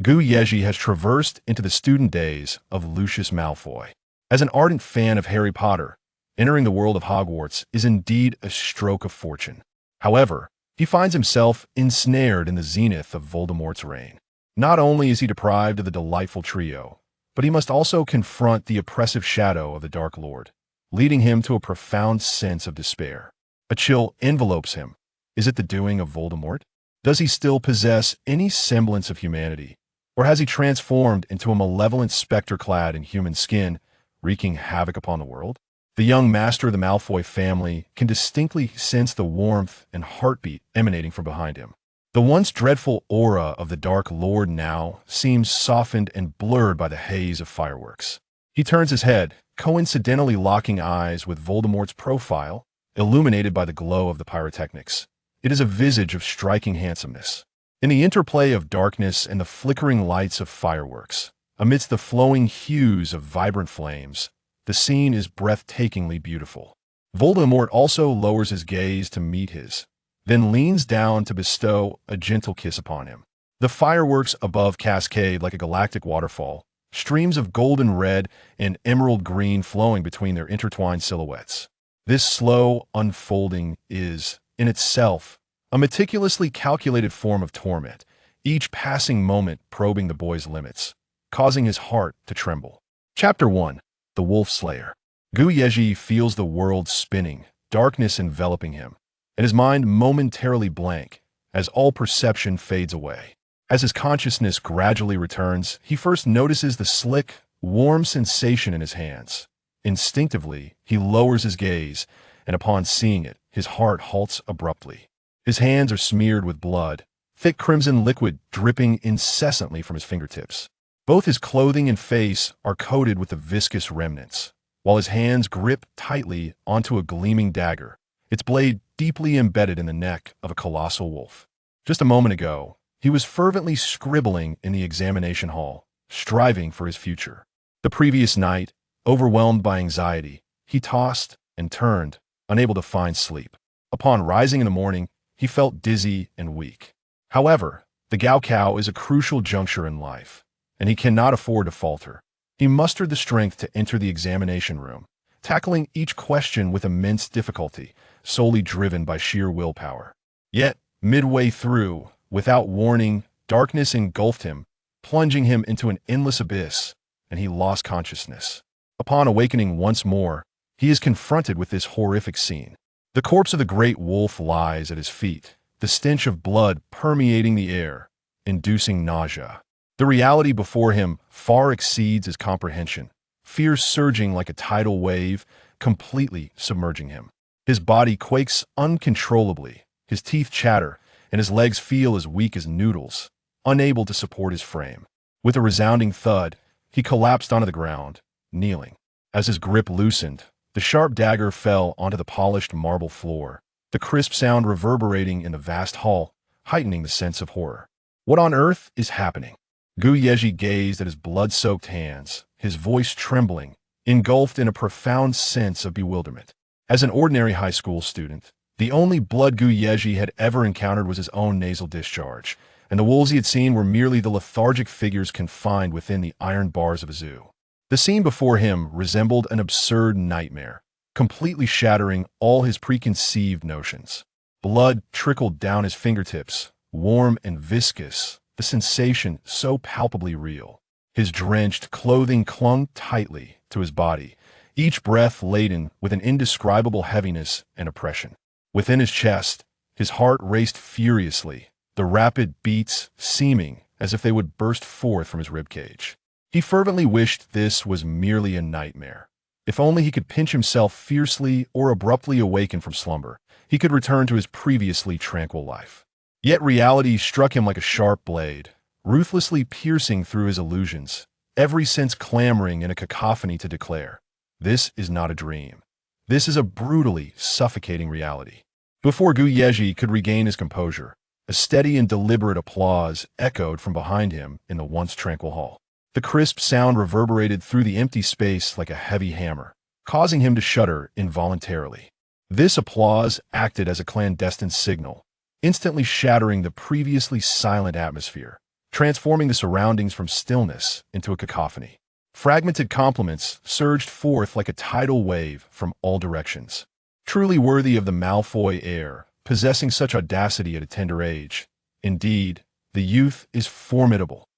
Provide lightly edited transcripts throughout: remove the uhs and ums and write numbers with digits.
Yezhi has traversed into the student days of Lucius Malfoy. As an ardent fan of Harry Potter, entering the world of Hogwarts is indeed a stroke of fortune. However, he finds himself ensnared in the zenith of Voldemort's reign. Not only is he deprived of the delightful trio, but he must also confront the oppressive shadow of the Dark Lord, leading him to a profound sense of despair. A chill envelopes him. Is it the doing of Voldemort? Does he still possess any semblance of humanity? Or has he transformed into a malevolent specter clad in human skin, wreaking havoc upon the world? The young master of the Malfoy family can distinctly sense the warmth and heartbeat emanating from behind him. The once dreadful aura of the Dark Lord now seems softened and blurred by the haze of fireworks. He turns his head, coincidentally locking eyes with Voldemort's profile, illuminated by the glow of the pyrotechnics. It is a visage of striking handsomeness. In the interplay of darkness and the flickering lights of fireworks, amidst the flowing hues of vibrant flames, the scene is breathtakingly beautiful. Voldemort also lowers his gaze to meet his, then leans down to bestow a gentle kiss upon him. The fireworks above cascade like a galactic waterfall, streams of golden red and emerald green flowing between their intertwined silhouettes. This slow unfolding is, in itself, a meticulously calculated form of torment, each passing moment probing the boy's limits, causing his heart to tremble. Chapter 1. The Wolf Slayer. Yezhi feels the world spinning, darkness enveloping him, and his mind momentarily blank as all perception fades away. As his consciousness gradually returns, he first notices the slick, warm sensation in his hands. Instinctively, he lowers his gaze, and upon seeing it, his heart halts abruptly. His hands are smeared with blood, thick crimson liquid dripping incessantly from his fingertips. Both his clothing and face are coated with the viscous remnants, while his hands grip tightly onto a gleaming dagger, its blade deeply embedded in the neck of a colossal wolf. Just a moment ago, he was fervently scribbling in the examination hall, striving for his future. The previous night, overwhelmed by anxiety, he tossed and turned, unable to find sleep. Upon rising in the morning, he felt dizzy and weak. However, the Gaokao is a crucial juncture in life, and he cannot afford to falter. He mustered the strength to enter the examination room, tackling each question with immense difficulty, solely driven by sheer willpower. Yet, midway through, without warning, darkness engulfed him, plunging him into an endless abyss, and he lost consciousness. Upon awakening once more, he is confronted with this horrific scene. The corpse of the great wolf lies at his feet, the stench of blood permeating the air, inducing nausea. The reality before him far exceeds his comprehension, fear surging like a tidal wave, completely submerging him. His body quakes uncontrollably, his teeth chatter, and his legs feel as weak as noodles, unable to support his frame. With a resounding thud, he collapsed onto the ground, kneeling. As his grip loosened, the sharp dagger fell onto the polished marble floor, the crisp sound reverberating in the vast hall, heightening the sense of horror. What on earth is happening? Yezhi gazed at his blood-soaked hands, his voice trembling, engulfed in a profound sense of bewilderment. As an ordinary high school student, the only blood Yezhi had ever encountered was his own nasal discharge, and the wolves he had seen were merely the lethargic figures confined within the iron bars of a zoo. The scene before him resembled an absurd nightmare, completely shattering all his preconceived notions. Blood trickled down his fingertips, warm and viscous, the sensation so palpably real. His drenched clothing clung tightly to his body, each breath laden with an indescribable heaviness and oppression. Within his chest, his heart raced furiously, the rapid beats seeming as if they would burst forth from his ribcage. He fervently wished this was merely a nightmare. If only he could pinch himself fiercely or abruptly awaken from slumber, he could return to his previously tranquil life. Yet reality struck him like a sharp blade, ruthlessly piercing through his illusions, every sense clamoring in a cacophony to declare, "This is not a dream. This is a brutally suffocating reality." Before Yezhi could regain his composure, a steady and deliberate applause echoed from behind him in the once tranquil hall. The crisp sound reverberated through the empty space like a heavy hammer, causing him to shudder involuntarily. This applause acted as a clandestine signal, instantly shattering the previously silent atmosphere, transforming the surroundings from stillness into a cacophony. Fragmented compliments surged forth like a tidal wave from all directions. Truly worthy of the Malfoy heir, possessing such audacity at a tender age. Indeed, the youth is formidable,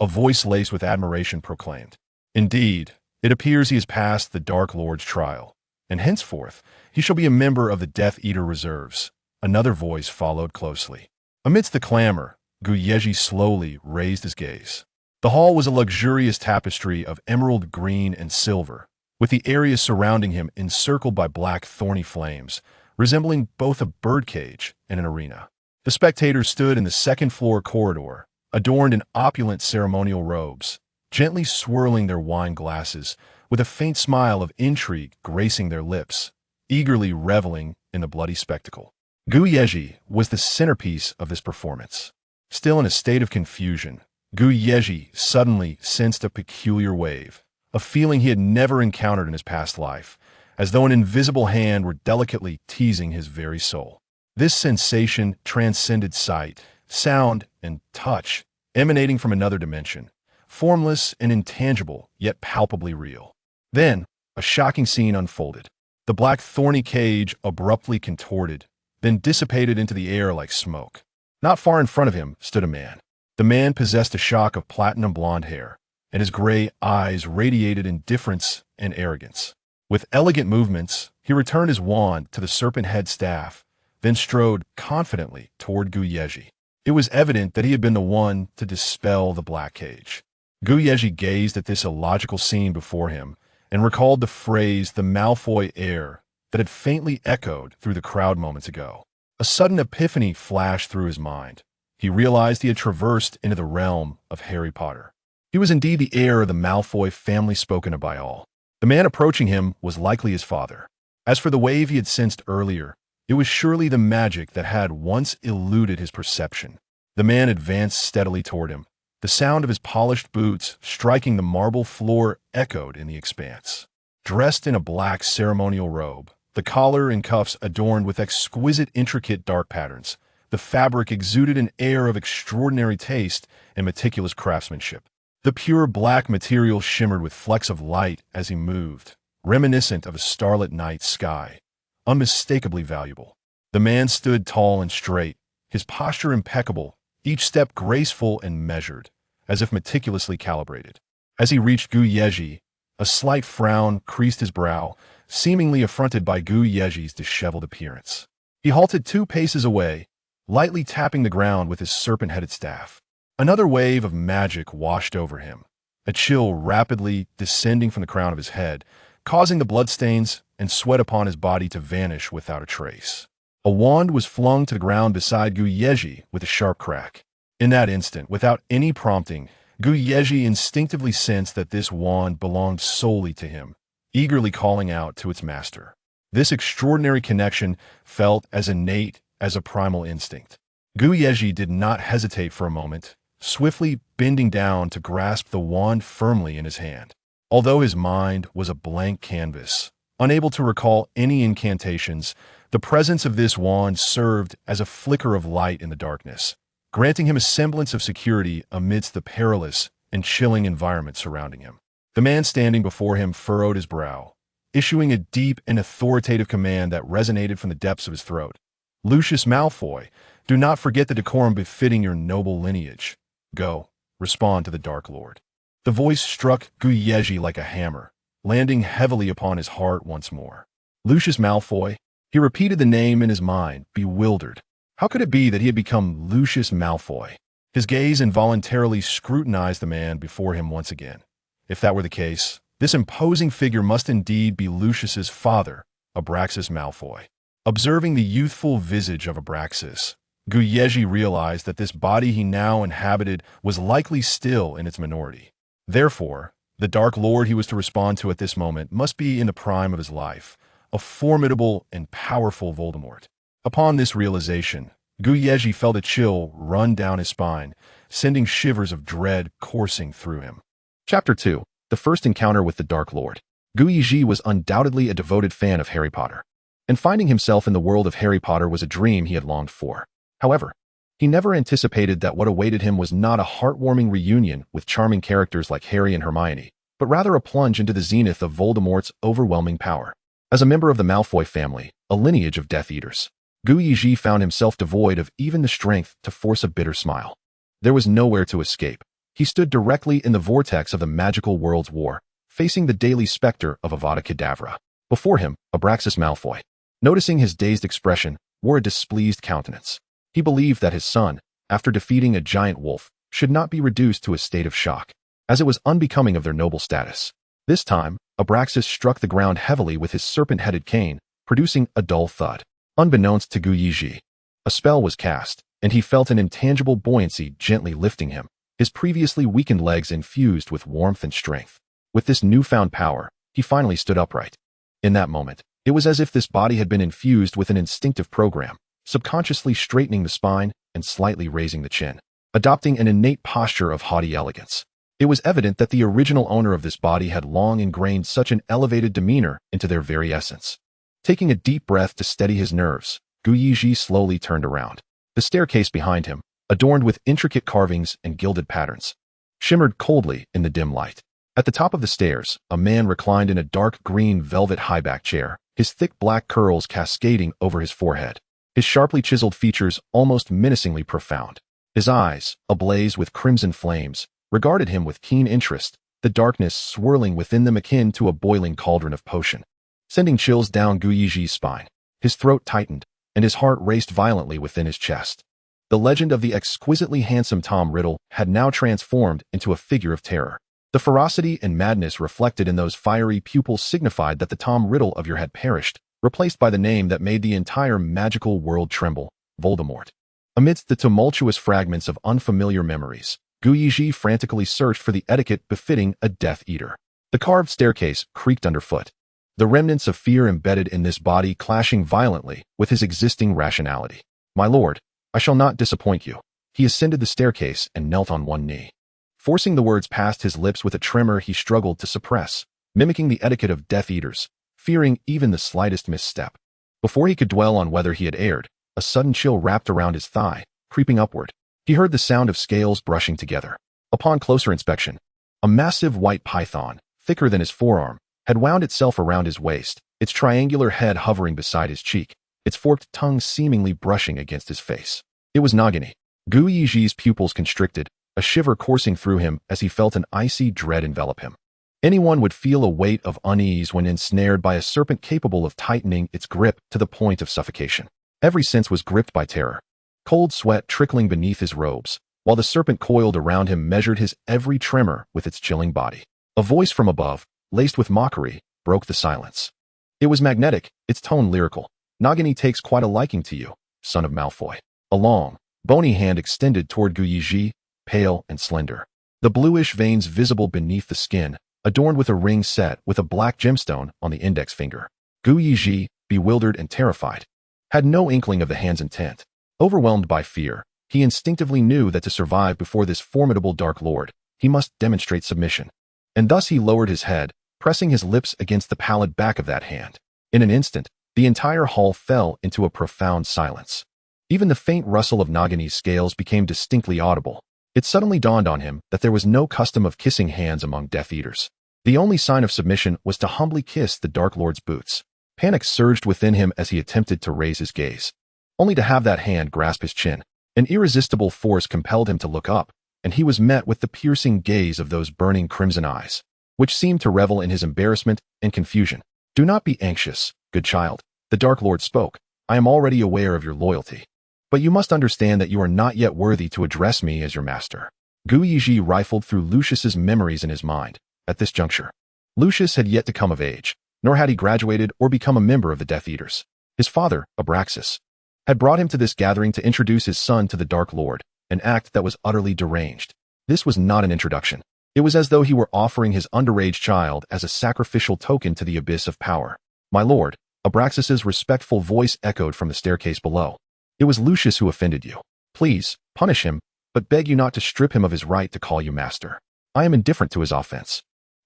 a voice laced with admiration proclaimed. Indeed, it appears he has passed the Dark Lord's trial, and henceforth he shall be a member of the Death Eater reserves. Another voice followed closely. Amidst the clamor, Yezhi slowly raised his gaze. The hall was a luxurious tapestry of emerald green and silver, with the area surrounding him encircled by black thorny flames, resembling both a birdcage and an arena. The spectators stood in the second-floor corridor, adorned in opulent ceremonial robes, gently swirling their wine glasses, with a faint smile of intrigue gracing their lips, eagerly reveling in the bloody spectacle. Yezhi was the centerpiece of this performance. Still in a state of confusion, Yezhi suddenly sensed a peculiar wave, a feeling he had never encountered in his past life, as though an invisible hand were delicately teasing his very soul. This sensation transcended sight, sound, and touch, emanating from another dimension, formless and intangible, yet palpably real. Then, a shocking scene unfolded. The black thorny cage abruptly contorted, then dissipated into the air like smoke. Not far in front of him stood a man. The man possessed a shock of platinum blonde hair, and his gray eyes radiated indifference and arrogance. With elegant movements, he returned his wand to the serpent head staff, then strode confidently toward Yezhi. It was evident that he had been the one to dispel the black cage. Yezhi gazed at this illogical scene before him and recalled the phrase "the Malfoy heir" that had faintly echoed through the crowd moments ago. A sudden epiphany flashed through his mind. He realized he had traversed into the realm of Harry Potter. He was indeed the heir of the Malfoy family spoken of by all. The man approaching him was likely his father. As for the wave he had sensed earlier, it was surely the magic that had once eluded his perception. The man advanced steadily toward him. The sound of his polished boots striking the marble floor echoed in the expanse. Dressed in a black ceremonial robe, the collar and cuffs adorned with exquisite intricate dark patterns, the fabric exuded an air of extraordinary taste and meticulous craftsmanship. The pure black material shimmered with flecks of light as he moved, reminiscent of a starlit night sky, unmistakably valuable. The man stood tall and straight, his posture impeccable, each step graceful and measured, as if meticulously calibrated. As he reached Yezhi, a slight frown creased his brow, seemingly affronted by Yezhi's disheveled appearance. He halted 2 paces away, lightly tapping the ground with his serpent-headed staff. Another wave of magic washed over him, a chill rapidly descending from the crown of his head, causing the bloodstains and sweat upon his body to vanish without a trace. A wand was flung to the ground beside Yezhi with a sharp crack. In that instant, without any prompting, Yezhi instinctively sensed that this wand belonged solely to him, eagerly calling out to its master. This extraordinary connection felt as innate as a primal instinct. Yezhi did not hesitate for a moment, swiftly bending down to grasp the wand firmly in his hand. Although his mind was a blank canvas, unable to recall any incantations, the presence of this wand served as a flicker of light in the darkness, granting him a semblance of security amidst the perilous and chilling environment surrounding him. The man standing before him furrowed his brow, issuing a deep and authoritative command that resonated from the depths of his throat. "Lucius Malfoy, do not forget the decorum befitting your noble lineage. Go, respond to the Dark Lord." The voice struck Yezhi like a hammer, landing heavily upon his heart once more. Lucius Malfoy. He repeated the name in his mind, bewildered. How could it be that he had become Lucius Malfoy? His gaze involuntarily scrutinized the man before him once again. If that were the case, this imposing figure must indeed be Lucius's father, Abraxas Malfoy. Observing the youthful visage of Abraxas, Yezhi realized that this body he now inhabited was likely still in its minority. Therefore, the Dark Lord he was to respond to at this moment must be in the prime of his life, a formidable and powerful Voldemort. Upon this realization, Yezhi felt a chill run down his spine, sending shivers of dread coursing through him. Chapter 2. The First Encounter with the Dark Lord. Yezhi was undoubtedly a devoted fan of Harry Potter, and finding himself in the world of Harry Potter was a dream he had longed for. However, He never anticipated that what awaited him was not a heartwarming reunion with charming characters like Harry and Hermione, but rather a plunge into the zenith of Voldemort's overwhelming power. As a member of the Malfoy family, a lineage of Death Eaters, Yezhi found himself devoid of even the strength to force a bitter smile. There was nowhere to escape. He stood directly in the vortex of the magical world's war, facing the daily specter of Avada Kedavra. Before him, Abraxas Malfoy, noticing his dazed expression, wore a displeased countenance. He believed that his son, after defeating a giant wolf, should not be reduced to a state of shock, as it was unbecoming of their noble status. This time, Abraxas struck the ground heavily with his serpent-headed cane, producing a dull thud. Unbeknownst to Yezhi, a spell was cast, and he felt an intangible buoyancy gently lifting him, his previously weakened legs infused with warmth and strength. With this newfound power, he finally stood upright. In that moment, it was as if this body had been infused with an instinctive program, subconsciously straightening the spine and slightly raising the chin, adopting an innate posture of haughty elegance. It was evident that the original owner of this body had long ingrained such an elevated demeanor into their very essence. Taking a deep breath to steady his nerves, Yezhi slowly turned around. The staircase behind him, adorned with intricate carvings and gilded patterns, shimmered coldly in the dim light. At the top of the stairs, a man reclined in a dark green velvet high-back chair, his thick black curls cascading over his forehead, his sharply chiseled features almost menacingly profound. His eyes, ablaze with crimson flames, regarded him with keen interest, the darkness swirling within them akin to a boiling cauldron of potion, sending chills down Yezhi's spine. His throat tightened, and his heart raced violently within his chest. The legend of the exquisitely handsome Tom Riddle had now transformed into a figure of terror. The ferocity and madness reflected in those fiery pupils signified that the Tom Riddle of yore had perished, replaced by the name that made the entire magical world tremble, Voldemort. Amidst the tumultuous fragments of unfamiliar memories, Yezhi frantically searched for the etiquette befitting a Death Eater. The carved staircase creaked underfoot, the remnants of fear embedded in this body clashing violently with his existing rationality. "My lord, I shall not disappoint you." He ascended the staircase and knelt on one knee. Forcing the words past his lips with a tremor he struggled to suppress, mimicking the etiquette of Death Eaters, fearing even the slightest misstep. Before he could dwell on whether he had erred, a sudden chill wrapped around his thigh, creeping upward. He heard the sound of scales brushing together. Upon closer inspection, a massive white python, thicker than his forearm, had wound itself around his waist, its triangular head hovering beside his cheek, its forked tongue seemingly brushing against his face. It was Nagini. Yezhi's pupils constricted, a shiver coursing through him as he felt an icy dread envelop him. Anyone would feel a weight of unease when ensnared by a serpent capable of tightening its grip to the point of suffocation. Every sense was gripped by terror. Cold sweat trickling beneath his robes, while the serpent coiled around him measured his every tremor with its chilling body. A voice from above, laced with mockery, broke the silence. It was magnetic, its tone lyrical. "Nagini takes quite a liking to you, son of Malfoy." A long, bony hand extended toward Yezhi, pale and slender. The bluish veins visible beneath the skin, adorned with a ring set with a black gemstone on the index finger. Yezhi, bewildered and terrified, had no inkling of the hand's intent. Overwhelmed by fear, he instinctively knew that to survive before this formidable Dark Lord, he must demonstrate submission. And thus he lowered his head, pressing his lips against the pallid back of that hand. In an instant, the entire hall fell into a profound silence. Even the faint rustle of Nagini's scales became distinctly audible. It suddenly dawned on him that there was no custom of kissing hands among Death Eaters. The only sign of submission was to humbly kiss the Dark Lord's boots. Panic surged within him as he attempted to raise his gaze, only to have that hand grasp his chin. An irresistible force compelled him to look up, and he was met with the piercing gaze of those burning crimson eyes, which seemed to revel in his embarrassment and confusion. "Do not be anxious, good child," the Dark Lord spoke. "I am already aware of your loyalty. But you must understand that you are not yet worthy to address me as your master." Yezhi rifled through Lucius's memories in his mind. At this juncture, Lucius had yet to come of age, nor had he graduated or become a member of the Death Eaters. His father, Abraxas, had brought him to this gathering to introduce his son to the Dark Lord, an act that was utterly deranged. This was not an introduction. It was as though he were offering his underage child as a sacrificial token to the abyss of power. "My lord," Abraxas's respectful voice echoed from the staircase below. "It was Lucius who offended you. Please, punish him, but beg you not to strip him of his right to call you master. I am indifferent to his offense."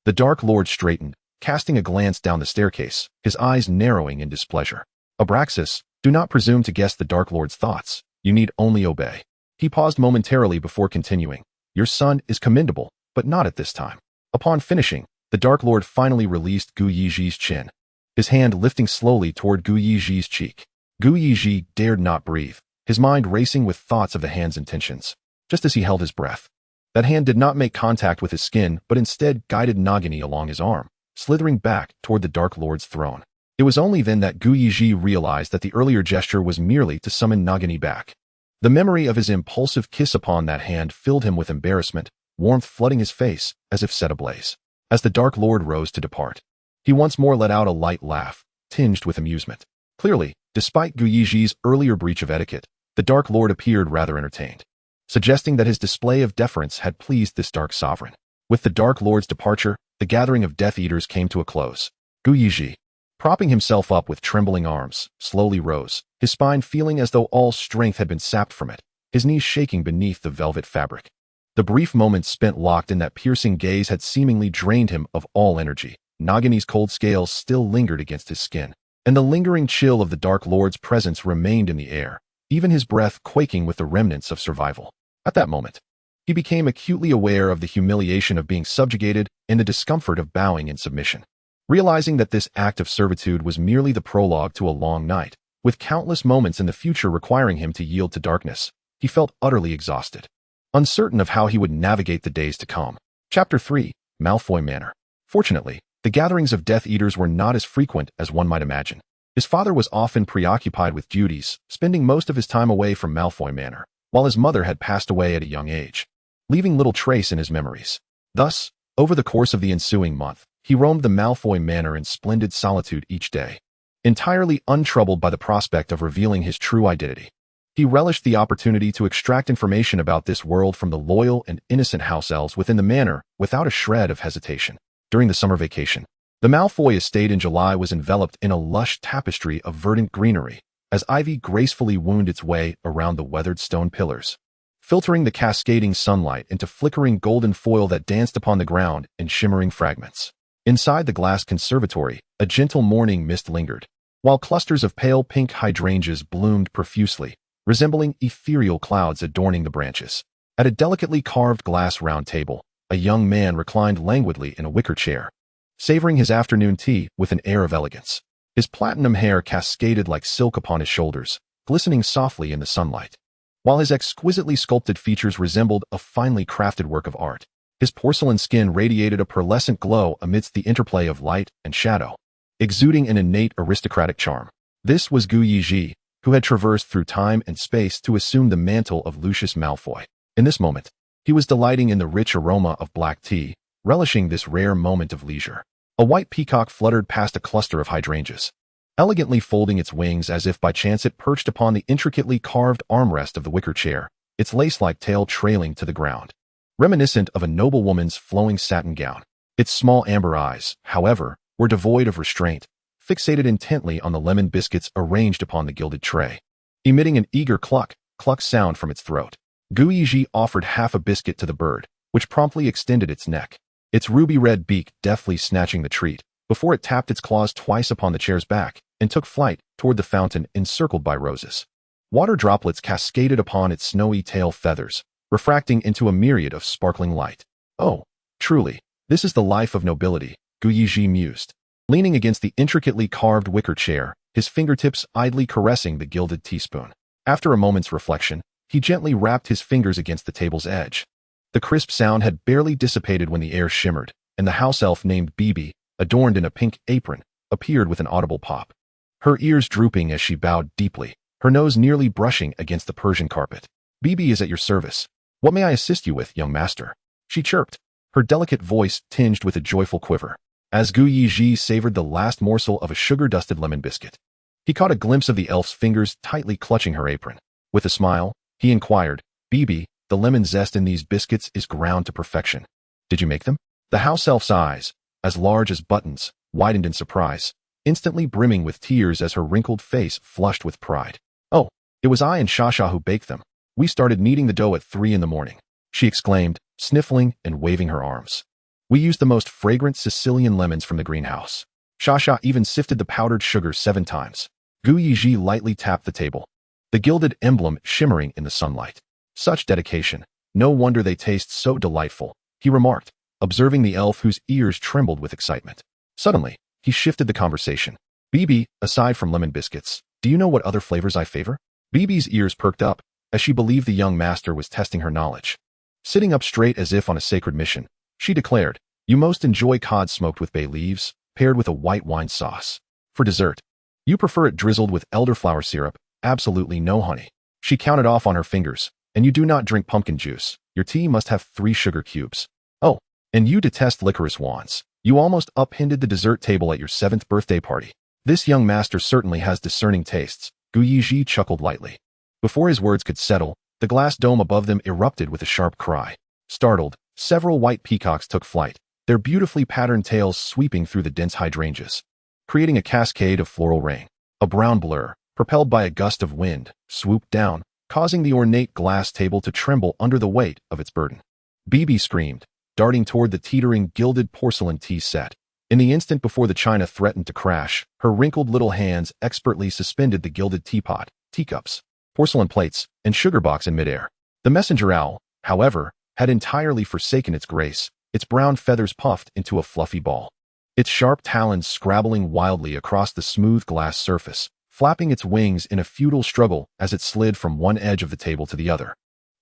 The Dark Lord straightened, casting a glance down the staircase, his eyes narrowing in displeasure. "Abraxas, do not presume to guess the Dark Lord's thoughts. You need only obey." He paused momentarily before continuing. Your son is commendable, but not at this time. Upon finishing, the Dark Lord finally released Gu Yezhi's chin, his hand lifting slowly toward Gu Yezhi's cheek. Gu Yezhi dared not breathe, his mind racing with thoughts of the hand's intentions. Just as he held his breath, that hand did not make contact with his skin, but instead guided Nagini along his arm, slithering back toward the Dark Lord's throne. It was only then that Gu Yezhi realized that the earlier gesture was merely to summon Nagini back. The memory of his impulsive kiss upon that hand filled him with embarrassment, warmth flooding his face as if set ablaze. As the Dark Lord rose to depart, he once more let out a light laugh, tinged with amusement. Clearly, despite Gu Yezhi's earlier breach of etiquette, the Dark Lord appeared rather entertained, suggesting that his display of deference had pleased this Dark Sovereign. With the Dark Lord's departure, the gathering of Death Eaters came to a close. Gu Yezhi, propping himself up with trembling arms, slowly rose, his spine feeling as though all strength had been sapped from it, his knees shaking beneath the velvet fabric. The brief moments spent locked in that piercing gaze had seemingly drained him of all energy. Nagini's cold scales still lingered against his skin, and the lingering chill of the Dark Lord's presence remained in the air, even his breath quaking with the remnants of survival. At that moment, he became acutely aware of the humiliation of being subjugated and the discomfort of bowing in submission. Realizing that this act of servitude was merely the prologue to a long night, with countless moments in the future requiring him to yield to darkness, he felt utterly exhausted, uncertain of how he would navigate the days to come. Chapter 3, Malfoy Manor. Fortunately, the gatherings of Death Eaters were not as frequent as one might imagine. His father was often preoccupied with duties, spending most of his time away from Malfoy Manor, while his mother had passed away at a young age, leaving little trace in his memories. Thus, over the course of the ensuing month, he roamed the Malfoy Manor in splendid solitude each day, entirely untroubled by the prospect of revealing his true identity. He relished the opportunity to extract information about this world from the loyal and innocent house elves within the manor without a shred of hesitation. During the summer vacation, the Malfoy estate in July was enveloped in a lush tapestry of verdant greenery, as ivy gracefully wound its way around the weathered stone pillars, filtering the cascading sunlight into flickering golden foil that danced upon the ground in shimmering fragments. Inside the glass conservatory, a gentle morning mist lingered, while clusters of pale pink hydrangeas bloomed profusely, resembling ethereal clouds adorning the branches. At a delicately carved glass round table, a young man reclined languidly in a wicker chair, savoring his afternoon tea with an air of elegance. His platinum hair cascaded like silk upon his shoulders, glistening softly in the sunlight, while his exquisitely sculpted features resembled a finely crafted work of art. His porcelain skin radiated a pearlescent glow amidst the interplay of light and shadow, exuding an innate aristocratic charm. This was Gu Yezhi, who had traversed through time and space to assume the mantle of Lucius Malfoy. In this moment, he was delighting in the rich aroma of black tea, relishing this rare moment of leisure. A white peacock fluttered past a cluster of hydrangeas, elegantly folding its wings as if by chance it perched upon the intricately carved armrest of the wicker chair, its lace-like tail trailing to the ground, reminiscent of a noblewoman's flowing satin gown. Its small amber eyes, however, were devoid of restraint, fixated intently on the lemon biscuits arranged upon the gilded tray. Emitting an eager cluck sound from its throat, Gu Yezhi offered half a biscuit to the bird, which promptly extended its neck, its ruby-red beak deftly snatching the treat, before it tapped its claws twice upon the chair's back and took flight toward the fountain encircled by roses. Water droplets cascaded upon its snowy tail feathers, refracting into a myriad of sparkling light. Oh, truly, this is the life of nobility, Gu Yezhi mused, leaning against the intricately carved wicker chair, his fingertips idly caressing the gilded teaspoon. After a moment's reflection, he gently rapped his fingers against the table's edge. The crisp sound had barely dissipated when the air shimmered, and the house elf named Bibi, adorned in a pink apron, appeared with an audible pop, her ears drooping as she bowed deeply, her nose nearly brushing against the Persian carpet. Bibi is at your service. What may I assist you with, young master? She chirped, her delicate voice tinged with a joyful quiver, as Gu Yezhi savored the last morsel of a sugar-dusted lemon biscuit. He caught a glimpse of the elf's fingers tightly clutching her apron. With a smile, he inquired, Bibi, the lemon zest in these biscuits is ground to perfection. Did you make them? The house elf's eyes, as large as buttons, widened in surprise, instantly brimming with tears as her wrinkled face flushed with pride. Oh, it was I and Shasha who baked them. We started kneading the dough at 3 a.m, she exclaimed, sniffling and waving her arms. We used the most fragrant Sicilian lemons from the greenhouse. Shasha even sifted the powdered sugar 7 times. Gu Yezhi lightly tapped the table, the gilded emblem shimmering in the sunlight. Such dedication. No wonder they taste so delightful, he remarked, observing the elf whose ears trembled with excitement. Suddenly, he shifted the conversation. "BB, aside from lemon biscuits, do you know what other flavors I favor?" BB's ears perked up, as she believed the young master was testing her knowledge. Sitting up straight as if on a sacred mission, she declared, "You most enjoy cod smoked with bay leaves, paired with a white wine sauce. For dessert, you prefer it drizzled with elderflower syrup, absolutely no honey." She counted off on her fingers. "And you do not drink pumpkin juice. Your tea must have 3 sugar cubes. Oh, and you detest licorice wands. You almost upended the dessert table at your 7th birthday party." This young master certainly has discerning tastes, Yezhi chuckled lightly. Before his words could settle, the glass dome above them erupted with a sharp cry. Startled, several white peacocks took flight, their beautifully patterned tails sweeping through the dense hydrangeas, creating a cascade of floral rain. A brown blur, propelled by a gust of wind, swooped down, causing the ornate glass table to tremble under the weight of its burden. BB screamed, darting toward the teetering gilded porcelain tea set. In the instant before the china threatened to crash, her wrinkled little hands expertly suspended the gilded teapot, teacups, porcelain plates, and sugar box in midair. The messenger owl, however, had entirely forsaken its grace, its brown feathers puffed into a fluffy ball, its sharp talons scrabbling wildly across the smooth glass surface, flapping its wings in a futile struggle as it slid from one edge of the table to the other.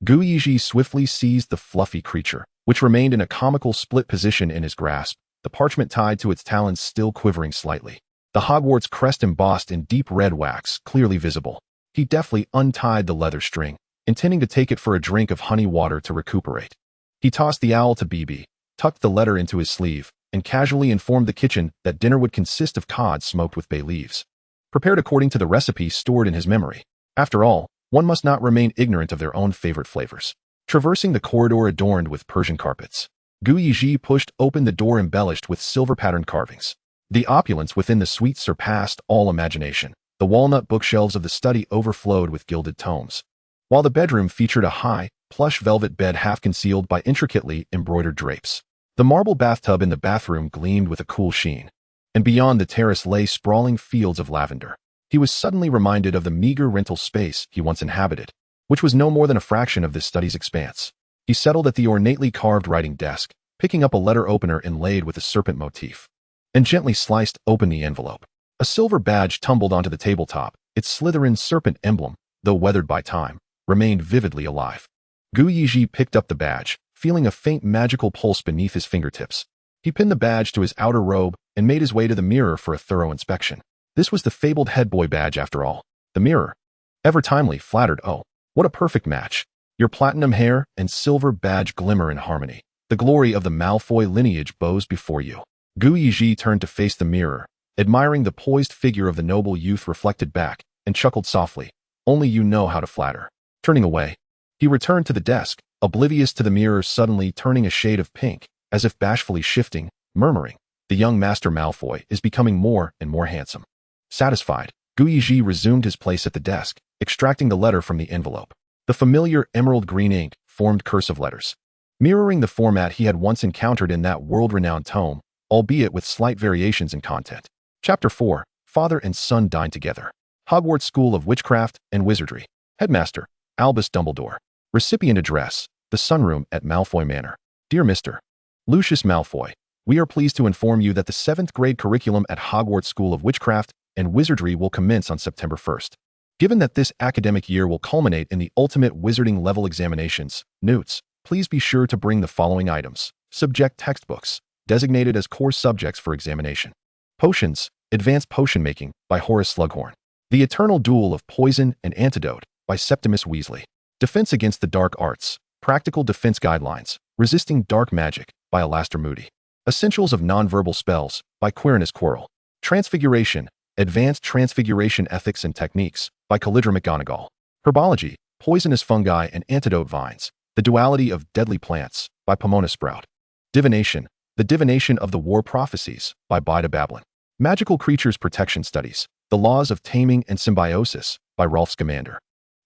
Yezhi swiftly seized the fluffy creature, which remained in a comical split position in his grasp, the parchment tied to its talons still quivering slightly. The Hogwarts crest embossed in deep red wax clearly visible. He deftly untied the leather string, intending to take it for a drink of honey water to recuperate. He tossed the owl to BB, tucked the letter into his sleeve, and casually informed the kitchen that dinner would consist of cod smoked with bay leaves, prepared according to the recipe stored in his memory. After all, one must not remain ignorant of their own favorite flavors. Traversing the corridor adorned with Persian carpets, Yezhi pushed open the door embellished with silver-patterned carvings. The opulence within the suite surpassed all imagination. The walnut bookshelves of the study overflowed with gilded tomes, while the bedroom featured a high, plush velvet bed half concealed by intricately embroidered drapes. The marble bathtub in the bathroom gleamed with a cool sheen, and beyond the terrace lay sprawling fields of lavender. He was suddenly reminded of the meager rental space he once inhabited, which was no more than a fraction of this study's expanse. He settled at the ornately carved writing desk, picking up a letter opener inlaid with a serpent motif, and gently sliced open the envelope. A silver badge tumbled onto the tabletop, its Slytherin serpent emblem, though weathered by time, remained vividly alive. Yezhi picked up the badge, feeling a faint magical pulse beneath his fingertips. He pinned the badge to his outer robe and made his way to the mirror for a thorough inspection. This was the fabled headboy badge after all. The mirror, ever timely, flattered, "Oh, what a perfect match. Your platinum hair and silver badge glimmer in harmony. The glory of the Malfoy lineage bows before you." Yezhi turned to face the mirror, admiring the poised figure of the noble youth reflected back, and chuckled softly. "Only you know how to flatter." Turning away, he returned to the desk, oblivious to the mirror suddenly turning a shade of pink, as if bashfully shifting, murmuring, "The young Master Malfoy is becoming more and more handsome." Satisfied, Yezhi resumed his place at the desk, extracting the letter from the envelope. The familiar emerald green ink formed cursive letters, mirroring the format he had once encountered in that world-renowned tome, albeit with slight variations in content. Chapter 4. Father and Son Dine Together. Hogwarts School of Witchcraft and Wizardry. Headmaster, Albus Dumbledore. Recipient address, the Sunroom at Malfoy Manor. Dear Mr. Lucius Malfoy, we are pleased to inform you that the 7th grade curriculum at Hogwarts School of Witchcraft and Wizardry will commence on September 1st. Given that this academic year will culminate in the ultimate wizarding level examinations, NEWTs, please be sure to bring the following items. Subject textbooks, designated as core subjects for examination. Potions, Advanced Potion Making by Horace Slughorn. The Eternal Duel of Poison and Antidote by Septimus Weasley. Defense Against the Dark Arts, Practical Defense Guidelines, Resisting Dark Magic by Alastair Moody. Essentials of Nonverbal Spells by Quirinus Quirrell. Transfiguration, Advanced Transfiguration Ethics and Techniques by Calidra McGonagall. Herbology, Poisonous Fungi and Antidote Vines, The Duality of Deadly Plants by Pomona Sprout. Divination, The Divination of the War Prophecies by Bida Bablin. Magical Creatures Protection Studies, The Laws of Taming and Symbiosis by Rolf Scamander.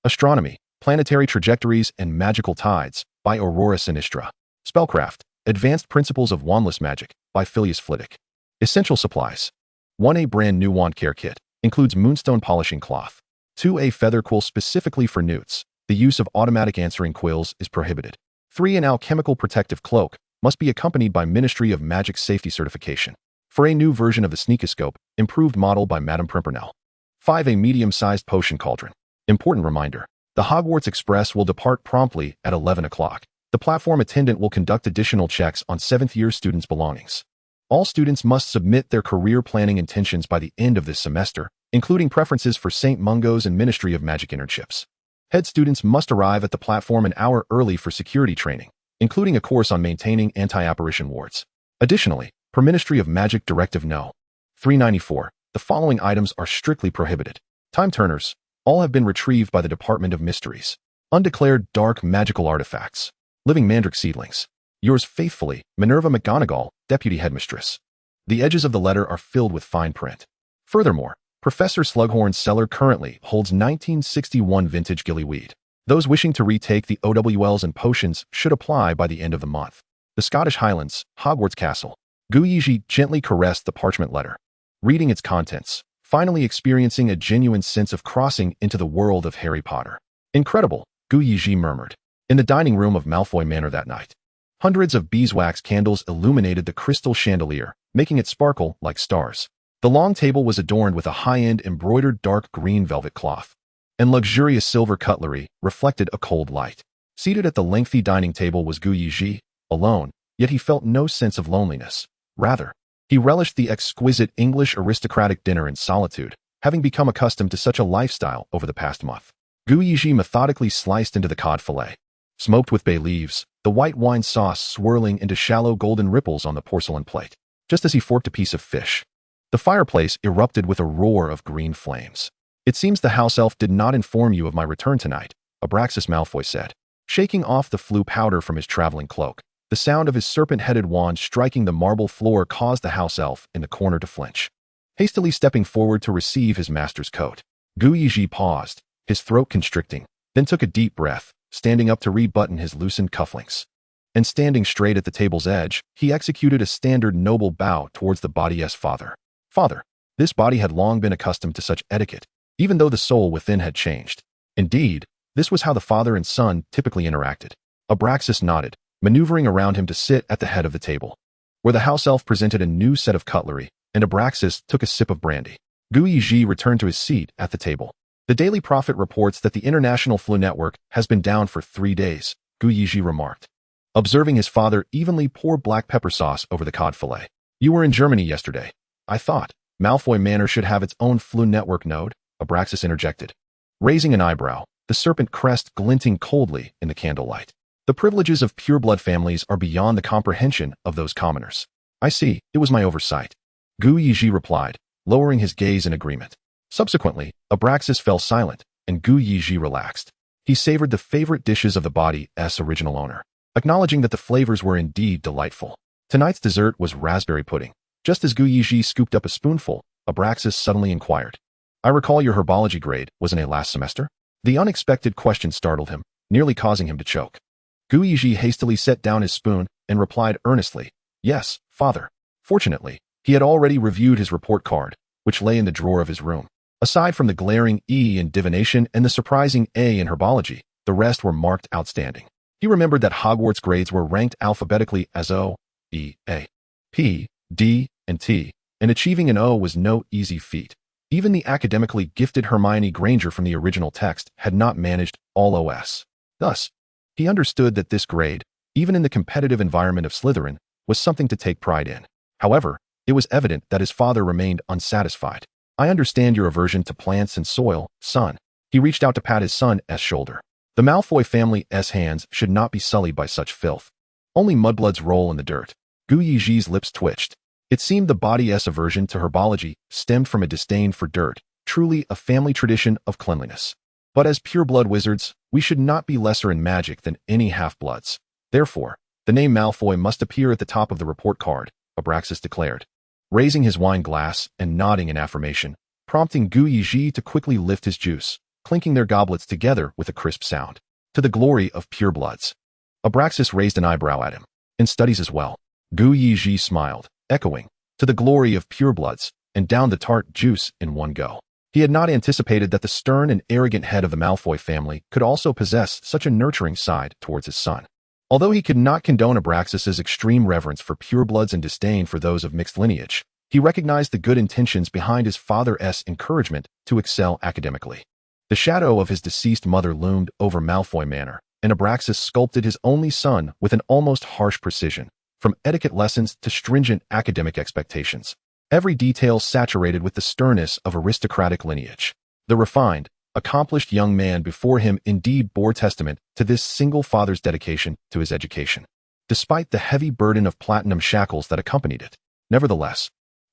Astronomy, Planetary Trajectories and Magical Tides by Aurora Sinistra. Spellcraft, Advanced Principles of Wandless Magic by Phileas Flitwick. Essential Supplies. 1. A brand new wand care kit. Includes moonstone polishing cloth. 2. A feather quill specifically for newts. The use of automatic answering quills is prohibited. 3. An alchemical protective cloak must be accompanied by Ministry of Magic safety certification. For a new version of the sneakoscope, improved model by Madame Pimpernel. 5. A medium-sized potion cauldron. Important reminder. The Hogwarts Express will depart promptly at 11 o'clock. The platform attendant will conduct additional checks on 7th-year students' belongings. All students must submit their career planning intentions by the end of this semester, including preferences for St. Mungo's and Ministry of Magic internships. Head students must arrive at the platform an hour early for security training, including a course on maintaining anti-apparition wards. Additionally, per Ministry of Magic Directive No. 394, the following items are strictly prohibited. Time turners. All have been retrieved by the Department of Mysteries. Undeclared dark magical artifacts. Living mandrake seedlings. Yours faithfully, Minerva McGonagall, Deputy Headmistress. The edges of the letter are filled with fine print. Furthermore, Professor Slughorn's cellar currently holds 1961 vintage gillyweed. Those wishing to retake the OWLs and potions should apply by the end of the month. The Scottish Highlands, Hogwarts Castle. Yezhi gently caressed the parchment letter, reading its contents, finally experiencing a genuine sense of crossing into the world of Harry Potter. Incredible, Yezhi murmured. In the dining room of Malfoy Manor that night, hundreds of beeswax candles illuminated the crystal chandelier, making it sparkle like stars. The long table was adorned with a high-end embroidered dark green velvet cloth, and luxurious silver cutlery reflected a cold light. Seated at the lengthy dining table was Yezhi, alone, yet he felt no sense of loneliness. Rather, he relished the exquisite English aristocratic dinner in solitude, having become accustomed to such a lifestyle over the past month. Yezhi methodically sliced into the cod fillet, smoked with bay leaves, the white wine sauce swirling into shallow golden ripples on the porcelain plate. Just as he forked a piece of fish, the fireplace erupted with a roar of green flames. It seems the house elf did not inform you of my return tonight, Abraxas Malfoy said, shaking off the flue powder from his traveling cloak. The sound of his serpent-headed wand striking the marble floor caused the house elf in the corner to flinch. Hastily stepping forward to receive his master's coat, Yezhi paused, his throat constricting, then took a deep breath, standing up to rebutton his loosened cufflinks. And standing straight at the table's edge, he executed a standard noble bow towards the body's father. Father. This body had long been accustomed to such etiquette, even though the soul within had changed. Indeed, this was how the father and son typically interacted. Abraxas nodded, maneuvering around him to sit at the head of the table, where the house elf presented a new set of cutlery, and Abraxas took a sip of brandy. Yezhi returned to his seat at the table. The Daily Prophet reports that the International Flu Network has been down for 3 days, Yezhi remarked, observing his father evenly pour black pepper sauce over the cod fillet. You were in Germany yesterday. I thought Malfoy Manor should have its own Flu Network node, Abraxas interjected, raising an eyebrow, the serpent crest glinting coldly in the candlelight. The privileges of pureblood families are beyond the comprehension of those commoners. I see, it was my oversight, Yezhi replied, lowering his gaze in agreement. Subsequently, Abraxas fell silent, and Yezhi relaxed. He savored the favorite dishes of the body's original owner, acknowledging that the flavors were indeed delightful. Tonight's dessert was raspberry pudding. Just as Yezhi scooped up a spoonful, Abraxas suddenly inquired, I recall your herbology grade was in a last semester? The unexpected question startled him, nearly causing him to choke. Yezhi hastily set down his spoon and replied earnestly, Yes, father. Fortunately, he had already reviewed his report card, which lay in the drawer of his room. Aside from the glaring E in divination and the surprising A in herbology, the rest were marked outstanding. He remembered that Hogwarts grades were ranked alphabetically as O, E, A, P, D, and T, and achieving an O was no easy feat. Even the academically gifted Hermione Granger from the original text had not managed all Os. Thus, he understood that this grade, even in the competitive environment of Slytherin, was something to take pride in. However, it was evident that his father remained unsatisfied. I understand your aversion to plants and soil, son. He reached out to pat his son's shoulder. The Malfoy family's hands should not be sullied by such filth. Only mudbloods roll in the dirt. Yezhi's lips twitched. It seemed the body's aversion to herbology stemmed from a disdain for dirt, truly a family tradition of cleanliness. But as pureblood wizards, we should not be lesser in magic than any half-bloods. Therefore, the name Malfoy must appear at the top of the report card, Abraxas declared, raising his wine glass and nodding in affirmation, prompting Yezhi to quickly lift his juice, clinking their goblets together with a crisp sound. To the glory of purebloods. Abraxas raised an eyebrow at him. In studies as well. Yezhi smiled, echoing, to the glory of purebloods, and downed the tart juice in one go. He had not anticipated that the stern and arrogant head of the Malfoy family could also possess such a nurturing side towards his son. Although he could not condone Abraxas's extreme reverence for purebloods and disdain for those of mixed lineage, he recognized the good intentions behind his father's encouragement to excel academically. The shadow of his deceased mother loomed over Malfoy Manor, and Abraxas sculpted his only son with an almost harsh precision, from etiquette lessons to stringent academic expectations. Every detail saturated with the sternness of aristocratic lineage. The refined, accomplished young man before him indeed bore testament to this single father's dedication to his education, despite the heavy burden of platinum shackles that accompanied it. Nevertheless,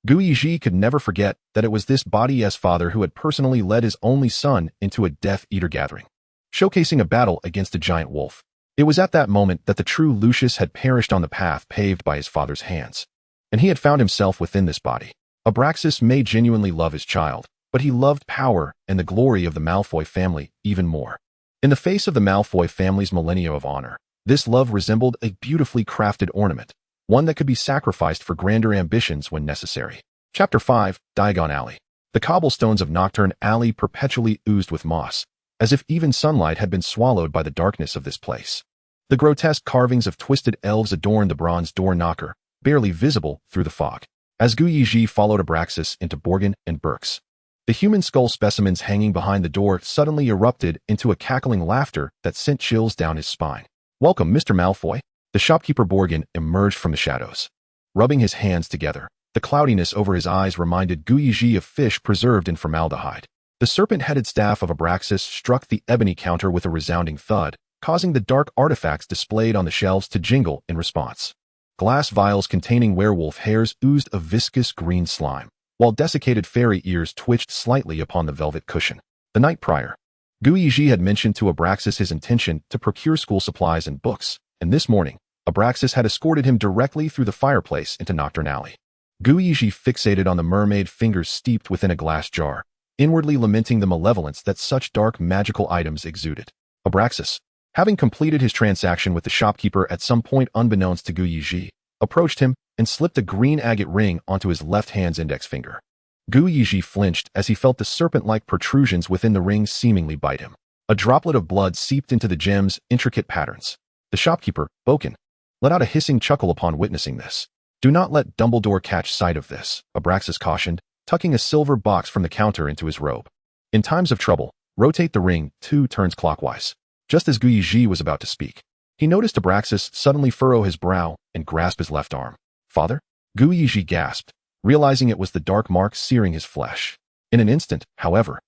Yezhi could never forget that it was this body's father who had personally led his only son into a Death Eater gathering, showcasing a battle against a giant wolf. It was at that moment that the true Lucius had perished on the path paved by his father's hands, and he had found himself within this body. Abraxas may genuinely love his child, but he loved power and the glory of the Malfoy family even more. In the face of the Malfoy family's millennia of honor, this love resembled a beautifully crafted ornament, one that could be sacrificed for grander ambitions when necessary. Chapter 5, Diagon Alley. The cobblestones of Nocturne Alley perpetually oozed with moss, as if even sunlight had been swallowed by the darkness of this place. The grotesque carvings of twisted elves adorned the bronze door knocker, barely visible through the fog. As Yezhi followed Abraxas into Borgin and Burke's, the human skull specimens hanging behind the door suddenly erupted into a cackling laughter that sent chills down his spine. "Welcome, Mr. Malfoy." The shopkeeper Borgin emerged from the shadows. Rubbing his hands together, the cloudiness over his eyes reminded Yezhi of fish preserved in formaldehyde. The serpent-headed staff of Abraxas struck the ebony counter with a resounding thud, causing the dark artifacts displayed on the shelves to jingle in response. Glass vials containing werewolf hairs oozed a viscous green slime, while desiccated fairy ears twitched slightly upon the velvet cushion. The night prior, Yezhi had mentioned to Abraxas his intention to procure school supplies and books, and this morning, Abraxas had escorted him directly through the fireplace into Nocturne Alley. Yezhi fixated on the mermaid fingers steeped within a glass jar, inwardly lamenting the malevolence that such dark magical items exuded. Abraxas, having completed his transaction with the shopkeeper at some point unbeknownst to Yezhi, approached him and slipped a green agate ring onto his left hand's index finger. Yezhi flinched as he felt the serpent-like protrusions within the ring seemingly bite him. A droplet of blood seeped into the gem's intricate patterns. The shopkeeper, Boken, let out a hissing chuckle upon witnessing this. "Do not let Dumbledore catch sight of this," Abraxas cautioned, tucking a silver box from the counter into his robe. "In times of trouble, rotate the ring 2 turns clockwise." Just as Yezhi was about to speak, he noticed Abraxas suddenly furrow his brow and grasp his left arm. "Father?" Yezhi gasped, realizing it was the dark mark searing his flesh. In an instant, however,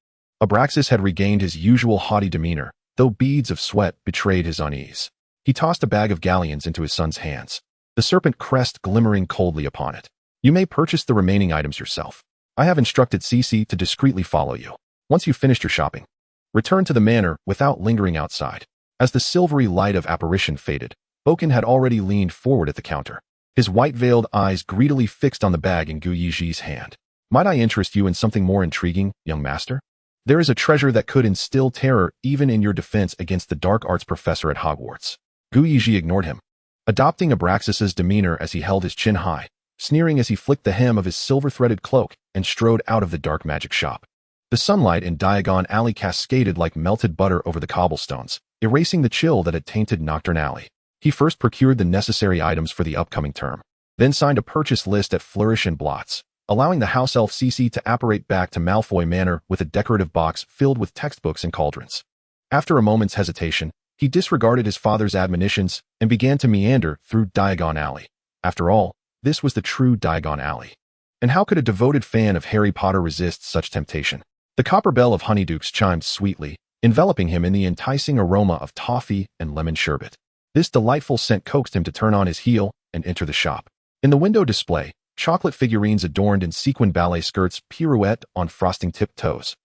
Abraxas had regained his usual haughty demeanor, though beads of sweat betrayed his unease. He tossed a bag of galleons into his son's hands, the serpent crest glimmering coldly upon it. "You may purchase the remaining items yourself. I have instructed Cece to discreetly follow you. Once you've finished your shopping, return to the manor without lingering outside." As the silvery light of apparition faded, Boken had already leaned forward at the counter, his white-veiled eyes greedily fixed on the bag in Yezhi's hand. "Might I interest you in something more intriguing, young master? There is a treasure that could instill terror even in your defense against the dark arts professor at Hogwarts." Yezhi ignored him, adopting Abraxas's demeanor as he held his chin high, sneering as he flicked the hem of his silver-threaded cloak and strode out of the dark magic shop. The sunlight in Diagon Alley cascaded like melted butter over the cobblestones, erasing the chill that had tainted Nocturne Alley. He first procured the necessary items for the upcoming term, then signed a purchase list at Flourish and Blots, allowing the house elf Cece to apparate back to Malfoy Manor with a decorative box filled with textbooks and cauldrons. After a moment's hesitation, he disregarded his father's admonitions and began to meander through Diagon Alley. After all, this was the true Diagon Alley. And how could a devoted fan of Harry Potter resist such temptation? The copper bell of Honeydukes chimed sweetly, enveloping him in the enticing aroma of toffee and lemon sherbet. This delightful scent coaxed him to turn on his heel and enter the shop. In the window display, chocolate figurines adorned in sequin ballet skirts pirouette on frosting-tipped toes,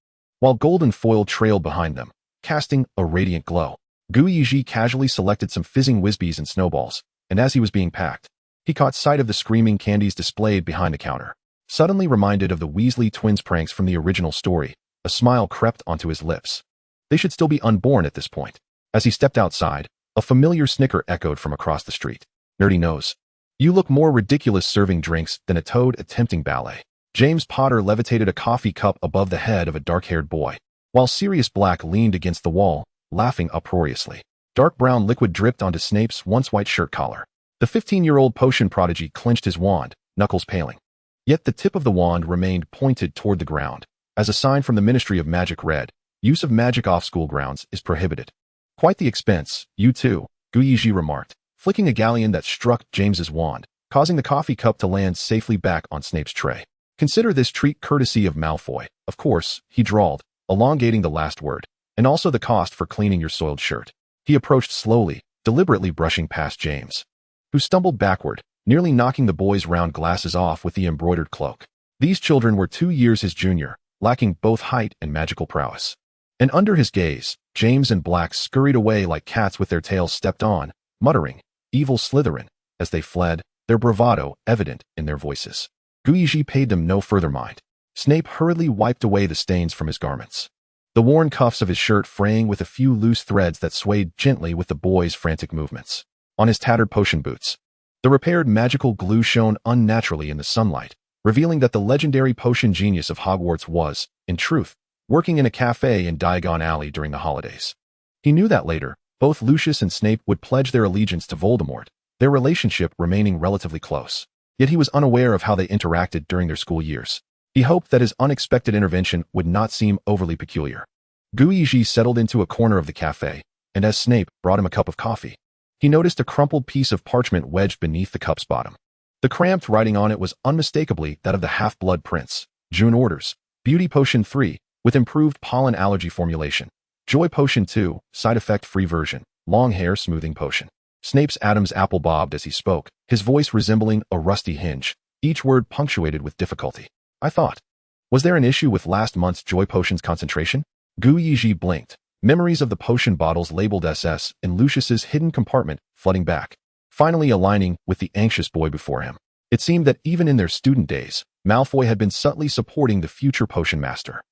while golden foil trailed behind them, casting a radiant glow. Yezhi casually selected some fizzing whizbees and snowballs, and as he was being packed, he caught sight of the screaming candies displayed behind the counter. Suddenly reminded of the Weasley twins' pranks from the original story, a smile crept onto his lips. They should still be unborn at this point. As he stepped outside, a familiar snicker echoed from across the street. "Nerdy nose. You look more ridiculous serving drinks than a toad attempting ballet." James Potter levitated a coffee cup above the head of a dark-haired boy, while Sirius Black leaned against the wall, laughing uproariously. Dark brown liquid dripped onto Snape's once white shirt collar. The 15-year-old potion prodigy clenched his wand, knuckles paling. Yet the tip of the wand remained pointed toward the ground. As a sign from the Ministry of Magic read, use of magic off school grounds is prohibited. Quite the expense, you too, Yezhi remarked, flicking a galleon that struck James's wand, causing the coffee cup to land safely back on Snape's tray. Consider this treat courtesy of Malfoy, of course, he drawled, elongating the last word, and also the cost for cleaning your soiled shirt. He approached slowly, deliberately brushing past James, who stumbled backward, nearly knocking the boy's round glasses off with the embroidered cloak. These children were 2 years his junior, lacking both height and magical prowess. And under his gaze, James and Black scurried away like cats with their tails stepped on, muttering, "Evil Slytherin," as they fled, their bravado evident in their voices. Yezhi paid them no further mind. Snape hurriedly wiped away the stains from his garments, the worn cuffs of his shirt fraying with a few loose threads that swayed gently with the boy's frantic movements. On his tattered potion boots, the repaired magical glue shone unnaturally in the sunlight, revealing that the legendary potion genius of Hogwarts was, in truth, working in a cafe in Diagon Alley during the holidays. He knew that later, both Lucius and Snape would pledge their allegiance to Voldemort, their relationship remaining relatively close. Yet he was unaware of how they interacted during their school years. He hoped that his unexpected intervention would not seem overly peculiar. Yezhi settled into a corner of the cafe, and as Snape brought him a cup of coffee, he noticed a crumpled piece of parchment wedged beneath the cup's bottom. The cramped writing on it was unmistakably that of the Half-Blood Prince. June orders: Beauty Potion 3, with improved pollen allergy formulation. Joy Potion 2, side effect-free version. Long hair smoothing potion. Snape's Adam's apple bobbed as he spoke, his voice resembling a rusty hinge, each word punctuated with difficulty. I thought. Was there an issue with last month's Joy Potion's concentration? Yezhi blinked, memories of the potion bottles labeled SS in Lucius's hidden compartment flooding back, finally aligning with the anxious boy before him. It seemed that even in their student days, Malfoy had been subtly supporting the future potion master.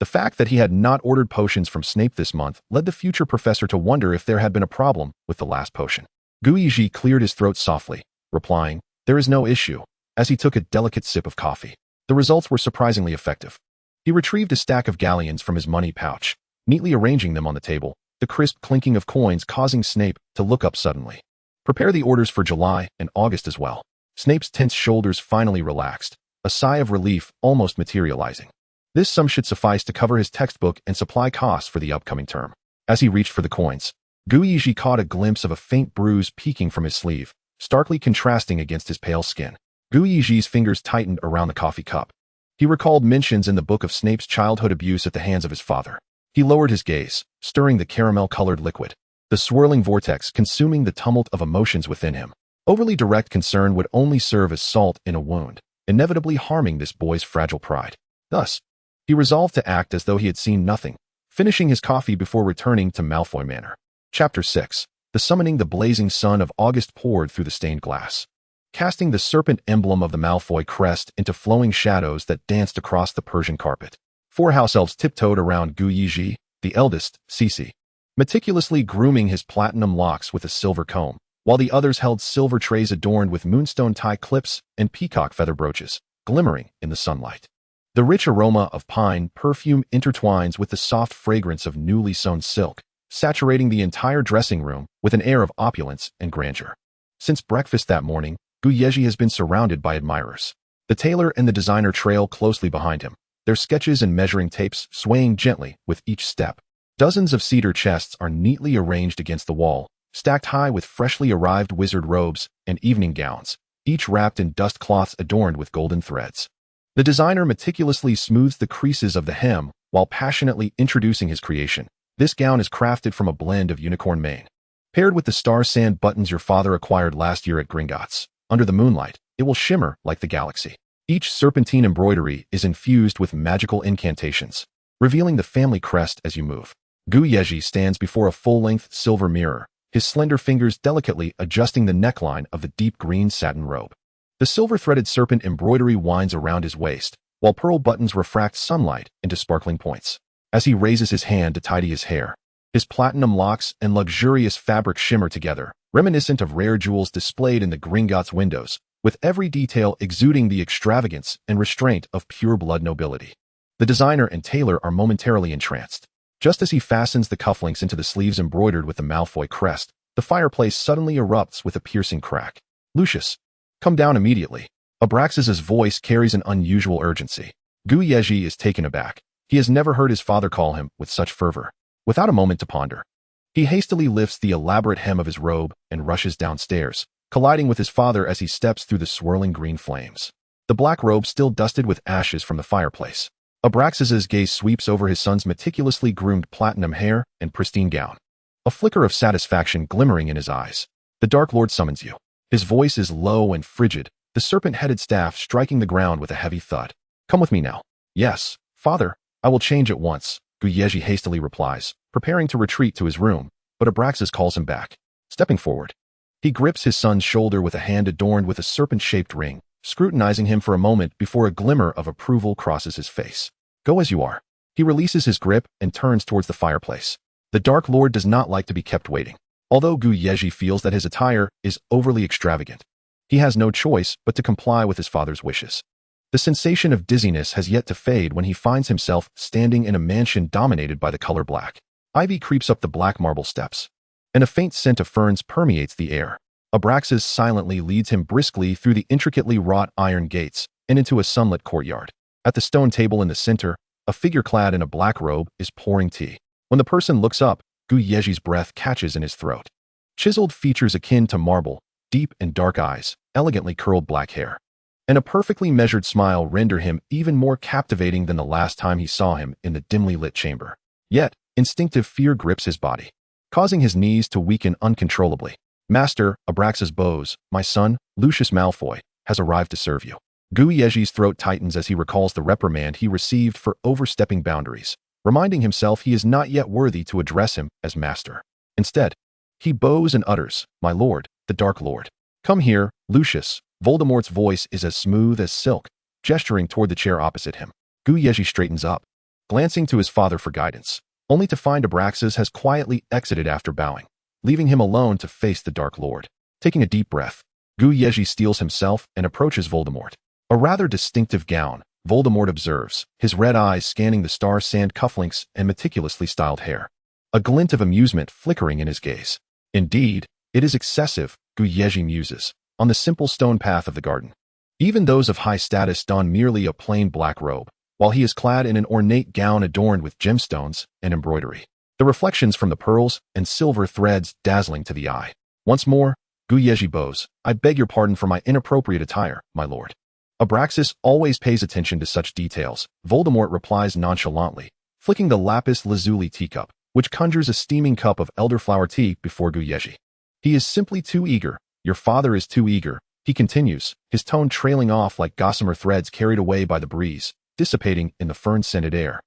The fact that he had not ordered potions from Snape this month led the future professor to wonder if there had been a problem with the last potion. Yezhi cleared his throat softly, replying, "There is no issue," as he took a delicate sip of coffee. The results were surprisingly effective. He retrieved a stack of galleons from his money pouch, neatly arranging them on the table, the crisp clinking of coins causing Snape to look up suddenly. Prepare the orders for July and August as well. Snape's tense shoulders finally relaxed, a sigh of relief almost materializing. This sum should suffice to cover his textbook and supply costs for the upcoming term. As he reached for the coins, Yezhi caught a glimpse of a faint bruise peeking from his sleeve, starkly contrasting against his pale skin. Yezhi's fingers tightened around the coffee cup. He recalled mentions in the book of Snape's childhood abuse at the hands of his father. He lowered his gaze, stirring the caramel-colored liquid, the swirling vortex consuming the tumult of emotions within him. Overly direct concern would only serve as salt in a wound, inevitably harming this boy's fragile pride. Thus, he resolved to act as though he had seen nothing, finishing his coffee before returning to Malfoy Manor. Chapter 6. The Summoning. The blazing sun of August poured through the stained glass, casting the serpent emblem of the Malfoy crest into flowing shadows that danced across the Persian carpet. 4 house elves tiptoed around Yezhi, the eldest, Cece, meticulously grooming his platinum locks with a silver comb, while the others held silver trays adorned with moonstone tie clips and peacock feather brooches, glimmering in the sunlight. The rich aroma of pine perfume intertwines with the soft fragrance of newly sewn silk, saturating the entire dressing room with an air of opulence and grandeur. Since breakfast that morning, Yezhi has been surrounded by admirers. The tailor and the designer trail closely behind him, their sketches and measuring tapes swaying gently with each step. Dozens of cedar chests are neatly arranged against the wall, stacked high with freshly arrived wizard robes and evening gowns, each wrapped in dust cloths adorned with golden threads. The designer meticulously smooths the creases of the hem while passionately introducing his creation. This gown is crafted from a blend of unicorn mane, paired with the star sand buttons your father acquired last year at Gringotts. Under the moonlight, it will shimmer like the galaxy. Each serpentine embroidery is infused with magical incantations, revealing the family crest as you move. Yezhi stands before a full-length silver mirror, his slender fingers delicately adjusting the neckline of the deep green satin robe. The silver-threaded serpent embroidery winds around his waist, while pearl buttons refract sunlight into sparkling points. As he raises his hand to tidy his hair, his platinum locks and luxurious fabric shimmer together, reminiscent of rare jewels displayed in the Gringotts windows, with every detail exuding the extravagance and restraint of pure-blood nobility. The designer and tailor are momentarily entranced. Just as he fastens the cufflinks into the sleeves embroidered with the Malfoy crest, the fireplace suddenly erupts with a piercing crack. "Lucius, come down immediately." Abraxas's voice carries an unusual urgency. Yezhi is taken aback. He has never heard his father call him with such fervor. Without a moment to ponder, he hastily lifts the elaborate hem of his robe and rushes downstairs, colliding with his father as he steps through the swirling green flames. The black robe still dusted with ashes from the fireplace. Abraxas's gaze sweeps over his son's meticulously groomed platinum hair and pristine gown, a flicker of satisfaction glimmering in his eyes. "The Dark Lord summons you." His voice is low and frigid, the serpent-headed staff striking the ground with a heavy thud. "Come with me now." "Yes, father, I will change at once," Yezhi hastily replies, preparing to retreat to his room, but Abraxas calls him back. Stepping forward, he grips his son's shoulder with a hand adorned with a serpent-shaped ring, scrutinizing him for a moment before a glimmer of approval crosses his face. "Go as you are." He releases his grip and turns towards the fireplace. The Dark Lord does not like to be kept waiting. Although Yezhi feels that his attire is overly extravagant, he has no choice but to comply with his father's wishes. The sensation of dizziness has yet to fade when he finds himself standing in a mansion dominated by the color black. Ivy creeps up the black marble steps, and a faint scent of ferns permeates the air. Abraxas silently leads him briskly through the intricately wrought iron gates and into a sunlit courtyard. At the stone table in the center, a figure clad in a black robe is pouring tea. When the person looks up, Yezhi's breath catches in his throat. Chiseled features akin to marble, deep and dark eyes, elegantly curled black hair, and a perfectly measured smile render him even more captivating than the last time he saw him in the dimly lit chamber. Yet, instinctive fear grips his body, causing his knees to weaken uncontrollably. "Master," Abraxas bows, "my son, Lucius Malfoy, has arrived to serve you." Yezhi's throat tightens as he recalls the reprimand he received for overstepping boundaries, reminding himself he is not yet worthy to address him as master. Instead, he bows and utters, "My lord, the Dark Lord." "Come here, Lucius." Voldemort's voice is as smooth as silk, gesturing toward the chair opposite him. Yezhi straightens up, glancing to his father for guidance, only to find Abraxas has quietly exited after bowing, leaving him alone to face the Dark Lord. Taking a deep breath, Yezhi steels himself and approaches Voldemort. A rather distinctive gown, Voldemort observes, his red eyes scanning the star-sand cufflinks and meticulously styled hair, a glint of amusement flickering in his gaze. "Indeed, it is excessive," Yezhi muses, on the simple stone path of the garden. Even those of high status don merely a plain black robe, while he is clad in an ornate gown adorned with gemstones and embroidery, the reflections from the pearls and silver threads dazzling to the eye. Once more, Yezhi bows, "I beg your pardon for my inappropriate attire, my lord." Abraxas always pays attention to such details. Voldemort replies nonchalantly, flicking the lapis lazuli teacup, which conjures a steaming cup of elderflower tea before Yezhi. "He is simply too eager. Your father is too eager," he continues, his tone trailing off like gossamer threads carried away by the breeze, dissipating in the fern-scented air.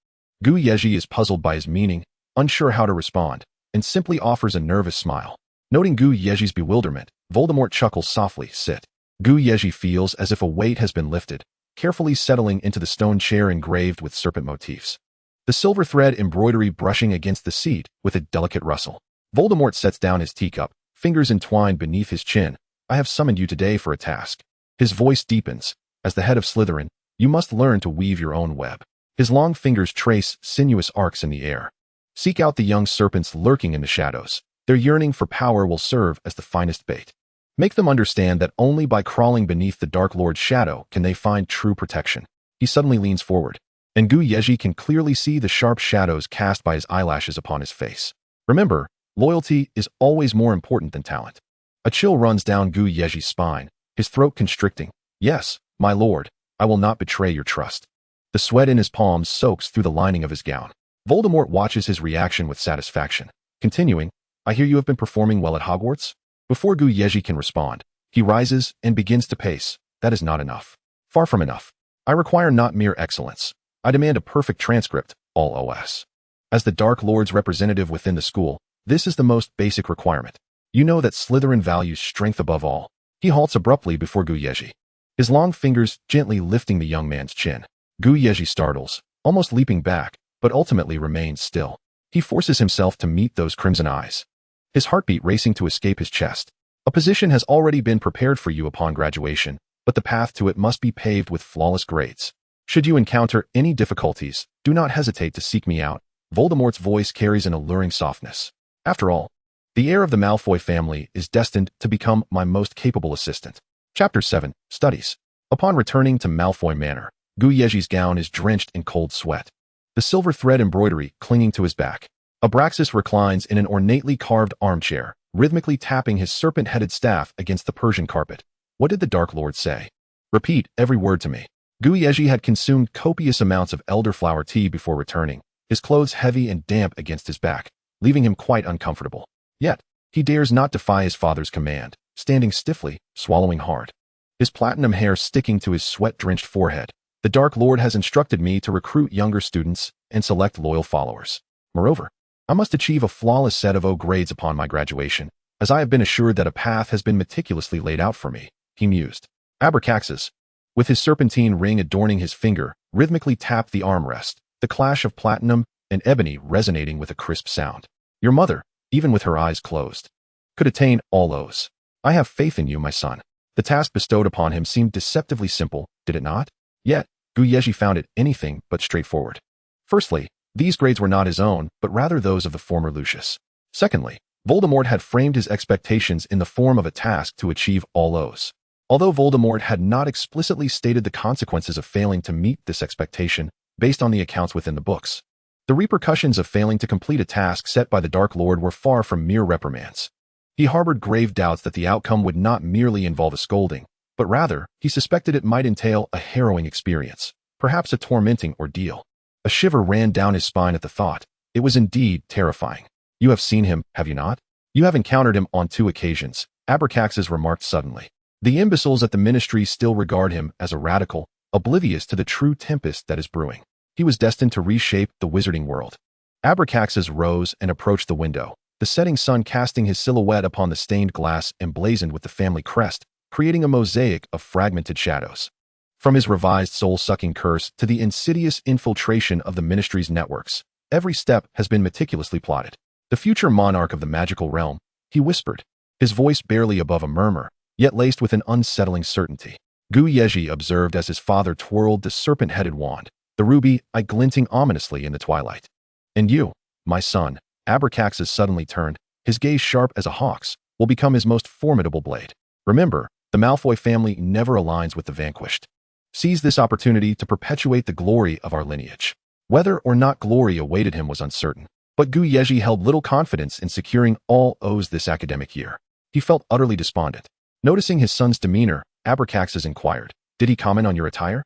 Yezhi is puzzled by his meaning, unsure how to respond, and simply offers a nervous smile. Noting Yezhi's bewilderment, Voldemort chuckles softly, "Sit." Yezhi feels as if a weight has been lifted, carefully settling into the stone chair engraved with serpent motifs, the silver thread embroidery brushing against the seat with a delicate rustle. Voldemort sets down his teacup, fingers entwined beneath his chin. "I have summoned you today for a task." His voice deepens. "As the head of Slytherin, you must learn to weave your own web." His long fingers trace sinuous arcs in the air. "Seek out the young serpents lurking in the shadows. Their yearning for power will serve as the finest bait. Make them understand that only by crawling beneath the Dark Lord's shadow can they find true protection." He suddenly leans forward, and Yezhi can clearly see the sharp shadows cast by his eyelashes upon his face. "Remember, loyalty is always more important than talent." A chill runs down Yezhi's spine, his throat constricting. "Yes, my lord, I will not betray your trust." The sweat in his palms soaks through the lining of his gown. Voldemort watches his reaction with satisfaction, continuing, "I hear you have been performing well at Hogwarts?" Before Yezhi can respond, he rises and begins to pace. "That is not enough. Far from enough. I require not mere excellence. I demand a perfect transcript, all OS. As the Dark Lord's representative within the school, this is the most basic requirement. You know that Slytherin values strength above all." He halts abruptly before Yezhi, his long fingers gently lifting the young man's chin. Yezhi startles, almost leaping back, but ultimately remains still. He forces himself to meet those crimson eyes, his heartbeat racing to escape his chest. "A position has already been prepared for you upon graduation," but the path to it must be paved with flawless grades. Should you encounter any difficulties, do not hesitate to seek me out. Voldemort's voice carries an alluring softness. After all, the heir of the Malfoy family is destined to become my most capable assistant. Chapter 7. Studies. Upon returning to Malfoy Manor, Yezhi's gown is drenched in cold sweat. The silver thread embroidery clinging to his back. Abraxas reclines in an ornately carved armchair, rhythmically tapping his serpent-headed staff against the Persian carpet. What did the Dark Lord say? Repeat every word to me. Yezhi had consumed copious amounts of elderflower tea before returning, his clothes heavy and damp against his back, leaving him quite uncomfortable. Yet, he dares not defy his father's command, standing stiffly, swallowing hard. His platinum hair sticking to his sweat-drenched forehead. The Dark Lord has instructed me to recruit younger students and select loyal followers. Moreover, I must achieve a flawless set of O grades upon my graduation, as I have been assured that a path has been meticulously laid out for me, he mused. Abraxas, with his serpentine ring adorning his finger, rhythmically tapped the armrest, the clash of platinum and ebony resonating with a crisp sound. Your mother, even with her eyes closed, could attain all O's. I have faith in you, my son. The task bestowed upon him seemed deceptively simple, did it not? Yet, Yezhi found it anything but straightforward. Firstly, these grades were not his own, but rather those of the former Lucius. Secondly, Voldemort had framed his expectations in the form of a task to achieve all O's. Although Voldemort had not explicitly stated the consequences of failing to meet this expectation based on the accounts within the books, the repercussions of failing to complete a task set by the Dark Lord were far from mere reprimands. He harbored grave doubts that the outcome would not merely involve a scolding, but rather, he suspected it might entail a harrowing experience, perhaps a tormenting ordeal. A shiver ran down his spine at the thought. It was indeed terrifying. You have seen him, have you not? You have encountered him on 2 occasions, Abraxas remarked suddenly. The imbeciles at the ministry still regard him as a radical, oblivious to the true tempest that is brewing. He was destined to reshape the wizarding world. Abraxas rose and approached the window, the setting sun casting his silhouette upon the stained glass emblazoned with the family crest, creating a mosaic of fragmented shadows. From his revised soul-sucking curse to the insidious infiltration of the ministry's networks, every step has been meticulously plotted. The future monarch of the magical realm, he whispered, his voice barely above a murmur, yet laced with an unsettling certainty. Yezhi observed as his father twirled the serpent-headed wand, the ruby eye glinting ominously in the twilight. And you, my son, Abraxas suddenly turned, his gaze sharp as a hawk's, will become his most formidable blade. Remember, the Malfoy family never aligns with the vanquished. Seize this opportunity to perpetuate the glory of our lineage. Whether or not glory awaited him was uncertain, but Yezhi held little confidence in securing all O's this academic year. He felt utterly despondent. Noticing his son's demeanor, Abraxas inquired, "Did he comment on your attire?"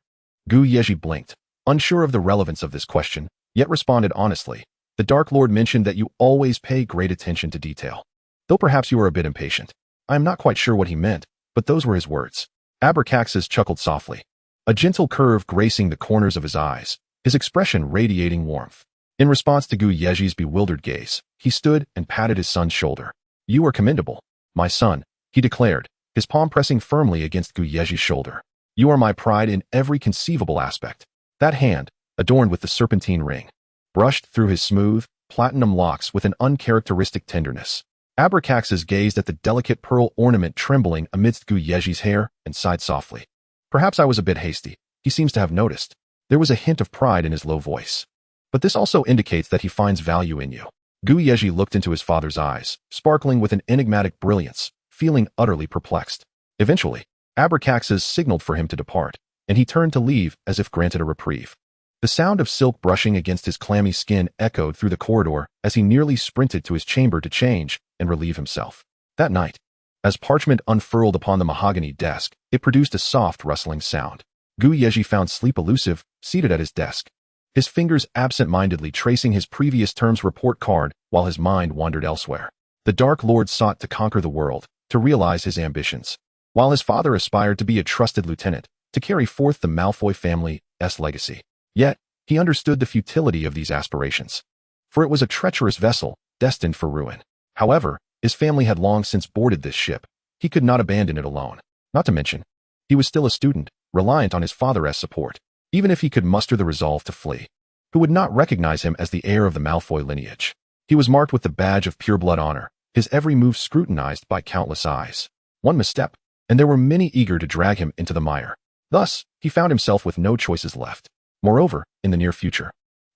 Yezhi blinked, unsure of the relevance of this question, yet responded honestly. The Dark Lord mentioned that you always pay great attention to detail. Though perhaps you are a bit impatient. I am not quite sure what he meant, but those were his words. Abraxas chuckled softly, a gentle curve gracing the corners of his eyes, his expression radiating warmth. In response to Yezhi's bewildered gaze, he stood and patted his son's shoulder. You are commendable, my son, he declared, his palm pressing firmly against Yezhi's shoulder. You are my pride in every conceivable aspect. That hand, adorned with the serpentine ring, brushed through his smooth, platinum locks with an uncharacteristic tenderness. Abraxas gazed at the delicate pearl ornament trembling amidst Yezhi's hair and sighed softly. Perhaps I was a bit hasty, he seems to have noticed. There was a hint of pride in his low voice. But this also indicates that he finds value in you. Yezhi looked into his father's eyes, sparkling with an enigmatic brilliance, feeling utterly perplexed. Eventually, Abraxas signaled for him to depart, and he turned to leave as if granted a reprieve. The sound of silk brushing against his clammy skin echoed through the corridor as he nearly sprinted to his chamber to change and relieve himself. That night, as parchment unfurled upon the mahogany desk, it produced a soft rustling sound. Yezhi found sleep elusive, seated at his desk, his fingers absent-mindedly tracing his previous term's report card while his mind wandered elsewhere. The Dark Lord sought to conquer the world, to realize his ambitions, while his father aspired to be a trusted lieutenant, to carry forth the Malfoy family's legacy. Yet, he understood the futility of these aspirations, for it was a treacherous vessel, destined for ruin. However, his family had long since boarded this ship. He could not abandon it alone. Not to mention, he was still a student, reliant on his father's support, even if he could muster the resolve to flee. Who would not recognize him as the heir of the Malfoy lineage? He was marked with the badge of pureblood honor, his every move scrutinized by countless eyes. One misstep, and there were many eager to drag him into the mire. Thus, he found himself with no choices left. Moreover, in the near future,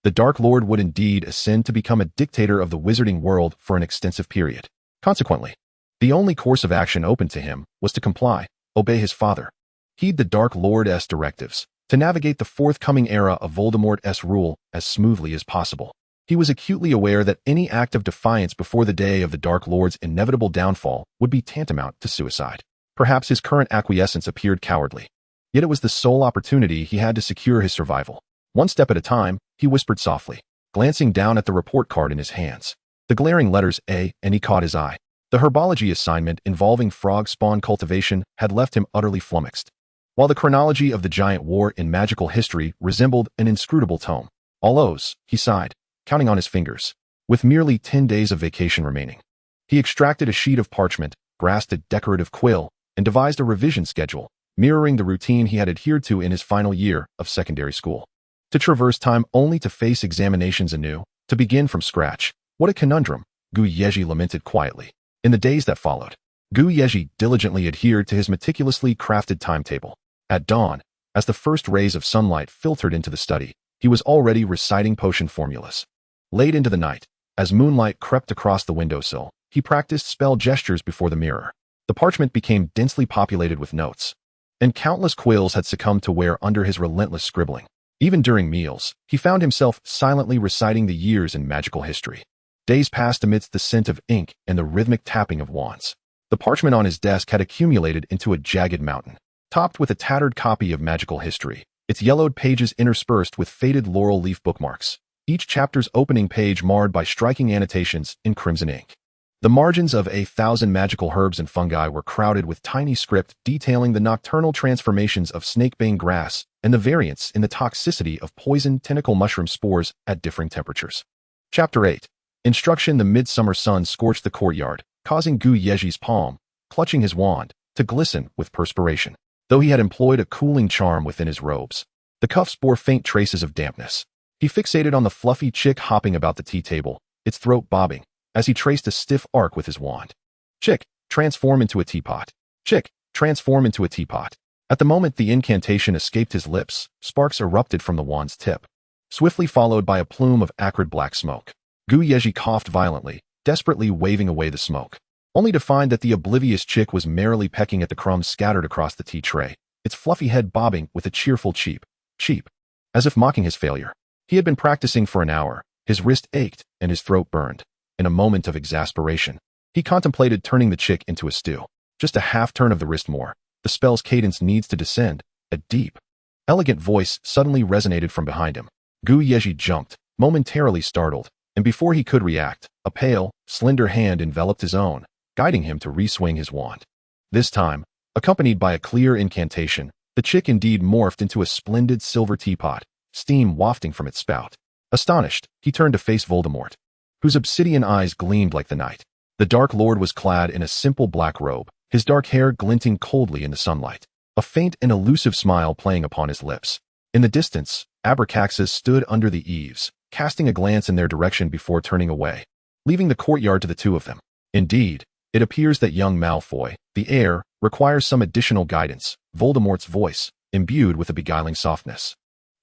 the Dark Lord would indeed ascend to become a dictator of the wizarding world for an extensive period. Consequently, the only course of action open to him was to comply, obey his father, heed the Dark Lord's directives, to navigate the forthcoming era of Voldemort's rule as smoothly as possible. He was acutely aware that any act of defiance before the day of the Dark Lord's inevitable downfall would be tantamount to suicide. Perhaps his current acquiescence appeared cowardly, yet it was the sole opportunity he had to secure his survival. One step at a time, he whispered softly, glancing down at the report card in his hands. The glaring letters A and E caught his eye. The herbology assignment involving frog spawn cultivation had left him utterly flummoxed, while the chronology of the giant war in magical history resembled an inscrutable tome. All O's, he sighed, counting on his fingers. With merely 10 days of vacation remaining, he extracted a sheet of parchment, grasped a decorative quill, and devised a revision schedule, mirroring the routine he had adhered to in his final year of secondary school. To traverse time only to face examinations anew, to begin from scratch. What a conundrum, Yezhi lamented quietly. In the days that followed, Yezhi diligently adhered to his meticulously crafted timetable. At dawn, as the first rays of sunlight filtered into the study, he was already reciting potion formulas. Late into the night, as moonlight crept across the windowsill, he practiced spell gestures before the mirror. The parchment became densely populated with notes, and countless quills had succumbed to wear under his relentless scribbling. Even during meals, he found himself silently reciting the years in magical history. Days passed amidst the scent of ink and the rhythmic tapping of wands. The parchment on his desk had accumulated into a jagged mountain, topped with a tattered copy of magical history, its yellowed pages interspersed with faded laurel leaf bookmarks, each chapter's opening page marred by striking annotations in crimson ink. The margins of 1,000 magical herbs and fungi were crowded with tiny script detailing the nocturnal transformations of snakebane grass and the variance in the toxicity of poison tentacle mushroom spores at differing temperatures. Chapter 8. Instruction. The midsummer sun scorched the courtyard, causing Yezhi's palm, clutching his wand, to glisten with perspiration. Though he had employed a cooling charm within his robes, the cuffs bore faint traces of dampness. He fixated on the fluffy chick hopping about the tea table, its throat bobbing, as he traced a stiff arc with his wand. Chick, transform into a teapot. Chick, transform into a teapot. At the moment the incantation escaped his lips, sparks erupted from the wand's tip, swiftly followed by a plume of acrid black smoke. Yezhi coughed violently, desperately waving away the smoke, only to find that the oblivious chick was merrily pecking at the crumbs scattered across the tea tray, its fluffy head bobbing with a cheerful cheep, as if mocking his failure. He had been practicing for an hour, his wrist ached, and his throat burned. In a moment of exasperation, he contemplated turning the chick into a stew. Just a half turn of the wrist more. The spell's cadence needs to descend. A deep, elegant voice suddenly resonated from behind him. Yezhi jumped, momentarily startled, and before he could react, a pale, slender hand enveloped his own, guiding him to re-swing his wand. This time, accompanied by a clear incantation, the chick indeed morphed into a splendid silver teapot, steam wafting from its spout. Astonished, he turned to face Voldemort, whose obsidian eyes gleamed like the night. The Dark Lord was clad in a simple black robe, his dark hair glinting coldly in the sunlight, a faint and elusive smile playing upon his lips. In the distance, Abraxas stood under the eaves, casting a glance in their direction before turning away, leaving the courtyard to the two of them. Indeed, it appears that young Malfoy, the heir, requires some additional guidance. Voldemort's voice, imbued with a beguiling softness,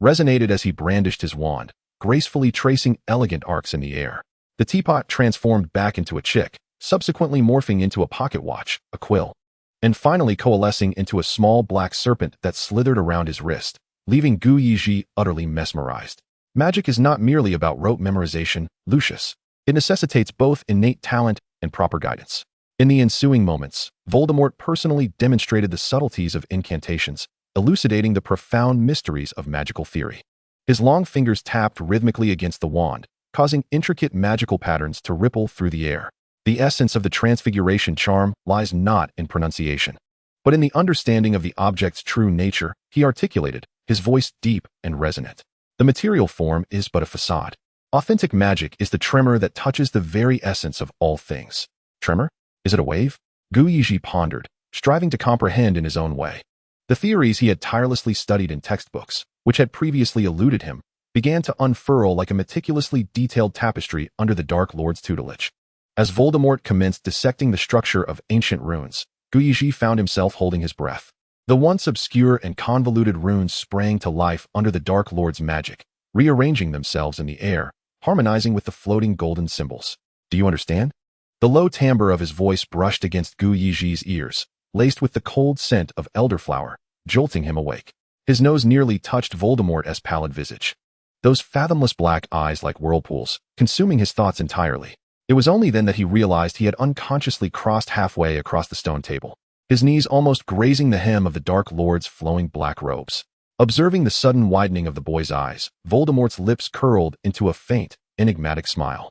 resonated as he brandished his wand, gracefully tracing elegant arcs in the air. The teapot transformed back into a chick, subsequently morphing into a pocket watch, a quill, and finally coalescing into a small black serpent that slithered around his wrist, leaving Yezhi utterly mesmerized. Magic is not merely about rote memorization, Lucius. It necessitates both innate talent and proper guidance. In the ensuing moments, Voldemort personally demonstrated the subtleties of incantations, elucidating the profound mysteries of magical theory. His long fingers tapped rhythmically against the wand, causing intricate magical patterns to ripple through the air. The essence of the transfiguration charm lies not in pronunciation, but in the understanding of the object's true nature, he articulated, his voice deep and resonant. The material form is but a facade. Authentic magic is the tremor that touches the very essence of all things. Tremor? Is it a wave? Yezhi pondered, striving to comprehend in his own way. The theories he had tirelessly studied in textbooks, which had previously eluded him, began to unfurl like a meticulously detailed tapestry under the Dark Lord's tutelage. As Voldemort commenced dissecting the structure of ancient runes, Yezhi found himself holding his breath. The once obscure and convoluted runes sprang to life under the Dark Lord's magic, rearranging themselves in the air, harmonizing with the floating golden symbols. Do you understand? The low timbre of his voice brushed against Yezhi's ears, laced with the cold scent of elderflower, jolting him awake. His nose nearly touched Voldemort's pallid visage. Those fathomless black eyes like whirlpools, consuming his thoughts entirely. It was only then that he realized he had unconsciously crossed halfway across the stone table, his knees almost grazing the hem of the Dark Lord's flowing black robes. Observing the sudden widening of the boy's eyes, Voldemort's lips curled into a faint, enigmatic smile.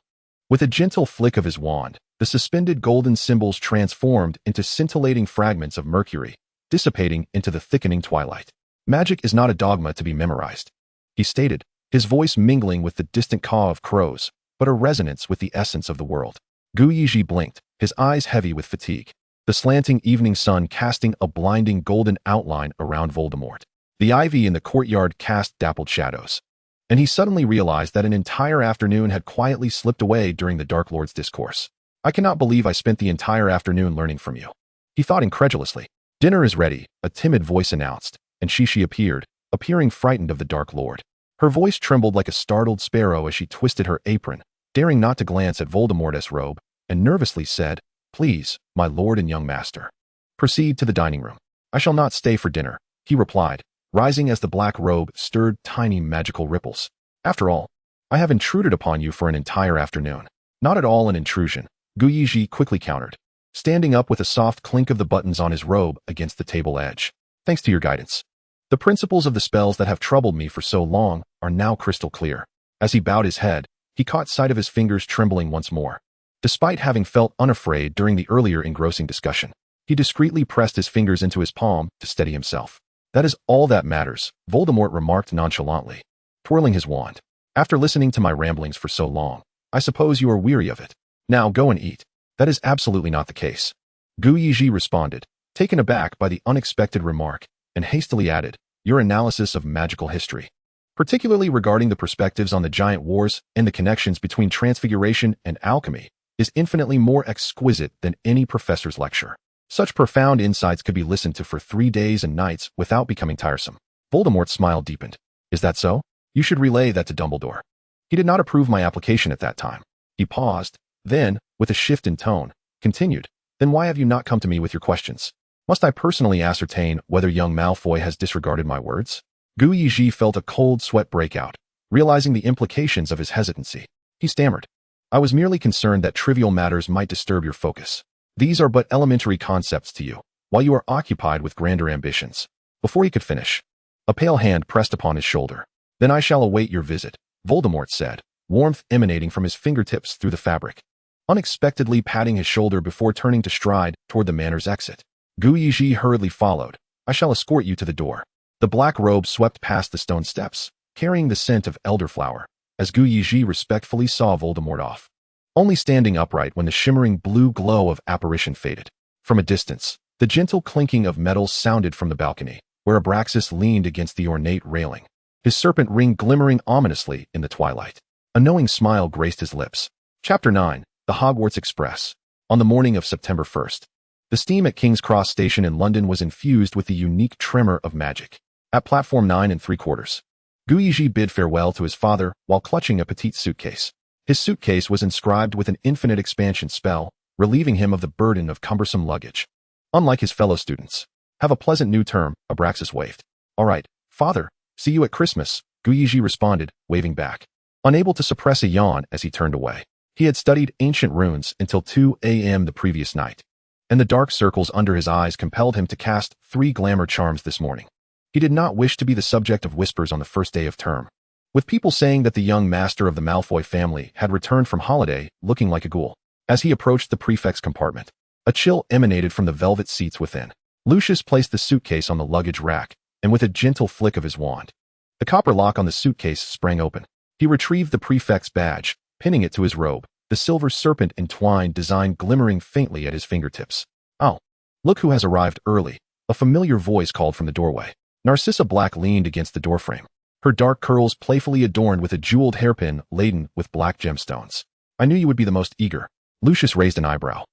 With a gentle flick of his wand, the suspended golden symbols transformed into scintillating fragments of mercury, dissipating into the thickening twilight. Magic is not a dogma to be memorized, he stated, his voice mingling with the distant caw of crows, but a resonance with the essence of the world. Yezhi blinked, his eyes heavy with fatigue, the slanting evening sun casting a blinding golden outline around Voldemort. The ivy in the courtyard cast dappled shadows, and he suddenly realized that an entire afternoon had quietly slipped away during the Dark Lord's discourse. I cannot believe I spent the entire afternoon learning from you, he thought incredulously. Dinner is ready, a timid voice announced, and she appeared, appearing frightened of the Dark Lord. Her voice trembled like a startled sparrow as she twisted her apron, daring not to glance at Voldemort's robe, and nervously said, "Please, my lord and young master, proceed to the dining room. I shall not stay for dinner," he replied, rising as the black robe stirred tiny magical ripples. "After all, I have intruded upon you for an entire afternoon." "Not at all an intrusion," Yezhi quickly countered, standing up with a soft clink of the buttons on his robe against the table edge. "Thanks to your guidance. The principles of the spells that have troubled me for so long are now crystal clear." As he bowed his head, he caught sight of his fingers trembling once more. Despite having felt unafraid during the earlier engrossing discussion, he discreetly pressed his fingers into his palm to steady himself. "That is all that matters," Voldemort remarked nonchalantly, twirling his wand. "After listening to my ramblings for so long, I suppose you are weary of it. Now go and eat." "That is absolutely not the case," Yezhi responded, taken aback by the unexpected remark, and hastily added, "Your analysis of magical history, particularly regarding the perspectives on the giant wars and the connections between transfiguration and alchemy, is infinitely more exquisite than any professor's lecture. Such profound insights could be listened to for 3 days and nights without becoming tiresome." Voldemort's smile deepened. "Is that so? You should relay that to Dumbledore. He did not approve my application at that time." He paused, then, with a shift in tone, continued, "Then why have you not come to me with your questions? Must I personally ascertain whether young Malfoy has disregarded my words?" Yezhi felt a cold sweat break out, realizing the implications of his hesitancy. He stammered, "I was merely concerned that trivial matters might disturb your focus. These are but elementary concepts to you, while you are occupied with grander ambitions." Before he could finish, a pale hand pressed upon his shoulder. "Then I shall await your visit," Voldemort said, warmth emanating from his fingertips through the fabric, unexpectedly patting his shoulder before turning to stride toward the manor's exit. Yezhi hurriedly followed. "I shall escort you to the door." The black robe swept past the stone steps, carrying the scent of elderflower, as Yezhi respectfully saw Voldemort off, only standing upright when the shimmering blue glow of apparition faded. From a distance, the gentle clinking of metals sounded from the balcony, where Abraxas leaned against the ornate railing, his serpent ring glimmering ominously in the twilight. A knowing smile graced his lips. Chapter 9, The Hogwarts Express. On the morning of September 1st, the steam at King's Cross Station in London was infused with the unique tremor of magic. At platform 9 3/4, Yezhi bid farewell to his father while clutching a petite suitcase. His suitcase was inscribed with an infinite expansion spell, relieving him of the burden of cumbersome luggage. Unlike his fellow students. "Have a pleasant new term," Abraxas waved. "All right, father, see you at Christmas," Yezhi responded, waving back, unable to suppress a yawn as he turned away. He had studied ancient runes until 2 a.m. the previous night, and the dark circles under his eyes compelled him to cast 3 glamour charms this morning. He did not wish to be the subject of whispers on the first day of term, with people saying that the young master of the Malfoy family had returned from holiday looking like a ghoul. As he approached the prefect's compartment, a chill emanated from the velvet seats within. Lucius placed the suitcase on the luggage rack, and with a gentle flick of his wand, the copper lock on the suitcase sprang open. He retrieved the prefect's badge, pinning it to his robe, the silver serpent entwined design glimmering faintly at his fingertips. "Oh, look who has arrived early," a familiar voice called from the doorway. Narcissa Black leaned against the doorframe, her dark curls playfully adorned with a jeweled hairpin laden with black gemstones. "I knew you would be the most eager." Lucius raised an eyebrow.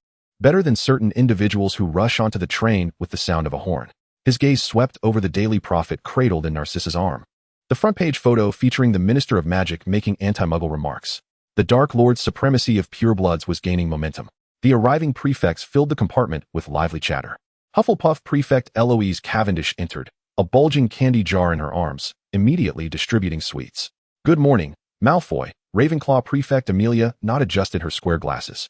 better than certain individuals who rush onto the train with the sound of a horn. His gaze swept over the Daily Prophet cradled in Narcissa's arm. The front-page photo featuring the Minister of Magic making anti-Muggle remarks. The Dark Lord's supremacy of purebloods was gaining momentum. The arriving prefects filled the compartment with lively chatter. Hufflepuff Prefect Eloise Cavendish entered, a bulging candy jar in her arms, immediately distributing sweets. "Good morning, Malfoy." Ravenclaw Prefect Amelia not adjusted her square glasses.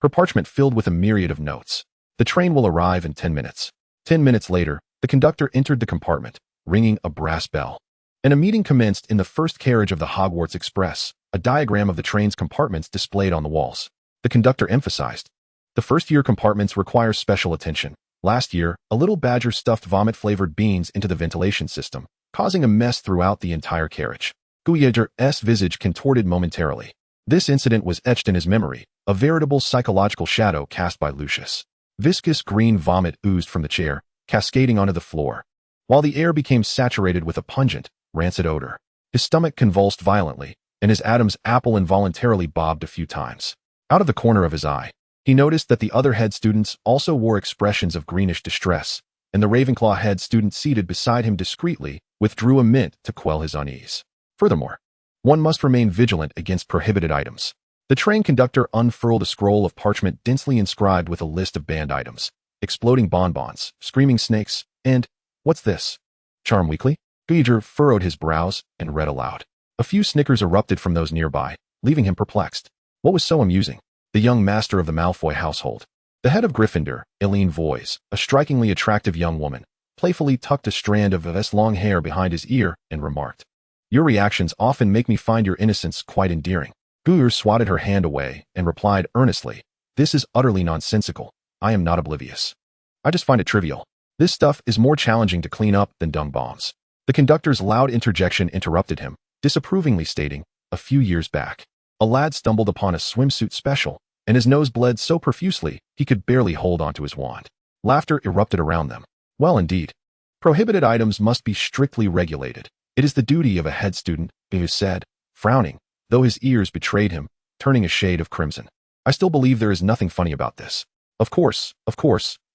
Her parchment filled with a myriad of notes. "The train will arrive in 10 minutes. 10 minutes later, the conductor entered the compartment, ringing a brass bell. And a meeting commenced in the first carriage of the Hogwarts Express, a diagram of the train's compartments displayed on the walls. The conductor emphasized, "The first-year compartments require special attention. Last year, a little badger stuffed vomit-flavored beans into the ventilation system, causing a mess throughout the entire carriage." Yezhi's visage contorted momentarily. This incident was etched in his memory, a veritable psychological shadow cast by Lucius. Viscous green vomit oozed from the chair, cascading onto the floor, while the air became saturated with a pungent, rancid odor. His stomach convulsed violently, and his Adam's apple involuntarily bobbed a few times. Out of the corner of his eye, he noticed that the other head students also wore expressions of greenish distress, and the Ravenclaw head student seated beside him discreetly withdrew a mint to quell his unease. Furthermore, one must remain vigilant against prohibited items. The train conductor unfurled a scroll of parchment densely inscribed with a list of banned items: exploding bonbons, screaming snakes, and, what's this? Charm Weekly? Yezhi furrowed his brows and read aloud. A few snickers erupted from those nearby, leaving him perplexed. What was so amusing? The young master of the Malfoy household. The head of Gryffindor, Eileen Voice, a strikingly attractive young woman, playfully tucked a strand of V's long hair behind his ear and remarked, "Your reactions often make me find your innocence quite endearing." Yezhi swatted her hand away and replied earnestly, "This is utterly nonsensical. I am not oblivious. I just find it trivial. This stuff is more challenging to clean up than dung bombs." The conductor's loud interjection interrupted him, disapprovingly stating, "A few years back, a lad stumbled upon a swimsuit special, and his nose bled so profusely he could barely hold onto his wand." Laughter erupted around them. Well, indeed. Prohibited items must be strictly regulated. It is the duty of a head student, Yezhi said, frowning, though his ears betrayed him, turning a shade of crimson. "I still believe there is nothing funny about this." Of course,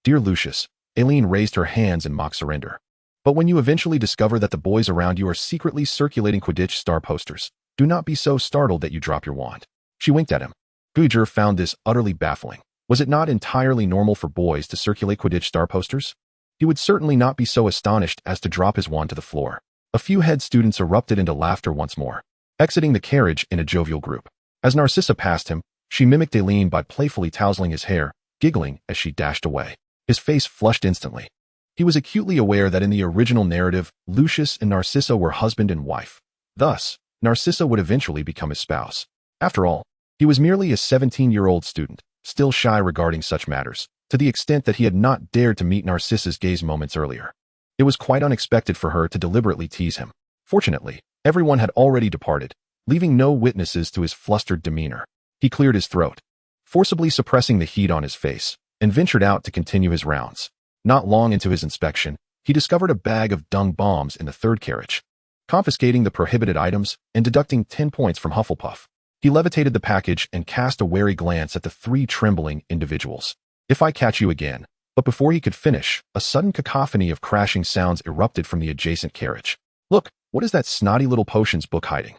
dear Lucius." Eileen raised her hands in mock surrender. "But when you eventually discover that the boys around you are secretly circulating Quidditch star posters, do not be so startled that you drop your wand." She winked at him. Yezhi found this utterly baffling. Was it not entirely normal for boys to circulate Quidditch star posters? He would certainly not be so astonished as to drop his wand to the floor. A few head students erupted into laughter once more, exiting the carriage in a jovial group. As Narcissa passed him, she mimicked Eileen by playfully tousling his hair, giggling as she dashed away. His face flushed instantly. He was acutely aware that in the original narrative, Lucius and Narcissa were husband and wife. Thus, Narcissa would eventually become his spouse. After all, he was merely a 17-year-old student, still shy regarding such matters, to the extent that he had not dared to meet Narcissa's gaze moments earlier. It was quite unexpected for her to deliberately tease him. Fortunately, everyone had already departed, leaving no witnesses to his flustered demeanor. He cleared his throat, forcibly suppressing the heat on his face, and ventured out to continue his rounds. Not long into his inspection, he discovered a bag of dung bombs in the third carriage. Confiscating the prohibited items and deducting 10 points from Hufflepuff, he levitated the package and cast a wary glance at the three trembling individuals. "If I catch you again." But before he could finish, a sudden cacophony of crashing sounds erupted from the adjacent carriage. "Look, what is that snotty little potions book hiding?"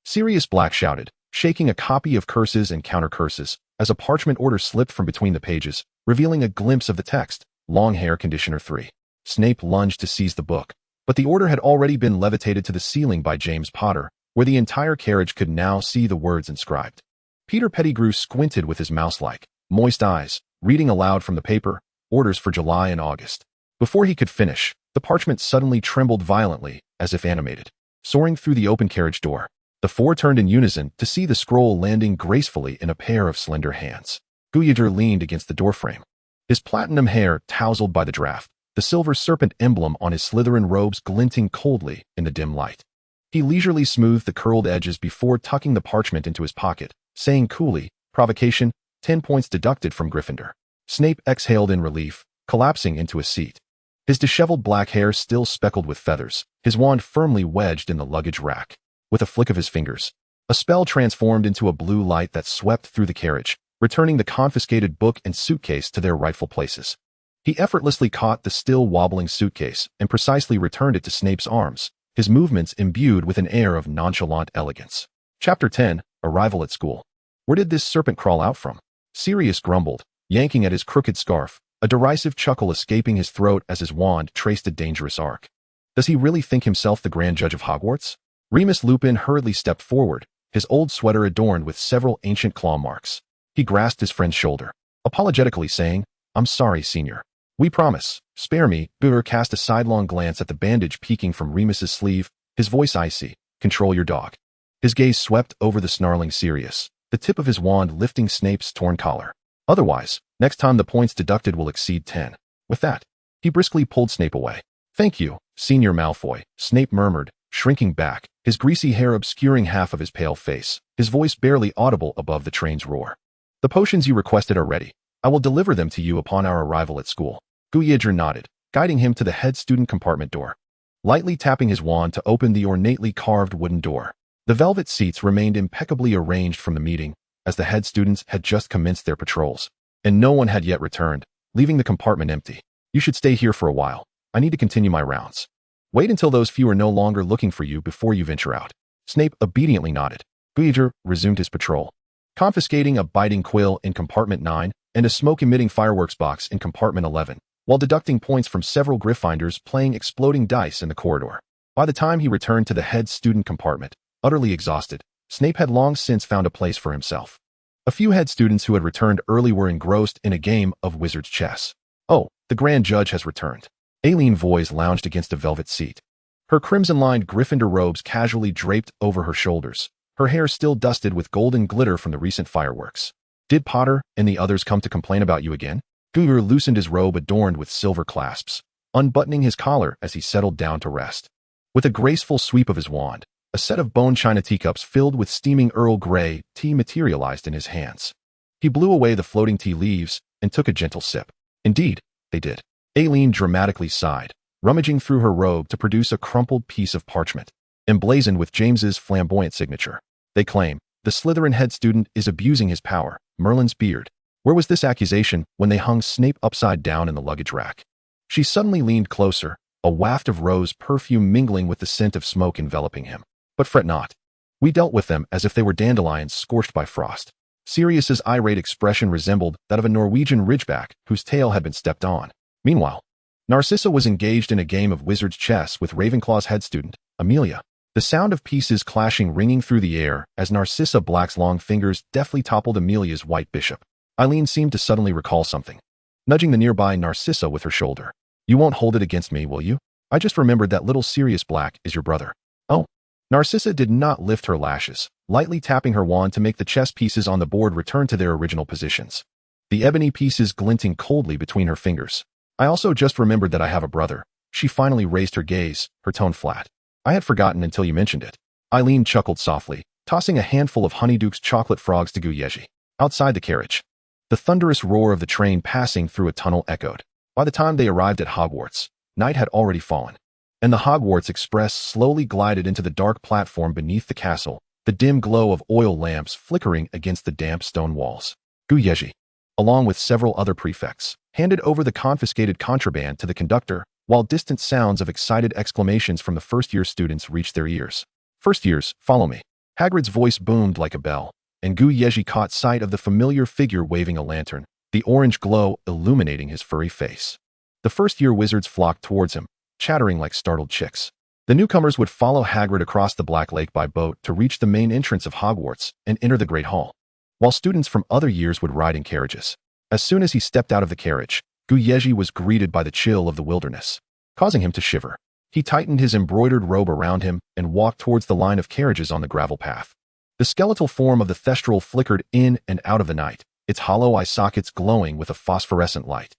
Sirius Black shouted, shaking a copy of Curses and Counter-Curses, as a parchment order slipped from between the pages, revealing a glimpse of the text, Long Hair Conditioner 3. Snape lunged to seize the book, but the order had already been levitated to the ceiling by James Potter, where the entire carriage could now see the words inscribed. Peter Pettigrew squinted with his mouse-like, moist eyes, reading aloud from the paper, orders for July and August. Before he could finish, the parchment suddenly trembled violently, as if animated. Soaring through the open carriage door, the four turned in unison to see the scroll landing gracefully in a pair of slender hands. Yezhi leaned against the doorframe, his platinum hair tousled by the draft, the silver serpent emblem on his Slytherin robes glinting coldly in the dim light. He leisurely smoothed the curled edges before tucking the parchment into his pocket, saying coolly, "Provocation, 10 points deducted from Gryffindor." Snape exhaled in relief, collapsing into a seat. His disheveled black hair still speckled with feathers, his wand firmly wedged in the luggage rack. With a flick of his fingers, a spell transformed into a blue light that swept through the carriage, returning the confiscated book and suitcase to their rightful places. He effortlessly caught the still wobbling suitcase and precisely returned it to Snape's arms, his movements imbued with an air of nonchalant elegance. Chapter 10, Arrival at School. Where did this serpent crawl out from? Sirius grumbled, yanking at his crooked scarf, a derisive chuckle escaping his throat as his wand traced a dangerous arc. Does he really think himself the Grand Judge of Hogwarts? Remus Lupin hurriedly stepped forward, his old sweater adorned with several ancient claw marks. He grasped his friend's shoulder, apologetically saying, "I'm sorry, Senior. We promise. Spare me." Booter cast a sidelong glance at the bandage peeking from Remus's sleeve, his voice icy. "Control your dog." His gaze swept over the snarling Sirius, the tip of his wand lifting Snape's torn collar. "Otherwise, next time the points deducted will exceed 10. With that, he briskly pulled Snape away. "Thank you, Senior Malfoy," Snape murmured, shrinking back, his greasy hair obscuring half of his pale face, his voice barely audible above the train's roar. "The potions you requested are ready. I will deliver them to you upon our arrival at school." Yezhi nodded, guiding him to the head student compartment door, lightly tapping his wand to open the ornately carved wooden door. The velvet seats remained impeccably arranged from the meeting, as the head students had just commenced their patrols, and no one had yet returned, leaving the compartment empty. "You should stay here for a while. I need to continue my rounds. Wait until those few are no longer looking for you before you venture out." Snape obediently nodded. Yezhi resumed his patrol, confiscating a biting quill in compartment 9 and a smoke-emitting fireworks box in compartment 11, while deducting points from several Gryffindors playing exploding dice in the corridor. By the time he returned to the head student compartment, utterly exhausted, Snape had long since found a place for himself. A few head students who had returned early were engrossed in a game of wizard's chess. "Oh, the Grand Judge has returned." Aileen Voice lounged against a velvet seat, her crimson-lined Gryffindor robes casually draped over her shoulders, her hair still dusted with golden glitter from the recent fireworks. "Did Potter and the others come to complain about you again?" Yezhi loosened his robe adorned with silver clasps, unbuttoning his collar as he settled down to rest. With a graceful sweep of his wand, a set of bone china teacups filled with steaming Earl Grey tea materialized in his hands. He blew away the floating tea leaves and took a gentle sip. "Indeed, they did." Aileen dramatically sighed, rummaging through her robe to produce a crumpled piece of parchment, emblazoned with James's flamboyant signature. "They claim the Slytherin head student is abusing his power, Merlin's beard." Where was this accusation when they hung Snape upside down in the luggage rack? She suddenly leaned closer, a waft of rose perfume mingling with the scent of smoke enveloping him. "But fret not. We dealt with them as if they were dandelions scorched by frost." Sirius's irate expression resembled that of a Norwegian ridgeback whose tail had been stepped on. Meanwhile, Narcissa was engaged in a game of wizard's chess with Ravenclaw's head student, Amelia. The sound of pieces clashing ringing through the air as Narcissa Black's long fingers deftly toppled Amelia's white bishop. Eileen seemed to suddenly recall something, nudging the nearby Narcissa with her shoulder. "You won't hold it against me, will you? I just remembered that little Sirius Black is your brother." "Oh." Narcissa did not lift her lashes, lightly tapping her wand to make the chess pieces on the board return to their original positions, the ebony pieces glinting coldly between her fingers. "I also just remembered that I have a brother." She finally raised her gaze, her tone flat. "I had forgotten until you mentioned it." Eileen chuckled softly, tossing a handful of Honeyduke's chocolate frogs to Yezhi. Outside the carriage, the thunderous roar of the train passing through a tunnel echoed. By the time they arrived at Hogwarts, night had already fallen, and the Hogwarts Express slowly glided into the dark platform beneath the castle, the dim glow of oil lamps flickering against the damp stone walls. Yezhi, along with several other prefects, handed over the confiscated contraband to the conductor, while distant sounds of excited exclamations from the first-year students reached their ears. "First years, follow me." Hagrid's voice boomed like a bell, and Yezhi caught sight of the familiar figure waving a lantern, the orange glow illuminating his furry face. The first-year wizards flocked towards him, chattering like startled chicks. The newcomers would follow Hagrid across the Black Lake by boat to reach the main entrance of Hogwarts and enter the Great Hall, while students from other years would ride in carriages. As soon as he stepped out of the carriage, Yezhi was greeted by the chill of the wilderness, causing him to shiver. He tightened his embroidered robe around him and walked towards the line of carriages on the gravel path. The skeletal form of the Thestral flickered in and out of the night, its hollow eye sockets glowing with a phosphorescent light.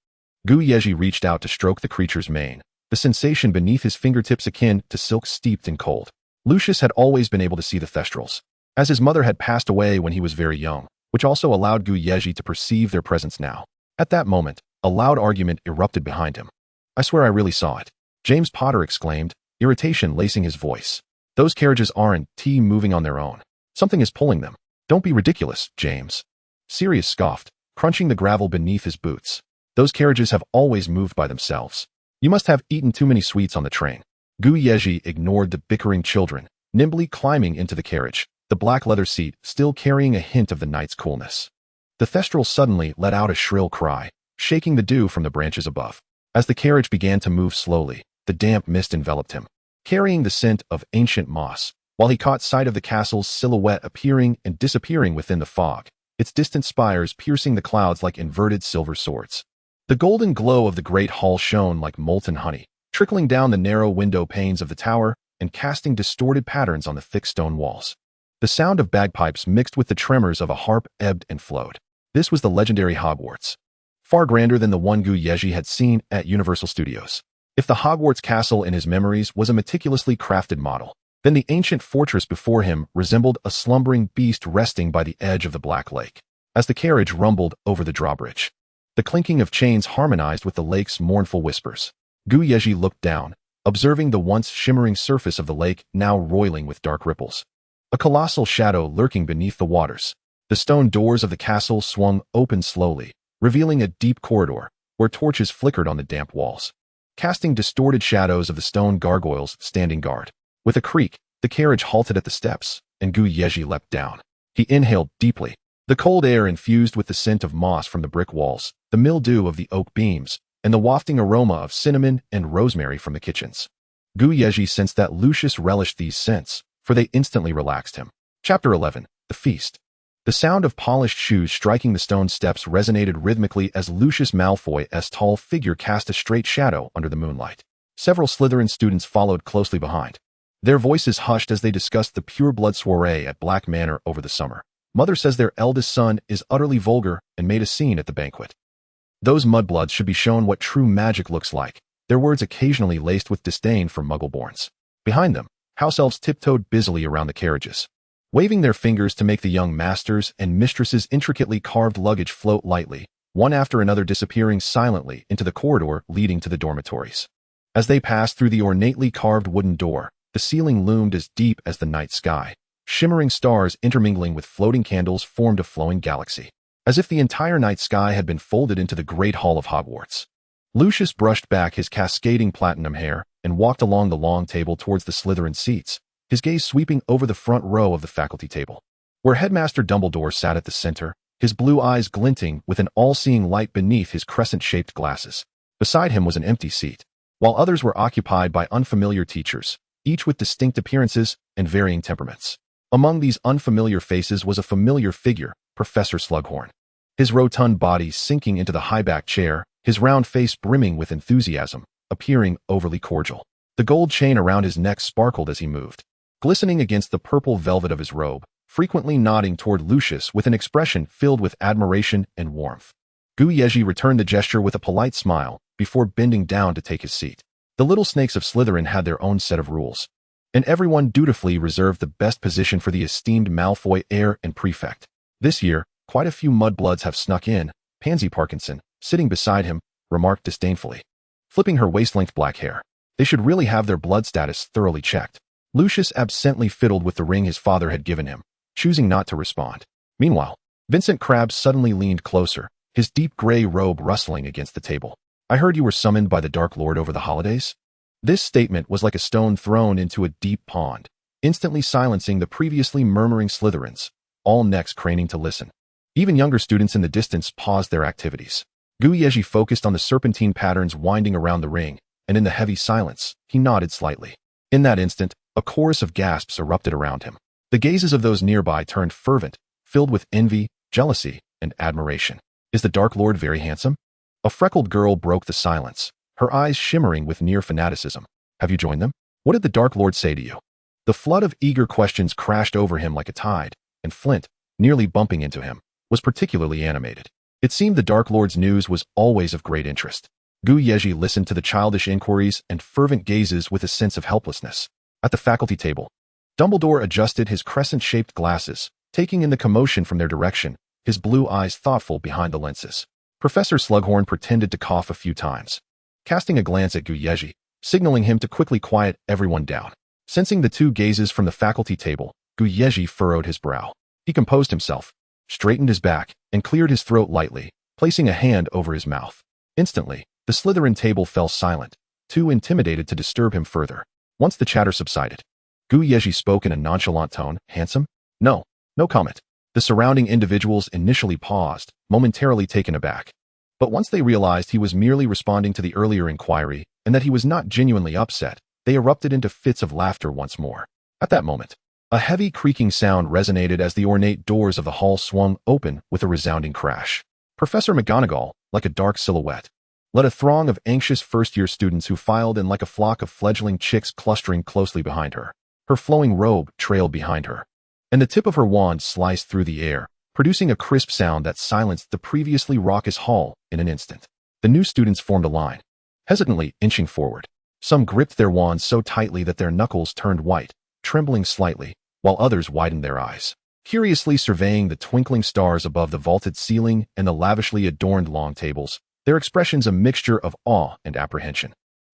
Yezhi reached out to stroke the creature's mane, the sensation beneath his fingertips akin to silk steeped in cold. Lucius had always been able to see the Thestrals, as his mother had passed away when he was very young, which also allowed Yezhi to perceive their presence now. At that moment, a loud argument erupted behind him. "I swear I really saw it," James Potter exclaimed, irritation lacing his voice. "Those carriages aren't moving on their own. Something is pulling them." "Don't be ridiculous, James." Sirius scoffed, crunching the gravel beneath his boots. Those carriages have always moved by themselves. You must have eaten too many sweets on the train. Yezhi ignored the bickering children, nimbly climbing into the carriage, the black leather seat still carrying a hint of the night's coolness. The thestral suddenly let out a shrill cry, shaking the dew from the branches above. As the carriage began to move slowly, the damp mist enveloped him, carrying the scent of ancient moss, while he caught sight of the castle's silhouette appearing and disappearing within the fog, its distant spires piercing the clouds like inverted silver swords. The golden glow of the great hall shone like molten honey, trickling down the narrow window panes of the tower and casting distorted patterns on the thick stone walls. The sound of bagpipes mixed with the tremors of a harp ebbed and flowed. This was the legendary Hogwarts, far grander than the one Yezhi had seen at Universal Studios. If the Hogwarts castle in his memories was a meticulously crafted model, then the ancient fortress before him resembled a slumbering beast resting by the edge of the Black Lake. As the carriage rumbled over the drawbridge, the clinking of chains harmonized with the lake's mournful whispers. Yezhi looked down, observing the once shimmering surface of the lake now roiling with dark ripples. A colossal shadow lurking beneath the waters. The stone doors of the castle swung open slowly, revealing a deep corridor where torches flickered on the damp walls, casting distorted shadows of the stone gargoyles standing guard. With a creak, the carriage halted at the steps, and Yezhi leapt down. He inhaled deeply. The cold air infused with the scent of moss from the brick walls, the mildew of the oak beams, and the wafting aroma of cinnamon and rosemary from the kitchens. Yezhi sensed that Lucius relished these scents, for they instantly relaxed him. Chapter 11. The Feast. The sound of polished shoes striking the stone steps resonated rhythmically as Lucius Malfoy's tall figure cast a straight shadow under the moonlight. Several Slytherin students followed closely behind, their voices hushed as they discussed the pure-blood soiree at Black Manor over the summer. Mother says their eldest son is utterly vulgar and made a scene at the banquet. Those mudbloods should be shown what true magic looks like, their words occasionally laced with disdain for Muggleborns. Behind them, house elves tiptoed busily around the carriages, waving their fingers to make the young masters and mistresses' intricately carved luggage float lightly, one after another disappearing silently into the corridor leading to the dormitories. As they passed through the ornately carved wooden door, the ceiling loomed as deep as the night sky. Shimmering stars intermingling with floating candles formed a flowing galaxy, as if the entire night sky had been folded into the great hall of Hogwarts. Lucius brushed back his cascading platinum hair and walked along the long table towards the Slytherin seats, his gaze sweeping over the front row of the faculty table, where Headmaster Dumbledore sat at the center, his blue eyes glinting with an all-seeing light beneath his crescent-shaped glasses. Beside him was an empty seat, while others were occupied by unfamiliar teachers, each with distinct appearances and varying temperaments. Among these unfamiliar faces was a familiar figure, Professor Slughorn. His rotund body sinking into the high-backed chair, his round face brimming with enthusiasm, appearing overly cordial. The gold chain around his neck sparkled as he moved, glistening against the purple velvet of his robe, frequently nodding toward Lucius with an expression filled with admiration and warmth. Yezhi returned the gesture with a polite smile before bending down to take his seat. The little snakes of Slytherin had their own set of rules, and everyone dutifully reserved the best position for the esteemed Malfoy heir and prefect. This year, quite a few mudbloods have snuck in. Pansy Parkinson, sitting beside him, remarked disdainfully, flipping her waist-length black hair. They should really have their blood status thoroughly checked. Lucius absently fiddled with the ring his father had given him, choosing not to respond. Meanwhile, Vincent Crabbe suddenly leaned closer, his deep gray robe rustling against the table. I heard you were summoned by the Dark Lord over the holidays? This statement was like a stone thrown into a deep pond, instantly silencing the previously murmuring Slytherins, all necks craning to listen. Even younger students in the distance paused their activities. Yezhi focused on the serpentine patterns winding around the ring, and in the heavy silence, he nodded slightly. In that instant, a chorus of gasps erupted around him. The gazes of those nearby turned fervent, filled with envy, jealousy, and admiration. Is the Dark Lord very handsome? A freckled girl broke the silence, her eyes shimmering with near fanaticism. Have you joined them? What did the Dark Lord say to you? The flood of eager questions crashed over him like a tide, and Flint, nearly bumping into him, was particularly animated. It seemed the Dark Lord's news was always of great interest. Yezhi listened to the childish inquiries and fervent gazes with a sense of helplessness. At the faculty table, Dumbledore adjusted his crescent-shaped glasses, taking in the commotion from their direction, his blue eyes thoughtful behind the lenses. Professor Slughorn pretended to cough a few times, casting a glance at Yezhi, signaling him to quickly quiet everyone down. Sensing the two gazes from the faculty table, Yezhi furrowed his brow. He composed himself, straightened his back, and cleared his throat lightly, placing a hand over his mouth. Instantly, the Slytherin table fell silent, too intimidated to disturb him further. Once the chatter subsided, Yezhi spoke in a nonchalant tone. Handsome? No comment. The surrounding individuals initially paused, momentarily taken aback. But once they realized he was merely responding to the earlier inquiry and that he was not genuinely upset, they erupted into fits of laughter once more. At that moment, a heavy creaking sound resonated as the ornate doors of the hall swung open with a resounding crash. Professor McGonagall, like a dark silhouette, led a throng of anxious first-year students who filed in like a flock of fledgling chicks clustering closely behind her. Her flowing robe trailed behind her, and the tip of her wand sliced through the air, producing a crisp sound that silenced the previously raucous hall in an instant. The new students formed a line, hesitantly inching forward. Some gripped their wands so tightly that their knuckles turned white, trembling slightly, while others widened their eyes, curiously surveying the twinkling stars above the vaulted ceiling and the lavishly adorned long tables, their expressions a mixture of awe and apprehension.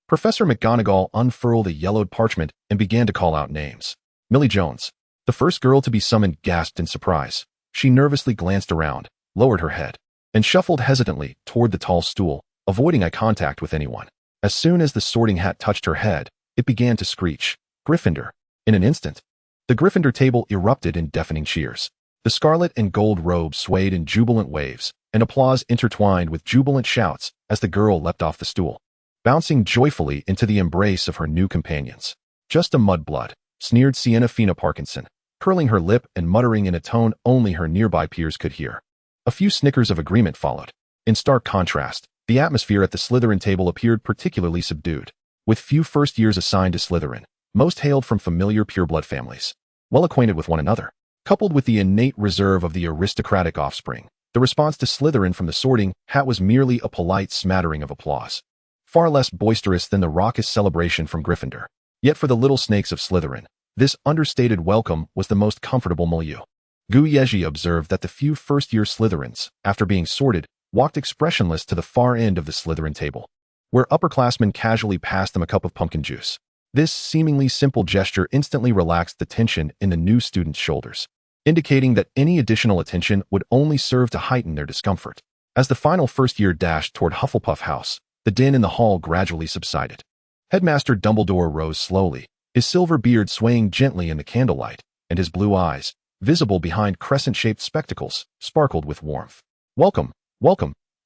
Professor McGonagall unfurled a yellowed parchment and began to call out names. Millie Jones, the first girl to be summoned, gasped in surprise. She nervously glanced around, lowered her head, and shuffled hesitantly toward the tall stool, avoiding eye contact with anyone. As soon as the sorting hat touched her head, it began to screech. Gryffindor. In an instant, the Gryffindor table erupted in deafening cheers. The scarlet and gold robes swayed in jubilant waves, and applause intertwined with jubilant shouts as the girl leapt off the stool, bouncing joyfully into the embrace of her new companions. Just a mudblood, sneered Sienna Fina Parkinson, curling her lip and muttering in a tone only her nearby peers could hear. A few snickers of agreement followed. In stark contrast, the atmosphere at the Slytherin table appeared particularly subdued. With few first years assigned to Slytherin, most hailed from familiar pureblood families, well acquainted with one another. Coupled with the innate reserve of the aristocratic offspring, the response to Slytherin from the sorting hat was merely a polite smattering of applause, far less boisterous than the raucous celebration from Gryffindor. Yet for the little snakes of Slytherin, this understated welcome was the most comfortable milieu. Yezhi observed that the few first-year Slytherins, after being sorted, walked expressionless to the far end of the Slytherin table, where upperclassmen casually passed them a cup of pumpkin juice. This seemingly simple gesture instantly relaxed the tension in the new students' shoulders, indicating that any additional attention would only serve to heighten their discomfort. As the final first year dashed toward Hufflepuff House, the din in the hall gradually subsided. Headmaster Dumbledore rose slowly, his silver beard swaying gently in the candlelight, and his blue eyes, visible behind crescent-shaped spectacles, sparkled with warmth. Welcome,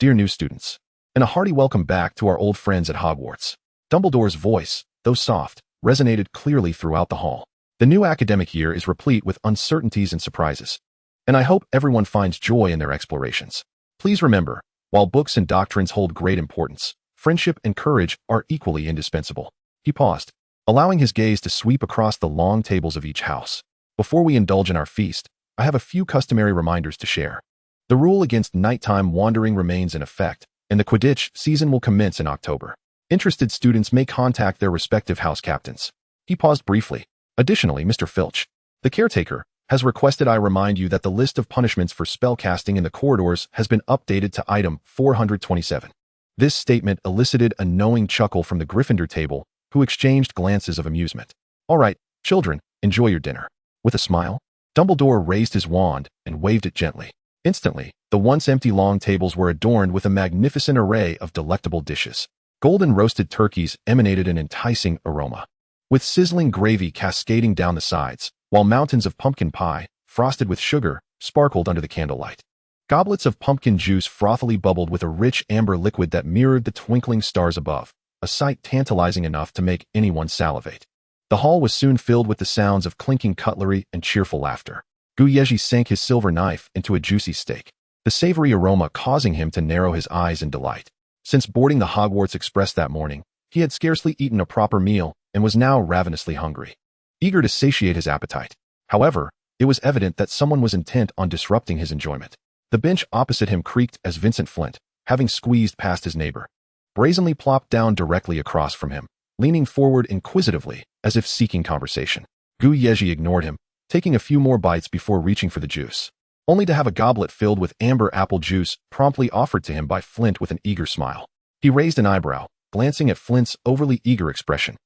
dear new students, and a hearty welcome back to our old friends at Hogwarts. Dumbledore's voice, though soft, resonated clearly throughout the hall. The new academic year is replete with uncertainties and surprises, and I hope everyone finds joy in their explorations. Please remember, while books and doctrines hold great importance, friendship and courage are equally indispensable. He paused, allowing his gaze to sweep across the long tables of each house. Before we indulge in our feast, I have a few customary reminders to share. The rule against nighttime wandering remains in effect, and the Quidditch season will commence in October. Interested students may contact their respective house captains. He paused briefly. Additionally, Mr. Filch, the caretaker, has requested I remind you that the list of punishments for spellcasting in the corridors has been updated to item 427. This statement elicited a knowing chuckle from the Gryffindor table, who exchanged glances of amusement. All right, children, enjoy your dinner. With a smile, Dumbledore raised his wand and waved it gently. Instantly, the once empty long tables were adorned with a magnificent array of delectable dishes. Golden roasted turkeys emanated an enticing aroma, with sizzling gravy cascading down the sides, while mountains of pumpkin pie, frosted with sugar, sparkled under the candlelight. Goblets of pumpkin juice frothily bubbled with a rich amber liquid that mirrored the twinkling stars above, a sight tantalizing enough to make anyone salivate. The hall was soon filled with the sounds of clinking cutlery and cheerful laughter. Yezhi sank his silver knife into a juicy steak, the savory aroma causing him to narrow his eyes in delight. Since boarding the Hogwarts Express that morning, he had scarcely eaten a proper meal and was now ravenously hungry, eager to satiate his appetite. However, it was evident that someone was intent on disrupting his enjoyment. The bench opposite him creaked as Vincent Flint, having squeezed past his neighbor, brazenly plopped down directly across from him, leaning forward inquisitively, as if seeking conversation. Yezhi ignored him, taking a few more bites before reaching for the juice, only to have a goblet filled with amber apple juice promptly offered to him by Flint with an eager smile. He raised an eyebrow, glancing at Flint's overly eager expression,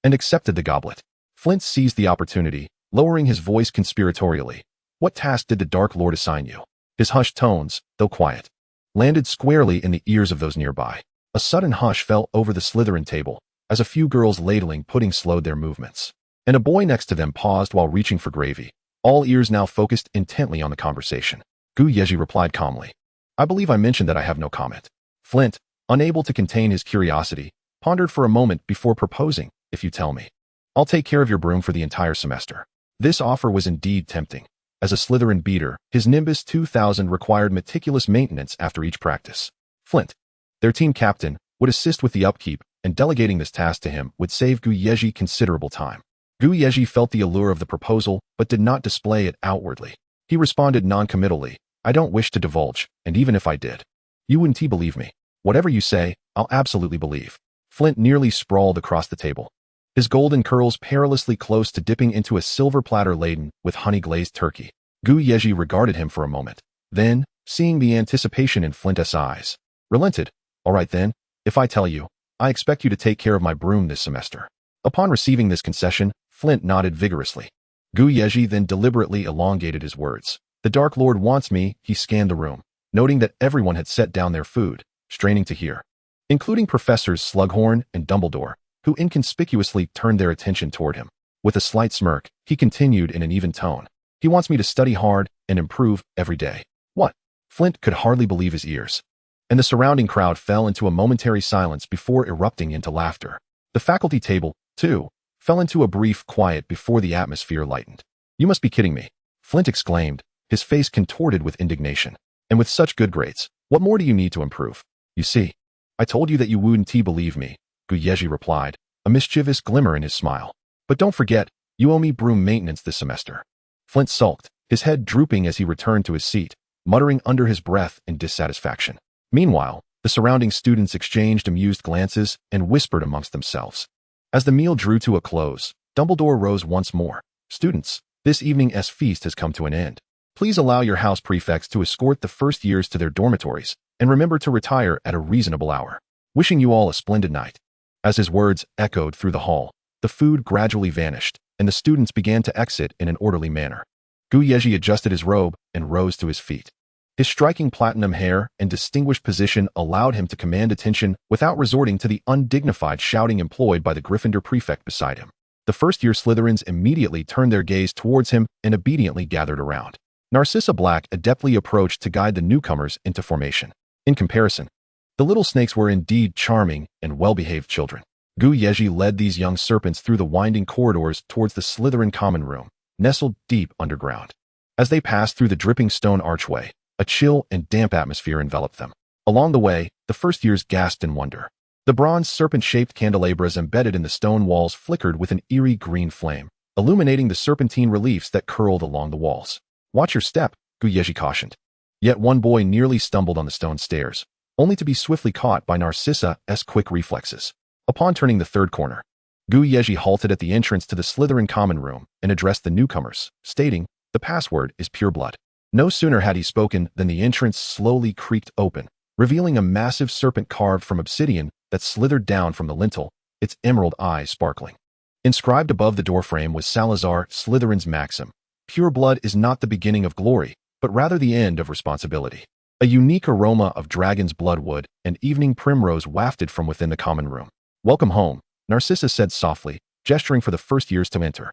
and accepted the goblet. Flint seized the opportunity, lowering his voice conspiratorially. What task did the Dark Lord assign you? His hushed tones, though quiet, landed squarely in the ears of those nearby. A sudden hush fell over the Slytherin table, as a few girls ladling pudding slowed their movements. And a boy next to them paused while reaching for gravy, all ears now focused intently on the conversation. Yezhi replied calmly. I believe I mentioned that I have no comment. Flint, unable to contain his curiosity, pondered for a moment before proposing, if you tell me, I'll take care of your broom for the entire semester. This offer was indeed tempting. As a Slytherin beater, his Nimbus 2000 required meticulous maintenance after each practice. Flint, their team captain, would assist with the upkeep, and delegating this task to him would save Yezhi considerable time. Yezhi felt the allure of the proposal, but did not display it outwardly. He responded non-committally, I don't wish to divulge, and even if I did, you wouldn't believe me. Whatever you say, I'll absolutely believe. Flint nearly sprawled across the table, his golden curls perilously close to dipping into a silver platter laden with honey-glazed turkey. Yezhi regarded him for a moment, then, seeing the anticipation in Flint's eyes, relented. All right then, if I tell you, I expect you to take care of my broom this semester. Upon receiving this concession, Flint nodded vigorously. Yezhi then deliberately elongated his words. The Dark Lord wants me. He scanned the room, noting that everyone had set down their food, straining to hear, including Professors Slughorn and Dumbledore, who inconspicuously turned their attention toward him. With a slight smirk, he continued in an even tone. He wants me to study hard and improve every day. What? Flint could hardly believe his ears, and the surrounding crowd fell into a momentary silence before erupting into laughter. The faculty table, too, fell into a brief quiet before the atmosphere lightened. You must be kidding me, Flint exclaimed, his face contorted with indignation. And with such good grades, what more do you need to improve? You see, I told you that you wouldn't believe me, Yezhi replied, a mischievous glimmer in his smile. But don't forget, you owe me broom maintenance this semester. Flint sulked, his head drooping as he returned to his seat, muttering under his breath in dissatisfaction. Meanwhile, the surrounding students exchanged amused glances and whispered amongst themselves. As the meal drew to a close, Dumbledore rose once more. Students, this evening's feast has come to an end. Please allow your house prefects to escort the first years to their dormitories, and remember to retire at a reasonable hour. Wishing you all a splendid night. As his words echoed through the hall, the food gradually vanished, and the students began to exit in an orderly manner. Yezhi adjusted his robe and rose to his feet. His striking platinum hair and distinguished position allowed him to command attention without resorting to the undignified shouting employed by the Gryffindor prefect beside him. The first-year Slytherins immediately turned their gaze towards him and obediently gathered around. Narcissa Black adeptly approached to guide the newcomers into formation. In comparison, the little snakes were indeed charming and well-behaved children. Yezhi led these young serpents through the winding corridors towards the Slytherin common room, nestled deep underground. As they passed through the dripping stone archway, a chill and damp atmosphere enveloped them. Along the way, the first years gasped in wonder. The bronze serpent-shaped candelabras embedded in the stone walls flickered with an eerie green flame, illuminating the serpentine reliefs that curled along the walls. Watch your step, Yezhi cautioned. Yet one boy nearly stumbled on the stone stairs, only to be swiftly caught by Narcissa's quick reflexes. Upon turning the third corner, Yezhi halted at the entrance to the Slytherin common room and addressed the newcomers, stating, "The password is pure blood." No sooner had he spoken than the entrance slowly creaked open, revealing a massive serpent carved from obsidian that slithered down from the lintel, its emerald eyes sparkling. Inscribed above the doorframe was Salazar Slytherin's maxim, "Pure blood is not the beginning of glory, but rather the end of responsibility." A unique aroma of dragon's bloodwood and evening primrose wafted from within the common room. "Welcome home," Narcissa said softly, gesturing for the first years to enter.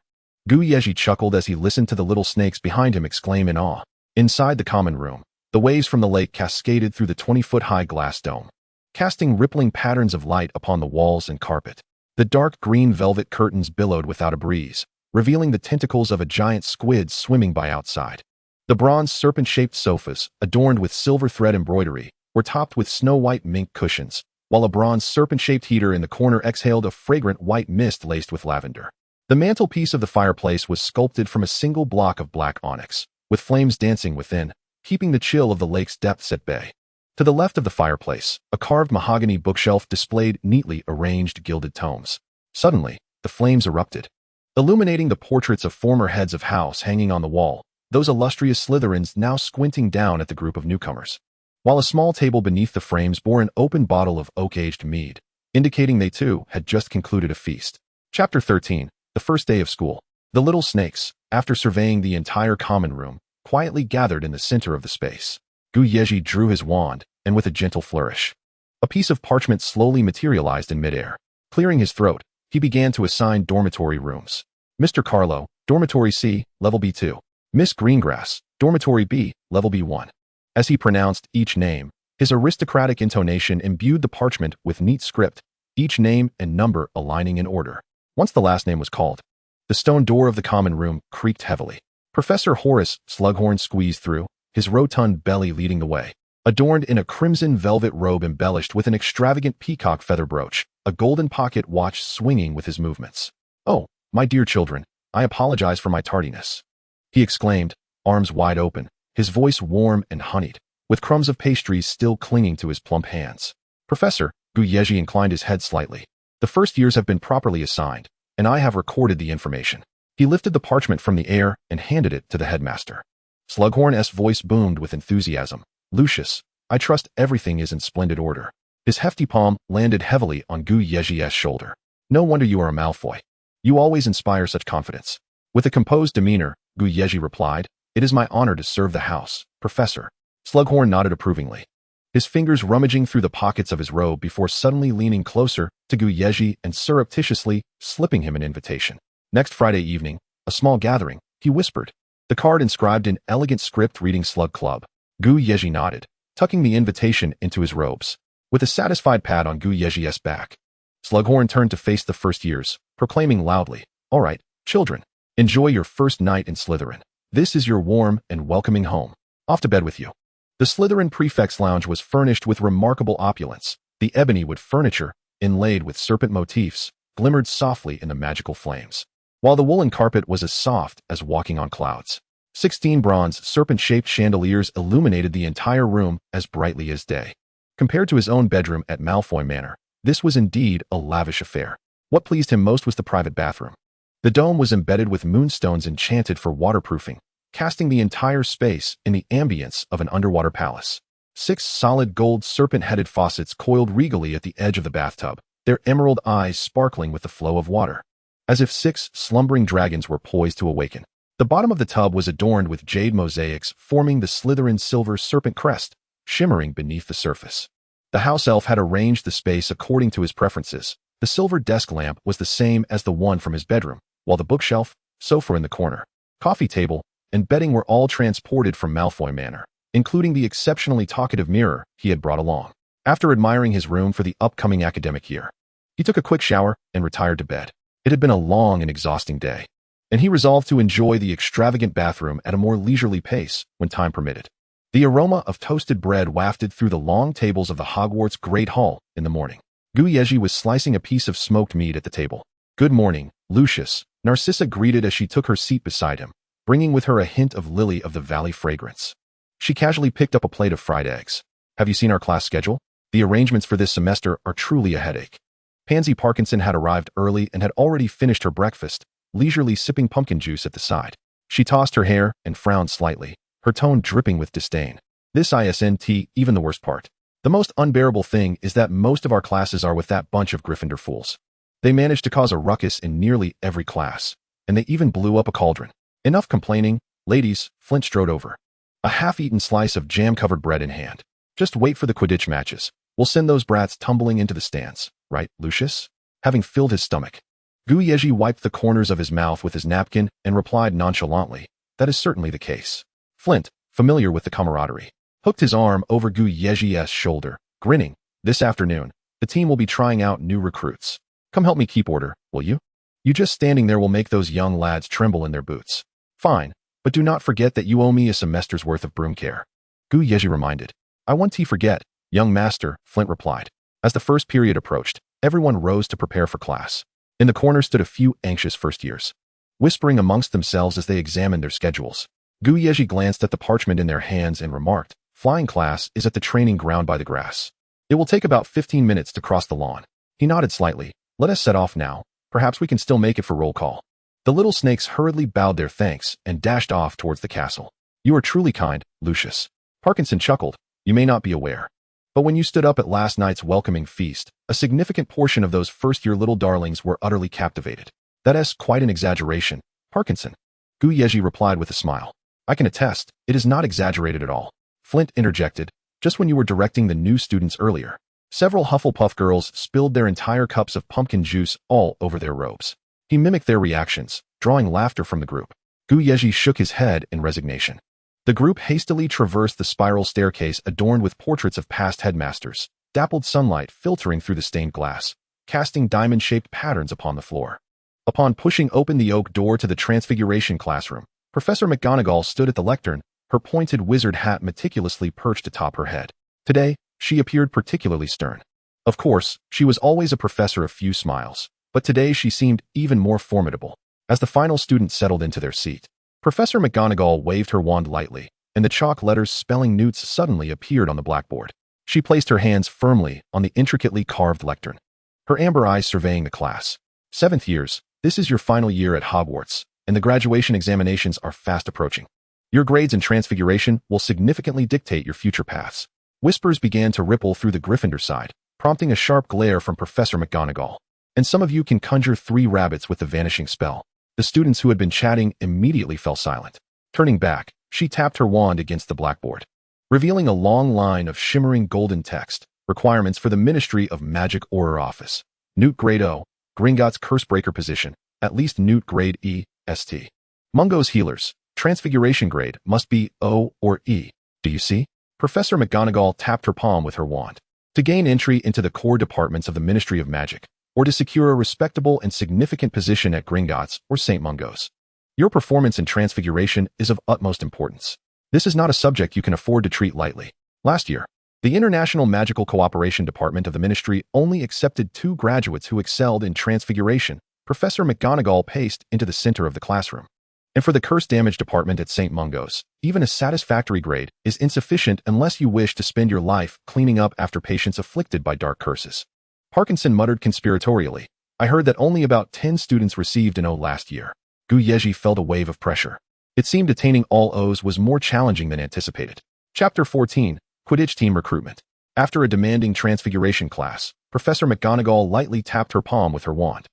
Yezhi chuckled as he listened to the little snakes behind him exclaim in awe. Inside the common room, the waves from the lake cascaded through the 20-foot-high glass dome, casting rippling patterns of light upon the walls and carpet. The dark green velvet curtains billowed without a breeze, revealing the tentacles of a giant squid swimming by outside. The bronze serpent-shaped sofas, adorned with silver thread embroidery, were topped with snow-white mink cushions, while a bronze serpent-shaped heater in the corner exhaled a fragrant white mist laced with lavender. The mantelpiece of the fireplace was sculpted from a single block of black onyx, with flames dancing within, keeping the chill of the lake's depths at bay. To the left of the fireplace, a carved mahogany bookshelf displayed neatly arranged gilded tomes. Suddenly, the flames erupted, illuminating the portraits of former heads of house hanging on the wall, those illustrious Slytherins now squinting down at the group of newcomers. While a small table beneath the frames bore an open bottle of oak-aged mead, indicating they too had just concluded a feast. Chapter 13, the first day of school. The little snakes, after surveying the entire common room, quietly gathered in the center of the space. Yezhi drew his wand, and with a gentle flourish, a piece of parchment slowly materialized in midair. Clearing his throat, he began to assign dormitory rooms. Mr. Carlo, Dormitory C, Level B2. Miss Greengrass, Dormitory B, Level B1. As he pronounced each name, his aristocratic intonation imbued the parchment with neat script, each name and number aligning in order. Once the last name was called, the stone door of the common room creaked heavily. Professor Horace Slughorn squeezed through, his rotund belly leading the way. Adorned in a crimson velvet robe embellished with an extravagant peacock feather brooch, a golden pocket watch swinging with his movements. "Oh, my dear children, I apologize for my tardiness," he exclaimed, arms wide open, his voice warm and honeyed, with crumbs of pastries still clinging to his plump hands. "Professor," Yezhi inclined his head slightly, "the first years have been properly assigned, and I have recorded the information." He lifted the parchment from the air and handed it to the headmaster. Slughorn's voice boomed with enthusiasm. "Lucius, I trust everything is in splendid order." His hefty palm landed heavily on Yezhi's shoulder. "No wonder you are a Malfoy. You always inspire such confidence." With a composed demeanor, Yezhi replied, "It is my honor to serve the house, Professor." Slughorn nodded approvingly, his fingers rummaging through the pockets of his robe before suddenly leaning closer to Yezhi and surreptitiously slipping him an invitation. "Next Friday evening, a small gathering," he whispered, the card inscribed in elegant script reading Slug Club. Yezhi nodded, tucking the invitation into his robes. With a satisfied pat on Yezhi's back, Slughorn turned to face the first years, proclaiming loudly, "All right, children, enjoy your first night in Slytherin. This is your warm and welcoming home. Off to bed with you." The Slytherin Prefect's lounge was furnished with remarkable opulence. The ebony wood furniture, inlaid with serpent motifs, glimmered softly in the magical flames, while the woolen carpet was as soft as walking on clouds. 16 bronze, serpent-shaped chandeliers illuminated the entire room as brightly as day. Compared to his own bedroom at Malfoy Manor, this was indeed a lavish affair. What pleased him most was the private bathroom. The dome was embedded with moonstones enchanted for waterproofing, casting the entire space in the ambience of an underwater palace. 6 solid gold serpent-headed faucets coiled regally at the edge of the bathtub, their emerald eyes sparkling with the flow of water, as if 6 slumbering dragons were poised to awaken. The bottom of the tub was adorned with jade mosaics forming the Slytherin silver serpent crest, shimmering beneath the surface. The house elf had arranged the space according to his preferences. The silver desk lamp was the same as the one from his bedroom, while the bookshelf, sofa in the corner, coffee table, and bedding were all transported from Malfoy Manor, including the exceptionally talkative mirror he had brought along. After admiring his room for the upcoming academic year, he took a quick shower and retired to bed. It had been a long and exhausting day, and he resolved to enjoy the extravagant bathroom at a more leisurely pace when time permitted. The aroma of toasted bread wafted through the long tables of the Hogwarts Great Hall in the morning. Yezhi was slicing a piece of smoked meat at the table. "Good morning, Lucius," Narcissa greeted as she took her seat beside him, bringing with her a hint of lily of the valley fragrance. She casually picked up a plate of fried eggs. "Have you seen our class schedule? The arrangements for this semester are truly a headache." Pansy Parkinson had arrived early and had already finished her breakfast, leisurely sipping pumpkin juice at the side. She tossed her hair and frowned slightly, her tone dripping with disdain. "This isn't even the worst part. The most unbearable thing is that most of our classes are with that bunch of Gryffindor fools. They managed to cause a ruckus in nearly every class, and they even blew up a cauldron. Enough complaining, ladies," Flint strode over, a half-eaten slice of jam-covered bread in hand. "Just wait for the Quidditch matches. We'll send those brats tumbling into the stands, right, Lucius?" Having filled his stomach, Yezhi wiped the corners of his mouth with his napkin and replied nonchalantly, "That is certainly the case." Flint, familiar with the camaraderie, hooked his arm over Yezhi's shoulder, grinning. "This afternoon, the team will be trying out new recruits. Come help me keep order, will you? You just standing there will make those young lads tremble in their boots." "Fine, but do not forget that you owe me a semester's worth of broom care," Yezhi reminded. "I won't forget, young master," Flint replied. As the first period approached, everyone rose to prepare for class. In the corner stood a few anxious first years, whispering amongst themselves as they examined their schedules. Yezhi glanced at the parchment in their hands and remarked, "Flying class is at the training ground by the grass. It will take about 15 minutes to cross the lawn." He nodded slightly. "Let us set off now. Perhaps we can still make it for roll call." The little snakes hurriedly bowed their thanks and dashed off towards the castle. "You are truly kind, Lucius." Parkinson chuckled. "You may not be aware, but when you stood up at last night's welcoming feast, a significant portion of those first-year little darlings were utterly captivated." "That is quite an exaggeration, Parkinson," Yezhi replied with a smile. I can attest, it is not exaggerated at all. Flint interjected, just when you were directing the new students earlier. Several Hufflepuff girls spilled their entire cups of pumpkin juice all over their robes. He mimicked their reactions, drawing laughter from the group. Yezhi shook his head in resignation. The group hastily traversed the spiral staircase adorned with portraits of past headmasters, dappled sunlight filtering through the stained glass, casting diamond-shaped patterns upon the floor. Upon pushing open the oak door to the Transfiguration classroom, Professor McGonagall stood at the lectern, her pointed wizard hat meticulously perched atop her head. Today, she appeared particularly stern. Of course, she was always a professor of few smiles, but today she seemed even more formidable. As the final students settled into their seat, Professor McGonagall waved her wand lightly, and the chalk letters spelling newts suddenly appeared on the blackboard. She placed her hands firmly on the intricately carved lectern, her amber eyes surveying the class. 7th years, this is your final year at Hogwarts, and the graduation examinations are fast approaching. Your grades in Transfiguration will significantly dictate your future paths. Whispers began to ripple through the Gryffindor side, prompting a sharp glare from Professor McGonagall. And some of you can conjure 3 rabbits with the vanishing spell. The students who had been chatting immediately fell silent. Turning back, she tapped her wand against the blackboard, revealing a long line of shimmering golden text. Requirements for the Ministry of Magic Auror Office. Newt Grade O, Gringotts Cursebreaker position, at least Newt Grade E, St. Mungo's Healers, Transfiguration grade must be O or E. Do you see? Professor McGonagall tapped her palm with her wand. To gain entry into the core departments of the Ministry of Magic, or to secure a respectable and significant position at Gringotts or St. Mungo's, your performance in Transfiguration is of utmost importance. This is not a subject you can afford to treat lightly. Last year, the International Magical Cooperation Department of the Ministry only accepted 2 graduates who excelled in Transfiguration. Professor McGonagall paced into the center of the classroom. And for the Curse Damage Department at St. Mungo's, even a satisfactory grade is insufficient unless you wish to spend your life cleaning up after patients afflicted by dark curses. Parkinson muttered conspiratorially, I heard that only about 10 students received an O last year. Yezhi felt a wave of pressure. It seemed attaining all O's was more challenging than anticipated. Chapter 14, Quidditch Team Recruitment. After a demanding Transfiguration class, Professor McGonagall lightly tapped her palm with her wand.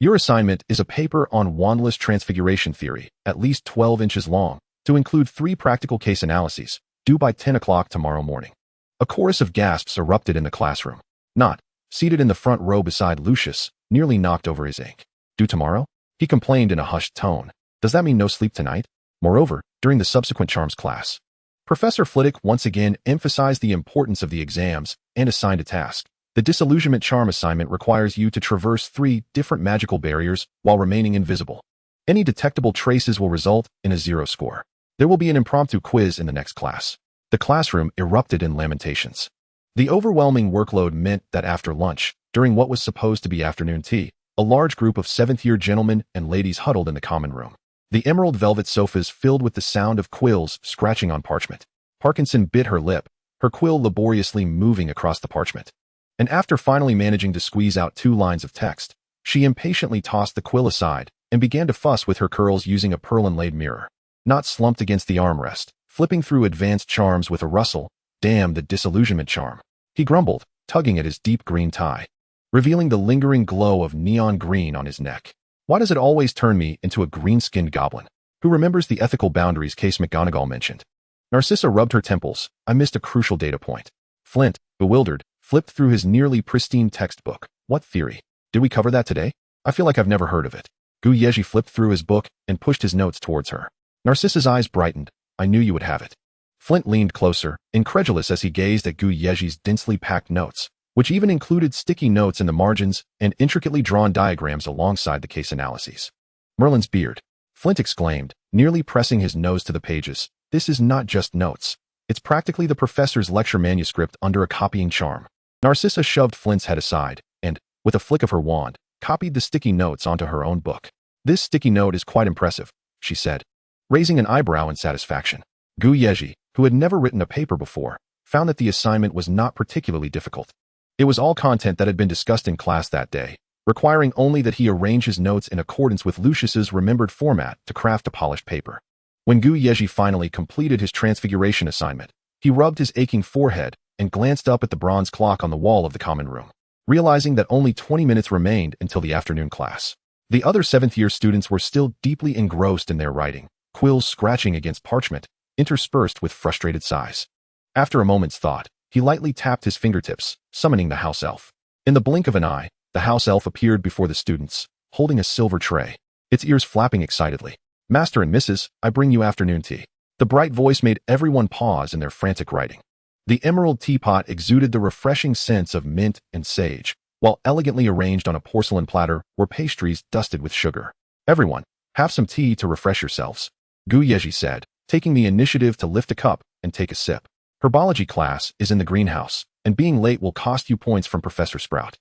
Your assignment is a paper on wandless transfiguration theory, at least 12 inches long, to include 3 practical case analyses, due by 10 o'clock tomorrow morning. A chorus of gasps erupted in the classroom. Not, seated in the front row beside Lucius, nearly knocked over his ink. Due tomorrow? He complained in a hushed tone. Does that mean no sleep tonight? Moreover, during the subsequent charms class, Professor Flitwick once again emphasized the importance of the exams and assigned a task. The disillusionment charm assignment requires you to traverse 3 different magical barriers while remaining invisible. Any detectable traces will result in a 0 score. There will be an impromptu quiz in the next class. The classroom erupted in lamentations. The overwhelming workload meant that after lunch, during what was supposed to be afternoon tea, a large group of 7th-year gentlemen and ladies huddled in the common room. The emerald velvet sofas filled with the sound of quills scratching on parchment. Parkinson bit her lip, her quill laboriously moving across the parchment. And after finally managing to squeeze out 2 lines of text, she impatiently tossed the quill aside and began to fuss with her curls using a pearl-inlaid mirror. Not slumped against the armrest, flipping through advanced charms with a rustle. Damn the disillusionment charm, he grumbled, tugging at his deep green tie, revealing the lingering glow of neon green on his neck. Why does it always turn me into a green-skinned goblin? Who remembers the ethical boundaries Case McGonagall mentioned? Narcissa rubbed her temples. I missed a crucial data point. Flint, bewildered, flipped through his nearly pristine textbook. What theory? Did we cover that today? I feel like I've never heard of it. Yezhi flipped through his book and pushed his notes towards her. Narcissa's eyes brightened. I knew you would have it. Flint leaned closer, incredulous as he gazed at Yezhi's densely packed notes, which even included sticky notes in the margins and intricately drawn diagrams alongside the case analyses. Merlin's beard, Flint exclaimed, nearly pressing his nose to the pages. This is not just notes. It's practically the professor's lecture manuscript under a copying charm. Narcissa shoved Flint's head aside and, with a flick of her wand, copied the sticky notes onto her own book. This sticky note is quite impressive, she said, raising an eyebrow in satisfaction. Yezhi, who had never written a paper before, found that the assignment was not particularly difficult. It was all content that had been discussed in class that day, requiring only that he arrange his notes in accordance with Lucius's remembered format to craft a polished paper. When Yezhi finally completed his transfiguration assignment, he rubbed his aching forehead and glanced up at the bronze clock on the wall of the common room, realizing that only 20 minutes remained until the afternoon class. The other 7th-year students were still deeply engrossed in their writing, quills scratching against parchment, interspersed with frustrated sighs. After a moment's thought, he lightly tapped his fingertips, summoning the house elf. In the blink of an eye, the house elf appeared before the students, holding a silver tray, its ears flapping excitedly. "Master and Mrs., I bring you afternoon tea." The bright voice made everyone pause in their frantic writing. The emerald teapot exuded the refreshing scents of mint and sage, while elegantly arranged on a porcelain platter were pastries dusted with sugar. "Everyone, have some tea to refresh yourselves," Yezhi said, taking the initiative to lift a cup and take a sip. "Herbology class is in the greenhouse, and being late will cost you points from Professor Sprout."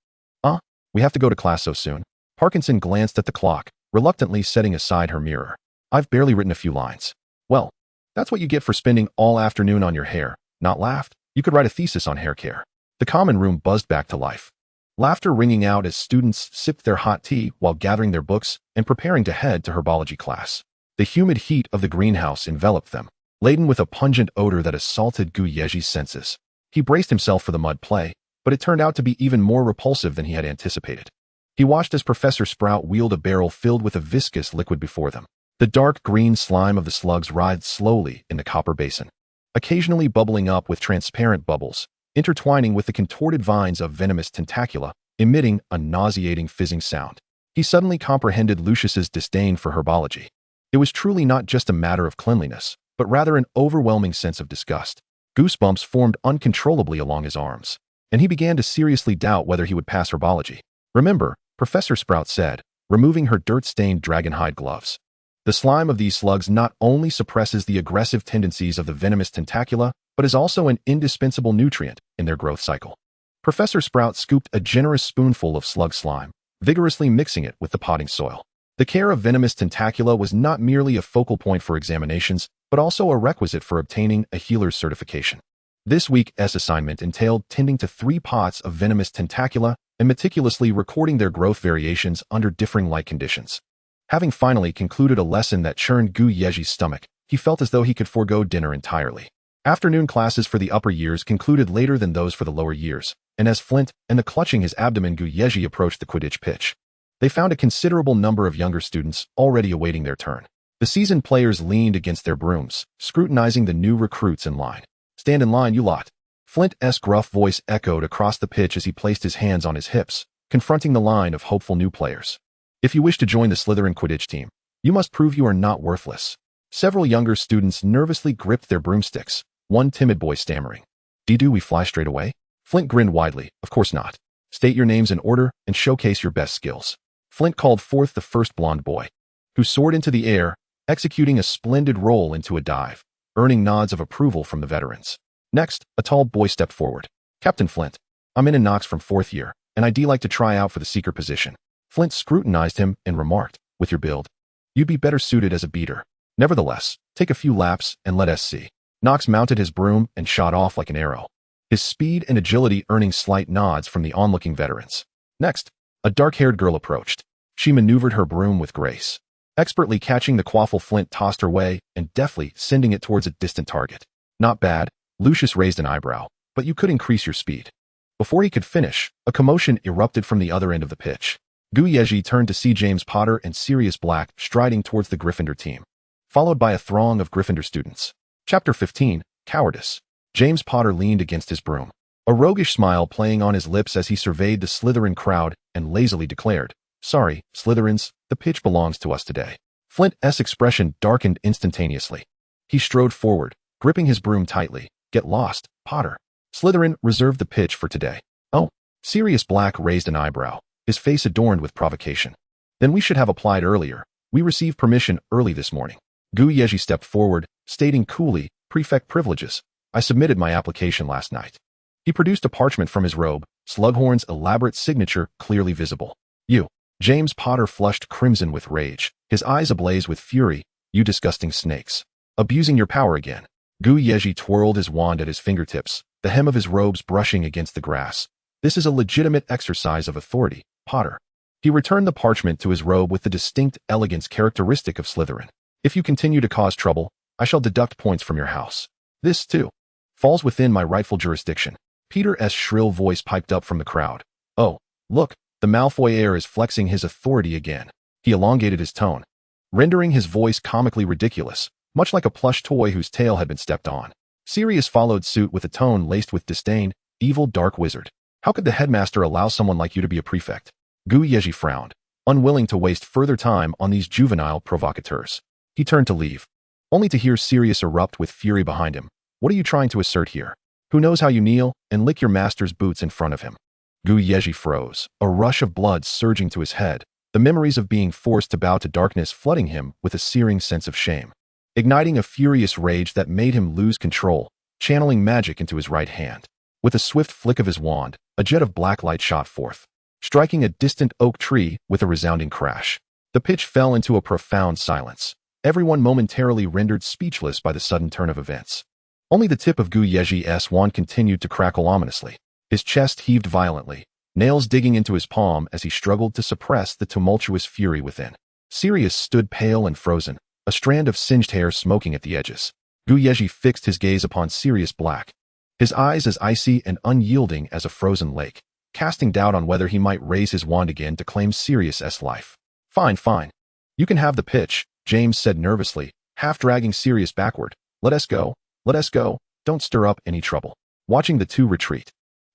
We have to go to class so soon." Parkinson glanced at the clock, reluctantly setting aside her mirror. "I've barely written a few lines." "Well, that's what you get for spending all afternoon on your hair," Not laughed. "You could write a thesis on hair care." The common room buzzed back to life, laughter ringing out as students sipped their hot tea while gathering their books and preparing to head to herbology class. The humid heat of the greenhouse enveloped them, laden with a pungent odor that assaulted Yezhi's senses. He braced himself for the mud play, but it turned out to be even more repulsive than he had anticipated. He watched as Professor Sprout wheeled a barrel filled with a viscous liquid before them. The dark green slime of the slugs writhed slowly in the copper basin, occasionally bubbling up with transparent bubbles, intertwining with the contorted vines of venomous tentacula, emitting a nauseating fizzing sound. He suddenly comprehended Lucius's disdain for herbology. It was truly not just a matter of cleanliness, but rather an overwhelming sense of disgust. Goosebumps formed uncontrollably along his arms, and he began to seriously doubt whether he would pass herbology. "Remember," Professor Sprout said, removing her dirt-stained dragonhide gloves. "The slime of these slugs not only suppresses the aggressive tendencies of the venomous tentacula, but is also an indispensable nutrient in their growth cycle." Professor Sprout scooped a generous spoonful of slug slime, vigorously mixing it with the potting soil. The care of venomous tentacula was not merely a focal point for examinations, but also a requisite for obtaining a healer's certification. This week's assignment entailed tending to 3 pots of venomous tentacula and meticulously recording their growth variations under differing light conditions. Having finally concluded a lesson that churned Yezhi's stomach, he felt as though he could forego dinner entirely. Afternoon classes for the upper years concluded later than those for the lower years, and as Flint and the clutching his abdomen Yezhi approached the Quidditch pitch, they found a considerable number of younger students already awaiting their turn. The seasoned players leaned against their brooms, scrutinizing the new recruits in line. "Stand in line, you lot." Flint's gruff voice echoed across the pitch as he placed his hands on his hips, confronting the line of hopeful new players. "If you wish to join the Slytherin Quidditch team, you must prove you are not worthless." Several younger students nervously gripped their broomsticks, one timid boy stammering. "Do we fly straight away?" Flint grinned widely. "Of course not. State your names in order and showcase your best skills." Flint called forth the first blonde boy, who soared into the air, executing a splendid roll into a dive, earning nods of approval from the veterans. Next, a tall boy stepped forward. "Captain Flint, I'm in Knox from 4th year, and I'd like to try out for the seeker position." Flint scrutinized him and remarked, "With your build, you'd be better suited as a beater. Nevertheless, take a few laps and let us see." Knox mounted his broom and shot off like an arrow, his speed and agility earning slight nods from the onlooking veterans. Next, a dark-haired girl approached. She maneuvered her broom with grace, expertly catching the quaffle Flint tossed her way and deftly sending it towards a distant target. "Not bad." Lucius raised an eyebrow, "but you could increase your speed." Before he could finish, a commotion erupted from the other end of the pitch. Yezhi turned to see James Potter and Sirius Black striding towards the Gryffindor team, followed by a throng of Gryffindor students. Chapter 15, Cowardice. James Potter leaned against his broom, a roguish smile playing on his lips as he surveyed the Slytherin crowd and lazily declared, "Sorry, Slytherins, the pitch belongs to us today." Flint's expression darkened instantaneously. He strode forward, gripping his broom tightly. "Get lost, Potter. Slytherin reserved the pitch for today." "Oh." Sirius Black raised an eyebrow, his face adorned with provocation. "Then we should have applied earlier. We received permission early this morning." Yezhi stepped forward, stating coolly, "Prefect privileges. I submitted my application last night." He produced a parchment from his robe, Slughorn's elaborate signature clearly visible. "You." James Potter flushed crimson with rage, his eyes ablaze with fury. "You disgusting snakes. Abusing your power again." Yezhi twirled his wand at his fingertips, the hem of his robes brushing against the grass. "This is a legitimate exercise of authority, Potter." He returned the parchment to his robe with the distinct elegance characteristic of Slytherin. "If you continue to cause trouble, I shall deduct points from your house. This, too, falls within my rightful jurisdiction." Peter's shrill voice piped up from the crowd. "Oh, look, the Malfoy heir is flexing his authority again." He elongated his tone. rendering his voice comically ridiculous, much like a plush toy whose tail had been stepped on. Sirius followed suit with a tone laced with disdain. Evil dark wizard. How could the headmaster allow someone like you to be a prefect? Yezhi frowned, unwilling to waste further time on these juvenile provocateurs. He turned to leave, only to hear Sirius erupt with fury behind him. What are you trying to assert here? Who knows how you kneel and lick your master's boots in front of him? Yezhi froze, a rush of blood surging to his head, the memories of being forced to bow to darkness flooding him with a searing sense of shame. Igniting a furious rage that made him lose control, channeling magic into his right hand. With a swift flick of his wand, a jet of black light shot forth, striking a distant oak tree with a resounding crash. The pitch fell into a profound silence, everyone momentarily rendered speechless by the sudden turn of events. Only the tip of Yezhi's wand continued to crackle ominously. His chest heaved violently, nails digging into his palm as he struggled to suppress the tumultuous fury within. Sirius stood pale and frozen, a strand of singed hair smoking at the edges. Yezhi fixed his gaze upon Sirius Black, his eyes as icy and unyielding as a frozen lake, casting doubt on whether he might raise his wand again to claim Sirius's life. Fine. You can have the pitch, James said nervously, half dragging Sirius backward. Let us go. Don't stir up any trouble. Watching the two retreat,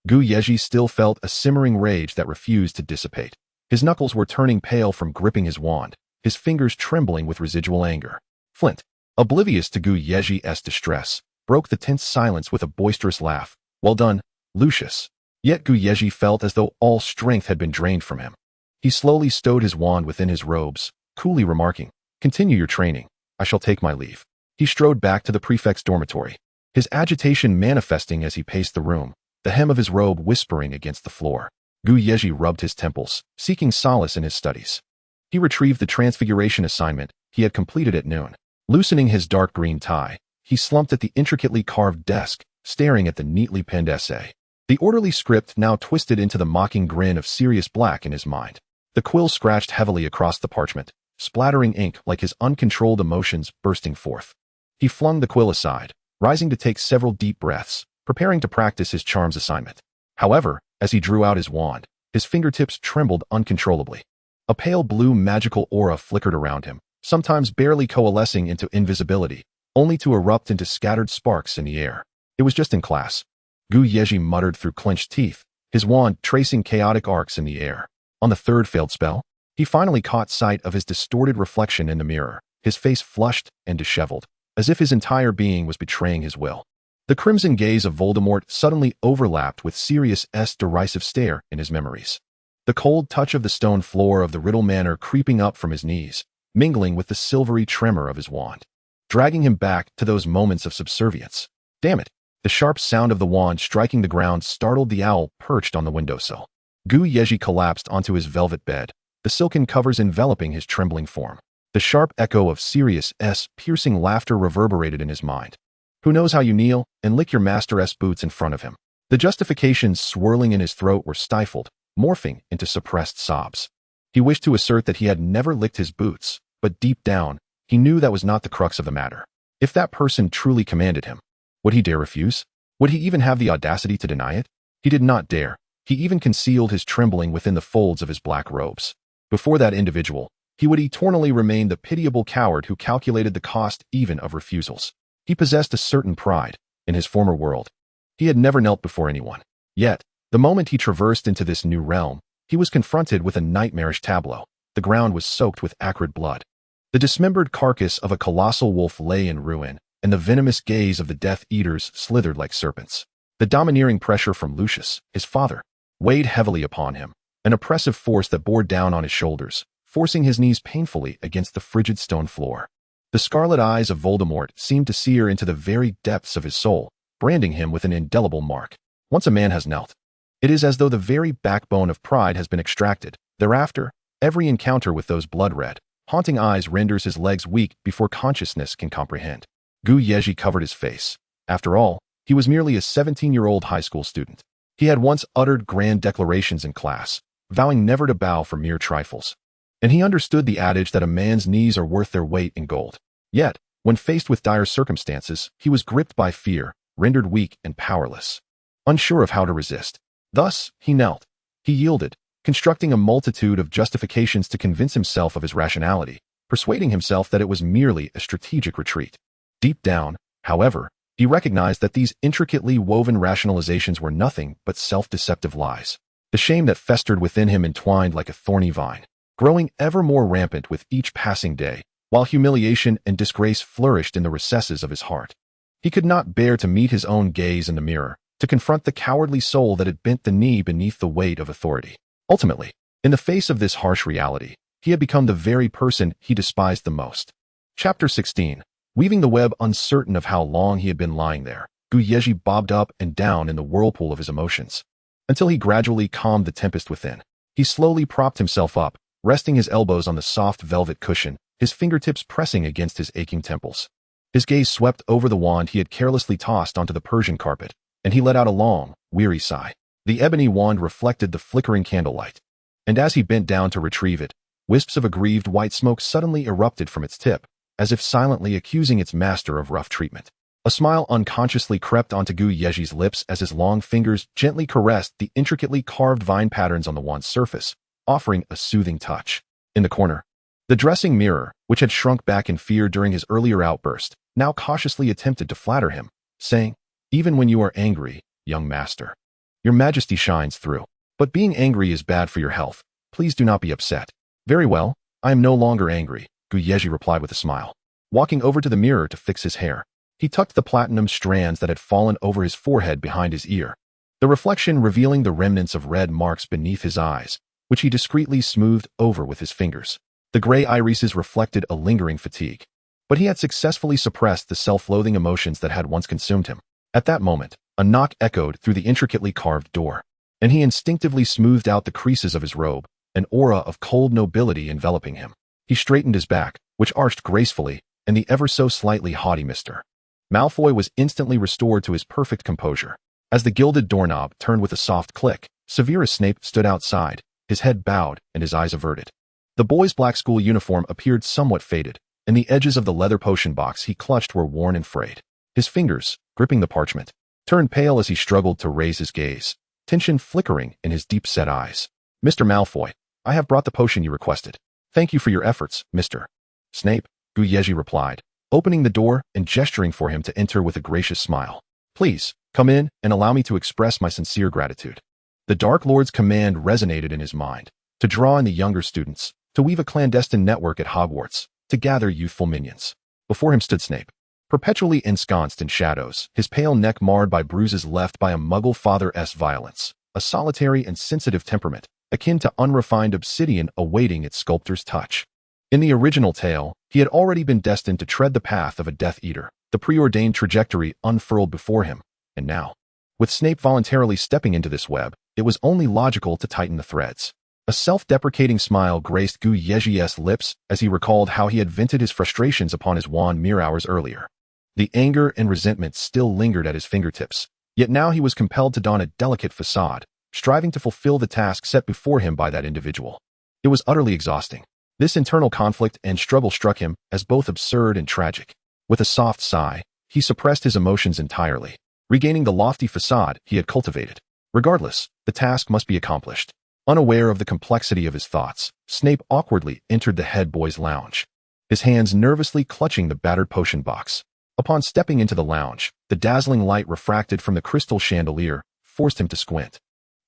Yezhi still felt a simmering rage that refused to dissipate. His knuckles were turning pale from gripping his wand, his fingers trembling with residual anger. Flint, oblivious to Yezhi's distress, broke the tense silence with a boisterous laugh. Well done, Lucius. Yet Yezhi felt as though all strength had been drained from him. He slowly stowed his wand within his robes, coolly remarking, "Continue your training. I shall take my leave." He strode back to the prefect's dormitory, his agitation manifesting as he paced the room, the hem of his robe whispering against the floor. Yezhi rubbed his temples, seeking solace in his studies. He retrieved the transfiguration assignment he had completed at noon. Loosening his dark green tie, he slumped at the intricately carved desk, staring at the neatly penned essay. The orderly script now twisted into the mocking grin of Sirius Black in his mind. The quill scratched heavily across the parchment, splattering ink like his uncontrolled emotions bursting forth. He flung the quill aside, rising to take several deep breaths, preparing to practice his charms assignment. However, as he drew out his wand, his fingertips trembled uncontrollably. A pale blue magical aura flickered around him, sometimes barely coalescing into invisibility, only to erupt into scattered sparks in the air. It was just in class. Yezhi muttered through clenched teeth, his wand tracing chaotic arcs in the air. On the third failed spell, he finally caught sight of his distorted reflection in the mirror, his face flushed and disheveled, as if his entire being was betraying his will. The crimson gaze of Voldemort suddenly overlapped with Sirius's derisive stare in his memories. The cold touch of the stone floor of the Riddle Manor creeping up from his knees, mingling with the silvery tremor of his wand, dragging him back to those moments of subservience. Damn it! The sharp sound of the wand striking the ground startled the owl perched on the windowsill. Yezhi collapsed onto his velvet bed, the silken covers enveloping his trembling form. The sharp echo of Sirius's piercing laughter reverberated in his mind. Who knows how you kneel and lick your master's boots in front of him? The justifications swirling in his throat were stifled, morphing into suppressed sobs. He wished to assert that he had never licked his boots, but deep down, he knew that was not the crux of the matter. If that person truly commanded him, would he dare refuse? Would he even have the audacity to deny it? He did not dare. He even concealed his trembling within the folds of his black robes. Before that individual, he would eternally remain the pitiable coward who calculated the cost even of refusals. He possessed a certain pride. In his former world, he had never knelt before anyone. Yet, the moment he traversed into this new realm, he was confronted with a nightmarish tableau. The ground was soaked with acrid blood. The dismembered carcass of a colossal wolf lay in ruin, and the venomous gaze of the Death Eaters slithered like serpents. The domineering pressure from Lucius, his father, weighed heavily upon him, an oppressive force that bore down on his shoulders, forcing his knees painfully against the frigid stone floor. The scarlet eyes of Voldemort seemed to sear into the very depths of his soul, branding him with an indelible mark. Once a man has knelt, it is as though the very backbone of pride has been extracted. Thereafter, every encounter with those blood-red, haunting eyes renders his legs weak before consciousness can comprehend. Yezhi covered his face. After all, he was merely a 17-year-old high school student. He had once uttered grand declarations in class, vowing never to bow for mere trifles. And he understood the adage that a man's knees are worth their weight in gold. Yet, when faced with dire circumstances, he was gripped by fear, rendered weak and powerless, unsure of how to resist. Thus, he knelt. He yielded, constructing a multitude of justifications to convince himself of his rationality, persuading himself that it was merely a strategic retreat. Deep down, however, he recognized that these intricately woven rationalizations were nothing but self-deceptive lies. The shame that festered within him entwined like a thorny vine, growing ever more rampant with each passing day, while humiliation and disgrace flourished in the recesses of his heart. He could not bear to meet his own gaze in the mirror, to confront the cowardly soul that had bent the knee beneath the weight of authority. Ultimately, in the face of this harsh reality, he had become the very person he despised the most. Chapter 16. Weaving the web uncertain of how long he had been lying there, Yezhi bobbed up and down in the whirlpool of his emotions, until he gradually calmed the tempest within. He slowly propped himself up, resting his elbows on the soft velvet cushion, his fingertips pressing against his aching temples. His gaze swept over the wand he had carelessly tossed onto the Persian carpet, and he let out a long, weary sigh. The ebony wand reflected the flickering candlelight, and as he bent down to retrieve it, wisps of aggrieved white smoke suddenly erupted from its tip, as if silently accusing its master of rough treatment. A smile unconsciously crept onto Yezhi's lips as his long fingers gently caressed the intricately carved vine patterns on the wand's surface, offering a soothing touch. In the corner, the dressing mirror, which had shrunk back in fear during his earlier outburst, now cautiously attempted to flatter him, saying, "Even when you are angry, young master, your majesty shines through. But being angry is bad for your health. Please do not be upset." "Very well, I am no longer angry," Yezhi replied with a smile. Walking over to the mirror to fix his hair, he tucked the platinum strands that had fallen over his forehead behind his ear, the reflection revealing the remnants of red marks beneath his eyes, which he discreetly smoothed over with his fingers. The gray irises reflected a lingering fatigue, but he had successfully suppressed the self-loathing emotions that had once consumed him. At that moment, a knock echoed through the intricately carved door, and he instinctively smoothed out the creases of his robe, an aura of cold nobility enveloping him. He straightened his back, which arched gracefully, and the ever-so-slightly haughty Mr. Malfoy was instantly restored to his perfect composure. As the gilded doorknob turned with a soft click, Severus Snape stood outside, his head bowed and his eyes averted. The boy's black school uniform appeared somewhat faded, and the edges of the leather potion box he clutched were worn and frayed. His fingers, gripping the parchment, turned pale as he struggled to raise his gaze, tension flickering in his deep-set eyes. "Mr. Malfoy, I have brought the potion you requested. Thank you for your efforts, Mr. Snape," Yezhi replied, opening the door and gesturing for him to enter with a gracious smile. "Please, come in and allow me to express my sincere gratitude." The Dark Lord's command resonated in his mind, to draw in the younger students, to weave a clandestine network at Hogwarts, to gather youthful minions. Before him stood Snape, perpetually ensconced in shadows, his pale neck marred by bruises left by a Muggle father's violence, a solitary and sensitive temperament, akin to unrefined obsidian awaiting its sculptor's touch. In the original tale, he had already been destined to tread the path of a Death Eater, the preordained trajectory unfurled before him, and now, with Snape voluntarily stepping into this web, it was only logical to tighten the threads. A self-deprecating smile graced Yezhi's lips as he recalled how he had vented his frustrations upon his wand mere hours earlier. The anger and resentment still lingered at his fingertips, yet now he was compelled to don a delicate facade, striving to fulfill the task set before him by that individual. It was utterly exhausting. This internal conflict and struggle struck him as both absurd and tragic. With a soft sigh, he suppressed his emotions entirely, regaining the lofty facade he had cultivated. Regardless, the task must be accomplished. Unaware of the complexity of his thoughts, Snape awkwardly entered the head boy's lounge, his hands nervously clutching the battered potion box. Upon stepping into the lounge, the dazzling light refracted from the crystal chandelier forced him to squint.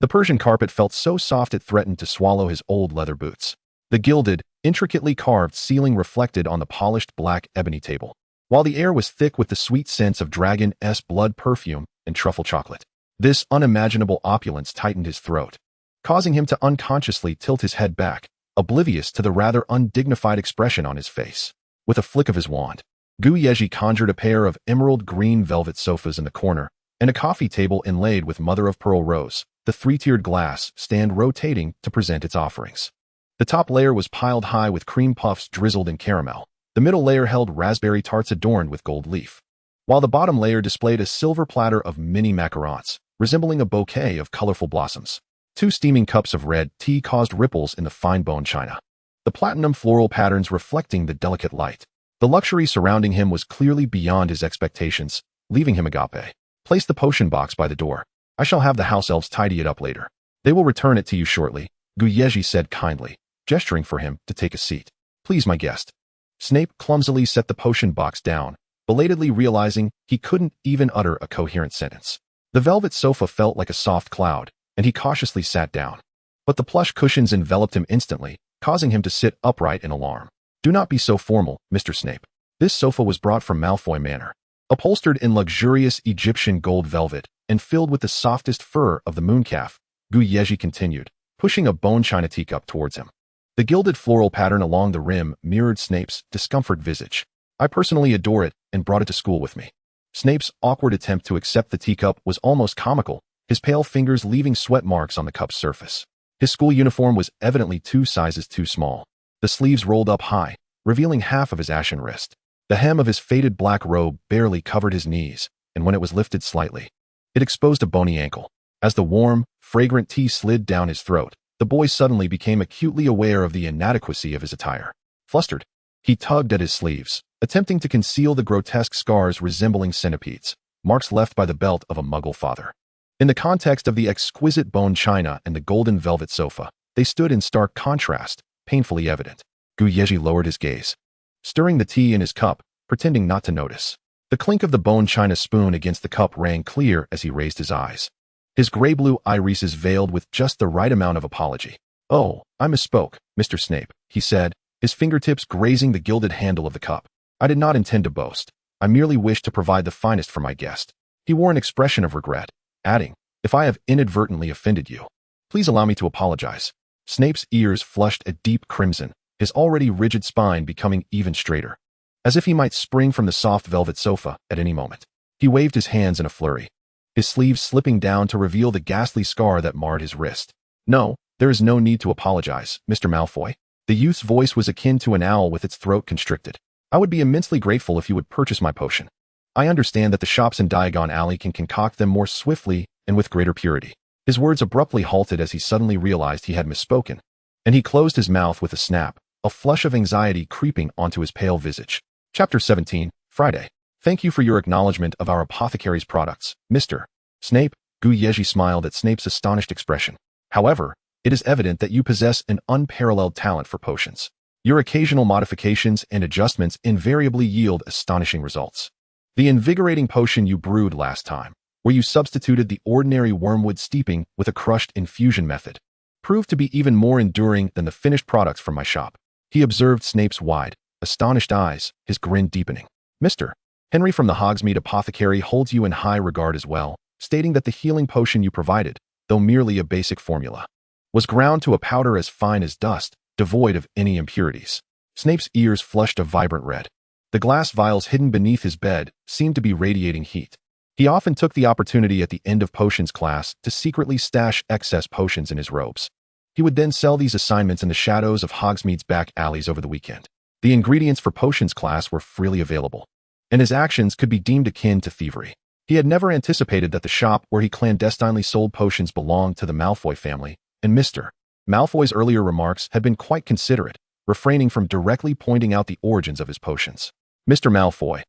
The Persian carpet felt so soft it threatened to swallow his old leather boots. The gilded, intricately carved ceiling reflected on the polished black ebony table, while the air was thick with the sweet scents of dragon's blood perfume and truffle chocolate. This unimaginable opulence tightened his throat, causing him to unconsciously tilt his head back, oblivious to the rather undignified expression on his face. With a flick of his wand, Yezhi conjured a pair of emerald green velvet sofas in the corner, and a coffee table inlaid with mother-of-pearl rose, the three-tiered glass stand rotating to present its offerings. The top layer was piled high with cream puffs drizzled in caramel. The middle layer held raspberry tarts adorned with gold leaf, while the bottom layer displayed a silver platter of mini macarons, resembling a bouquet of colorful blossoms. 2 steaming cups of red tea caused ripples in the fine bone china, the platinum floral patterns reflecting the delicate light. The luxury surrounding him was clearly beyond his expectations, leaving him agape. "Place the potion box by the door. I shall have the house elves tidy it up later. They will return it to you shortly," Yezhi said kindly, gesturing for him to take a seat. "Please, my guest, Snape clumsily set the potion box down, belatedly realizing he couldn't even utter a coherent sentence. The velvet sofa felt like a soft cloud, and he cautiously sat down. But the plush cushions enveloped him instantly, causing him to sit upright in alarm. "Do not be so formal, Mr. Snape. This sofa was brought from Malfoy Manor. Upholstered in luxurious Egyptian gold velvet and filled with the softest fur of the mooncalf," Yezhi continued, pushing a bone china teacup towards him. The gilded floral pattern along the rim mirrored Snape's discomfort visage. "I personally adore it and brought it to school with me." Snape's awkward attempt to accept the teacup was almost comical, his pale fingers leaving sweat marks on the cup's surface. His school uniform was evidently 2 sizes too small. The sleeves rolled up high, revealing half of his ashen wrist. The hem of his faded black robe barely covered his knees, and when it was lifted slightly, it exposed a bony ankle. As the warm, fragrant tea slid down his throat, the boy suddenly became acutely aware of the inadequacy of his attire. Flustered, he tugged at his sleeves, attempting to conceal the grotesque scars resembling centipedes, marks left by the belt of a Muggle father. In the context of the exquisite bone china and the golden velvet sofa, they stood in stark contrast, painfully evident. Yezhi lowered his gaze, stirring the tea in his cup, pretending not to notice. The clink of the bone china spoon against the cup rang clear as he raised his eyes. His gray-blue irises veiled with just the right amount of apology. "Oh, I misspoke, Mr. Snape," he said, his fingertips grazing the gilded handle of the cup. "I did not intend to boast. I merely wished to provide the finest for my guest." He wore an expression of regret, adding, "If I have inadvertently offended you, please allow me to apologize." Snape's ears flushed a deep crimson, his already rigid spine becoming even straighter, as if he might spring from the soft velvet sofa at any moment. He waved his hands in a flurry, his sleeves slipping down to reveal the ghastly scar that marred his wrist. "No, there is no need to apologize, Mr. Malfoy." The youth's voice was akin to an owl with its throat constricted. "I would be immensely grateful if you would purchase my potion. I understand that the shops in Diagon Alley can concoct them more swiftly and with greater purity." His words abruptly halted as he suddenly realized he had misspoken, and he closed his mouth with a snap, a flush of anxiety creeping onto his pale visage. Chapter 17, Friday. "Thank you for your acknowledgement of our apothecary's products, Mr. Snape." Yezhi smiled at Snape's astonished expression. "However, it is evident that you possess an unparalleled talent for potions. Your occasional modifications and adjustments invariably yield astonishing results. The invigorating potion you brewed last time, where you substituted the ordinary wormwood steeping with a crushed infusion method, proved to be even more enduring than the finished products from my shop." He observed Snape's wide, astonished eyes, his grin deepening. "Mr. Henry from the Hogsmeade Apothecary holds you in high regard as well, stating that the healing potion you provided, though merely a basic formula, was ground to a powder as fine as dust, devoid of any impurities." Snape's ears flushed a vibrant red. The glass vials hidden beneath his bed seemed to be radiating heat. He often took the opportunity at the end of potions class to secretly stash excess potions in his robes. He would then sell these assignments in the shadows of Hogsmeade's back alleys over the weekend. The ingredients for potions class were freely available, and his actions could be deemed akin to thievery. He had never anticipated that the shop where he clandestinely sold potions belonged to the Malfoy family, and Mr. Malfoy's earlier remarks had been quite considerate, refraining from directly pointing out the origins of his potions. "Mr. Malfoy,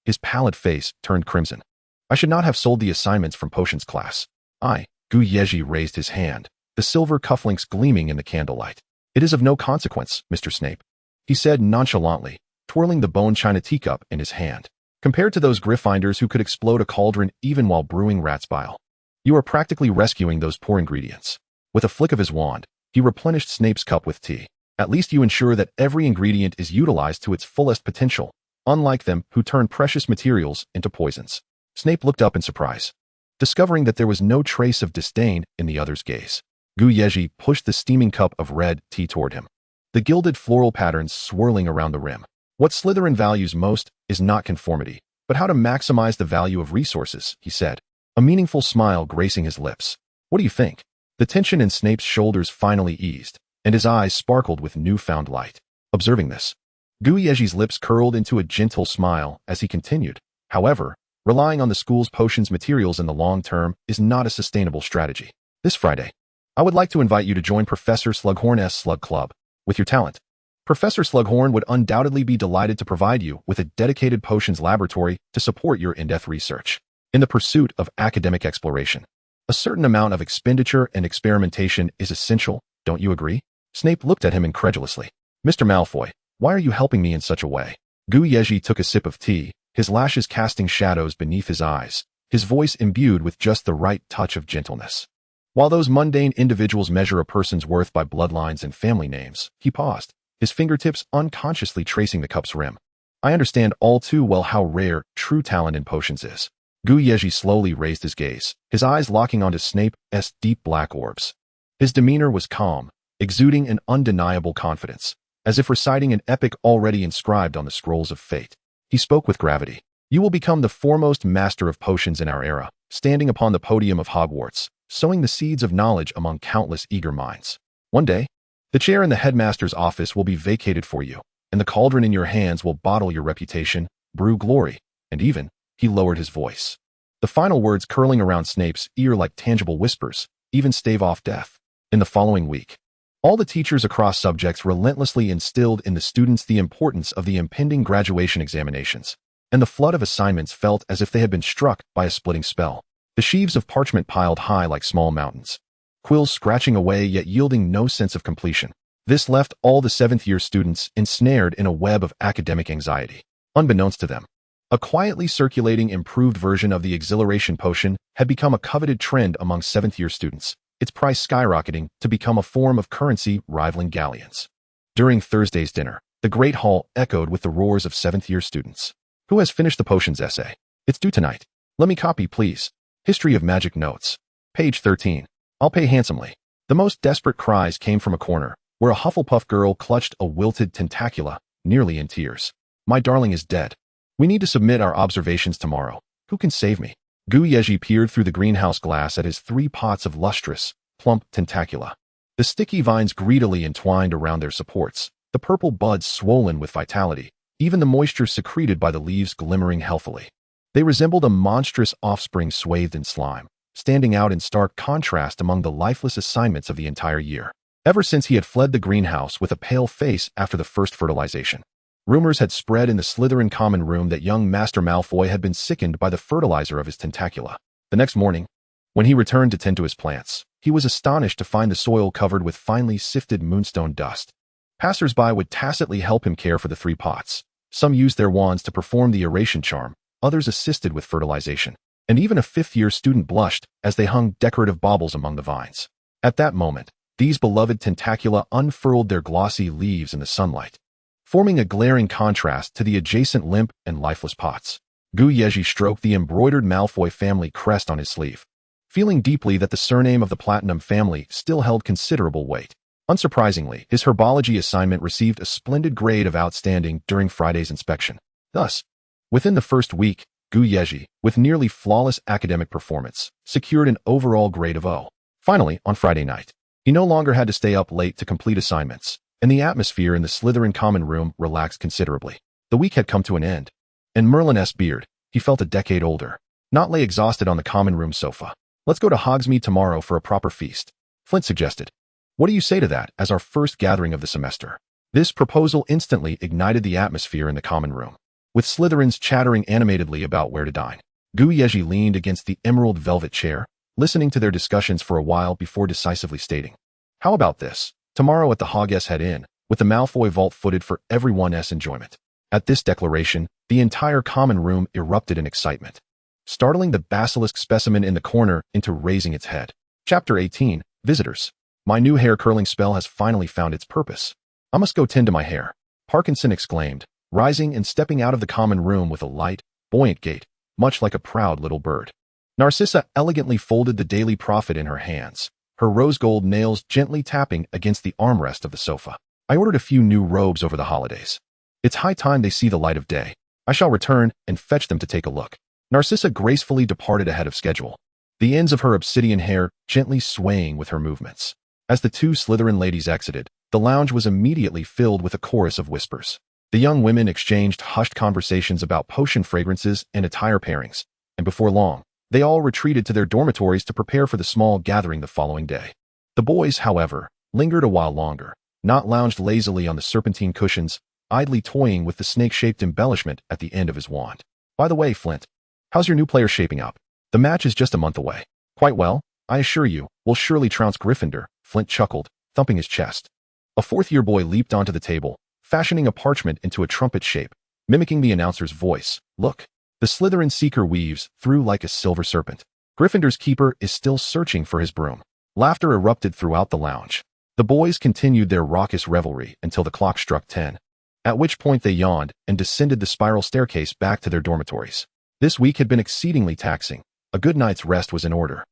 his pallid face turned crimson. "I should not have sold the assignments from potions class. Yezhi raised his hand, the silver cufflinks gleaming in the candlelight. "It is of no consequence, Mr. Snape," he said nonchalantly, twirling the bone china teacup in his hand. "Compared to those Gryffindors who could explode a cauldron even while brewing rat's bile, you are practically rescuing those poor ingredients." With a flick of his wand, he replenished Snape's cup with tea. "At least you ensure that every ingredient is utilized to its fullest potential, unlike them who turn precious materials into poisons." Snape looked up in surprise, discovering that there was no trace of disdain in the other's gaze. Yezhi pushed the steaming cup of red tea toward him, the gilded floral patterns swirling around the rim. "What Slytherin values most is not conformity, but how to maximize the value of resources," he said, a meaningful smile gracing his lips. "What do you think?" The tension in Snape's shoulders finally eased, and his eyes sparkled with newfound light. Observing this, Yezhi's lips curled into a gentle smile as he continued. "However, relying on the school's potions materials in the long term is not a sustainable strategy. This Friday, I would like to invite you to join Professor Slughorn's Slug Club. With your talent, Professor Slughorn would undoubtedly be delighted to provide you with a dedicated potions laboratory to support your in-depth research. In the pursuit of academic exploration, a certain amount of expenditure and experimentation is essential, don't you agree?" Snape looked at him incredulously. "Mr. Malfoy, Why are you helping me in such a way? Yezhi took a sip of tea, his lashes casting shadows beneath his eyes, his voice imbued with just the right touch of gentleness. While those mundane individuals measure a person's worth by bloodlines and family names, he paused, his fingertips unconsciously tracing the cup's rim. I understand all too well how rare true talent in potions is. Yezhi slowly raised his gaze, his eyes locking onto Snape's deep black orbs. His demeanor was calm, exuding an undeniable confidence, as if reciting an epic already inscribed on the scrolls of fate. He spoke with gravity. You will become the foremost master of potions in our era, standing upon the podium of Hogwarts, sowing the seeds of knowledge among countless eager minds. One day, the chair in the headmaster's office will be vacated for you, and the cauldron in your hands will bottle your reputation, brew glory, and even, he lowered his voice, the final words curling around Snape's ear like tangible whispers, even stave off death. In the following week, all the teachers across subjects relentlessly instilled in the students the importance of the impending graduation examinations, and the flood of assignments felt as if they had been struck by a splitting spell. The sheaves of parchment piled high like small mountains, quills scratching away yet yielding no sense of completion. This left all the seventh-year students ensnared in a web of academic anxiety. Unbeknownst to them, a quietly circulating improved version of the exhilaration potion had become a coveted trend among seventh-year students, its price skyrocketing to become a form of currency rivaling galleons. During Thursday's dinner, the Great Hall echoed with the roars of seventh-year students. Who has finished the potions essay? It's due tonight. Let me copy, please. History of Magic Notes. Page 13. I'll pay handsomely. The most desperate cries came from a corner, where a Hufflepuff girl clutched a wilted tentacula, nearly in tears. My darling is dead. We need to submit our observations tomorrow. Who can save me? Yezhi peered through the greenhouse glass at his 3 pots of lustrous, plump tentacula. The sticky vines greedily entwined around their supports, the purple buds swollen with vitality, even the moisture secreted by the leaves glimmering healthily. They resembled a monstrous offspring swathed in slime, standing out in stark contrast among the lifeless assignments of the entire year. Ever since he had fled the greenhouse with a pale face after the first fertilization, rumors had spread in the Slytherin common room that young Master Malfoy had been sickened by the fertilizer of his tentacula. The next morning, when he returned to tend to his plants, he was astonished to find the soil covered with finely sifted moonstone dust. Passers-by would tacitly help him care for the 3 pots. Some used their wands to perform the aeration charm, others assisted with fertilization, and even a 5th-year student blushed as they hung decorative baubles among the vines. At that moment, these beloved tentacula unfurled their glossy leaves in the sunlight, forming a glaring contrast to the adjacent limp and lifeless pots. Yezhi stroked the embroidered Malfoy family crest on his sleeve, feeling deeply that the surname of the Platinum family still held considerable weight. Unsurprisingly, his herbology assignment received a splendid grade of outstanding during Friday's inspection. Thus, within the first week, Yezhi, with nearly flawless academic performance, secured an overall grade of O. Finally, on Friday night, he no longer had to stay up late to complete assignments, and the atmosphere in the Slytherin common room relaxed considerably. The week had come to an end, and Merlin's beard, he felt a decade older, not lay exhausted on the common room sofa. Let's go to Hogsmeade tomorrow for a proper feast, Flint suggested. What do you say to that as our first gathering of the semester? This proposal instantly ignited the atmosphere in the common room, with Slytherins chattering animatedly about where to dine. Yezhi leaned against the emerald velvet chair, listening to their discussions for a while before decisively stating, how about this? Tomorrow at the Hogshead Inn, with the Malfoy vault footed for everyone's enjoyment. At this declaration, the entire common room erupted in excitement, startling the basilisk specimen in the corner into raising its head. Chapter 18, Visitors. My new hair-curling spell has finally found its purpose. I must go tend to my hair, Parkinson exclaimed, rising and stepping out of the common room with a light, buoyant gait, much like a proud little bird. Narcissa elegantly folded the Daily Prophet in her hands, her rose-gold nails gently tapping against the armrest of the sofa. I ordered a few new robes over the holidays. It's high time they see the light of day. I shall return and fetch them to take a look. Narcissa gracefully departed ahead of schedule, the ends of her obsidian hair gently swaying with her movements. As the 2 Slytherin ladies exited, the lounge was immediately filled with a chorus of whispers. The young women exchanged hushed conversations about potion fragrances and attire pairings, and before long, they all retreated to their dormitories to prepare for the small gathering the following day. The boys, however, lingered a while longer, not lounged lazily on the serpentine cushions, idly toying with the snake-shaped embellishment at the end of his wand. By the way, Flint, how's your new player shaping up? The match is just a month away. Quite well, I assure you, we'll surely trounce Gryffindor, Flint chuckled, thumping his chest. A 4th-year boy leaped onto the table, fashioning a parchment into a trumpet shape, mimicking the announcer's voice. Look, the Slytherin seeker weaves through like a silver serpent. Gryffindor's keeper is still searching for his broom. Laughter erupted throughout the lounge. The boys continued their raucous revelry until the clock struck 10, at which point they yawned and descended the spiral staircase back to their dormitories. This week had been exceedingly taxing. A good night's rest was in order.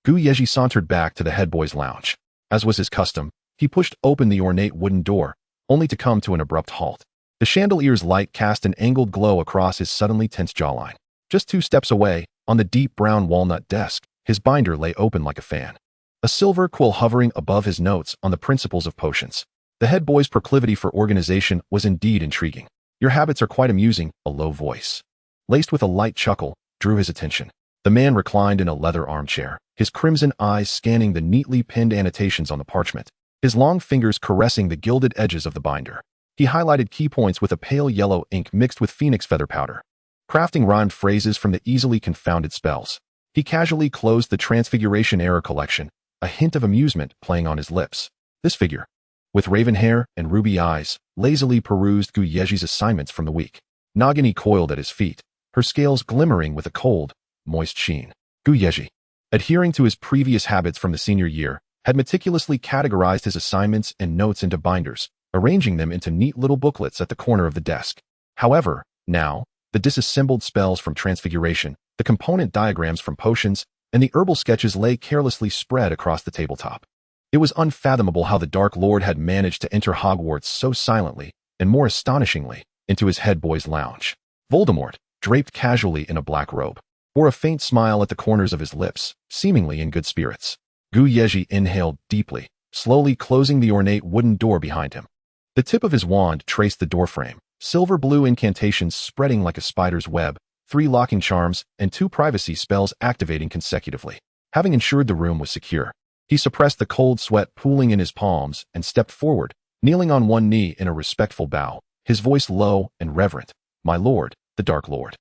Yezhi sauntered back to the head boys' lounge. As was his custom, he pushed open the ornate wooden door, only to come to an abrupt halt. The chandelier's light cast an angled glow across his suddenly tense jawline. Just 2 steps away, on the deep brown walnut desk, his binder lay open like a fan. A silver quill hovering above his notes on the principles of potions. The head boy's proclivity for organization was indeed intriguing. Your habits are quite amusing, a low voice, laced with a light chuckle, drew his attention. The man reclined in a leather armchair, his crimson eyes scanning the neatly pinned annotations on the parchment, his long fingers caressing the gilded edges of the binder. He highlighted key points with a pale yellow ink mixed with phoenix feather powder, crafting rhymed phrases from the easily confounded spells. He casually closed the Transfiguration Error collection, a hint of amusement playing on his lips. This figure, with raven hair and ruby eyes, lazily perused Yezhi's assignments from the week. Nagini coiled at his feet, her scales glimmering with a cold, moist sheen. Yezhi, adhering to his previous habits from the senior year, had meticulously categorized his assignments and notes into binders, arranging them into neat little booklets at the corner of the desk. However, now, the disassembled spells from Transfiguration, the component diagrams from potions, and the herbal sketches lay carelessly spread across the tabletop. It was unfathomable how the Dark Lord had managed to enter Hogwarts so silently, and more astonishingly, into his head boy's lounge. Voldemort, draped casually in a black robe, bore a faint smile at the corners of his lips, seemingly in good spirits. Yezhi inhaled deeply, slowly closing the ornate wooden door behind him. The tip of his wand traced the doorframe, silver blue incantations spreading like a spider's web, 3 locking charms, and 2 privacy spells activating consecutively. Having ensured the room was secure, he suppressed the cold sweat pooling in his palms and stepped forward, kneeling on one knee in a respectful bow, his voice low and reverent. My lord, the Dark Lord.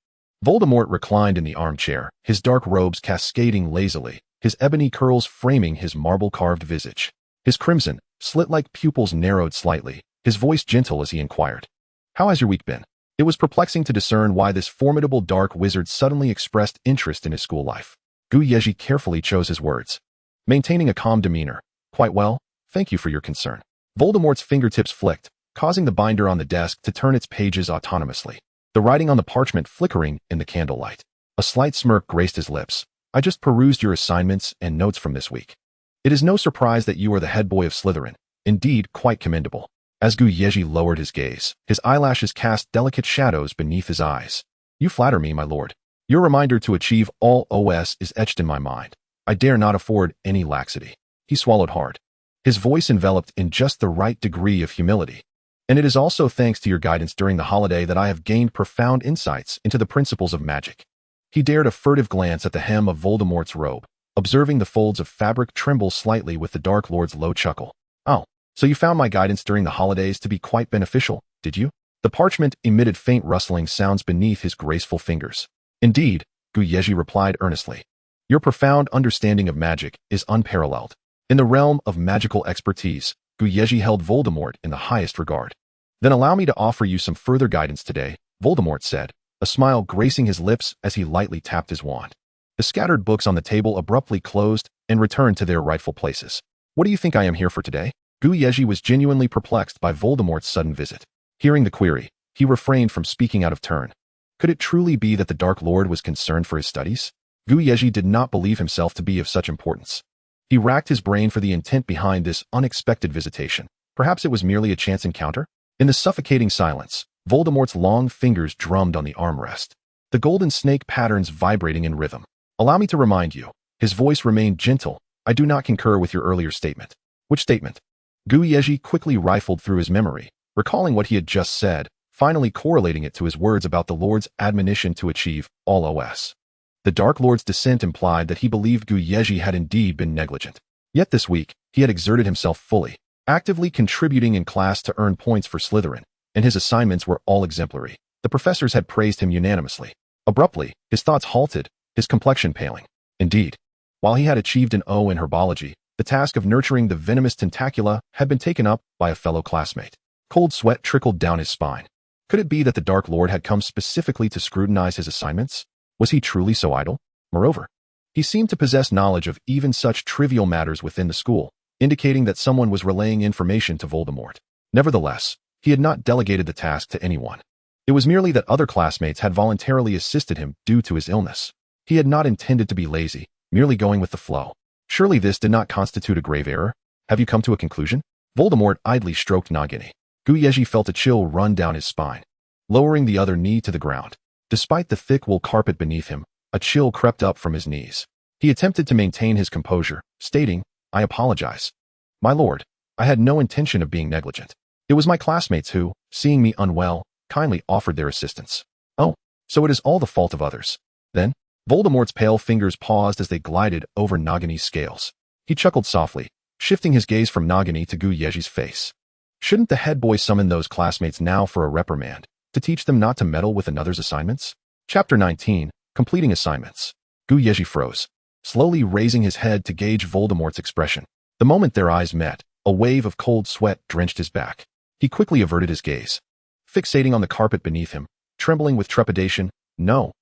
Voldemort reclined in the armchair, his dark robes cascading lazily, his ebony curls framing his marble-carved visage. His crimson, slit-like pupils narrowed slightly, his voice gentle as he inquired, "How has your week been?" It was perplexing to discern why this formidable dark wizard suddenly expressed interest in his school life. Yezhi carefully chose his words, maintaining a calm demeanor. "Quite well, thank you for your concern." Voldemort's fingertips flicked, causing the binder on the desk to turn its pages autonomously, the writing on the parchment flickering in the candlelight. A slight smirk graced his lips. "I just perused your assignments and notes from this week. It is no surprise that you are the head boy of Slytherin. Indeed, quite commendable." As Yezhi lowered his gaze, his eyelashes cast delicate shadows beneath his eyes. "You flatter me, my lord. Your reminder to achieve all OS is etched in my mind. I dare not afford any laxity." He swallowed hard, his voice enveloped in just the right degree of humility. "And it is also thanks to your guidance during the holiday that I have gained profound insights into the principles of magic." He dared a furtive glance at the hem of Voldemort's robe, observing the folds of fabric tremble slightly with the Dark Lord's low chuckle. "Oh, so you found my guidance during the holidays to be quite beneficial, did you?" The parchment emitted faint rustling sounds beneath his graceful fingers. "Indeed," Yezhi replied earnestly. "Your profound understanding of magic is unparalleled." In the realm of magical expertise, Yezhi held Voldemort in the highest regard. "Then allow me to offer you some further guidance today," Voldemort said, a smile gracing his lips as he lightly tapped his wand. The scattered books on the table abruptly closed and returned to their rightful places. "What do you think I am here for today?" Yezhi was genuinely perplexed by Voldemort's sudden visit. Hearing the query, he refrained from speaking out of turn. Could it truly be that the Dark Lord was concerned for his studies? Yezhi did not believe himself to be of such importance. He racked his brain for the intent behind this unexpected visitation. Perhaps it was merely a chance encounter? In the suffocating silence, Voldemort's long fingers drummed on the armrest, the golden snake patterns vibrating in rhythm. "Allow me to remind you," his voice remained gentle, "I do not concur with your earlier statement." "Which statement?" Yezhi quickly rifled through his memory, recalling what he had just said, finally correlating it to his words about the Lord's admonition to achieve all OS. The Dark Lord's dissent implied that he believed Yezhi had indeed been negligent. Yet this week, he had exerted himself fully, actively contributing in class to earn points for Slytherin, and his assignments were all exemplary. The professors had praised him unanimously. Abruptly, his thoughts halted, his complexion paling. Indeed, while he had achieved an O in herbology, the task of nurturing the venomous tentacula had been taken up by a fellow classmate. Cold sweat trickled down his spine. Could it be that the Dark Lord had come specifically to scrutinize his assignments? Was he truly so idle? Moreover, he seemed to possess knowledge of even such trivial matters within the school, indicating that someone was relaying information to Voldemort. Nevertheless, he had not delegated the task to anyone. It was merely that other classmates had voluntarily assisted him due to his illness. He had not intended to be lazy, merely going with the flow. Surely this did not constitute a grave error? Have you come to a conclusion? Voldemort idly stroked Nagini. Yezhi felt a chill run down his spine, lowering the other knee to the ground. Despite the thick wool carpet beneath him, a chill crept up from his knees. He attempted to maintain his composure, stating, "I apologize. My lord, I had no intention of being negligent. It was my classmates who, seeing me unwell, kindly offered their assistance." "Oh, so it is all the fault of others. Then?" Voldemort's pale fingers paused as they glided over Nagini's scales. He chuckled softly, shifting his gaze from Nagini to Yezhi's face. Shouldn't the head boy summon those classmates now for a reprimand, to teach them not to meddle with another's assignments? Chapter 19, Completing Assignments. Yezhi froze, slowly raising his head to gauge Voldemort's expression. The moment their eyes met, a wave of cold sweat drenched his back. He quickly averted his gaze, fixating on the carpet beneath him, trembling with trepidation. No,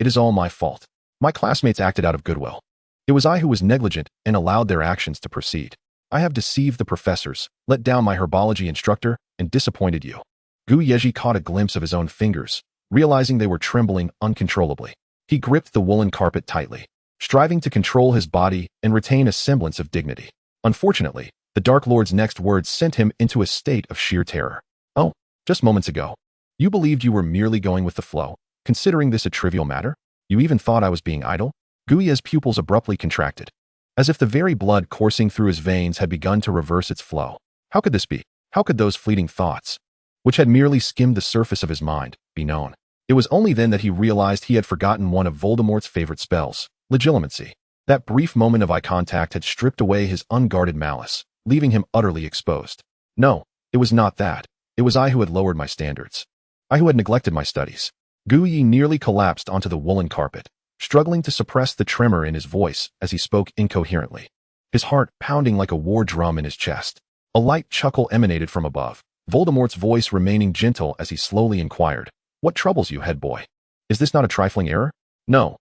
it is all my fault. My classmates acted out of goodwill. It was I who was negligent and allowed their actions to proceed. I have deceived the professors, let down my herbology instructor, and disappointed you." Yezhi caught a glimpse of his own fingers, realizing they were trembling uncontrollably. He gripped the woolen carpet tightly, striving to control his body and retain a semblance of dignity. Unfortunately, the Dark Lord's next words sent him into a state of sheer terror. "Oh, just moments ago, you believed you were merely going with the flow, considering this a trivial matter? You even thought I was being idle?" Yezhi's pupils abruptly contracted, as if the very blood coursing through his veins had begun to reverse its flow. How could this be? How could those fleeting thoughts, which had merely skimmed the surface of his mind, be known? It was only then that he realized he had forgotten one of Voldemort's favorite spells, legilimency. That brief moment of eye contact had stripped away his unguarded malice, leaving him utterly exposed. No, it was not that. It was I who had lowered my standards. I who had neglected my studies. Yezhi nearly collapsed onto the woolen carpet, struggling to suppress the tremor in his voice as he spoke incoherently, his heart pounding like a war drum in his chest. A light chuckle emanated from above, Voldemort's voice remaining gentle as he slowly inquired, "What troubles you, head boy? Is this not a trifling error?" No,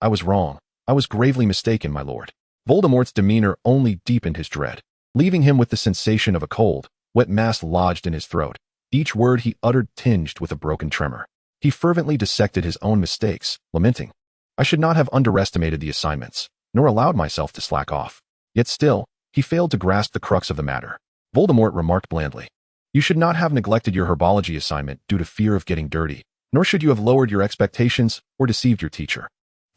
I was wrong. I was gravely mistaken, my lord." Voldemort's demeanor only deepened his dread, leaving him with the sensation of a cold, wet mass lodged in his throat, each word he uttered tinged with a broken tremor. He fervently dissected his own mistakes, lamenting, "I should not have underestimated the assignments, nor allowed myself to slack off." Yet still, he failed to grasp the crux of the matter. Voldemort remarked blandly, "You should not have neglected your herbology assignment due to fear of getting dirty, nor should you have lowered your expectations or deceived your teacher."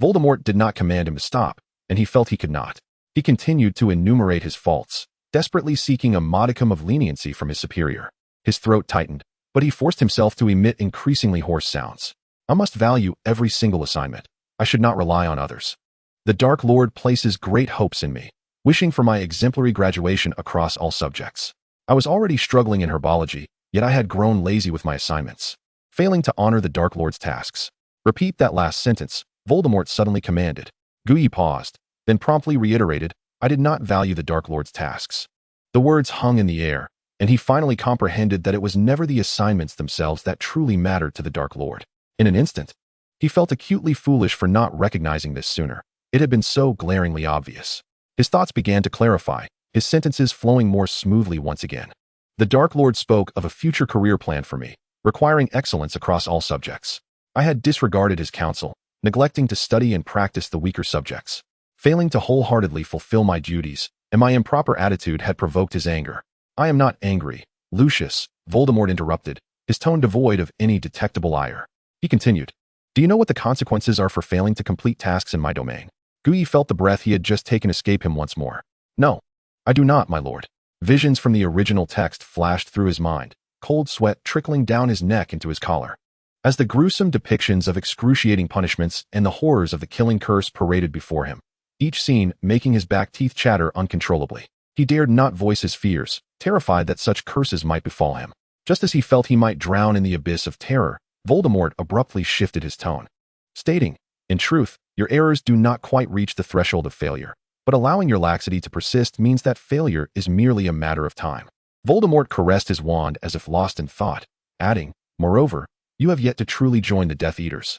Voldemort did not command him to stop, and he felt he could not. He continued to enumerate his faults, desperately seeking a modicum of leniency from his superior. His throat tightened, but he forced himself to emit increasingly hoarse sounds. "I must value every single assignment. I should not rely on others. The Dark Lord places great hopes in me, wishing for my exemplary graduation across all subjects. I was already struggling in herbology, yet I had grown lazy with my assignments, failing to honor the Dark Lord's tasks." "Repeat that last sentence," Voldemort suddenly commanded. Yezhi paused, then promptly reiterated, "I did not value the Dark Lord's tasks." The words hung in the air, and he finally comprehended that it was never the assignments themselves that truly mattered to the Dark Lord. In an instant, he felt acutely foolish for not recognizing this sooner. It had been so glaringly obvious. His thoughts began to clarify, his sentences flowing more smoothly once again. "The Dark Lord spoke of a future career plan for me, requiring excellence across all subjects. I had disregarded his counsel, neglecting to study and practice the weaker subjects, failing to wholeheartedly fulfill my duties, and my improper attitude had provoked his anger." "I am not angry, Lucius," Voldemort interrupted, his tone devoid of any detectable ire. He continued, "Do you know what the consequences are for failing to complete tasks in my domain?" Yezhi felt the breath he had just taken escape him once more. "No, I do not, my lord." Visions from the original text flashed through his mind, cold sweat trickling down his neck into his collar. As the gruesome depictions of excruciating punishments and the horrors of the killing curse paraded before him, each scene making his back teeth chatter uncontrollably. He dared not voice his fears, terrified that such curses might befall him. Just as he felt he might drown in the abyss of terror, Voldemort abruptly shifted his tone, stating, "In truth, your errors do not quite reach the threshold of failure, but allowing your laxity to persist means that failure is merely a matter of time." Voldemort caressed his wand as if lost in thought, adding, "Moreover, you have yet to truly join the Death Eaters."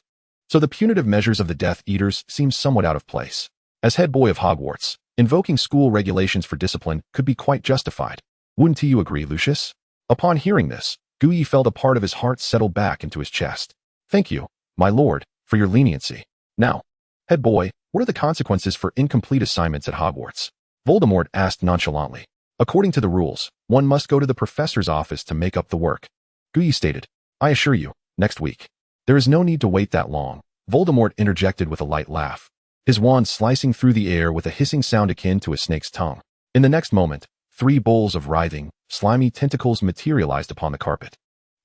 So the punitive measures of the Death Eaters seem somewhat out of place. As head boy of Hogwarts, invoking school regulations for discipline could be quite justified. Wouldn't you agree, Lucius? Upon hearing this, Yezhi felt a part of his heart settle back into his chest. "Thank you, my lord, for your leniency. Now, head boy, what are the consequences for incomplete assignments at Hogwarts?" Voldemort asked nonchalantly. "According to the rules, one must go to the professor's office to make up the work," Yezhi stated. "I assure you, next week." "There is no need to wait that long," Voldemort interjected with a light laugh, his wand slicing through the air with a hissing sound akin to a snake's tongue. In the next moment, 3 bowls of writhing, slimy tentacles materialized upon the carpet,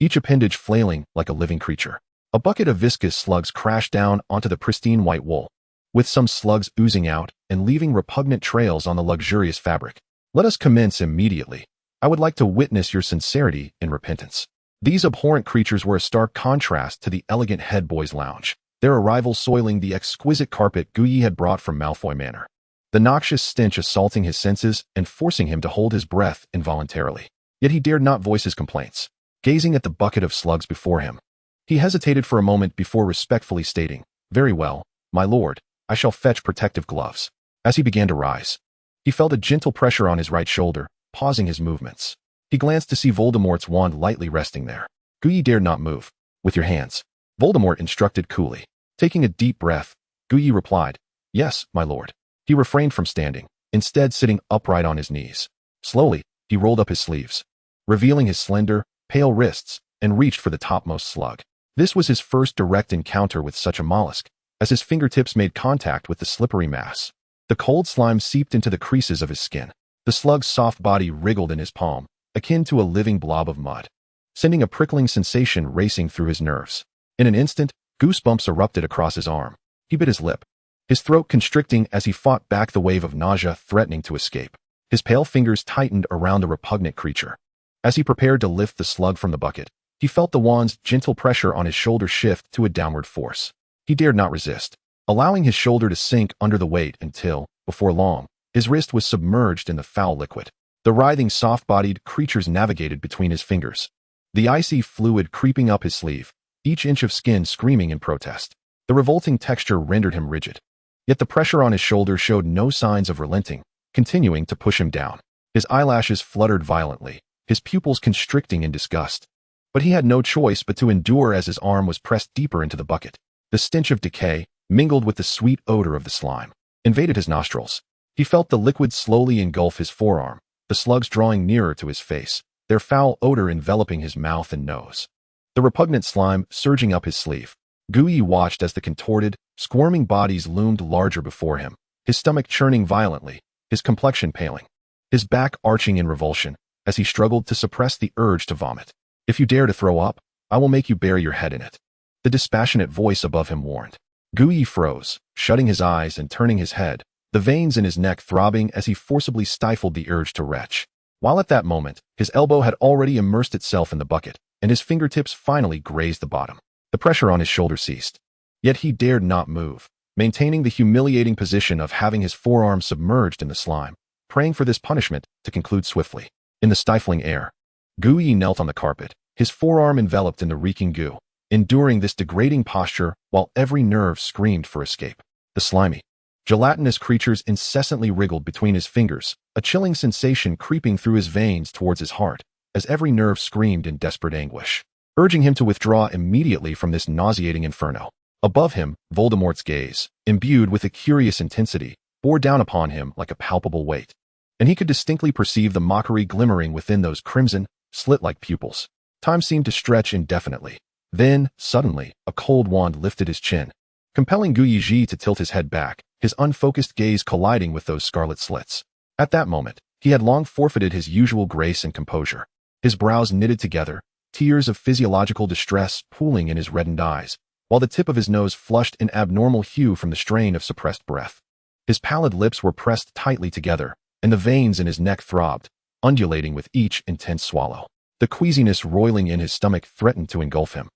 each appendage flailing like a living creature. A bucket of viscous slugs crashed down onto the pristine white wool, with some slugs oozing out and leaving repugnant trails on the luxurious fabric. "Let us commence immediately. I would like to witness your sincerity in repentance." These abhorrent creatures were a stark contrast to the elegant head boy's lounge, their arrival soiling the exquisite carpet Yezhi had brought from Malfoy Manor, the noxious stench assaulting his senses and forcing him to hold his breath involuntarily. Yet he dared not voice his complaints. Gazing at the bucket of slugs before him, he hesitated for a moment before respectfully stating, "Very well, my lord, I shall fetch protective gloves." As he began to rise, he felt a gentle pressure on his right shoulder, pausing his movements. He glanced to see Voldemort's wand lightly resting there. Yezhi dared not move. "With your hands," Voldemort instructed coolly. Taking a deep breath, Yezhi replied, "Yes, my lord." He refrained from standing, instead sitting upright on his knees. Slowly, he rolled up his sleeves, revealing his slender, pale wrists, and reached for the topmost slug. This was his first direct encounter with such a mollusk, as his fingertips made contact with the slippery mass. The cold slime seeped into the creases of his skin. The slug's soft body wriggled in his palm, akin to a living blob of mud, sending a prickling sensation racing through his nerves. In an instant, goosebumps erupted across his arm. He bit his lip, his throat constricting as he fought back the wave of nausea threatening to escape. His pale fingers tightened around the repugnant creature. As he prepared to lift the slug from the bucket, he felt the wand's gentle pressure on his shoulder shift to a downward force. He dared not resist, allowing his shoulder to sink under the weight until, before long, his wrist was submerged in the foul liquid. The writhing, soft-bodied creatures navigated between his fingers, the icy fluid creeping up his sleeve, each inch of skin screaming in protest. The revolting texture rendered him rigid. Yet the pressure on his shoulder showed no signs of relenting, continuing to push him down. His eyelashes fluttered violently, his pupils constricting in disgust. But he had no choice but to endure as his arm was pressed deeper into the bucket. The stench of decay, mingled with the sweet odor of the slime, invaded his nostrils. He felt the liquid slowly engulf his forearm, the slugs drawing nearer to his face, their foul odor enveloping his mouth and nose. The repugnant slime surging up his sleeve. Yezhi watched as the contorted, squirming bodies loomed larger before him, his stomach churning violently, his complexion paling, his back arching in revulsion, as he struggled to suppress the urge to vomit. "If you dare to throw up, I will make you bury your head in it," the dispassionate voice above him warned. Yezhi froze, shutting his eyes and turning his head, the veins in his neck throbbing as he forcibly stifled the urge to retch. While at that moment, his elbow had already immersed itself in the bucket, and his fingertips finally grazed the bottom. The pressure on his shoulder ceased. Yet he dared not move, maintaining the humiliating position of having his forearm submerged in the slime, praying for this punishment to conclude swiftly. In the stifling air, Yezhi knelt on the carpet, his forearm enveloped in the reeking goo, enduring this degrading posture while every nerve screamed for escape. The slimy, gelatinous creatures incessantly wriggled between his fingers, a chilling sensation creeping through his veins towards his heart, as every nerve screamed in desperate anguish, urging him to withdraw immediately from this nauseating inferno. Above him, Voldemort's gaze, imbued with a curious intensity, bore down upon him like a palpable weight, and he could distinctly perceive the mockery glimmering within those crimson, slit-like pupils. Time seemed to stretch indefinitely. Then, suddenly, a cold wand lifted his chin, compelling Yezhi to tilt his head back, his unfocused gaze colliding with those scarlet slits. At that moment, he had long forfeited his usual grace and composure. His brows knitted together, tears of physiological distress pooling in his reddened eyes, while the tip of his nose flushed an abnormal hue from the strain of suppressed breath. His pallid lips were pressed tightly together, and the veins in his neck throbbed, undulating with each intense swallow. The queasiness roiling in his stomach threatened to engulf him,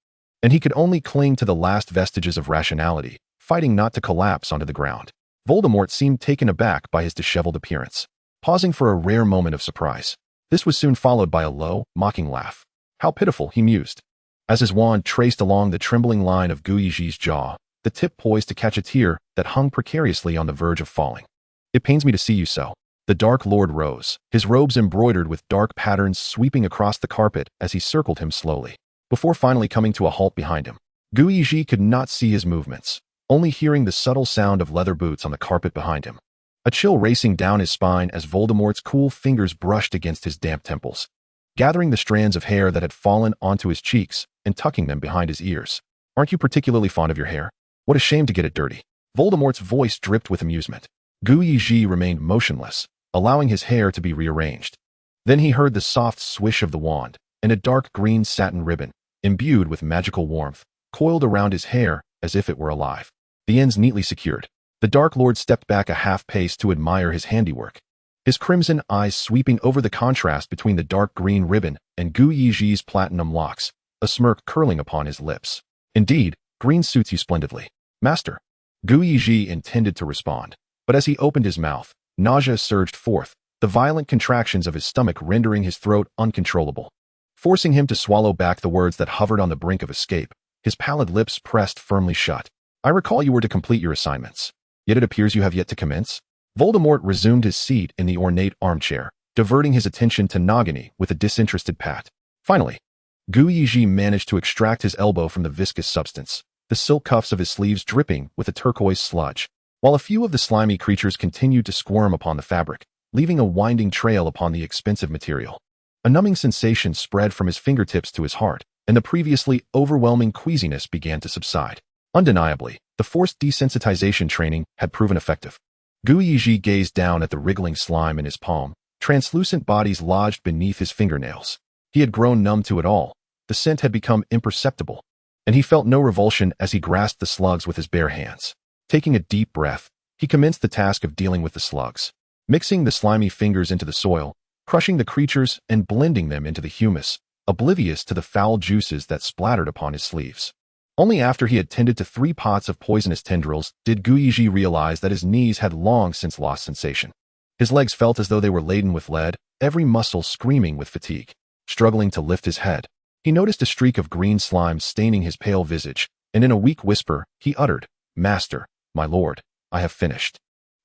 and he could only cling to the last vestiges of rationality, fighting not to collapse onto the ground. Voldemort seemed taken aback by his disheveled appearance, pausing for a rare moment of surprise. This was soon followed by a low, mocking laugh. How pitiful, he mused. As his wand traced along the trembling line of Yezhi's jaw, the tip poised to catch a tear that hung precariously on the verge of falling. It pains me to see you so. The Dark Lord rose, his robes embroidered with dark patterns sweeping across the carpet as he circled him slowly, before finally coming to a halt behind him. Yezhi could not see his movements, only hearing the subtle sound of leather boots on the carpet behind him. A chill racing down his spine as Voldemort's cool fingers brushed against his damp temples, gathering the strands of hair that had fallen onto his cheeks and tucking them behind his ears. Aren't you particularly fond of your hair? What a shame to get it dirty. Voldemort's voice dripped with amusement. Yezhi remained motionless, allowing his hair to be rearranged. Then he heard the soft swish of the wand, and a dark green satin ribbon, imbued with magical warmth, coiled around his hair as if it were alive. The ends neatly secured. The Dark Lord stepped back a half-pace to admire his handiwork, his crimson eyes sweeping over the contrast between the dark green ribbon and Yezhi's platinum locks, a smirk curling upon his lips. Indeed, green suits you splendidly, Master. Yezhi intended to respond, but as he opened his mouth, nausea surged forth, the violent contractions of his stomach rendering his throat uncontrollable. Forcing him to swallow back the words that hovered on the brink of escape, his pallid lips pressed firmly shut. I recall you were to complete your assignments. Yet it appears you have yet to commence. Voldemort resumed his seat in the ornate armchair, diverting his attention to Nagini with a disinterested pat. Finally, Yezhi managed to extract his elbow from the viscous substance, the silk cuffs of his sleeves dripping with a turquoise sludge, while a few of the slimy creatures continued to squirm upon the fabric, leaving a winding trail upon the expensive material. A numbing sensation spread from his fingertips to his heart, and the previously overwhelming queasiness began to subside. Undeniably, the forced desensitization training had proven effective. Yezhi gazed down at the wriggling slime in his palm, translucent bodies lodged beneath his fingernails. He had grown numb to it all. The scent had become imperceptible, and he felt no revulsion as he grasped the slugs with his bare hands. Taking a deep breath, he commenced the task of dealing with the slugs, mixing the slimy fingers into the soil, crushing the creatures and blending them into the humus, oblivious to the foul juices that splattered upon his sleeves. Only after he had tended to 3 pots of poisonous tendrils did Yezhi realize that his knees had long since lost sensation. His legs felt as though they were laden with lead, every muscle screaming with fatigue. Struggling to lift his head, he noticed a streak of green slime staining his pale visage, and in a weak whisper, he uttered, "Master, my lord, I have finished.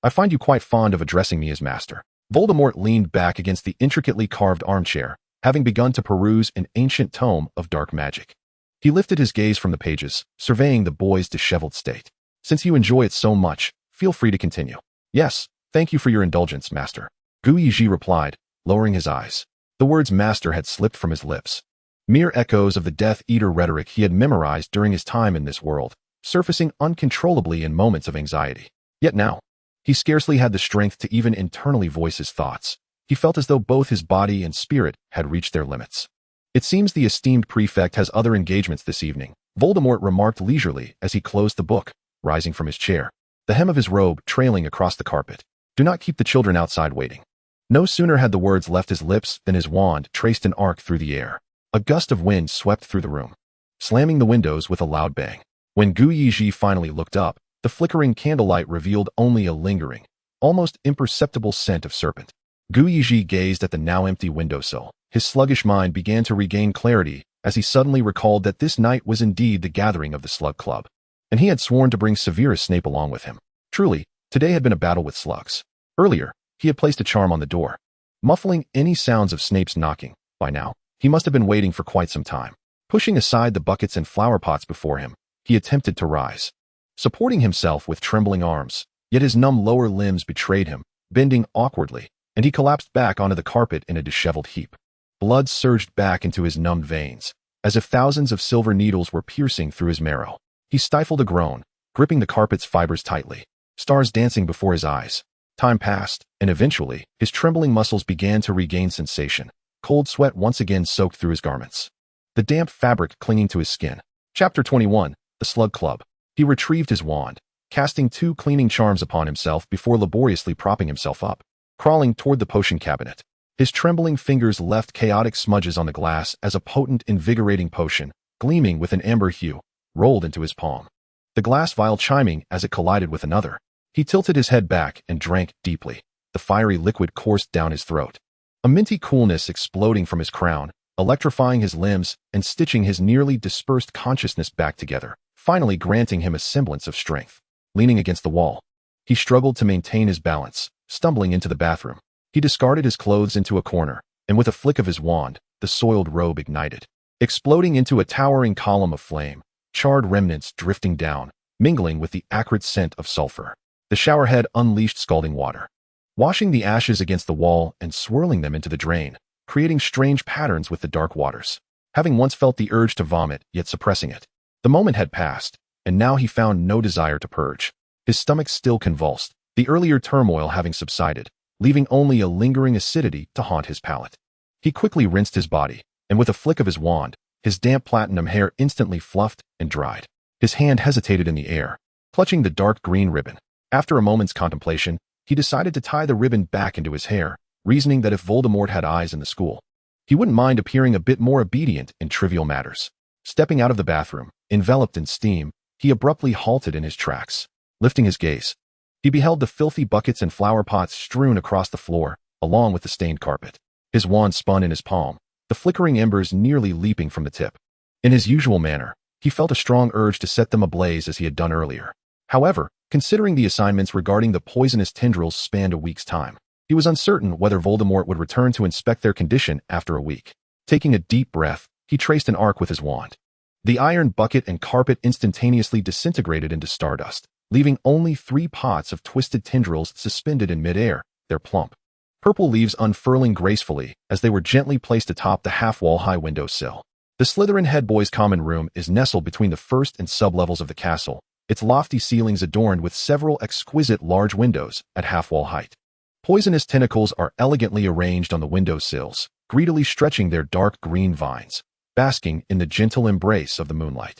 I find you quite fond of addressing me as master." Voldemort leaned back against the intricately carved armchair, having begun to peruse an ancient tome of dark magic. He lifted his gaze from the pages, surveying the boy's disheveled state. "Since you enjoy it so much, feel free to continue." "Yes, thank you for your indulgence, master," Yezhi replied, lowering his eyes. The words master had slipped from his lips. Mere echoes of the Death Eater rhetoric he had memorized during his time in this world, surfacing uncontrollably in moments of anxiety. Yet now, he scarcely had the strength to even internally voice his thoughts. He felt as though both his body and spirit had reached their limits. "It seems the esteemed prefect has other engagements this evening," Voldemort remarked leisurely as he closed the book, rising from his chair, the hem of his robe trailing across the carpet. "Do not keep the children outside waiting." No sooner had the words left his lips than his wand traced an arc through the air. A gust of wind swept through the room, slamming the windows with a loud bang. When Yezhi finally looked up, the flickering candlelight revealed only a lingering, almost imperceptible scent of serpent. Yezhi gazed at the now empty windowsill. His sluggish mind began to regain clarity as he suddenly recalled that this night was indeed the gathering of the Slug Club, and he had sworn to bring Severus Snape along with him. Truly, today had been a battle with slugs. Earlier, he had placed a charm on the door, muffling any sounds of Snape's knocking. By now, he must have been waiting for quite some time. Pushing aside the buckets and flower pots before him, he attempted to rise, supporting himself with trembling arms, yet his numb lower limbs betrayed him, bending awkwardly, and he collapsed back onto the carpet in a disheveled heap. Blood surged back into his numbed veins, as if thousands of silver needles were piercing through his marrow. He stifled a groan, gripping the carpet's fibers tightly, stars dancing before his eyes. Time passed, and eventually, his trembling muscles began to regain sensation. Cold sweat once again soaked through his garments, the damp fabric clinging to his skin. Chapter 21, The Slug Club. He retrieved his wand, casting 2 cleaning charms upon himself before laboriously propping himself up, crawling toward the potion cabinet. His trembling fingers left chaotic smudges on the glass as a potent, invigorating potion, gleaming with an amber hue, rolled into his palm. The glass vial chiming as it collided with another. He tilted his head back and drank deeply. The fiery liquid coursed down his throat. a minty coolness exploding from his crown, electrifying his limbs and stitching his nearly dispersed consciousness back together, finally granting him a semblance of strength. Leaning against the wall, he struggled to maintain his balance, stumbling into the bathroom. He discarded his clothes into a corner, and with a flick of his wand, the soiled robe ignited, exploding into a towering column of flame, charred remnants drifting down, mingling with the acrid scent of sulfur. The showerhead unleashed scalding water, washing the ashes against the wall and swirling them into the drain, creating strange patterns with the dark waters. Having once felt the urge to vomit, yet suppressing it, the moment had passed, and now he found no desire to purge. His stomach still convulsed, the earlier turmoil having subsided, leaving only a lingering acidity to haunt his palate. He quickly rinsed his body, and with a flick of his wand, his damp platinum hair instantly fluffed and dried. His hand hesitated in the air, clutching the dark green ribbon. After a moment's contemplation, he decided to tie the ribbon back into his hair, reasoning that if Voldemort had eyes in the school, he wouldn't mind appearing a bit more obedient in trivial matters. Stepping out of the bathroom, enveloped in steam, he abruptly halted in his tracks. Lifting his gaze, he beheld the filthy buckets and flower pots strewn across the floor, along with the stained carpet. His wand spun in his palm, the flickering embers nearly leaping from the tip. In his usual manner, he felt a strong urge to set them ablaze as he had done earlier. However, considering the assignments regarding the poisonous tendrils spanned a week's time, he was uncertain whether Voldemort would return to inspect their condition after a week. Taking a deep breath, he traced an arc with his wand. The iron bucket and carpet instantaneously disintegrated into stardust, leaving only 3 pots of twisted tendrils suspended in midair, their plump purple leaves unfurling gracefully as they were gently placed atop the half-wall-high windowsill. The Slytherin head boy's common room is nestled between the first and sub-levels of the castle, its lofty ceilings adorned with several exquisite large windows at half-wall height. Poisonous tentacles are elegantly arranged on the windowsills, greedily stretching their dark green vines, basking in the gentle embrace of the moonlight.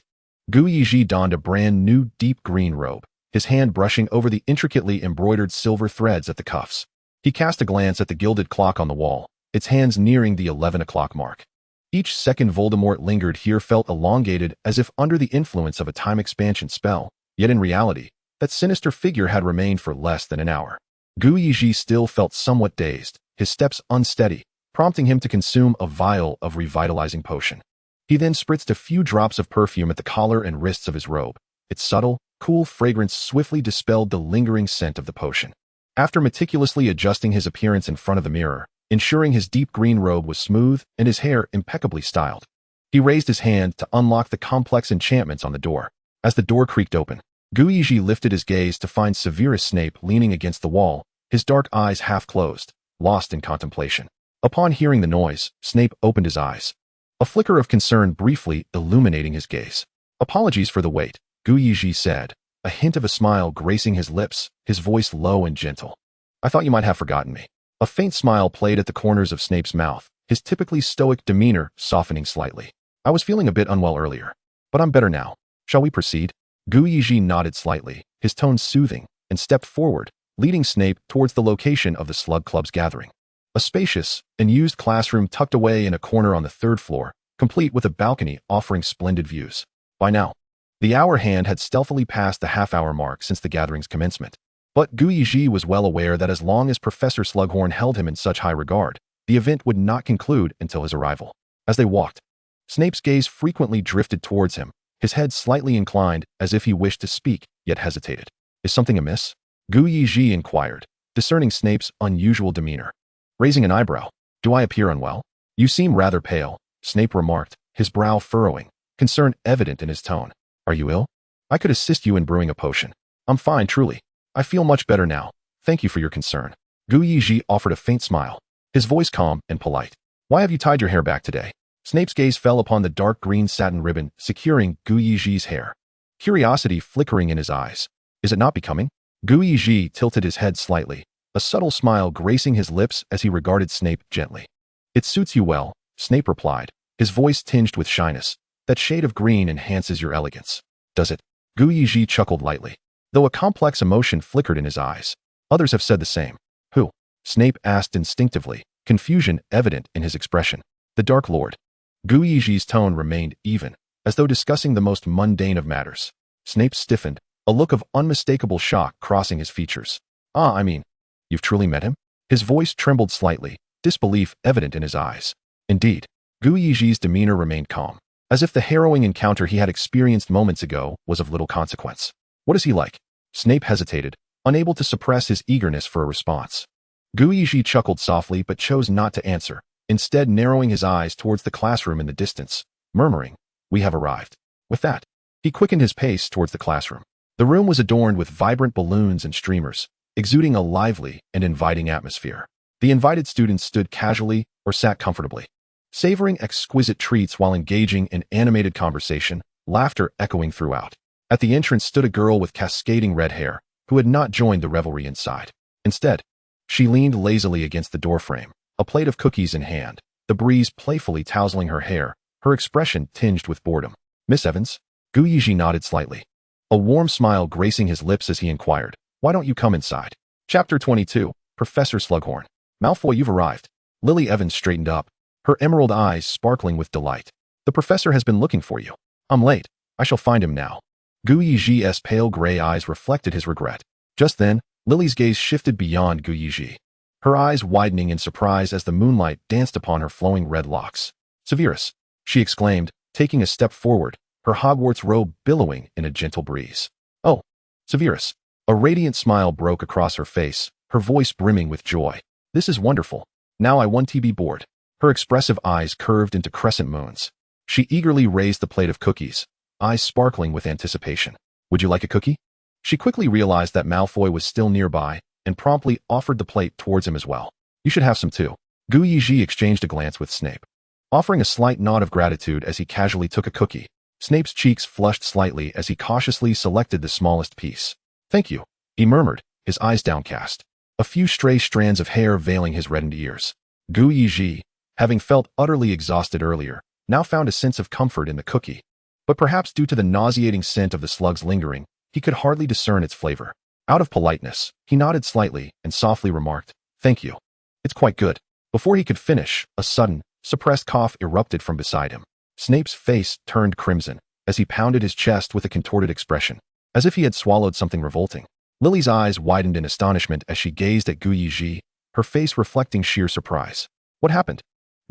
Yezhi donned a brand new deep green robe, his hand brushing over the intricately embroidered silver threads at the cuffs. He cast a glance at the gilded clock on the wall, its hands nearing the 11 o'clock mark. Each second Voldemort lingered here felt elongated as if under the influence of a time expansion spell, yet in reality, that sinister figure had remained for less than an hour. Yezhi still felt somewhat dazed, his steps unsteady, prompting him to consume a vial of revitalizing potion. He then spritzed a few drops of perfume at the collar and wrists of his robe. Its subtle, cool fragrance swiftly dispelled the lingering scent of the potion. After meticulously adjusting his appearance in front of the mirror, ensuring his deep green robe was smooth and his hair impeccably styled, he raised his hand to unlock the complex enchantments on the door. As the door creaked open, Yezhi lifted his gaze to find Severus Snape leaning against the wall, his dark eyes half closed, lost in contemplation. Upon hearing the noise, Snape opened his eyes, a flicker of concern briefly illuminating his gaze. "Apologies for the wait," Yezhi said, a hint of a smile gracing his lips, his voice low and gentle. "I thought you might have forgotten me." A faint smile played at the corners of Snape's mouth, his typically stoic demeanor softening slightly. "I was feeling a bit unwell earlier, but I'm better now. Shall we proceed?" Yezhi nodded slightly, his tone soothing, and stepped forward, leading Snape towards the location of the Slug Club's gathering. A spacious, unused classroom tucked away in a corner on the 3rd floor, complete with a balcony offering splendid views. By now, the hour hand had stealthily passed the half-hour mark since the gathering's commencement. But Yezhi was well aware that as long as Professor Slughorn held him in such high regard, the event would not conclude until his arrival. As they walked, Snape's gaze frequently drifted towards him, his head slightly inclined as if he wished to speak, yet hesitated. "Is something amiss?" Yezhi inquired, discerning Snape's unusual demeanor. Raising an eyebrow, "Do I appear unwell?" "You seem rather pale," Snape remarked, his brow furrowing, concern evident in his tone. "Are you ill? I could assist you in brewing a potion." "I'm fine, truly. I feel much better now. Thank you for your concern." Yezhi offered a faint smile, his voice calm and polite. "Why have you tied your hair back today?" Snape's gaze fell upon the dark green satin ribbon securing Yezhi's hair, curiosity flickering in his eyes. "Is it not becoming?" Yezhi tilted his head slightly, a subtle smile gracing his lips as he regarded Snape gently. "It suits you well," Snape replied, his voice tinged with shyness. "That shade of green enhances your elegance." "Does it?" Yezhi chuckled lightly, though a complex emotion flickered in his eyes. "Others have said the same." "Who?" Snape asked instinctively, confusion evident in his expression. "The Dark Lord." Yezhi's tone remained even, as though discussing the most mundane of matters. Snape stiffened, a look of unmistakable shock crossing his features. "Ah, I mean, you've truly met him?" His voice trembled slightly, disbelief evident in his eyes. Indeed, Yezhi's demeanor remained calm, as if the harrowing encounter he had experienced moments ago was of little consequence. What is he like? Snape hesitated, unable to suppress his eagerness for a response. Yezhi chuckled softly but chose not to answer, instead narrowing his eyes towards the classroom in the distance, murmuring, "We have arrived." With that, he quickened his pace towards the classroom. The room was adorned with vibrant balloons and streamers, exuding a lively and inviting atmosphere. The invited students stood casually or sat comfortably, savoring exquisite treats while engaging in animated conversation, laughter echoing throughout. At the entrance stood a girl with cascading red hair, who had not joined the revelry inside. Instead, she leaned lazily against the doorframe, a plate of cookies in hand, the breeze playfully tousling her hair, her expression tinged with boredom. "Miss Evans?" Yezhi nodded slightly, a warm smile gracing his lips as he inquired, "Why don't you come inside?" Chapter 22, Professor Slughorn. "Malfoy, you've arrived." Lily Evans straightened up, her emerald eyes sparkling with delight. "The professor has been looking for you." "I'm late. I shall find him now." Yezhi's pale gray eyes reflected his regret. Just then, Lily's gaze shifted beyond Yezhi, her eyes widening in surprise as the moonlight danced upon her flowing red locks. "Severus," she exclaimed, taking a step forward, her Hogwarts robe billowing in a gentle breeze. "Oh, Severus." A radiant smile broke across her face, her voice brimming with joy. "This is wonderful. Now I want to be bored." Her expressive eyes curved into crescent moons. She eagerly raised the plate of cookies, eyes sparkling with anticipation. "Would you like a cookie?" She quickly realized that Malfoy was still nearby and promptly offered the plate towards him as well. "You should have some too." Yezhi exchanged a glance with Snape, offering a slight nod of gratitude as he casually took a cookie. Snape's cheeks flushed slightly as he cautiously selected the smallest piece. "Thank you," he murmured, his eyes downcast, a few stray strands of hair veiling his reddened ears. Yezhi, having felt utterly exhausted earlier, now found a sense of comfort in the cookie. But perhaps due to the nauseating scent of the slugs lingering, he could hardly discern its flavor. Out of politeness, he nodded slightly and softly remarked, "Thank you. It's quite good." Before he could finish, a sudden, suppressed cough erupted from beside him. Snape's face turned crimson as he pounded his chest with a contorted expression, as if he had swallowed something revolting. Lily's eyes widened in astonishment as she gazed at Yezhi, her face reflecting sheer surprise. "What happened?"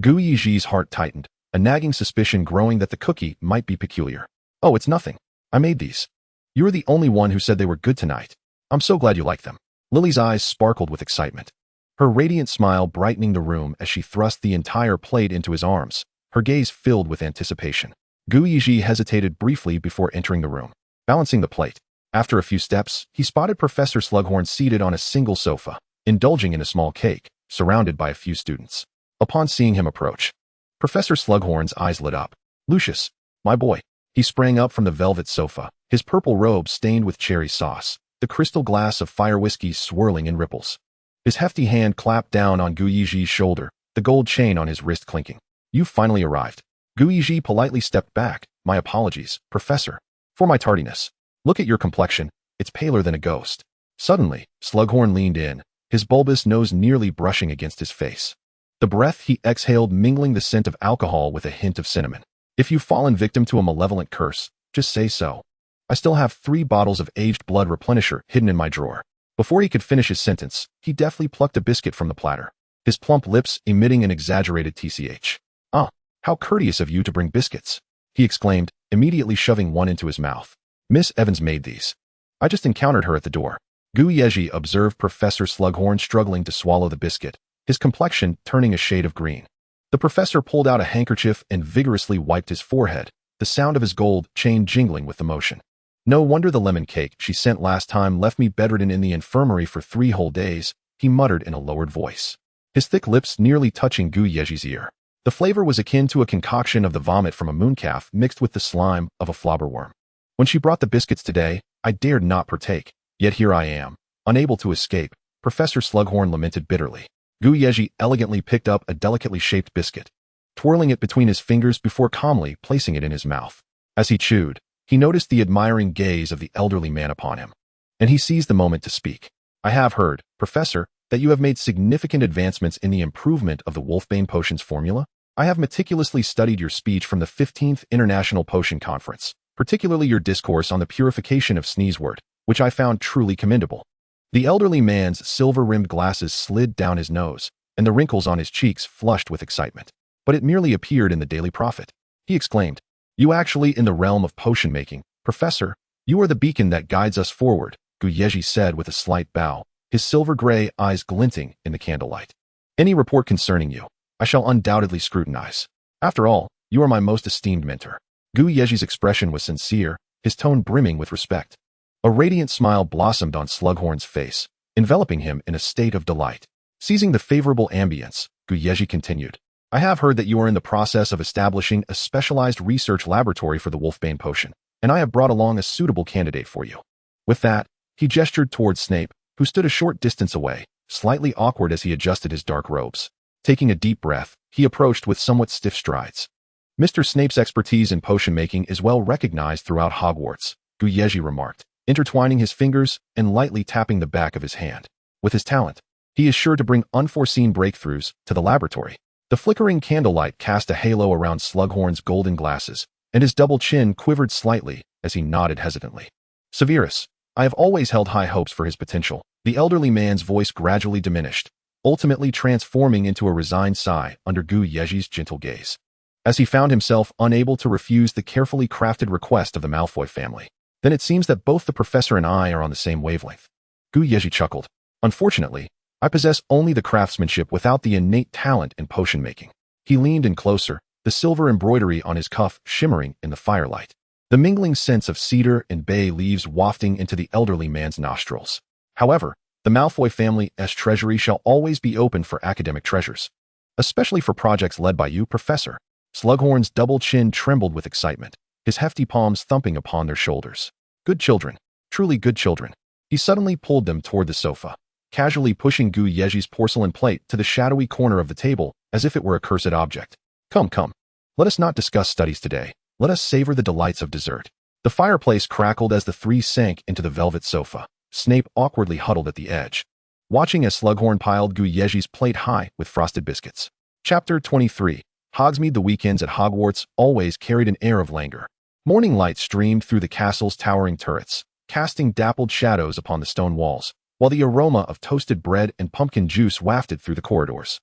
Yezhi's heart tightened, a nagging suspicion growing that the cookie might be peculiar. "Oh, it's nothing. I made these. You were the only one who said they were good tonight. I'm so glad you like them." Lily's eyes sparkled with excitement, her radiant smile brightening the room as she thrust the entire plate into his arms, her gaze filled with anticipation. Yezhi hesitated briefly before entering the room, balancing the plate. After a few steps, he spotted Professor Slughorn seated on a single sofa, indulging in a small cake, surrounded by a few students. Upon seeing him approach, Professor Slughorn's eyes lit up. "Lucius, my boy." He sprang up from the velvet sofa, his purple robe stained with cherry sauce, the crystal glass of fire whiskey swirling in ripples. His hefty hand clapped down on Yezhi's shoulder, the gold chain on his wrist clinking. "You've finally arrived." Yezhi politely stepped back. "My apologies, Professor, for my tardiness. Look at your complexion, it's paler than a ghost." Suddenly, Slughorn leaned in, his bulbous nose nearly brushing against his face. The breath he exhaled mingling the scent of alcohol with a hint of cinnamon. "If you've fallen victim to a malevolent curse, just say so. I still have 3 bottles of aged blood replenisher hidden in my drawer." Before he could finish his sentence, he deftly plucked a biscuit from the platter, his plump lips emitting an exaggerated tch. "Ah, how courteous of you to bring biscuits," he exclaimed, immediately shoving one into his mouth. "Miss Evans made these. I just encountered her at the door." Yezhi observed Professor Slughorn struggling to swallow the biscuit, his complexion turning a shade of green. The professor pulled out a handkerchief and vigorously wiped his forehead, the sound of his gold chain jingling with the motion. "No wonder the lemon cake she sent last time left me bedridden in the infirmary for 3 whole days," he muttered in a lowered voice, his thick lips nearly touching Yezhi's ear. The flavor was akin to a concoction of the vomit from a mooncalf mixed with the slime of a flobberworm. "When she brought the biscuits today, I dared not partake, yet here I am, unable to escape," Professor Slughorn lamented bitterly. Yezhi elegantly picked up a delicately shaped biscuit, twirling it between his fingers before calmly placing it in his mouth. As he chewed, he noticed the admiring gaze of the elderly man upon him, and he seized the moment to speak. "I have heard, Professor, that you have made significant advancements in the improvement of the Wolfbane Potions formula. I have meticulously studied your speech from the 15th International Potion Conference, particularly your discourse on the purification of Sneezewort, which I found truly commendable." The elderly man's silver-rimmed glasses slid down his nose, and the wrinkles on his cheeks flushed with excitement. But it merely appeared in the Daily Prophet. He exclaimed, "You actually in the realm of potion making, Professor? You are the beacon that guides us forward," Yezhi said with a slight bow, his silver-gray eyes glinting in the candlelight. "Any report concerning you, I shall undoubtedly scrutinize. After all, you are my most esteemed mentor." Yezhi's expression was sincere, his tone brimming with respect. A radiant smile blossomed on Slughorn's face, enveloping him in a state of delight. Seizing the favorable ambience, Yezhi continued, "I have heard that you are in the process of establishing a specialized research laboratory for the Wolfbane potion, and I have brought along a suitable candidate for you." With that, he gestured towards Snape, who stood a short distance away, slightly awkward as he adjusted his dark robes. Taking a deep breath, he approached with somewhat stiff strides. "Mr. Snape's expertise in potion making is well recognized throughout Hogwarts," Yezhi remarked, intertwining his fingers and lightly tapping the back of his hand. "With his talent, he is sure to bring unforeseen breakthroughs to the laboratory." The flickering candlelight cast a halo around Slughorn's golden glasses, and his double chin quivered slightly as he nodded hesitantly. "Severus, I have always held high hopes for his potential." The elderly man's voice gradually diminished, ultimately transforming into a resigned sigh under Yezhi's gentle gaze. As he found himself unable to refuse the carefully crafted request of the Malfoy family. "Then it seems that both the professor and I are on the same wavelength." Yezhi chuckled. "Unfortunately, I possess only the craftsmanship without the innate talent in potion making." He leaned in closer, the silver embroidery on his cuff shimmering in the firelight. The mingling scents of cedar and bay leaves wafting into the elderly man's nostrils. "However, the Malfoy family's treasury shall always be open for academic treasures, especially for projects led by you, Professor." Slughorn's double chin trembled with excitement, his hefty palms thumping upon their shoulders. "Good children, truly good children." He suddenly pulled them toward the sofa, casually pushing Yezhi's porcelain plate to the shadowy corner of the table as if it were a cursed object. Come, let us not discuss studies today. Let us savor the delights of dessert." The fireplace crackled as the three sank into the velvet sofa, Snape awkwardly huddled at the edge, watching as Slughorn piled Yezhi's plate high with frosted biscuits. Chapter 23. Hogsmeade. The weekends at Hogwarts always carried an air of languor. Morning light streamed through the castle's towering turrets, casting dappled shadows upon the stone walls, while the aroma of toasted bread and pumpkin juice wafted through the corridors.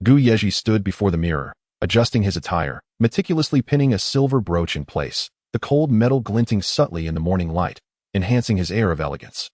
Yezhi stood before the mirror, adjusting his attire, meticulously pinning a silver brooch in place, the cold metal glinting subtly in the morning light, enhancing his air of elegance.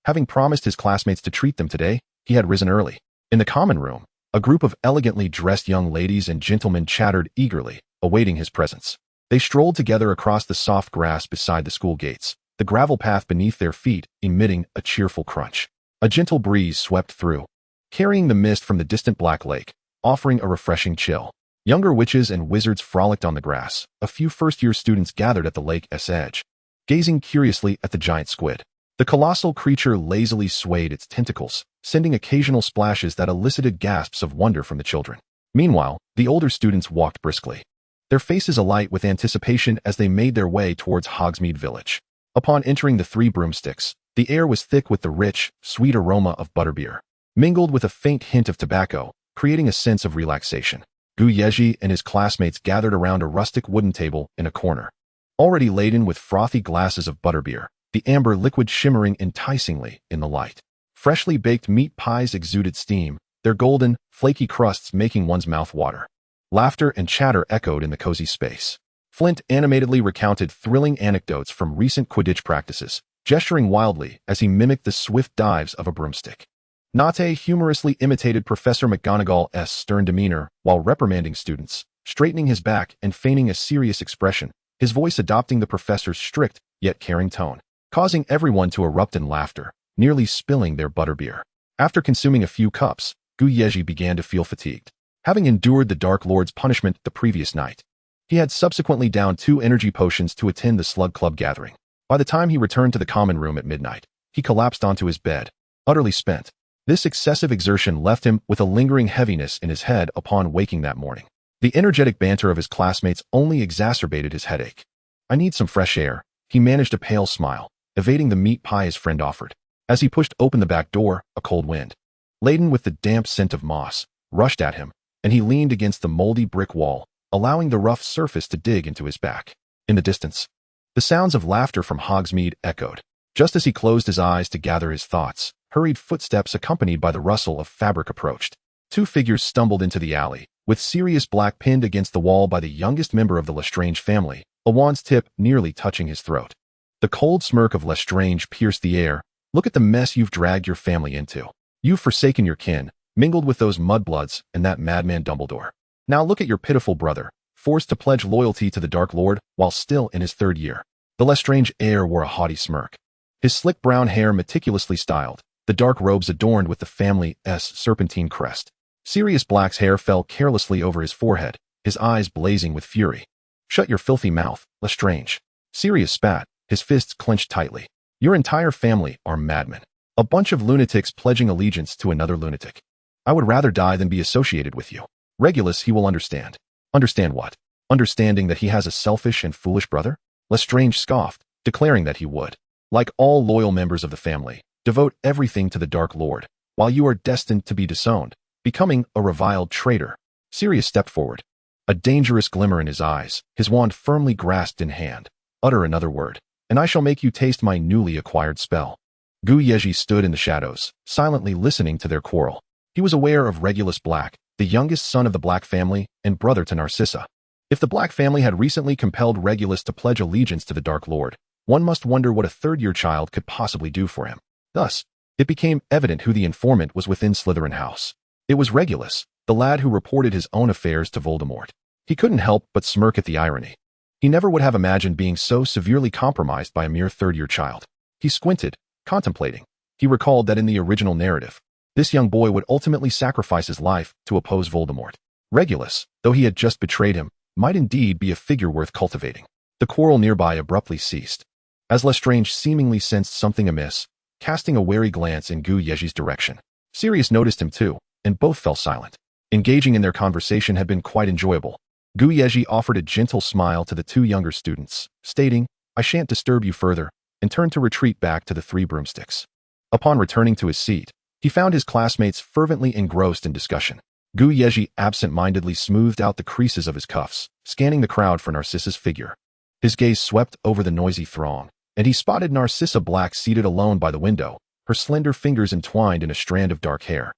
Having promised his classmates to treat them today, he had risen early. In the common room, a group of elegantly dressed young ladies and gentlemen chattered eagerly, awaiting his presence. They strolled together across the soft grass beside the school gates, the gravel path beneath their feet emitting a cheerful crunch. A gentle breeze swept through, carrying the mist from the distant Black Lake, offering a refreshing chill. Younger witches and wizards frolicked on the grass. A few first-year students gathered at the lake's edge, gazing curiously at the giant squid. The colossal creature lazily swayed its tentacles, sending occasional splashes that elicited gasps of wonder from the children. Meanwhile, the older students walked briskly, their faces alight with anticipation as they made their way towards Hogsmeade Village. Upon entering the Three Broomsticks, the air was thick with the rich, sweet aroma of butterbeer, mingled with a faint hint of tobacco, creating a sense of relaxation. Yezhi and his classmates gathered around a rustic wooden table in a corner, already laden with frothy glasses of butterbeer, the amber liquid shimmering enticingly in the light. Freshly baked meat pies exuded steam, their golden, flaky crusts making one's mouth water. Laughter and chatter echoed in the cozy space. Flint animatedly recounted thrilling anecdotes from recent Quidditch practices, gesturing wildly as he mimicked the swift dives of a broomstick. Nate humorously imitated Professor McGonagall's stern demeanor while reprimanding students, straightening his back and feigning a serious expression, his voice adopting the professor's strict yet caring tone, causing everyone to erupt in laughter, nearly spilling their butterbeer. After consuming a few cups, Yezhi began to feel fatigued. Having endured the Dark Lord's punishment the previous night, he had subsequently downed 2 energy potions to attend the Slug Club gathering. By the time he returned to the common room at midnight, he collapsed onto his bed, utterly spent. This excessive exertion left him with a lingering heaviness in his head upon waking that morning. The energetic banter of his classmates only exacerbated his headache. "I need some fresh air," he managed a pale smile, evading the meat pie his friend offered. As he pushed open the back door, a cold wind, laden with the damp scent of moss, rushed at him, and he leaned against the moldy brick wall, allowing the rough surface to dig into his back. In the distance, the sounds of laughter from Hogsmeade echoed. Just as he closed his eyes to gather his thoughts, hurried footsteps accompanied by the rustle of fabric approached. Two figures stumbled into the alley, with Sirius Black pinned against the wall by the youngest member of the Lestrange family, a wand's tip nearly touching his throat. The cold smirk of Lestrange pierced the air. Look at the mess you've dragged your family into. You've forsaken your kin, mingled with those mudbloods and that madman Dumbledore. Now look at your pitiful brother, forced to pledge loyalty to the Dark Lord while still in his 3rd year. The Lestrange heir wore a haughty smirk. His slick brown hair meticulously styled, the dark robes adorned with the family's serpentine crest. Sirius Black's hair fell carelessly over his forehead, his eyes blazing with fury. Shut your filthy mouth, Lestrange. Sirius spat, his fists clenched tightly. Your entire family are madmen. A bunch of lunatics pledging allegiance to another lunatic. I would rather die than be associated with you. Regulus, he will understand. Understand what? Understanding that he has a selfish and foolish brother? Lestrange scoffed, declaring that he would, like all loyal members of the family, devote everything to the Dark Lord, while you are destined to be disowned, becoming a reviled traitor. Sirius stepped forward, a dangerous glimmer in his eyes, his wand firmly grasped in hand. Utter another word, and I shall make you taste my newly acquired spell. Yezhi stood in the shadows, silently listening to their quarrel. He was aware of Regulus Black, the youngest son of the Black family and brother to Narcissa. If the Black family had recently compelled Regulus to pledge allegiance to the Dark Lord, one must wonder what a 3rd-year child could possibly do for him. Thus, it became evident who the informant was within Slytherin House. It was Regulus, the lad who reported his own affairs to Voldemort. He couldn't help but smirk at the irony. He never would have imagined being so severely compromised by a mere 3rd-year child. He squinted, contemplating. He recalled that in the original narrative, this young boy would ultimately sacrifice his life to oppose Voldemort. Regulus, though he had just betrayed him, might indeed be a figure worth cultivating. The quarrel nearby abruptly ceased, as Lestrange seemingly sensed something amiss, casting a wary glance in Yezhi's direction. Sirius noticed him too, and both fell silent. Engaging in their conversation had been quite enjoyable. Yezhi offered a gentle smile to the 2 younger students, stating, I shan't disturb you further, and turned to retreat back to the 3 broomsticks. Upon returning to his seat, he found his classmates fervently engrossed in discussion. Yezhi absent-mindedly smoothed out the creases of his cuffs, scanning the crowd for Narcissa's figure. His gaze swept over the noisy throng, and he spotted Narcissa Black seated alone by the window, her slender fingers entwined in a strand of dark hair.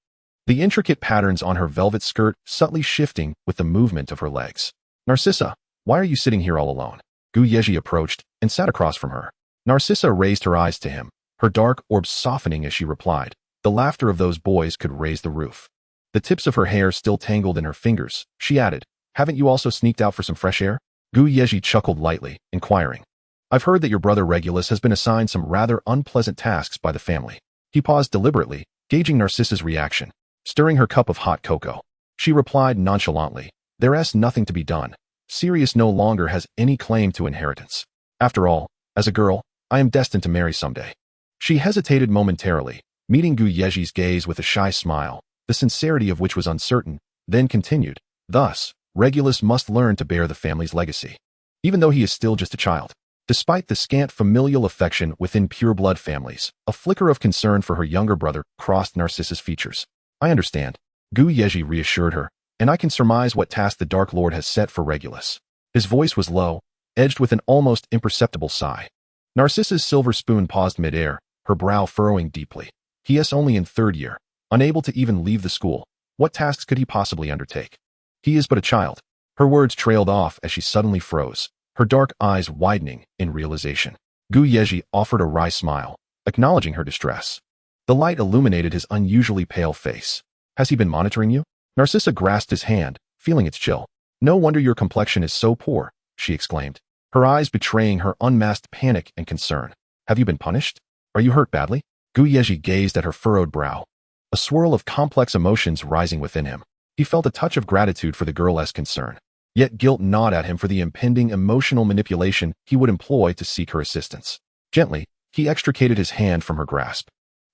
The intricate patterns on her velvet skirt subtly shifting with the movement of her legs. Narcissa, why are you sitting here all alone? Yezhi approached and sat across from her. Narcissa raised her eyes to him, her dark orbs softening as she replied. The laughter of those boys could raise the roof. The tips of her hair still tangled in her fingers, she added, haven't you also sneaked out for some fresh air? Yezhi chuckled lightly, inquiring. I've heard that your brother Regulus has been assigned some rather unpleasant tasks by the family. He paused deliberately, gauging Narcissa's reaction. Stirring her cup of hot cocoa, she replied nonchalantly, there's nothing to be done. Sirius no longer has any claim to inheritance. After all, as a girl, I am destined to marry someday. She hesitated momentarily, meeting Yezhi's gaze with a shy smile, the sincerity of which was uncertain, then continued, thus, Regulus must learn to bear the family's legacy. Even though he is still just a child. Despite the scant familial affection within pure-blood families, a flicker of concern for her younger brother crossed Narcissa's features. I understand, Yezhi reassured her, and I can surmise what task the Dark Lord has set for Regulus. His voice was low, edged with an almost imperceptible sigh. Narcissa's silver spoon paused mid-air, her brow furrowing deeply. He is only in 3rd year, unable to even leave the school. What tasks could he possibly undertake? He is but a child. Her words trailed off as she suddenly froze, her dark eyes widening in realization. Yezhi offered a wry smile, acknowledging her distress. The light illuminated his unusually pale face. Has he been monitoring you? Narcissa grasped his hand, feeling its chill. No wonder your complexion is so poor, she exclaimed, her eyes betraying her unmasked panic and concern. Have you been punished? Are you hurt badly? Yezhi gazed at her furrowed brow, a swirl of complex emotions rising within him. He felt a touch of gratitude for the girl's concern, yet guilt gnawed at him for the impending emotional manipulation he would employ to seek her assistance. Gently, he extricated his hand from her grasp,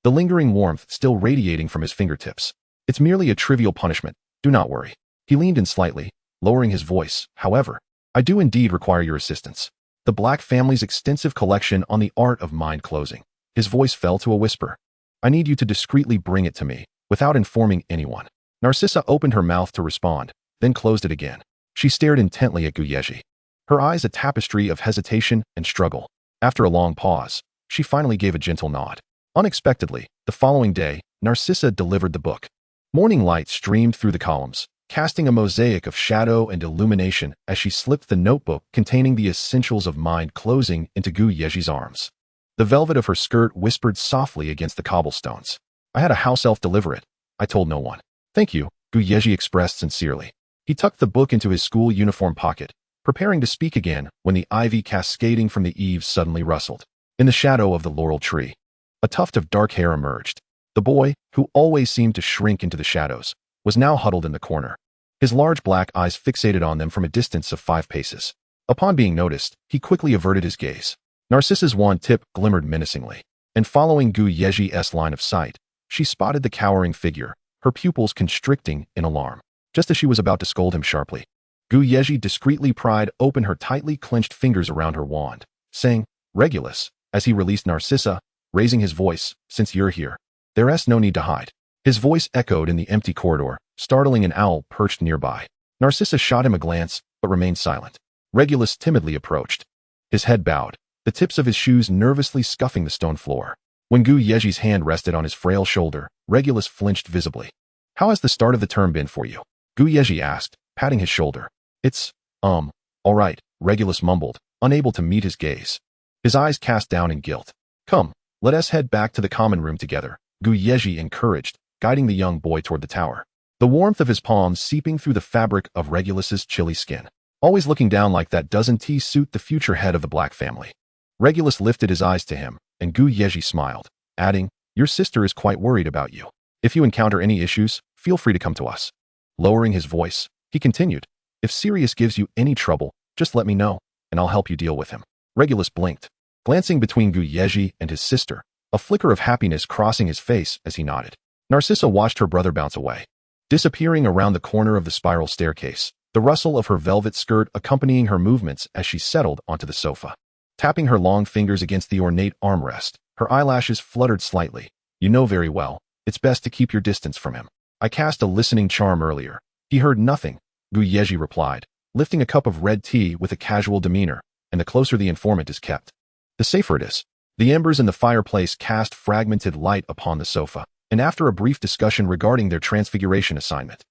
the lingering warmth still radiating from his fingertips. It's merely a trivial punishment, do not worry. He leaned in slightly, lowering his voice. However, I do indeed require your assistance. The Black family's extensive collection on the art of mind closing. His voice fell to a whisper. I need you to discreetly bring it to me, without informing anyone. Narcissa opened her mouth to respond, then closed it again. She stared intently at Yezhi, her eyes a tapestry of hesitation and struggle. After a long pause, she finally gave a gentle nod. Unexpectedly, the following day, Narcissa delivered the book. Morning light streamed through the columns, casting a mosaic of shadow and illumination as she slipped the notebook containing the essentials of mind closing into Yezhi's arms. The velvet of her skirt whispered softly against the cobblestones. I had a house elf deliver it. I told no one. Thank you, Yezhi expressed sincerely. He tucked the book into his school uniform pocket, preparing to speak again when the ivy cascading from the eaves suddenly rustled. In the shadow of the laurel tree, a tuft of dark hair emerged. The boy, who always seemed to shrink into the shadows, was now huddled in the corner, his large black eyes fixated on them from a distance of 5 paces. Upon being noticed, he quickly averted his gaze. Narcissa's wand tip glimmered menacingly, and following Yezhi's line of sight, she spotted the cowering figure, her pupils constricting in alarm. Just as she was about to scold him sharply, Yezhi discreetly pried open her tightly clenched fingers around her wand, saying, Regulus, as he released Narcissa, raising his voice, since you're here, there's no need to hide. His voice echoed in the empty corridor, startling an owl perched nearby. Narcissa shot him a glance, but remained silent. Regulus timidly approached. His head bowed, the tips of his shoes nervously scuffing the stone floor. When Yezhi's hand rested on his frail shoulder, Regulus flinched visibly. How has the start of the term been for you? Yezhi asked, patting his shoulder. It's, all right, Regulus mumbled, unable to meet his gaze. His eyes cast down in guilt. Come, let us head back to the common room together, Yezhi encouraged, guiding the young boy toward the tower. The warmth of his palms seeping through the fabric of Regulus's chilly skin. Always looking down like that, doesn't he suit the future head of the Black family? Regulus lifted his eyes to him, and Yezhi smiled, adding, Your sister is quite worried about you. If you encounter any issues, feel free to come to us. Lowering his voice, he continued, If Sirius gives you any trouble, just let me know, and I'll help you deal with him. Regulus blinked, glancing between Yezhi and his sister, a flicker of happiness crossing his face as he nodded. Narcissa watched her brother bounce away, disappearing around the corner of the spiral staircase, the rustle of her velvet skirt accompanying her movements as she settled onto the sofa. Tapping her long fingers against the ornate armrest, her eyelashes fluttered slightly. You know very well, it's best to keep your distance from him. I cast a listening charm earlier. He heard nothing, Yezhi replied, lifting a cup of red tea with a casual demeanor, and the closer the informant is kept, the safer it is. The embers in the fireplace cast fragmented light upon the sofa, and after a brief discussion regarding their transfiguration assignment,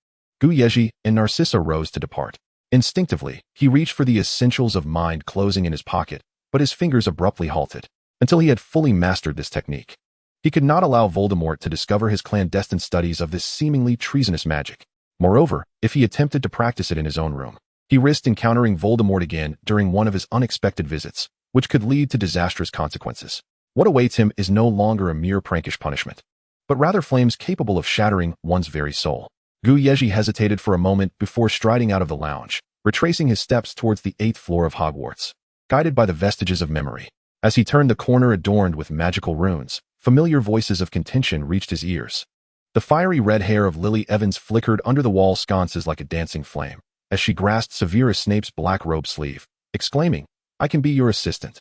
Yezhi and Narcissa rose to depart. Instinctively, he reached for the essentials of mind closing in his pocket, but his fingers abruptly halted. Until he had fully mastered this technique, he could not allow Voldemort to discover his clandestine studies of this seemingly treasonous magic. Moreover, if he attempted to practice it in his own room, he risked encountering Voldemort again during one of his unexpected visits, which could lead to disastrous consequences. What awaits him is no longer a mere prankish punishment, but rather flames capable of shattering one's very soul. Yezhi hesitated for a moment before striding out of the lounge, retracing his steps towards the 8th floor of Hogwarts, guided by the vestiges of memory. As he turned the corner adorned with magical runes, familiar voices of contention reached his ears. The fiery red hair of Lily Evans flickered under the wall sconces like a dancing flame, as she grasped Severus Snape's black robe sleeve, exclaiming, I can be your assistant.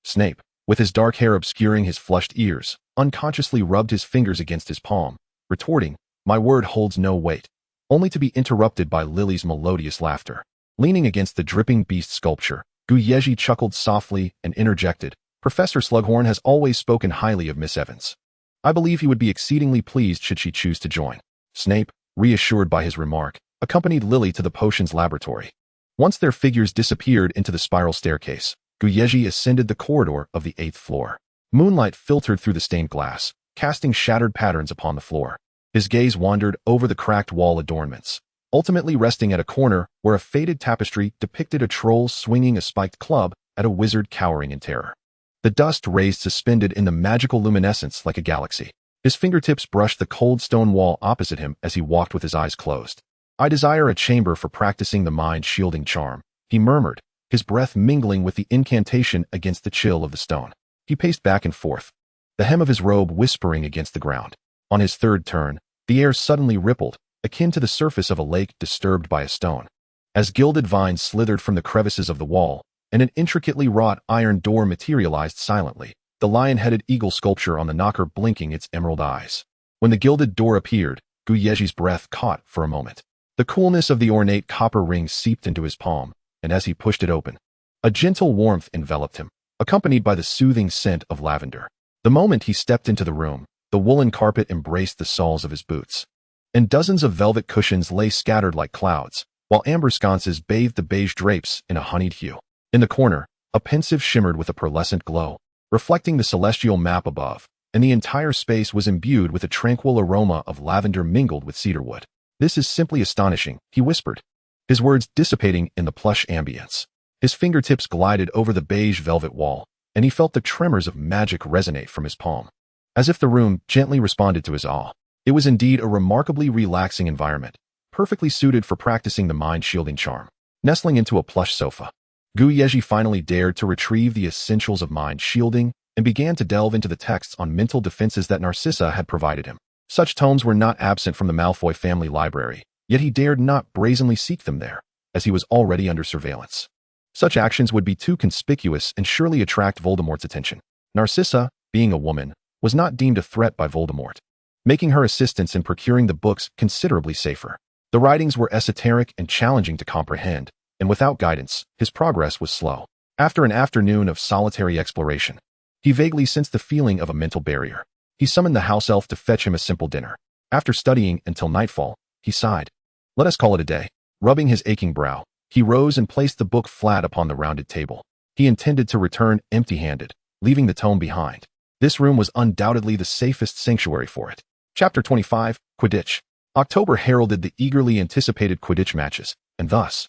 Snape, with his dark hair obscuring his flushed ears, unconsciously rubbed his fingers against his palm, retorting, My word holds no weight, only to be interrupted by Lily's melodious laughter. Leaning against the dripping beast sculpture, Yezhi chuckled softly and interjected, Professor Slughorn has always spoken highly of Miss Evans. I believe he would be exceedingly pleased should she choose to join. Snape, reassured by his remark, accompanied Lily to the potions laboratory. Once their figures disappeared into the spiral staircase, Yezhi ascended the corridor of the 8th floor. Moonlight filtered through the stained glass, casting shattered patterns upon the floor. His gaze wandered over the cracked wall adornments, ultimately resting at a corner where a faded tapestry depicted a troll swinging a spiked club at a wizard cowering in terror. The dust raised suspended in the magical luminescence like a galaxy. His fingertips brushed the cold stone wall opposite him as he walked with his eyes closed. I desire a chamber for practicing the mind-shielding charm, he murmured, his breath mingling with the incantation against the chill of the stone. He paced back and forth, the hem of his robe whispering against the ground. On his third turn, the air suddenly rippled, akin to the surface of a lake disturbed by a stone. As gilded vines slithered from the crevices of the wall, and an intricately wrought iron door materialized silently, the lion-headed eagle sculpture on the knocker blinking its emerald eyes. When the gilded door appeared, Yezhi's breath caught for a moment. The coolness of the ornate copper ring seeped into his palm, and as he pushed it open, a gentle warmth enveloped him, accompanied by the soothing scent of lavender. The moment he stepped into the room, the woolen carpet embraced the soles of his boots. and dozens of velvet cushions lay scattered like clouds, while amber sconces bathed the beige drapes in a honeyed hue. In the corner, a pensive shimmered with a pearlescent glow, reflecting the celestial map above, and the entire space was imbued with a tranquil aroma of lavender mingled with cedarwood. "This is simply astonishing," he whispered, his words dissipating in the plush ambience. His fingertips glided over the beige velvet wall, and he felt the tremors of magic resonate from his palm, as if the room gently responded to his awe. It was indeed a remarkably relaxing environment, perfectly suited for practicing the mind-shielding charm. Nestling into a plush sofa, Yezhi finally dared to retrieve the essentials of mind-shielding and began to delve into the texts on mental defenses that Narcissa had provided him. Such tomes were not absent from the Malfoy family library, yet he dared not brazenly seek them there, as he was already under surveillance. Such actions would be too conspicuous and surely attract Voldemort's attention. Narcissa, being a woman, was not deemed a threat by Voldemort, making her assistance in procuring the books considerably safer. The writings were esoteric and challenging to comprehend, and without guidance, his progress was slow. After an afternoon of solitary exploration, he vaguely sensed the feeling of a mental barrier. He summoned the house elf to fetch him a simple dinner. After studying until nightfall, he sighed. "Let us call it a day." Rubbing his aching brow, he rose and placed the book flat upon the rounded table. He intended to return empty-handed, leaving the tome behind. This room was undoubtedly the safest sanctuary for it. Chapter 25, Quidditch. October heralded the eagerly anticipated Quidditch matches, and thus,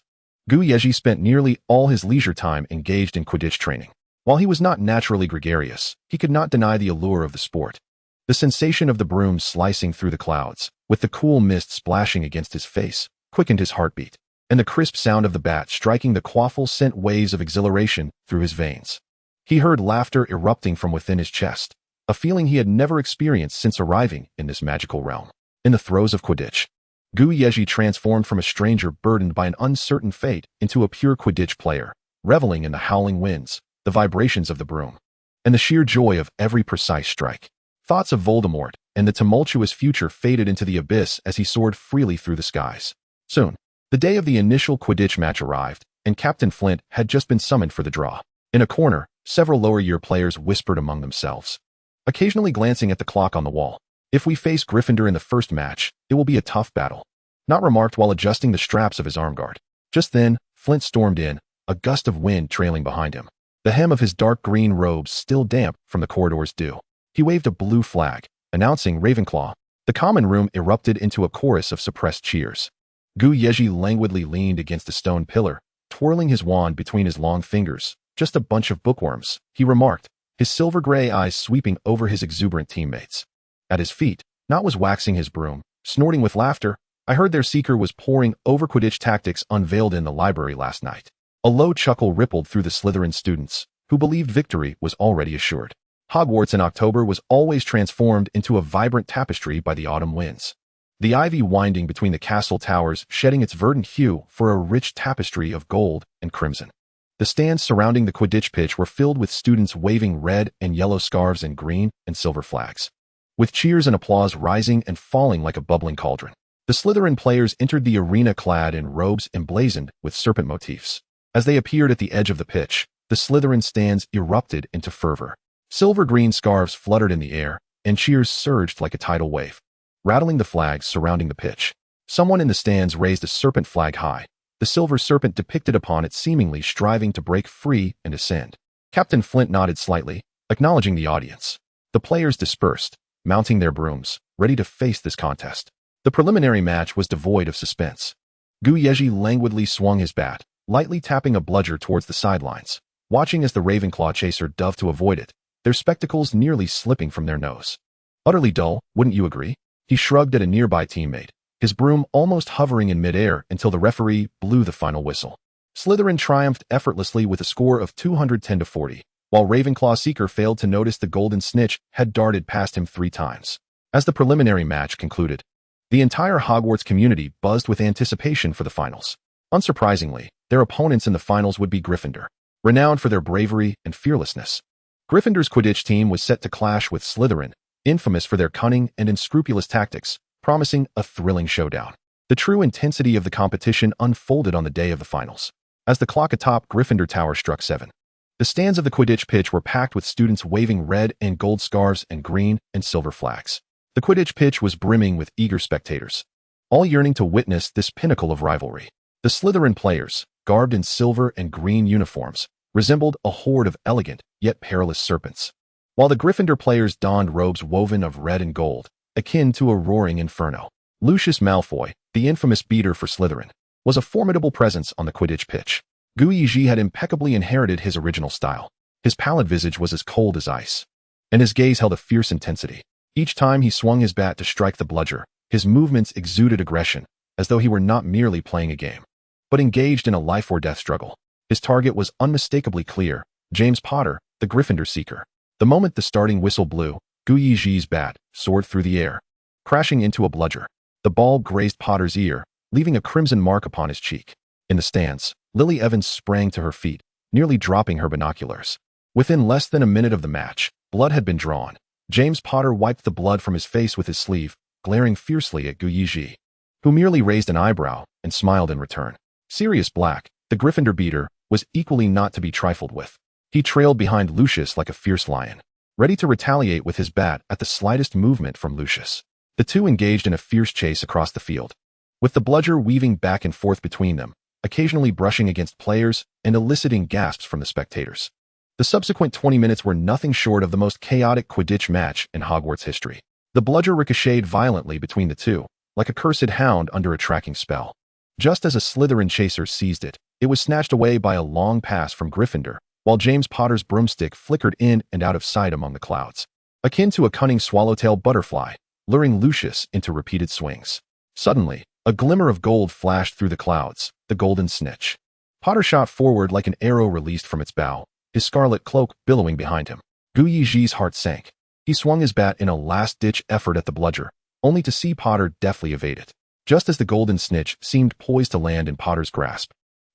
Yezhi spent nearly all his leisure time engaged in Quidditch training. While he was not naturally gregarious, he could not deny the allure of the sport. The sensation of the broom slicing through the clouds, with the cool mist splashing against his face, quickened his heartbeat, and the crisp sound of the bat striking the quaffle sent waves of exhilaration through his veins. He heard laughter erupting from within his chest, a feeling he had never experienced since arriving in this magical realm. In the throes of Quidditch, Yezhi transformed from a stranger burdened by an uncertain fate into a pure Quidditch player, reveling in the howling winds, the vibrations of the broom, and the sheer joy of every precise strike. Thoughts of Voldemort and the tumultuous future faded into the abyss as he soared freely through the skies. Soon, the day of the initial Quidditch match arrived, and Captain Flint had just been summoned for the draw. In a corner, several lower-year players whispered among themselves, occasionally glancing at the clock on the wall. "If we face Gryffindor in the first match, it will be a tough battle," Not remarked while adjusting the straps of his armguard. Just then, Flint stormed in, a gust of wind trailing behind him, the hem of his dark green robes still damp from the corridor's dew. He waved a blue flag, announcing Ravenclaw. The common room erupted into a chorus of suppressed cheers. Yezhi languidly leaned against a stone pillar, twirling his wand between his long fingers. "Just a bunch of bookworms," he remarked, his silver-gray eyes sweeping over his exuberant teammates. At his feet, Nott was waxing his broom, snorting with laughter. "I heard their seeker was poring over Quidditch tactics unveiled in the library last night." A low chuckle rippled through the Slytherin students, who believed victory was already assured. Hogwarts in October was always transformed into a vibrant tapestry by the autumn winds, the ivy winding between the castle towers shedding its verdant hue for a rich tapestry of gold and crimson. The stands surrounding the Quidditch pitch were filled with students waving red and yellow scarves and green and silver flags, with cheers and applause rising and falling like a bubbling cauldron. The Slytherin players entered the arena clad in robes emblazoned with serpent motifs. As they appeared at the edge of the pitch, the Slytherin stands erupted into fervor. Silver-green scarves fluttered in the air, and cheers surged like a tidal wave, rattling the flags surrounding the pitch. Someone in the stands raised a serpent flag high, the silver serpent depicted upon it seemingly striving to break free and ascend. Captain Flint nodded slightly, acknowledging the audience. The players dispersed, mounting their brooms, ready to face this contest. The preliminary match was devoid of suspense. Yezhi languidly swung his bat, lightly tapping a bludger towards the sidelines, watching as the Ravenclaw chaser dove to avoid it, their spectacles nearly slipping from their nose. "Utterly dull, wouldn't you agree?" He shrugged at a nearby teammate, his broom almost hovering in midair until the referee blew the final whistle. Slytherin triumphed effortlessly with a score of 210-40, while Ravenclaw seeker failed to notice the golden snitch had darted past him 3 times. As the preliminary match concluded, the entire Hogwarts community buzzed with anticipation for the finals. Unsurprisingly, their opponents in the finals would be Gryffindor, renowned for their bravery and fearlessness. Gryffindor's Quidditch team was set to clash with Slytherin, infamous for their cunning and unscrupulous tactics, promising a thrilling showdown. The true intensity of the competition unfolded on the day of the finals. As the clock atop Gryffindor Tower struck 7, the stands of the Quidditch pitch were packed with students waving red and gold scarves and green and silver flags. The Quidditch pitch was brimming with eager spectators, all yearning to witness this pinnacle of rivalry. The Slytherin players, garbed in silver and green uniforms, resembled a horde of elegant yet perilous serpents, while the Gryffindor players donned robes woven of red and gold, akin to a roaring inferno. Lucius Malfoy, the infamous beater for Slytherin, was a formidable presence on the Quidditch pitch. Yezhi had impeccably inherited his original style. His pallid visage was as cold as ice, and his gaze held a fierce intensity. Each time he swung his bat to strike the bludger, his movements exuded aggression, as though he were not merely playing a game, but engaged in a life-or-death struggle. His target was unmistakably clear: James Potter, the Gryffindor Seeker. The moment the starting whistle blew, Yezhi's bat soared through the air, crashing into a bludger. The ball grazed Potter's ear, leaving a crimson mark upon his cheek. In the stands, Lily Evans sprang to her feet, nearly dropping her binoculars. Within less than a minute of the match, blood had been drawn. James Potter wiped the blood from his face with his sleeve, glaring fiercely at Yezhi, who merely raised an eyebrow and smiled in return. Sirius Black, the Gryffindor beater, was equally not to be trifled with. He trailed behind Lucius like a fierce lion, ready to retaliate with his bat at the slightest movement from Lucius. The two engaged in a fierce chase across the field, with the bludger weaving back and forth between them, occasionally brushing against players and eliciting gasps from the spectators. The subsequent 20 minutes were nothing short of the most chaotic Quidditch match in Hogwarts history. The bludger ricocheted violently between the two, like a cursed hound under a tracking spell. Just as a Slytherin chaser seized it, it was snatched away by a long pass from Gryffindor, while James Potter's broomstick flickered in and out of sight among the clouds, akin to a cunning swallowtail butterfly, luring Lucius into repeated swings. Suddenly, a glimmer of gold flashed through the clouds, the golden snitch. Potter shot forward like an arrow released from its bow, his scarlet cloak billowing behind him. Yezhi's heart sank. He swung his bat in a last-ditch effort at the bludger, only to see Potter deftly evade it. Just as the golden snitch seemed poised to land in Potter's grasp,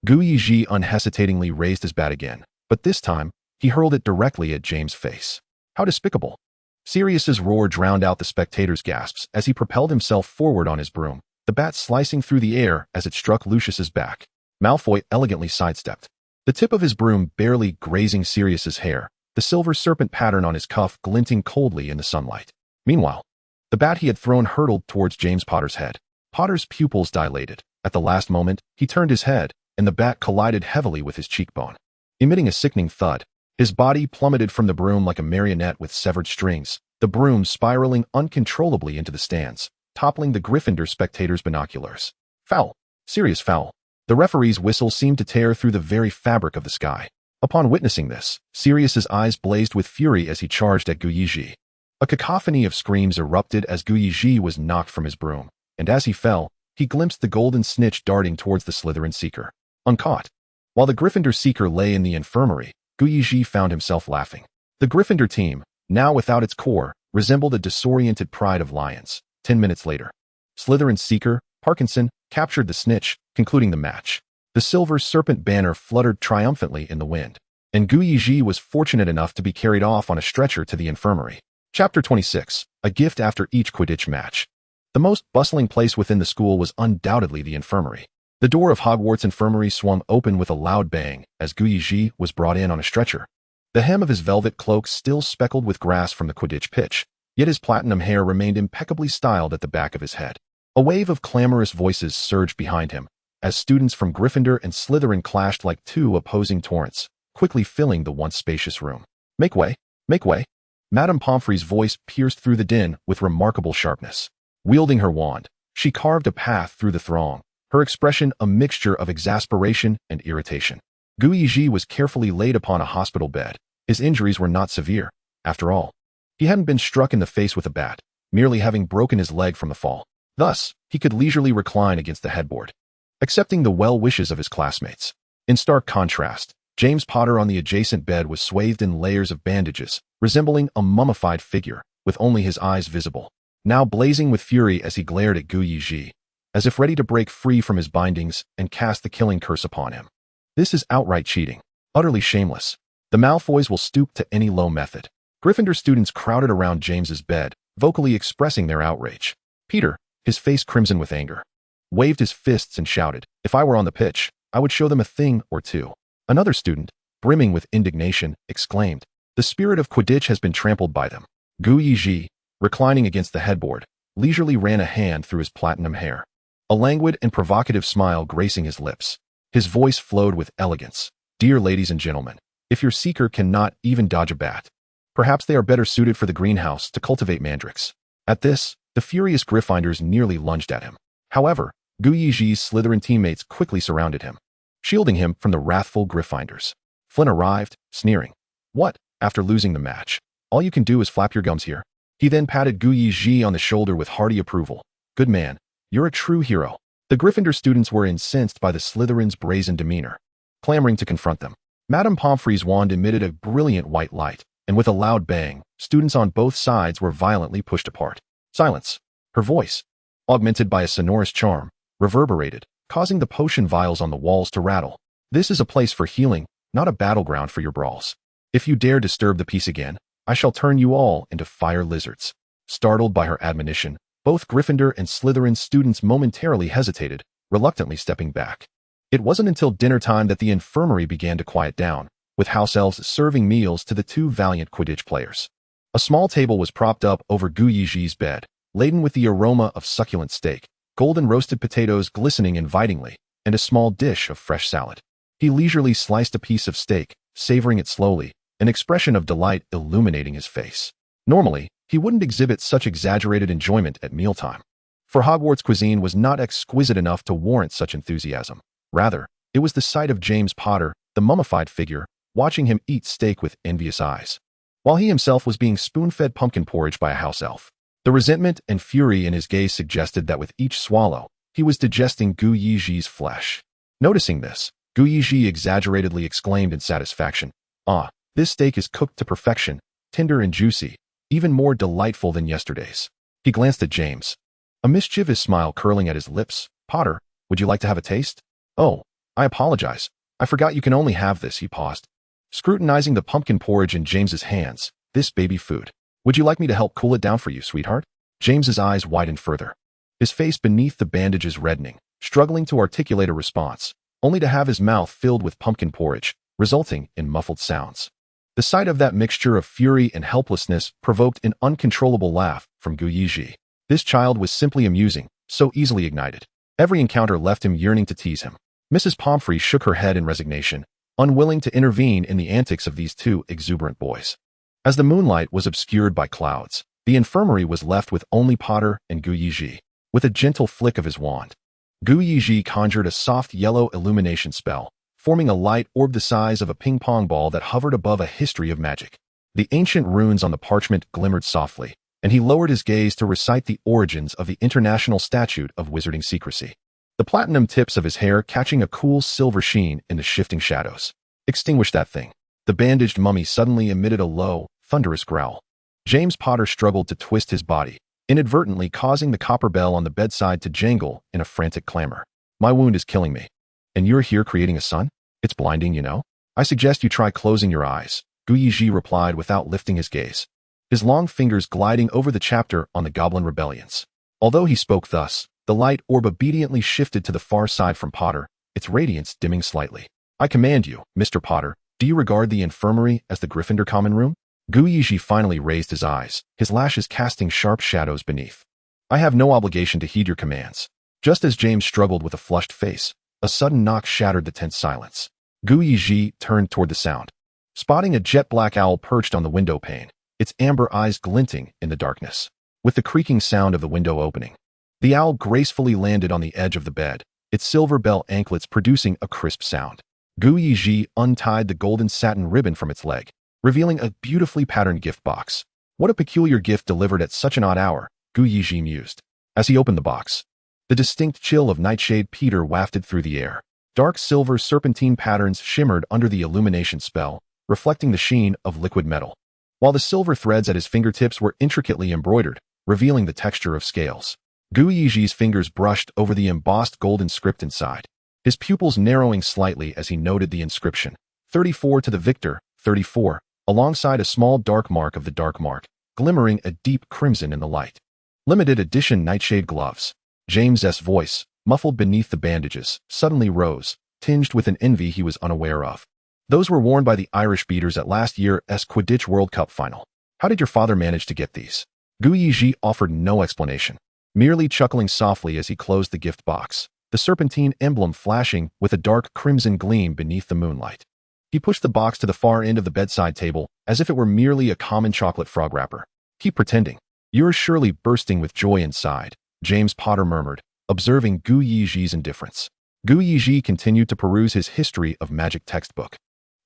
Yezhi unhesitatingly raised his bat again, but this time, he hurled it directly at James' face. How despicable! Sirius's roar drowned out the spectators' gasps as he propelled himself forward on his broom, the bat slicing through the air as it struck Lucius's back. Malfoy elegantly sidestepped, the tip of his broom barely grazing Sirius's hair, the silver serpent pattern on his cuff glinting coldly in the sunlight. Meanwhile, the bat he had thrown hurtled towards James Potter's head. Potter's pupils dilated. At the last moment, he turned his head, and the bat collided heavily with his cheekbone. Emitting a sickening thud, his body plummeted from the broom like a marionette with severed strings, the broom spiraling uncontrollably into the stands, toppling the Gryffindor spectators' binoculars. Foul! Serious foul! The referee's whistle seemed to tear through the very fabric of the sky. Upon witnessing this, Sirius's eyes blazed with fury as he charged at Yezhi. A cacophony of screams erupted as Yezhi was knocked from his broom, and as he fell, he glimpsed the golden snitch darting towards the Slytherin Seeker. Uncaught. While the Gryffindor Seeker lay in the infirmary, Yezhi found himself laughing. The Gryffindor team, now without its core, resembled a disoriented pride of lions. 10 minutes later, Slytherin Seeker, Parkinson, captured the snitch, concluding the match. The silver serpent banner fluttered triumphantly in the wind, and Yezhi was fortunate enough to be carried off on a stretcher to the infirmary. Chapter 26. A gift after each Quidditch match. The most bustling place within the school was undoubtedly the infirmary. The door of Hogwarts Infirmary swung open with a loud bang as Yezhi was brought in on a stretcher. The hem of his velvet cloak still speckled with grass from the Quidditch pitch, yet his platinum hair remained impeccably styled at the back of his head. A wave of clamorous voices surged behind him, as students from Gryffindor and Slytherin clashed like two opposing torrents, quickly filling the once spacious room. Make way! Make way! Madame Pomfrey's voice pierced through the din with remarkable sharpness. Wielding her wand, she carved a path through the throng, her expression a mixture of exasperation and irritation. Yezhi was carefully laid upon a hospital bed. His injuries were not severe. After all, he hadn't been struck in the face with a bat, merely having broken his leg from the fall. Thus, he could leisurely recline against the headboard, accepting the well wishes of his classmates. In stark contrast, James Potter on the adjacent bed was swathed in layers of bandages, resembling a mummified figure, with only his eyes visible, now blazing with fury as he glared at Yezhi, as if ready to break free from his bindings and cast the killing curse upon him. This is outright cheating, utterly shameless. The Malfoys will stoop to any low method. Gryffindor students crowded around James's bed, vocally expressing their outrage. Peter, his face crimson with anger, waved his fists and shouted, "If I were on the pitch, I would show them a thing or two." Another student, brimming with indignation, exclaimed, "The spirit of Quidditch has been trampled by them." Yezhi, reclining against the headboard, leisurely ran a hand through his platinum hair, a languid and provocative smile gracing his lips. His voice flowed with elegance. Dear ladies and gentlemen, if your seeker cannot even dodge a bat, perhaps they are better suited for the greenhouse to cultivate mandrakes. At this, the furious Gryffindors nearly lunged at him. However, Yezhi's Slytherin teammates quickly surrounded him, shielding him from the wrathful Gryffindors. Flynn arrived, sneering. What, after losing the match? All you can do is flap your gums here. He then patted Yezhi on the shoulder with hearty approval. Good man, you're a true hero. The Gryffindor students were incensed by the Slytherin's brazen demeanor, clamoring to confront them. Madame Pomfrey's wand emitted a brilliant white light, and with a loud bang, students on both sides were violently pushed apart. Silence. Her voice, augmented by a sonorous charm, reverberated, causing the potion vials on the walls to rattle. This is a place for healing, not a battleground for your brawls. If you dare disturb the peace again, I shall turn you all into fire lizards. Startled by her admonition, both Gryffindor and Slytherin students momentarily hesitated, reluctantly stepping back. It wasn't until dinner time that the infirmary began to quiet down, with house elves serving meals to the two valiant Quidditch players. A small table was propped up over Yezhi's bed, laden with the aroma of succulent steak, golden roasted potatoes glistening invitingly, and a small dish of fresh salad. He leisurely sliced a piece of steak, savoring it slowly, an expression of delight illuminating his face. Normally, he wouldn't exhibit such exaggerated enjoyment at mealtime, for Hogwarts cuisine was not exquisite enough to warrant such enthusiasm. Rather, it was the sight of James Potter, the mummified figure, watching him eat steak with envious eyes, while he himself was being spoon-fed pumpkin porridge by a house elf. The resentment and fury in his gaze suggested that with each swallow, he was digesting Yezhi's flesh. Noticing this, Yezhi exaggeratedly exclaimed in satisfaction, "Ah, this steak is cooked to perfection, tender and juicy, even more delightful than yesterday's." He glanced at James, a mischievous smile curling at his lips. "Potter, would you like to have a taste?" "Oh, I apologize. I forgot you can only have this," he paused, scrutinizing the pumpkin porridge in James's hands. "This baby food. Would you like me to help cool it down for you, sweetheart?" James's eyes widened further, his face beneath the bandages reddening, struggling to articulate a response, only to have his mouth filled with pumpkin porridge, resulting in muffled sounds. The sight of that mixture of fury and helplessness provoked an uncontrollable laugh from Yezhi. This child was simply amusing, so easily ignited. Every encounter left him yearning to tease him. Mrs. Pomfrey shook her head in resignation, unwilling to intervene in the antics of these two exuberant boys. As the moonlight was obscured by clouds, the infirmary was left with only Potter and Yezhi. With a gentle flick of his wand, Yezhi conjured a soft yellow illumination spell, forming a light orb the size of a ping-pong ball that hovered above a history of magic. The ancient runes on the parchment glimmered softly, and he lowered his gaze to recite the origins of the International Statute of Wizarding Secrecy. The platinum tips of his hair catching a cool silver sheen in the shifting shadows. "Extinguish that thing." The bandaged mummy suddenly emitted a low, thunderous growl. James Potter struggled to twist his body, inadvertently causing the copper bell on the bedside to jangle in a frantic clamor. "My wound is killing me. And you're here creating a sun? It's blinding, you know. I suggest you try closing your eyes," Yezhi replied without lifting his gaze, his long fingers gliding over the chapter on the Goblin Rebellions. Although he spoke thus, the light orb obediently shifted to the far side from Potter, its radiance dimming slightly. "I command you, Mr. Potter, do you regard the infirmary as the Gryffindor common room?" Yezhi finally raised his eyes, his lashes casting sharp shadows beneath. "I have no obligation to heed your commands." Just as James struggled with a flushed face, a sudden knock shattered the tense silence. Yezhi turned toward the sound, spotting a jet-black owl perched on the window pane, its amber eyes glinting in the darkness. With the creaking sound of the window opening, the owl gracefully landed on the edge of the bed, its silver bell anklets producing a crisp sound. Yezhi untied the golden satin ribbon from its leg, revealing a beautifully patterned gift box. What a peculiar gift delivered at such an odd hour, Yezhi mused. As he opened the box, the distinct chill of Nightshade Peter wafted through the air. Dark silver serpentine patterns shimmered under the illumination spell, reflecting the sheen of liquid metal, while the silver threads at his fingertips were intricately embroidered, revealing the texture of scales. Yezhi's fingers brushed over the embossed golden script inside, his pupils narrowing slightly as he noted the inscription, 34 to the victor, 34, alongside a small dark mark of the dark mark, glimmering a deep crimson in the light. Limited edition Nightshade gloves. James's voice, muffled beneath the bandages, suddenly rose, tinged with an envy he was unaware of. "Those were worn by the Irish beaters at last year's Quidditch World Cup final. How did your father manage to get these?" Yezhi offered no explanation, merely chuckling softly as he closed the gift box, the serpentine emblem flashing with a dark crimson gleam beneath the moonlight. He pushed the box to the far end of the bedside table as if it were merely a common chocolate frog wrapper. "Keep pretending. You're surely bursting with joy inside," James Potter murmured, observing Yezhi's indifference. Yezhi continued to peruse his history of magic textbook,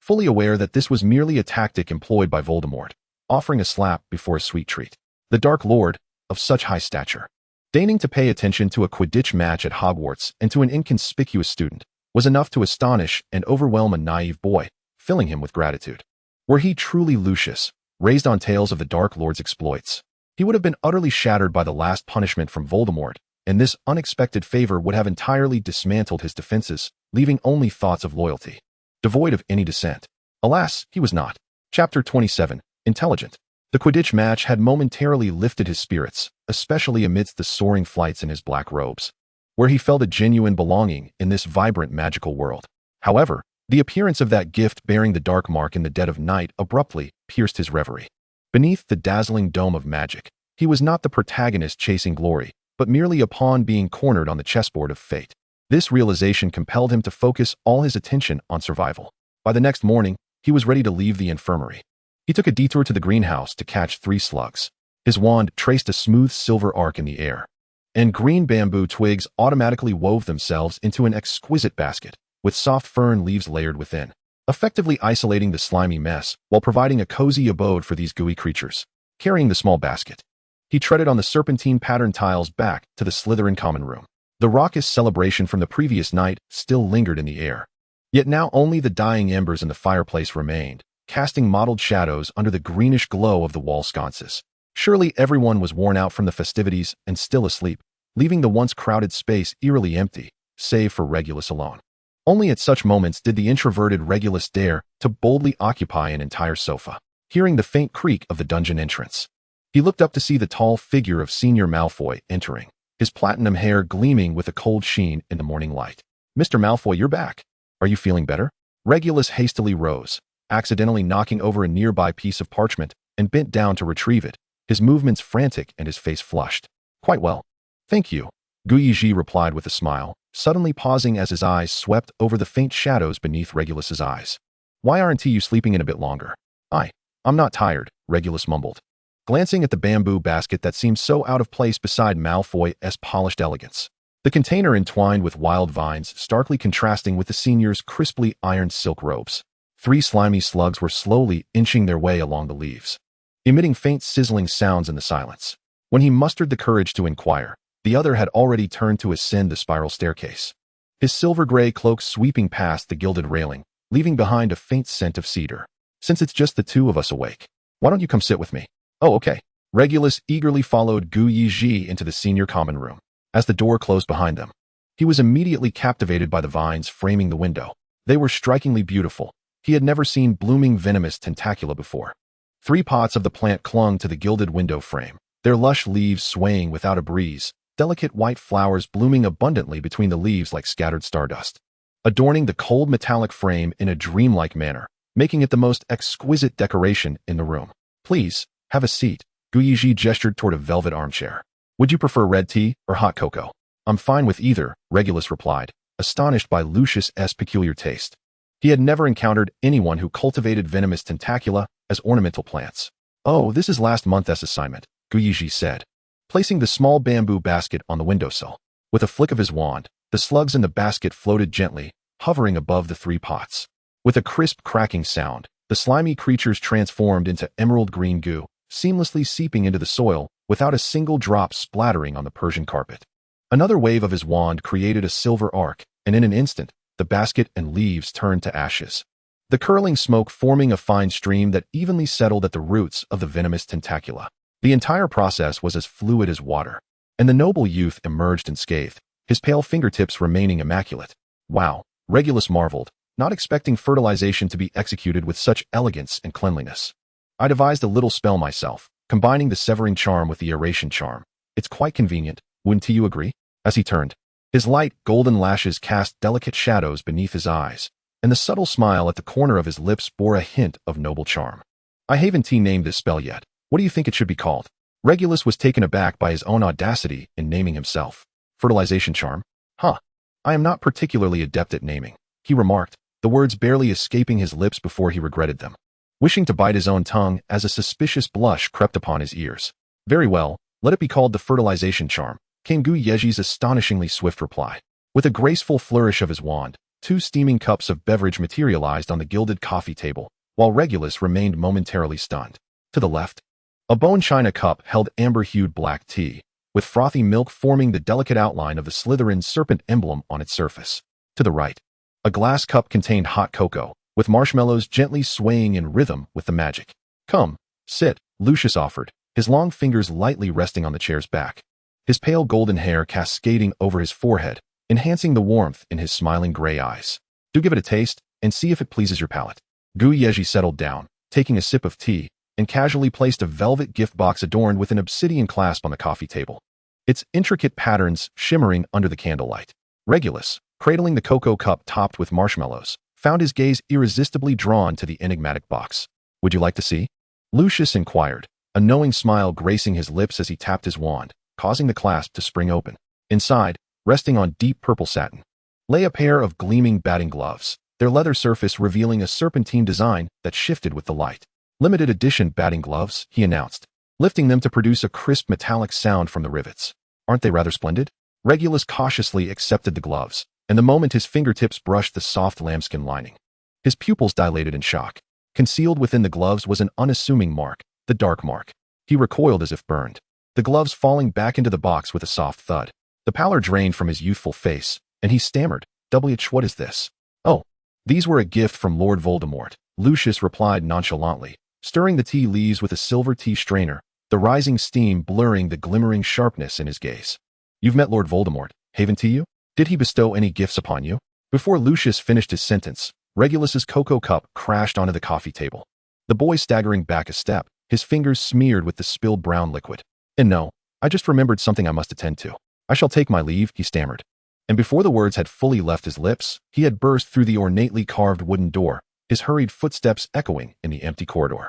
fully aware that this was merely a tactic employed by Voldemort, offering a slap before a sweet treat. The Dark Lord, of such high stature, deigning to pay attention to a Quidditch match at Hogwarts and to an inconspicuous student, was enough to astonish and overwhelm a naive boy, filling him with gratitude. Were he truly Lucius, raised on tales of the Dark Lord's exploits, he would have been utterly shattered by the last punishment from Voldemort, and this unexpected favor would have entirely dismantled his defenses, leaving only thoughts of loyalty, devoid of any dissent. Alas, he was not. Chapter 27. Intelligent. The Quidditch match had momentarily lifted his spirits, especially amidst the soaring flights in his black robes, where he felt a genuine belonging in this vibrant magical world. However, the appearance of that gift bearing the dark mark in the dead of night abruptly pierced his reverie. Beneath the dazzling dome of magic, he was not the protagonist chasing glory, but merely a pawn being cornered on the chessboard of fate. This realization compelled him to focus all his attention on survival. By the next morning, he was ready to leave the infirmary. He took a detour to the greenhouse to catch 3 slugs. His wand traced a smooth silver arc in the air, and green bamboo twigs automatically wove themselves into an exquisite basket, with soft fern leaves layered within, effectively isolating the slimy mess while providing a cozy abode for these gooey creatures. Carrying the small basket, he treaded on the serpentine pattern tiles back to the Slytherin common room. The raucous celebration from the previous night still lingered in the air. Yet now only the dying embers in the fireplace remained, casting mottled shadows under the greenish glow of the wall sconces. Surely everyone was worn out from the festivities and still asleep, leaving the once crowded space eerily empty, save for Regulus alone. Only at such moments did the introverted Regulus dare to boldly occupy an entire sofa. Hearing the faint creak of the dungeon entrance, he looked up to see the tall figure of Senior Malfoy entering, his platinum hair gleaming with a cold sheen in the morning light. "Mr. Malfoy, you're back. Are you feeling better?" Regulus hastily rose, accidentally knocking over a nearby piece of parchment, and bent down to retrieve it, his movements frantic and his face flushed. "Quite well. Thank you," Yezhi replied with a smile, suddenly pausing as his eyes swept over the faint shadows beneath Regulus's eyes. "Why aren't you sleeping in a bit longer?" I'm not tired," Regulus mumbled, glancing at the bamboo basket that seemed so out of place beside Malfoy's polished elegance. The container entwined with wild vines, starkly contrasting with the senior's crisply ironed silk robes. 3 slimy slugs were slowly inching their way along the leaves, emitting faint sizzling sounds in the silence. When he mustered the courage to inquire, the other had already turned to ascend the spiral staircase, his silver-gray cloak sweeping past the gilded railing, leaving behind a faint scent of cedar. "Since it's just the 2 of us awake, why don't you come sit with me?" "Oh, okay." Regulus eagerly followed Yezhi into the senior common room. As the door closed behind them, he was immediately captivated by the vines framing the window. They were strikingly beautiful. He had never seen blooming venomous tentacula before. 3 pots of the plant clung to the gilded window frame, their lush leaves swaying without a breeze, delicate white flowers blooming abundantly between the leaves like scattered stardust, adorning the cold metallic frame in a dreamlike manner, making it the most exquisite decoration in the room. "Please, have a seat." Yezhi gestured toward a velvet armchair. "Would you prefer red tea or hot cocoa?" "I'm fine with either," Regulus replied, astonished by Lucius's peculiar taste. He had never encountered anyone who cultivated venomous tentacula as ornamental plants. "Oh, this is last month's assignment," Yezhi said, placing the small bamboo basket on the windowsill. With a flick of his wand, the slugs in the basket floated gently, hovering above the 3 pots. With a crisp cracking sound, the slimy creatures transformed into emerald green goo, seamlessly seeping into the soil without a single drop splattering on the Persian carpet. Another wave of his wand created a silver arc, and in an instant, the basket and leaves turned to ashes, the curling smoke forming a fine stream that evenly settled at the roots of the venomous tentacula. The entire process was as fluid as water, and the noble youth emerged unscathed, his pale fingertips remaining immaculate. "Wow," Regulus marveled, not expecting fertilization to be executed with such elegance and cleanliness. "I devised a little spell myself, combining the severing charm with the aeration charm. It's quite convenient, wouldn't you agree?" As he turned, his light golden lashes cast delicate shadows beneath his eyes, and the subtle smile at the corner of his lips bore a hint of noble charm. "I haven't named this spell yet. What do you think it should be called?" Regulus was taken aback by his own audacity in naming himself. Fertilization charm? Huh. I am not particularly adept at naming, he remarked, the words barely escaping his lips before he regretted them. Wishing to bite his own tongue as a suspicious blush crept upon his ears. Very well, let it be called the fertilization charm, came Yezhi's astonishingly swift reply. With a graceful flourish of his wand, 2 steaming cups of beverage materialized on the gilded coffee table, while Regulus remained momentarily stunned. To the left, a bone china cup held amber-hued black tea, with frothy milk forming the delicate outline of the Slytherin serpent emblem on its surface. To the right, a glass cup contained hot cocoa, with marshmallows gently swaying in rhythm with the magic. Come, sit, Lucius offered, his long fingers lightly resting on the chair's back. His pale golden hair cascading over his forehead, enhancing the warmth in his smiling gray eyes. Do give it a taste, and see if it pleases your palate. Yezhi settled down, taking a sip of tea, and casually placed a velvet gift box adorned with an obsidian clasp on the coffee table, its intricate patterns shimmering under the candlelight. Regulus, cradling the cocoa cup topped with marshmallows, found his gaze irresistibly drawn to the enigmatic box. Would you like to see? Lucius inquired, a knowing smile gracing his lips as he tapped his wand, causing the clasp to spring open. Inside, resting on deep purple satin, lay a pair of gleaming batting gloves, their leather surface revealing a serpentine design that shifted with the light. Limited edition batting gloves, he announced, lifting them to produce a crisp metallic sound from the rivets. Aren't they rather splendid? Regulus cautiously accepted the gloves, and the moment his fingertips brushed the soft lambskin lining, his pupils dilated in shock. Concealed within the gloves was an unassuming mark, the dark mark. He recoiled as if burned, the gloves falling back into the box with a soft thud. The pallor drained from his youthful face, and he stammered, "WH, what is this?" "Oh, these were a gift from Lord Voldemort," Lucius replied nonchalantly, stirring the tea leaves with a silver tea strainer, the rising steam blurring the glimmering sharpness in his gaze. "You've met Lord Voldemort, haven't you? Did he bestow any gifts upon you?" Before Lucius finished his sentence, Regulus's cocoa cup crashed onto the coffee table. The boy staggering back a step, his fingers smeared with the spilled brown liquid. "And no, I just remembered something I must attend to. I shall take my leave," he stammered. And before the words had fully left his lips, he had burst through the ornately carved wooden door, his hurried footsteps echoing in the empty corridor.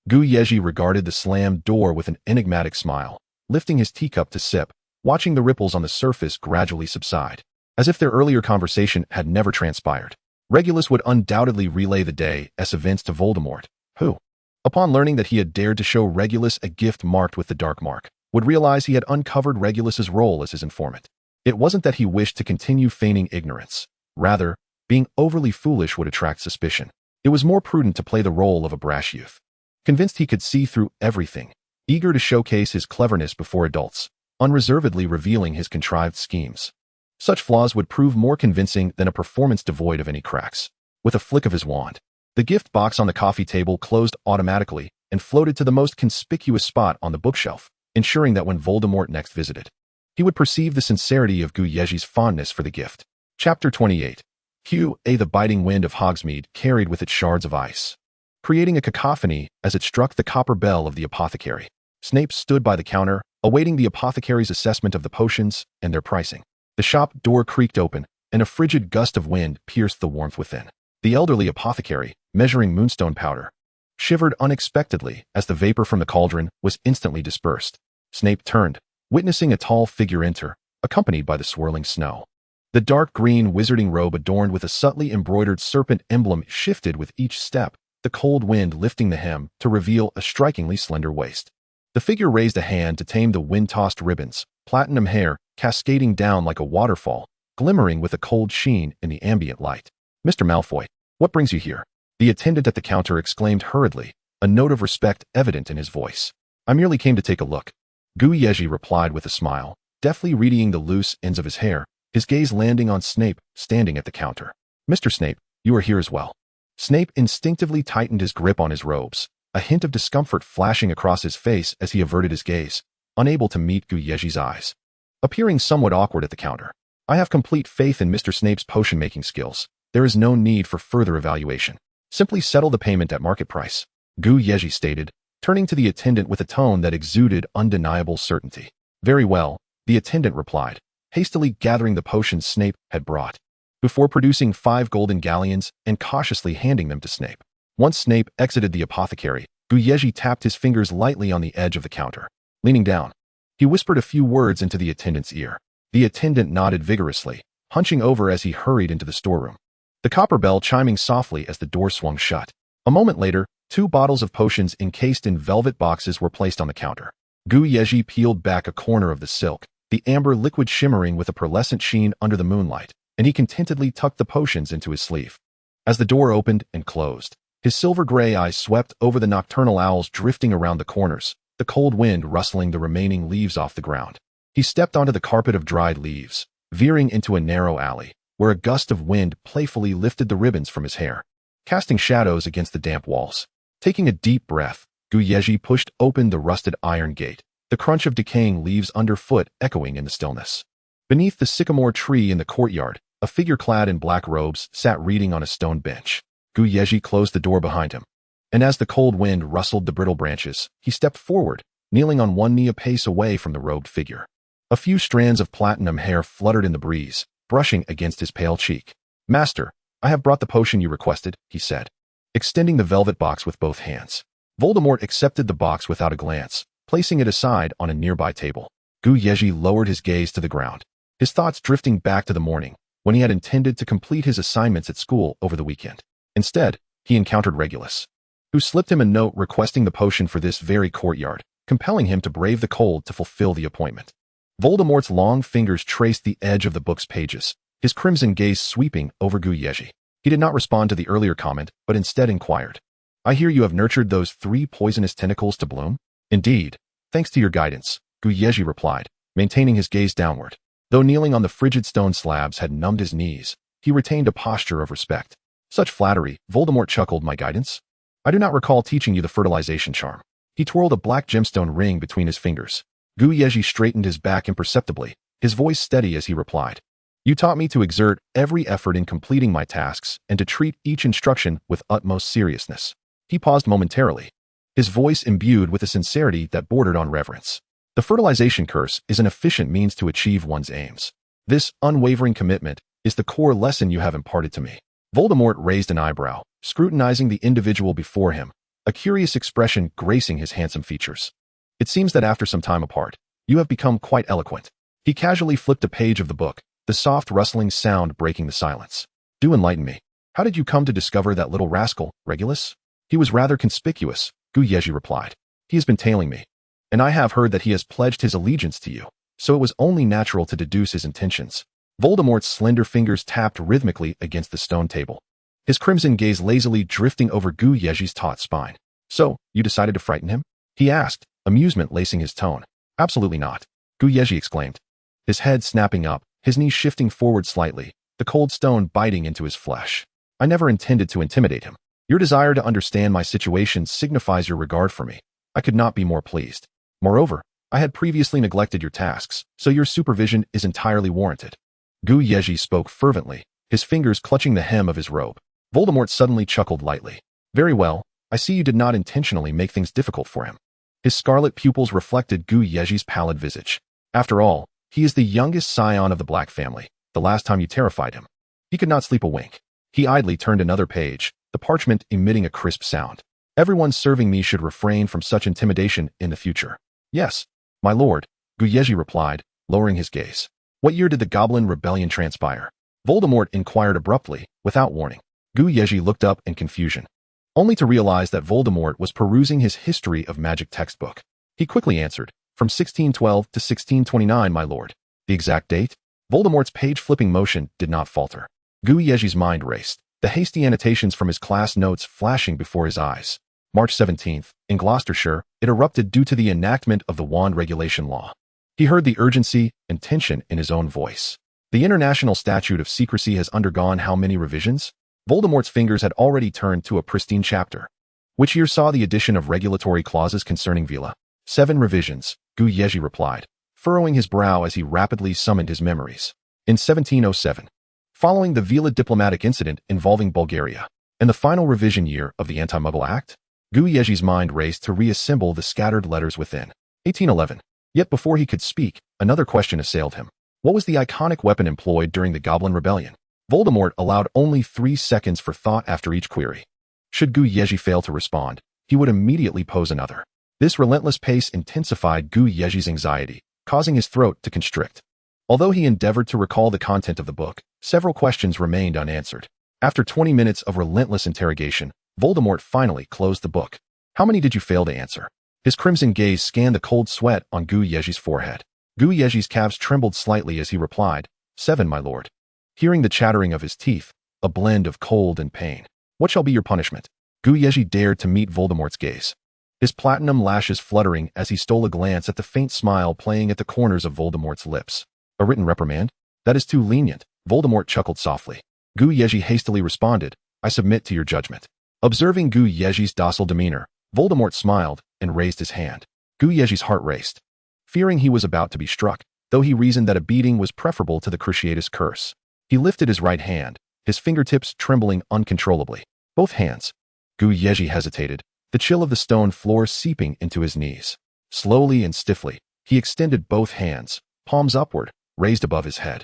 Yezhi regarded the slammed door with an enigmatic smile, lifting his teacup to sip, watching the ripples on the surface gradually subside, as if their earlier conversation had never transpired. Regulus would undoubtedly relay the day's events to Voldemort, who, upon learning that he had dared to show Regulus a gift marked with the dark mark, would realize he had uncovered Regulus's role as his informant. It wasn't that he wished to continue feigning ignorance. Rather, being overly foolish would attract suspicion. It was more prudent to play the role of a brash youth, convinced he could see through everything, eager to showcase his cleverness before adults, unreservedly revealing his contrived schemes. Such flaws would prove more convincing than a performance devoid of any cracks. With a flick of his wand, the gift box on the coffee table closed automatically and floated to the most conspicuous spot on the bookshelf, ensuring that when Voldemort next visited, he would perceive the sincerity of Yezhi's fondness for the gift. Chapter 28. The biting wind of Hogsmeade carried with it shards of ice, creating a cacophony as it struck the copper bell of the apothecary. Snape stood by the counter, awaiting the apothecary's assessment of the potions and their pricing. The shop door creaked open, and a frigid gust of wind pierced the warmth within. The elderly apothecary, measuring moonstone powder, shivered unexpectedly as the vapor from the cauldron was instantly dispersed. Snape turned, witnessing a tall figure enter, accompanied by the swirling snow. The dark green wizarding robe adorned with a subtly embroidered serpent emblem shifted with each step, the cold wind lifting the hem to reveal a strikingly slender waist. The figure raised a hand to tame the wind-tossed ribbons, platinum hair cascading down like a waterfall, glimmering with a cold sheen in the ambient light. "Mr. Malfoy, what brings you here?" The attendant at the counter exclaimed hurriedly, a note of respect evident in his voice. "I merely came to take a look," Yezhi replied with a smile, deftly readying the loose ends of his hair, his gaze landing on Snape, standing at the counter. "Mr. Snape, you are here as well." Snape instinctively tightened his grip on his robes, a hint of discomfort flashing across his face as he averted his gaze, unable to meet Yezhi's eyes. Appearing somewhat awkward at the counter, "I have complete faith in Mr. Snape's potion-making skills. There is no need for further evaluation. Simply settle the payment at market price," Yezhi stated, turning to the attendant with a tone that exuded undeniable certainty. "Very well," the attendant replied, hastily gathering the potions Snape had brought, before producing 5 golden galleons and cautiously handing them to Snape. Once Snape exited the apothecary, Yezhi tapped his fingers lightly on the edge of the counter. Leaning down, he whispered a few words into the attendant's ear. The attendant nodded vigorously, hunching over as he hurried into the storeroom. The copper bell chiming softly as the door swung shut. A moment later, 2 bottles of potions encased in velvet boxes were placed on the counter. Yezhi peeled back a corner of the silk, the amber liquid shimmering with a pearlescent sheen under the moonlight, and he contentedly tucked the potions into his sleeve. As the door opened and closed, his silver-gray eyes swept over the nocturnal owls drifting around the corners, the cold wind rustling the remaining leaves off the ground. He stepped onto the carpet of dried leaves, veering into a narrow alley, where a gust of wind playfully lifted the ribbons from his hair, casting shadows against the damp walls. Taking a deep breath, Yezhi pushed open the rusted iron gate, the crunch of decaying leaves underfoot echoing in the stillness. Beneath the sycamore tree in the courtyard, a figure clad in black robes sat reading on a stone bench. Yezhi closed the door behind him, and as the cold wind rustled the brittle branches, he stepped forward, kneeling on one knee a pace away from the robed figure. A few strands of platinum hair fluttered in the breeze, brushing against his pale cheek. "Master, I have brought the potion you requested," he said, extending the velvet box with both hands. Voldemort accepted the box without a glance, placing it aside on a nearby table. Yezhi lowered his gaze to the ground, his thoughts drifting back to the morning when he had intended to complete his assignments at school over the weekend. Instead, he encountered Regulus, who slipped him a note requesting the potion for this very courtyard, compelling him to brave the cold to fulfill the appointment. Voldemort's long fingers traced the edge of the book's pages, his crimson gaze sweeping over Yezhi. He did not respond to the earlier comment, but instead inquired, "I hear you have nurtured those 3 poisonous tentacles to bloom?" "Indeed, thanks to your guidance," Yezhi replied, maintaining his gaze downward. Though kneeling on the frigid stone slabs had numbed his knees, he retained a posture of respect. "Such flattery," Voldemort chuckled. "My guidance? I do not recall teaching you the fertilization charm." He twirled a black gemstone ring between his fingers. Yezhi straightened his back imperceptibly, his voice steady as he replied, "You taught me to exert every effort in completing my tasks and to treat each instruction with utmost seriousness." He paused momentarily, his voice imbued with a sincerity that bordered on reverence. "The fertilization curse is an efficient means to achieve one's aims. This unwavering commitment is the core lesson you have imparted to me." Voldemort raised an eyebrow, scrutinizing the individual before him, a curious expression gracing his handsome features. "It seems that after some time apart, you have become quite eloquent." He casually flipped a page of the book, the soft rustling sound breaking the silence. "Do enlighten me. How did you come to discover that little rascal, Regulus?" "He was rather conspicuous," Yezhi replied. "He has been tailing me, and I have heard that he has pledged his allegiance to you, so it was only natural to deduce his intentions." Voldemort's slender fingers tapped rhythmically against the stone table, his crimson gaze lazily drifting over Yezhi's taut spine. "So, you decided to frighten him?" he asked, amusement lacing his tone. "Absolutely not," Yezhi exclaimed, his head snapping up, his knees shifting forward slightly, the cold stone biting into his flesh. "I never intended to intimidate him. Your desire to understand my situation signifies your regard for me. I could not be more pleased. Moreover, I had previously neglected your tasks, so your supervision is entirely warranted." Yezhi spoke fervently, his fingers clutching the hem of his robe. Voldemort suddenly chuckled lightly. "Very well, I see you did not intentionally make things difficult for him." His scarlet pupils reflected Yezhi's pallid visage. "After all, he is the youngest scion of the Black family. The last time you terrified him, he could not sleep a wink." He idly turned another page, the parchment emitting a crisp sound. "Everyone serving me should refrain from such intimidation in the future." "Yes, my lord," Yezhi replied, lowering his gaze. "What year did the Goblin Rebellion transpire?" Voldemort inquired abruptly, without warning. Yezhi looked up in confusion, only to realize that Voldemort was perusing his History of Magic textbook. He quickly answered, "From 1612 to 1629, my lord." "The exact date?" Voldemort's page-flipping motion did not falter. Yezhi's mind raced, the hasty annotations from his class notes flashing before his eyes. "March 17th, in Gloucestershire, it erupted due to the enactment of the Wand Regulation Law." He heard the urgency and tension in his own voice. "The International Statute of Secrecy has undergone how many revisions?" Voldemort's fingers had already turned to a pristine chapter. "Which year saw the addition of regulatory clauses concerning Vila?" 7 revisions, Yezhi replied, furrowing his brow as he rapidly summoned his memories. "In 1707, following the Vila diplomatic incident involving Bulgaria, and the final revision year of the Anti-Muggle Act?" Yezhi's mind raced to reassemble the scattered letters within. 1811. Yet before he could speak, another question assailed him. What was the iconic weapon employed during the Goblin Rebellion? Voldemort allowed only 3 seconds for thought after each query. Should Yezhi fail to respond, he would immediately pose another. This relentless pace intensified Yezhi's anxiety, causing his throat to constrict. Although he endeavored to recall the content of the book, several questions remained unanswered. After 20 minutes of relentless interrogation, Voldemort finally closed the book. How many did you fail to answer? His crimson gaze scanned the cold sweat on Yezhi's forehead. Yezhi's calves trembled slightly as he replied, 7, my lord. Hearing the chattering of his teeth, a blend of cold and pain. What shall be your punishment? Yezhi dared to meet Voldemort's gaze. His platinum lashes fluttering as he stole a glance at the faint smile playing at the corners of Voldemort's lips. A written reprimand? That is too lenient, Voldemort chuckled softly. Yezhi hastily responded, I submit to your judgment. Observing Yezhi's docile demeanor, Voldemort smiled and raised his hand. Yezhi's heart raced, fearing he was about to be struck, though he reasoned that a beating was preferable to the Cruciatus curse. He lifted his right hand, his fingertips trembling uncontrollably. Both hands. Yezhi hesitated, the chill of the stone floor seeping into his knees. Slowly and stiffly, he extended both hands, palms upward, raised above his head.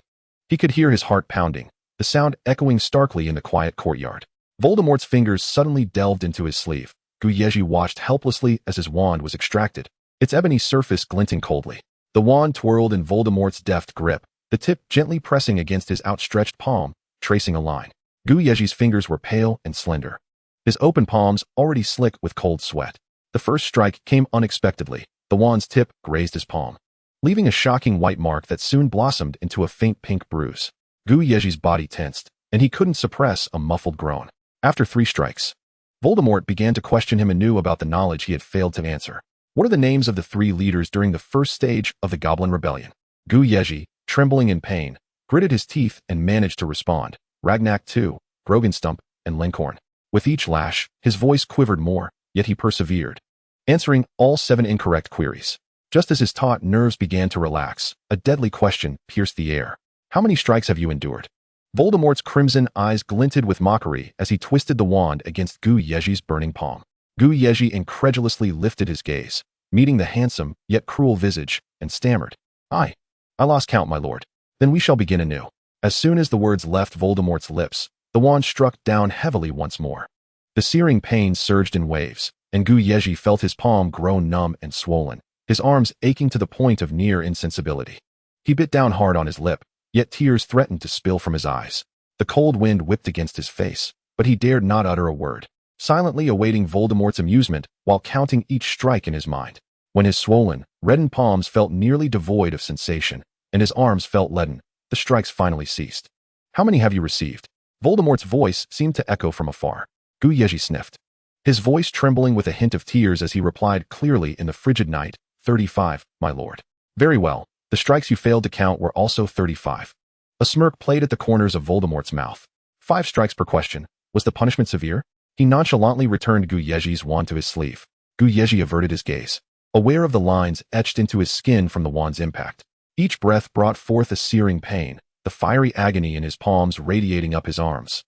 He could hear his heart pounding, the sound echoing starkly in the quiet courtyard. Voldemort's fingers suddenly delved into his sleeve. Yezhi watched helplessly as his wand was extracted, its ebony surface glinting coldly. The wand twirled in Voldemort's deft grip, the tip gently pressing against his outstretched palm, tracing a line. Yezhi's fingers were pale and slender, his open palms already slick with cold sweat. The first strike came unexpectedly. The wand's tip grazed his palm, leaving a shocking white mark that soon blossomed into a faint pink bruise. Yezhi's body tensed, and he couldn't suppress a muffled groan. After 3 strikes, Voldemort began to question him anew about the knowledge he had failed to answer. What are the names of the 3 leaders during the first stage of the Goblin Rebellion? Yezhi, trembling in pain, gritted his teeth and managed to respond. Ragnak II, Grogenstump, and Lincoln. With each lash, his voice quivered more, yet he persevered, answering all 7 incorrect queries. Just as his taut nerves began to relax, a deadly question pierced the air. How many strikes have you endured? Voldemort's crimson eyes glinted with mockery as he twisted the wand against Yezhi's burning palm. Yezhi incredulously lifted his gaze, meeting the handsome yet cruel visage, and stammered, I lost count, my lord. Then we shall begin anew. As soon as the words left Voldemort's lips, the wand struck down heavily once more. The searing pain surged in waves, and Yezhi felt his palm grow numb and swollen, his arms aching to the point of near insensibility. He bit down hard on his lip, yet tears threatened to spill from his eyes. The cold wind whipped against his face, but he dared not utter a word, silently awaiting Voldemort's amusement while counting each strike in his mind. When his swollen, reddened palms felt nearly devoid of sensation, and his arms felt leaden, the strikes finally ceased. How many have you received? Voldemort's voice seemed to echo from afar. Yezhi sniffed, his voice trembling with a hint of tears as he replied clearly in the frigid night, 35, my lord. Very well, the strikes you failed to count were also 35. A smirk played at the corners of Voldemort's mouth. 5 strikes per question. Was the punishment severe? He nonchalantly returned Yezhi's wand to his sleeve. Yezhi averted his gaze, aware of the lines etched into his skin from the wand's impact. Each breath brought forth a searing pain, the fiery agony in his palms radiating up his arms,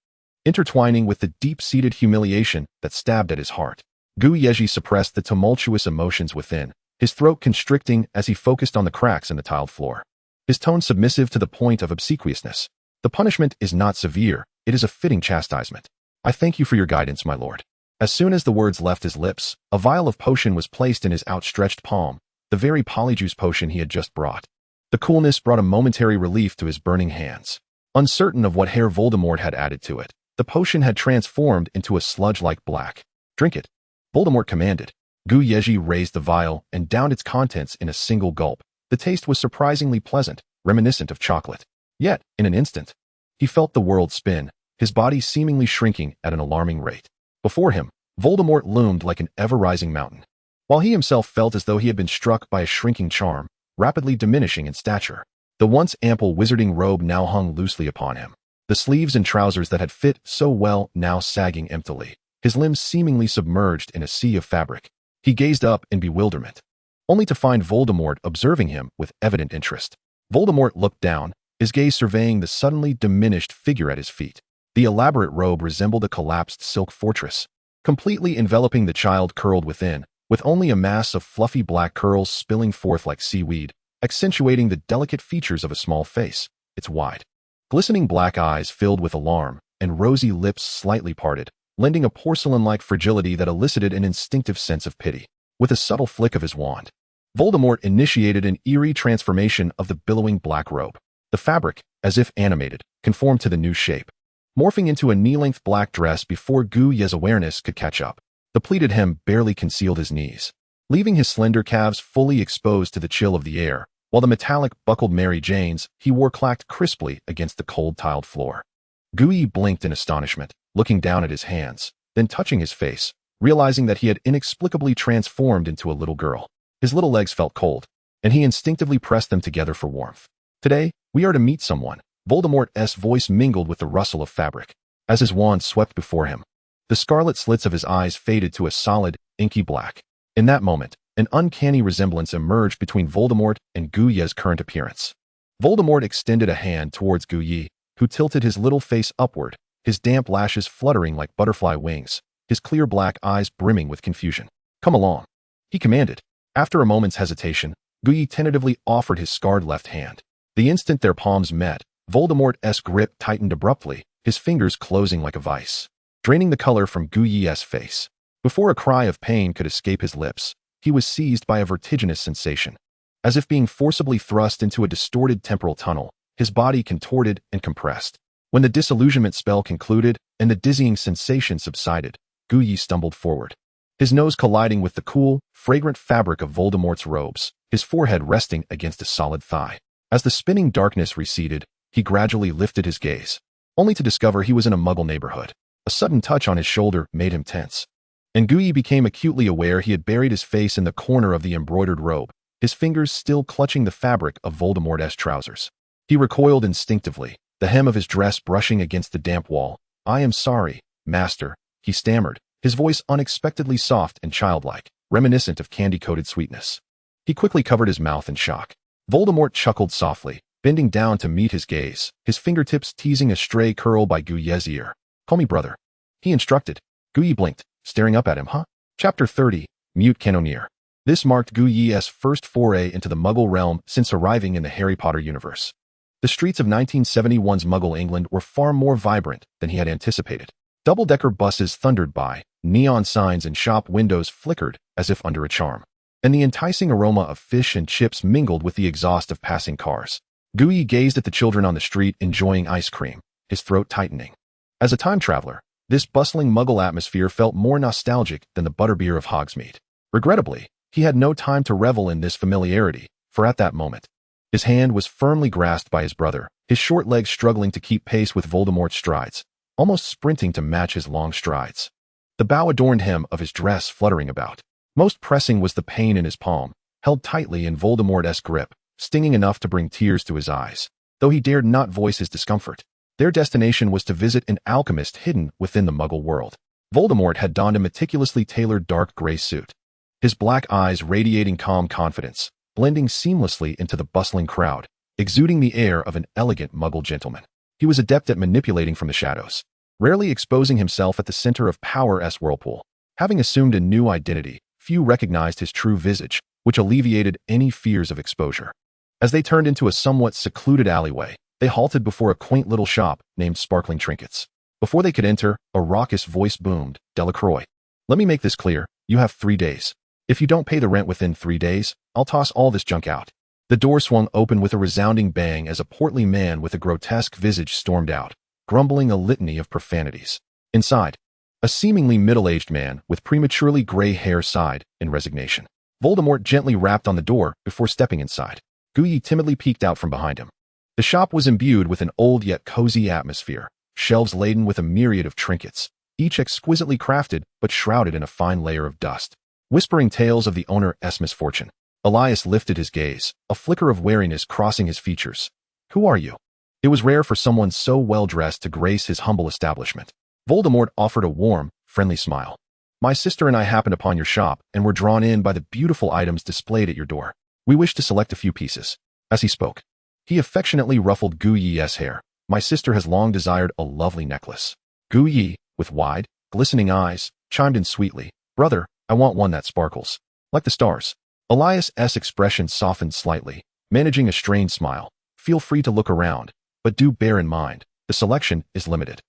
intertwining with the deep-seated humiliation that stabbed at his heart. Yezhi suppressed the tumultuous emotions within, his throat constricting as he focused on the cracks in the tiled floor, his tone submissive to the point of obsequiousness. The punishment is not severe, it is a fitting chastisement. I thank you for your guidance, my lord. As soon as the words left his lips, a vial of potion was placed in his outstretched palm, the very polyjuice potion he had just brought. The coolness brought a momentary relief to his burning hands. Uncertain of what Herr Voldemort had added to it, the potion had transformed into a sludge-like black. Drink it, Voldemort commanded. Yezhi raised the vial and downed its contents in a single gulp. The taste was surprisingly pleasant, reminiscent of chocolate. Yet, in an instant, he felt the world spin, his body seemingly shrinking at an alarming rate. Before him, Voldemort loomed like an ever-rising mountain, while he himself felt as though he had been struck by a shrinking charm, rapidly diminishing in stature. The once ample wizarding robe now hung loosely upon him, the sleeves and trousers that had fit so well now sagging emptily, his limbs seemingly submerged in a sea of fabric. He gazed up in bewilderment, only to find Voldemort observing him with evident interest. Voldemort looked down, his gaze surveying the suddenly diminished figure at his feet. The elaborate robe resembled a collapsed silk fortress, completely enveloping the child curled within, with only a mass of fluffy black curls spilling forth like seaweed, accentuating the delicate features of a small face, its wide, glistening black eyes filled with alarm, and rosy lips slightly parted, lending a porcelain-like fragility that elicited an instinctive sense of pity. With a subtle flick of his wand, Voldemort initiated an eerie transformation of the billowing black robe. The fabric, as if animated, conformed to the new shape, morphing into a knee-length black dress before Yezhi's awareness could catch up. The pleated hem barely concealed his knees, leaving his slender calves fully exposed to the chill of the air, while the metallic, buckled Mary Janes he wore clacked crisply against the cold tiled floor. Yezhi blinked in astonishment, looking down at his hands, then touching his face, realizing that he had inexplicably transformed into a little girl. His little legs felt cold, and he instinctively pressed them together for warmth. "Today, we are to meet someone." Voldemort's voice mingled with the rustle of fabric. As his wand swept before him, the scarlet slits of his eyes faded to a solid, inky black. In that moment, an uncanny resemblance emerged between Voldemort and Yezhi's current appearance. Voldemort extended a hand towards Yezhi, who tilted his little face upward, his damp lashes fluttering like butterfly wings, his clear black eyes brimming with confusion. "Come along," he commanded. After a moment's hesitation, Yezhi tentatively offered his scarred left hand. The instant their palms met, Voldemort's grip tightened abruptly, his fingers closing like a vice, draining the color from Yezhi's face. Before a cry of pain could escape his lips, he was seized by a vertiginous sensation. As if being forcibly thrust into a distorted temporal tunnel, his body contorted and compressed. When the disillusionment spell concluded and the dizzying sensation subsided, Yezhi stumbled forward, his nose colliding with the cool, fragrant fabric of Voldemort's robes, his forehead resting against a solid thigh. As the spinning darkness receded, he gradually lifted his gaze, only to discover he was in a Muggle neighborhood. A sudden touch on his shoulder made him tense, and Yezhi became acutely aware he had buried his face in the corner of the embroidered robe, his fingers still clutching the fabric of Voldemort's trousers. He recoiled instinctively, the hem of his dress brushing against the damp wall. "I am sorry, master," he stammered, his voice unexpectedly soft and childlike, reminiscent of candy-coated sweetness. He quickly covered his mouth in shock. Voldemort chuckled softly, bending down to meet his gaze, his fingertips teasing a stray curl by Yezhi's ear. "Call me brother," he instructed. Yezhi blinked, staring up at him. "Huh?" Chapter 30, Mute Cannoneer. This marked Yezhi's first foray into the Muggle realm since arriving in the Harry Potter universe. The streets of 1971's Muggle England were far more vibrant than he had anticipated. Double-decker buses thundered by, neon signs and shop windows flickered as if under a charm, and the enticing aroma of fish and chips mingled with the exhaust of passing cars. Yezhi gazed at the children on the street enjoying ice cream, his throat tightening. As a time traveler, this bustling Muggle atmosphere felt more nostalgic than the butterbeer of Hogsmeade. Regrettably, he had no time to revel in this familiarity, for at that moment, his hand was firmly grasped by his brother, his short legs struggling to keep pace with Voldemort's strides, almost sprinting to match his long strides. The bow-adorned hem of his dress fluttering about. Most pressing was the pain in his palm, held tightly in Voldemort's grip, stinging enough to bring tears to his eyes. Though he dared not voice his discomfort, their destination was to visit an alchemist hidden within the Muggle world. Voldemort had donned a meticulously tailored dark gray suit, his black eyes radiating calm confidence, blending seamlessly into the bustling crowd, exuding the air of an elegant Muggle gentleman. He was adept at manipulating from the shadows, rarely exposing himself at the center of power's whirlpool. Having assumed a new identity, few recognized his true visage, which alleviated any fears of exposure. As they turned into a somewhat secluded alleyway, they halted before a quaint little shop named Sparkling Trinkets. Before they could enter, a raucous voice boomed, "Delacroix, let me make this clear, you have 3 days. If you don't pay the rent within 3 days, I'll toss all this junk out." The door swung open with a resounding bang as a portly man with a grotesque visage stormed out, grumbling a litany of profanities. Inside, a seemingly middle-aged man with prematurely gray hair sighed in resignation. Voldemort gently rapped on the door before stepping inside. Yezhi timidly peeked out from behind him. The shop was imbued with an old yet cozy atmosphere, shelves laden with a myriad of trinkets, each exquisitely crafted but shrouded in a fine layer of dust, whispering tales of the owner's misfortune. Elias lifted his gaze, a flicker of wariness crossing his features. "Who are you?" It was rare for someone so well-dressed to grace his humble establishment. Voldemort offered a warm, friendly smile. "My sister and I happened upon your shop and were drawn in by the beautiful items displayed at your door. We wish to select a few pieces." As he spoke, he affectionately ruffled Yezhi's hair. "My sister has long desired a lovely necklace." Yezhi, with wide, glistening eyes, chimed in sweetly, "Brother, I want one that sparkles like the stars." Elias's expression softened slightly, managing a strained smile. "Feel free to look around, but do bear in mind, the selection is limited.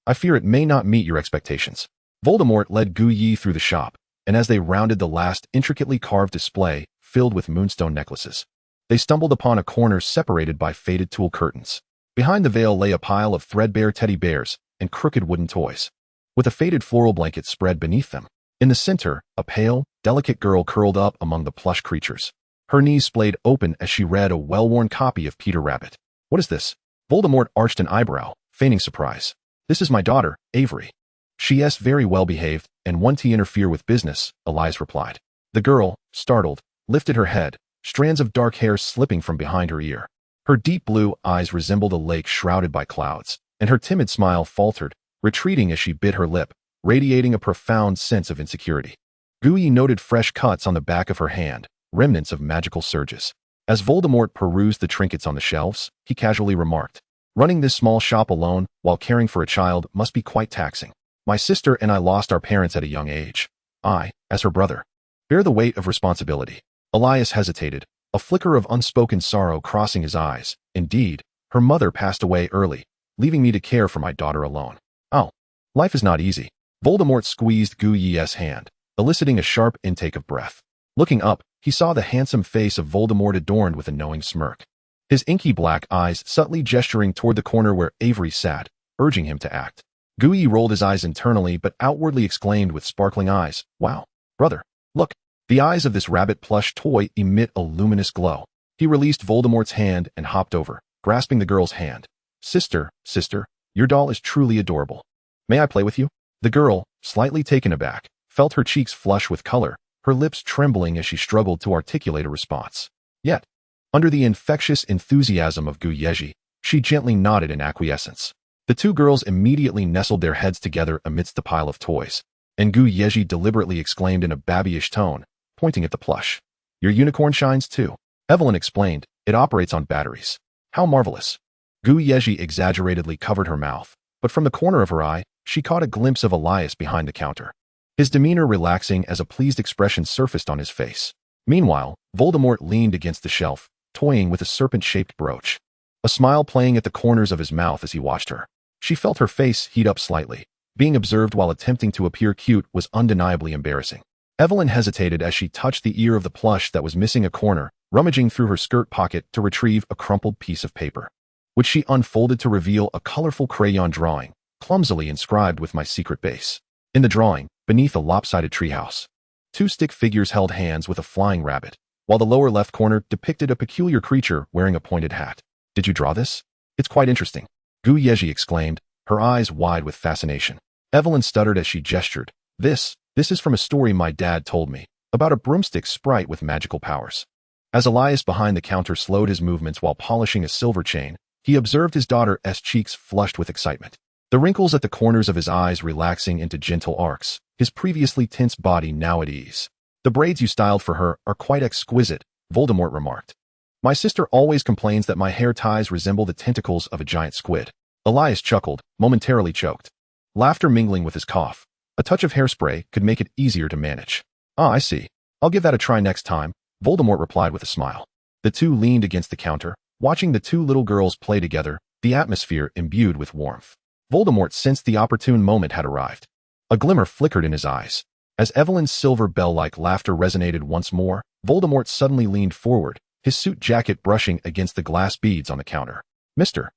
I fear it may not meet your expectations." Voldemort led Yezhi through the shop, and as they rounded the last intricately carved display filled with moonstone necklaces, they stumbled upon a corner separated by faded tulle curtains. Behind the veil lay a pile of threadbare teddy bears and crooked wooden toys, with a faded floral blanket spread beneath them. In the center, a pale, delicate girl curled up among the plush creatures. Her knees splayed open as she read a well-worn copy of Peter Rabbit. "What is this?" Voldemort arched an eyebrow, feigning surprise. "This is my daughter, Avery. She is very well behaved and won't interfere with business," Elias replied. The girl, startled, lifted her head, strands of dark hair slipping from behind her ear. Her deep blue eyes resembled a lake shrouded by clouds, and her timid smile faltered, retreating as she bit her lip, radiating a profound sense of insecurity. Yezhi noted fresh cuts on the back of her hand, remnants of magical surges. As Voldemort perused the trinkets on the shelves, he casually remarked, "Running this small shop alone while caring for a child must be quite taxing. My sister and I lost our parents at a young age. I, as her brother, bear the weight of responsibility." Elias hesitated, a flicker of unspoken sorrow crossing his eyes. "Indeed, her mother passed away early, leaving me to care for my daughter alone. Oh, life is not easy." Voldemort squeezed Yezhi's hand, eliciting a sharp intake of breath. Looking up, he saw the handsome face of Voldemort adorned with a knowing smirk, his inky black eyes subtly gesturing toward the corner where Avery sat, urging him to act. Yezhi rolled his eyes internally but outwardly exclaimed with sparkling eyes, "Wow, brother, look." The eyes of this rabbit plush toy emit a luminous glow. He released Voldemort's hand and hopped over, grasping the girl's hand. Sister, your doll is truly adorable. May I play with you?" The girl, slightly taken aback, felt her cheeks flush with color, her lips trembling as she struggled to articulate a response. Yet, under the infectious enthusiasm of Yezhi, she gently nodded in acquiescence. The two girls immediately nestled their heads together amidst the pile of toys, and Yezhi deliberately exclaimed in a babyish tone, pointing at the plush, "Your unicorn shines too." Evelyn explained, "It operates on batteries." "How marvelous." Yezhi exaggeratedly covered her mouth, but from the corner of her eye, she caught a glimpse of Elias behind the counter, his demeanor relaxing as a pleased expression surfaced on his face. Meanwhile, Voldemort leaned against the shelf, toying with a serpent-shaped brooch, a smile playing at the corners of his mouth as he watched her. She felt her face heat up slightly. Being observed while attempting to appear cute was undeniably embarrassing. Evelyn hesitated as she touched the ear of the plush that was missing a corner, rummaging through her skirt pocket to retrieve a crumpled piece of paper, which she unfolded to reveal a colorful crayon drawing, clumsily inscribed with "My secret base." In the drawing, beneath a lopsided treehouse, two stick figures held hands with a flying rabbit, while the lower left corner depicted a peculiar creature wearing a pointed hat. "Did you draw this? It's quite interesting," Yezhi exclaimed, her eyes wide with fascination. Evelyn stuttered as she gestured. This is from a story my dad told me, about a broomstick sprite with magical powers." As Elias behind the counter slowed his movements while polishing a silver chain, he observed his daughter's cheeks flushed with excitement, the wrinkles at the corners of his eyes relaxing into gentle arcs, his previously tense body now at ease. "The braids you styled for her are quite exquisite," Voldemort remarked. "My sister always complains that my hair ties resemble the tentacles of a giant squid." Elias chuckled, momentarily choked, laughter mingling with his cough. A touch of hairspray could make it easier to manage. "Ah, I see. I'll give that a try next time," Voldemort replied with a smile. The two leaned against the counter, watching the two little girls play together, the atmosphere imbued with warmth. Voldemort sensed the opportune moment had arrived. A glimmer flickered in his eyes. As Evelyn's silver bell-like laughter resonated once more, Voldemort suddenly leaned forward, his suit jacket brushing against the glass beads on the counter. "Mr.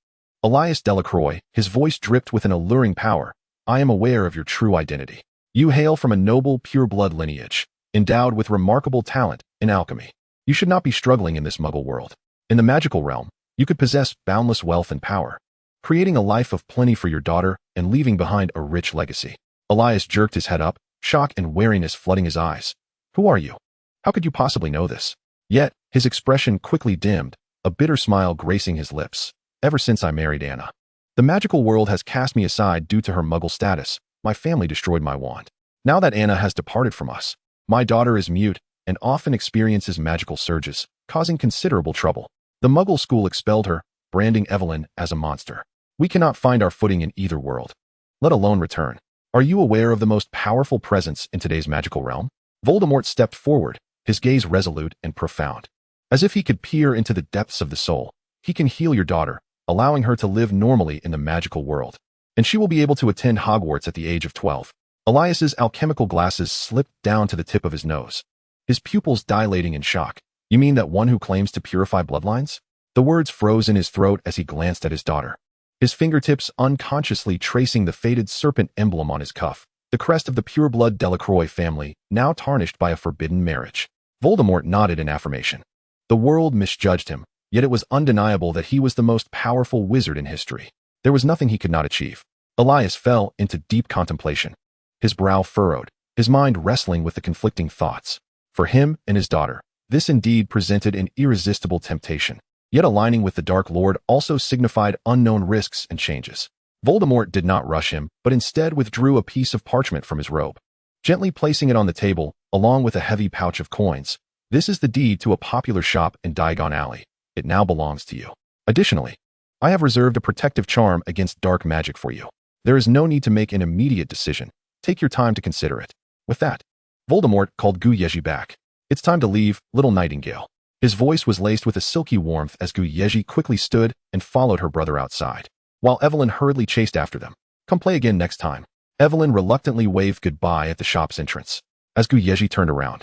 Elias Delacroix," his voice dripped with an alluring power, "I am aware of your true identity. You hail from a noble, pure-blood lineage, endowed with remarkable talent in alchemy. You should not be struggling in this muggle world. In the magical realm, you could possess boundless wealth and power, creating a life of plenty for your daughter and leaving behind a rich legacy." Elias jerked his head up, shock and wariness flooding his eyes. "Who are you? How could you possibly know this?" Yet, his expression quickly dimmed, a bitter smile gracing his lips. "Ever since I married Anna, the magical world has cast me aside due to her muggle status. My family destroyed my wand. Now that Anna has departed from us, my daughter is mute and often experiences magical surges, causing considerable trouble. The muggle school expelled her, branding Evelyn as a monster. We cannot find our footing in either world, let alone return. Are you aware of the most powerful presence in today's magical realm?" Voldemort stepped forward, his gaze resolute and profound. As if he could peer into the depths of the soul. "He can heal your daughter, allowing her to live normally in the magical world. And she will be able to attend Hogwarts at the age of 12. Elias's alchemical glasses slipped down to the tip of his nose, his pupils dilating in shock. You mean that one who claims to purify bloodlines? The words froze in his throat as he glanced at his daughter, his fingertips unconsciously tracing the faded serpent emblem on his cuff, the crest of the pureblood Delacroix family, now tarnished by a forbidden marriage. Voldemort nodded in affirmation. The world misjudged him, yet it was undeniable that he was the most powerful wizard in history. There was nothing he could not achieve. Elias fell into deep contemplation, his brow furrowed, his mind wrestling with the conflicting thoughts. For him and his daughter, this indeed presented an irresistible temptation. Yet aligning with the Dark Lord also signified unknown risks and changes. Voldemort did not rush him, but instead withdrew a piece of parchment from his robe, gently placing it on the table, along with a heavy pouch of coins. This is the deed to a popular shop in Diagon Alley. It now belongs to you. Additionally, I have reserved a protective charm against dark magic for you. There is no need to make an immediate decision. Take your time to consider it. With that, Voldemort called Yezhi back. It's time to leave, little nightingale. His voice was laced with a silky warmth as Yezhi quickly stood and followed her brother outside, while Evelyn hurriedly chased after them. Come play again next time. Evelyn reluctantly waved goodbye at the shop's entrance. As Yezhi turned around,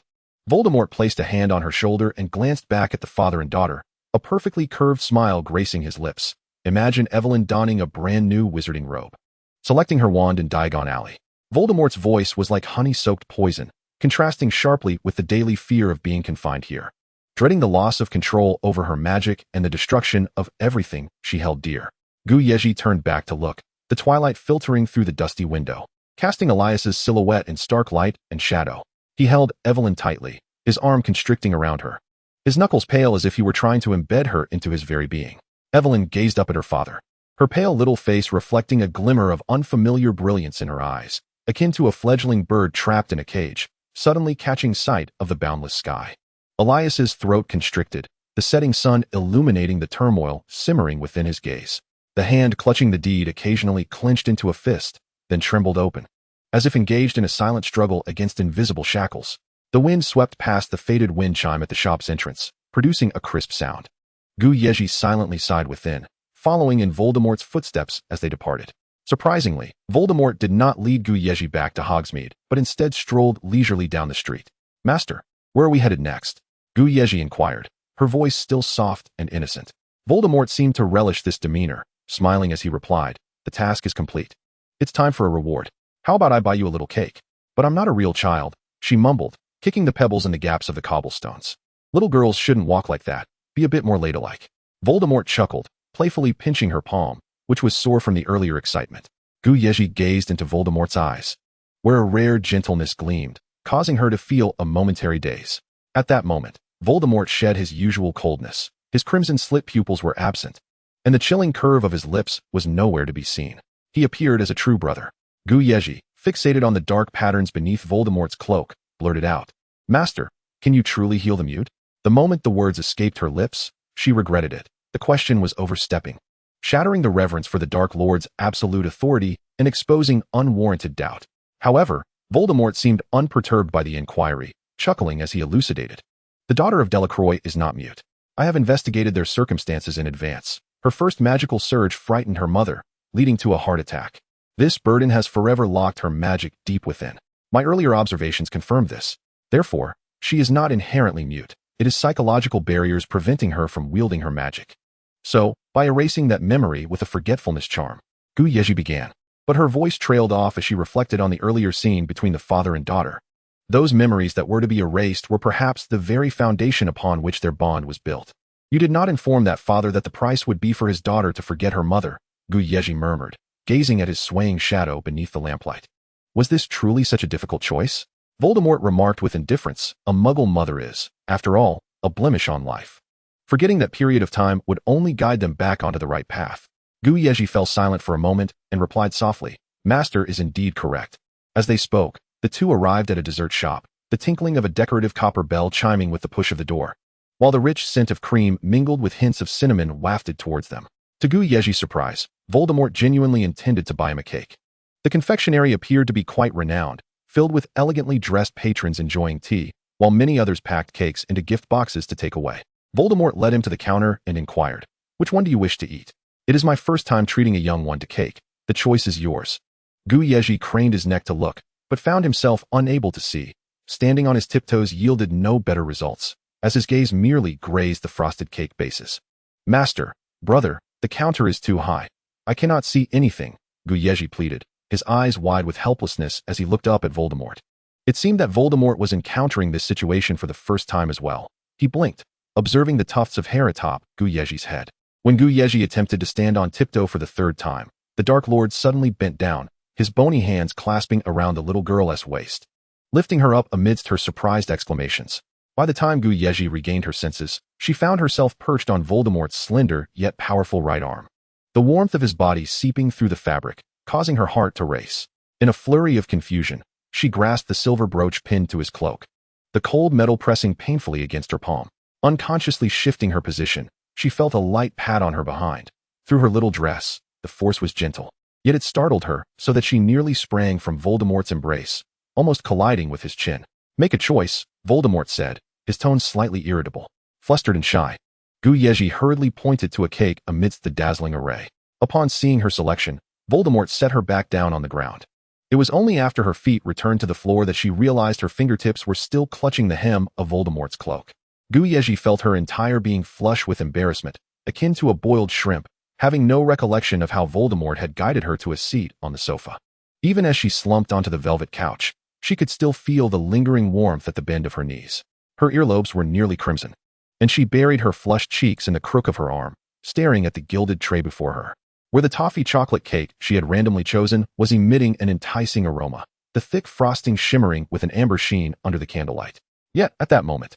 Voldemort placed a hand on her shoulder and glanced back at the father and daughter, a perfectly curved smile gracing his lips. Imagine Evelyn donning a brand new wizarding robe, selecting her wand in Diagon Alley. Voldemort's voice was like honey-soaked poison, contrasting sharply with the daily fear of being confined here, dreading the loss of control over her magic and the destruction of everything she held dear. Yezhi turned back to look, the twilight filtering through the dusty window, casting Elias's silhouette in stark light and shadow. He held Evelyn tightly, his arm constricting around her, his knuckles pale as if he were trying to embed her into his very being. Evelyn gazed up at her father, her pale little face reflecting a glimmer of unfamiliar brilliance in her eyes, akin to a fledgling bird trapped in a cage, suddenly catching sight of the boundless sky. Elias's throat constricted, the setting sun illuminating the turmoil simmering within his gaze. The hand clutching the deed occasionally clenched into a fist, then trembled open, as if engaged in a silent struggle against invisible shackles. The wind swept past the faded wind chime at the shop's entrance, producing a crisp sound. Yezhi silently sighed within, following in Voldemort's footsteps as they departed. Surprisingly, Voldemort did not lead Yezhi back to Hogsmeade, but instead strolled leisurely down the street. Master, where are we headed next? Yezhi inquired, her voice still soft and innocent. Voldemort seemed to relish this demeanor, smiling as he replied, the task is complete. It's time for a reward. How about I buy you a little cake? But I'm not a real child, she mumbled, kicking the pebbles in the gaps of the cobblestones. Little girls shouldn't walk like that. Be a bit more ladylike. Voldemort chuckled, playfully pinching her palm, which was sore from the earlier excitement. Yezhi gazed into Voldemort's eyes, where a rare gentleness gleamed, causing her to feel a momentary daze. At that moment, Voldemort shed his usual coldness. His crimson-slit pupils were absent, and the chilling curve of his lips was nowhere to be seen. He appeared as a true brother. Yezhi, fixated on the dark patterns beneath Voldemort's cloak, blurted out, Master, can you truly heal the mute? The moment the words escaped her lips, she regretted it. The question was overstepping, shattering the reverence for the Dark Lord's absolute authority and exposing unwarranted doubt. However, Voldemort seemed unperturbed by the inquiry, chuckling as he elucidated. The daughter of Delacroix is not mute. I have investigated their circumstances in advance. Her first magical surge frightened her mother, leading to a heart attack. This burden has forever locked her magic deep within. My earlier observations confirm this. Therefore, she is not inherently mute. It is psychological barriers preventing her from wielding her magic. So, by erasing that memory with a forgetfulness charm, Yezhi began. But her voice trailed off as she reflected on the earlier scene between the father and daughter. Those memories that were to be erased were perhaps the very foundation upon which their bond was built. You did not inform that father that the price would be for his daughter to forget her mother, Yezhi murmured, gazing at his swaying shadow beneath the lamplight. Was this truly such a difficult choice? Voldemort remarked with indifference, a muggle mother is, after all, a blemish on life. Forgetting that period of time would only guide them back onto the right path. Yezhi fell silent for a moment and replied softly, Master is indeed correct. As they spoke, the two arrived at a dessert shop, the tinkling of a decorative copper bell chiming with the push of the door, while the rich scent of cream mingled with hints of cinnamon wafted towards them. To Yezhi's surprise, Voldemort genuinely intended to buy him a cake. The confectionery appeared to be quite renowned, filled with elegantly dressed patrons enjoying tea, while many others packed cakes into gift boxes to take away. Voldemort led him to the counter and inquired, Which one do you wish to eat? It is my first time treating a young one to cake. The choice is yours. Yezhi craned his neck to look, but found himself unable to see. Standing on his tiptoes yielded no better results, as his gaze merely grazed the frosted cake bases. Master, brother, the counter is too high. I cannot see anything, Yezhi pleaded, his eyes wide with helplessness as he looked up at Voldemort. It seemed that Voldemort was encountering this situation for the first time as well. He blinked, observing the tufts of hair atop Yezhi's head. When Yezhi attempted to stand on tiptoe for the third time, the Dark Lord suddenly bent down, his bony hands clasping around the little girl's waist, lifting her up amidst her surprised exclamations. By the time Yezhi regained her senses, she found herself perched on Voldemort's slender yet powerful right arm, the warmth of his body seeping through the fabric, causing her heart to race. In a flurry of confusion, she grasped the silver brooch pinned to his cloak, the cold metal pressing painfully against her palm. Unconsciously shifting her position, she felt a light pat on her behind. Through her little dress, the force was gentle, yet it startled her so that she nearly sprang from Voldemort's embrace, almost colliding with his chin. Make a choice, Voldemort said, his tone slightly irritable. Flustered and shy, Yezhi hurriedly pointed to a cake amidst the dazzling array. Upon seeing her selection, Voldemort set her back down on the ground. It was only after her feet returned to the floor that she realized her fingertips were still clutching the hem of Voldemort's cloak. Yezhi felt her entire being flush with embarrassment, akin to a boiled shrimp, having no recollection of how Voldemort had guided her to a seat on the sofa. Even as she slumped onto the velvet couch, she could still feel the lingering warmth at the bend of her knees. Her earlobes were nearly crimson, and she buried her flushed cheeks in the crook of her arm, staring at the gilded tray before her, where the toffee chocolate cake she had randomly chosen was emitting an enticing aroma, the thick frosting shimmering with an amber sheen under the candlelight. Yet, at that moment,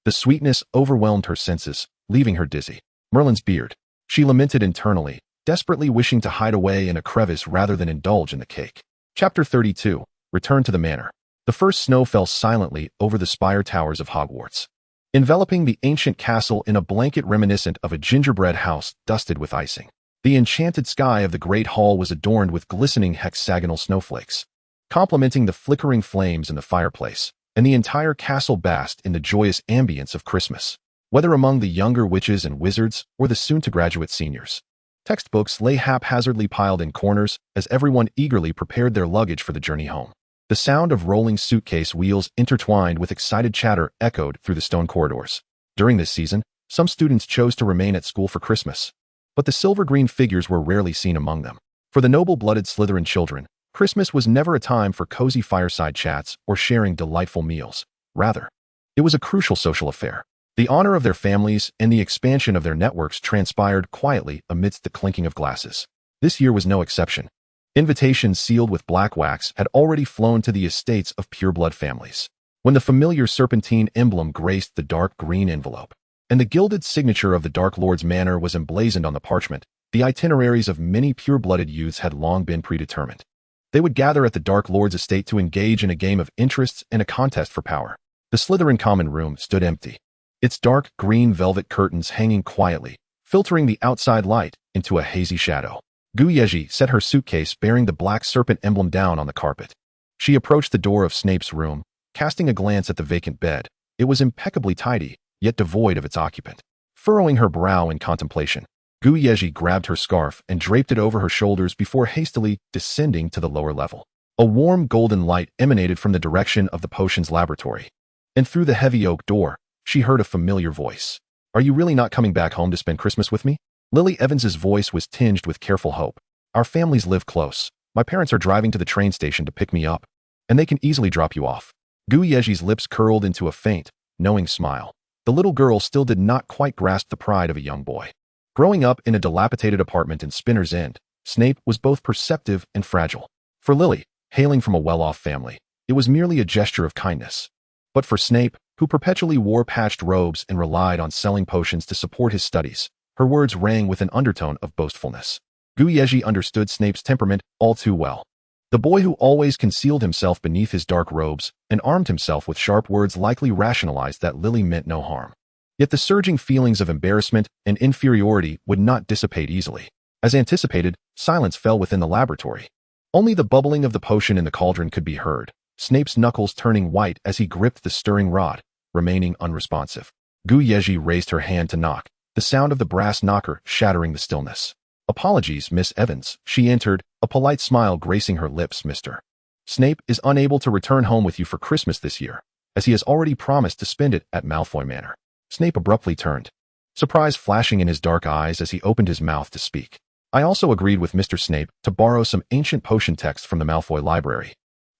the sweetness overwhelmed her senses, leaving her dizzy. Merlin's beard, she lamented internally, desperately wishing to hide away in a crevice rather than indulge in the cake. Chapter 32. Return to the Manor. The first snow fell silently over the spire towers of Hogwarts, enveloping the ancient castle in a blanket reminiscent of a gingerbread house dusted with icing. The enchanted sky of the Great Hall was adorned with glistening hexagonal snowflakes, complementing the flickering flames in the fireplace, and the entire castle basked in the joyous ambience of Christmas. Whether among the younger witches and wizards or the soon-to-graduate seniors, textbooks lay haphazardly piled in corners as everyone eagerly prepared their luggage for the journey home. The sound of rolling suitcase wheels intertwined with excited chatter echoed through the stone corridors. During this season, some students chose to remain at school for Christmas, but the silver-green figures were rarely seen among them. For the noble-blooded Slytherin children, Christmas was never a time for cozy fireside chats or sharing delightful meals. Rather, it was a crucial social affair. The honor of their families and the expansion of their networks transpired quietly amidst the clinking of glasses. This year was no exception. Invitations sealed with black wax had already flown to the estates of pureblood families. When the familiar serpentine emblem graced the dark green envelope, and the gilded signature of the Dark Lord's manor was emblazoned on the parchment, the itineraries of many pure-blooded youths had long been predetermined. They would gather at the Dark Lord's estate to engage in a game of interests and a contest for power. The Slytherin common room stood empty, its dark green velvet curtains hanging quietly, filtering the outside light into a hazy shadow. Yezhi set her suitcase bearing the black serpent emblem down on the carpet. She approached the door of Snape's room, casting a glance at the vacant bed. It was impeccably tidy, yet devoid of its occupant. Furrowing her brow in contemplation, Yezhi grabbed her scarf and draped it over her shoulders before hastily descending to the lower level. A warm golden light emanated from the direction of the potions laboratory, and through the heavy oak door, she heard a familiar voice. "Are you really not coming back home to spend Christmas with me?" Lily Evans's voice was tinged with careful hope. "Our families live close. My parents are driving to the train station to pick me up, and they can easily drop you off." Yezhi's lips curled into a faint, knowing smile. The little girl still did not quite grasp the pride of a young boy. Growing up in a dilapidated apartment in Spinner's End, Snape was both perceptive and fragile. For Lily, hailing from a well-off family, it was merely a gesture of kindness. But for Snape, who perpetually wore patched robes and relied on selling potions to support his studies, her words rang with an undertone of boastfulness. Yezhi understood Snape's temperament all too well. The boy who always concealed himself beneath his dark robes and armed himself with sharp words likely rationalized that Lily meant no harm. Yet the surging feelings of embarrassment and inferiority would not dissipate easily. As anticipated, silence fell within the laboratory. Only the bubbling of the potion in the cauldron could be heard, Snape's knuckles turning white as he gripped the stirring rod, remaining unresponsive. Yezhi raised her hand to knock, the sound of the brass knocker shattering the stillness. "Apologies, Miss Evans," she entered, a polite smile gracing her lips. "Mr. Snape is unable to return home with you for Christmas this year, as he has already promised to spend it at Malfoy Manor. Snape abruptly turned, surprise flashing in his dark eyes as he opened his mouth to speak. I also agreed with Mr. Snape to borrow some ancient potion text from the Malfoy library.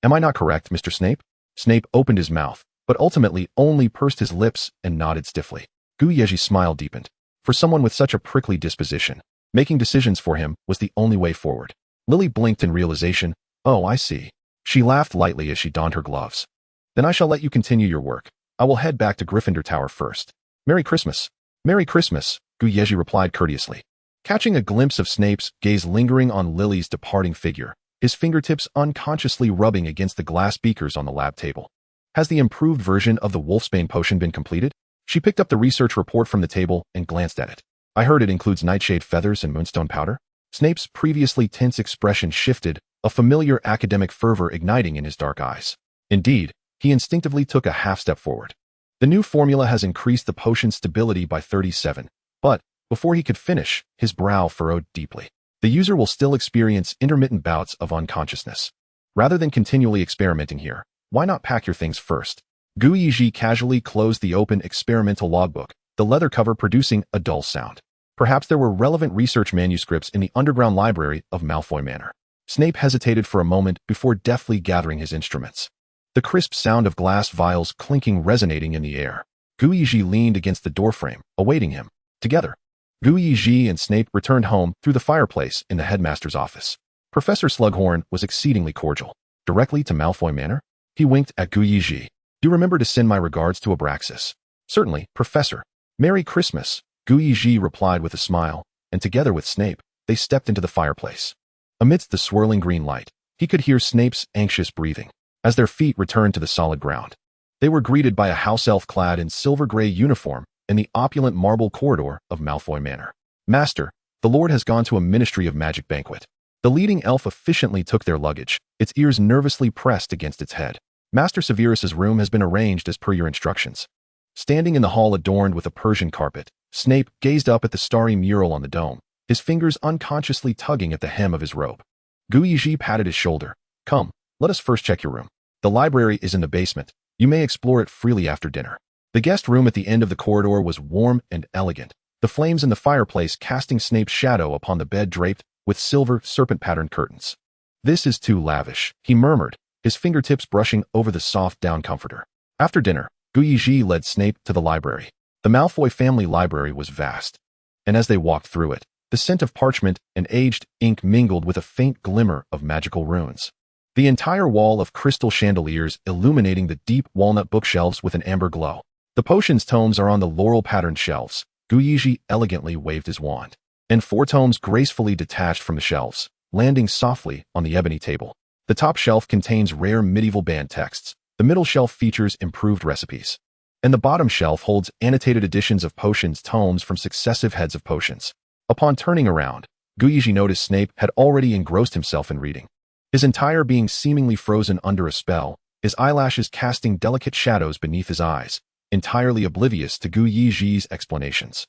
Am I not correct, Mr. Snape? Snape opened his mouth, but ultimately only pursed his lips and nodded stiffly. Yezhi's smile deepened. For someone with such a prickly disposition, making decisions for him was the only way forward. Lily blinked in realization. Oh, I see. She laughed lightly as she donned her gloves. Then I shall let you continue your work. I will head back to Gryffindor Tower first. Merry Christmas. Merry Christmas, Yezhi replied courteously. Catching a glimpse of Snape's gaze lingering on Lily's departing figure, his fingertips unconsciously rubbing against the glass beakers on the lab table. Has the improved version of the Wolfsbane potion been completed? She picked up the research report from the table and glanced at it. I heard it includes nightshade feathers and moonstone powder. Snape's previously tense expression shifted, a familiar academic fervor igniting in his dark eyes. Indeed, he instinctively took a half step forward. The new formula has increased the potion's stability by 37, but before he could finish, his brow furrowed deeply. The user will still experience intermittent bouts of unconsciousness. Rather than continually experimenting here, why not pack your things first? Yezhi casually closed the open experimental logbook, the leather cover producing a dull sound. Perhaps there were relevant research manuscripts in the underground library of Malfoy Manor. Snape hesitated for a moment before deftly gathering his instruments. The crisp sound of glass vials clinking resonating in the air. Yezhi leaned against the doorframe, awaiting him. Together, Yezhi and Snape returned home through the fireplace in the headmaster's office. Professor Slughorn was exceedingly cordial. Directly to Malfoy Manor? He winked at Yezhi. Do remember to send my regards to Abraxas. Certainly, Professor. Merry Christmas, Yezhi replied with a smile, and together with Snape, they stepped into the fireplace. Amidst the swirling green light, he could hear Snape's anxious breathing as their feet returned to the solid ground. They were greeted by a house elf clad in silver-gray uniform in the opulent marble corridor of Malfoy Manor. Master, the Lord has gone to a Ministry of Magic banquet. The leading elf efficiently took their luggage, its ears nervously pressed against its head. Master Severus's room has been arranged as per your instructions. Standing in the hall adorned with a Persian carpet, Snape gazed up at the starry mural on the dome, his fingers unconsciously tugging at the hem of his robe. Yezhi patted his shoulder. Come, let us first check your room. The library is in the basement. You may explore it freely after dinner. The guest room at the end of the corridor was warm and elegant, the flames in the fireplace casting Snape's shadow upon the bed draped with silver serpent-patterned curtains. This is too lavish, he murmured, his fingertips brushing over the soft down comforter. After dinner, Yezhi led Snape to the library. The Malfoy family library was vast, and as they walked through it, the scent of parchment and aged ink mingled with a faint glimmer of magical runes. The entire wall of crystal chandeliers illuminating the deep walnut bookshelves with an amber glow. The potions tomes are on the laurel-patterned shelves. Yezhi elegantly waved his wand, and 4 tomes gracefully detached from the shelves, landing softly on the ebony table. The top shelf contains rare medieval banned texts. The middle shelf features improved recipes, and the bottom shelf holds annotated editions of potions tomes from successive heads of potions. Upon turning around, Yezhi noticed Snape had already engrossed himself in reading. His entire being seemingly frozen under a spell, his eyelashes casting delicate shadows beneath his eyes, entirely oblivious to Yezhi's explanations.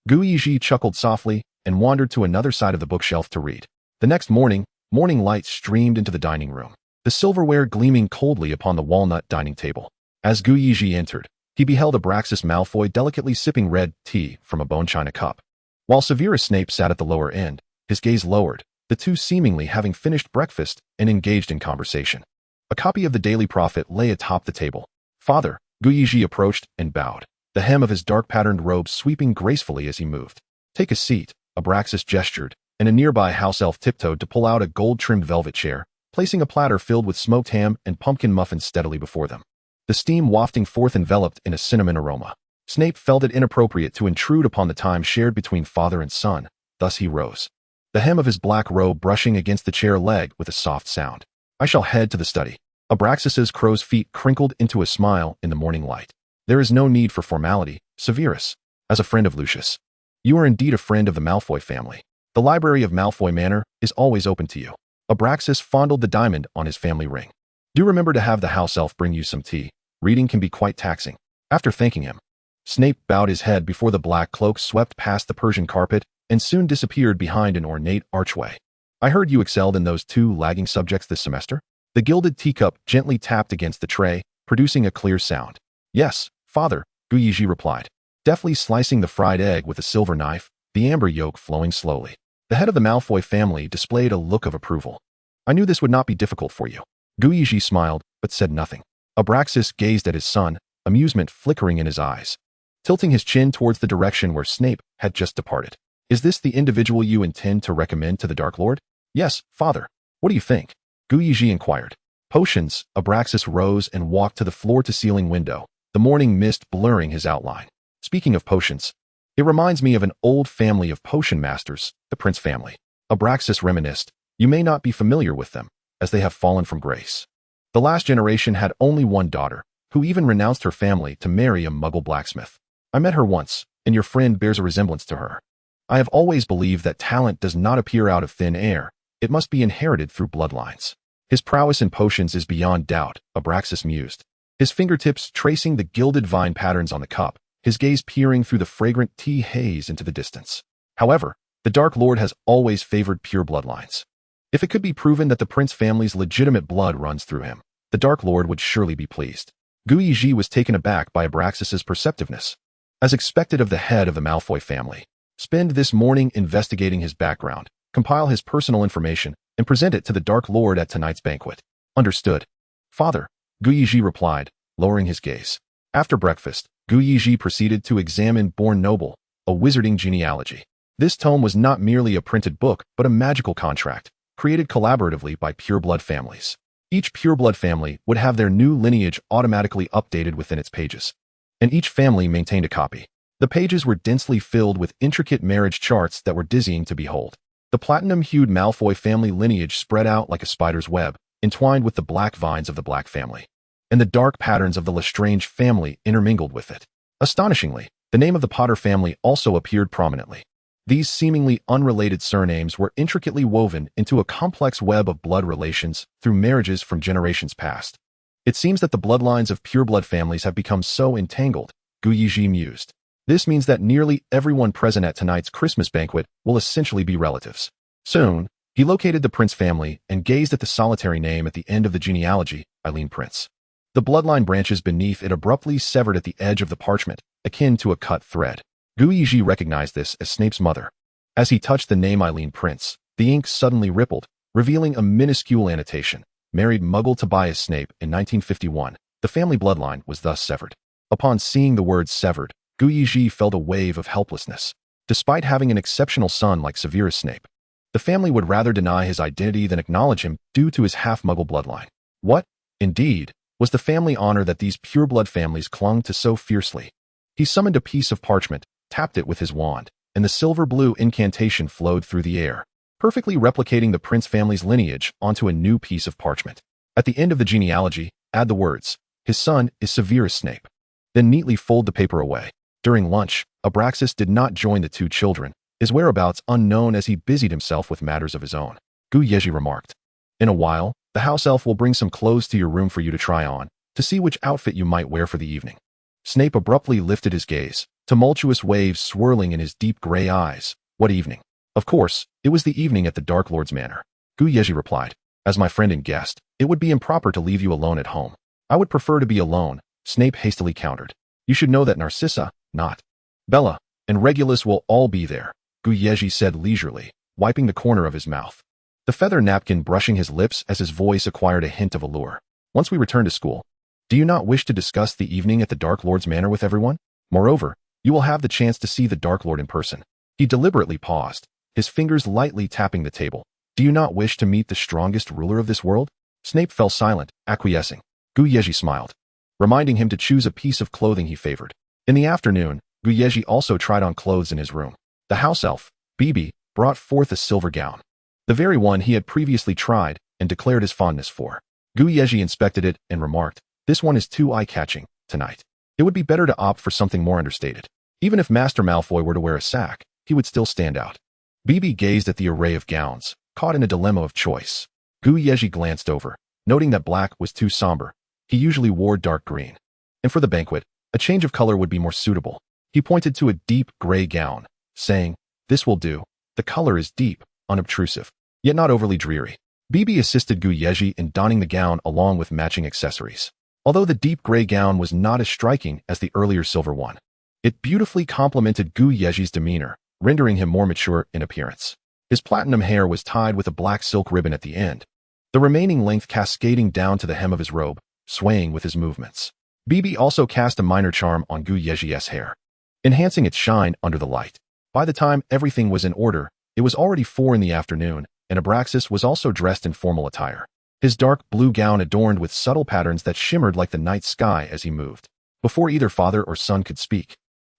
Yezhi chuckled softly and wandered to another side of the bookshelf to read. The next morning, morning light streamed into the dining room, the silverware gleaming coldly upon the walnut dining table. As Yezhi entered, he beheld Abraxas Malfoy delicately sipping red tea from a bone china cup. While Severus Snape sat at the lower end, his gaze lowered, the two seemingly having finished breakfast and engaged in conversation. A copy of the Daily Prophet lay atop the table. Father, Yezhi approached and bowed, the hem of his dark-patterned robe sweeping gracefully as he moved. Take a seat, Abraxas gestured, and a nearby house elf tiptoed to pull out a gold-trimmed velvet chair, placing a platter filled with smoked ham and pumpkin muffins steadily before them. The steam wafting forth enveloped in a cinnamon aroma. Snape felt it inappropriate to intrude upon the time shared between father and son, thus he rose, the hem of his black robe brushing against the chair leg with a soft sound. I shall head to the study. Abraxas's crow's feet crinkled into a smile in the morning light. There is no need for formality, Severus. As a friend of Lucius, you are indeed a friend of the Malfoy family. The library of Malfoy Manor is always open to you. Abraxas fondled the diamond on his family ring. Do remember to have the house elf bring you some tea. Reading can be quite taxing. After thanking him, Snape bowed his head before the black cloak swept past the Persian carpet and soon disappeared behind an ornate archway. I heard you excelled in those 2 lagging subjects this semester? The gilded teacup gently tapped against the tray, producing a clear sound. "Yes, father," Yezhi replied, deftly slicing the fried egg with a silver knife, the amber yolk flowing slowly. The head of the Malfoy family displayed a look of approval. "I knew this would not be difficult for you." Yezhi smiled, but said nothing. Abraxas gazed at his son, amusement flickering in his eyes, tilting his chin towards the direction where Snape had just departed. "Is this the individual you intend to recommend to the Dark Lord?" "Yes, father. What do you think?" Yezhi inquired. "Potions." Abraxas rose and walked to the floor-to-ceiling window, the morning mist blurring his outline. "Speaking of potions, it reminds me of an old family of potion masters, the Prince family." Abraxas reminisced. "You may not be familiar with them, as they have fallen from grace. The last generation had only one daughter, who even renounced her family to marry a Muggle blacksmith. I met her once, and your friend bears a resemblance to her. I have always believed that talent does not appear out of thin air. It must be inherited through bloodlines. His prowess in potions is beyond doubt," Abraxas mused, his fingertips tracing the gilded vine patterns on the cup, his gaze peering through the fragrant tea haze into the distance. "However, the Dark Lord has always favored pure bloodlines. If it could be proven that the Prince family's legitimate blood runs through him, the Dark Lord would surely be pleased." Yezhi was taken aback by Abraxas's perceptiveness. As expected of the head of the Malfoy family, spend this morning investigating his background, compile his personal information, and present it to the Dark Lord at tonight's banquet. "Understood, father," Yezhi replied, lowering his gaze. After breakfast, Yezhi proceeded to examine Born Noble, a wizarding genealogy. This tome was not merely a printed book, but a magical contract, created collaboratively by pureblood families. Each pureblood family would have their new lineage automatically updated within its pages, and each family maintained a copy. The pages were densely filled with intricate marriage charts that were dizzying to behold. The platinum-hued Malfoy family lineage spread out like a spider's web, entwined with the black vines of the Black family, and the dark patterns of the Lestrange family intermingled with it. Astonishingly, the name of the Potter family also appeared prominently. These seemingly unrelated surnames were intricately woven into a complex web of blood relations through marriages from generations past. "It seems that the bloodlines of pureblood families have become so entangled," Yezhi mused. "This means that nearly everyone present at tonight's Christmas banquet will essentially be relatives." Soon, he located the Prince family and gazed at the solitary name at the end of the genealogy, Eileen Prince. The bloodline branches beneath it abruptly severed at the edge of the parchment, akin to a cut thread. Yezhi recognized this as Snape's mother. As he touched the name Eileen Prince, the ink suddenly rippled, revealing a minuscule annotation. Married Muggle Tobias Snape in 1951. The family bloodline was thus severed. Upon seeing the word severed, Yezhi felt a wave of helplessness. Despite having an exceptional son like Severus Snape, the family would rather deny his identity than acknowledge him due to his half-Muggle bloodline. What, indeed, was the family honor that these pureblood families clung to so fiercely? He summoned a piece of parchment, tapped it with his wand, and the silver-blue incantation flowed through the air, perfectly replicating the Prince family's lineage onto a new piece of parchment. At the end of the genealogy, add the words, "His son is Severus Snape." Then neatly fold the paper away. During lunch, Abraxas did not join the two children, his whereabouts unknown as he busied himself with matters of his own. Yezhi remarked, "In a while, the house elf will bring some clothes to your room for you to try on, to see which outfit you might wear for the evening." Snape abruptly lifted his gaze, tumultuous waves swirling in his deep gray eyes. "What evening?" "Of course, it was the evening at the Dark Lord's manor," Yezhi replied. "As my friend and guest, it would be improper to leave you alone at home." "I would prefer to be alone," Snape hastily countered. "You should know that Narcissa, not Bella, and Regulus will all be there," Yezhi said leisurely, wiping the corner of his mouth, the feather napkin brushing his lips as his voice acquired a hint of allure. "Once we return to school, do you not wish to discuss the evening at the Dark Lord's manor with everyone? Moreover, you will have the chance to see the Dark Lord in person." He deliberately paused, his fingers lightly tapping the table. "Do you not wish to meet the strongest ruler of this world?" Snape fell silent, acquiescing. Yezhi smiled, reminding him to choose a piece of clothing he favored. In the afternoon, Yezhi also tried on clothes in his room. The house elf, Bibi, brought forth a silver gown, the very one he had previously tried and declared his fondness for. Yezhi inspected it and remarked, "This one is too eye-catching tonight. It would be better to opt for something more understated. Even if Master Malfoy were to wear a sack, he would still stand out." Bibi gazed at the array of gowns, caught in a dilemma of choice. Yezhi glanced over, noting that black was too somber. He usually wore dark green, and for the banquet, a change of color would be more suitable. He pointed to a deep gray gown, saying, "This will do. The color is deep, unobtrusive, yet not overly dreary." Bibi assisted Yezhi in donning the gown along with matching accessories. Although the deep gray gown was not as striking as the earlier silver one, it beautifully complemented Yezhi's demeanor, rendering him more mature in appearance. His platinum hair was tied with a black silk ribbon at the end, the remaining length cascading down to the hem of his robe, swaying with his movements. Bibi also cast a minor charm on Yezhi's hair, enhancing its shine under the light. By the time everything was in order, it was already 4 in the afternoon, and Abraxas was also dressed in formal attire. His dark blue gown adorned with subtle patterns that shimmered like the night sky as he moved. Before either father or son could speak,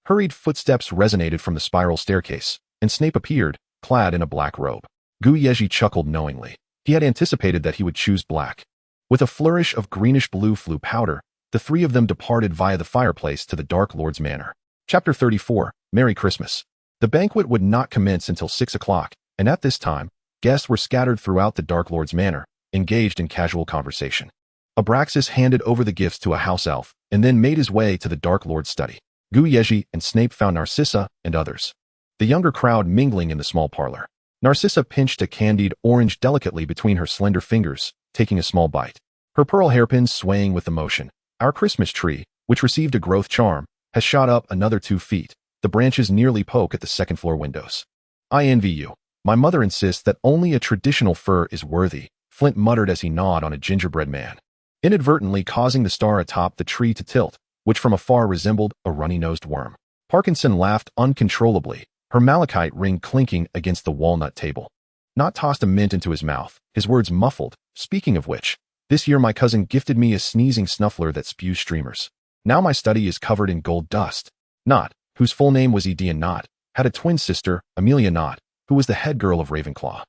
hurried footsteps resonated from the spiral staircase, and Snape appeared, clad in a black robe. Yezhi chuckled knowingly. He had anticipated that he would choose black. With a flourish of greenish-blue flue powder, the three of them departed via the fireplace to the Dark Lord's manor. Chapter 34, Merry Christmas. The banquet would not commence until 6 o'clock, and at this time, guests were scattered throughout the Dark Lord's manor, engaged in casual conversation. Abraxas handed over the gifts to a house elf, and then made his way to the Dark Lord's study. Yezhi and Snape found Narcissa and others, the younger crowd mingling in the small parlor. Narcissa pinched a candied orange delicately between her slender fingers, taking a small bite. Her pearl hairpins swaying with emotion. Our Christmas tree, which received a growth charm, has shot up another 2 feet. The branches nearly poke at the second-floor windows. I envy you. My mother insists that only a traditional fir is worthy, Flint muttered as he gnawed on a gingerbread man, inadvertently causing the star atop the tree to tilt, which from afar resembled a runny-nosed worm. Parkinson laughed uncontrollably, her malachite ring clinking against the walnut table. Not tossed a mint into his mouth, his words muffled. Speaking of which, this year my cousin gifted me a sneezing snuffler that spews streamers. Now my study is covered in gold dust. Not, whose full name was Edian Knott, had a twin sister, Amelia Knott, who was the head girl of Ravenclaw.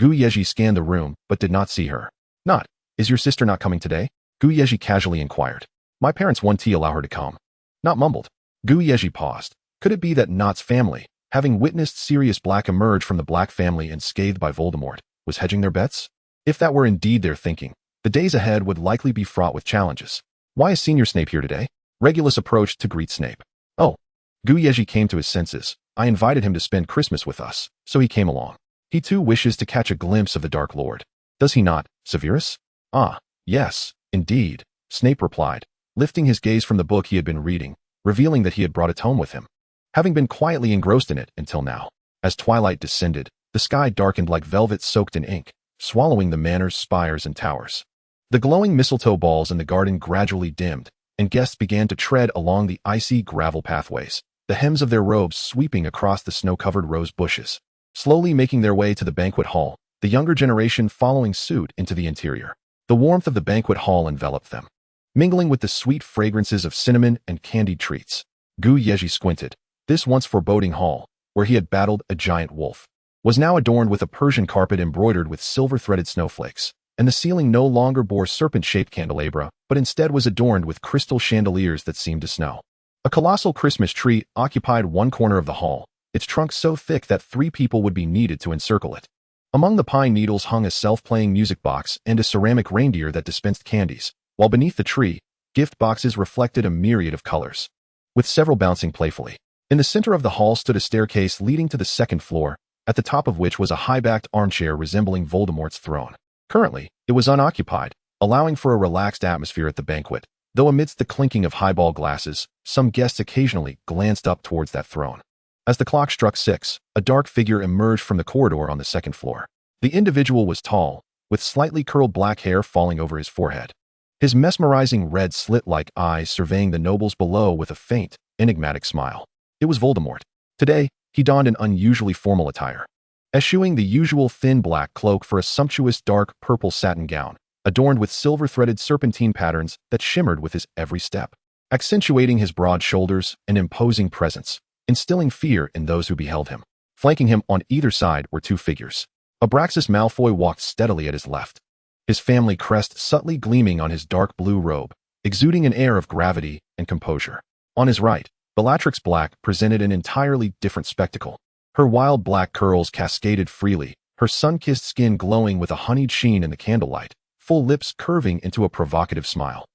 Yezhi scanned the room, but did not see her. Knott, is your sister not coming today? Yezhi casually inquired. My parents won't allow her to come. Knott mumbled. Yezhi paused. Could it be that Knott's family, having witnessed Sirius Black emerge from the Black family unscathed by Voldemort, was hedging their bets? If that were indeed their thinking, the days ahead would likely be fraught with challenges. Why is Senior Snape here today? Regulus approached to greet Snape. Oh. Yezhi came to his senses. I invited him to spend Christmas with us, so he came along. He too wishes to catch a glimpse of the Dark Lord. Does he not, Severus? Ah, yes, indeed, Snape replied, lifting his gaze from the book he had been reading, revealing that he had brought it home with him, having been quietly engrossed in it until now. As twilight descended, the sky darkened like velvet soaked in ink, swallowing the manor's spires and towers. The glowing mistletoe balls in the garden gradually dimmed, and guests began to tread along the icy gravel pathways, the hems of their robes sweeping across the snow-covered rose bushes, slowly making their way to the banquet hall, the younger generation following suit into the interior. The warmth of the banquet hall enveloped them, mingling with the sweet fragrances of cinnamon and candied treats. Yezhi squinted. This once foreboding hall, where he had battled a giant wolf, was now adorned with a Persian carpet embroidered with silver-threaded snowflakes, and the ceiling no longer bore serpent-shaped candelabra, but instead was adorned with crystal chandeliers that seemed to snow. A colossal Christmas tree occupied one corner of the hall, its trunk so thick that 3 people would be needed to encircle it. Among the pine needles hung a self-playing music box and a ceramic reindeer that dispensed candies, while beneath the tree, gift boxes reflected a myriad of colors, with several bouncing playfully. In the center of the hall stood a staircase leading to the second floor, at the top of which was a high-backed armchair resembling Voldemort's throne. Currently, it was unoccupied, allowing for a relaxed atmosphere at the banquet, though amidst the clinking of highball glasses, some guests occasionally glanced up towards that throne. As the clock struck 6, a dark figure emerged from the corridor on the second floor. The individual was tall, with slightly curled black hair falling over his forehead, his mesmerizing red slit-like eyes surveying the nobles below with a faint, enigmatic smile. It was Voldemort. Today, he donned an unusually formal attire, eschewing the usual thin black cloak for a sumptuous dark purple satin gown, adorned with silver-threaded serpentine patterns that shimmered with his every step, accentuating his broad shoulders and imposing presence, instilling fear in those who beheld him. Flanking him on either side were 2 figures. Abraxas Malfoy walked steadily at his left, his family crest subtly gleaming on his dark blue robe, exuding an air of gravity and composure. On his right, Bellatrix Black presented an entirely different spectacle. Her wild black curls cascaded freely, her sun-kissed skin glowing with a honeyed sheen in the candlelight, full lips curving into a provocative smile.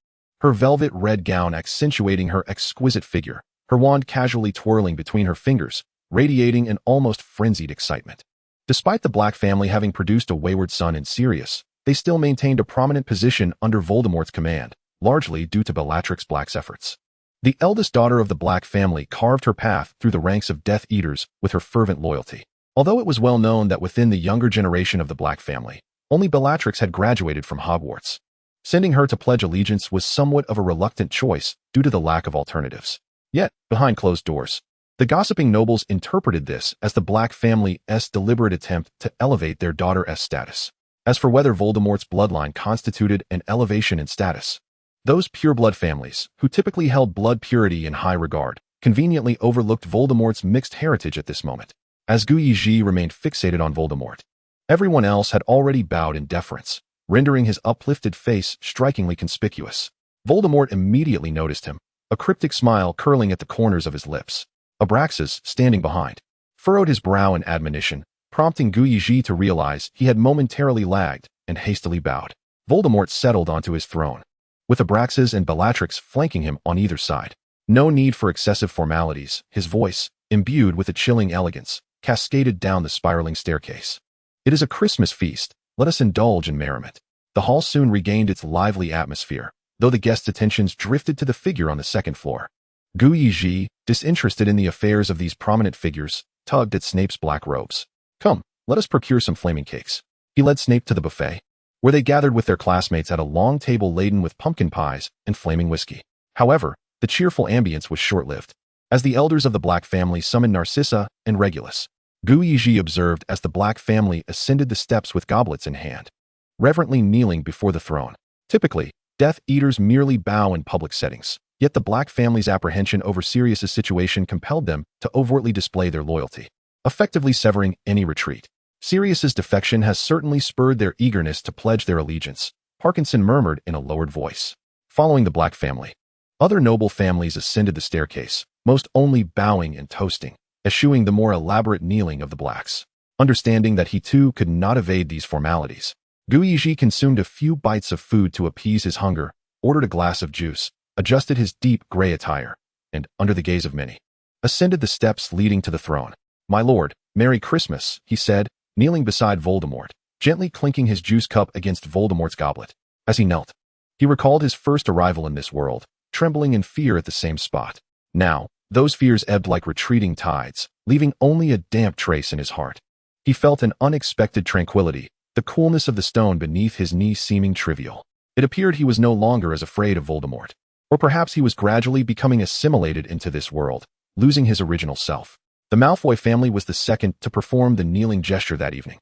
Her velvet red gown accentuating her exquisite figure, her wand casually twirling between her fingers, radiating an almost frenzied excitement. Despite the Black family having produced a wayward son in Sirius, they still maintained a prominent position under Voldemort's command, largely due to Bellatrix Black's efforts. The eldest daughter of the Black family carved her path through the ranks of Death Eaters with her fervent loyalty. Although it was well known that within the younger generation of the Black family, only Bellatrix had graduated from Hogwarts. Sending her to pledge allegiance was somewhat of a reluctant choice due to the lack of alternatives. Yet, behind closed doors, the gossiping nobles interpreted this as the Black family's deliberate attempt to elevate their daughter's status. As for whether Voldemort's bloodline constituted an elevation in status, those pureblood families, who typically held blood purity in high regard, conveniently overlooked Voldemort's mixed heritage at this moment. As Yezhi remained fixated on Voldemort, everyone else had already bowed in deference, rendering his uplifted face strikingly conspicuous. Voldemort immediately noticed him, a cryptic smile curling at the corners of his lips. Abraxas, standing behind, furrowed his brow in admonition, prompting Yezhi to realize he had momentarily lagged and hastily bowed. Voldemort settled onto his throne, with Abraxas and Bellatrix flanking him on either side. No need for excessive formalities, his voice, imbued with a chilling elegance, cascaded down the spiraling staircase. It is a Christmas feast, let us indulge in merriment. The hall soon regained its lively atmosphere, though the guests' attentions drifted to the figure on the second floor. Yezhi, disinterested in the affairs of these prominent figures, tugged at Snape's black robes. Come, let us procure some flaming cakes. He led Snape to the buffet, where they gathered with their classmates at a long table laden with pumpkin pies and flaming whiskey. However, the cheerful ambience was short-lived. As the elders of the Black family summoned Narcissa and Regulus, Yezhi observed as the Black family ascended the steps with goblets in hand, reverently kneeling before the throne. Typically, Death Eaters merely bow in public settings, yet the Black family's apprehension over Sirius's situation compelled them to overtly display their loyalty, effectively severing any retreat. Sirius's defection has certainly spurred their eagerness to pledge their allegiance, Parkinson murmured in a lowered voice. Following the Black family, other noble families ascended the staircase, most only bowing and toasting, eschewing the more elaborate kneeling of the Blacks. Understanding that he too could not evade these formalities, Yezhi consumed a few bites of food to appease his hunger, ordered a glass of juice, adjusted his deep gray attire, and, under the gaze of many, ascended the steps leading to the throne. My lord, Merry Christmas, he said, kneeling beside Voldemort, gently clinking his juice cup against Voldemort's goblet. As he knelt, he recalled his first arrival in this world, trembling in fear at the same spot. Now, those fears ebbed like retreating tides, leaving only a damp trace in his heart. He felt an unexpected tranquility, the coolness of the stone beneath his knee seeming trivial. It appeared he was no longer as afraid of Voldemort. Or perhaps he was gradually becoming assimilated into this world, losing his original self. The Malfoy family was the second to perform the kneeling gesture that evening.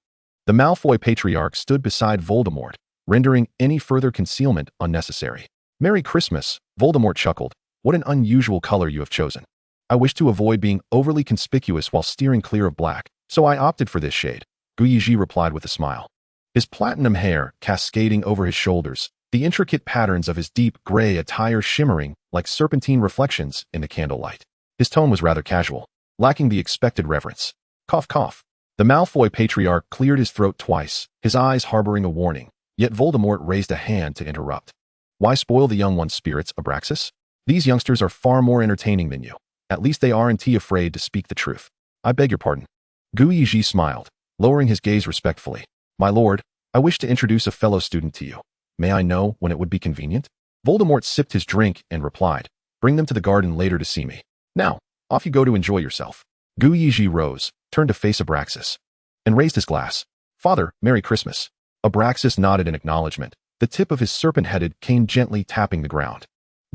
The Malfoy patriarch stood beside Voldemort, rendering any further concealment unnecessary. Merry Christmas, Voldemort chuckled. What an unusual color you have chosen. I wish to avoid being overly conspicuous while steering clear of black, so I opted for this shade, Yezhi replied with a smile. His platinum hair cascading over his shoulders, the intricate patterns of his deep gray attire shimmering like serpentine reflections in the candlelight. His tone was rather casual, lacking the expected reverence. Cough, cough. The Malfoy patriarch cleared his throat twice, his eyes harboring a warning, yet Voldemort raised a hand to interrupt. Why spoil the young one's spirits, Abraxas? These youngsters are far more entertaining than you. At least they aren't afraid to speak the truth. I beg your pardon. Yezhi smiled, lowering his gaze respectfully. My lord, I wish to introduce a fellow student to you. May I know when it would be convenient? Voldemort sipped his drink and replied, bring them to the garden later to see me. Now, off you go to enjoy yourself. Yezhi rose, turned to face Abraxas, and raised his glass. Father, Merry Christmas. Abraxas nodded in acknowledgement, the tip of his serpent-headed cane gently tapping the ground.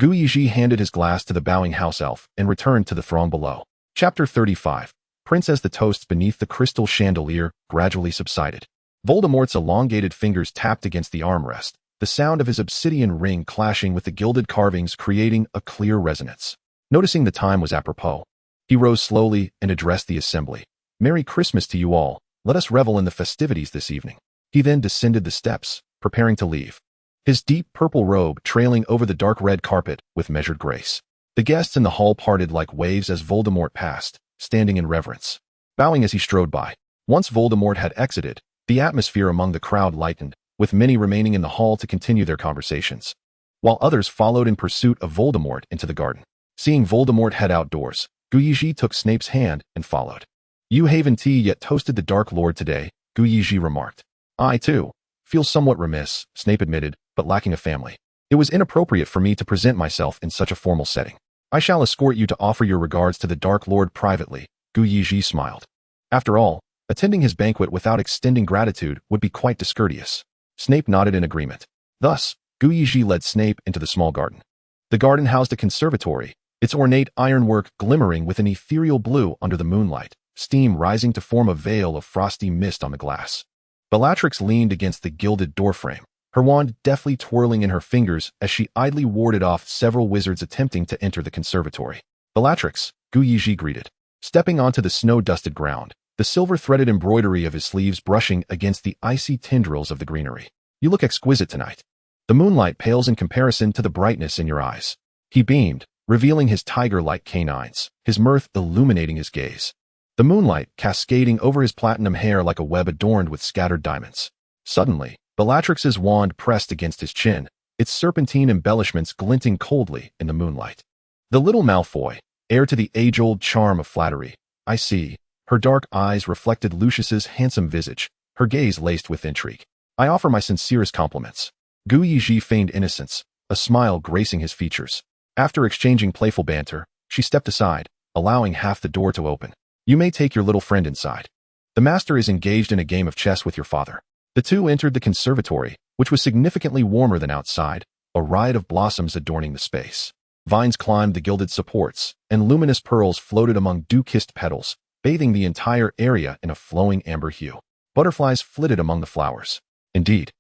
Yezhi handed his glass to the bowing house elf and returned to the throng below. Chapter 35. Prince. As the toasts beneath the crystal chandelier gradually subsided, Voldemort's elongated fingers tapped against the armrest, the sound of his obsidian ring clashing with the gilded carvings creating a clear resonance. Noticing the time was apropos, he rose slowly and addressed the assembly. Merry Christmas to you all, let us revel in the festivities this evening. He then descended the steps, preparing to leave, his deep purple robe trailing over the dark red carpet with measured grace. The guests in the hall parted like waves as Voldemort passed, standing in reverence, bowing as he strode by. Once Voldemort had exited, the atmosphere among the crowd lightened, with many remaining in the hall to continue their conversations, while others followed in pursuit of Voldemort into the garden. Seeing Voldemort head outdoors, Yezhi took Snape's hand and followed. You haven't yet toasted the Dark Lord today, Yezhi remarked. I too Feels somewhat remiss, Snape admitted, but lacking a family. It was inappropriate for me to present myself in such a formal setting. I shall escort you to offer your regards to the Dark Lord privately, Yezhi smiled. After all, attending his banquet without extending gratitude would be quite discourteous. Snape nodded in agreement. Thus, Yezhi led Snape into the small garden. The garden housed a conservatory, its ornate ironwork glimmering with an ethereal blue under the moonlight, steam rising to form a veil of frosty mist on the glass. Bellatrix leaned against the gilded doorframe, her wand deftly twirling in her fingers as she idly warded off several wizards attempting to enter the conservatory. Bellatrix, Yezhi greeted. Stepping onto the snow-dusted ground, the silver-threaded embroidery of his sleeves brushing against the icy tendrils of the greenery. You look exquisite tonight. The moonlight pales in comparison to the brightness in your eyes. He beamed, revealing his tiger-like canines, his mirth illuminating his gaze. The moonlight cascading over his platinum hair like a web adorned with scattered diamonds. Suddenly, Bellatrix's wand pressed against his chin, its serpentine embellishments glinting coldly in the moonlight. The little Malfoy, heir to the age-old charm of flattery. I see. Her dark eyes reflected Lucius's handsome visage, her gaze laced with intrigue. I offer my sincerest compliments. Yezhi feigned innocence, a smile gracing his features. After exchanging playful banter, she stepped aside, allowing half the door to open. You may take your little friend inside. The master is engaged in a game of chess with your father. The two entered the conservatory, which was significantly warmer than outside, a riot of blossoms adorning the space. Vines climbed the gilded supports, and luminous pearls floated among dew-kissed petals, bathing the entire area in a flowing amber hue. Butterflies flitted among the flowers. Indeed,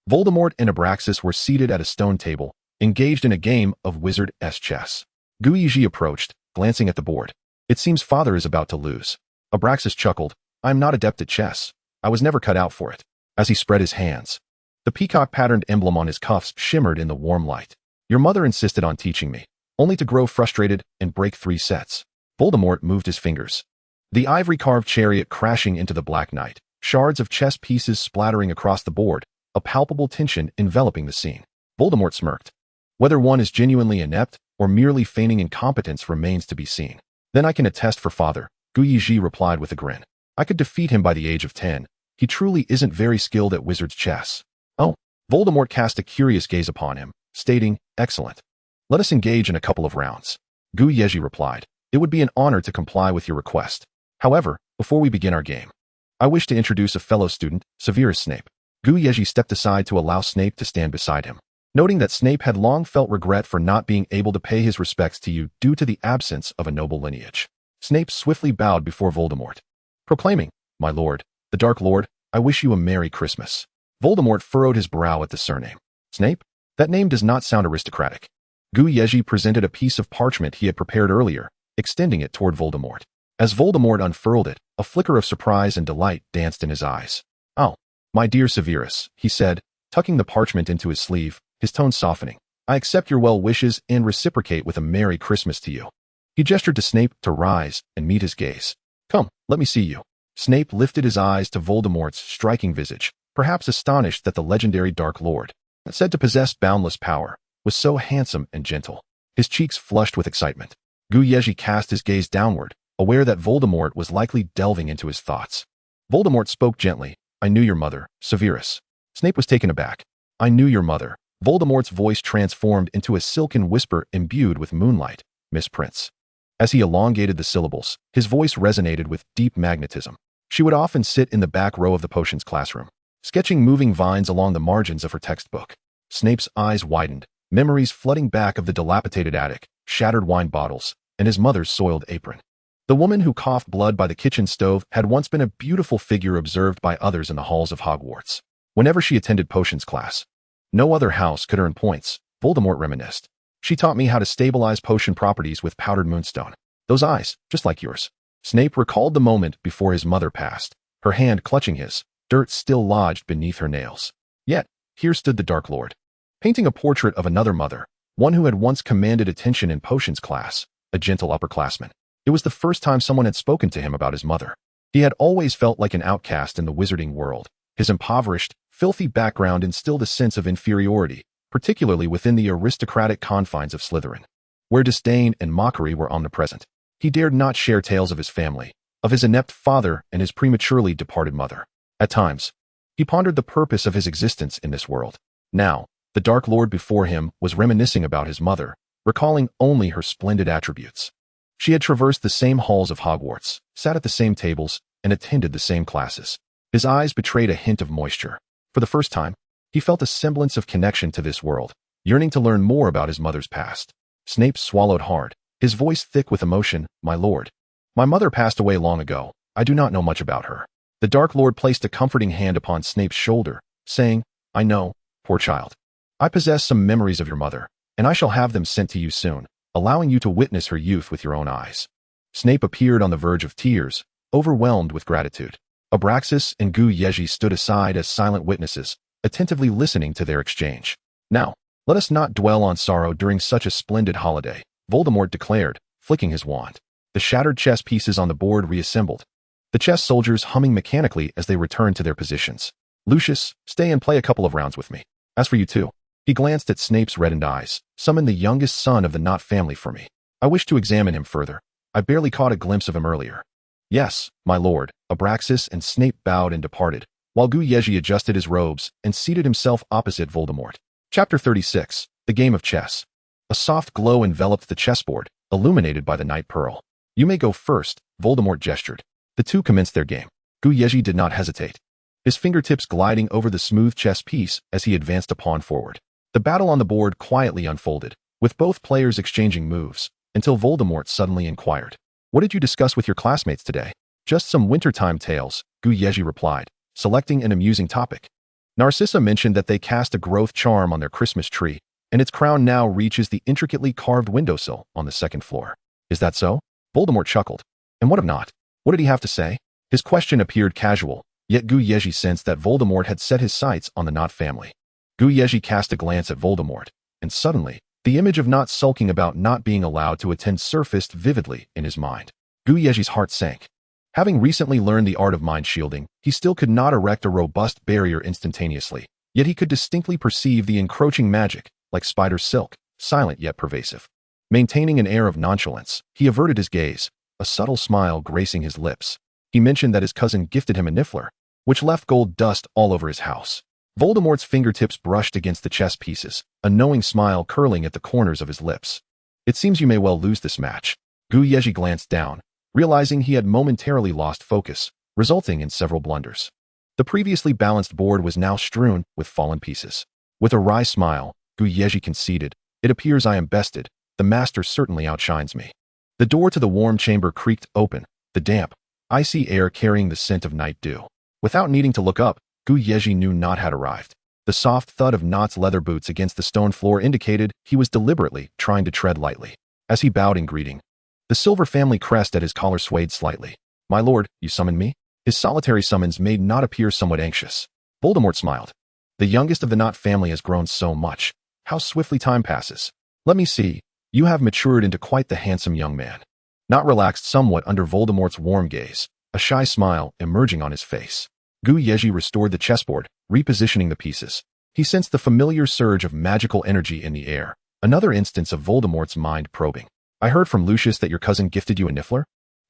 Voldemort and Abraxas were seated at a stone table, engaged in a game of wizard-s chess. Yezhi approached, glancing at the board. It seems father is about to lose. Abraxas chuckled. I am not adept at chess. I was never cut out for it. As he spread his hands, the peacock-patterned emblem on his cuffs shimmered in the warm light. Your mother insisted on teaching me, only to grow frustrated and break 3 sets. Voldemort moved his fingers. The ivory-carved chariot crashing into the black night, shards of chess pieces splattering across the board, a palpable tension enveloping the scene. Voldemort smirked. Whether one is genuinely inept or merely feigning incompetence remains to be seen. Then I can attest for father, Yezhi replied with a grin. I could defeat him by the age of 10. He truly isn't very skilled at wizard's chess. Oh, Voldemort cast a curious gaze upon him, stating, excellent. Let us engage in a couple of rounds. Yezhi replied. It would be an honor to comply with your request. However, before we begin our game, I wish to introduce a fellow student, Severus Snape. Yezhi stepped aside to allow Snape to stand beside him, noting that Snape had long felt regret for not being able to pay his respects to you due to the absence of a noble lineage. Snape swiftly bowed before Voldemort, proclaiming, My lord, the Dark Lord, I wish you a Merry Christmas. Voldemort furrowed his brow at the surname. Snape? That name does not sound aristocratic. Yezhi presented a piece of parchment he had prepared earlier, extending it toward Voldemort. As Voldemort unfurled it, a flicker of surprise and delight danced in his eyes. Oh, my dear Severus, he said, tucking the parchment into his sleeve, his tone softening. I accept your well wishes and reciprocate with a Merry Christmas to you. He gestured to Snape to rise and meet his gaze. Come, let me see you. Snape lifted his eyes to Voldemort's striking visage, perhaps astonished that the legendary Dark Lord, said to possess boundless power, was so handsome and gentle. His cheeks flushed with excitement. Yezhi cast his gaze downward, aware that Voldemort was likely delving into his thoughts. Voldemort spoke gently. I knew your mother, Severus. Snape was taken aback. I knew your mother. Voldemort's voice transformed into a silken whisper imbued with moonlight. Miss Prince. As he elongated the syllables, his voice resonated with deep magnetism. She would often sit in the back row of the potions classroom, sketching moving vines along the margins of her textbook. Snape's eyes widened, memories flooding back of the dilapidated attic, shattered wine bottles, and his mother's soiled apron. The woman who coughed blood by the kitchen stove had once been a beautiful figure observed by others in the halls of Hogwarts. Whenever she attended potions class, no other house could earn points, Voldemort reminisced. She taught me how to stabilize potion properties with powdered moonstone. Those eyes, just like yours. Snape recalled the moment before his mother passed, her hand clutching his, dirt still lodged beneath her nails. Yet, here stood the Dark Lord, painting a portrait of another mother, one who had once commanded attention in potions class, a gentle upperclassman. It was the first time someone had spoken to him about his mother. He had always felt like an outcast in the wizarding world. His impoverished, filthy background instilled a sense of inferiority, particularly within the aristocratic confines of Slytherin, where disdain and mockery were omnipresent. He dared not share tales of his family, of his inept father and his prematurely departed mother. At times, He pondered the purpose of his existence in this world. Now, the Dark Lord before him was reminiscing about his mother, recalling only her splendid attributes. She had traversed the same halls of Hogwarts, sat at the same tables, and attended the same classes. His eyes betrayed a hint of moisture. For the first time, he felt a semblance of connection to this world, yearning to learn more about his mother's past. Snape swallowed hard, his voice thick with emotion. "My lord, my mother passed away long ago. I do not know much about her." The Dark Lord placed a comforting hand upon Snape's shoulder, saying, "I know, poor child. I possess some memories of your mother, and I shall have them sent to you soon, allowing you to witness her youth with your own eyes." Snape appeared on the verge of tears, overwhelmed with gratitude. Abraxas and Yezhi stood aside as silent witnesses, attentively listening to their exchange. "Now, let us not dwell on sorrow during such a splendid holiday," Voldemort declared, flicking his wand. The shattered chess pieces on the board reassembled, the chess soldiers humming mechanically as they returned to their positions. "Lucius, stay and play a couple of rounds with me. As for you two," he glanced at Snape's reddened eyes, "summon the youngest son of the Knot family for me. I wish to examine him further. I barely caught a glimpse of him earlier." "Yes, my lord." Abraxas and Snape bowed and departed, while Yezhi adjusted his robes and seated himself opposite Voldemort. Chapter 36, The Game of Chess. A soft glow enveloped the chessboard, illuminated by the night pearl. "You may go first," Voldemort gestured. The two commenced their game. Yezhi did not hesitate, his fingertips gliding over the smooth chess piece as he advanced a pawn forward. The battle on the board quietly unfolded, with both players exchanging moves, until Voldemort suddenly inquired, "What did you discuss with your classmates today?" "Just some wintertime tales," Yezhi replied, selecting an amusing topic. "Narcissa mentioned that they cast a growth charm on their Christmas tree, and its crown now reaches the intricately carved windowsill on the second floor." "Is that so?" Voldemort chuckled. "And what if not? What did he have to say?" His question appeared casual, yet Yezhi sensed that Voldemort had set his sights on the Knot family. Yezhi cast a glance at Voldemort, and suddenly, the image of Knot sulking about not being allowed to attend surfaced vividly in his mind. Yezhi's heart sank. Having recently learned the art of mind shielding, he still could not erect a robust barrier instantaneously, yet he could distinctly perceive the encroaching magic, like spider silk, silent yet pervasive. Maintaining an air of nonchalance, he averted his gaze, a subtle smile gracing his lips. He mentioned that his cousin gifted him a niffler, which left gold dust all over his house. Voldemort's fingertips brushed against the chess pieces, a knowing smile curling at the corners of his lips. "It seems you may well lose this match." Yezhi glanced down, realizing he had momentarily lost focus, resulting in several blunders. The previously balanced board was now strewn with fallen pieces. With a wry smile, Yezhi conceded, "It appears I am bested. The master certainly outshines me." The door to the warm chamber creaked open, the damp, icy air carrying the scent of night dew. Without needing to look up, Yezhi knew Knot had arrived. The soft thud of Knot's leather boots against the stone floor indicated he was deliberately trying to tread lightly. As he bowed in greeting, the silver family crest at his collar swayed slightly. "My lord, you summoned me?" His solitary summons made Knot appear somewhat anxious. Voldemort smiled. "The youngest of the Knot family has grown so much. How swiftly time passes. Let me see, you have matured into quite the handsome young man." Knot relaxed somewhat under Voldemort's warm gaze, a shy smile emerging on his face. Yezhi restored the chessboard, repositioning the pieces. He sensed the familiar surge of magical energy in the air, another instance of Voldemort's mind probing. "I heard from Lucius that your cousin gifted you a niffler?"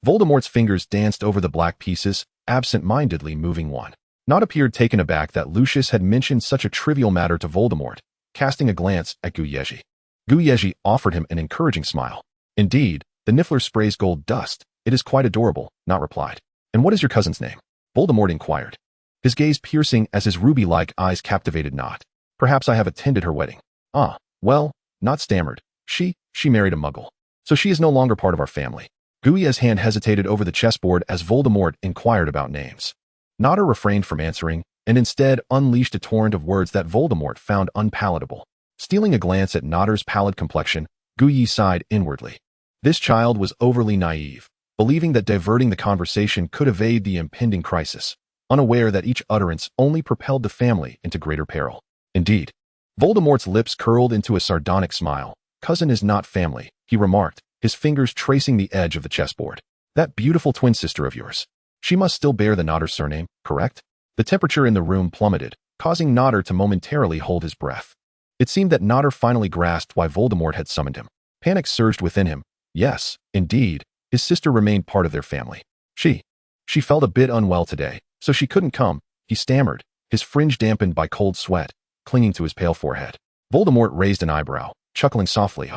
Voldemort's fingers danced over the black pieces, absent-mindedly moving one. Knot appeared taken aback that Lucius had mentioned such a trivial matter to Voldemort, casting a glance at Yezhi. Yezhi offered him an encouraging smile. "Indeed, the niffler sprays gold dust. It is quite adorable," Knot replied. "And what is your cousin's name?" Voldemort inquired, his gaze piercing as his ruby-like eyes captivated Knot. "Perhaps I have attended her wedding." "Ah, well," Knot stammered. She married a muggle. So she is no longer part of our family." Yezhi's hand hesitated over the chessboard as Voldemort inquired about names. Notter refrained from answering, and instead unleashed a torrent of words that Voldemort found unpalatable. Stealing a glance at Notter's pallid complexion, Yezhi sighed inwardly. This child was overly naive, believing that diverting the conversation could evade the impending crisis, unaware that each utterance only propelled the family into greater peril. Indeed, Voldemort's lips curled into a sardonic smile. "Cousin is not family," he remarked, his fingers tracing the edge of the chessboard. "That beautiful twin sister of yours. She must still bear the Notter surname, correct?" The temperature in the room plummeted, causing Notter to momentarily hold his breath. It seemed that Notter finally grasped why Voldemort had summoned him. Panic surged within him. Yes, indeed, his sister remained part of their family. She felt a bit unwell today, so she couldn't come, he stammered, his fringe dampened by cold sweat, clinging to his pale forehead. Voldemort raised an eyebrow, chuckling softly.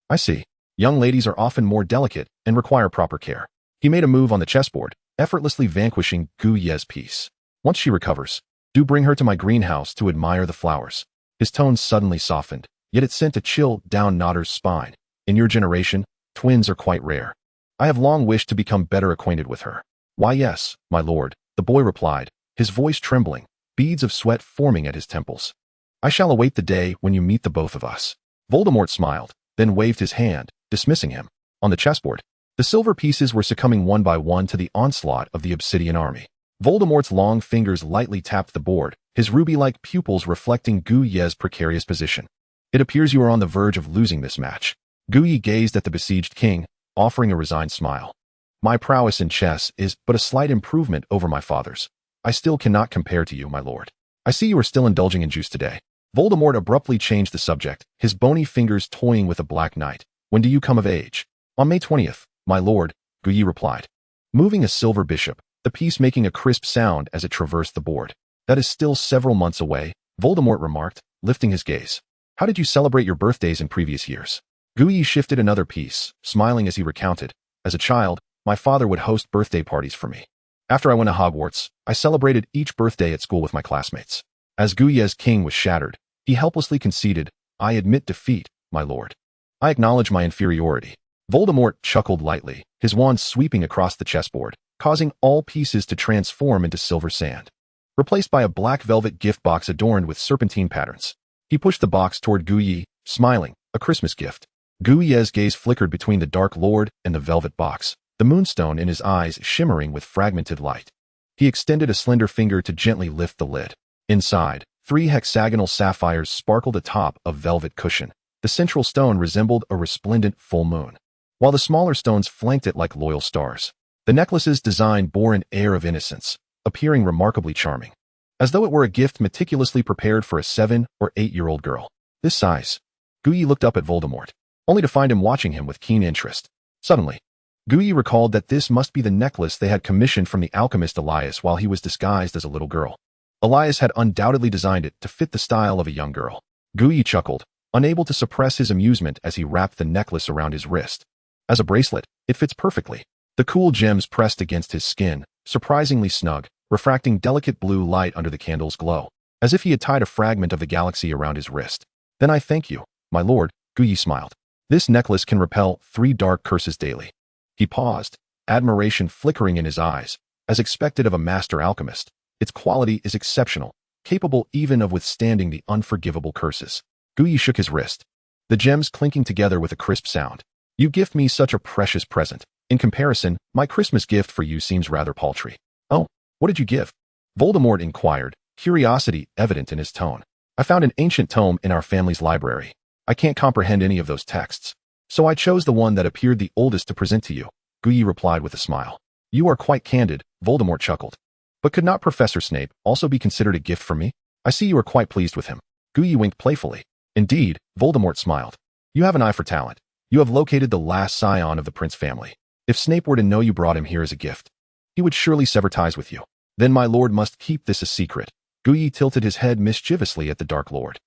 I see. Young ladies are often more delicate and require proper care. He made a move on the chessboard, effortlessly vanquishing Yezhi's piece. Once she recovers, do bring her to my greenhouse to admire the flowers. His tone suddenly softened, yet it sent a chill down Notter's spine. In your generation, twins are quite rare. I have long wished to become better acquainted with her. Why, yes, my lord, the boy replied, his voice trembling, beads of sweat forming at his temples. I shall await the day when you meet the both of us. Voldemort smiled, then waved his hand, dismissing him. On the chessboard, the silver pieces were succumbing one by one to the onslaught of the obsidian army. Voldemort's long fingers lightly tapped the board, his ruby-like pupils reflecting Yezhi's precarious position. It appears you are on the verge of losing this match. Yezhi gazed at the besieged king, offering a resigned smile. My prowess in chess is but a slight improvement over my father's. I still cannot compare to you, my lord. I see you are still indulging in juice today. Voldemort abruptly changed the subject, his bony fingers toying with a black knight. When do you come of age? On May 20th, my lord, Yezhi replied. Moving a silver bishop, the piece making a crisp sound as it traversed the board. That is still several months away, Voldemort remarked, lifting his gaze. How did you celebrate your birthdays in previous years? Yezhi shifted another piece, smiling as he recounted. As a child, my father would host birthday parties for me. After I went to Hogwarts, I celebrated each birthday at school with my classmates. As Yezhi's king was shattered, he helplessly conceded, I admit defeat, my lord. I acknowledge my inferiority. Voldemort chuckled lightly, his wand sweeping across the chessboard, causing all pieces to transform into silver sand. Replaced by a black velvet gift box adorned with serpentine patterns. He pushed the box toward Yezhi, smiling, a Christmas gift. Yezhi's gaze flickered between the Dark Lord and the velvet box, the moonstone in his eyes shimmering with fragmented light. He extended a slender finger to gently lift the lid. Inside, 3 hexagonal sapphires sparkled atop a velvet cushion. The central stone resembled a resplendent full moon, while the smaller stones flanked it like loyal stars. The necklace's design bore an air of innocence, appearing remarkably charming, as though it were a gift meticulously prepared for a 7- or 8-year-old girl. This size. Yezhi looked up at Voldemort, only to find him watching him with keen interest. Suddenly, Yezhi recalled that this must be the necklace they had commissioned from the alchemist Elias while he was disguised as a little girl. Elias had undoubtedly designed it to fit the style of a young girl. Yezhi chuckled, unable to suppress his amusement as he wrapped the necklace around his wrist. As a bracelet, it fits perfectly. The cool gems pressed against his skin, surprisingly snug, refracting delicate blue light under the candle's glow, as if he had tied a fragment of the galaxy around his wrist. Then I thank you, my lord, Yezhi smiled. This necklace can repel 3 dark curses daily. He paused, admiration flickering in his eyes, as expected of a master alchemist. Its quality is exceptional, capable even of withstanding the unforgivable curses. Yezhi shook his wrist, the gems clinking together with a crisp sound. You gift me such a precious present. In comparison, my Christmas gift for you seems rather paltry. Oh, what did you give? Voldemort inquired, curiosity evident in his tone. I found an ancient tome in our family's library. I can't comprehend any of those texts, so I chose the one that appeared the oldest to present to you, Yezhi replied with a smile. You are quite candid, Voldemort chuckled. But could not Professor Snape also be considered a gift from me? I see you are quite pleased with him. Yezhi winked playfully. Indeed, Voldemort smiled. You have an eye for talent. You have located the last scion of the Prince family. If Snape were to know you brought him here as a gift, he would surely sever ties with you. Then my lord must keep this a secret. Yezhi tilted his head mischievously at the Dark Lord.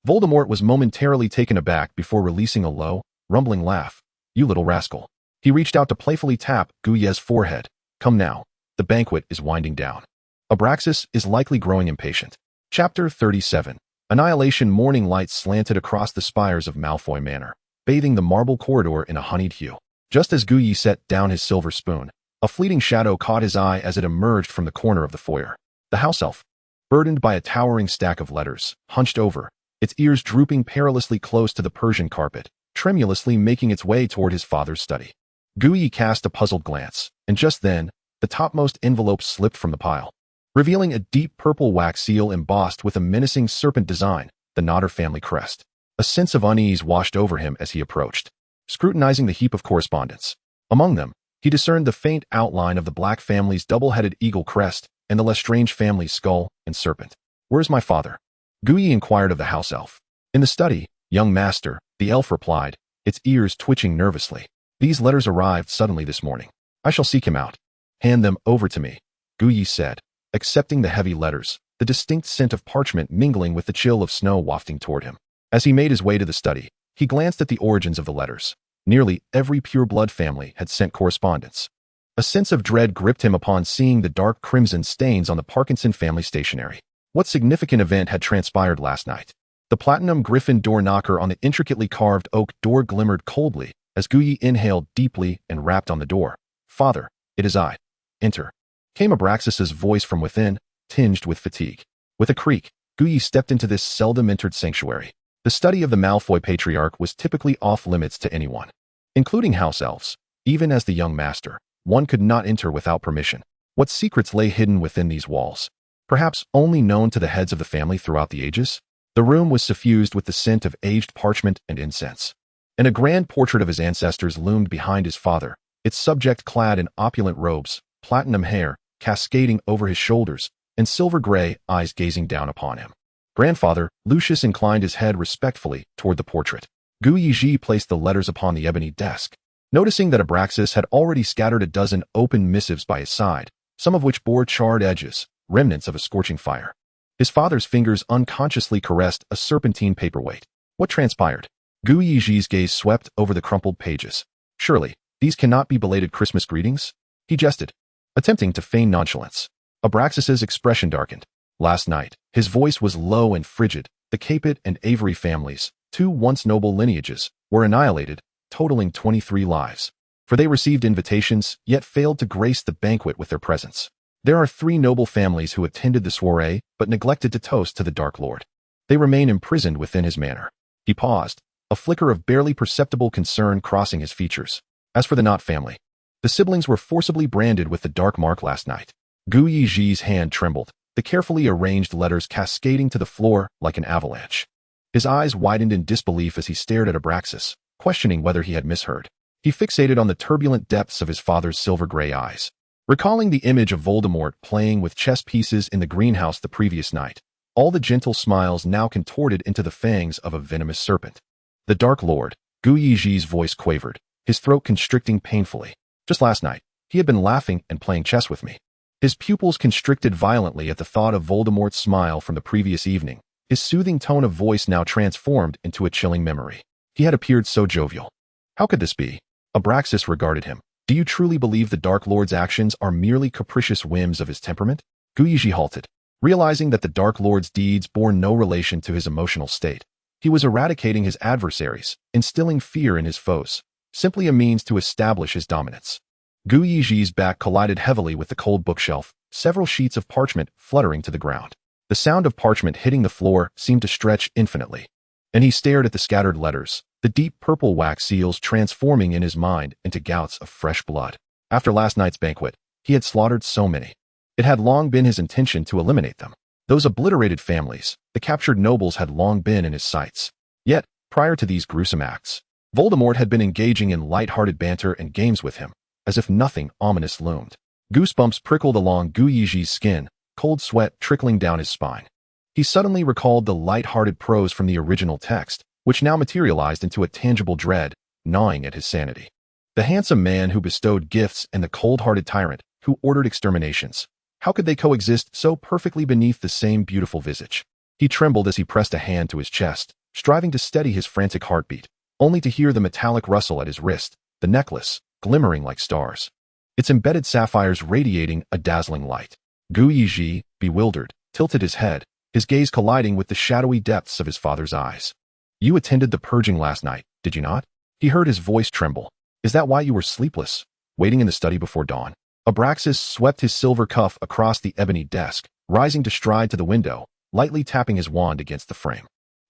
Voldemort was momentarily taken aback before releasing a low, rumbling laugh. You little rascal. He reached out to playfully tap Yezhi's forehead. Come now. The banquet is winding down. Abraxas is likely growing impatient. Chapter 37. Annihilation. Morning light slanted across the spires of Malfoy Manor, bathing the marble corridor in a honeyed hue. Just as Yezhi set down his silver spoon, a fleeting shadow caught his eye as it emerged from the corner of the foyer. The house elf, burdened by a towering stack of letters, hunched over, its ears drooping perilously close to the Persian carpet, tremulously making its way toward his father's study. Yezhi cast a puzzled glance, and just then, the topmost envelope slipped from the pile, revealing a deep purple wax seal embossed with a menacing serpent design, the Nodder family crest. A sense of unease washed over him as he approached, scrutinizing the heap of correspondence. Among them, he discerned the faint outline of the Black family's double-headed eagle crest and the Lestrange family's skull and serpent. Where's my father? Yezhi inquired of the house elf. In the study, young master, the elf replied, its ears twitching nervously. These letters arrived suddenly this morning. I shall seek him out. Hand them over to me, Yezhi said, accepting the heavy letters, the distinct scent of parchment mingling with the chill of snow wafting toward him. As he made his way to the study, he glanced at the origins of the letters. Nearly every pure-blood family had sent correspondence. A sense of dread gripped him upon seeing the dark crimson stains on the Parkinson family stationery. What significant event had transpired last night? The platinum griffin door knocker on the intricately carved oak door glimmered coldly as Yezhi inhaled deeply and rapped on the door. "Father, it is I. Enter." Came Abraxas's voice from within, tinged with fatigue. With a creak, Yezhi stepped into this seldom-entered sanctuary. The study of the Malfoy patriarch was typically off-limits to anyone, including house elves. Even as the young master, one could not enter without permission. What secrets lay hidden within these walls? Perhaps only known to the heads of the family throughout the ages? The room was suffused with the scent of aged parchment and incense. And a grand portrait of his ancestors loomed behind his father, its subject clad in opulent robes, platinum hair cascading over his shoulders, and silver-gray eyes gazing down upon him. Grandfather, Lucius inclined his head respectfully toward the portrait. Yezhi placed the letters upon the ebony desk. Noticing that Abraxas had already scattered a dozen open missives by his side, some of which bore charred edges, remnants of a scorching fire. His father's fingers unconsciously caressed a serpentine paperweight. What transpired? Yezhi's gaze swept over the crumpled pages. Surely, these cannot be belated Christmas greetings? He jested, attempting to feign nonchalance. Abraxas's expression darkened. Last night, his voice was low and frigid. The Capet and Avery families, two once noble lineages, were annihilated, totaling 23 lives. For they received invitations, yet failed to grace the banquet with their presence. There are 3 noble families who attended the soiree, but neglected to toast to the Dark Lord. They remain imprisoned within his manor. He paused, a flicker of barely perceptible concern crossing his features. As for the Knott family, the siblings were forcibly branded with the dark mark last night. Yezhi's hand trembled, the carefully arranged letters cascading to the floor like an avalanche. His eyes widened in disbelief as he stared at Abraxas, questioning whether he had misheard. He fixated on the turbulent depths of his father's silver-gray eyes. Recalling the image of Voldemort playing with chess pieces in the greenhouse the previous night, all the gentle smiles now contorted into the fangs of a venomous serpent. The Dark Lord, Yezhi's voice quavered, his throat constricting painfully. Just last night, he had been laughing and playing chess with me. His pupils constricted violently at the thought of Voldemort's smile from the previous evening, his soothing tone of voice now transformed into a chilling memory. He had appeared so jovial. How could this be? Abraxas regarded him. Do you truly believe the Dark Lord's actions are merely capricious whims of his temperament? Yezhi halted, realizing that the Dark Lord's deeds bore no relation to his emotional state. He was eradicating his adversaries, instilling fear in his foes, simply a means to establish his dominance. Yezhi's back collided heavily with the cold bookshelf, several sheets of parchment fluttering to the ground. The sound of parchment hitting the floor seemed to stretch infinitely. And he stared at the scattered letters, the deep purple wax seals transforming in his mind into gouts of fresh blood. After last night's banquet, he had slaughtered so many. It had long been his intention to eliminate them. Those obliterated families, the captured nobles had long been in his sights. Yet, prior to these gruesome acts, Voldemort had been engaging in light-hearted banter and games with him, as if nothing ominous loomed. Goosebumps prickled along Yezhi's skin, cold sweat trickling down his spine. He suddenly recalled the light-hearted prose from the original text, which now materialized into a tangible dread, gnawing at his sanity. The handsome man who bestowed gifts and the cold-hearted tyrant who ordered exterminations. How could they coexist so perfectly beneath the same beautiful visage? He trembled as he pressed a hand to his chest, striving to steady his frantic heartbeat, only to hear the metallic rustle at his wrist, the necklace, glimmering like stars, its embedded sapphires radiating a dazzling light. Yezhi, bewildered, tilted his head, his gaze colliding with the shadowy depths of his father's eyes. You attended the purging last night, did you not? He heard his voice tremble. Is that why you were sleepless, waiting in the study before dawn? Abraxas swept his silver cuff across the ebony desk, rising to stride to the window, lightly tapping his wand against the frame.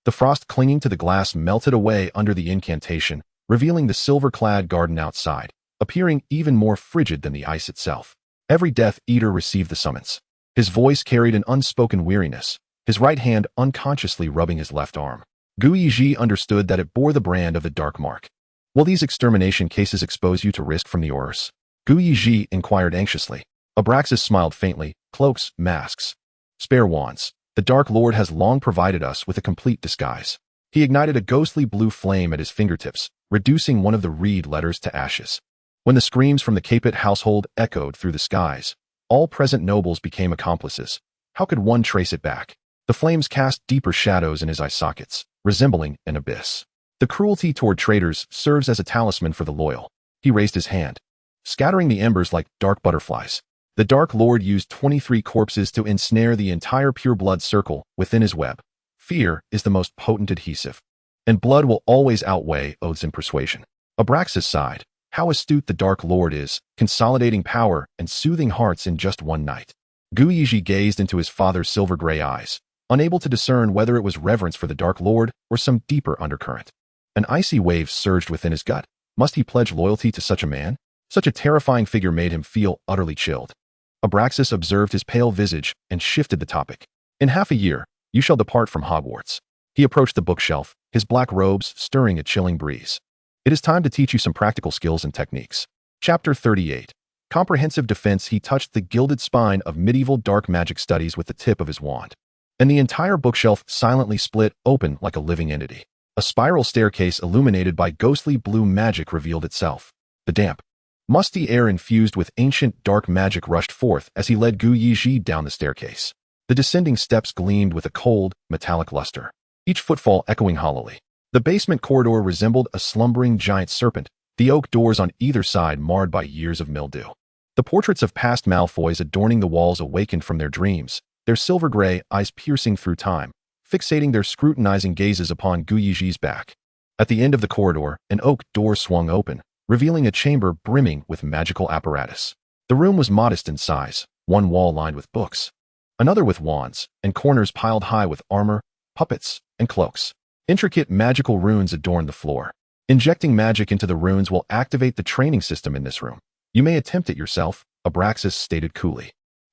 The frost clinging to the glass melted away under the incantation, revealing the silver-clad garden outside, appearing even more frigid than the ice itself. Every Death Eater received the summons. His voice carried an unspoken weariness, his right hand unconsciously rubbing his left arm. Yezhi understood that it bore the brand of the Dark Mark. Will these extermination cases expose you to risk from the Aurors? Yezhi inquired anxiously. Abraxas smiled faintly. Cloaks, masks, spare wands. The Dark Lord has long provided us with a complete disguise. He ignited a ghostly blue flame at his fingertips, reducing one of the reed letters to ashes. When the screams from the Capet household echoed through the skies, all present nobles became accomplices, How could one trace it back? The flames cast deeper shadows in his eye sockets, resembling an abyss. The cruelty toward traitors serves as a talisman for the loyal. He raised his hand, scattering the embers like dark butterflies. The Dark Lord used 23 corpses to ensnare the entire pure blood circle within his web. Fear is the most potent adhesive, and blood will always outweigh oaths and persuasion. Abraxas sighed. How astute the Dark Lord is, consolidating power and soothing hearts in just one night. Yezhi gazed into his father's silver-gray eyes, unable to discern whether it was reverence for the Dark Lord or some deeper undercurrent. An icy wave surged within his gut. Must he pledge loyalty to such a man? Such a terrifying figure made him feel utterly chilled. Abraxas observed his pale visage and shifted the topic. In half a year, you shall depart from Hogwarts. He approached the bookshelf, his black robes stirring a chilling breeze. It is time to teach you some practical skills and techniques. Chapter 38. Comprehensive Defense. He touched the gilded spine of medieval dark magic studies with the tip of his wand, and the entire bookshelf silently split open like a living entity. A spiral staircase illuminated by ghostly blue magic revealed itself. The damp, musty air infused with ancient dark magic rushed forth as he led Yezhi down the staircase. The descending steps gleamed with a cold, metallic luster, each footfall echoing hollowly. The basement corridor resembled a slumbering giant serpent, the oak doors on either side marred by years of mildew. The portraits of past Malfoys adorning the walls awakened from their dreams, their silver-gray eyes piercing through time, fixating their scrutinizing gazes upon Yezhi's back. At the end of the corridor, an oak door swung open, revealing a chamber brimming with magical apparatus. The room was modest in size, one wall lined with books, another with wands, and corners piled high with armor, puppets, and cloaks. Intricate magical runes adorned the floor. Injecting magic into the runes will activate the training system in this room. You may attempt it yourself, Abraxas stated coolly.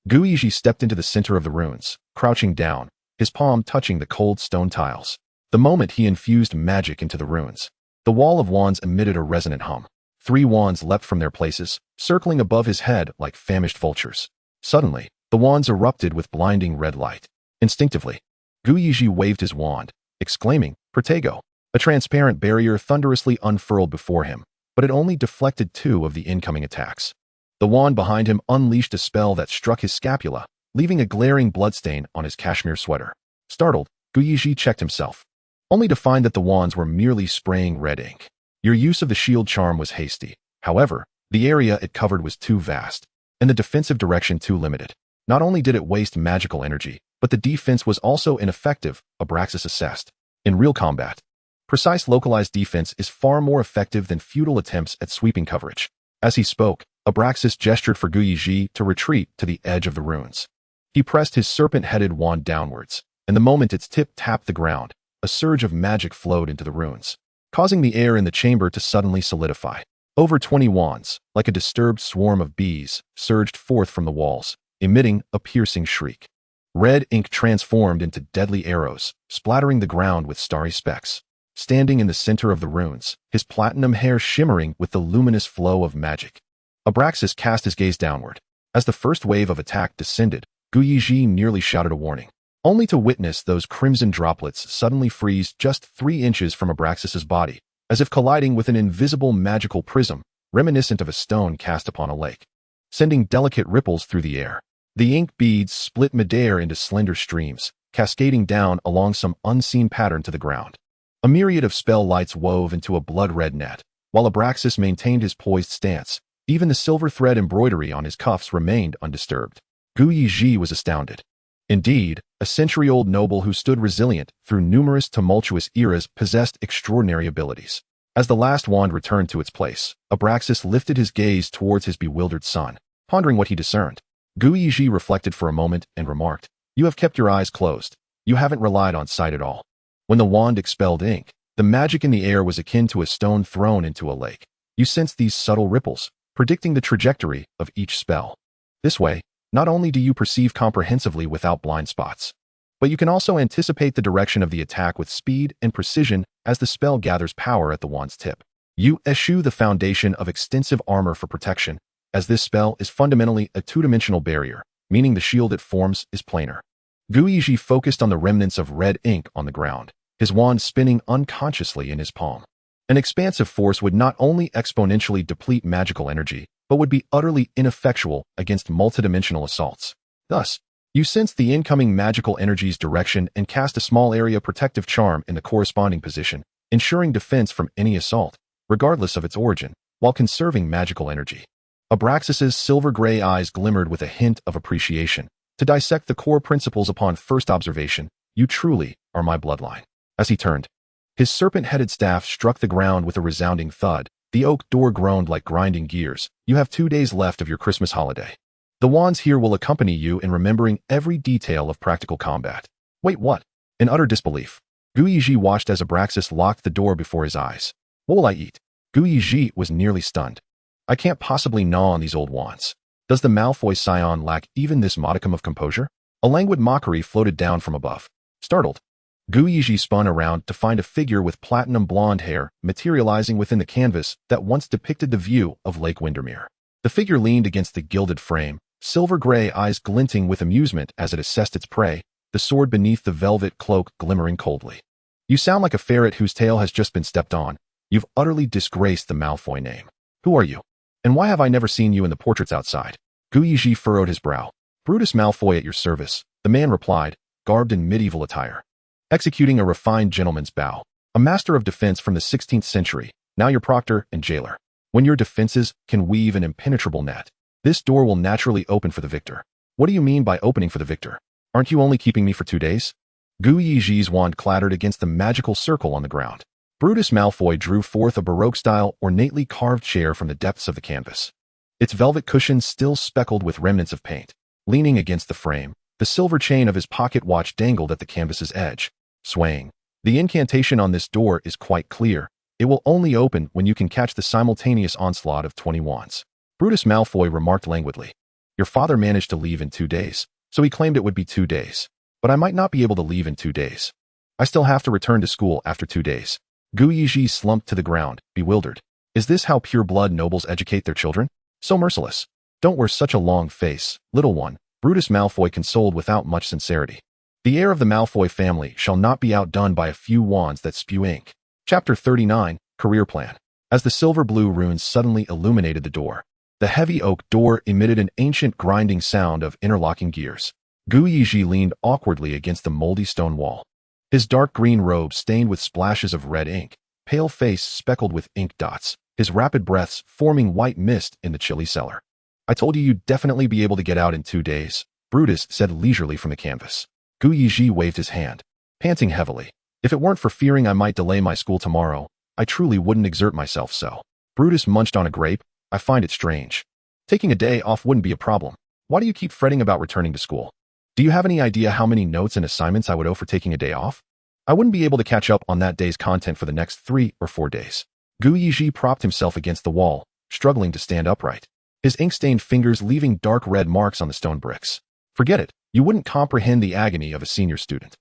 Yezhi stepped into the center of the runes, crouching down, his palm touching the cold stone tiles. The moment he infused magic into the runes, the wall of wands emitted a resonant hum. 3 wands leapt from their places, circling above his head like famished vultures. Suddenly, the wands erupted with blinding red light. Instinctively, Yezhi waved his wand, exclaiming, Protego. A transparent barrier thunderously unfurled before him, but it only deflected 2 of the incoming attacks. The wand behind him unleashed a spell that struck his scapula, leaving a glaring bloodstain on his cashmere sweater. Startled, Yezhi checked himself, only to find that the wands were merely spraying red ink. Your use of the shield charm was hasty. However, the area it covered was too vast, and the defensive direction too limited. Not only did it waste magical energy, but the defense was also ineffective, Abraxas assessed. In real combat, precise localized defense is far more effective than futile attempts at sweeping coverage. As he spoke, Abraxas gestured for Yezhi to retreat to the edge of the runes. He pressed his serpent-headed wand downwards, and the moment its tip tapped the ground, a surge of magic flowed into the runes, causing the air in the chamber to suddenly solidify. Over 20 wands, like a disturbed swarm of bees, surged forth from the walls, emitting a piercing shriek. Red ink transformed into deadly arrows, splattering the ground with starry specks. Standing in the center of the runes, his platinum hair shimmering with the luminous flow of magic, Abraxas cast his gaze downward. As the first wave of attack descended, Yezhi nearly shouted a warning, only to witness those crimson droplets suddenly freeze just 3 inches from Abraxas's body, as if colliding with an invisible magical prism, reminiscent of a stone cast upon a lake, sending delicate ripples through the air. The ink beads split midair into slender streams, cascading down along some unseen pattern to the ground. A myriad of spell lights wove into a blood-red net, while Abraxas maintained his poised stance. Even the silver thread embroidery on his cuffs remained undisturbed. Yezhi was astounded. Indeed, a century-old noble who stood resilient through numerous tumultuous eras possessed extraordinary abilities. As the last wand returned to its place, Abraxas lifted his gaze towards his bewildered son, pondering what he discerned. Yezhi reflected for a moment and remarked, You have kept your eyes closed. You haven't relied on sight at all. When the wand expelled ink, the magic in the air was akin to a stone thrown into a lake. You sensed these subtle ripples, predicting the trajectory of each spell. This way, not only do you perceive comprehensively without blind spots, but you can also anticipate the direction of the attack with speed and precision as the spell gathers power at the wand's tip. You eschew the foundation of extensive armor for protection, as this spell is fundamentally a 2-dimensional barrier, meaning the shield it forms is planar. Yezhi focused on the remnants of red ink on the ground, his wand spinning unconsciously in his palm. An expansive force would not only exponentially deplete magical energy, but would be utterly ineffectual against multidimensional assaults. Thus, You sense the incoming magical energy's direction and cast a small area protective charm in the corresponding position, ensuring defense from any assault, regardless of its origin, while conserving magical energy. Abraxas's silver-gray eyes glimmered with a hint of appreciation. To dissect the core principles upon first observation, you truly are my bloodline. As he turned, his serpent-headed staff struck the ground with a resounding thud. The oak door groaned like grinding gears. You have 2 days left of your Christmas holiday. The wands here will accompany you in remembering every detail of practical combat. Wait, what? In utter disbelief, Yezhi watched as Abraxas locked the door before his eyes. What will I eat? Yezhi was nearly stunned. I can't possibly gnaw on these old wands. Does the Malfoy scion lack even this modicum of composure? A languid mockery floated down from above. Startled, Yezhi spun around to find a figure with platinum blonde hair materializing within the canvas that once depicted the view of Lake Windermere. The figure leaned against the gilded frame, silver-gray eyes glinting with amusement as it assessed its prey, the sword beneath the velvet cloak glimmering coldly. You sound like a ferret whose tail has just been stepped on. You've utterly disgraced the Malfoy name. Who are you? And why have I never seen you in the portraits outside? Yezhi furrowed his brow. Brutus Malfoy at your service, the man replied, garbed in medieval attire. Executing a refined gentleman's bow. A master of defense from the 16th century, now your proctor and jailer. When your defenses can weave an impenetrable net, this door will naturally open for the victor. What do you mean by opening for the victor? Aren't you only keeping me for 2 days? Yezhi's wand clattered against the magical circle on the ground. Brutus Malfoy drew forth a Baroque-style, ornately carved chair from the depths of the canvas. Its velvet cushions still speckled with remnants of paint. Leaning against the frame, the silver chain of his pocket watch dangled at the canvas's edge, swaying. The incantation on this door is quite clear. It will only open when you can catch the simultaneous onslaught of 20 wands. Brutus Malfoy remarked languidly. Your father managed to leave in 2 days, so he claimed it would be 2 days. But I might not be able to leave in 2 days. I still have to return to school after 2 days. Yezhi slumped to the ground, bewildered. Is this how pure-blood nobles educate their children? So merciless. Don't wear such a long face, little one, Brutus Malfoy consoled without much sincerity. The heir of the Malfoy family shall not be outdone by a few wands that spew ink. Chapter 39, Career Plan. As the silver-blue runes suddenly illuminated the door, the heavy oak door emitted an ancient grinding sound of interlocking gears. Yezhi leaned awkwardly against the moldy stone wall. His dark green robe stained with splashes of red ink, pale face speckled with ink dots, his rapid breaths forming white mist in the chilly cellar. I told you you'd definitely be able to get out in 2 days, Brutus said leisurely from the canvas. Yezhi waved his hand, panting heavily. If it weren't for fearing I might delay my school tomorrow, I truly wouldn't exert myself so. Brutus munched on a grape. I find it strange. Taking a day off wouldn't be a problem. Why do you keep fretting about returning to school? Do you have any idea how many notes and assignments I would owe for taking a day off? I wouldn't be able to catch up on that day's content for the next 3 or 4 days. Yezhi propped himself against the wall, struggling to stand upright, his ink-stained fingers leaving dark red marks on the stone bricks. Forget it. You wouldn't comprehend the agony of a senior student.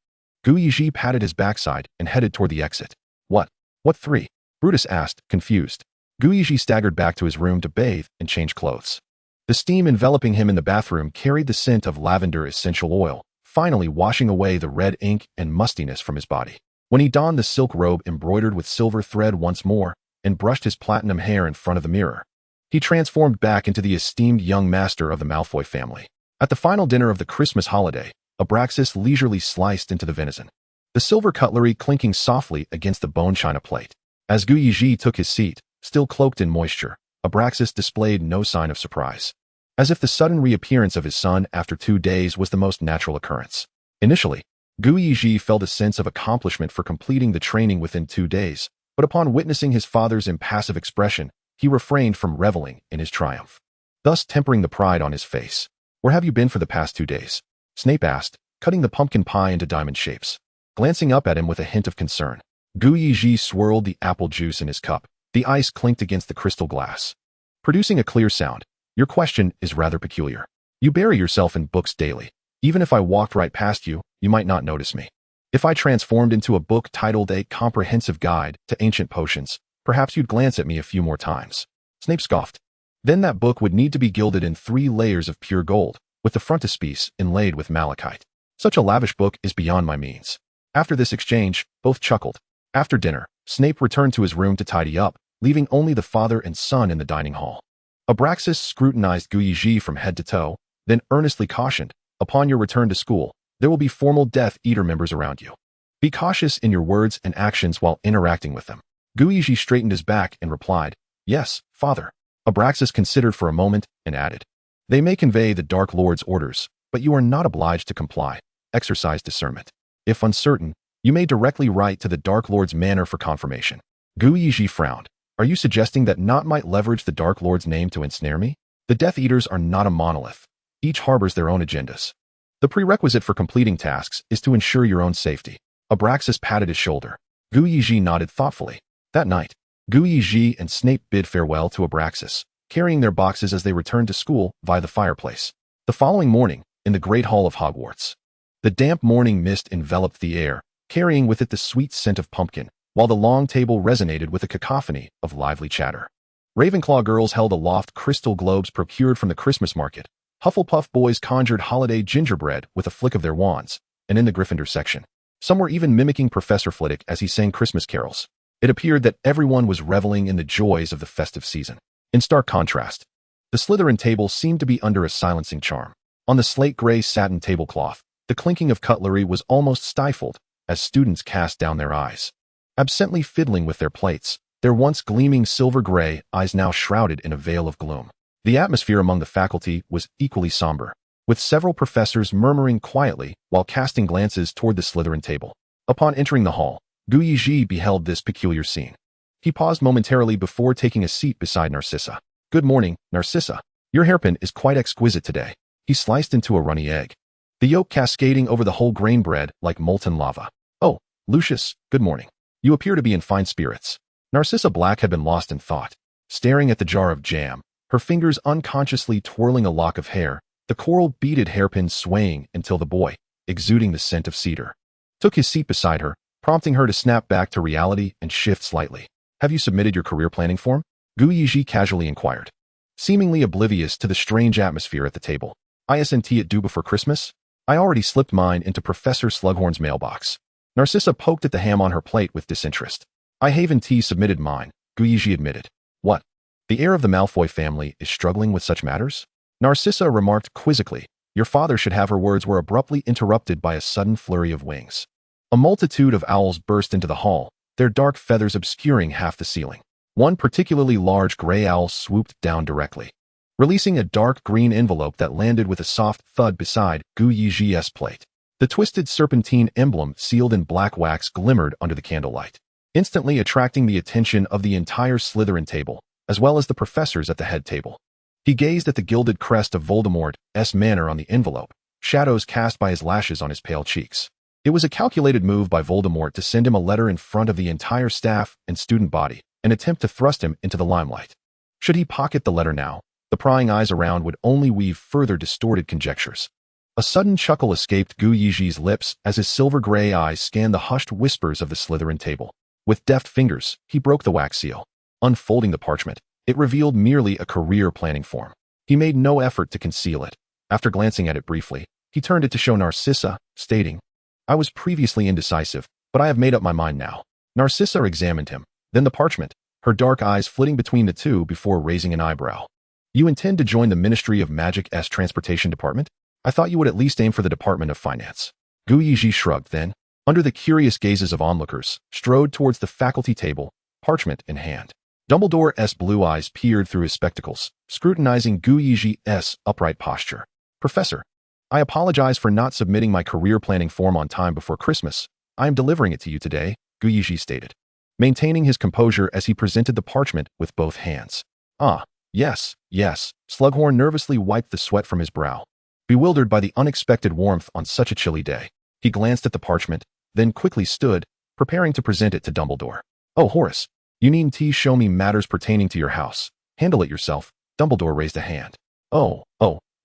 Yezhi patted his backside and headed toward the exit. What? What 3? Brutus asked, confused. Yezhi staggered back to his room to bathe and change clothes. The steam enveloping him in the bathroom carried the scent of lavender essential oil, finally washing away the red ink and mustiness from his body. When he donned the silk robe embroidered with silver thread once more and brushed his platinum hair in front of the mirror, he transformed back into the esteemed young master of the Malfoy family. At the final dinner of the Christmas holiday, Abraxas leisurely sliced into the venison, the silver cutlery clinking softly against the bone china plate. As Yezhi took his seat, still cloaked in moisture, Abraxas displayed no sign of surprise, as if the sudden reappearance of his son after 2 days was the most natural occurrence. Initially, Yezhi felt a sense of accomplishment for completing the training within 2 days, but upon witnessing his father's impassive expression, he refrained from reveling in his triumph, thus tempering the pride on his face. Where have you been for the past 2 days? Snape asked, cutting the pumpkin pie into diamond shapes. Glancing up at him with a hint of concern, Yezhi swirled the apple juice in his cup. The ice clinked against the crystal glass, producing a clear sound. Your question is rather peculiar. You bury yourself in books daily. Even if I walked right past you, you might not notice me. If I transformed into a book titled A Comprehensive Guide to Ancient Potions, perhaps you'd glance at me a few more times. Snape scoffed. Then that book would need to be gilded in 3 layers of pure gold, with the frontispiece inlaid with malachite. Such a lavish book is beyond my means. After this exchange, both chuckled. After dinner, Snape returned to his room to tidy up, leaving only the father and son in the dining hall. Abraxas scrutinized Yezhi from head to toe, then earnestly cautioned, Upon your return to school, there will be formal Death Eater members around you. Be cautious in your words and actions while interacting with them. Yezhi straightened his back and replied, "Yes, father." Abraxas considered for a moment and added, "They may convey the Dark Lord's orders, but you are not obliged to comply. Exercise discernment. If uncertain, you may directly write to the Dark Lord's manor for confirmation." Yezhi frowned. "Are you suggesting that Not might leverage the Dark Lord's name to ensnare me? The Death Eaters are not a monolith. Each harbors their own agendas. The prerequisite for completing tasks is to ensure your own safety." Abraxas patted his shoulder. Yezhi nodded thoughtfully. That night, Yezhi and Snape bid farewell to Abraxas, carrying their boxes as they returned to school via the fireplace. The following morning, in the Great Hall of Hogwarts, the damp morning mist enveloped the air, carrying with it the sweet scent of pumpkin, while the long table resonated with a cacophony of lively chatter. Ravenclaw girls held aloft crystal globes procured from the Christmas market. Hufflepuff boys conjured holiday gingerbread with a flick of their wands, and in the Gryffindor section, some were even mimicking Professor Flitwick as he sang Christmas carols. It appeared that everyone was reveling in the joys of the festive season. In stark contrast, the Slytherin table seemed to be under a silencing charm. On the slate-gray satin tablecloth, the clinking of cutlery was almost stifled as students cast down their eyes, absently fiddling with their plates, their once gleaming silver-gray eyes now shrouded in a veil of gloom. The atmosphere among the faculty was equally somber, with several professors murmuring quietly while casting glances toward the Slytherin table. Upon entering the hall, Yezhi beheld this peculiar scene. He paused momentarily before taking a seat beside Narcissa. "Good morning, Narcissa. Your hairpin is quite exquisite today." He sliced into a runny egg, the yolk cascading over the whole grain bread like molten lava. "Oh, Lucius, good morning. You appear to be in fine spirits." Narcissa Black had been lost in thought, staring at the jar of jam, her fingers unconsciously twirling a lock of hair, the coral-beaded hairpin swaying until the boy, exuding the scent of cedar, took his seat beside her, prompting her to snap back to reality and shift slightly. "Have you submitted your career planning form?" Yezhi casually inquired, seemingly oblivious to the strange atmosphere at the table. "Isn't it due before Christmas?" "I already slipped mine into Professor Slughorn's mailbox." Narcissa poked at the ham on her plate with disinterest. "I haven't submitted mine," Yezhi admitted. "What? The heir of the Malfoy family is struggling with such matters?" Narcissa remarked quizzically. "Your father should have." Her words were abruptly interrupted by a sudden flurry of wings. A multitude of owls burst into the hall, their dark feathers obscuring half the ceiling. One particularly large gray owl swooped down directly, releasing a dark green envelope that landed with a soft thud beside Yezhi's plate. The twisted serpentine emblem sealed in black wax glimmered under the candlelight, instantly attracting the attention of the entire Slytherin table, as well as the professors at the head table. He gazed at the gilded crest of Voldemort's manor on the envelope, shadows cast by his lashes on his pale cheeks. It was a calculated move by Voldemort to send him a letter in front of the entire staff and student body, an attempt to thrust him into the limelight. Should he pocket the letter now, the prying eyes around would only weave further distorted conjectures. A sudden chuckle escaped Yezhi's lips as his silver-gray eyes scanned the hushed whispers of the Slytherin table. With deft fingers, he broke the wax seal. Unfolding the parchment, it revealed merely a career planning form. He made no effort to conceal it. After glancing at it briefly, he turned it to show Narcissa, stating, "I was previously indecisive, but I have made up my mind now." Narcissa examined him, then the parchment, her dark eyes flitting between the two before raising an eyebrow. "You intend to join the Ministry of Magic's Transportation Department? I thought you would at least aim for the Department of Finance." Yezhi shrugged, then, under the curious gazes of onlookers, strode towards the faculty table, parchment in hand. Dumbledore's blue eyes peered through his spectacles, scrutinizing Yezhi's upright posture. "Professor, I apologize for not submitting my career planning form on time before Christmas. I am delivering it to you today," Yezhi stated, maintaining his composure as he presented the parchment with both hands. "Ah, yes, yes." Slughorn nervously wiped the sweat from his brow, bewildered by the unexpected warmth on such a chilly day. He glanced at the parchment, then quickly stood, preparing to present it to Dumbledore. "Oh, Horace, you needn't show me matters pertaining to your house. Handle it yourself." Dumbledore raised a hand. Oh,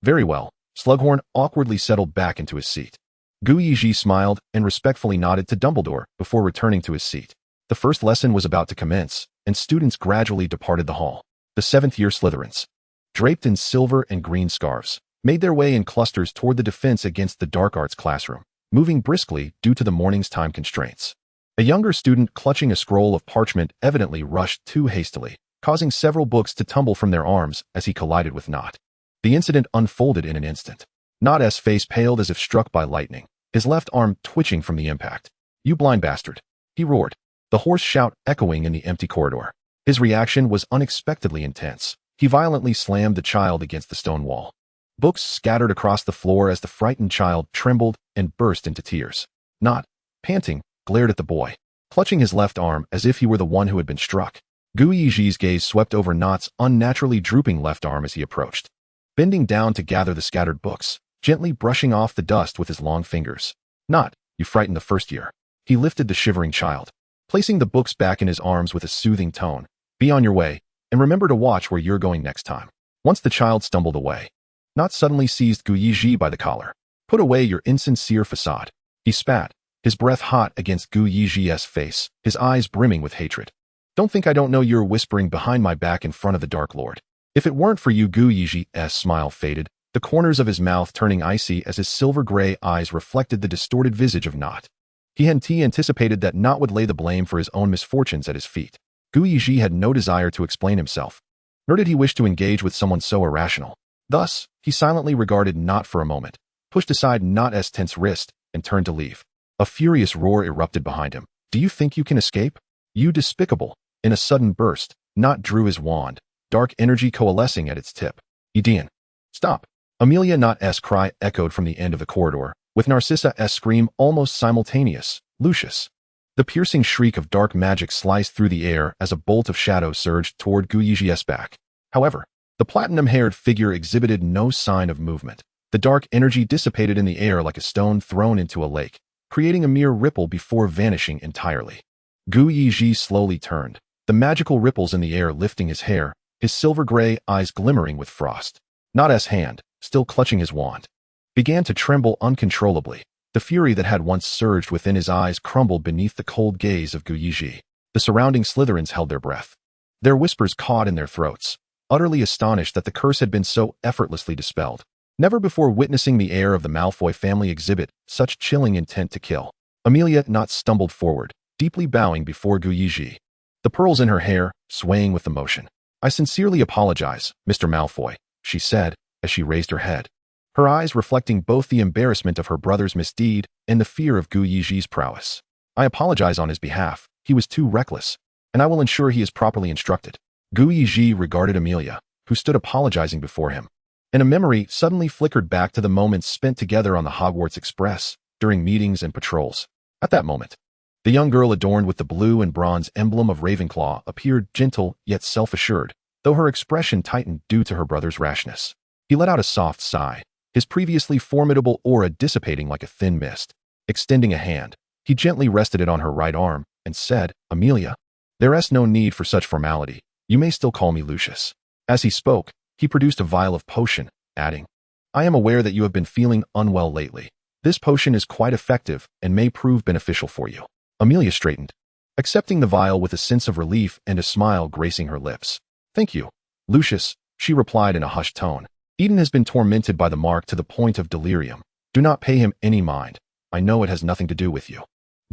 very well." Slughorn awkwardly settled back into his seat. Yezhi smiled and respectfully nodded to Dumbledore before returning to his seat. The first lesson was about to commence, and students gradually departed the hall. The seventh-year Slytherins, draped in silver and green scarves, made their way in clusters toward the Defense Against the Dark Arts classroom, moving briskly due to the morning's time constraints. A younger student clutching a scroll of parchment evidently rushed too hastily, causing several books to tumble from their arms as he collided with Nott. The incident unfolded in an instant. Not's face paled as if struck by lightning, his left arm twitching from the impact. "You blind bastard," he roared, the hoarse shout echoing in the empty corridor. His reaction was unexpectedly intense. He violently slammed the child against the stone wall. Books scattered across the floor as the frightened child trembled and burst into tears. Not, panting, glared at the boy, clutching his left arm as if he were the one who had been struck. Yezhi's gaze swept over Not's unnaturally drooping left arm as he approached, bending down to gather the scattered books, gently brushing off the dust with his long fingers. "Not, you frightened the first year." He lifted the shivering child, placing the books back in his arms with a soothing tone. "Be on your way, and remember to watch where you're going next time." Once the child stumbled away, Not suddenly seized Yezhi by the collar. "Put away your insincere facade." He spat, his breath hot against Yezhi's face, his eyes brimming with hatred. "Don't think I don't know you're whispering behind my back in front of the Dark Lord." If it weren't for you, Yezhi's smile faded, the corners of his mouth turning icy as his silver-gray eyes reflected the distorted visage of Not. He had anticipated that Not would lay the blame for his own misfortunes at his feet. Yezhi had no desire to explain himself, nor did he wish to engage with someone so irrational. Thus, he silently regarded Not for a moment, pushed aside Not's tense wrist, and turned to leave. A furious roar erupted behind him. "Do you think you can escape? You despicable!" In a sudden burst, Not drew his wand, dark energy coalescing at its tip. "Edian, stop!" Amelia Not's cry echoed from the end of the corridor, with Narcissa's scream almost simultaneous. "Lucius!" The piercing shriek of dark magic sliced through the air as a bolt of shadow surged toward Yezhi's back. However, the platinum-haired figure exhibited no sign of movement. The dark energy dissipated in the air like a stone thrown into a lake, creating a mere ripple before vanishing entirely. Yezhi slowly turned, the magical ripples in the air lifting his hair, his silver-gray eyes glimmering with frost. Not's hand, still clutching his wand, began to tremble uncontrollably. The fury that had once surged within his eyes crumbled beneath the cold gaze of Yezhi. The surrounding Slytherins held their breath, their whispers caught in their throats, utterly astonished that the curse had been so effortlessly dispelled. Never before witnessing the heir of the Malfoy family exhibit such chilling intent to kill. Amelia Not stumbled forward, deeply bowing before Yezhi, the pearls in her hair swaying with the motion. "I sincerely apologize, Mr. Malfoy," she said, as she raised her head, her eyes reflecting both the embarrassment of her brother's misdeed and the fear of Yezhi's prowess. "I apologize on his behalf. He was too reckless, and I will ensure he is properly instructed." Yezhi regarded Amelia, who stood apologizing before him, and a memory suddenly flickered back to the moments spent together on the Hogwarts Express, during meetings and patrols. At that moment, the young girl adorned with the blue and bronze emblem of Ravenclaw appeared gentle yet self-assured, though her expression tightened due to her brother's rashness. He let out a soft sigh, his previously formidable aura dissipating like a thin mist. Extending a hand, he gently rested it on her right arm and said, "Amelia, there's no need for such formality. You may still call me Lucius." As he spoke, he produced a vial of potion, adding, "I am aware that you have been feeling unwell lately. This potion is quite effective and may prove beneficial for you." Amelia straightened, accepting the vial with a sense of relief and a smile gracing her lips. "Thank you, Lucius," she replied in a hushed tone. "Eden has been tormented by the mark to the point of delirium. Do not pay him any mind. I know it has nothing to do with you."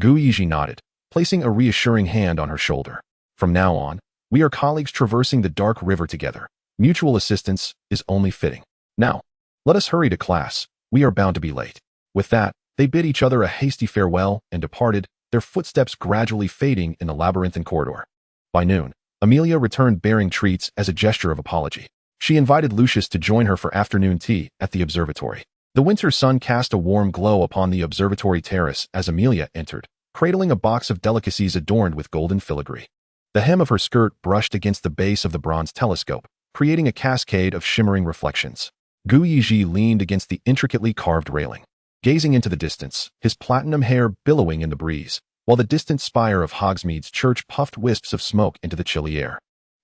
Yezhi nodded, placing a reassuring hand on her shoulder. "From now on, we are colleagues traversing the dark river together. Mutual assistance is only fitting. Now, let us hurry to class. We are bound to be late." With that, they bid each other a hasty farewell and departed, their footsteps gradually fading in the labyrinthine corridor. By noon, Amelia returned bearing treats as a gesture of apology. She invited Lucius to join her for afternoon tea at the observatory. The winter sun cast a warm glow upon the observatory terrace as Amelia entered, cradling a box of delicacies adorned with golden filigree. The hem of her skirt brushed against the base of the bronze telescope, creating a cascade of shimmering reflections. Yezhi leaned against the intricately carved railing, gazing into the distance, his platinum hair billowing in the breeze, while the distant spire of Hogsmeade's church puffed wisps of smoke into the chilly air.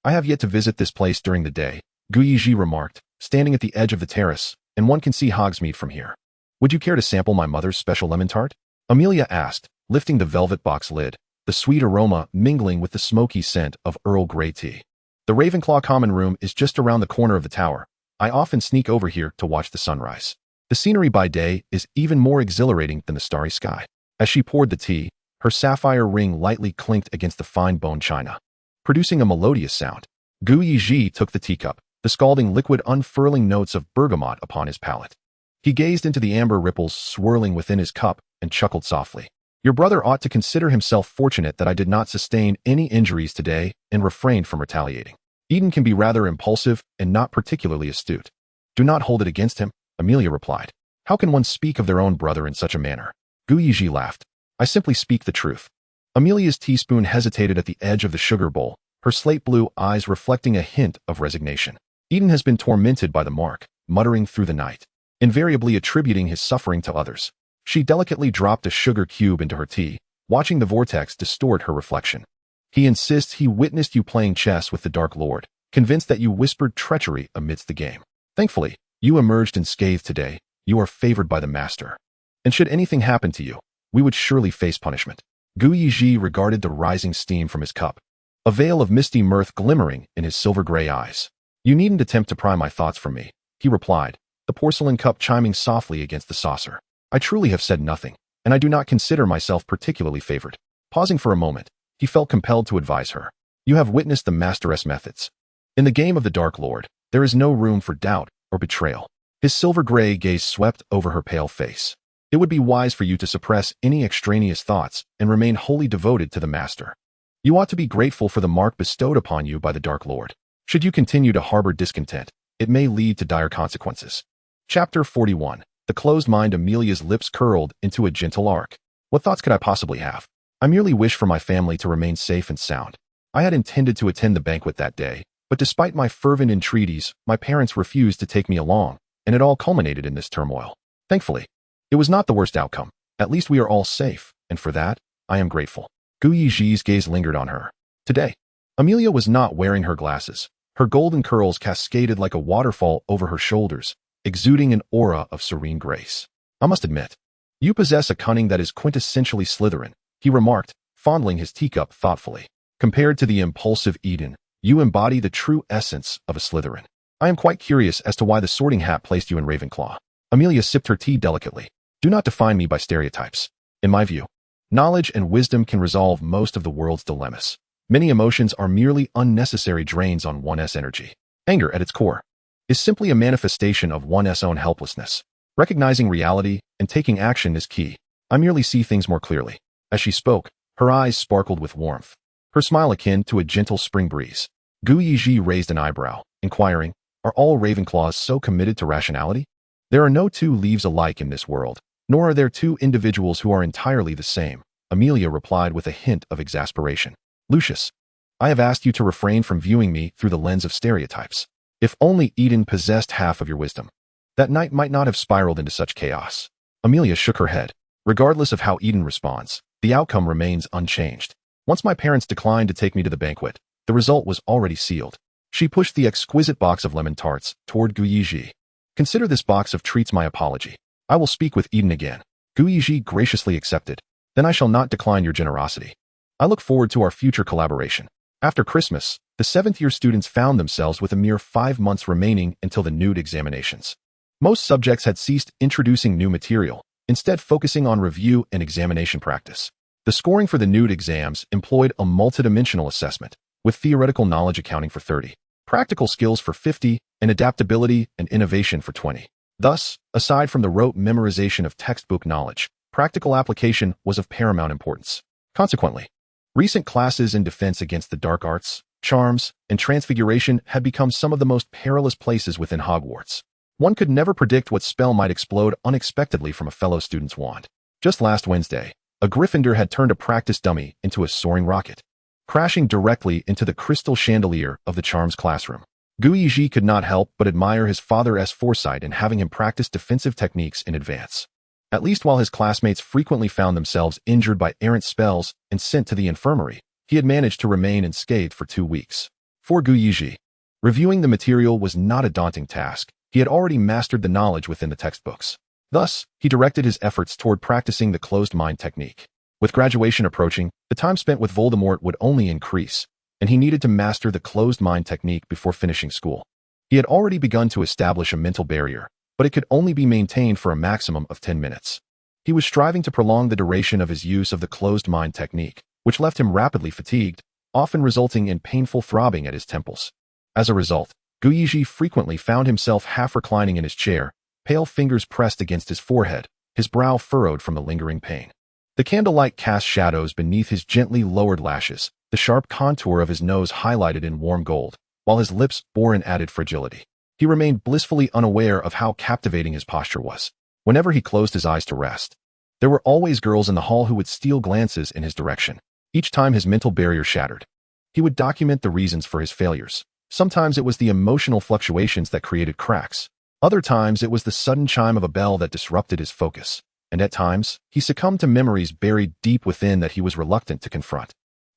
"I have yet to visit this place during the day," Yezhi remarked, standing at the edge of the terrace, "and one can see Hogsmeade from here. Would you care to sample my mother's special lemon tart?" Amelia asked, lifting the velvet box lid, the sweet aroma mingling with the smoky scent of Earl Grey tea. "The Ravenclaw common room is just around the corner of the tower. I often sneak over here to watch the sunrise. The scenery by day is even more exhilarating than the starry sky." As she poured the tea, her sapphire ring lightly clinked against the fine bone china, producing a melodious sound. Yezhi took the teacup, the scalding liquid unfurling notes of bergamot upon his palate. He gazed into the amber ripples swirling within his cup and chuckled softly. Your brother ought to consider himself fortunate that I did not sustain any injuries today and refrained from retaliating. Eden can be rather impulsive and not particularly astute. Do not hold it against him, Amelia replied. How can one speak of their own brother in such a manner? Yezhi laughed. I simply speak the truth. Amelia's teaspoon hesitated at the edge of the sugar bowl, her slate blue eyes reflecting a hint of resignation. Eden has been tormented by the mark, muttering through the night, invariably attributing his suffering to others. She delicately dropped a sugar cube into her tea, watching the vortex distort her reflection. He insists he witnessed you playing chess with the Dark Lord, convinced that you whispered treachery amidst the game. Thankfully, you emerged unscathed today. You are favored by the master. And should anything happen to you, we would surely face punishment. Yezhi regarded the rising steam from his cup, a veil of misty mirth glimmering in his silver-gray eyes. You needn't attempt to pry my thoughts from me, he replied, the porcelain cup chiming softly against the saucer. I truly have said nothing, and I do not consider myself particularly favored. Pausing for a moment, he felt compelled to advise her. You have witnessed the master's methods. In the game of the Dark Lord, there is no room for doubt or betrayal. His silver-gray gaze swept over her pale face. It would be wise for you to suppress any extraneous thoughts and remain wholly devoted to the master. You ought to be grateful for the mark bestowed upon you by the Dark Lord. Should you continue to harbor discontent, it may lead to dire consequences. Chapter 41. The closed mind. Amelia's lips curled into a gentle arc. What thoughts could I possibly have? I merely wish for my family to remain safe and sound. I had intended to attend the banquet that day, but despite my fervent entreaties, my parents refused to take me along, and it all culminated in this turmoil. Thankfully, it was not the worst outcome. At least we are all safe, and for that, I am grateful. Yezhi's gaze lingered on her. Today, Amelia was not wearing her glasses. Her golden curls cascaded like a waterfall over her shoulders, exuding an aura of serene grace. I must admit, you possess a cunning that is quintessentially Slytherin, he remarked, fondling his teacup thoughtfully. Compared to the impulsive Eden, you embody the true essence of a Slytherin. I am quite curious as to why the sorting hat placed you in Ravenclaw. Amelia sipped her tea delicately. Do not define me by stereotypes. In my view, knowledge and wisdom can resolve most of the world's dilemmas. Many emotions are merely unnecessary drains on one's energy. Anger, at its core, is simply a manifestation of one's own helplessness. Recognizing reality and taking action is key. I merely see things more clearly. As she spoke, her eyes sparkled with warmth, her smile akin to a gentle spring breeze. Yezhi raised an eyebrow, inquiring, are all Ravenclaws so committed to rationality? There are no two leaves alike in this world, nor are there two individuals who are entirely the same, Amelia replied with a hint of exasperation. Lucius, I have asked you to refrain from viewing me through the lens of stereotypes. If only Eden possessed half of your wisdom, that night might not have spiraled into such chaos. Amelia shook her head. Regardless of how Eden responds, the outcome remains unchanged. Once my parents declined to take me to the banquet, the result was already sealed. She pushed the exquisite box of lemon tarts toward Yezhi. Consider this box of treats my apology. I will speak with Eden again. Yezhi graciously accepted. Then I shall not decline your generosity. I look forward to our future collaboration. After Christmas, the 7th-year students found themselves with a mere 5 months remaining until the nude examinations. Most subjects had ceased introducing new material, instead focusing on review and examination practice. The scoring for the nude exams employed a multidimensional assessment, with theoretical knowledge accounting for 30, practical skills for 50, and adaptability and innovation for 20. Thus, aside from the rote memorization of textbook knowledge, practical application was of paramount importance. Consequently, recent classes in defense against the dark arts, charms, and transfiguration had become some of the most perilous places within Hogwarts. One could never predict what spell might explode unexpectedly from a fellow student's wand. Just last Wednesday, a Gryffindor had turned a practice dummy into a soaring rocket, crashing directly into the crystal chandelier of the charms classroom. Yezhi could not help but admire his father's foresight in having him practice defensive techniques in advance. At least while his classmates frequently found themselves injured by errant spells and sent to the infirmary, he had managed to remain unscathed for 2 weeks. For Yezhi, reviewing the material was not a daunting task. He had already mastered the knowledge within the textbooks. Thus, he directed his efforts toward practicing the closed mind technique. With graduation approaching, the time spent with Voldemort would only increase, and he needed to master the closed mind technique before finishing school. He had already begun to establish a mental barrier, but it could only be maintained for a maximum of 10 minutes. He was striving to prolong the duration of his use of the closed mind technique, which left him rapidly fatigued, often resulting in painful throbbing at his temples. As a result, Yezhi frequently found himself half reclining in his chair, pale fingers pressed against his forehead, his brow furrowed from the lingering pain. The candlelight cast shadows beneath his gently lowered lashes, the sharp contour of his nose highlighted in warm gold, while his lips bore an added fragility. He remained blissfully unaware of how captivating his posture was. Whenever he closed his eyes to rest, there were always girls in the hall who would steal glances in his direction. Each time his mental barrier shattered, he would document the reasons for his failures. Sometimes it was the emotional fluctuations that created cracks. Other times it was the sudden chime of a bell that disrupted his focus. And at times, he succumbed to memories buried deep within that he was reluctant to confront.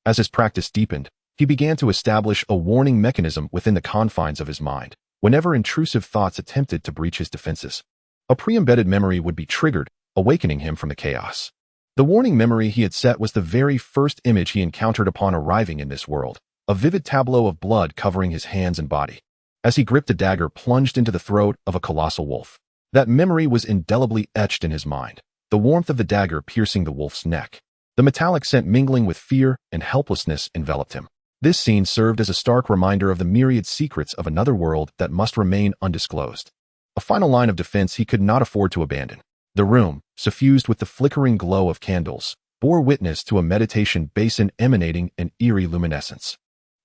As his practice deepened, he began to establish a warning mechanism within the confines of his mind. Whenever intrusive thoughts attempted to breach his defenses, a pre-embedded memory would be triggered, awakening him from the chaos. The warning memory he had set was the very first image he encountered upon arriving in this world, a vivid tableau of blood covering his hands and body. As he gripped a dagger plunged into the throat of a colossal wolf, that memory was indelibly etched in his mind, the warmth of the dagger piercing the wolf's neck. The metallic scent mingling with fear and helplessness enveloped him. This scene served as a stark reminder of the myriad secrets of another world that must remain undisclosed. A final line of defense he could not afford to abandon. The room, suffused with the flickering glow of candles, bore witness to a meditation basin emanating an eerie luminescence.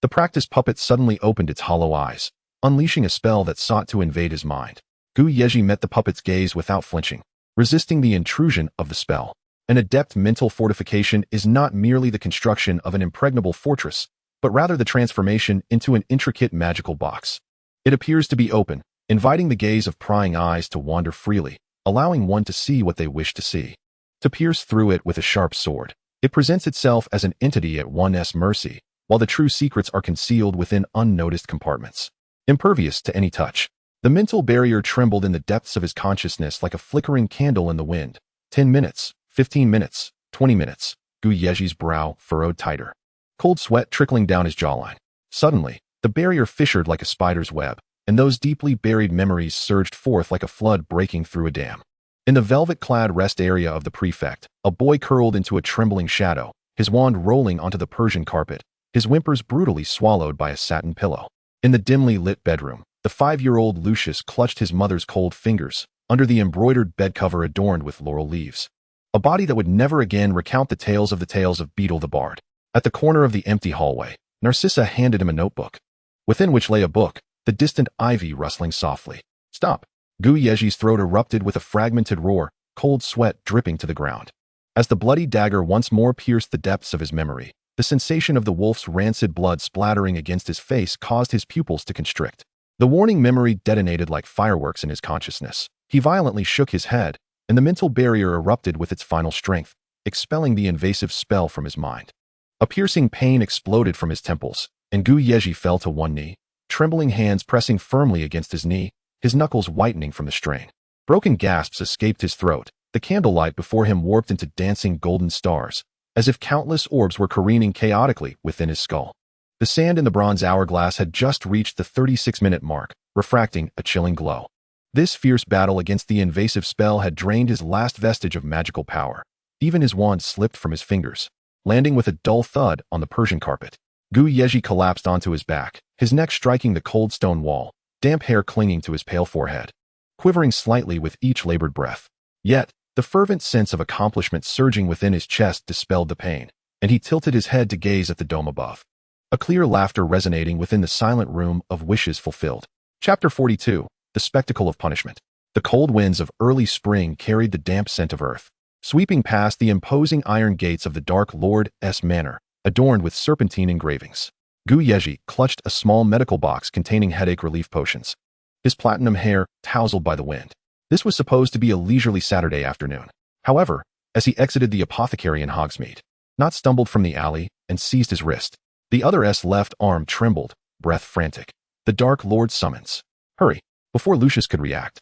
The practice puppet suddenly opened its hollow eyes, unleashing a spell that sought to invade his mind. Yezhi met the puppet's gaze without flinching, resisting the intrusion of the spell. An adept mental fortification is not merely the construction of an impregnable fortress, but rather the transformation into an intricate magical box. It appears to be open, inviting the gaze of prying eyes to wander freely, allowing one to see what they wish to see. To pierce through it with a sharp sword, it presents itself as an entity at one's mercy, while the true secrets are concealed within unnoticed compartments. Impervious to any touch, the mental barrier trembled in the depths of his consciousness like a flickering candle in the wind. 10 minutes, 15 minutes, 20 minutes. Yezhi's brow furrowed tighter, cold sweat trickling down his jawline. Suddenly, the barrier fissured like a spider's web, and those deeply buried memories surged forth like a flood breaking through a dam. In the velvet-clad rest area of the prefect, a boy curled into a trembling shadow, his wand rolling onto the Persian carpet, his whimpers brutally swallowed by a satin pillow. In the dimly lit bedroom, the 5-year-old Lucius clutched his mother's cold fingers under the embroidered bedcover adorned with laurel leaves. A body that would never again recount the tales of Beetle the Bard. At the corner of the empty hallway, Narcissa handed him a notebook, within which lay a book, the distant ivy rustling softly. Stop! Yezhi's throat erupted with a fragmented roar, cold sweat dripping to the ground. As the bloody dagger once more pierced the depths of his memory, the sensation of the wolf's rancid blood splattering against his face caused his pupils to constrict. The warning memory detonated like fireworks in his consciousness. He violently shook his head, and the mental barrier erupted with its final strength, expelling the invasive spell from his mind. A piercing pain exploded from his temples, and Yezhi fell to one knee, trembling hands pressing firmly against his knee, his knuckles whitening from the strain. Broken gasps escaped his throat, the candlelight before him warped into dancing golden stars, as if countless orbs were careening chaotically within his skull. The sand in the bronze hourglass had just reached the 36-minute mark, refracting a chilling glow. This fierce battle against the invasive spell had drained his last vestige of magical power. Even his wand slipped from his fingers, landing with a dull thud on the Persian carpet. Yezhi collapsed onto his back, his neck striking the cold stone wall, damp hair clinging to his pale forehead, quivering slightly with each labored breath. Yet, the fervent sense of accomplishment surging within his chest dispelled the pain, and he tilted his head to gaze at the dome above. A clear laughter resonating within the silent room of wishes fulfilled. Chapter 42. The Spectacle of Punishment. The cold winds of early spring carried the damp scent of earth, sweeping past the imposing iron gates of the Dark Lord's manor, adorned with serpentine engravings. Yezhi clutched a small medical box containing headache relief potions, his platinum hair tousled by the wind. This was supposed to be a leisurely Saturday afternoon. However, as he exited the apothecary in Hogsmeade, Not stumbled from the alley and seized his wrist. The other's left arm trembled, breath frantic. The Dark Lord summons. Hurry, before Lucius could react.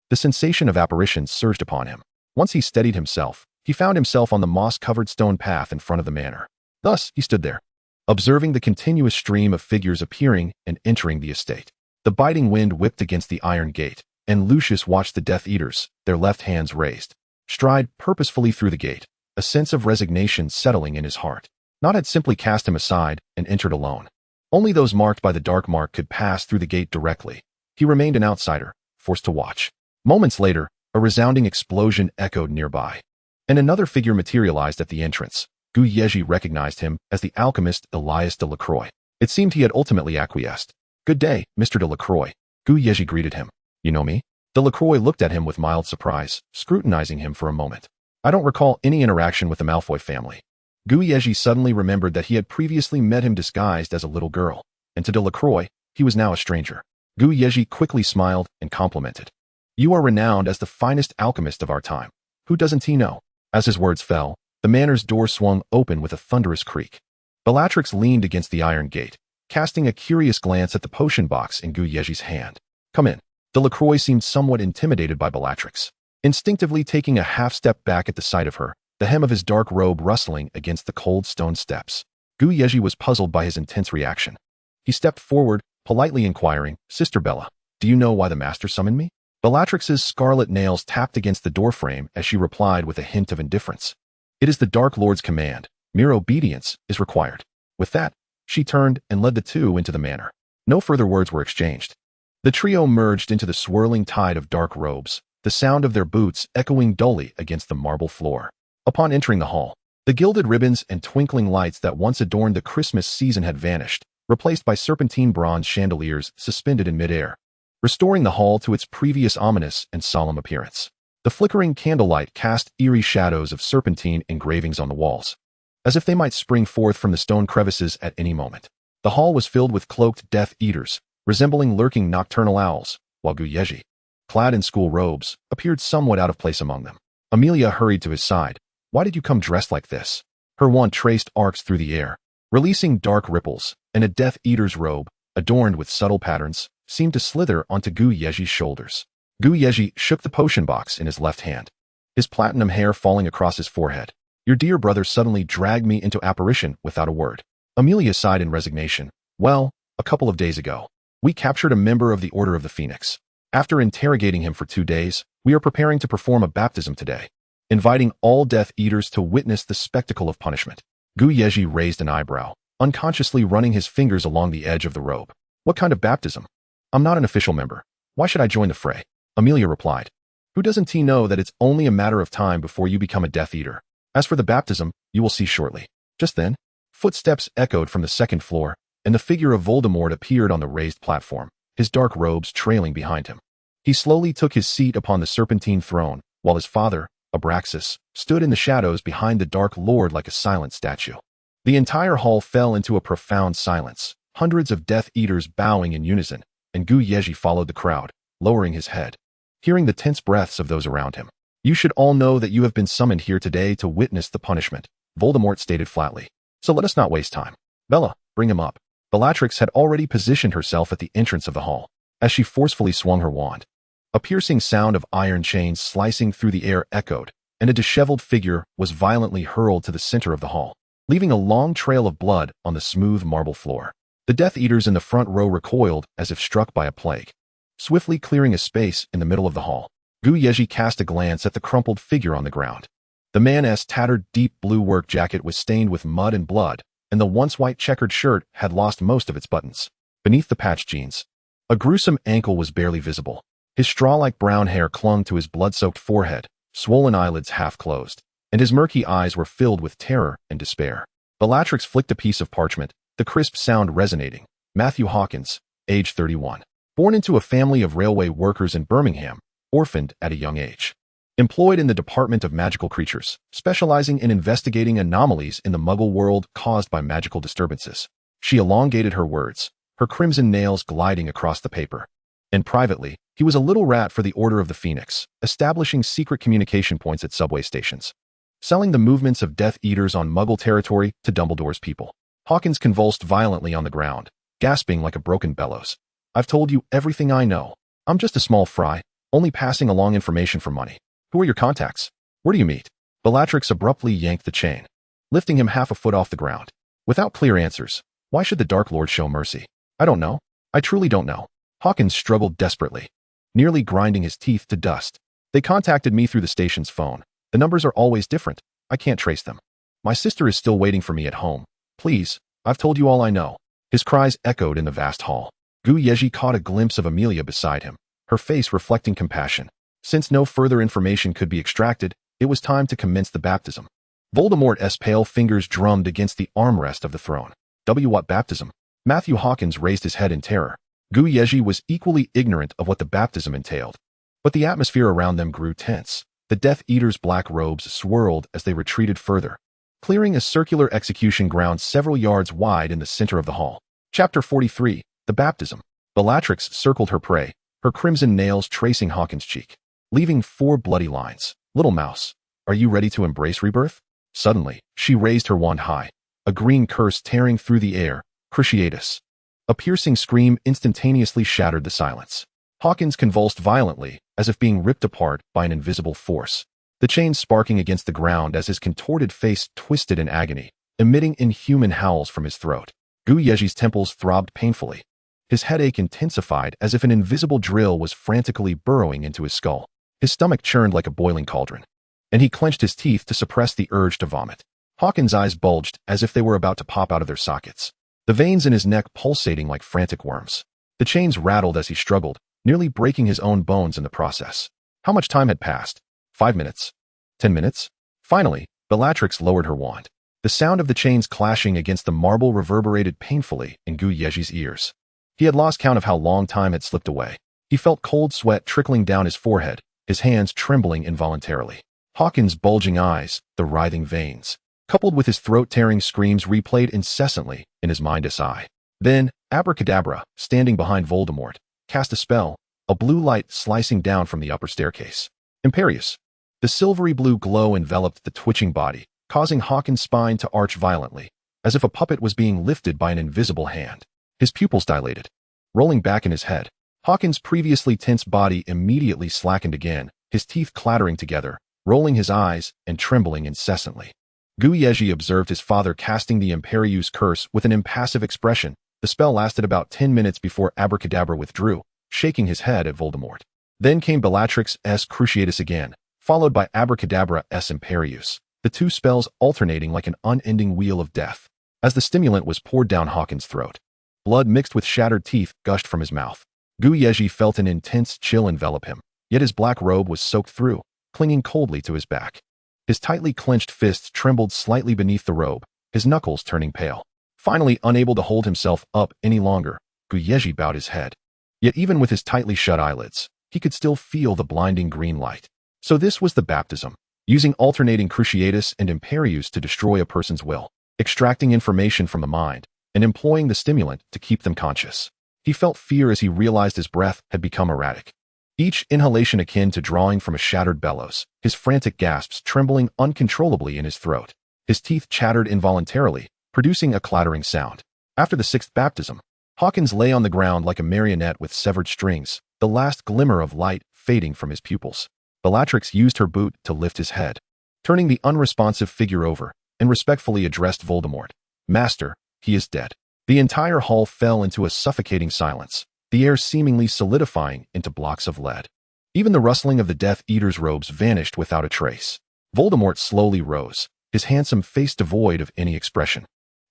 The sensation of apparition surged upon him. Once he steadied himself, he found himself on the moss-covered stone path in front of the manor. Thus, he stood there, observing the continuous stream of figures appearing and entering the estate. The biting wind whipped against the iron gate, and Lucius watched the Death Eaters, their left hands raised, stride purposefully through the gate, a sense of resignation settling in his heart. Nod had simply cast him aside and entered alone. Only those marked by the dark mark could pass through the gate directly. He remained an outsider, forced to watch. Moments later, a resounding explosion echoed nearby, and another figure materialized at the entrance. Yezhi recognized him as the alchemist Elias de Lacroix. It seemed he had ultimately acquiesced. "Good day, Mr. de Lacroix," Yezhi greeted him. "You know me?" De Lacroix looked at him with mild surprise, scrutinizing him for a moment. "I don't recall any interaction with the Malfoy family." Yezhi suddenly remembered that he had previously met him disguised as a little girl, and to de Lacroix, he was now a stranger. Yezhi quickly smiled and complimented. "You are renowned as the finest alchemist of our time. Who doesn't he know?" As his words fell, the manor's door swung open with a thunderous creak. Bellatrix leaned against the iron gate, casting a curious glance at the potion box in Yezhi's hand. "Come in." De Lacroix seemed somewhat intimidated by Bellatrix, instinctively taking a half-step back at the sight of her, the hem of his dark robe rustling against the cold stone steps. Yezhi was puzzled by his intense reaction. He stepped forward, politely inquiring, "Sister Bella, do you know why the master summoned me?" Bellatrix's scarlet nails tapped against the doorframe as she replied with a hint of indifference. "It is the Dark Lord's command. Mere obedience is required." With that, she turned and led the two into the manor. No further words were exchanged. The trio merged into the swirling tide of dark robes, the sound of their boots echoing dully against the marble floor. Upon entering the hall, the gilded ribbons and twinkling lights that once adorned the Christmas season had vanished, replaced by serpentine bronze chandeliers suspended in midair, restoring the hall to its previous ominous and solemn appearance. The flickering candlelight cast eerie shadows of serpentine engravings on the walls, as if they might spring forth from the stone crevices at any moment. The hall was filled with cloaked Death Eaters, resembling lurking nocturnal owls, while Yezhi, clad in school robes, appeared somewhat out of place among them. Amelia hurried to his side. "Why did you come dressed like this?" Her wand traced arcs through the air, releasing dark ripples, and a Death Eater's robe, adorned with subtle patterns, seemed to slither onto Yezhi's shoulders. Yezhi shook the potion box in his left hand, his platinum hair falling across his forehead. "Your dear brother suddenly dragged me into apparition without a word." Amelia sighed in resignation. "Well, a couple of days ago, we captured a member of the Order of the Phoenix. After interrogating him for 2 days, we are preparing to perform a baptism today, inviting all Death Eaters to witness the spectacle of punishment." Yezhi raised an eyebrow, unconsciously running his fingers along the edge of the robe. "What kind of baptism?" "I'm not an official member. Why should I join the fray?" Amelia replied. "Who doesn't he know that it's only a matter of time before you become a Death Eater? As for the baptism, you will see shortly." Just then, footsteps echoed from the second floor, and the figure of Voldemort appeared on the raised platform, his dark robes trailing behind him. He slowly took his seat upon the serpentine throne, while his father, Abraxas, stood in the shadows behind the Dark Lord like a silent statue. The entire hall fell into a profound silence, hundreds of Death Eaters bowing in unison, and Yezhi followed the crowd, lowering his head, hearing the tense breaths of those around him. "You should all know that you have been summoned here today to witness the punishment," Voldemort stated flatly. "So let us not waste time. Bella, bring him up." Bellatrix had already positioned herself at the entrance of the hall, as she forcefully swung her wand. A piercing sound of iron chains slicing through the air echoed, and a disheveled figure was violently hurled to the center of the hall, leaving a long trail of blood on the smooth marble floor. The Death Eaters in the front row recoiled as if struck by a plague, swiftly clearing a space in the middle of the hall. Yezhi cast a glance at the crumpled figure on the ground. The man's tattered deep blue work jacket was stained with mud and blood, and the once white checkered shirt had lost most of its buttons. Beneath the patched jeans, a gruesome ankle was barely visible. His straw-like brown hair clung to his blood-soaked forehead, swollen eyelids half closed, and his murky eyes were filled with terror and despair. Bellatrix flicked a piece of parchment, the crisp sound resonating. Matthew Hawkins, age 31. Born into a family of railway workers in Birmingham, orphaned at a young age. Employed in the Department of Magical Creatures, specializing in investigating anomalies in the Muggle world caused by magical disturbances. She elongated her words, her crimson nails gliding across the paper. And privately, he was a little rat for the Order of the Phoenix, establishing secret communication points at subway stations, selling the movements of Death Eaters on Muggle territory to Dumbledore's people. Hawkins convulsed violently on the ground, gasping like a broken bellows. "I've told you everything I know. I'm just a small fry, only passing along information for money. Who are your contacts? Where do you meet?" Bellatrix abruptly yanked the chain, lifting him half a foot off the ground. Without clear answers, why should the Dark Lord show mercy? "I don't know. I truly don't know." Hawkins struggled desperately, nearly grinding his teeth to dust. "They contacted me through the station's phone. The numbers are always different. I can't trace them. My sister is still waiting for me at home. Please, I've told you all I know." His cries echoed in the vast hall. Yezhi caught a glimpse of Amelia beside him, her face reflecting compassion. Since no further information could be extracted, it was time to commence the baptism. Voldemort's pale fingers drummed against the armrest of the throne. What baptism? Matthew Hawkins raised his head in terror. Yezhi was equally ignorant of what the baptism entailed. But the atmosphere around them grew tense. The Death Eater's black robes swirled as they retreated further, clearing a circular execution ground several yards wide in the center of the hall. Chapter 43, The Baptism. Bellatrix circled her prey, her crimson nails tracing Hawkins' cheek, leaving 4 bloody lines. Little mouse, are you ready to embrace rebirth? Suddenly, she raised her wand high, a green curse tearing through the air, cruciatus. A piercing scream instantaneously shattered the silence. Hawkins convulsed violently, as if being ripped apart by an invisible force, the chains sparking against the ground as his contorted face twisted in agony, emitting inhuman howls from his throat. Yezhi's temples throbbed painfully. His headache intensified as if an invisible drill was frantically burrowing into his skull. His stomach churned like a boiling cauldron, and he clenched his teeth to suppress the urge to vomit. Hawkins' eyes bulged as if they were about to pop out of their sockets, the veins in his neck pulsating like frantic worms. The chains rattled as he struggled, nearly breaking his own bones in the process. How much time had passed? 5 minutes? 10 minutes? Finally, Bellatrix lowered her wand. The sound of the chains clashing against the marble reverberated painfully in Yezhi's ears. He had lost count of how long time had slipped away. He felt cold sweat trickling down his forehead, his hands trembling involuntarily. Hawkins' bulging eyes, the writhing veins, coupled with his throat-tearing screams replayed incessantly in his mind's eye. Then, Abracadabra, standing behind Voldemort, cast a spell, a blue light slicing down from the upper staircase. Imperious. The silvery blue glow enveloped the twitching body, causing Hawkins' spine to arch violently, as if a puppet was being lifted by an invisible hand. His pupils dilated, rolling back in his head. Hawkins' previously tense body immediately slackened again, his teeth clattering together, rolling his eyes and trembling incessantly. Yezhi observed his father casting the Imperius curse with an impassive expression. The spell lasted about 10 minutes before Abracadabra withdrew, shaking his head at Voldemort. Then came Bellatrix's Cruciatus again, followed by Abracadabra's Imperius, the 2 spells alternating like an unending wheel of death. As the stimulant was poured down Hawkins' throat, blood mixed with shattered teeth gushed from his mouth. Yezhi felt an intense chill envelop him, yet his black robe was soaked through, clinging coldly to his back. His tightly clenched fists trembled slightly beneath the robe, his knuckles turning pale. Finally, unable to hold himself up any longer, Yezhi bowed his head. Yet even with his tightly shut eyelids, he could still feel the blinding green light. So this was the baptism, using alternating Cruciatus and Imperius to destroy a person's will, extracting information from the mind, and employing the stimulant to keep them conscious. He felt fear as he realized his breath had become erratic, each inhalation akin to drawing from a shattered bellows, his frantic gasps trembling uncontrollably in his throat. His teeth chattered involuntarily, producing a clattering sound. After the 6th baptism, Hawkins lay on the ground like a marionette with severed strings, the last glimmer of light fading from his pupils. Bellatrix used her boot to lift his head, turning the unresponsive figure over, and respectfully addressed Voldemort. Master, he is dead. The entire hall fell into a suffocating silence, the air seemingly solidifying into blocks of lead. Even the rustling of the Death Eater's robes vanished without a trace. Voldemort slowly rose, his handsome face devoid of any expression,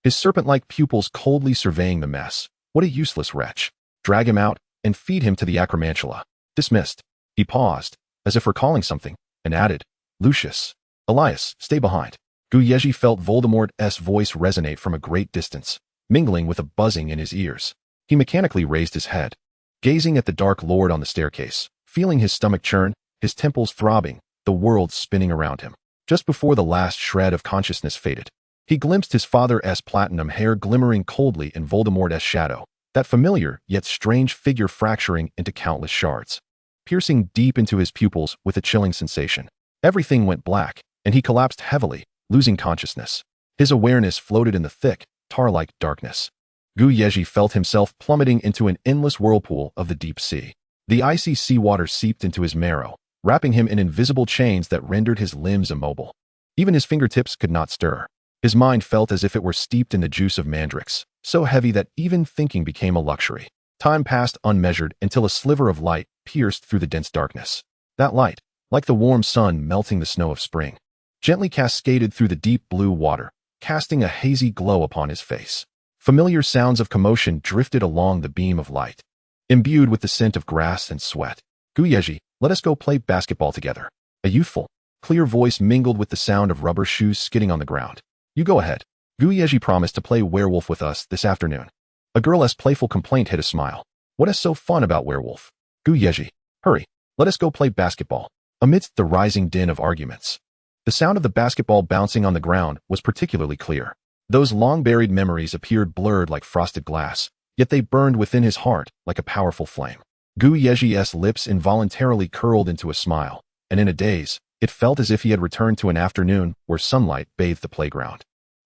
his serpent-like pupils coldly surveying the mess. What a useless wretch. Drag him out and feed him to the acromantula. Dismissed. He paused, as if recalling something, and added, Lucius, Elias, stay behind. Yezhi felt Voldemort's voice resonate from a great distance, mingling with a buzzing in his ears. He mechanically raised his head, gazing at the Dark Lord on the staircase, feeling his stomach churn, his temples throbbing, the world spinning around him. Just before the last shred of consciousness faded, he glimpsed his father's platinum hair glimmering coldly in Voldemort's shadow, that familiar yet strange figure fracturing into countless shards, piercing deep into his pupils with a chilling sensation. Everything went black, and he collapsed heavily, losing consciousness. His awareness floated in the thick, tar-like darkness. Yezhi felt himself plummeting into an endless whirlpool of the deep sea. The icy seawater seeped into his marrow, wrapping him in invisible chains that rendered his limbs immobile. Even his fingertips could not stir. His mind felt as if it were steeped in the juice of mandrakes, so heavy that even thinking became a luxury. Time passed unmeasured until a sliver of light pierced through the dense darkness. That light, like the warm sun melting the snow of spring, gently cascaded through the deep blue water, casting a hazy glow upon his face. Familiar sounds of commotion drifted along the beam of light, imbued with the scent of grass and sweat. Yezhi, let us go play basketball together. A youthful, clear voice mingled with the sound of rubber shoes skidding on the ground. You go ahead. Yezhi promised to play werewolf with us this afternoon. A girl's playful complaint hid a smile. What is so fun about werewolf? Yezhi, hurry, let us go play basketball. Amidst the rising din of arguments, the sound of the basketball bouncing on the ground was particularly clear. Those long-buried memories appeared blurred like frosted glass, yet they burned within his heart like a powerful flame. Yezhi's lips involuntarily curled into a smile, and in a daze, it felt as if he had returned to an afternoon where sunlight bathed the playground.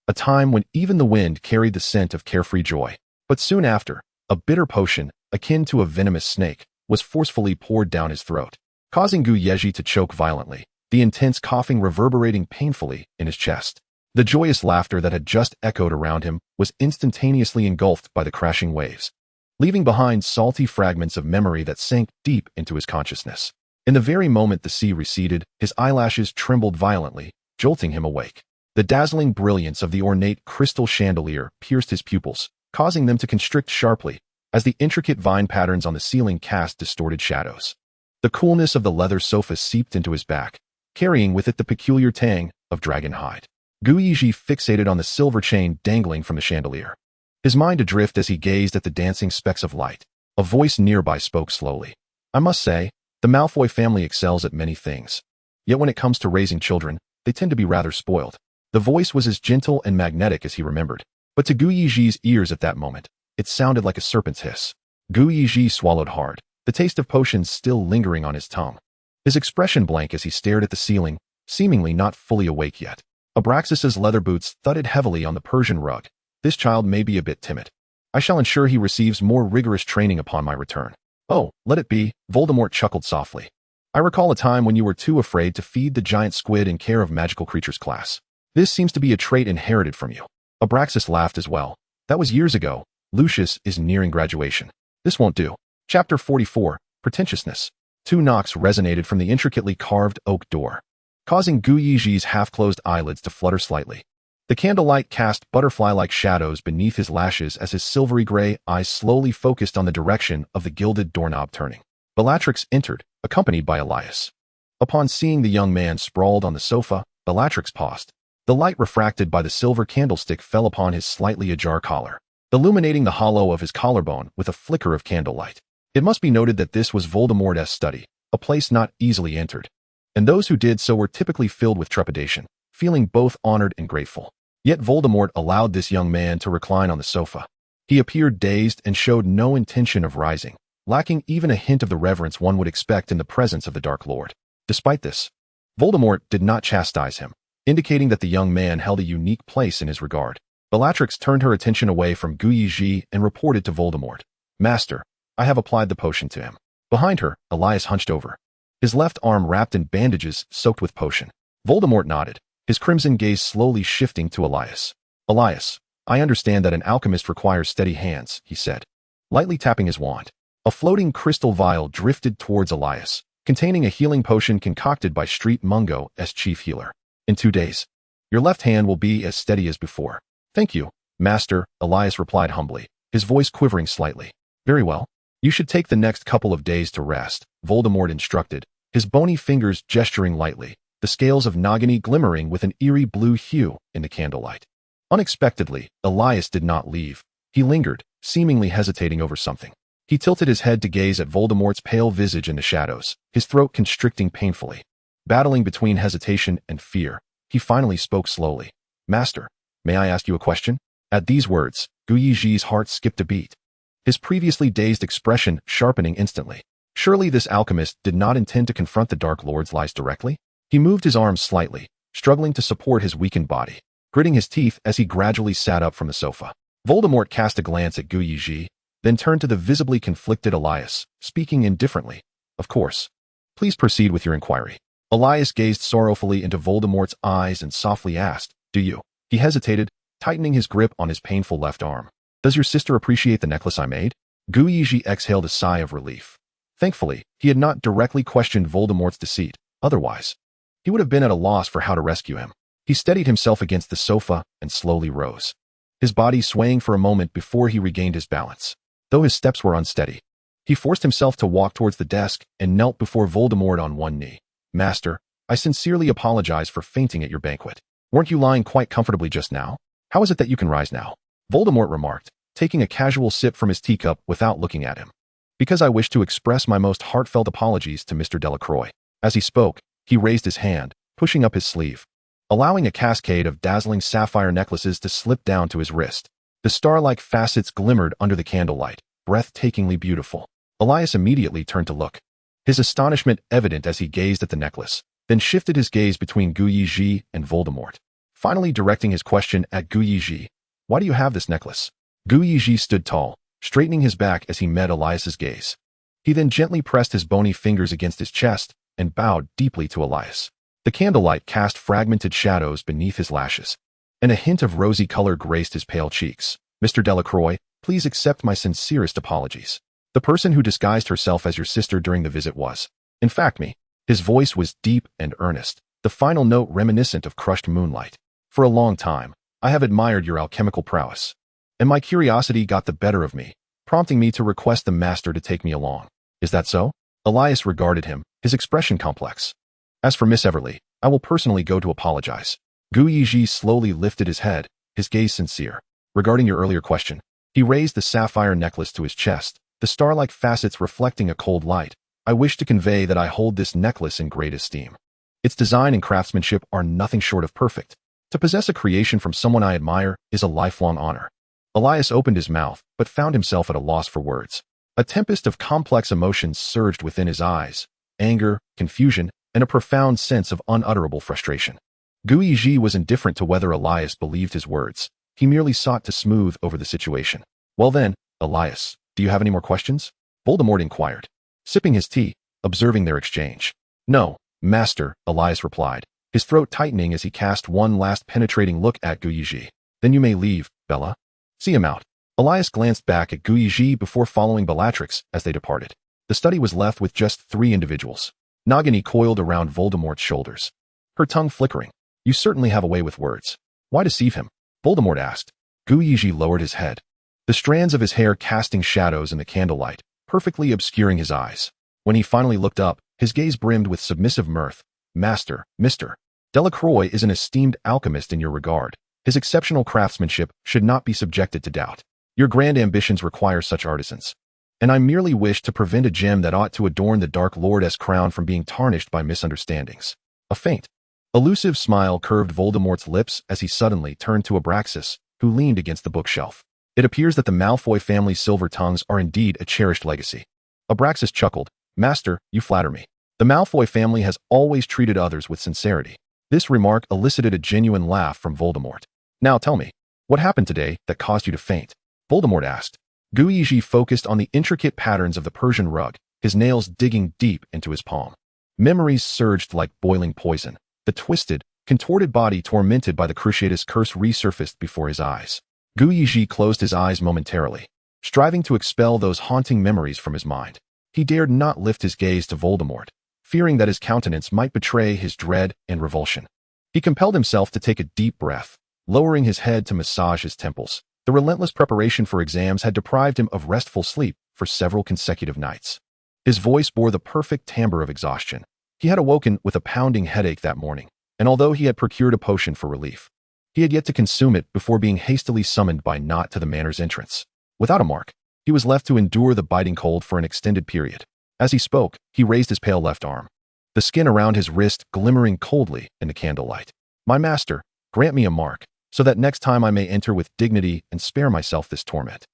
A time when even the wind carried the scent of carefree joy. But soon after, a bitter potion, akin to a venomous snake, was forcefully poured down his throat, causing Yezhi to choke violently, the intense coughing reverberating painfully in his chest. The joyous laughter that had just echoed around him was instantaneously engulfed by the crashing waves, leaving behind salty fragments of memory that sank deep into his consciousness. In the very moment the sea receded, his eyelashes trembled violently, jolting him awake. The dazzling brilliance of the ornate crystal chandelier pierced his pupils, causing them to constrict sharply, as the intricate vine patterns on the ceiling cast distorted shadows. The coolness of the leather sofa seeped into his back, carrying with it the peculiar tang of dragon hide. Yezhi fixated on the silver chain dangling from the chandelier, his mind adrift as he gazed at the dancing specks of light. A voice nearby spoke slowly. I must say, the Malfoy family excels at many things. Yet when it comes to raising children, they tend to be rather spoiled. The voice was as gentle and magnetic as he remembered, but to Yezhi's ears at that moment, it sounded like a serpent's hiss. Yezhi swallowed hard, the taste of potions still lingering on his tongue. His expression blank as he stared at the ceiling, seemingly not fully awake yet. Abraxas's leather boots thudded heavily on the Persian rug. This child may be a bit timid. I shall ensure he receives more rigorous training upon my return. Oh, let it be, Voldemort chuckled softly. I recall a time when you were too afraid to feed the giant squid in care of magical creatures class. This seems to be a trait inherited from you. Abraxas laughed as well. That was years ago. Lucius is nearing graduation. This won't do. Chapter 44, Pretentiousness. Two knocks resonated from the intricately carved oak door, causing Yezhi's half-closed eyelids to flutter slightly. The candlelight cast butterfly-like shadows beneath his lashes as his silvery gray eyes slowly focused on the direction of the gilded doorknob turning. Bellatrix entered, accompanied by Elias. Upon seeing the young man sprawled on the sofa, Bellatrix paused. The light refracted by the silver candlestick fell upon his slightly ajar collar, illuminating the hollow of his collarbone with a flicker of candlelight. It must be noted that this was Voldemort's study, a place not easily entered, and those who did so were typically filled with trepidation, feeling both honored and grateful. Yet Voldemort allowed this young man to recline on the sofa. He appeared dazed and showed no intention of rising, lacking even a hint of the reverence one would expect in the presence of the Dark Lord. Despite this, Voldemort did not chastise him, indicating that the young man held a unique place in his regard. Bellatrix turned her attention away from Yezhi and reported to Voldemort. Master, I have applied the potion to him. Behind her, Elias hunched over, his left arm wrapped in bandages soaked with potion. Voldemort nodded, his crimson gaze slowly shifting to Elias. Elias, I understand that an alchemist requires steady hands, he said, lightly tapping his wand. A floating crystal vial drifted towards Elias, containing a healing potion concocted by Street Mungo as chief healer. In 2 days, your left hand will be as steady as before. Thank you, Master, Elias replied humbly, his voice quivering slightly. Very well. You should take the next couple of days to rest, Voldemort instructed, his bony fingers gesturing lightly, the scales of Nagini glimmering with an eerie blue hue in the candlelight. Unexpectedly, Elias did not leave. He lingered, seemingly hesitating over something. He tilted his head to gaze at Voldemort's pale visage in the shadows, his throat constricting painfully. Battling between hesitation and fear, he finally spoke slowly. Master, may I ask you a question? At these words, Yezhi's heart skipped a beat, his previously dazed expression sharpening instantly. Surely this alchemist did not intend to confront the Dark Lord's lies directly? He moved his arms slightly, struggling to support his weakened body, gritting his teeth as he gradually sat up from the sofa. Voldemort cast a glance at Yezhi, then turned to the visibly conflicted Elias, speaking indifferently. Of course. Please proceed with your inquiry. Elias gazed sorrowfully into Voldemort's eyes and softly asked, Do you? He hesitated, tightening his grip on his painful left arm. Does your sister appreciate the necklace I made? Yezhi exhaled a sigh of relief. Thankfully, he had not directly questioned Voldemort's deceit. Otherwise, he would have been at a loss for how to rescue him. He steadied himself against the sofa and slowly rose, his body swaying for a moment before he regained his balance. Though his steps were unsteady, He forced himself to walk towards the desk and knelt before Voldemort on one knee. Master, I sincerely apologize for fainting at your banquet. Weren't you lying quite comfortably just now? How is it that you can rise now? Voldemort remarked, taking a casual sip from his teacup without looking at him. Because I wish to express my most heartfelt apologies to Mr. Delacroix. As he spoke, he raised his hand, pushing up his sleeve, allowing a cascade of dazzling sapphire necklaces to slip down to his wrist. The star-like facets glimmered under the candlelight, breathtakingly beautiful. Elias immediately turned to look, his astonishment evident as he gazed at the necklace, then shifted his gaze between Yezhi and Voldemort, finally directing his question at Yezhi. Why do you have this necklace? Yezhi stood tall, straightening his back as he met Elias's gaze. He then gently pressed his bony fingers against his chest and bowed deeply to Elias. The candlelight cast fragmented shadows beneath his lashes, and a hint of rosy color graced his pale cheeks. Mr. Delacroix, please accept my sincerest apologies. The person who disguised herself as your sister during the visit was, in fact, me. His voice was deep and earnest, the final note reminiscent of crushed moonlight. For a long time, I have admired your alchemical prowess, and my curiosity got the better of me, prompting me to request the master to take me along. Is that so? Elias regarded him, his expression complex. As for Miss Everly, I will personally go to apologize. Yezhi slowly lifted his head, his gaze sincere. Regarding your earlier question, he raised the sapphire necklace to his chest, the star-like facets reflecting a cold light. I wish to convey that I hold this necklace in great esteem. Its design and craftsmanship are nothing short of perfect. To possess a creation from someone I admire is a lifelong honor. Elias opened his mouth, but found himself at a loss for words. A tempest of complex emotions surged within his eyes, anger, confusion, and a profound sense of unutterable frustration. Yezhi was indifferent to whether Elias believed his words. He merely sought to smooth over the situation. Well then, Elias, do you have any more questions? Voldemort inquired, sipping his tea, observing their exchange. No, master, Elias replied, his throat tightening as he cast one last penetrating look at Yezhi. Then you may leave, Bella. See him out. Elias glanced back at Yezhi before following Bellatrix as they departed. The study was left with just 3 individuals. Nagini coiled around Voldemort's shoulders, her tongue flickering. You certainly have a way with words. Why deceive him? Voldemort asked. Yezhi lowered his head, the strands of his hair casting shadows in the candlelight, perfectly obscuring his eyes. When he finally looked up, his gaze brimmed with submissive mirth. Master, Mr. Delacroix is an esteemed alchemist in your regard. His exceptional craftsmanship should not be subjected to doubt. Your grand ambitions require such artisans, and I merely wish to prevent a gem that ought to adorn the Dark Lordess crown from being tarnished by misunderstandings. A faint, elusive smile curved Voldemort's lips as he suddenly turned to Abraxas, who leaned against the bookshelf. It appears that the Malfoy family's silver tongues are indeed a cherished legacy. Abraxas chuckled. Master, you flatter me. The Malfoy family has always treated others with sincerity. This remark elicited a genuine laugh from Voldemort. Now tell me, what happened today that caused you to faint? Voldemort asked. Yezhi focused on the intricate patterns of the Persian rug, his nails digging deep into his palm. Memories surged like boiling poison. The twisted, contorted body tormented by the Cruciatus curse resurfaced before his eyes. Yezhi closed his eyes momentarily, striving to expel those haunting memories from his mind. He dared not lift his gaze to Voldemort, fearing that his countenance might betray his dread and revulsion. He compelled himself to take a deep breath, lowering his head to massage his temples. The relentless preparation for exams had deprived him of restful sleep for several consecutive nights. His voice bore the perfect timbre of exhaustion. He had awoken with a pounding headache that morning, and although he had procured a potion for relief, he had yet to consume it before being hastily summoned by Nott to the manor's entrance. Without a mark, he was left to endure the biting cold for an extended period. As he spoke, he raised his pale left arm, the skin around his wrist glimmering coldly in the candlelight. My master, grant me a mark, so that next time I may enter with dignity and spare myself this torment.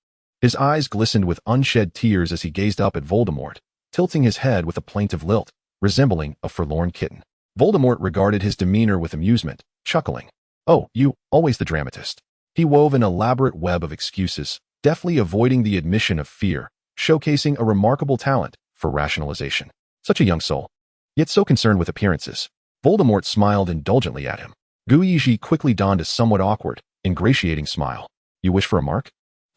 His eyes glistened with unshed tears as he gazed up at Voldemort, tilting his head with a plaintive lilt, resembling a forlorn kitten. Voldemort regarded his demeanor with amusement, chuckling. Oh, you, always the dramatist. He wove an elaborate web of excuses, deftly avoiding the admission of fear, showcasing a remarkable talent for rationalization. Such a young soul, yet so concerned with appearances. Voldemort smiled indulgently at him. Yezhi quickly donned a somewhat awkward, ingratiating smile. You wish for a mark?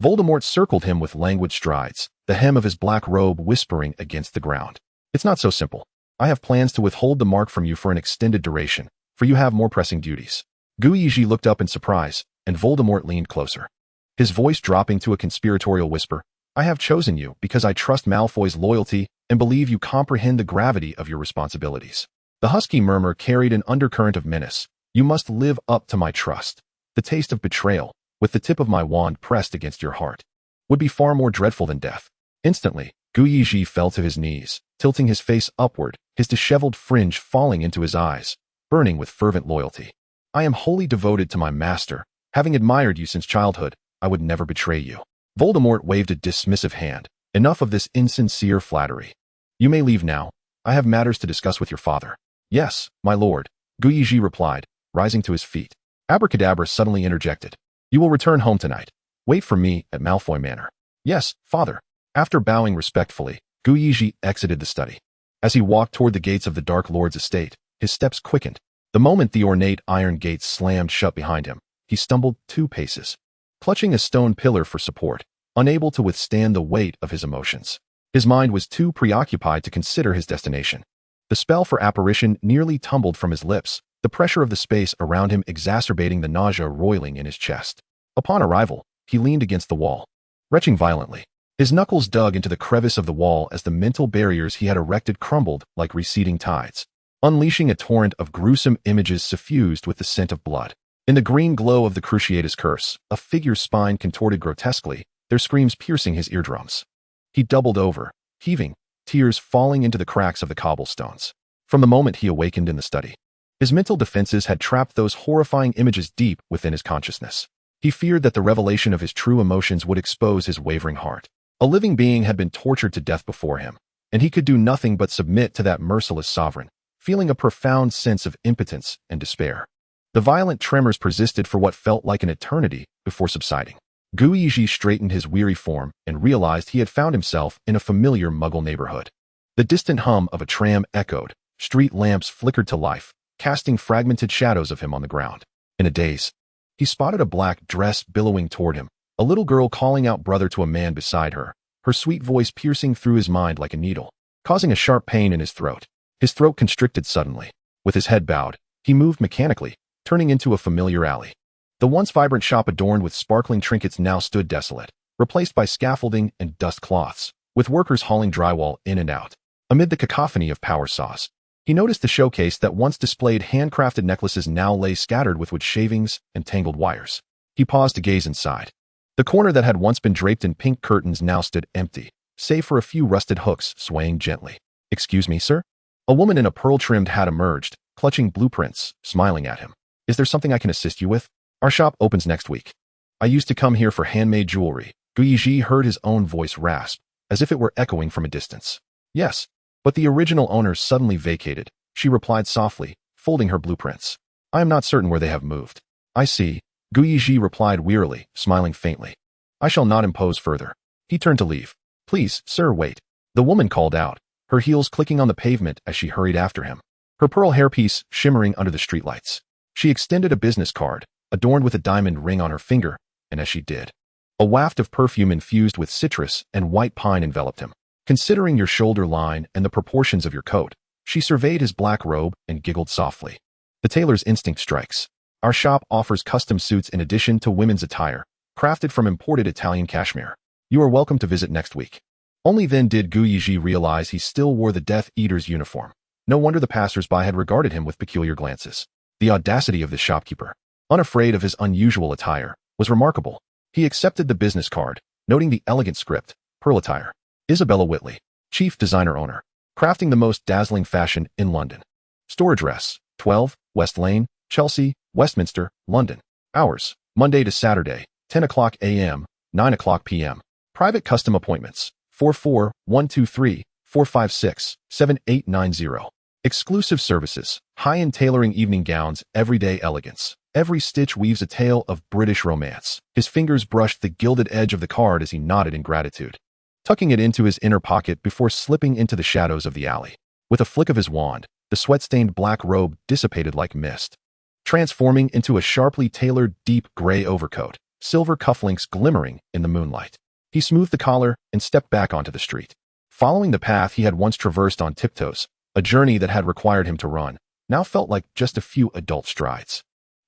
Voldemort circled him with languid strides, the hem of his black robe whispering against the ground. It's not so simple. I have plans to withhold the mark from you for an extended duration, for you have more pressing duties. Yezhi looked up in surprise, and Voldemort leaned closer, his voice dropping to a conspiratorial whisper. I have chosen you because I trust Malfoy's loyalty and believe you comprehend the gravity of your responsibilities. The husky murmur carried an undercurrent of menace. You must live up to my trust. The taste of betrayal, with the tip of my wand pressed against your heart, would be far more dreadful than death. Instantly, Yezhi fell to his knees, tilting his face upward, his disheveled fringe falling into his eyes, burning with fervent loyalty. I am wholly devoted to my master. Having admired you since childhood, I would never betray you. Voldemort waved a dismissive hand. Enough of this insincere flattery. You may leave now. I have matters to discuss with your father. Yes, my lord, Yezhi replied, rising to his feet. Abracadabra suddenly interjected. You will return home tonight. Wait for me at Malfoy Manor. Yes, father. After bowing respectfully, Yezhi exited the study. As he walked toward the gates of the Dark Lord's estate, his steps quickened. The moment the ornate iron gates slammed shut behind him, he stumbled 2 paces, clutching a stone pillar for support, unable to withstand the weight of his emotions. His mind was too preoccupied to consider his destination. The spell for apparition nearly tumbled from his lips, the pressure of the space around him exacerbating the nausea roiling in his chest. Upon arrival, he leaned against the wall, retching violently. His knuckles dug into the crevice of the wall as the mental barriers he had erected crumbled like receding tides, unleashing a torrent of gruesome images suffused with the scent of blood. In the green glow of the Cruciatus Curse, a figure's spine contorted grotesquely, their screams piercing his eardrums. He doubled over, heaving, tears falling into the cracks of the cobblestones. From the moment he awakened in the study, his mental defenses had trapped those horrifying images deep within his consciousness. He feared that the revelation of his true emotions would expose his wavering heart. A living being had been tortured to death before him, and he could do nothing but submit to that merciless sovereign, feeling a profound sense of impotence and despair. The violent tremors persisted for what felt like an eternity before subsiding. Yezhi straightened his weary form and realized he had found himself in a familiar Muggle neighborhood. The distant hum of a tram echoed, street lamps flickered to life, casting fragmented shadows of him on the ground. In a daze, he spotted a black dress billowing toward him, a little girl calling out brother to a man beside her, her sweet voice piercing through his mind like a needle, causing a sharp pain in his throat. His throat constricted suddenly. With his head bowed, he moved mechanically, turning into a familiar alley. The once vibrant shop adorned with sparkling trinkets now stood desolate, replaced by scaffolding and dust cloths, with workers hauling drywall in and out. Amid the cacophony of power saws, he noticed the showcase that once displayed handcrafted necklaces now lay scattered with wood shavings and tangled wires. He paused to gaze inside. The corner that had once been draped in pink curtains now stood empty, save for a few rusted hooks swaying gently. Excuse me, sir? A woman in a pearl-trimmed hat emerged, clutching blueprints, smiling at him. Is there something I can assist you with? Our shop opens next week. I used to come here for handmade jewelry. Yezhi heard his own voice rasp, as if it were echoing from a distance. Yes, but the original owners suddenly vacated, she replied softly, folding her blueprints. I am not certain where they have moved. I see. Yezhi replied wearily, smiling faintly. I shall not impose further. He turned to leave. Please, sir, wait. The woman called out, her heels clicking on the pavement as she hurried after him, her pearl hairpiece shimmering under the streetlights. She extended a business card, adorned with a diamond ring on her finger, and as she did, a waft of perfume infused with citrus and white pine enveloped him. Considering your shoulder line and the proportions of your coat, she surveyed his black robe and giggled softly. The tailor's instinct strikes. Our shop offers custom suits in addition to women's attire, crafted from imported Italian cashmere. You are welcome to visit next week. Only then did Yezhi realize he still wore the Death Eater's uniform. No wonder the passers-by had regarded him with peculiar glances. The audacity of the shopkeeper, unafraid of his unusual attire, was remarkable. He accepted the business card, noting the elegant script, Pearl Attire. Isabella Whitley, Chief Designer Owner, crafting the most dazzling fashion in London. Store address, 12, West Lane, Chelsea, Westminster, London. Hours, Monday to Saturday, 10 o'clock a.m., 9 o'clock p.m. Private custom appointments, 44-123-456-7890. Exclusive services, high-end tailoring evening gowns, everyday elegance. Every stitch weaves a tale of British romance. His fingers brushed the gilded edge of the card as he nodded in gratitude, tucking it into his inner pocket before slipping into the shadows of the alley. With a flick of his wand, the sweat-stained black robe dissipated like mist, transforming into a sharply tailored deep gray overcoat, silver cufflinks glimmering in the moonlight. He smoothed the collar and stepped back onto the street. Following the path he had once traversed on tiptoes, a journey that had required him to run, now felt like just a few adult strides.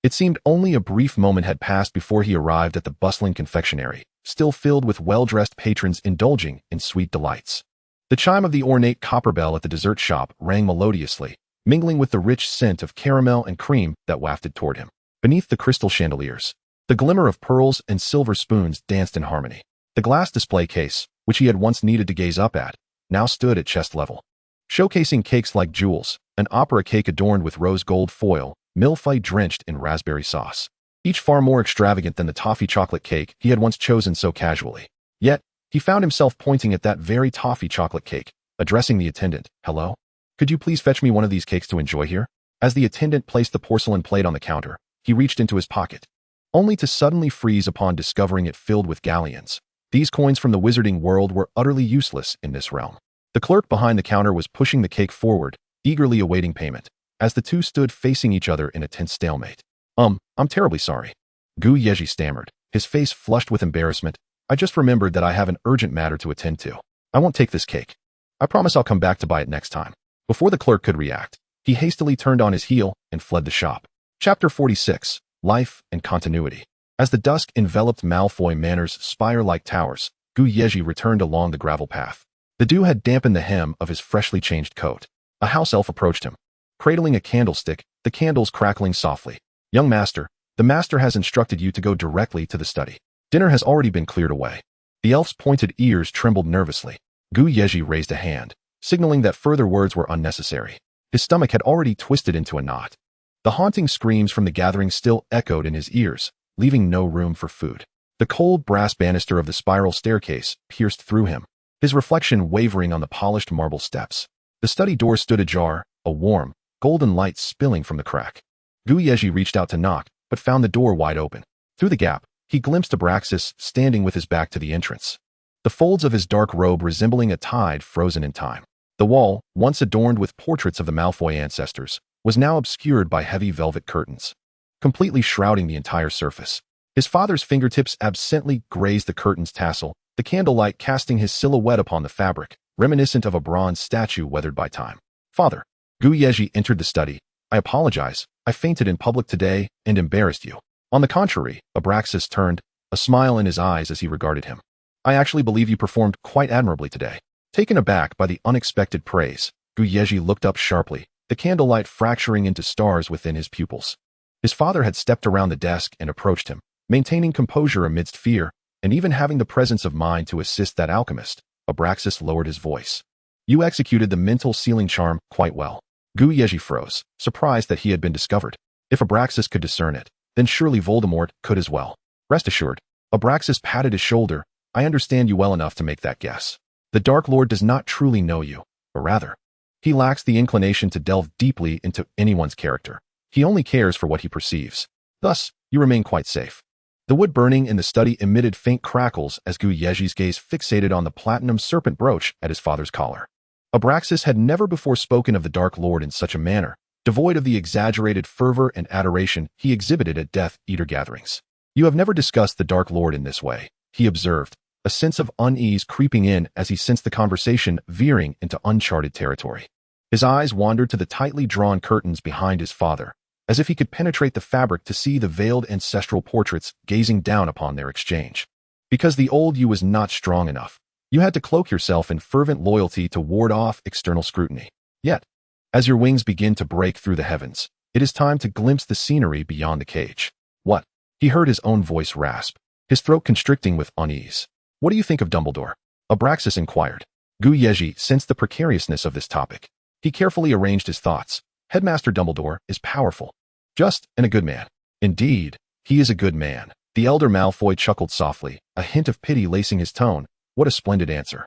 It seemed only a brief moment had passed before he arrived at the bustling confectionery, still filled with well-dressed patrons indulging in sweet delights. The chime of the ornate copper bell at the dessert shop rang melodiously, mingling with the rich scent of caramel and cream that wafted toward him. Beneath the crystal chandeliers, the glimmer of pearls and silver spoons danced in harmony. The glass display case, which he had once needed to gaze up at, now stood at chest level, showcasing cakes like jewels, an opera cake adorned with rose gold foil, millefeuille drenched in raspberry sauce, each far more extravagant than the toffee chocolate cake he had once chosen so casually. Yet, he found himself pointing at that very toffee chocolate cake, addressing the attendant. "Hello? Could you please fetch me one of these cakes to enjoy here?" As the attendant placed the porcelain plate on the counter, he reached into his pocket, only to suddenly freeze upon discovering it filled with galleons. These coins from the wizarding world were utterly useless in this realm. The clerk behind the counter was pushing the cake forward, eagerly awaiting payment, as the two stood facing each other in a tense stalemate. I'm terribly sorry." Yezhi stammered, his face flushed with embarrassment. "I just remembered that I have an urgent matter to attend to. I won't take this cake. I promise I'll come back to buy it next time." Before the clerk could react, he hastily turned on his heel and fled the shop. Chapter 46. Life and Continuity. As the dusk enveloped Malfoy Manor's spire-like towers, Yezhi returned along the gravel path. The dew had dampened the hem of his freshly changed coat. A house elf approached him, cradling a candlestick, the candles crackling softly. "Young master, the master has instructed you to go directly to the study. Dinner has already been cleared away." The elf's pointed ears trembled nervously. Yezhi raised a hand, signaling that further words were unnecessary. His stomach had already twisted into a knot. The haunting screams from the gathering still echoed in his ears, leaving no room for food. The cold brass banister of the spiral staircase pierced through him, his reflection wavering on the polished marble steps. The study door stood ajar, a warm, golden light spilling from the crack. Yezhi reached out to knock, but found the door wide open. Through the gap, he glimpsed Abraxas standing with his back to the entrance, the folds of his dark robe resembling a tide frozen in time. The wall, once adorned with portraits of the Malfoy ancestors, was now obscured by heavy velvet curtains, completely shrouding the entire surface. His father's fingertips absently grazed the curtain's tassel, the candlelight casting his silhouette upon the fabric, reminiscent of a bronze statue weathered by time. "Father." Yezhi entered the study. "I apologize. I fainted in public today and embarrassed you." "On the contrary," Abraxas turned, a smile in his eyes as he regarded him. "I actually believe you performed quite admirably today." Taken aback by the unexpected praise, Yezhi looked up sharply, the candlelight fracturing into stars within his pupils. His father had stepped around the desk and approached him, maintaining composure amidst fear, and even having the presence of mind to assist that alchemist. Abraxas lowered his voice. "You executed the mental sealing charm quite well." Yezhi froze, surprised that he had been discovered. If Abraxas could discern it, then surely Voldemort could as well. "Rest assured." Abraxas patted his shoulder. "I understand you well enough to make that guess. The Dark Lord does not truly know you, or rather, he lacks the inclination to delve deeply into anyone's character. He only cares for what he perceives. Thus, you remain quite safe." The wood burning in the study emitted faint crackles as Yezhi's gaze fixated on the platinum serpent brooch at his father's collar. Abraxas had never before spoken of the Dark Lord in such a manner, devoid of the exaggerated fervor and adoration he exhibited at Death Eater gatherings. "You have never discussed the Dark Lord in this way," he observed, a sense of unease creeping in as he sensed the conversation veering into uncharted territory. His eyes wandered to the tightly drawn curtains behind his father, as if he could penetrate the fabric to see the veiled ancestral portraits gazing down upon their exchange. "Because the old you was not strong enough. You had to cloak yourself in fervent loyalty to ward off external scrutiny. Yet, as your wings begin to break through the heavens, it is time to glimpse the scenery beyond the cage." "What?" He heard his own voice rasp, his throat constricting with unease. "What do you think of Dumbledore?" Abraxas inquired. Yezhi sensed the precariousness of this topic. He carefully arranged his thoughts. "Headmaster Dumbledore is powerful, just, and a good man." "Indeed, he is a good man." The elder Malfoy chuckled softly, a hint of pity lacing his tone. "What a splendid answer."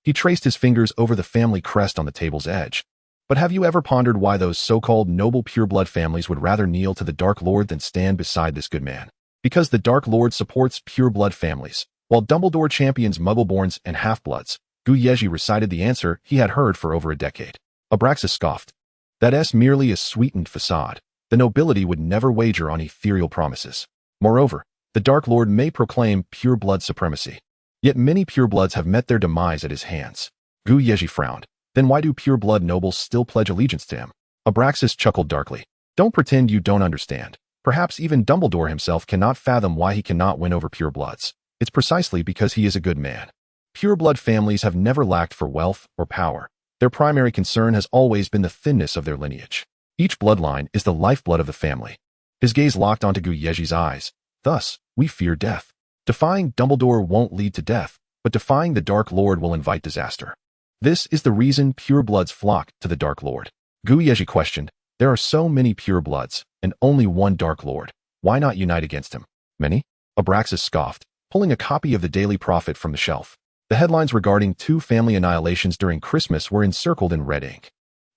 He traced his fingers over the family crest on the table's edge. "But have you ever pondered why those so-called noble pureblood families would rather kneel to the Dark Lord than stand beside this good man? Because the Dark Lord supports pureblood families, while Dumbledore champions muggleborns and half-bloods." Yezhi recited the answer he had heard for over a decade. Abraxas scoffed. "That's merely a sweetened facade. The nobility would never wager on ethereal promises. Moreover, the Dark Lord may proclaim pureblood supremacy. Yet many purebloods have met their demise at his hands." Yezhi frowned. "Then why do pureblood nobles still pledge allegiance to him?" Abraxas chuckled darkly. "Don't pretend you don't understand. Perhaps even Dumbledore himself cannot fathom why he cannot win over purebloods. It's precisely because he is a good man. Pureblood families have never lacked for wealth or power. Their primary concern has always been the thinness of their lineage. Each bloodline is the lifeblood of the family. His gaze locked onto Yezhi's eyes. Thus, we fear death. Defying Dumbledore won't lead to death, but defying the Dark Lord will invite disaster. This is the reason purebloods flock to the Dark Lord. Yezhi questioned, there are so many purebloods, and only one Dark Lord. Why not unite against him? Many? Abraxas scoffed, pulling a copy of the Daily Prophet from the shelf. The headlines regarding 2 family annihilations during Christmas were encircled in red ink,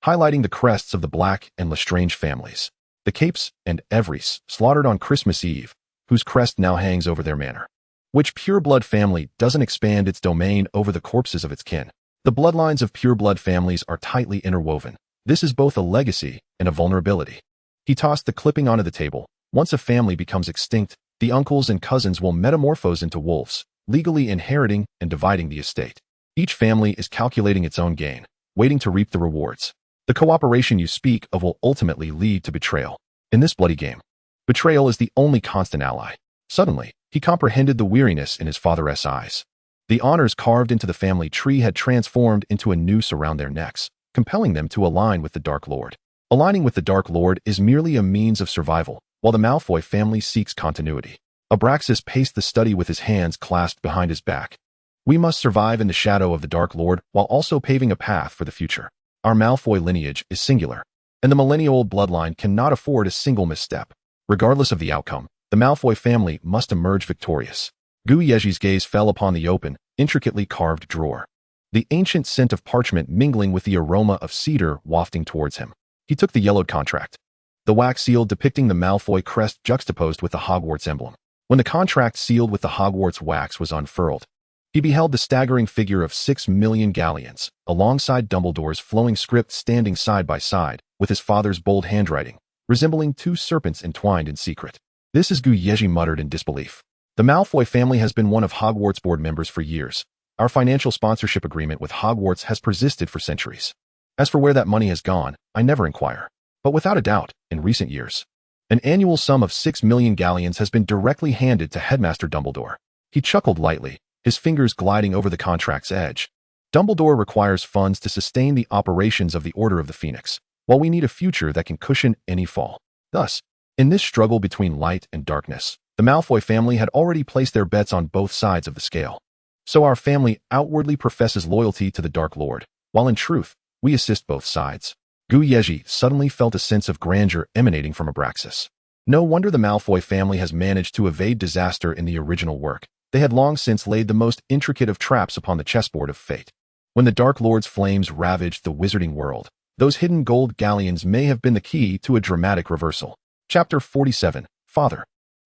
highlighting the crests of the Black and Lestrange families. The Capes and Everys slaughtered on Christmas Eve, whose crest now hangs over their manor. Which pureblood family doesn't expand its domain over the corpses of its kin? The bloodlines of pureblood families are tightly interwoven. This is both a legacy and a vulnerability. He tossed the clipping onto the table. Once a family becomes extinct, the uncles and cousins will metamorphose into wolves, legally inheriting and dividing the estate. Each family is calculating its own gain, waiting to reap the rewards. The cooperation you speak of will ultimately lead to betrayal. In this bloody game, betrayal is the only constant ally. Suddenly, he comprehended the weariness in his father's eyes. The honors carved into the family tree had transformed into a noose around their necks, compelling them to align with the Dark Lord. Aligning with the Dark Lord is merely a means of survival, while the Malfoy family seeks continuity. Abraxas paced the study with his hands clasped behind his back. We must survive in the shadow of the Dark Lord while also paving a path for the future. Our Malfoy lineage is singular, and the millennial-old bloodline cannot afford a single misstep. Regardless of the outcome, the Malfoy family must emerge victorious. Yezhi's gaze fell upon the open, intricately carved drawer. The ancient scent of parchment mingling with the aroma of cedar wafting towards him. He took the yellowed contract. The wax seal depicting the Malfoy crest juxtaposed with the Hogwarts emblem. When the contract sealed with the Hogwarts wax was unfurled, he beheld the staggering figure of 6 million galleons, alongside Dumbledore's flowing script standing side by side, with his father's bold handwriting, resembling 2 serpents entwined in secret. This is Yezhi muttered in disbelief. The Malfoy family has been one of Hogwarts board members for years. Our financial sponsorship agreement with Hogwarts has persisted for centuries. As for where that money has gone, I never inquire. But without a doubt, in recent years, an annual sum of 6 million galleons has been directly handed to Headmaster Dumbledore. He chuckled lightly, his fingers gliding over the contract's edge. Dumbledore requires funds to sustain the operations of the Order of the Phoenix, while we need a future that can cushion any fall. Thus, in this struggle between light and darkness, the Malfoy family had already placed their bets on both sides of the scale. So our family outwardly professes loyalty to the Dark Lord, while in truth, we assist both sides. Yezhi suddenly felt a sense of grandeur emanating from Abraxas. No wonder the Malfoy family has managed to evade disaster in the original work. They had long since laid the most intricate of traps upon the chessboard of fate. When the Dark Lord's flames ravaged the wizarding world, those hidden gold galleons may have been the key to a dramatic reversal. Chapter 47, Father.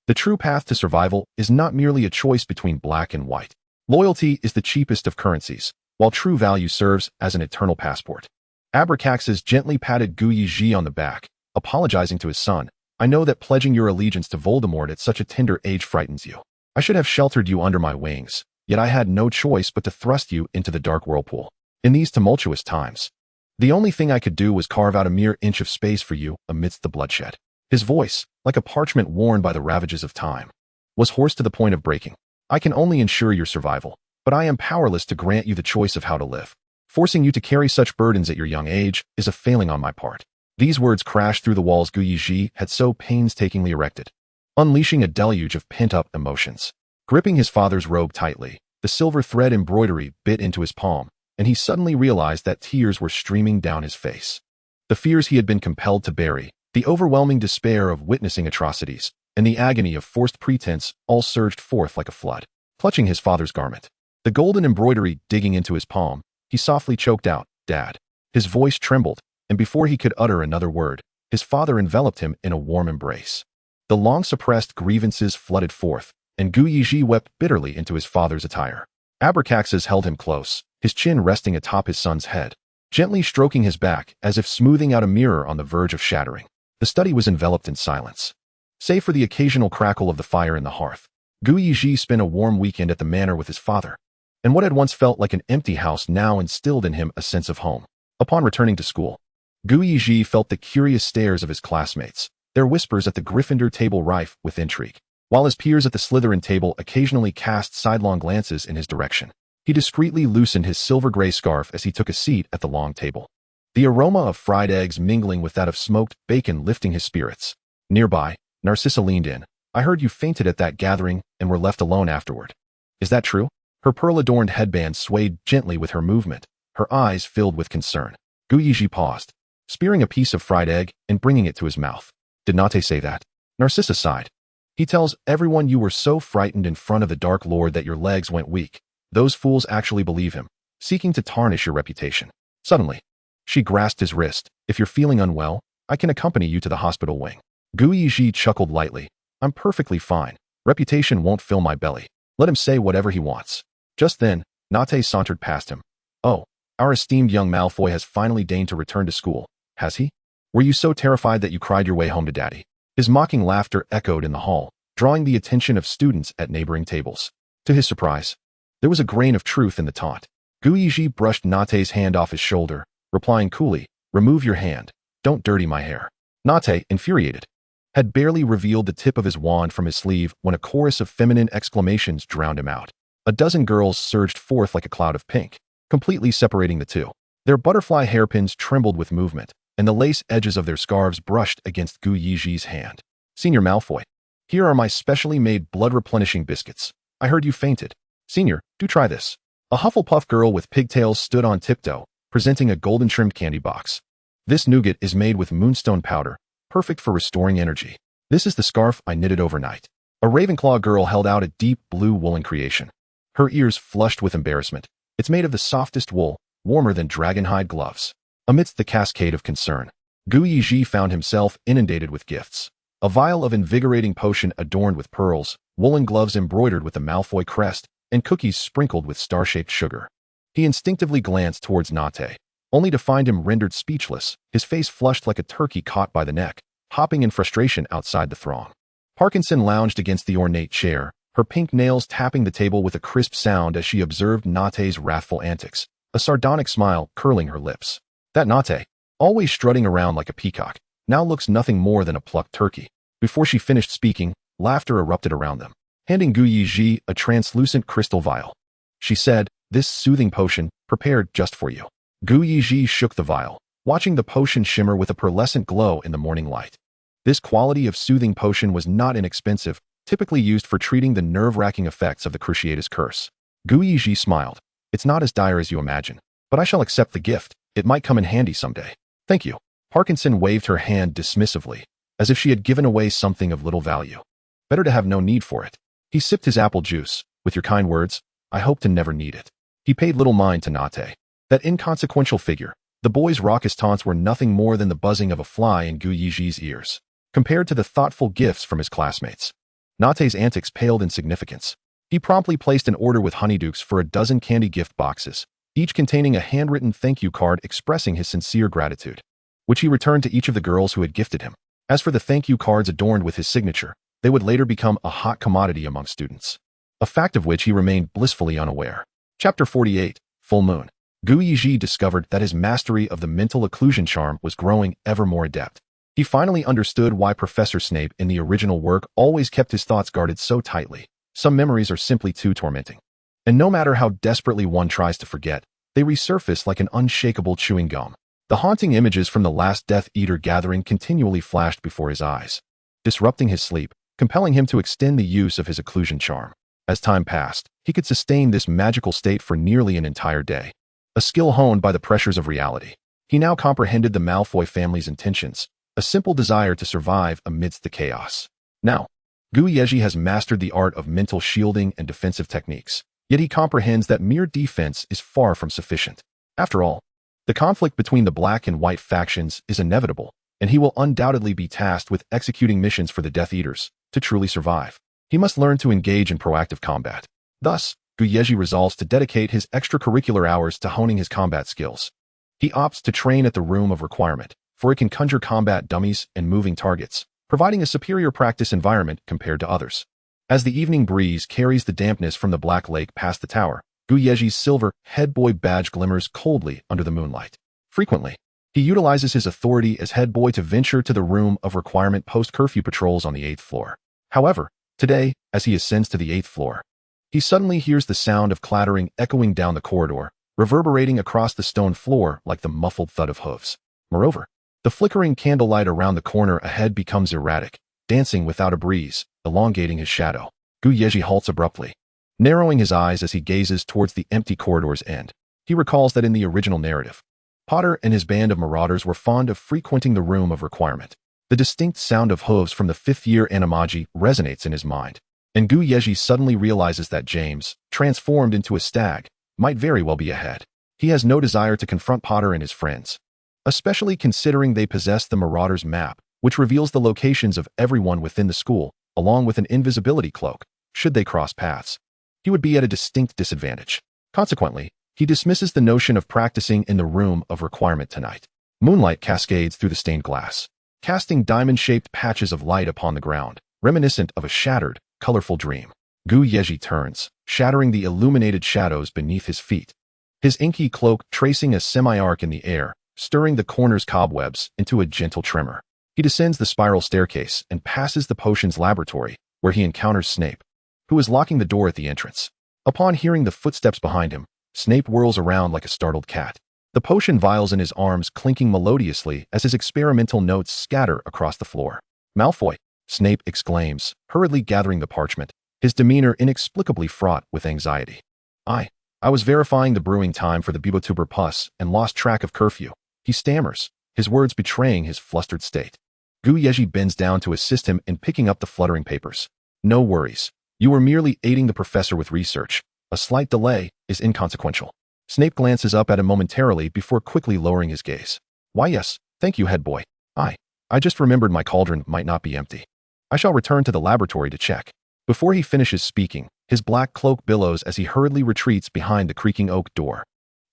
The true path to survival is not merely a choice between black and white. Loyalty is the cheapest of currencies, while true value serves as an eternal passport. Abraxas gently patted Yezhi on the back, apologizing to his son. I know that pledging your allegiance to Voldemort at such a tender age frightens you. I should have sheltered you under my wings, yet I had no choice but to thrust you into the dark whirlpool. In these tumultuous times, the only thing I could do was carve out a mere inch of space for you amidst the bloodshed. His voice, like a parchment worn by the ravages of time, was hoarse to the point of breaking. I can only ensure your survival, but I am powerless to grant you the choice of how to live. Forcing you to carry such burdens at your young age is a failing on my part. These words crashed through the walls Yezhi had so painstakingly erected, unleashing a deluge of pent-up emotions. Gripping his father's robe tightly, the silver thread embroidery bit into his palm, and he suddenly realized that tears were streaming down his face. The fears he had been compelled to bury, the overwhelming despair of witnessing atrocities, and the agony of forced pretense all surged forth like a flood. Clutching his father's garment, the golden embroidery digging into his palm, he softly choked out, "Dad." His voice trembled, and before he could utter another word, his father enveloped him in a warm embrace. The long-suppressed grievances flooded forth, and Yezhi wept bitterly into his father's attire. Abraxas held him close, his chin resting atop his son's head, gently stroking his back as if smoothing out a mirror on the verge of shattering. The study was enveloped in silence. Save for the occasional crackle of the fire in the hearth, Yezhi spent a warm weekend at the manor with his father, and what had once felt like an empty house now instilled in him a sense of home. Upon returning to school, Yezhi felt the curious stares of his classmates, Their whispers at the Gryffindor table rife with intrigue, while his peers at the Slytherin table occasionally cast sidelong glances in his direction. He discreetly loosened his silver-gray scarf as he took a seat at the long table, the aroma of fried eggs mingling with that of smoked bacon lifting his spirits. Nearby, Narcissa leaned in. "I heard you fainted at that gathering and were left alone afterward. Is that true?" Her pearl-adorned headband swayed gently with her movement, her eyes filled with concern. Yezhi paused, spearing a piece of fried egg and bringing it to his mouth. "Did Nate say that?" Narcissa sighed. "He tells everyone you were so frightened in front of the Dark Lord that your legs went weak. Those fools actually believe him, seeking to tarnish your reputation." Suddenly, she grasped his wrist. "If you're feeling unwell, I can accompany you to the hospital wing." Yezhi chuckled lightly. "I'm perfectly fine. Reputation won't fill my belly. Let him say whatever he wants." Just then, Nate sauntered past him. "Oh, our esteemed young Malfoy has finally deigned to return to school, has he? Were you so terrified that you cried your way home to Daddy?" His mocking laughter echoed in the hall, drawing the attention of students at neighboring tables. To his surprise, there was a grain of truth in the taunt. Yezhi brushed Nate's hand off his shoulder, replying coolly, "Remove your hand. Don't dirty my hair." Nate, infuriated, had barely revealed the tip of his wand from his sleeve when a chorus of feminine exclamations drowned him out. A dozen girls surged forth like a cloud of pink, completely separating the two. Their butterfly hairpins trembled with movement, and the lace edges of their scarves brushed against Yezhi's hand. "Senior Malfoy, here are my specially made blood-replenishing biscuits. I heard you fainted. Senior, do try this." A Hufflepuff girl with pigtails stood on tiptoe, presenting a golden-trimmed candy box. "This nougat is made with moonstone powder, perfect for restoring energy. This is the scarf I knitted overnight." A Ravenclaw girl held out a deep blue woolen creation, her ears flushed with embarrassment. "It's made of the softest wool, warmer than dragonhide gloves." Amidst the cascade of concern, Yezhi found himself inundated with gifts. A vial of invigorating potion adorned with pearls, woolen gloves embroidered with the Malfoy crest, and cookies sprinkled with star-shaped sugar. He instinctively glanced towards Nate, only to find him rendered speechless, his face flushed like a turkey caught by the neck, hopping in frustration outside the throng. Parkinson lounged against the ornate chair, her pink nails tapping the table with a crisp sound as she observed Nate's wrathful antics, a sardonic smile curling her lips. That Nate, always strutting around like a peacock, now looks nothing more than a plucked turkey. Before she finished speaking, laughter erupted around them. Handing Yezhi a translucent crystal vial, she said, "This soothing potion, prepared just for you." Yezhi shook the vial, watching the potion shimmer with a pearlescent glow in the morning light. This quality of soothing potion was not inexpensive, typically used for treating the nerve-wracking effects of the Cruciatus curse. Yezhi smiled. "It's not as dire as you imagine, but I shall accept the gift. It might come in handy someday." "Thank you." Parkinson waved her hand dismissively, as if she had given away something of little value. "Better to have no need for it." He sipped his apple juice. "With your kind words, I hope to never need it." He paid little mind to Nate, that inconsequential figure. The boy's raucous taunts were nothing more than the buzzing of a fly in Yezhi's ears, compared to the thoughtful gifts from his classmates. Nate's antics paled in significance. He promptly placed an order with Honeydukes for a dozen candy gift boxes, each containing a handwritten thank you card expressing his sincere gratitude, which he returned to each of the girls who had gifted him. As for the thank you cards adorned with his signature, they would later become a hot commodity among students, a fact of which he remained blissfully unaware. Chapter 48, Full Moon. Yezhi discovered that his mastery of the mental occlusion charm was growing ever more adept. He finally understood why Professor Snape in the original work always kept his thoughts guarded so tightly. Some memories are simply too tormenting, and no matter how desperately one tries to forget, they resurface like an unshakable chewing gum. The haunting images from the last Death Eater gathering continually flashed before his eyes, disrupting his sleep, compelling him to extend the use of his occlusion charm. As time passed, he could sustain this magical state for nearly an entire day, a skill honed by the pressures of reality. He now comprehended the Malfoy family's intentions, a simple desire to survive amidst the chaos. Now, Yezhi has mastered the art of mental shielding and defensive techniques, yet he comprehends that mere defense is far from sufficient. After all, the conflict between the black and white factions is inevitable, and he will undoubtedly be tasked with executing missions for the Death Eaters. To truly survive, he must learn to engage in proactive combat. Thus, Yezhi resolves to dedicate his extracurricular hours to honing his combat skills. He opts to train at the Room of Requirement, for it can conjure combat dummies and moving targets, providing a superior practice environment compared to others. As the evening breeze carries the dampness from the Black Lake past the tower, Yezhi's silver head boy badge glimmers coldly under the moonlight. Frequently, He utilizes his authority as head boy to venture to the room of requirement post-curfew patrols on the 8th floor. However, today, as he ascends to the 8th floor, he suddenly hears the sound of clattering echoing down the corridor, reverberating across the stone floor like the muffled thud of hooves. Moreover, the flickering candlelight around the corner ahead becomes erratic, dancing without a breeze, elongating his shadow. Yezhi halts abruptly, narrowing his eyes as he gazes towards the empty corridor's end. He recalls that in the original narrative, Potter and his band of marauders were fond of frequenting the room of requirement. The distinct sound of hooves from the 5th-year animagi resonates in his mind, and Yezhi suddenly realizes that James, transformed into a stag, might very well be ahead. He has no desire to confront Potter and his friends, especially considering they possess the Marauder's map, which reveals the locations of everyone within the school, along with an invisibility cloak. Should they cross paths, he would be at a distinct disadvantage. Consequently, he dismisses the notion of practicing in the room of requirement tonight. Moonlight cascades through the stained glass, casting diamond-shaped patches of light upon the ground, reminiscent of a shattered, colorful dream. Yezhi turns, shattering the illuminated shadows beneath his feet, his inky cloak tracing a semi-arc in the air, stirring the corner's cobwebs into a gentle tremor. He descends the spiral staircase and passes the potions laboratory, where he encounters Snape, who is locking the door at the entrance. Upon hearing the footsteps behind him, Snape whirls around like a startled cat, the potion vials in his arms clinking melodiously as his experimental notes scatter across the floor. "Malfoy!" Snape exclaims, hurriedly gathering the parchment, his demeanor inexplicably fraught with anxiety. I was verifying the brewing time for the Bibotuber Pus and lost track of curfew," he stammers, his words betraying his flustered state. Yezhi bends down to assist him in picking up the fluttering papers. "No worries. You were merely aiding the professor with research. A slight delay is inconsequential." Snape glances up at him momentarily before quickly lowering his gaze. "Why yes, thank you, head boy. I just remembered my cauldron might not be empty. I shall return to the laboratory to check." Before he finishes speaking, his black cloak billows as he hurriedly retreats behind the creaking oak door.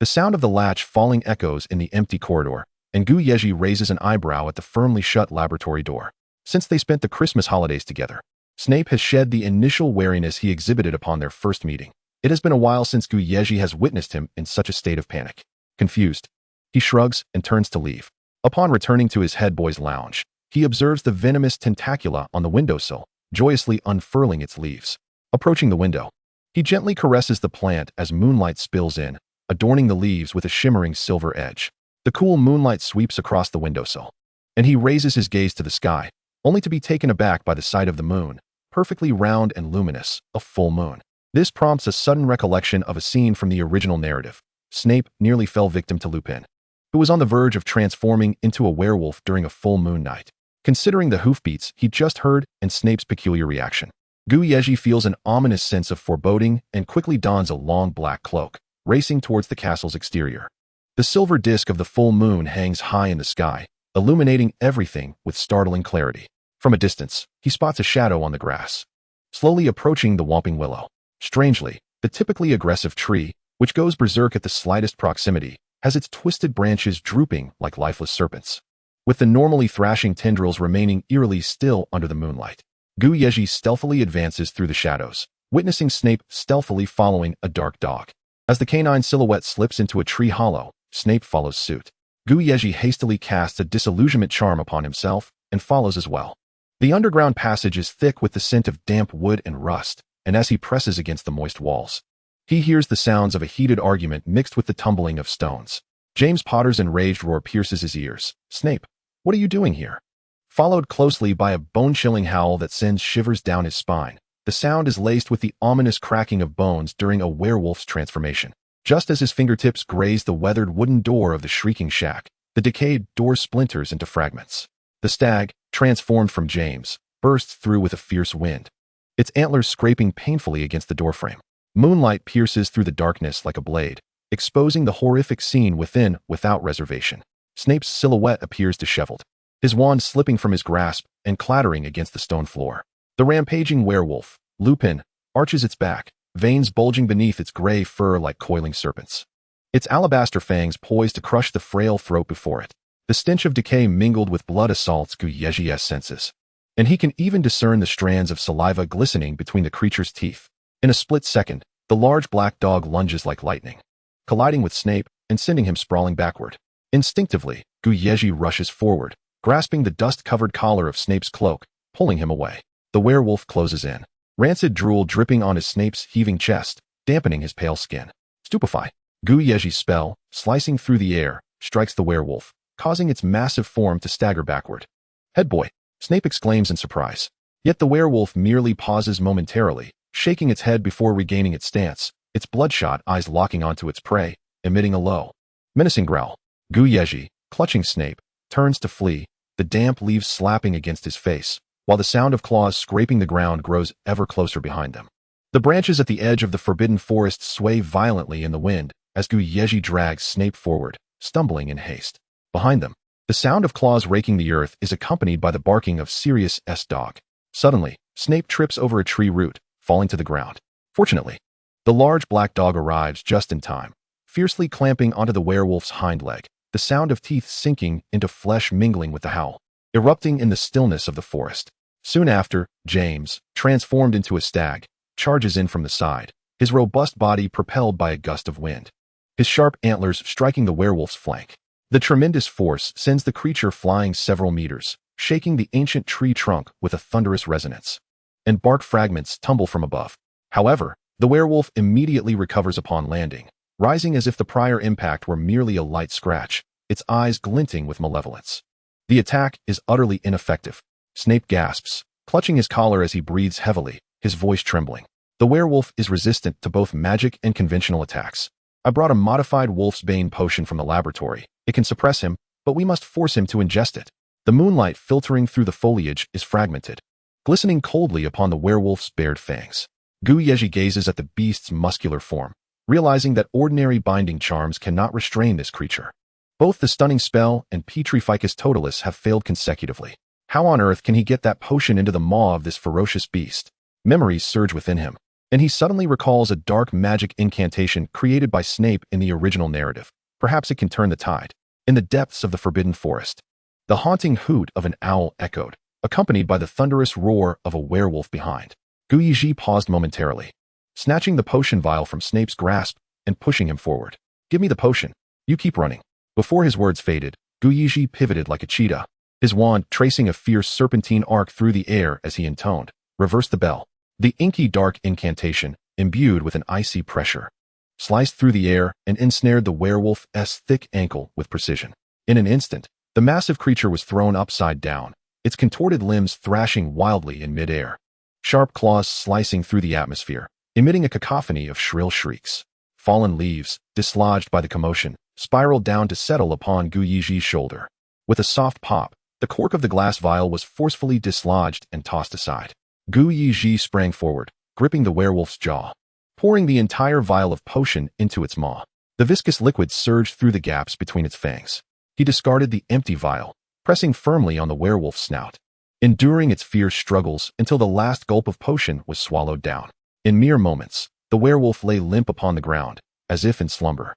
The sound of the latch falling echoes in the empty corridor, and Yezhi raises an eyebrow at the firmly shut laboratory door. Since they spent the Christmas holidays together, Snape has shed the initial wariness he exhibited upon their first meeting. It has been a while since Yezhi has witnessed him in such a state of panic. Confused, he shrugs and turns to leave. Upon returning to his head boy's lounge, he observes the venomous tentacula on the windowsill, joyously unfurling its leaves. Approaching the window, he gently caresses the plant as moonlight spills in, adorning the leaves with a shimmering silver edge. The cool moonlight sweeps across the windowsill, and he raises his gaze to the sky, only to be taken aback by the sight of the moon, perfectly round and luminous, a full moon. This prompts a sudden recollection of a scene from the original narrative. Snape nearly fell victim to Lupin, who was on the verge of transforming into a werewolf during a full moon night. Considering the hoofbeats he just heard and Snape's peculiar reaction, Yezhi feels an ominous sense of foreboding and quickly dons a long black cloak, racing towards the castle's exterior. The silver disk of the full moon hangs high in the sky, illuminating everything with startling clarity. From a distance, he spots a shadow on the grass, slowly approaching the whomping willow. Strangely, the typically aggressive tree, which goes berserk at the slightest proximity, has its twisted branches drooping like lifeless serpents, with the normally thrashing tendrils remaining eerily still under the moonlight. Yezhi stealthily advances through the shadows, witnessing Snape stealthily following a dark dog. As the canine silhouette slips into a tree hollow, Snape follows suit. Yezhi hastily casts a disillusionment charm upon himself and follows as well. The underground passage is thick with the scent of damp wood and rust, and as he presses against the moist walls, he hears the sounds of a heated argument mixed with the tumbling of stones. James Potter's enraged roar pierces his ears. "Snape, what are you doing here?" Followed closely by a bone-chilling howl that sends shivers down his spine. The sound is laced with the ominous cracking of bones during a werewolf's transformation. Just as his fingertips graze the weathered wooden door of the shrieking shack, the decayed door splinters into fragments. The stag, transformed from James, bursts through with a fierce wind, its antlers scraping painfully against the doorframe. Moonlight pierces through the darkness like a blade, exposing the horrific scene within without reservation. Snape's silhouette appears disheveled, his wand slipping from his grasp and clattering against the stone floor. The rampaging werewolf, Lupin, arches its back, veins bulging beneath its gray fur like coiling serpents, its alabaster fangs poised to crush the frail throat before it. The stench of decay mingled with blood assaults Yezhi's senses, and he can even discern the strands of saliva glistening between the creature's teeth. In a split second, the large black dog lunges like lightning, colliding with Snape and sending him sprawling backward. Instinctively, Yezhi rushes forward, grasping the dust-covered collar of Snape's cloak, pulling him away. The werewolf closes in, rancid drool dripping on his Snape's heaving chest, dampening his pale skin. Stupefy. Yezhi's spell, slicing through the air, strikes the werewolf, causing its massive form to stagger backward. Head boy, Snape exclaims in surprise. Yet the werewolf merely pauses momentarily, shaking its head before regaining its stance, its bloodshot eyes locking onto its prey, emitting a low, menacing growl. Yezhi, clutching Snape, turns to flee, the damp leaves slapping against his face, while the sound of claws scraping the ground grows ever closer behind them. The branches at the edge of the forbidden forest sway violently in the wind as Yezhi drags Snape forward, stumbling in haste. Behind them, the sound of claws raking the earth is accompanied by the barking of Sirius' dog. Suddenly, Snape trips over a tree root, falling to the ground. Fortunately, the large black dog arrives just in time, fiercely clamping onto the werewolf's hind leg, the sound of teeth sinking into flesh mingling with the howl, erupting in the stillness of the forest. Soon after, James, transformed into a stag, charges in from the side, his robust body propelled by a gust of wind, his sharp antlers striking the werewolf's flank. The tremendous force sends the creature flying several meters, shaking the ancient tree trunk with a thunderous resonance, and bark fragments tumble from above. However, the werewolf immediately recovers upon landing, rising as if the prior impact were merely a light scratch, its eyes glinting with malevolence. The attack is utterly ineffective. Snape gasps, clutching his collar as he breathes heavily, his voice trembling. The werewolf is resistant to both magic and conventional attacks. I brought a modified Wolf's Bane potion from the laboratory. It can suppress him, but we must force him to ingest it. The moonlight filtering through the foliage is fragmented, glistening coldly upon the werewolf's bared fangs. Yezhi gazes at the beast's muscular form, realizing that ordinary binding charms cannot restrain this creature. Both the stunning spell and Petrificus Totalis have failed consecutively. How on earth can he get that potion into the maw of this ferocious beast? Memories surge within him, and he suddenly recalls a dark magic incantation created by Snape in the original narrative. Perhaps it can turn the tide. In the depths of the forbidden forest, the haunting hoot of an owl echoed, accompanied by the thunderous roar of a werewolf behind. Yezhi paused momentarily, snatching the potion vial from Snape's grasp and pushing him forward. Give me the potion. You keep running. Before his words faded, Yezhi pivoted like a cheetah, his wand tracing a fierce serpentine arc through the air as he intoned, "Reverse the bell." The inky dark incantation, imbued with an icy pressure, sliced through the air and ensnared the werewolf's thick ankle with precision. In an instant, the massive creature was thrown upside down, its contorted limbs thrashing wildly in midair, sharp claws slicing through the atmosphere, emitting a cacophony of shrill shrieks. Fallen leaves, dislodged by the commotion, spiraled down to settle upon Yezhi's shoulder. With a soft pop, the cork of the glass vial was forcefully dislodged and tossed aside. Yezhi sprang forward, gripping the werewolf's jaw, pouring the entire vial of potion into its maw. The viscous liquid surged through the gaps between its fangs. He discarded the empty vial, pressing firmly on the werewolf's snout, enduring its fierce struggles until the last gulp of potion was swallowed down. In mere moments, the werewolf lay limp upon the ground, as if in slumber.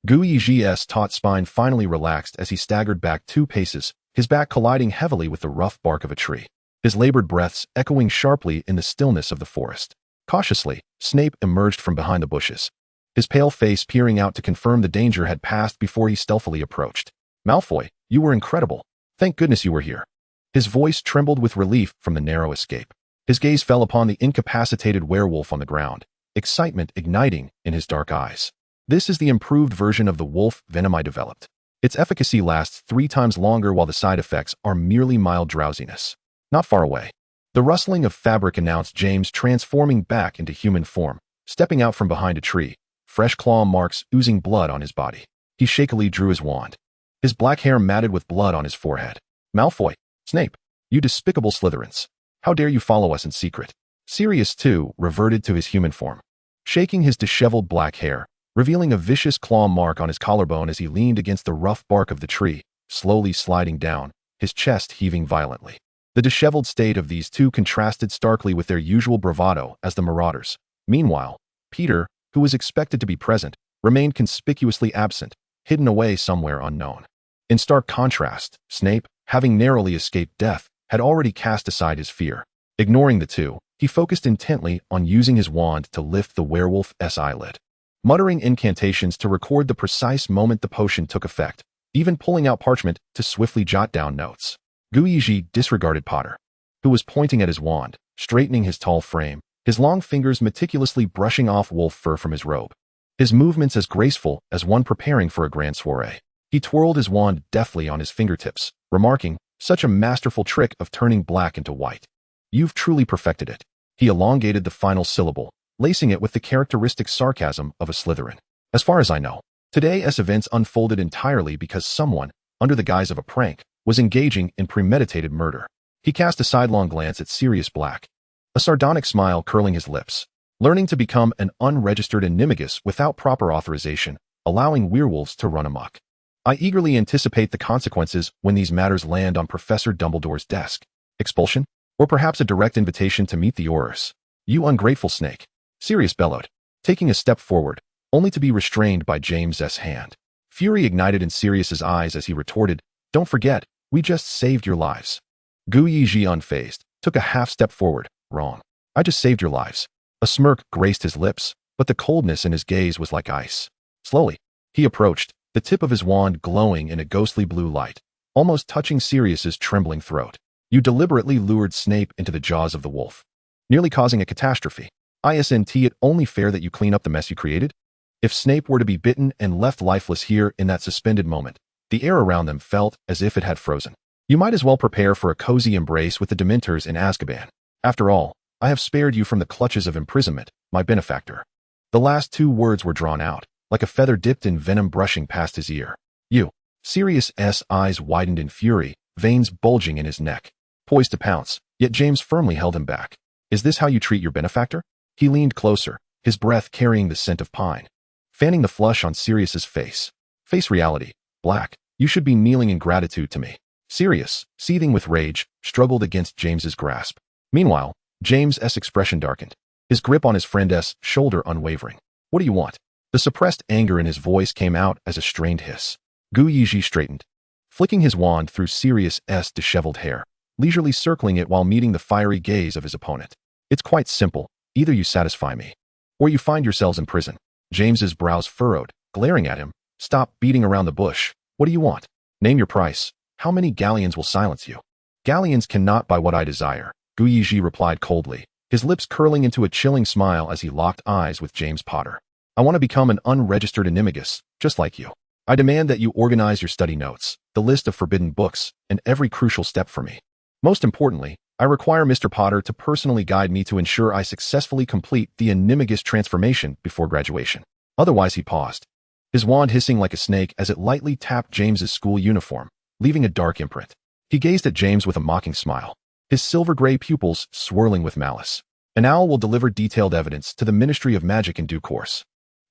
Yezhi's taut spine finally relaxed as he staggered back 2 paces, his back colliding heavily with the rough bark of a tree, his labored breaths echoing sharply in the stillness of the forest. Cautiously, Snape emerged from behind the bushes, his pale face peering out to confirm the danger had passed before he stealthily approached. "Malfoy, you were incredible. Thank goodness you were here." His voice trembled with relief from the narrow escape. His gaze fell upon the incapacitated werewolf on the ground, excitement igniting in his dark eyes. "This is the improved version of the wolf venom I developed. Its efficacy lasts 3 times longer while the side effects are merely mild drowsiness." Not far away, the rustling of fabric announced James transforming back into human form, stepping out from behind a tree, fresh claw marks oozing blood on his body. He shakily drew his wand, his black hair matted with blood on his forehead. "Malfoy, Snape, you despicable Slytherins. How dare you follow us in secret?" Sirius, too, reverted to his human form, shaking his disheveled black hair, revealing a vicious claw mark on his collarbone as he leaned against the rough bark of the tree, slowly sliding down, his chest heaving violently. The disheveled state of these two contrasted starkly with their usual bravado as the marauders. Meanwhile, Peter, who was expected to be present, remained conspicuously absent, hidden away somewhere unknown. In stark contrast, Snape, having narrowly escaped death, had already cast aside his fear. Ignoring the two, he focused intently on using his wand to lift the werewolf's eyelid. Muttering incantations to record the precise moment the potion took effect, even pulling out parchment to swiftly jot down notes. Yezhi disregarded Potter, who was pointing at his wand, straightening his tall frame, his long fingers meticulously brushing off wolf fur from his robe. His movements as graceful as one preparing for a grand soiree. He twirled his wand deftly on his fingertips, remarking, "Such a masterful trick of turning black into white. You've truly perfected it." He elongated the final syllable, lacing it with the characteristic sarcasm of a Slytherin. "As far as I know, today's events unfolded entirely because someone, under the guise of a prank, was engaging in premeditated murder." He cast a sidelong glance at Sirius Black, a sardonic smile curling his lips. "Learning to become an unregistered animagus without proper authorization, allowing werewolves to run amok. I eagerly anticipate the consequences when these matters land on Professor Dumbledore's desk. Expulsion? Or perhaps a direct invitation to meet the Aurors. You ungrateful snake," Sirius bellowed, taking a step forward, only to be restrained by James's hand. Fury ignited in Sirius's eyes as he retorted, "Don't forget, we just saved your lives." Yezhi, unfazed, took a half step forward. "Wrong. I just saved your lives." A smirk graced his lips, but the coldness in his gaze was like ice. Slowly, he approached, the tip of his wand glowing in a ghostly blue light, almost touching Sirius's trembling throat. "You deliberately lured Snape into the jaws of the wolf, nearly causing a catastrophe. Isn't it only fair that you clean up the mess you created?" If Snape were to be bitten and left lifeless here in that suspended moment, the air around them felt as if it had frozen. "You might as well prepare for a cozy embrace with the Dementors in Azkaban. After all, I have spared you from the clutches of imprisonment, my benefactor." The last two words were drawn out, like a feather dipped in venom brushing past his ear. "You." Sirius's eyes widened in fury, veins bulging in his neck, poised to pounce, yet James firmly held him back. "Is this how you treat your benefactor?" He leaned closer, his breath carrying the scent of pine, fanning the flush on Sirius's face. "Face reality, Black. You should be kneeling in gratitude to me." Sirius, seething with rage, struggled against James's grasp. Meanwhile, James's expression darkened, his grip on his friend's shoulder unwavering. "What do you want?" The suppressed anger in his voice came out as a strained hiss. Yezhi straightened, flicking his wand through Sirius's disheveled hair, leisurely circling it while meeting the fiery gaze of his opponent. "It's quite simple. Either you satisfy me, or you find yourselves in prison." James's brows furrowed, glaring at him. "Stop beating around the bush. What do you want? Name your price. How many galleons will silence you?" "Galleons cannot buy what I desire," Yezhi replied coldly, his lips curling into a chilling smile as he locked eyes with James Potter. "I want to become an unregistered animagus, just like you. I demand that you organize your study notes, the list of forbidden books, and every crucial step for me. Most importantly, I require Mr. Potter to personally guide me to ensure I successfully complete the animagus transformation before graduation." Otherwise, he paused, his wand hissing like a snake as it lightly tapped James's school uniform, leaving a dark imprint. He gazed at James with a mocking smile, his silver-gray pupils swirling with malice. "An owl will deliver detailed evidence to the Ministry of Magic in due course.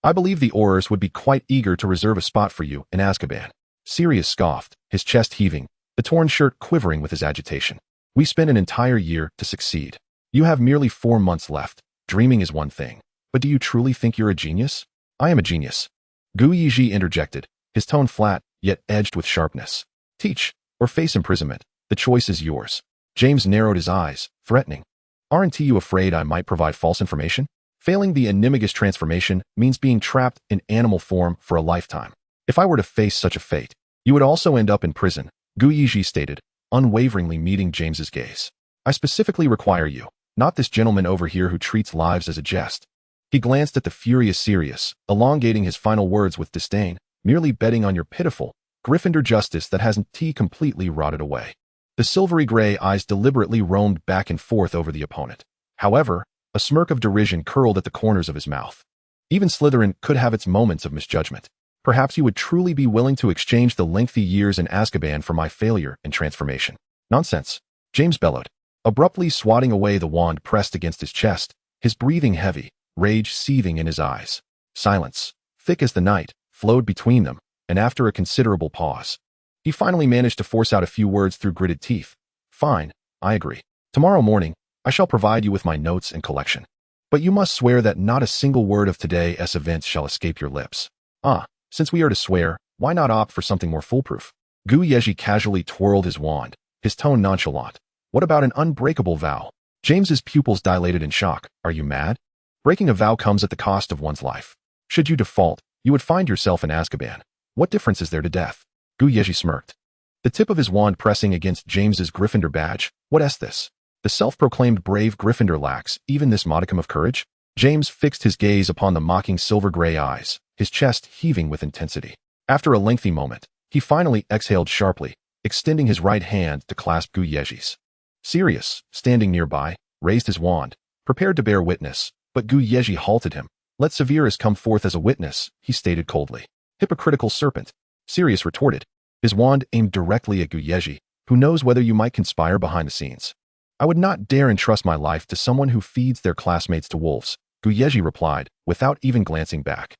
I believe the Aurors would be quite eager to reserve a spot for you in Azkaban." Sirius scoffed, his chest heaving, the torn shirt quivering with his agitation. "We spent an entire year to succeed. You have merely 4 months left. Dreaming is one thing, but do you truly think you're a genius?" "I am a genius," Yezhi interjected, his tone flat, yet edged with sharpness. "Teach, or face imprisonment. The choice is yours." James narrowed his eyes, threatening. "Aren't you afraid I might provide false information? Failing the animagus transformation means being trapped in animal form for a lifetime. If I were to face such a fate, you would also end up in prison," Yezhi stated, unwaveringly meeting James's gaze. "I specifically require you, not this gentleman over here who treats lives as a jest." He glanced at the furious Sirius, elongating his final words with disdain, "merely betting on your pitiful, Gryffindor justice that hasn't completely rotted away." The silvery gray eyes deliberately roamed back and forth over the opponent. However, a smirk of derision curled at the corners of his mouth. Even Slytherin could have its moments of misjudgment. "Perhaps you would truly be willing to exchange the lengthy years in Azkaban for my failure in transformation." "Nonsense," James bellowed, abruptly swatting away the wand pressed against his chest, his breathing heavy, rage seething in his eyes. Silence, thick as the night, flowed between them, and after a considerable pause, he finally managed to force out a few words through gritted teeth. "Fine, I agree. Tomorrow morning, I shall provide you with my notes and collection. But you must swear that not a single word of today's events shall escape your lips." "Ah, since we are to swear, why not opt for something more foolproof?" Yezhi casually twirled his wand, his tone nonchalant. "What about an unbreakable vow?" James's pupils dilated in shock. "Are you mad? Breaking a vow comes at the cost of one's life. Should you default, you would find yourself in Azkaban. What difference is there to death?" Gu Yezhi smirked, the tip of his wand pressing against James's Gryffindor badge. What's this? The self-proclaimed brave Gryffindor lacks even this modicum of courage? James fixed his gaze upon the mocking silver-gray eyes, his chest heaving with intensity. After a lengthy moment, he finally exhaled sharply, extending his right hand to clasp Gu Yezhi's. Sirius, standing nearby, raised his wand, prepared to bear witness, but Gu Yezhi halted him. Let Severus come forth as a witness, he stated coldly. Hypocritical serpent, Sirius retorted, his wand aimed directly at Gu Yezhi, who knows whether you might conspire behind the scenes. I would not dare entrust my life to someone who feeds their classmates to wolves, Gu Yezhi replied, without even glancing back.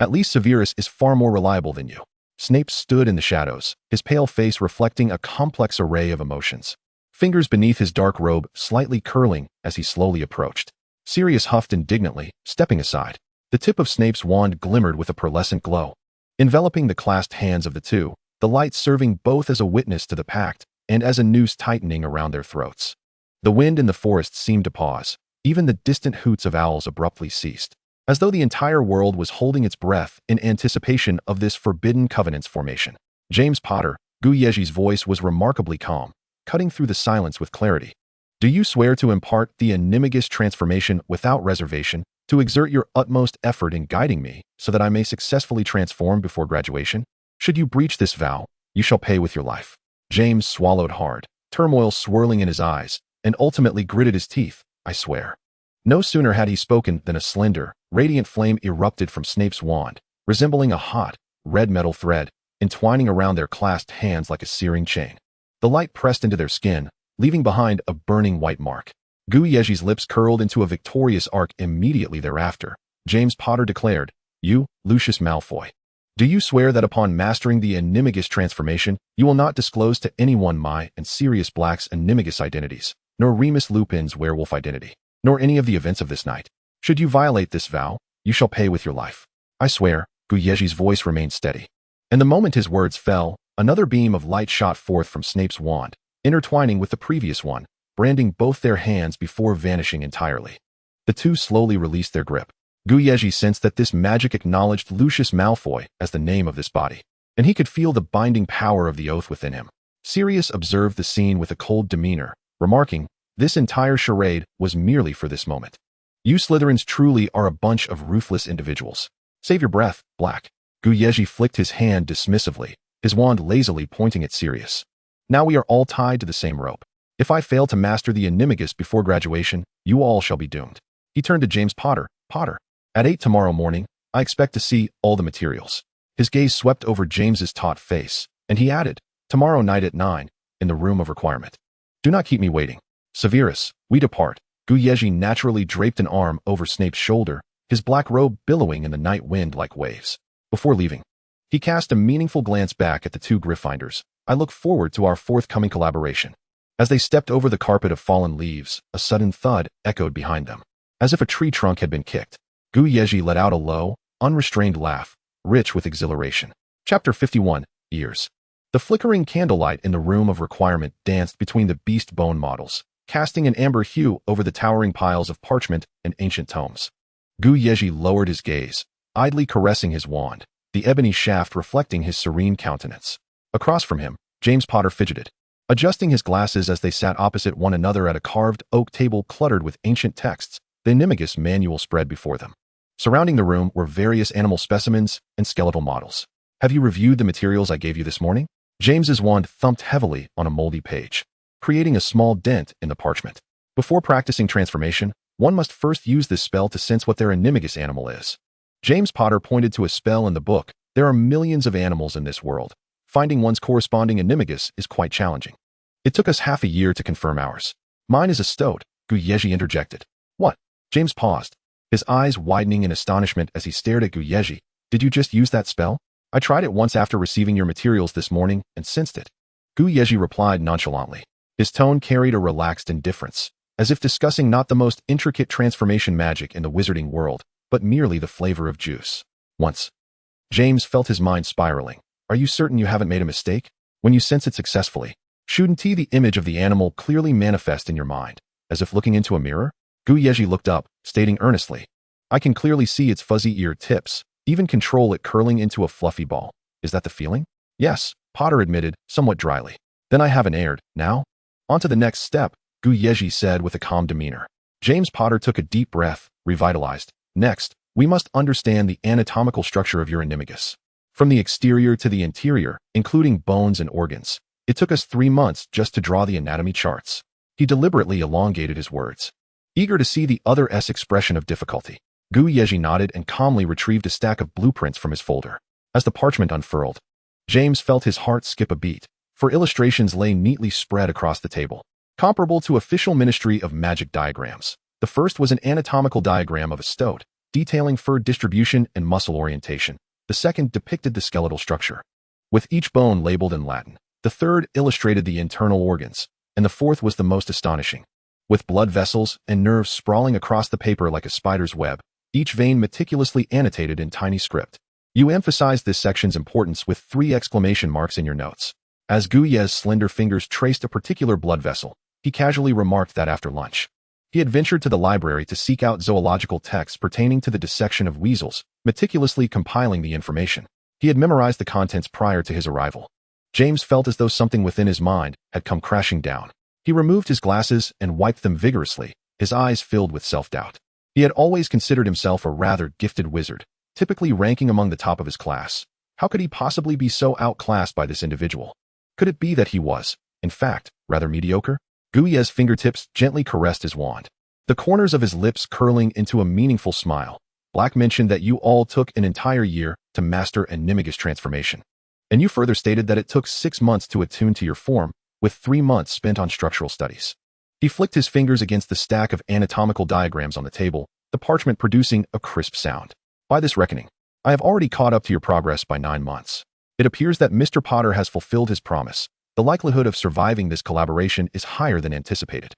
At least Severus is far more reliable than you. Snape stood in the shadows, his pale face reflecting a complex array of emotions. Fingers beneath his dark robe slightly curling as he slowly approached. Sirius huffed indignantly, stepping aside. The tip of Snape's wand glimmered with a pearlescent glow, enveloping the clasped hands of the two, the light serving both as a witness to the pact and as a noose tightening around their throats. The wind in the forest seemed to pause. Even the distant hoots of owls abruptly ceased, as though the entire world was holding its breath in anticipation of this forbidden covenant's formation. James Potter, Gu Yezhi's voice was remarkably calm, cutting through the silence with clarity. Do you swear to impart the animagus transformation without reservation, to exert your utmost effort in guiding me so that I may successfully transform before graduation? Should you breach this vow, you shall pay with your life. James swallowed hard, turmoil swirling in his eyes, and ultimately gritted his teeth. I swear. No sooner had he spoken than a slender, radiant flame erupted from Snape's wand, resembling a hot, red metal thread, entwining around their clasped hands like a searing chain. The light pressed into their skin, leaving behind a burning white mark. Gu Yezhi's lips curled into a victorious arc immediately thereafter. James Potter declared, You, Lucius Malfoy, do you swear that upon mastering the animagus transformation, you will not disclose to anyone my and Sirius Black's animagus identities, nor Remus Lupin's werewolf identity, nor any of the events of this night? Should you violate this vow, you shall pay with your life. I swear. Gu Yezhi's voice remained steady. And the moment his words fell, another beam of light shot forth from Snape's wand, intertwining with the previous one, branding both their hands before vanishing entirely. The two slowly released their grip. Gu Yezhi sensed that this magic acknowledged Lucius Malfoy as the name of this body, and he could feel the binding power of the oath within him. Sirius observed the scene with a cold demeanor, remarking, this entire charade was merely for this moment. You Slytherins truly are a bunch of ruthless individuals. Save your breath, Black. Gu Yezhi flicked his hand dismissively, his wand lazily pointing at Sirius. Now we are all tied to the same rope. If I fail to master the animagus before graduation, you all shall be doomed. He turned to James Potter. Potter, at 8 tomorrow morning, I expect to see all the materials. His gaze swept over James's taut face, and he added, tomorrow night at 9, in the room of requirement. Do not keep me waiting. Severus, we depart. Gu Yezhi naturally draped an arm over Snape's shoulder, his black robe billowing in the night wind like waves. Before leaving, he cast a meaningful glance back at the two Gryffindors. I look forward to our forthcoming collaboration. As they stepped over the carpet of fallen leaves, a sudden thud echoed behind them, as if a tree trunk had been kicked. Gu Yezhi let out a low, unrestrained laugh, rich with exhilaration. Chapter 51, Ears. The flickering candlelight in the room of requirement danced between the beast bone models, casting an amber hue over the towering piles of parchment and ancient tomes. Gu Yezhi lowered his gaze, idly caressing his wand, the ebony shaft reflecting his serene countenance. Across from him, James Potter fidgeted, adjusting his glasses as they sat opposite one another at a carved oak table cluttered with ancient texts, the animagus manual spread before them. Surrounding the room were various animal specimens and skeletal models. Have you reviewed the materials I gave you this morning? James's wand thumped heavily on a moldy page, creating a small dent in the parchment. Before practicing transformation, one must first use this spell to sense what their animagus animal is. James Potter pointed to a spell in the book. There are millions of animals in this world. Finding one's corresponding animagus is quite challenging. It took us half a year to confirm ours. Mine is a stoat, Gu Yezhi interjected. What? James paused, his eyes widening in astonishment as he stared at Gu Yezhi. Did you just use that spell? I tried it once after receiving your materials this morning and sensed it. Gu Yezhi replied nonchalantly. His tone carried a relaxed indifference, as if discussing not the most intricate transformation magic in the wizarding world, but merely the flavor of juice. Once. James felt his mind spiraling. Are you certain you haven't made a mistake? When you sense it successfully, shouldn't the image of the animal clearly manifest in your mind, as if looking into a mirror? Gu Yezhi looked up, stating earnestly, I can clearly see its fuzzy ear tips, even control it curling into a fluffy ball. Is that the feeling? Yes, Potter admitted, somewhat dryly. Then I haven't erred. Now? On to the next step, Yezhi said with a calm demeanor. James Potter took a deep breath, revitalized. Next, we must understand the anatomical structure of your animagus. From the exterior to the interior, including bones and organs. It took us 3 months just to draw the anatomy charts. He deliberately elongated his words. Eager to see the other's expression of difficulty, Yezhi nodded and calmly retrieved a stack of blueprints from his folder. As the parchment unfurled, James felt his heart skip a beat, for illustrations lay neatly spread across the table, comparable to official Ministry of Magic diagrams. The first was an anatomical diagram of a stoat, detailing fur distribution and muscle orientation. The second depicted the skeletal structure, with each bone labeled in Latin. The third illustrated the internal organs, and the fourth was the most astonishing. With blood vessels and nerves sprawling across the paper like a spider's web, each vein meticulously annotated in tiny script. You emphasized this section's importance with 3 exclamation marks in your notes. As Guyez's slender fingers traced a particular blood vessel, he casually remarked that after lunch, he had ventured to the library to seek out zoological texts pertaining to the dissection of weasels, meticulously compiling the information. He had memorized the contents prior to his arrival. James felt as though something within his mind had come crashing down. He removed his glasses and wiped them vigorously, his eyes filled with self-doubt. He had always considered himself a rather gifted wizard, typically ranking among the top of his class. How could he possibly be so outclassed by this individual? Could it be that he was, in fact, rather mediocre? Guyez's fingertips gently caressed his wand, the corners of his lips curling into a meaningful smile. Black mentioned that you all took an entire year to master animagus transformation. And you further stated that it took 6 months to attune to your form, with 3 months spent on structural studies. He flicked his fingers against the stack of anatomical diagrams on the table, the parchment producing a crisp sound. By this reckoning, I have already caught up to your progress by 9 months. It appears that Mr. Potter has fulfilled his promise. The likelihood of surviving this collaboration is higher than anticipated.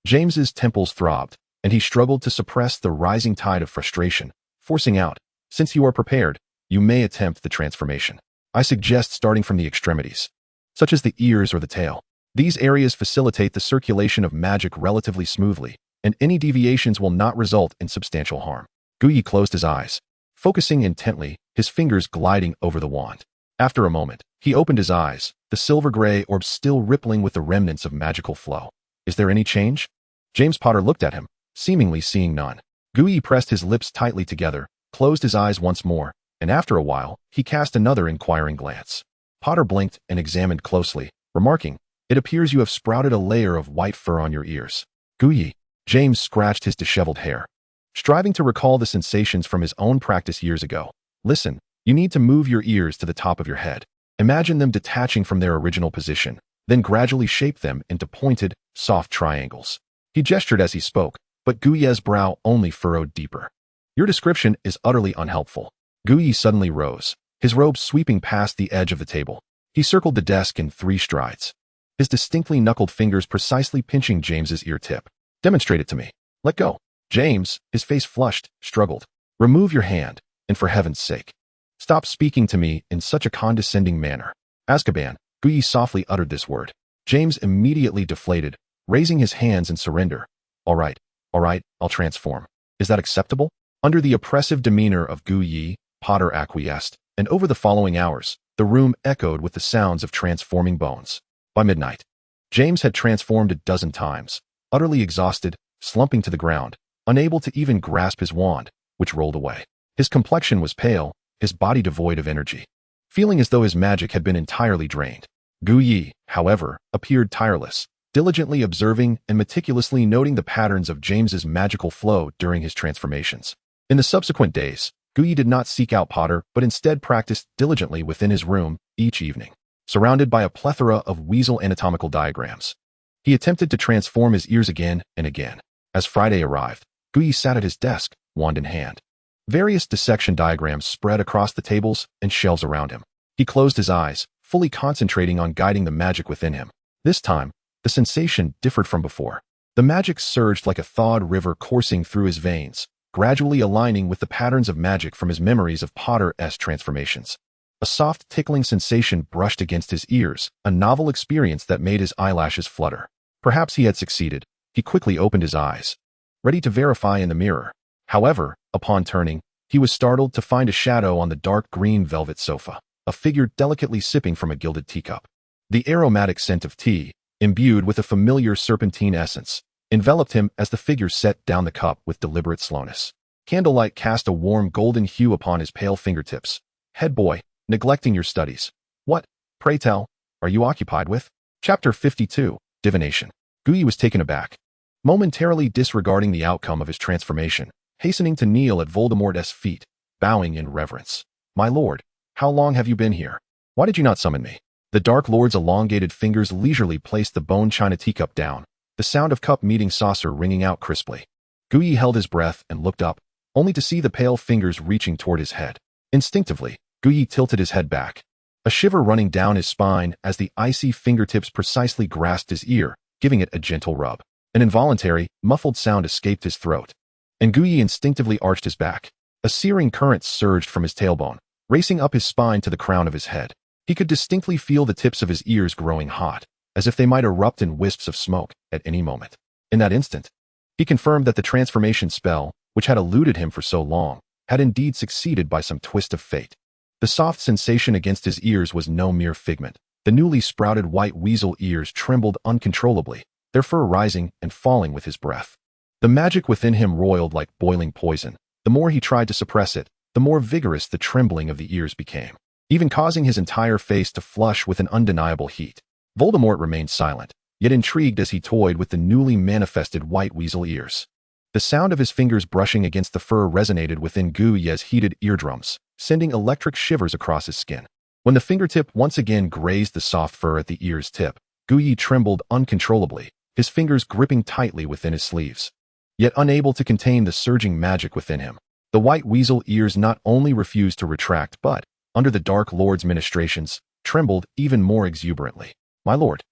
James's temples throbbed, and he struggled to suppress the rising tide of frustration, forcing out, since you are prepared, you may attempt the transformation. I suggest starting from the extremities, such as the ears or the tail. These areas facilitate the circulation of magic relatively smoothly, and any deviations will not result in substantial harm. Guyezhi closed his eyes, focusing intently, his fingers gliding over the wand. After a moment, he opened his eyes, the silver-gray orb still rippling with the remnants of magical flow. Is there any change? James Potter looked at him, seemingly seeing none. Guyezhi pressed his lips tightly together, closed his eyes once more, and after a while, he cast another inquiring glance. Potter blinked and examined closely, remarking, "It appears you have sprouted a layer of white fur on your ears." Guyezhi. James scratched his disheveled hair, striving to recall the sensations from his own practice years ago. Listen, you need to move your ears to the top of your head. Imagine them detaching from their original position, then gradually shape them into pointed, soft triangles. He gestured as he spoke, but Guyez's brow only furrowed deeper. Your description is utterly unhelpful. Guyezhi suddenly rose, his robe sweeping past the edge of the table. He circled the desk in 3 strides, his distinctly knuckled fingers precisely pinching James's ear tip. Demonstrate it to me. Let go. James, his face flushed, struggled. Remove your hand, and for heaven's sake, stop speaking to me in such a condescending manner. Azkaban. Guyezhi softly uttered this word. James immediately deflated, raising his hands in surrender. All right, I'll transform. Is that acceptable? Under the oppressive demeanor of Yezhi, Potter acquiesced, and over the following hours, the room echoed with the sounds of transforming bones. By midnight, James had transformed a dozen times, utterly exhausted, slumping to the ground, unable to even grasp his wand, which rolled away. His complexion was pale, his body devoid of energy, feeling as though his magic had been entirely drained. Guyezhi, however, appeared tireless, diligently observing and meticulously noting the patterns of James's magical flow during his transformations. In the subsequent days, Guyezhi did not seek out Potter but instead practiced diligently within his room each evening, surrounded by a plethora of weasel anatomical diagrams. He attempted to transform his ears again and again. As Friday arrived, Guyezhi sat at his desk, wand in hand. Various dissection diagrams spread across the tables and shelves around him. He closed his eyes, fully concentrating on guiding the magic within him. This time, the sensation differed from before. The magic surged like a thawed river coursing through his veins, gradually aligning with the patterns of magic from his memories of Potter's transformations. A soft tickling sensation brushed against his ears, a novel experience that made his eyelashes flutter. Perhaps he had succeeded. He quickly opened his eyes, ready to verify in the mirror. However, upon turning, he was startled to find a shadow on the dark green velvet sofa. a figure delicately sipping from a gilded teacup. The aromatic scent of tea, imbued with a familiar serpentine essence, enveloped him as the figure set down the cup with deliberate slowness. Candlelight cast a warm golden hue upon his pale fingertips. "Head boy, neglecting your studies. What, pray tell, are you occupied with?" Chapter 52, Divination. Guyi was taken aback. Momentarily disregarding the outcome of his transformation, hastening to kneel at Voldemort's feet, bowing in reverence. "My lord, how long have you been here? Why did you not summon me?" The Dark Lord's elongated fingers leisurely placed the bone china teacup down, the sound of cup meeting saucer ringing out crisply. Guyi held his breath and looked up, only to see the pale fingers reaching toward his head. Instinctively, Guyi tilted his head back, a shiver running down his spine as the icy fingertips precisely grasped his ear, giving it a gentle rub. An involuntary, muffled sound escaped his throat, and Guyi instinctively arched his back. A searing current surged from his tailbone, racing up his spine to the crown of his head. He could distinctly feel the tips of his ears growing hot, as if they might erupt in wisps of smoke at any moment. In that instant, he confirmed that the transformation spell, which had eluded him for so long, had indeed succeeded by some twist of fate. The soft sensation against his ears was no mere figment. The newly sprouted white weasel ears trembled uncontrollably, their fur rising and falling with his breath. The magic within him roiled like boiling poison. The more he tried to suppress it, the more vigorous the trembling of the ears became, even causing his entire face to flush with an undeniable heat. Voldemort remained silent, yet intrigued as he toyed with the newly manifested white weasel ears. The sound of his fingers brushing against the fur resonated within Guyi's heated eardrums, sending electric shivers across his skin. When the fingertip once again grazed the soft fur at the ear's tip, Guyi trembled uncontrollably, his fingers gripping tightly within his sleeves. Yet unable to contain the surging magic within him, the white weasel ears not only refused to retract but, under the Dark Lord's ministrations, trembled even more exuberantly. "My lord."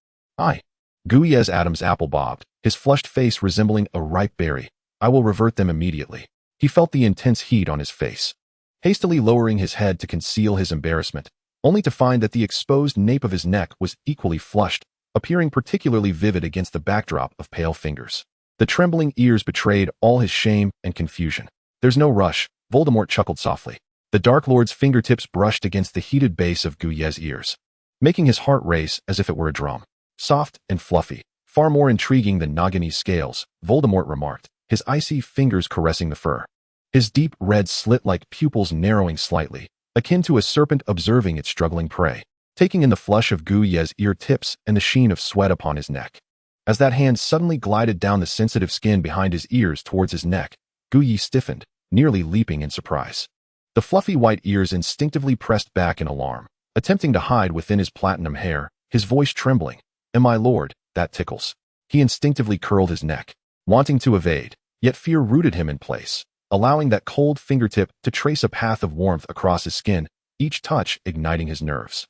Guyi's Adam's apple bobbed, his flushed face resembling a ripe berry. "I will revert them immediately." He felt the intense heat on his face, hastily lowering his head to conceal his embarrassment, only to find that the exposed nape of his neck was equally flushed, appearing particularly vivid against the backdrop of pale fingers. The trembling ears betrayed all his shame and confusion. "There's no rush," Voldemort chuckled softly. The Dark Lord's fingertips brushed against the heated base of Guyi's ears, making his heart race as if it were a drum. "Soft and fluffy, far more intriguing than Nagini's scales," Voldemort remarked, his icy fingers caressing the fur. His deep red slit-like pupils narrowing slightly, akin to a serpent observing its struggling prey, taking in the flush of Guyi's ear tips and the sheen of sweat upon his neck. As that hand suddenly glided down the sensitive skin behind his ears towards his neck, Guyi stiffened, nearly leaping in surprise. The fluffy white ears instinctively pressed back in alarm, attempting to hide within his platinum hair, his voice trembling. "And my lord, that tickles." He instinctively curled his neck, wanting to evade, yet fear rooted him in place, allowing that cold fingertip to trace a path of warmth across his skin, each touch igniting his nerves.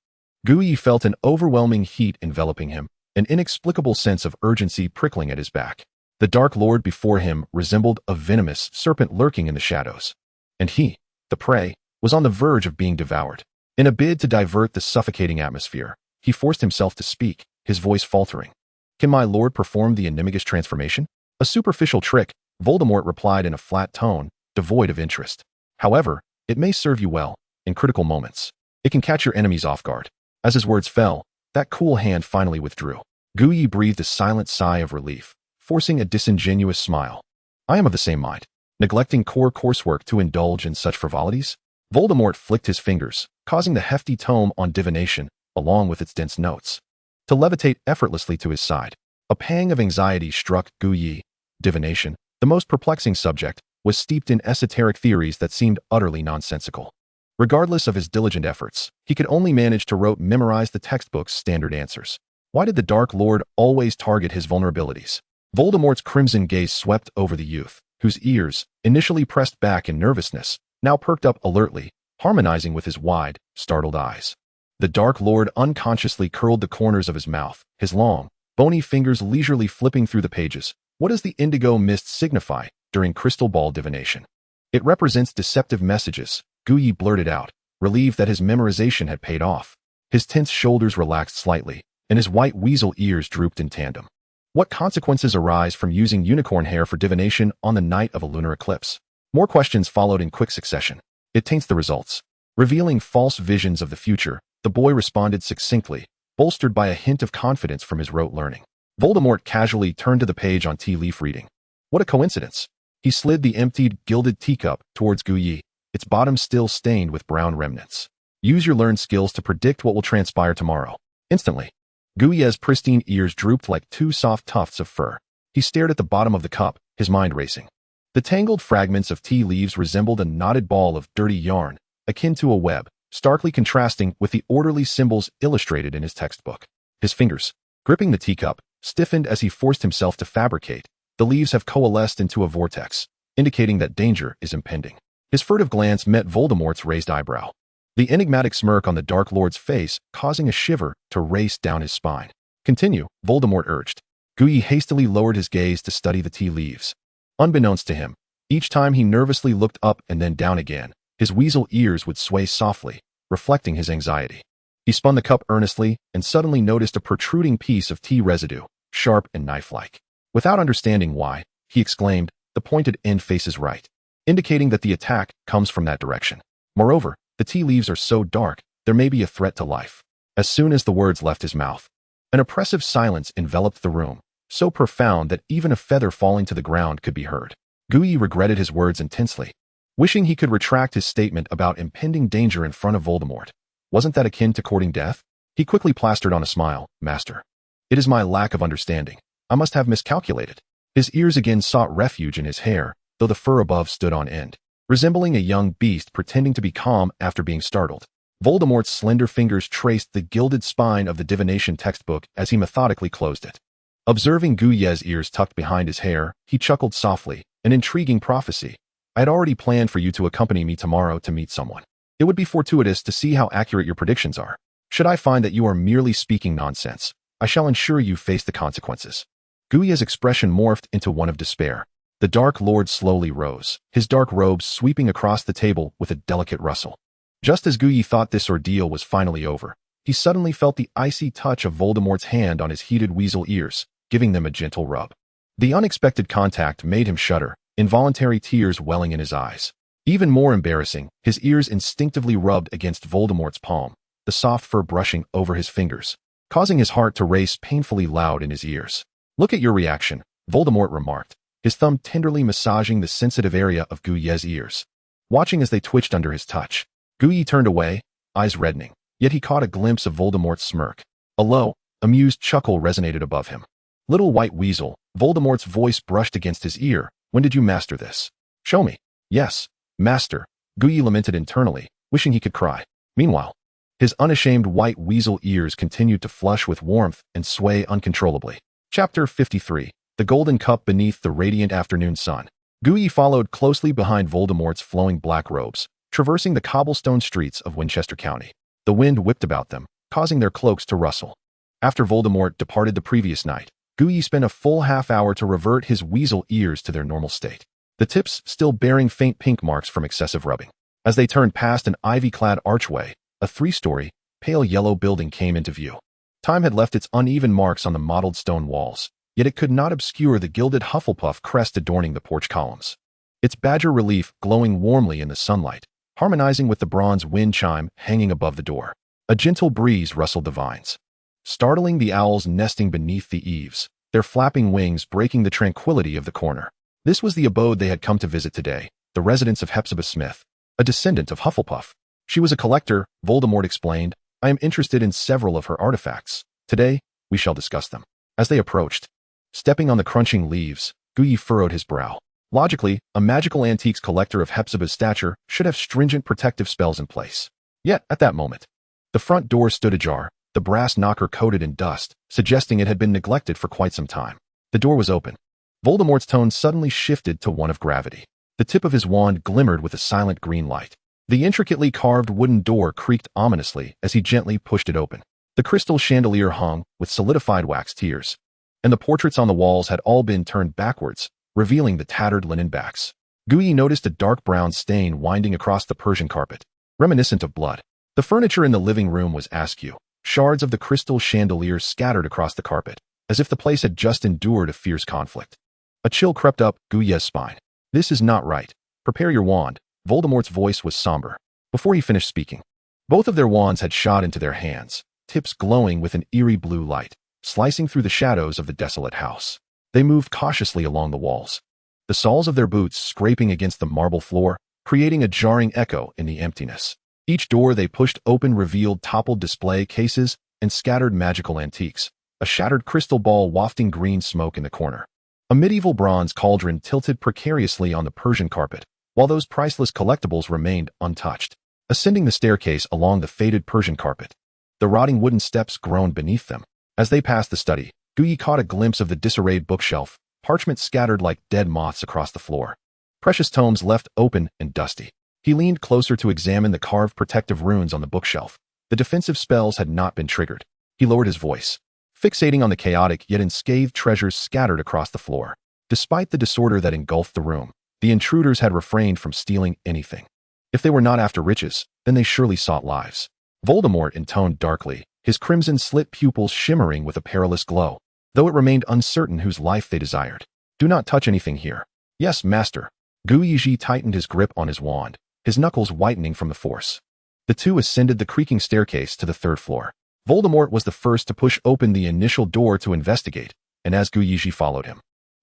Guyi felt an overwhelming heat enveloping him, an inexplicable sense of urgency prickling at his back. The Dark Lord before him resembled a venomous serpent lurking in the shadows, and he, the prey, was on the verge of being devoured. In a bid to divert the suffocating atmosphere, he forced himself to speak, his voice faltering. "Can my lord perform the animagus transformation?" "A superficial trick," Voldemort replied in a flat tone, devoid of interest. "However, it may serve you well, in critical moments. It can catch your enemies off guard." As his words fell, that cool hand finally withdrew. Guyi breathed a silent sigh of relief, forcing a disingenuous smile. "I am of the same mind. Neglecting core coursework to indulge in such frivolities?" Voldemort flicked his fingers, causing the hefty tome on divination, along with its dense notes, to levitate effortlessly to his side. A pang of anxiety struck Guyi. Divination, the most perplexing subject, was steeped in esoteric theories that seemed utterly nonsensical. Regardless of his diligent efforts, he could only manage to rote memorize the textbook's standard answers. Why did the Dark Lord always target his vulnerabilities? Voldemort's crimson gaze swept over the youth, whose ears, initially pressed back in nervousness, now perked up alertly, harmonizing with his wide, startled eyes. The Dark Lord unconsciously curled the corners of his mouth, his long, bony fingers leisurely flipping through the pages. "What does the indigo mist signify during crystal ball divination?" "It represents deceptive messages," Guyi blurted out, relieved that his memorization had paid off. His tense shoulders relaxed slightly, and his white weasel ears drooped in tandem. "What consequences arise from using unicorn hair for divination on the night of a lunar eclipse?" More questions followed in quick succession. "It taints the results." Revealing false visions of the future, the boy responded succinctly, bolstered by a hint of confidence from his rote learning. Voldemort casually turned to the page on tea leaf reading. What a coincidence. He slid the emptied, gilded teacup towards Yezhi, its bottom still stained with brown remnants. Use your learned skills to predict what will transpire tomorrow. Instantly, Yezhi's pristine ears drooped like two soft tufts of fur. He stared at the bottom of the cup, his mind racing. The tangled fragments of tea leaves resembled a knotted ball of dirty yarn, akin to a web, starkly contrasting with the orderly symbols illustrated in his textbook. His fingers, gripping the teacup, stiffened as he forced himself to fabricate. The leaves have coalesced into a vortex, indicating that danger is impending. His furtive glance met Voldemort's raised eyebrow. The enigmatic smirk on the Dark Lord's face causing a shiver to race down his spine. Continue, Voldemort urged. Yezhi hastily lowered his gaze to study the tea leaves. Unbeknownst to him, each time he nervously looked up and then down again, his weasel ears would sway softly, reflecting his anxiety. He spun the cup earnestly and suddenly noticed a protruding piece of tea residue, sharp and knife-like. Without understanding why, he exclaimed, the pointed end faces right, indicating that the attack comes from that direction. Moreover, the tea leaves are so dark, there may be a threat to life. As soon as the words left his mouth, an oppressive silence enveloped the room, so profound that even a feather falling to the ground could be heard. Yezhi regretted his words intensely, wishing he could retract his statement about impending danger in front of Voldemort. Wasn't that akin to courting death? He quickly plastered on a smile. Master, it is my lack of understanding. I must have miscalculated. His ears again sought refuge in his hair, though the fur above stood on end, resembling a young beast pretending to be calm after being startled. Voldemort's slender fingers traced the gilded spine of the divination textbook as he methodically closed it. Observing Yezhi's ears tucked behind his hair, he chuckled softly. An intriguing prophecy. I had already planned for you to accompany me tomorrow to meet someone. It would be fortuitous to see how accurate your predictions are. Should I find that you are merely speaking nonsense, I shall ensure you face the consequences. Yezhi's expression morphed into one of despair. The Dark Lord slowly rose, his dark robes sweeping across the table with a delicate rustle. Just as Yezhi thought this ordeal was finally over, he suddenly felt the icy touch of Voldemort's hand on his heated weasel ears, giving them a gentle rub. The unexpected contact made him shudder, involuntary tears welling in his eyes. Even more embarrassing, his ears instinctively rubbed against Voldemort's palm, the soft fur brushing over his fingers, causing his heart to race painfully loud in his ears. Look at your reaction, Voldemort remarked, his thumb tenderly massaging the sensitive area of Yezhi's ears. Watching as they twitched under his touch, Yezhi turned away, eyes reddening, yet he caught a glimpse of Voldemort's smirk. A low, amused chuckle resonated above him. Little white weasel, Voldemort's voice brushed against his ear. When did you master this? Show me. Yes, master, Yezhi lamented internally, wishing he could cry. Meanwhile, his unashamed white weasel ears continued to flush with warmth and sway uncontrollably. Chapter 53. The Golden Cup Beneath the Radiant Afternoon Sun. Yezhi followed closely behind Voldemort's flowing black robes, traversing the cobblestone streets of Winchester County. The wind whipped about them, causing their cloaks to rustle. After Voldemort departed the previous night, Yezhi spent a full half-hour to revert his weasel ears to their normal state, the tips still bearing faint pink marks from excessive rubbing. As they turned past an ivy-clad archway, a three-story, pale yellow building came into view. Time had left its uneven marks on the mottled stone walls, yet it could not obscure the gilded Hufflepuff crest adorning the porch columns. Its badger relief glowing warmly in the sunlight, harmonizing with the bronze wind chime hanging above the door. A gentle breeze rustled the vines, startling the owls nesting beneath the eaves, their flapping wings breaking the tranquility of the corner. This was the abode they had come to visit today, the residence of Hepzibah Smith, a descendant of Hufflepuff. She was a collector, Voldemort explained. I am interested in several of her artifacts. Today, we shall discuss them. As they approached, stepping on the crunching leaves, Yezhi furrowed his brow. Logically, a magical antiques collector of Hepzibah's stature should have stringent protective spells in place. Yet, at that moment, the front door stood ajar, the brass knocker coated in dust, suggesting it had been neglected for quite some time. The door was open. Voldemort's tone suddenly shifted to one of gravity. The tip of his wand glimmered with a silent green light. The intricately carved wooden door creaked ominously as he gently pushed it open. The crystal chandelier hung with solidified wax tears, and the portraits on the walls had all been turned backwards, revealing the tattered linen backs. Yezhi noticed a dark brown stain winding across the Persian carpet, reminiscent of blood. The furniture in the living room was askew, shards of the crystal chandelier scattered across the carpet, as if the place had just endured a fierce conflict. A chill crept up Yezhi's spine. This is not right. Prepare your wand. Voldemort's voice was somber. Before he finished speaking, both of their wands had shot into their hands, tips glowing with an eerie blue light, slicing through the shadows of the desolate house. They moved cautiously along the walls, the soles of their boots scraping against the marble floor, creating a jarring echo in the emptiness. Each door they pushed open revealed toppled display cases and scattered magical antiques, a shattered crystal ball wafting green smoke in the corner. A medieval bronze cauldron tilted precariously on the Persian carpet, while those priceless collectibles remained untouched. Ascending the staircase along the faded Persian carpet, the rotting wooden steps groaned beneath them. As they passed the study, Yezhi caught a glimpse of the disarrayed bookshelf, parchment scattered like dead moths across the floor, precious tomes left open and dusty. He leaned closer to examine the carved protective runes on the bookshelf. The defensive spells had not been triggered. He lowered his voice, fixating on the chaotic yet unscathed treasures scattered across the floor. Despite the disorder that engulfed the room, the intruders had refrained from stealing anything. If they were not after riches, then they surely sought lives. Voldemort intoned darkly, his crimson-slit pupils shimmering with a perilous glow, though it remained uncertain whose life they desired. Do not touch anything here. Yes, master. Yezhi tightened his grip on his wand, his knuckles whitening from the force. The two ascended the creaking staircase to the third floor. Voldemort was the first to push open the initial door to investigate, and as Yezhi followed him,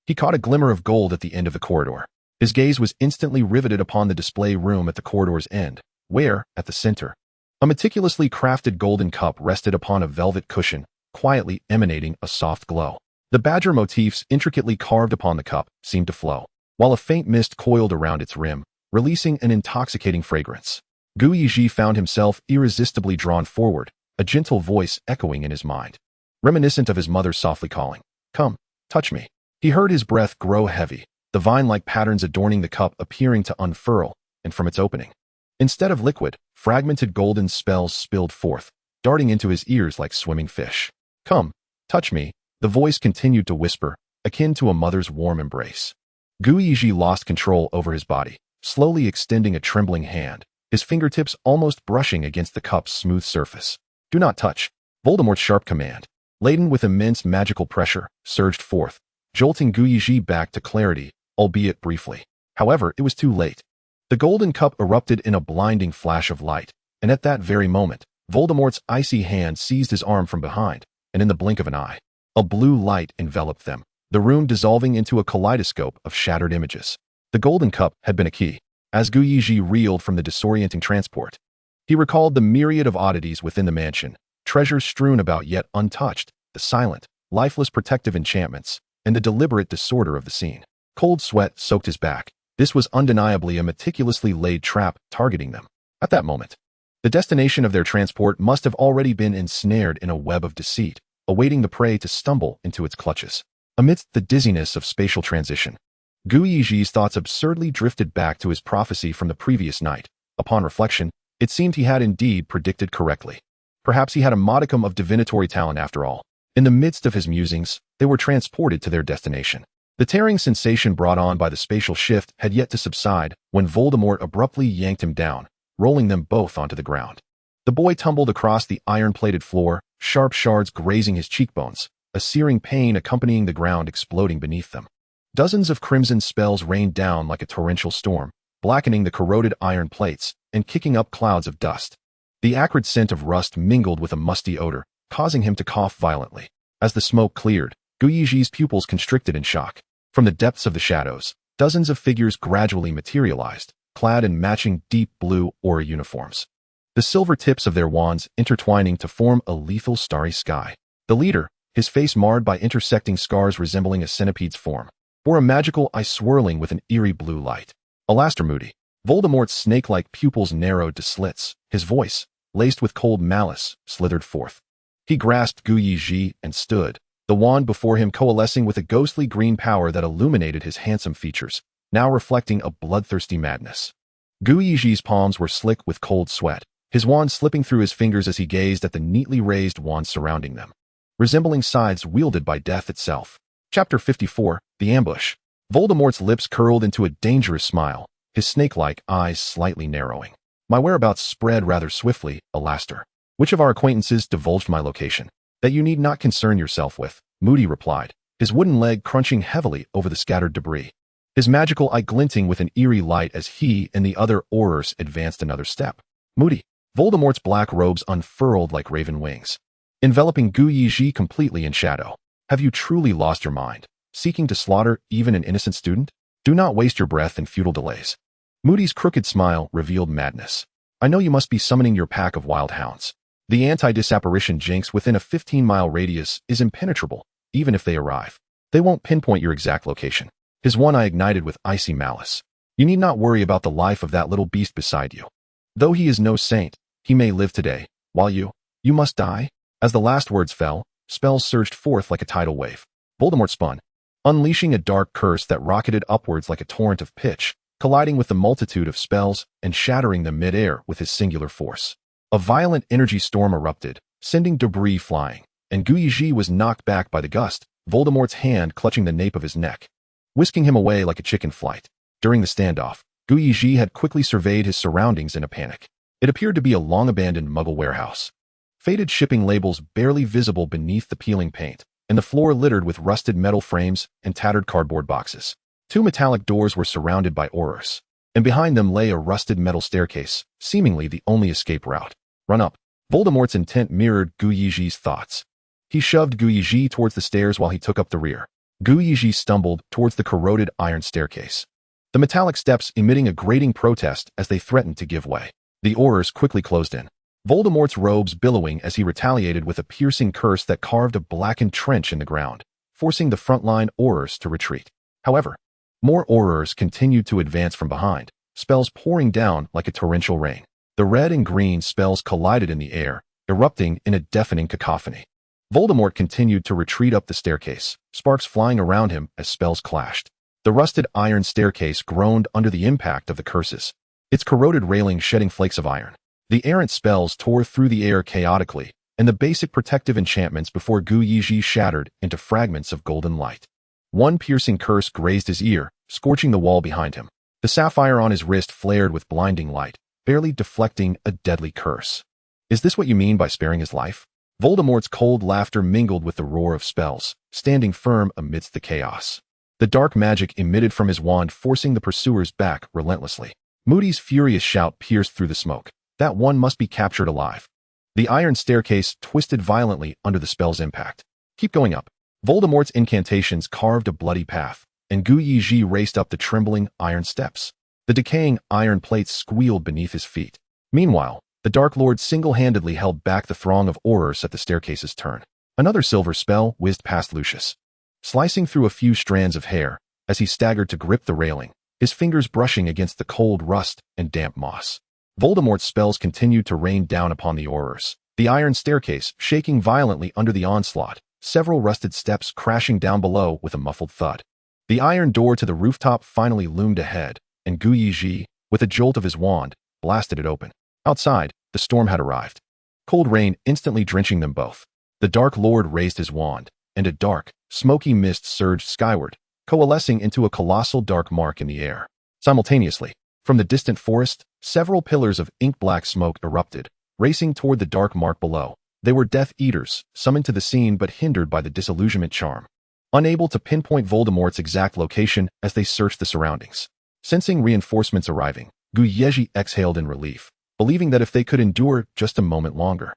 he caught a glimmer of gold at the end of the corridor. His gaze was instantly riveted upon the display room at the corridor's end, where, at the center, a meticulously crafted golden cup rested upon a velvet cushion, quietly emanating a soft glow. The badger motifs intricately carved upon the cup seemed to flow, while a faint mist coiled around its rim, releasing an intoxicating fragrance. Yezhi found himself irresistibly drawn forward, a gentle voice echoing in his mind, reminiscent of his mother softly calling, "Come, touch me." He heard his breath grow heavy, the vine-like patterns adorning the cup appearing to unfurl, and from its opening, instead of liquid, fragmented golden spells spilled forth, darting into his ears like swimming fish. "Come, touch me," the voice continued to whisper, akin to a mother's warm embrace. Yezhi lost control over his body, slowly extending a trembling hand, his fingertips almost brushing against the cup's smooth surface. "Do not touch." Voldemort's sharp command, laden with immense magical pressure, surged forth, jolting Yezhi back to clarity, albeit briefly. However, it was too late. The golden cup erupted in a blinding flash of light, and at that very moment, Voldemort's icy hand seized his arm from behind, and in the blink of an eye, a blue light enveloped them, the room dissolving into a kaleidoscope of shattered images. The golden cup had been a key. As Yezhi reeled from the disorienting transport, he recalled the myriad of oddities within the mansion, treasures strewn about yet untouched, the silent, lifeless protective enchantments, and the deliberate disorder of the scene. Cold sweat soaked his back. This was undeniably a meticulously laid trap targeting them. At that moment, the destination of their transport must have already been ensnared in a web of deceit, awaiting the prey to stumble into its clutches. Amidst the dizziness of spatial transition, Yezhi's thoughts absurdly drifted back to his prophecy from the previous night. Upon reflection, it seemed he had indeed predicted correctly. Perhaps he had a modicum of divinatory talent after all. In the midst of his musings, they were transported to their destination. The tearing sensation brought on by the spatial shift had yet to subside when Voldemort abruptly yanked him down, rolling them both onto the ground. The boy tumbled across the iron-plated floor, sharp shards grazing his cheekbones, a searing pain accompanying the ground exploding beneath them. Dozens of crimson spells rained down like a torrential storm, blackening the corroded iron plates and kicking up clouds of dust. The acrid scent of rust mingled with a musty odor, causing him to cough violently. As the smoke cleared, Yezhi's pupils constricted in shock. From the depths of the shadows, dozens of figures gradually materialized, clad in matching deep blue aura uniforms, the silver tips of their wands intertwining to form a lethal starry sky. The leader, his face marred by intersecting scars resembling a centipede's form, bore a magical eye swirling with an eerie blue light. Alaster Moody. Voldemort's snake-like pupils narrowed to slits. His voice, laced with cold malice, slithered forth. He grasped Yezhi and stood, the wand before him coalescing with a ghostly green power that illuminated his handsome features, now reflecting a bloodthirsty madness. Yezhi's palms were slick with cold sweat, his wand slipping through his fingers as he gazed at the neatly raised wands surrounding them, resembling scythes wielded by death itself. Chapter 54, The Ambush. Voldemort's lips curled into a dangerous smile, his snake-like eyes slightly narrowing. My whereabouts spread rather swiftly, Alaster. Which of our acquaintances divulged my location? That you need not concern yourself with, Moody replied, his wooden leg crunching heavily over the scattered debris, his magical eye glinting with an eerie light as he and the other Aurors advanced another step. Moody. Voldemort's black robes unfurled like raven wings, enveloping Yezhi completely in shadow. Have you truly lost your mind, seeking to slaughter even an innocent student? Do not waste your breath in futile delays. Moody's crooked smile revealed madness. I know you must be summoning your pack of wild hounds. The anti-disapparition jinx within a 15-mile radius is impenetrable, even if they arrive. They won't pinpoint your exact location. His one eye ignited with icy malice. You need not worry about the life of that little beast beside you. Though he is no saint, he may live today, while you must die. As the last words fell, spells surged forth like a tidal wave. Voldemort spun, unleashing a dark curse that rocketed upwards like a torrent of pitch, colliding with the multitude of spells and shattering them mid-air with his singular force. A violent energy storm erupted, sending debris flying, and Yezhi was knocked back by the gust, Voldemort's hand clutching the nape of his neck, whisking him away like a chicken flight. During the standoff, Yezhi had quickly surveyed his surroundings in a panic. It appeared to be a long-abandoned Muggle warehouse. Faded shipping labels barely visible beneath the peeling paint, and the floor littered with rusted metal frames and tattered cardboard boxes. 2 metallic doors were surrounded by horrors, and behind them lay a rusted metal staircase, seemingly the only escape route. Run up. Voldemort's intent mirrored Yezhi's thoughts. He shoved Yezhi towards the stairs while he took up the rear. Yezhi stumbled towards the corroded iron staircase, the metallic steps emitting a grating protest as they threatened to give way. The horrors quickly closed in, Voldemort's robes billowing as he retaliated with a piercing curse that carved a blackened trench in the ground, forcing the frontline horrors to retreat. However, more horrors continued to advance from behind, spells pouring down like a torrential rain. The red and green spells collided in the air, erupting in a deafening cacophony. Voldemort continued to retreat up the staircase, sparks flying around him as spells clashed. The rusted iron staircase groaned under the impact of the curses, its corroded railing shedding flakes of iron. The errant spells tore through the air chaotically, and the basic protective enchantments before Yezhi shattered into fragments of golden light. One piercing curse grazed his ear, scorching the wall behind him. The sapphire on his wrist flared with blinding light, barely deflecting a deadly curse. Is this what you mean by sparing his life? Voldemort's cold laughter mingled with the roar of spells, standing firm amidst the chaos. The dark magic emitted from his wand forcing the pursuers back relentlessly. Moody's furious shout pierced through the smoke. That one must be captured alive. The iron staircase twisted violently under the spell's impact. Keep going up. Voldemort's incantations carved a bloody path, and Yezhi raced up the trembling iron steps. The decaying iron plates squealed beneath his feet. Meanwhile, the Dark Lord single-handedly held back the throng of horrors at the staircase's turn. Another silver spell whizzed past Lucius, slicing through a few strands of hair as he staggered to grip the railing, his fingers brushing against the cold rust and damp moss. Voldemort's spells continued to rain down upon the horrors, the iron staircase shaking violently under the onslaught, several rusted steps crashing down below with a muffled thud. The iron door to the rooftop finally loomed ahead, and Yezhi, with a jolt of his wand, blasted it open. Outside, the storm had arrived, cold rain instantly drenching them both. The Dark Lord raised his wand, and a dark, smoky mist surged skyward, coalescing into a colossal dark mark in the air. Simultaneously, from the distant forest, several pillars of ink-black smoke erupted, racing toward the dark mark below. They were Death Eaters, summoned to the scene but hindered by the disillusionment charm, unable to pinpoint Voldemort's exact location as they searched the surroundings. Sensing reinforcements arriving, Yezhi exhaled in relief, believing that if they could endure just a moment longer,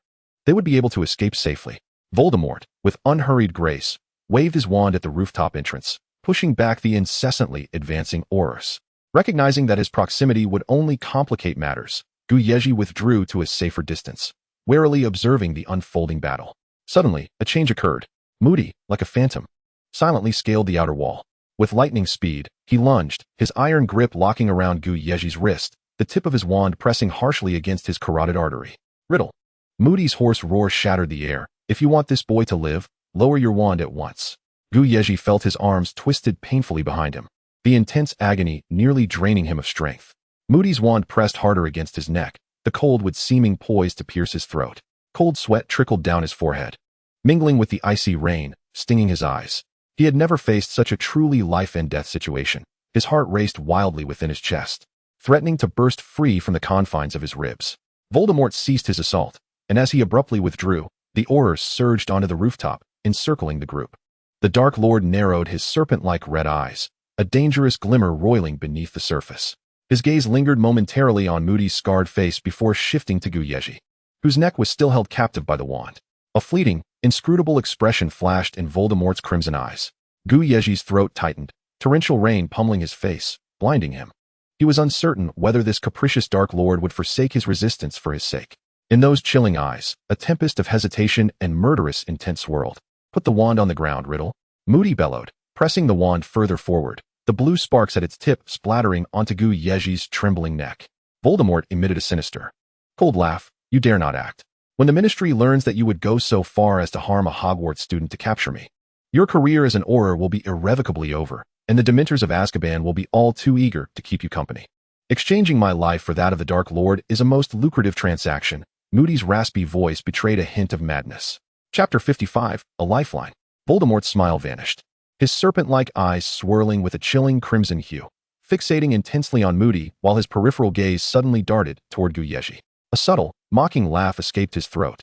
they would be able to escape safely. Voldemort, with unhurried grace, waved his wand at the rooftop entrance, pushing back the incessantly advancing horrors. Recognizing that his proximity would only complicate matters, Yezhi withdrew to a safer distance, warily observing the unfolding battle. Suddenly, a change occurred. Moody, like a phantom, silently scaled the outer wall. With lightning speed, he lunged, his iron grip locking around Yezhi's wrist, the tip of his wand pressing harshly against his carotid artery. Riddle. Moody's hoarse roar shattered the air. If you want this boy to live, lower your wand at once. Yezhi felt his arms twisted painfully behind him, the intense agony nearly draining him of strength. Moody's wand pressed harder against his neck, the cold wood seeming poised to pierce his throat. Cold sweat trickled down his forehead, mingling with the icy rain, stinging his eyes. He had never faced such a truly life-and-death situation. His heart raced wildly within his chest, threatening to burst free from the confines of his ribs. Voldemort ceased his assault, and as he abruptly withdrew, the horrors surged onto the rooftop, encircling the group. The Dark Lord narrowed his serpent-like red eyes, a dangerous glimmer roiling beneath the surface. His gaze lingered momentarily on Moody's scarred face before shifting to Yezhi, whose neck was still held captive by the wand. A fleeting, inscrutable expression flashed in Voldemort's crimson eyes. Yezhi's throat tightened, torrential rain pummeling his face, blinding him. He was uncertain whether this capricious Dark Lord would forsake his resistance for his sake. In those chilling eyes, a tempest of hesitation and murderous intent swirled. "Put the wand on the ground, Riddle," Moody bellowed, pressing the wand further forward, the blue sparks at its tip splattering onto Yezhi's trembling neck. Voldemort emitted a sinister, cold laugh. "You dare not act. When the Ministry learns that you would go so far as to harm a Hogwarts student to capture me, your career as an Auror will be irrevocably over, and the Dementors of Azkaban will be all too eager to keep you company. Exchanging my life for that of the Dark Lord is a most lucrative transaction." Moody's raspy voice betrayed a hint of madness. Chapter 55, A Lifeline. Voldemort's smile vanished, his serpent-like eyes swirling with a chilling crimson hue, fixating intensely on Moody while his peripheral gaze suddenly darted toward Yezhi. A subtle, mocking laugh escaped his throat.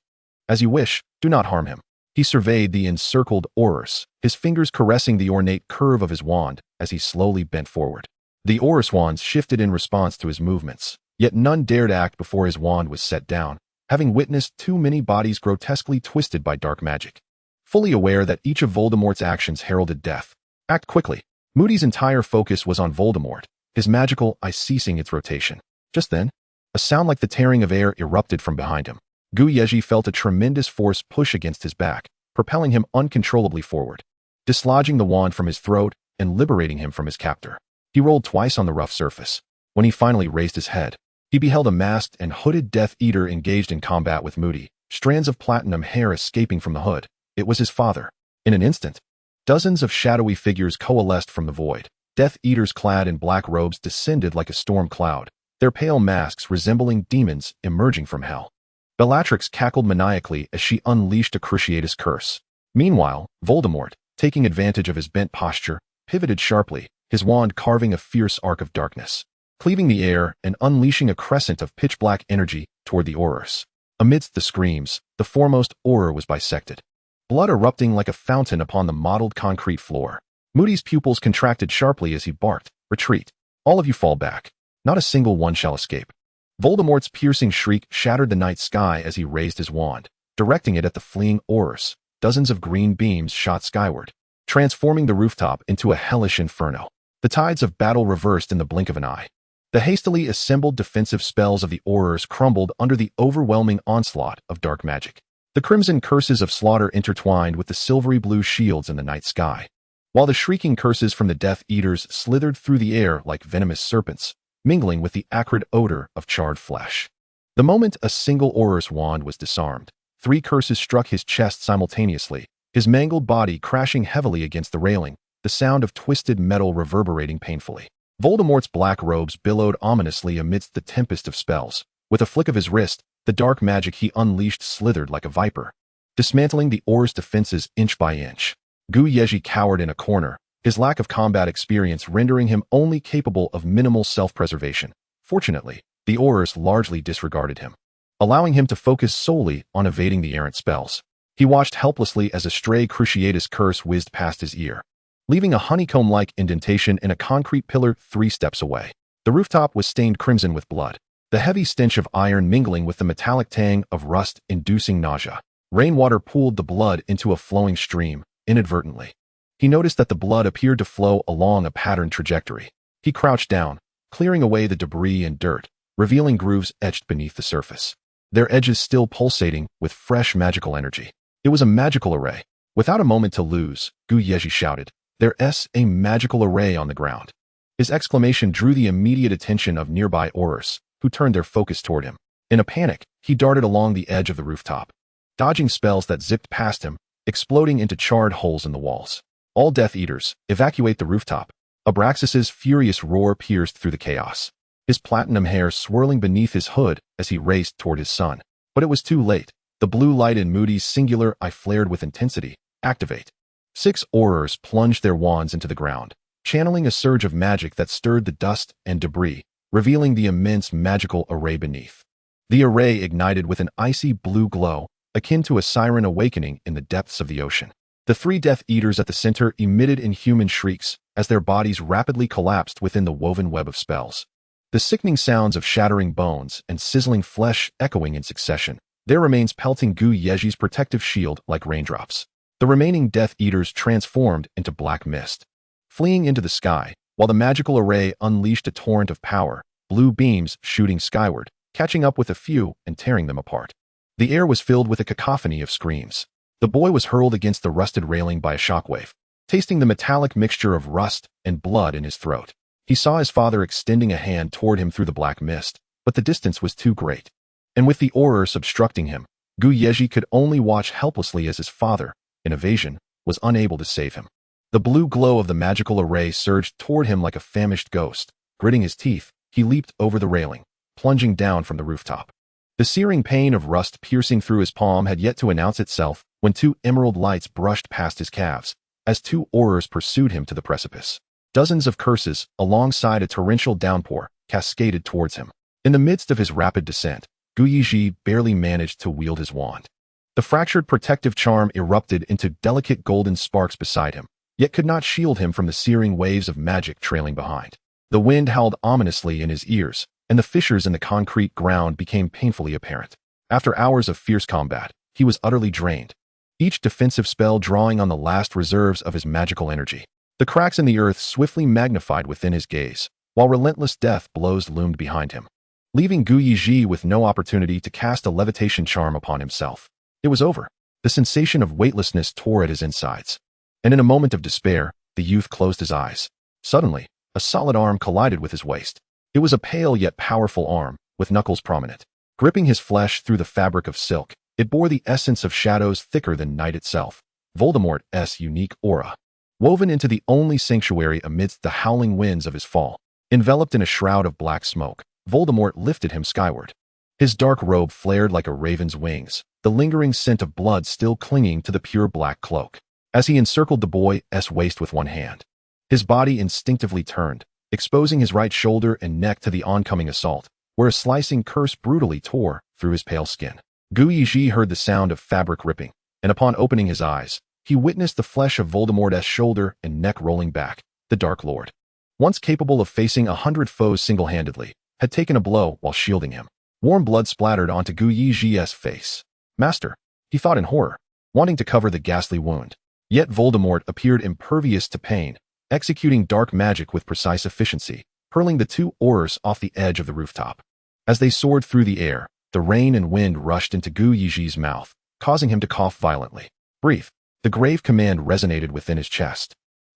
"As you wish, do not harm him." He surveyed the encircled Aurors, his fingers caressing the ornate curve of his wand as he slowly bent forward. The Aurors wands shifted in response to his movements, yet none dared act before his wand was set down, having witnessed too many bodies grotesquely twisted by dark magic. Fully aware that each of Voldemort's actions heralded death, "Act quickly." Moody's entire focus was on Voldemort, his magical eye ceasing its rotation. Just then, a sound like the tearing of air erupted from behind him. Yezhi felt a tremendous force push against his back, propelling him uncontrollably forward, dislodging the wand from his throat and liberating him from his captor. He rolled twice on the rough surface. When he finally raised his head, he beheld a masked and hooded Death Eater engaged in combat with Moody, strands of platinum hair escaping from the hood. It was his father. In an instant, dozens of shadowy figures coalesced from the void. Death Eaters clad in black robes descended like a storm cloud, their pale masks resembling demons emerging from hell. Bellatrix cackled maniacally as she unleashed a Cruciatus curse. Meanwhile, Voldemort, taking advantage of his bent posture, pivoted sharply, his wand carving a fierce arc of darkness, cleaving the air and unleashing a crescent of pitch-black energy toward the Aurors. Amidst the screams, the foremost Auror was bisected, blood erupting like a fountain upon the mottled concrete floor. Moody's pupils contracted sharply as he barked, "Retreat! All of you fall back. Not a single one shall escape." Voldemort's piercing shriek shattered the night sky as he raised his wand, directing it at the fleeing Aurors. Dozens of green beams shot skyward, transforming the rooftop into a hellish inferno. The tides of battle reversed in the blink of an eye. The hastily assembled defensive spells of the Aurors crumbled under the overwhelming onslaught of dark magic. The crimson curses of slaughter intertwined with the silvery blue shields in the night sky, while the shrieking curses from the Death Eaters slithered through the air like venomous serpents, mingling with the acrid odor of charred flesh. The moment a single Auror's wand was disarmed, 3 curses struck his chest simultaneously, his mangled body crashing heavily against the railing, the sound of twisted metal reverberating painfully. Voldemort's black robes billowed ominously amidst the tempest of spells. With a flick of his wrist, the dark magic he unleashed slithered like a viper, dismantling the Aurors' defenses inch by inch. Yezhi cowered in a corner, his lack of combat experience rendering him only capable of minimal self-preservation. Fortunately, the Aurors largely disregarded him, allowing him to focus solely on evading the errant spells. He watched helplessly as a stray Cruciatus curse whizzed past his ear, leaving a honeycomb-like indentation in a concrete pillar 3 steps away. The rooftop was stained crimson with blood, the heavy stench of iron mingling with the metallic tang of rust inducing nausea. Rainwater pooled the blood into a flowing stream, inadvertently. He noticed that the blood appeared to flow along a patterned trajectory. He crouched down, clearing away the debris and dirt, revealing grooves etched beneath the surface, their edges still pulsating with fresh magical energy. It was a magical array. Without a moment to lose, Yezhi shouted, "There's a magical array on the ground." His exclamation drew the immediate attention of nearby Aurors, who turned their focus toward him. In a panic, he darted along the edge of the rooftop, dodging spells that zipped past him, exploding into charred holes in the walls. "All Death Eaters, evacuate the rooftop." Abraxas's furious roar pierced through the chaos, his platinum hair swirling beneath his hood as he raced toward his son. But it was too late. The blue light in Moody's singular eye flared with intensity. "Activate." 6 Aurors plunged their wands into the ground, channeling a surge of magic that stirred the dust and debris, revealing the immense magical array beneath. The array ignited with an icy blue glow, akin to a siren awakening in the depths of the ocean. The 3 Death Eaters at the center emitted inhuman shrieks as their bodies rapidly collapsed within the woven web of spells. The sickening sounds of shattering bones and sizzling flesh echoing in succession, their remains pelting Gu Yezhi's protective shield like raindrops. The remaining Death Eaters transformed into black mist, fleeing into the sky, while the magical array unleashed a torrent of power, blue beams shooting skyward, catching up with a few and tearing them apart. The air was filled with a cacophony of screams. The boy was hurled against the rusted railing by a shockwave, tasting the metallic mixture of rust and blood in his throat. He saw his father extending a hand toward him through the black mist, but the distance was too great. And with the Aurors obstructing him, Gu Yezhi could only watch helplessly as his father, in evasion, was unable to save him. The blue glow of the magical array surged toward him like a famished ghost. Gritting his teeth, he leaped over the railing, plunging down from the rooftop. The searing pain of rust piercing through his palm had yet to announce itself when two emerald lights brushed past his calves, as two Aurors pursued him to the precipice. Dozens of curses, alongside a torrential downpour, cascaded towards him. In the midst of his rapid descent, Gu Yezhi barely managed to wield his wand. The fractured protective charm erupted into delicate golden sparks beside him, yet could not shield him from the searing waves of magic trailing behind. The wind howled ominously in his ears, and the fissures in the concrete ground became painfully apparent. After hours of fierce combat, he was utterly drained, each defensive spell drawing on the last reserves of his magical energy. The cracks in the earth swiftly magnified within his gaze, while relentless death blows loomed behind him, leaving Gu Yezhi with no opportunity to cast a levitation charm upon himself. It was over. The sensation of weightlessness tore at his insides, and in a moment of despair, the youth closed his eyes. Suddenly, a solid arm collided with his waist. It was a pale yet powerful arm, with knuckles prominent. Gripping his flesh through the fabric of silk, it bore the essence of shadows thicker than night itself, Voldemort's unique aura. Woven into the only sanctuary amidst the howling winds of his fall. Enveloped in a shroud of black smoke, Voldemort lifted him skyward. His dark robe flared like a raven's wings, the lingering scent of blood still clinging to the pure black cloak. As he encircled the boy's waist with one hand, his body instinctively turned, exposing his right shoulder and neck to the oncoming assault, where a slicing curse brutally tore through his pale skin. Gu Yezhi heard the sound of fabric ripping, and upon opening his eyes, he witnessed the flesh of Voldemort's shoulder and neck rolling back. The Dark Lord, once capable of facing 100 foes single-handedly, had taken a blow while shielding him. Warm blood splattered onto Gu Yezhi's face. Master, he thought in horror, wanting to cover the ghastly wound. Yet Voldemort appeared impervious to pain, executing dark magic with precise efficiency, hurling the two Aurors off the edge of the rooftop. As they soared through the air, the rain and wind rushed into Gu Yezhi's mouth, causing him to cough violently. Breathe. The grave command resonated within his chest,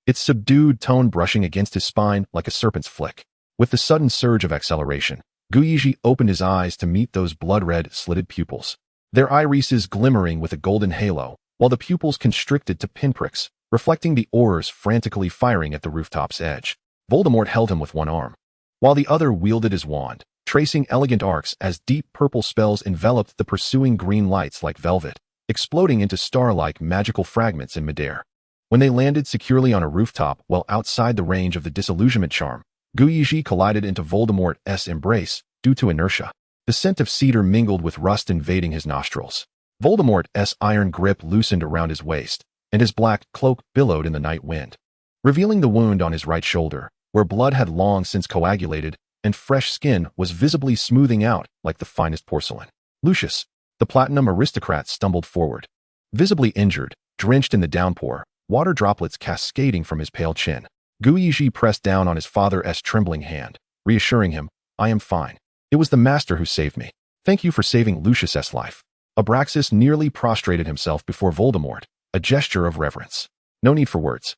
its subdued tone brushing against his spine like a serpent's flick. With the sudden surge of acceleration, Gu Yezhi opened his eyes to meet those blood-red, slitted pupils, their irises glimmering with a golden halo, while the pupils constricted to pinpricks, reflecting the Aurors frantically firing at the rooftop's edge. Voldemort held him with one arm, while the other wielded his wand, tracing elegant arcs as deep purple spells enveloped the pursuing green lights like velvet, exploding into star-like magical fragments in midair. When they landed securely on a rooftop well outside the range of the disillusionment charm, Gu Yezhi collided into Voldemort's embrace due to inertia. The scent of cedar mingled with rust invading his nostrils. Voldemort's iron grip loosened around his waist, and his black cloak billowed in the night wind, revealing the wound on his right shoulder, where blood had long since coagulated and fresh skin was visibly smoothing out like the finest porcelain. Lucius, the platinum aristocrat, stumbled forward. Visibly injured, drenched in the downpour, water droplets cascading from his pale chin. Gu Yezhi pressed down on his father's trembling hand, reassuring him, "I am fine. It was the master who saved me. Thank you for saving Lucius's life." Abraxas nearly prostrated himself before Voldemort, a gesture of reverence. No need for words.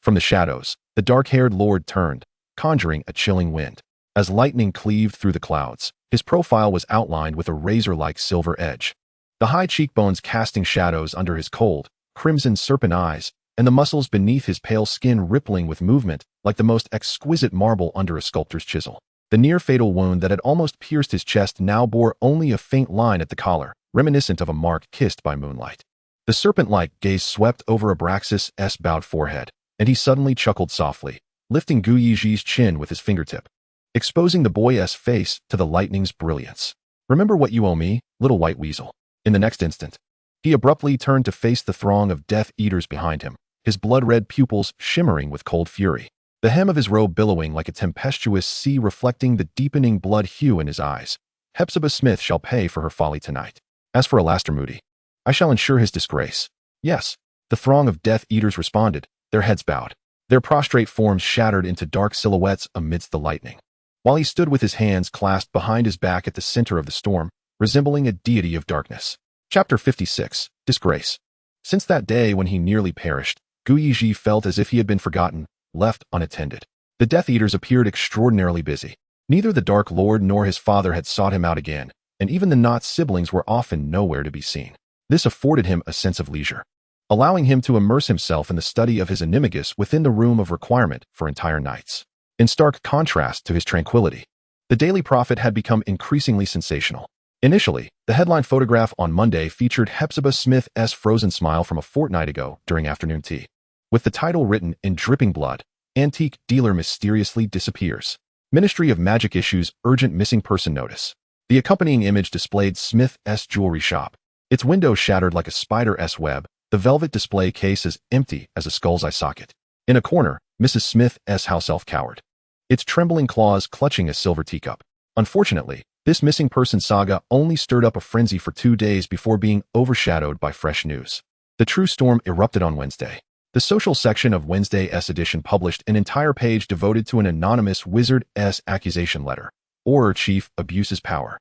From the shadows, the dark-haired lord turned, conjuring a chilling wind. As lightning cleaved through the clouds, his profile was outlined with a razor-like silver edge, the high cheekbones casting shadows under his cold, crimson serpent eyes, and the muscles beneath his pale skin rippling with movement like the most exquisite marble under a sculptor's chisel. The near-fatal wound that had almost pierced his chest now bore only a faint line at the collar, reminiscent of a mark kissed by moonlight. The serpent-like gaze swept over Abraxas's bowed forehead, and he suddenly chuckled softly, lifting Gu Yezhi's chin with his fingertip, exposing the boy's face to the lightning's brilliance. "Remember what you owe me, little white weasel." In the next instant, he abruptly turned to face the throng of Death Eaters behind him, his blood-red pupils shimmering with cold fury. the hem of his robe billowing like a tempestuous sea reflecting the deepening blood hue in his eyes. Hepzibah Smith shall pay for her folly tonight. As for Alastor Moody, I shall ensure his disgrace. Yes, the throng of Death Eaters responded, their heads bowed, their prostrate forms shattered into dark silhouettes amidst the lightning. While he stood with his hands clasped behind his back at the center of the storm, resembling a deity of darkness. Chapter 56, Disgrace. Since that day when he nearly perished, Yezhi felt as if he had been forgotten, left unattended. The Death Eaters appeared extraordinarily busy. Neither the Dark Lord nor his father had sought him out again, and even the Knot siblings were often nowhere to be seen. This afforded him a sense of leisure, allowing him to immerse himself in the study of his animagus within the room of requirement for entire nights. In stark contrast to his tranquility, the Daily Prophet had become increasingly sensational. Initially, the headline photograph on Monday featured Hepzibah Smith's frozen smile from a fortnight ago during afternoon tea. With the title written in dripping blood, Antique Dealer Mysteriously Disappears. Ministry of Magic issues urgent missing person notice. The accompanying image displayed Smith's jewelry shop. Its window shattered like a spider's web, the velvet display case as empty as a skull's eye socket. In a corner, Mrs. Smith's house elf cowered, its trembling claws clutching a silver teacup. Unfortunately, this missing person saga only stirred up a frenzy for 2 days before being overshadowed by fresh news. The true storm erupted on Wednesday. The social section of Wednesday's edition published an entire page devoted to an anonymous wizard's accusation letter. Or Chief abuses power.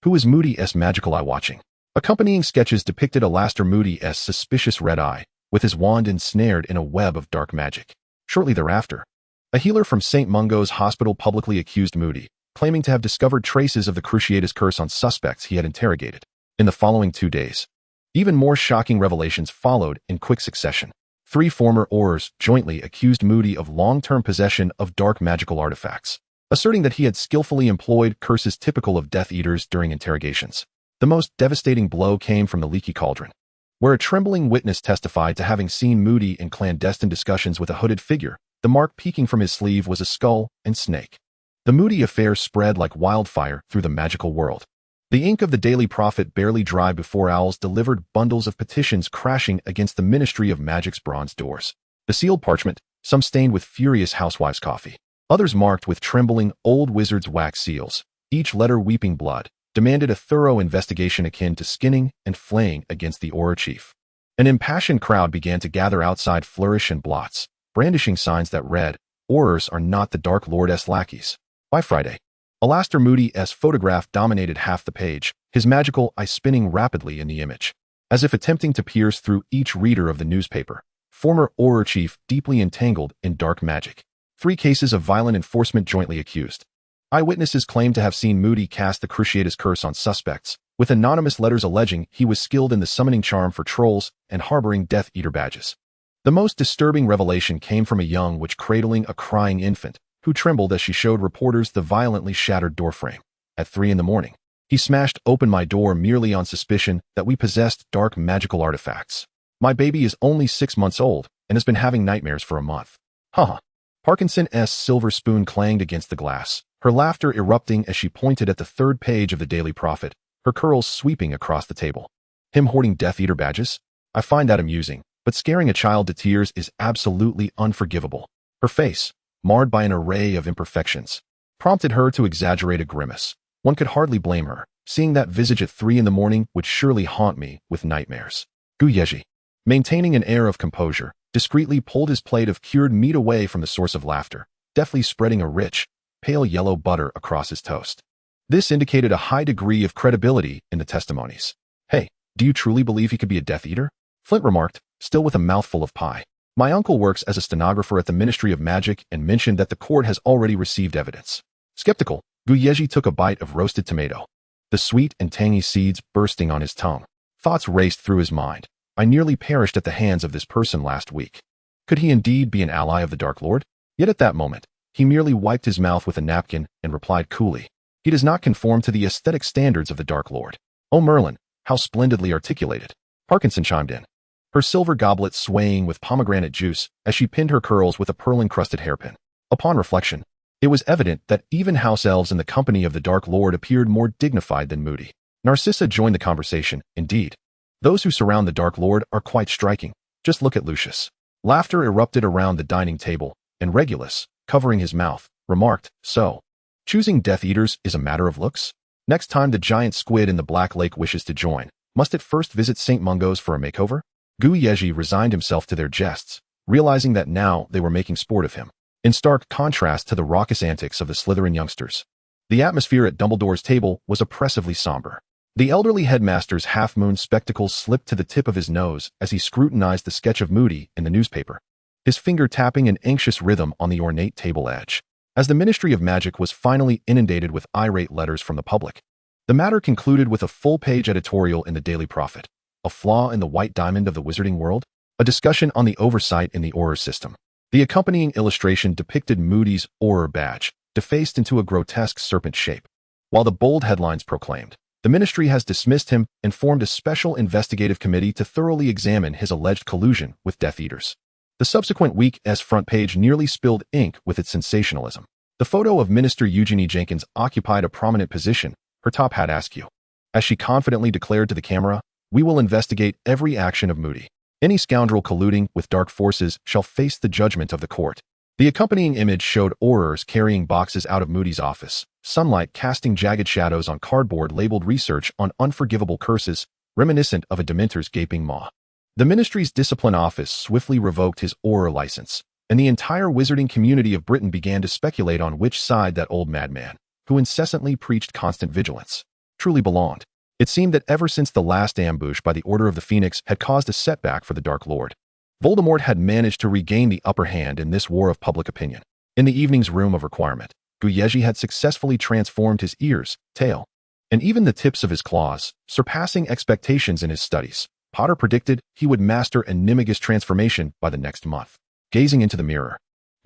Who is Moody's magical eye watching? Accompanying sketches depicted Alastor Moody's suspicious red eye, with his wand ensnared in a web of dark magic. Shortly thereafter, a healer from St. Mungo's Hospital publicly accused Moody, claiming to have discovered traces of the Cruciatus curse on suspects he had interrogated. In the following 2 days, even more shocking revelations followed in quick succession. 3 former Aurors jointly accused Moody of long-term possession of dark magical artifacts, asserting that he had skillfully employed curses typical of Death Eaters during interrogations. The most devastating blow came from the Leaky Cauldron, where a trembling witness testified to having seen Moody in clandestine discussions with a hooded figure. The mark peeking from his sleeve was a skull and snake. The Moody affair spread like wildfire through the magical world. The ink of the Daily Prophet barely dry before owls delivered bundles of petitions crashing against the Ministry of Magic's bronze doors. The sealed parchment, some stained with furious housewives' coffee, others marked with trembling old wizards' wax seals, each letter weeping blood, demanded a thorough investigation akin to skinning and flaying against the Auror chief. An impassioned crowd began to gather outside flourish and blots, brandishing signs that read, "Aurors are not the Dark Lord's lackeys." By Friday, Alastor Moody's photograph dominated half the page, his magical eye spinning rapidly in the image. As if attempting to pierce through each reader of the newspaper, former Auror chief deeply entangled in dark magic. 3 cases of violent enforcement jointly accused. Eyewitnesses claimed to have seen Moody cast the Cruciatus curse on suspects, with anonymous letters alleging he was skilled in the summoning charm for trolls and harboring Death Eater badges. The most disturbing revelation came from a young witch cradling a crying infant, who trembled as she showed reporters the violently shattered doorframe. At 3 a.m, he smashed open my door merely on suspicion that we possessed dark magical artifacts. My baby is only 6 months old and has been having nightmares for a month. Haha. Parkinson's silver spoon clanged against the glass, her laughter erupting as she pointed at the 3rd page of the Daily Prophet, her curls sweeping across the table. Him hoarding Death Eater badges? I find that amusing, but scaring a child to tears is absolutely unforgivable. Her face, marred by an array of imperfections, prompted her to exaggerate a grimace. One could hardly blame her. Seeing that visage at 3 a.m. would surely haunt me with nightmares. Yezhi, maintaining an air of composure, discreetly pulled his plate of cured meat away from the source of laughter, deftly spreading a rich, pale yellow butter across his toast. This indicated a high degree of credibility in the testimonies. Hey, do you truly believe he could be a Death Eater? Flint remarked, still with a mouthful of pie. My uncle works as a stenographer at the Ministry of Magic and mentioned that the court has already received evidence. Skeptical, Yezhi took a bite of roasted tomato, the sweet and tangy seeds bursting on his tongue. Thoughts raced through his mind. I nearly perished at the hands of this person last week. Could he indeed be an ally of the Dark Lord? Yet at that moment, he merely wiped his mouth with a napkin and replied coolly, he does not conform to the aesthetic standards of the Dark Lord. Oh Merlin, how splendidly articulated. Parkinson chimed in, her silver goblet swaying with pomegranate juice as she pinned her curls with a pearl-encrusted hairpin. Upon reflection, it was evident that even house elves in the company of the Dark Lord appeared more dignified than Moody. Narcissa joined the conversation, indeed. Those who surround the Dark Lord are quite striking. Just look at Lucius. Laughter erupted around the dining table, and Regulus, covering his mouth, remarked, "So, choosing Death Eaters is a matter of looks? Next time the giant squid in the Black Lake wishes to join, must it first visit St. Mungo's for a makeover?" Yezhi resigned himself to their jests, realizing that now they were making sport of him, in stark contrast to the raucous antics of the Slytherin youngsters. The atmosphere at Dumbledore's table was oppressively somber. The elderly headmaster's half-moon spectacles slipped to the tip of his nose as he scrutinized the sketch of Moody in the newspaper, his finger tapping an anxious rhythm on the ornate table edge. As the Ministry of Magic was finally inundated with irate letters from the public, the matter concluded with a full-page editorial in the Daily Prophet, a flaw in the white diamond of the wizarding world, a discussion on the oversight in the Auror system. The accompanying illustration depicted Moody's Auror badge, defaced into a grotesque serpent shape, while the bold headlines proclaimed, "The Ministry has dismissed him and formed a special investigative committee to thoroughly examine his alleged collusion with Death Eaters." The subsequent week's front page nearly spilled ink with its sensationalism. The photo of Minister Eugenie Jenkins occupied a prominent position, her top hat askew. As she confidently declared to the camera, "We will investigate every action of Moody. Any scoundrel colluding with dark forces shall face the judgment of the court." The accompanying image showed Aurors carrying boxes out of Moody's office, sunlight casting jagged shadows on cardboard labeled "Research on Unforgivable Curses," reminiscent of a Dementor's gaping maw. The Ministry's Discipline Office swiftly revoked his Auror license, and the entire wizarding community of Britain began to speculate on which side that old madman, who incessantly preached constant vigilance, truly belonged. It seemed that ever since the last ambush by the Order of the Phoenix had caused a setback for the Dark Lord, Voldemort had managed to regain the upper hand in this war of public opinion. In the evening's room of requirement, Yezhi had successfully transformed his ears, tail, and even the tips of his claws, surpassing expectations in his studies. Potter predicted he would master Animagus transformation by the next month. Gazing into the mirror,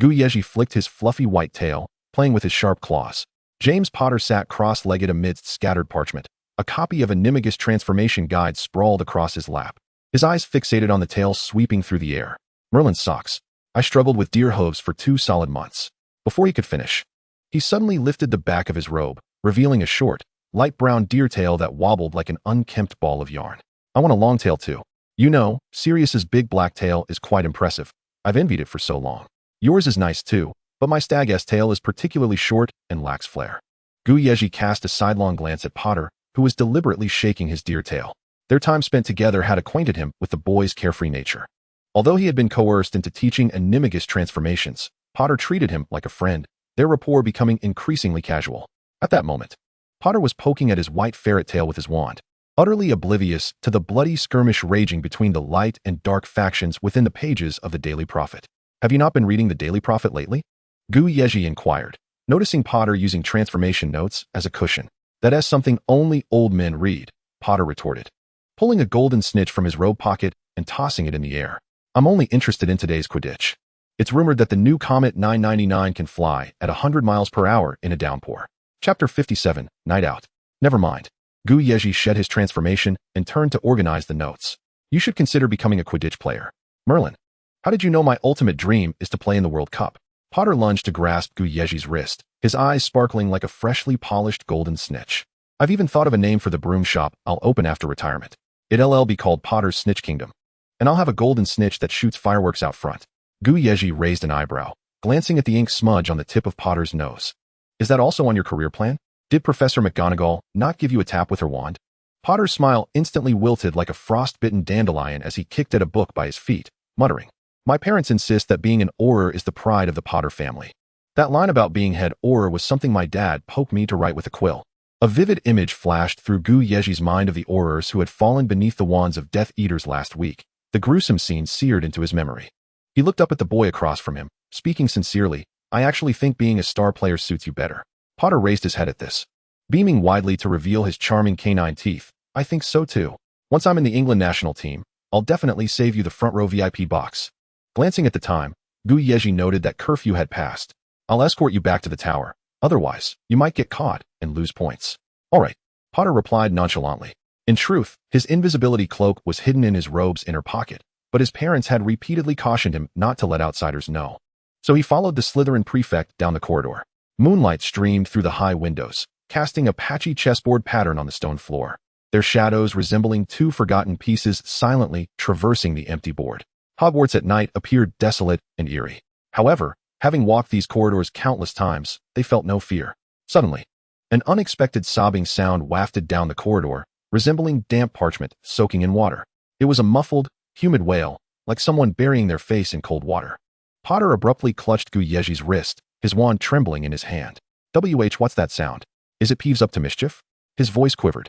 Yezhi flicked his fluffy white tail, playing with his sharp claws. James Potter sat cross-legged amidst scattered parchment. A copy of Animagus transformation guide sprawled across his lap, his eyes fixated on the tail sweeping through the air. "Merlin's socks. I struggled with deer hooves for 2 solid months." Before he could finish, he suddenly lifted the back of his robe, revealing a short, light brown deer tail that wobbled like an unkempt ball of yarn. "I want a long tail too. You know, Sirius's big black tail is quite impressive. I've envied it for so long. Yours is nice too, but my stag's tail is particularly short and lacks flair." Yezhi cast a sidelong glance at Potter, who was deliberately shaking his deer tail. Their time spent together had acquainted him with the boy's carefree nature. Although he had been coerced into teaching Animagus transformations, Potter treated him like a friend, their rapport becoming increasingly casual. At that moment, Potter was poking at his white ferret tail with his wand, utterly oblivious to the bloody skirmish raging between the light and dark factions within the pages of the Daily Prophet. "Have you not been reading the Daily Prophet lately?" Yezhi inquired, noticing Potter using transformation notes as a cushion. "That is something only old men read," Potter retorted, pulling a golden snitch from his robe pocket and tossing it in the air. "I'm only interested in today's Quidditch. It's rumored that the new Comet 999 can fly at 100 miles per hour in a downpour." Chapter 57, Night Out. "Never mind." Yezhi shed his transformation and turned to organize the notes. "You should consider becoming a Quidditch player." "Merlin, how did you know my ultimate dream is to play in the World Cup?" Potter lunged to grasp Yezhi's wrist, his eyes sparkling like a freshly polished golden snitch. "I've even thought of a name for the broom shop I'll open after retirement. It'll be called Potter's Snitch Kingdom. And I'll have a golden snitch that shoots fireworks out front." Yezhi raised an eyebrow, glancing at the ink smudge on the tip of Potter's nose. "Is that also on your career plan? Did Professor McGonagall not give you a tap with her wand?" Potter's smile instantly wilted like a frost-bitten dandelion as he kicked at a book by his feet, muttering, "My parents insist that being an Auror is the pride of the Potter family. That line about being head Auror was something my dad poked me to write with a quill." A vivid image flashed through Yezhi's mind of the Aurors who had fallen beneath the wands of Death Eaters last week. The gruesome scene seared into his memory. He looked up at the boy across from him, speaking sincerely. "I actually think being a star player suits you better." Potter raised his head at this, beaming widely to reveal his charming canine teeth. "I think so too. Once I'm in the England national team, I'll definitely save you the front row VIP box." Glancing at the time, Yezhi noted that curfew had passed. "I'll escort you back to the tower. Otherwise, you might get caught and lose points." "All right," Potter replied nonchalantly. In truth, his invisibility cloak was hidden in his robe's inner pocket, but his parents had repeatedly cautioned him not to let outsiders know. So he followed the Slytherin prefect down the corridor. Moonlight streamed through the high windows, casting a patchy chessboard pattern on the stone floor, their shadows resembling 2 forgotten pieces silently traversing the empty board. Hogwarts at night appeared desolate and eerie. However, Having walked these corridors countless times, they felt no fear. Suddenly, an unexpected sobbing sound wafted down the corridor, resembling damp parchment soaking in water. It was a muffled, humid wail, like someone burying their face in cold water. Potter abruptly clutched Yezhi's wrist, his wand trembling in his hand. What's that sound? Is it Peeves up to mischief? His voice quivered.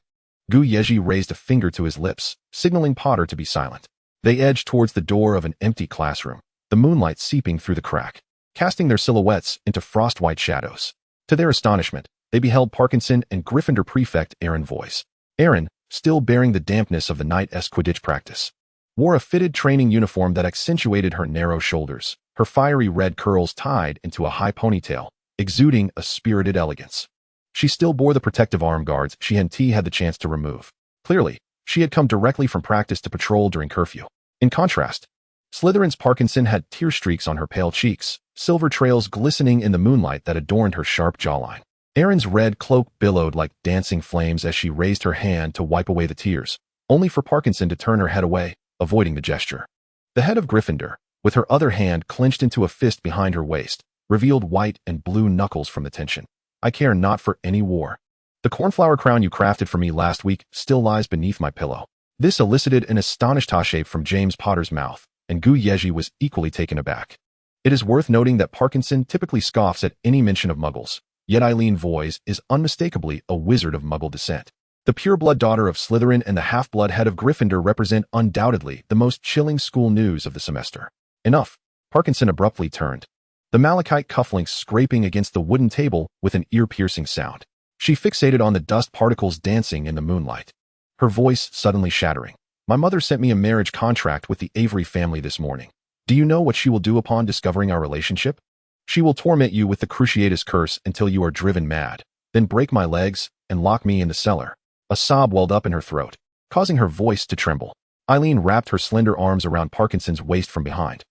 Yezhi raised a finger to his lips, signaling Potter to be silent. They edged towards the door of an empty classroom, the moonlight seeping through the crack, casting their silhouettes into frost-white shadows. To their astonishment, they beheld Parkinson and Gryffindor prefect Aaron Voice. Aaron, still bearing the dampness of the night's Quidditch practice, wore a fitted training uniform that accentuated her narrow shoulders, her fiery red curls tied into a high ponytail, exuding a spirited elegance. She still bore the protective arm guards she and T had the chance to remove. Clearly, she had come directly from practice to patrol during curfew. In contrast, Slytherin's Parkinson had tear streaks on her pale cheeks, silver trails glistening in the moonlight that adorned her sharp jawline. Aaron's red cloak billowed like dancing flames as she raised her hand to wipe away the tears, only for Parkinson to turn her head away, avoiding the gesture. The head of Gryffindor, with her other hand clenched into a fist behind her waist, revealed white and blue knuckles from the tension. I care not for any war. The cornflower crown you crafted for me last week still lies beneath my pillow. This elicited an astonished shape from James Potter's mouth, and Yezhi was equally taken aback. It is worth noting that Parkinson typically scoffs at any mention of Muggles, yet Eileen Voice is unmistakably a wizard of Muggle descent. The pureblood daughter of Slytherin and the half-blood head of Gryffindor represent undoubtedly the most chilling school news of the semester. Enough. Parkinson abruptly turned, the malachite cufflinks scraping against the wooden table with an ear-piercing sound. She fixated on the dust particles dancing in the moonlight, her voice suddenly shattering. My mother sent me a marriage contract with the Avery family this morning. Do you know what she will do upon discovering our relationship? She will torment you with the Cruciatus curse until you are driven mad, then break my legs and lock me in the cellar. A sob welled up in her throat, causing her voice to tremble. Eileen wrapped her slender arms around Parkinson's waist from behind,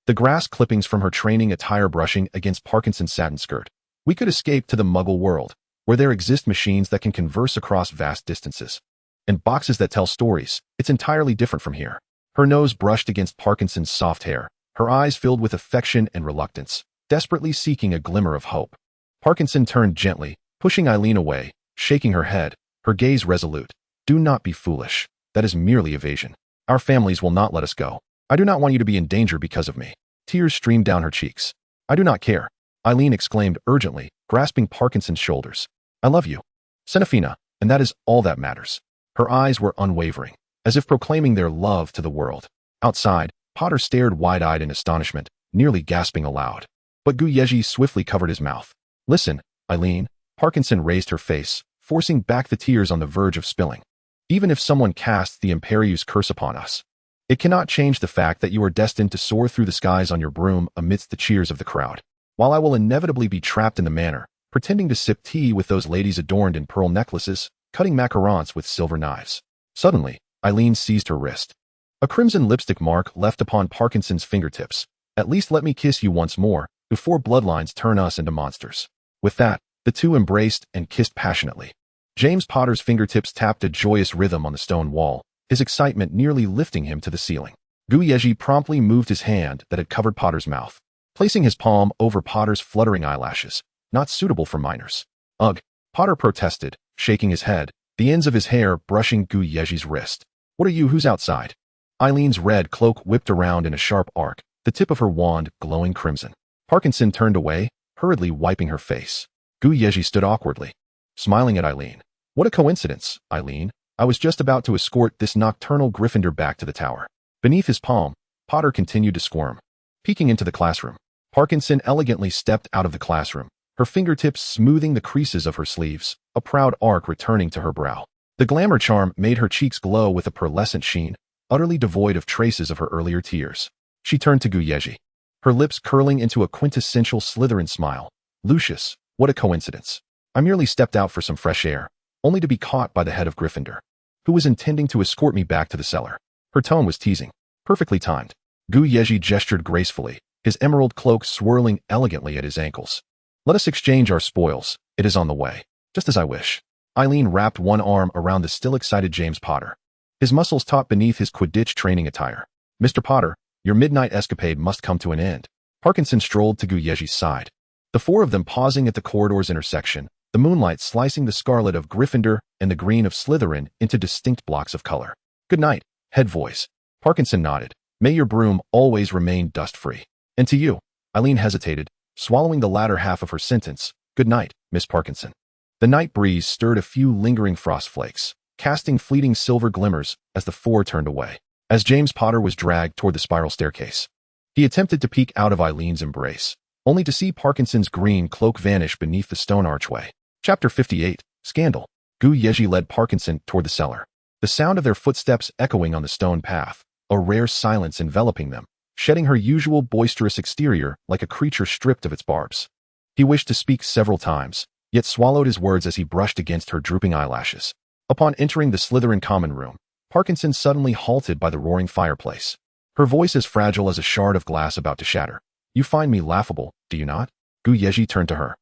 the grass clippings from her training attire brushing against Parkinson's satin skirt. We could escape to the Muggle world, where there exist machines that can converse across vast distances, and boxes that tell stories. It's entirely different from here. Her nose brushed against Parkinson's soft hair, her eyes filled with affection and reluctance, desperately seeking a glimmer of hope. Parkinson turned gently, pushing Eileen away, shaking her head, her gaze resolute. Do not be foolish. That is merely evasion. Our families will not let us go. I do not want you to be in danger because of me. Tears streamed down her cheeks. I do not care, Eileen exclaimed urgently, grasping Parkinson's shoulders. I love you, Senefina, and that is all that matters. Her eyes were unwavering, as if proclaiming their love to the world. Outside, Potter stared wide-eyed in astonishment, nearly gasping aloud. But Yezhi swiftly covered his mouth. Listen, Eileen. Parkinson raised her face, forcing back the tears on the verge of spilling. Even if someone casts the Imperius curse upon us, it cannot change the fact that you are destined to soar through the skies on your broom amidst the cheers of the crowd. While I will inevitably be trapped in the manor, pretending to sip tea with those ladies adorned in pearl necklaces, cutting macarons with silver knives. Suddenly, Eileen seized her wrist. A crimson lipstick mark left upon Parkinson's fingertips. At least let me kiss you once more, before bloodlines turn us into monsters. With that, the two embraced and kissed passionately. James Potter's fingertips tapped a joyous rhythm on the stone wall, his excitement nearly lifting him to the ceiling. Yezhi promptly moved his hand that had covered Potter's mouth, placing his palm over Potter's fluttering eyelashes. Not suitable for minors. Ugh, Potter protested, shaking his head, the ends of his hair brushing Yezhi's wrist. What are you? Who's outside? Eileen's red cloak whipped around in a sharp arc, the tip of her wand glowing crimson. Parkinson turned away, hurriedly wiping her face. Yezhi stood awkwardly, smiling at Eileen. What a coincidence, Eileen. I was just about to escort this nocturnal Gryffindor back to the tower. Beneath his palm, Potter continued to squirm. Peeking into the classroom, Parkinson elegantly stepped out of the classroom, her fingertips smoothing the creases of her sleeves, a proud arc returning to her brow. The glamour charm made her cheeks glow with a pearlescent sheen, utterly devoid of traces of her earlier tears. She turned to Yezhi, her lips curling into a quintessential Slytherin smile. Lucius, what a coincidence. I merely stepped out for some fresh air, only to be caught by the head of Gryffindor, who was intending to escort me back to the cellar. Her tone was teasing, perfectly timed. Yezhi gestured gracefully, his emerald cloak swirling elegantly at his ankles. Let us exchange our spoils. It is on the way, just as I wish. Eileen wrapped one arm around the still excited James Potter, his muscles taut beneath his Quidditch training attire. Mr. Potter, your midnight escapade must come to an end. Parkinson strolled to Yezhi's side. The four of them pausing at the corridor's intersection, the moonlight slicing the scarlet of Gryffindor and the green of Slytherin into distinct blocks of color. Good night, head voice. Parkinson nodded. May your broom always remain dust-free. And to you. Eileen hesitated, swallowing the latter half of her sentence. Good night, Miss Parkinson. The night breeze stirred a few lingering frost flakes, casting fleeting silver glimmers as the four turned away. As James Potter was dragged toward the spiral staircase, he attempted to peek out of Eileen's embrace, only to see Parkinson's green cloak vanish beneath the stone archway. Chapter 58, Scandal. Yezhi led Parkinson toward the cellar, the sound of their footsteps echoing on the stone path, a rare silence enveloping them, shedding her usual boisterous exterior like a creature stripped of its barbs. He wished to speak several times, yet swallowed his words as he brushed against her drooping eyelashes. Upon entering the Slytherin common room, Parkinson suddenly halted by the roaring fireplace, her voice as fragile as a shard of glass about to shatter. You find me laughable, do you not? Yezhi turned to her,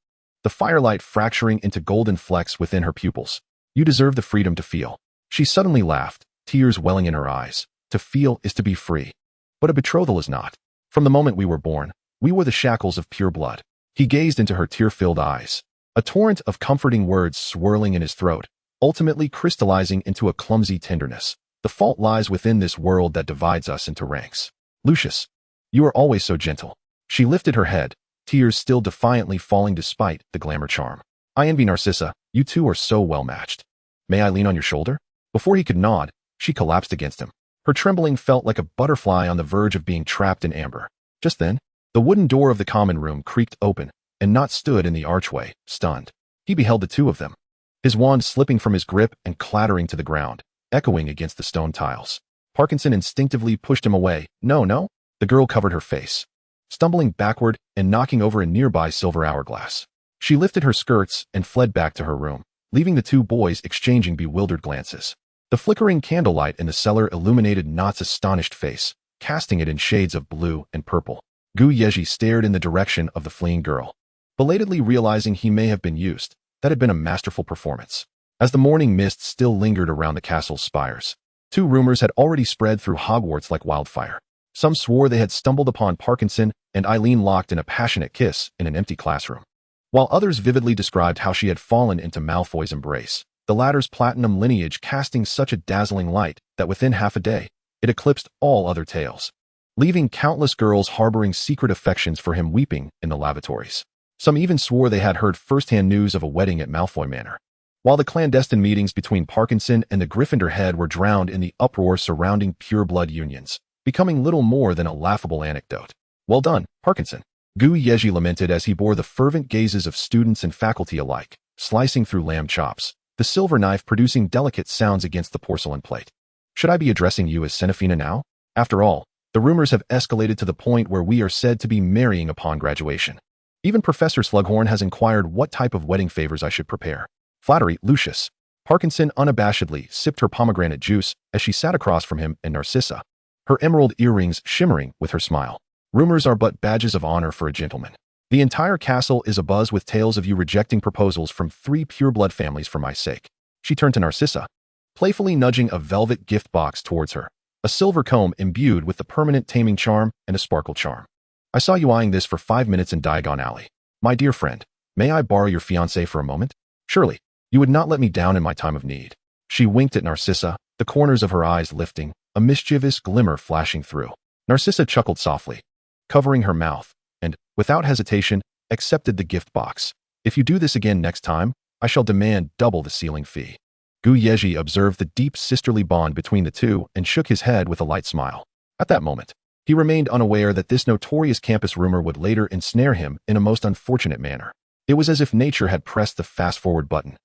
the firelight fracturing into golden flecks within her pupils. You deserve the freedom to feel. She suddenly laughed, tears welling in her eyes. To feel is to be free. But a betrothal is not. From the moment we were born, we wore the shackles of pure blood. He gazed into her tear-filled eyes, a torrent of comforting words swirling in his throat, ultimately crystallizing into a clumsy tenderness. The fault lies within this world that divides us into ranks. Lucius, you are always so gentle. She lifted her head, tears still defiantly falling despite the glamour charm. I envy Narcissa, you two are so well matched. May I lean on your shoulder? Before he could nod, she collapsed against him. Her trembling felt like a butterfly on the verge of being trapped in amber. Just then, the wooden door of the common room creaked open, and Nott stood in the archway, stunned. He beheld the two of them, his wand slipping from his grip and clattering to the ground, echoing against the stone tiles. Parkinson instinctively pushed him away. No. The girl covered her face, stumbling backward and knocking over a nearby silver hourglass. She lifted her skirts and fled back to her room, leaving the two boys exchanging bewildered glances. The flickering candlelight in the cellar illuminated Nott's astonished face, casting it in shades of blue and purple. Yezhi stared in the direction of the fleeing girl, belatedly realizing he may have been used. That had been a masterful performance. As the morning mist still lingered around the castle's spires, two rumors had already spread through Hogwarts like wildfire. Some swore they had stumbled upon Parkinson and Eileen locked in a passionate kiss in an empty classroom, while others vividly described how she had fallen into Malfoy's embrace, the latter's platinum lineage casting such a dazzling light that within half a day, it eclipsed all other tales, leaving countless girls harboring secret affections for him weeping in the lavatories. Some even swore they had heard first-hand news of a wedding at Malfoy Manor, while the clandestine meetings between Parkinson and the Gryffindor head were drowned in the uproar surrounding pure-blood unions, becoming little more than a laughable anecdote. Well done, Parkinson. Yezhi lamented as he bore the fervent gazes of students and faculty alike, slicing through lamb chops, the silver knife producing delicate sounds against the porcelain plate. Should I be addressing you as Senefina now? After all, the rumors have escalated to the point where we are said to be marrying upon graduation. Even Professor Slughorn has inquired what type of wedding favors I should prepare. Flattery, Lucius. Parkinson unabashedly sipped her pomegranate juice as she sat across from him and Narcissa, her emerald earrings shimmering with her smile. Rumors are but badges of honor for a gentleman. The entire castle is abuzz with tales of you rejecting proposals from 3 pure-blood families for my sake. She turned to Narcissa, playfully nudging a velvet gift box towards her, a silver comb imbued with the permanent taming charm and a sparkle charm. I saw you eyeing this for 5 minutes in Diagon Alley. My dear friend, may I borrow your fiancé for a moment? Surely, you would not let me down in my time of need. She winked at Narcissa, the corners of her eyes lifting, a mischievous glimmer flashing through. Narcissa chuckled softly, covering her mouth, and, without hesitation, accepted the gift box. If you do this again next time, I shall demand double the ceiling fee. Yezhi observed the deep sisterly bond between the two and shook his head with a light smile. At that moment, he remained unaware that this notorious campus rumor would later ensnare him in a most unfortunate manner. It was as if nature had pressed the fast-forward button.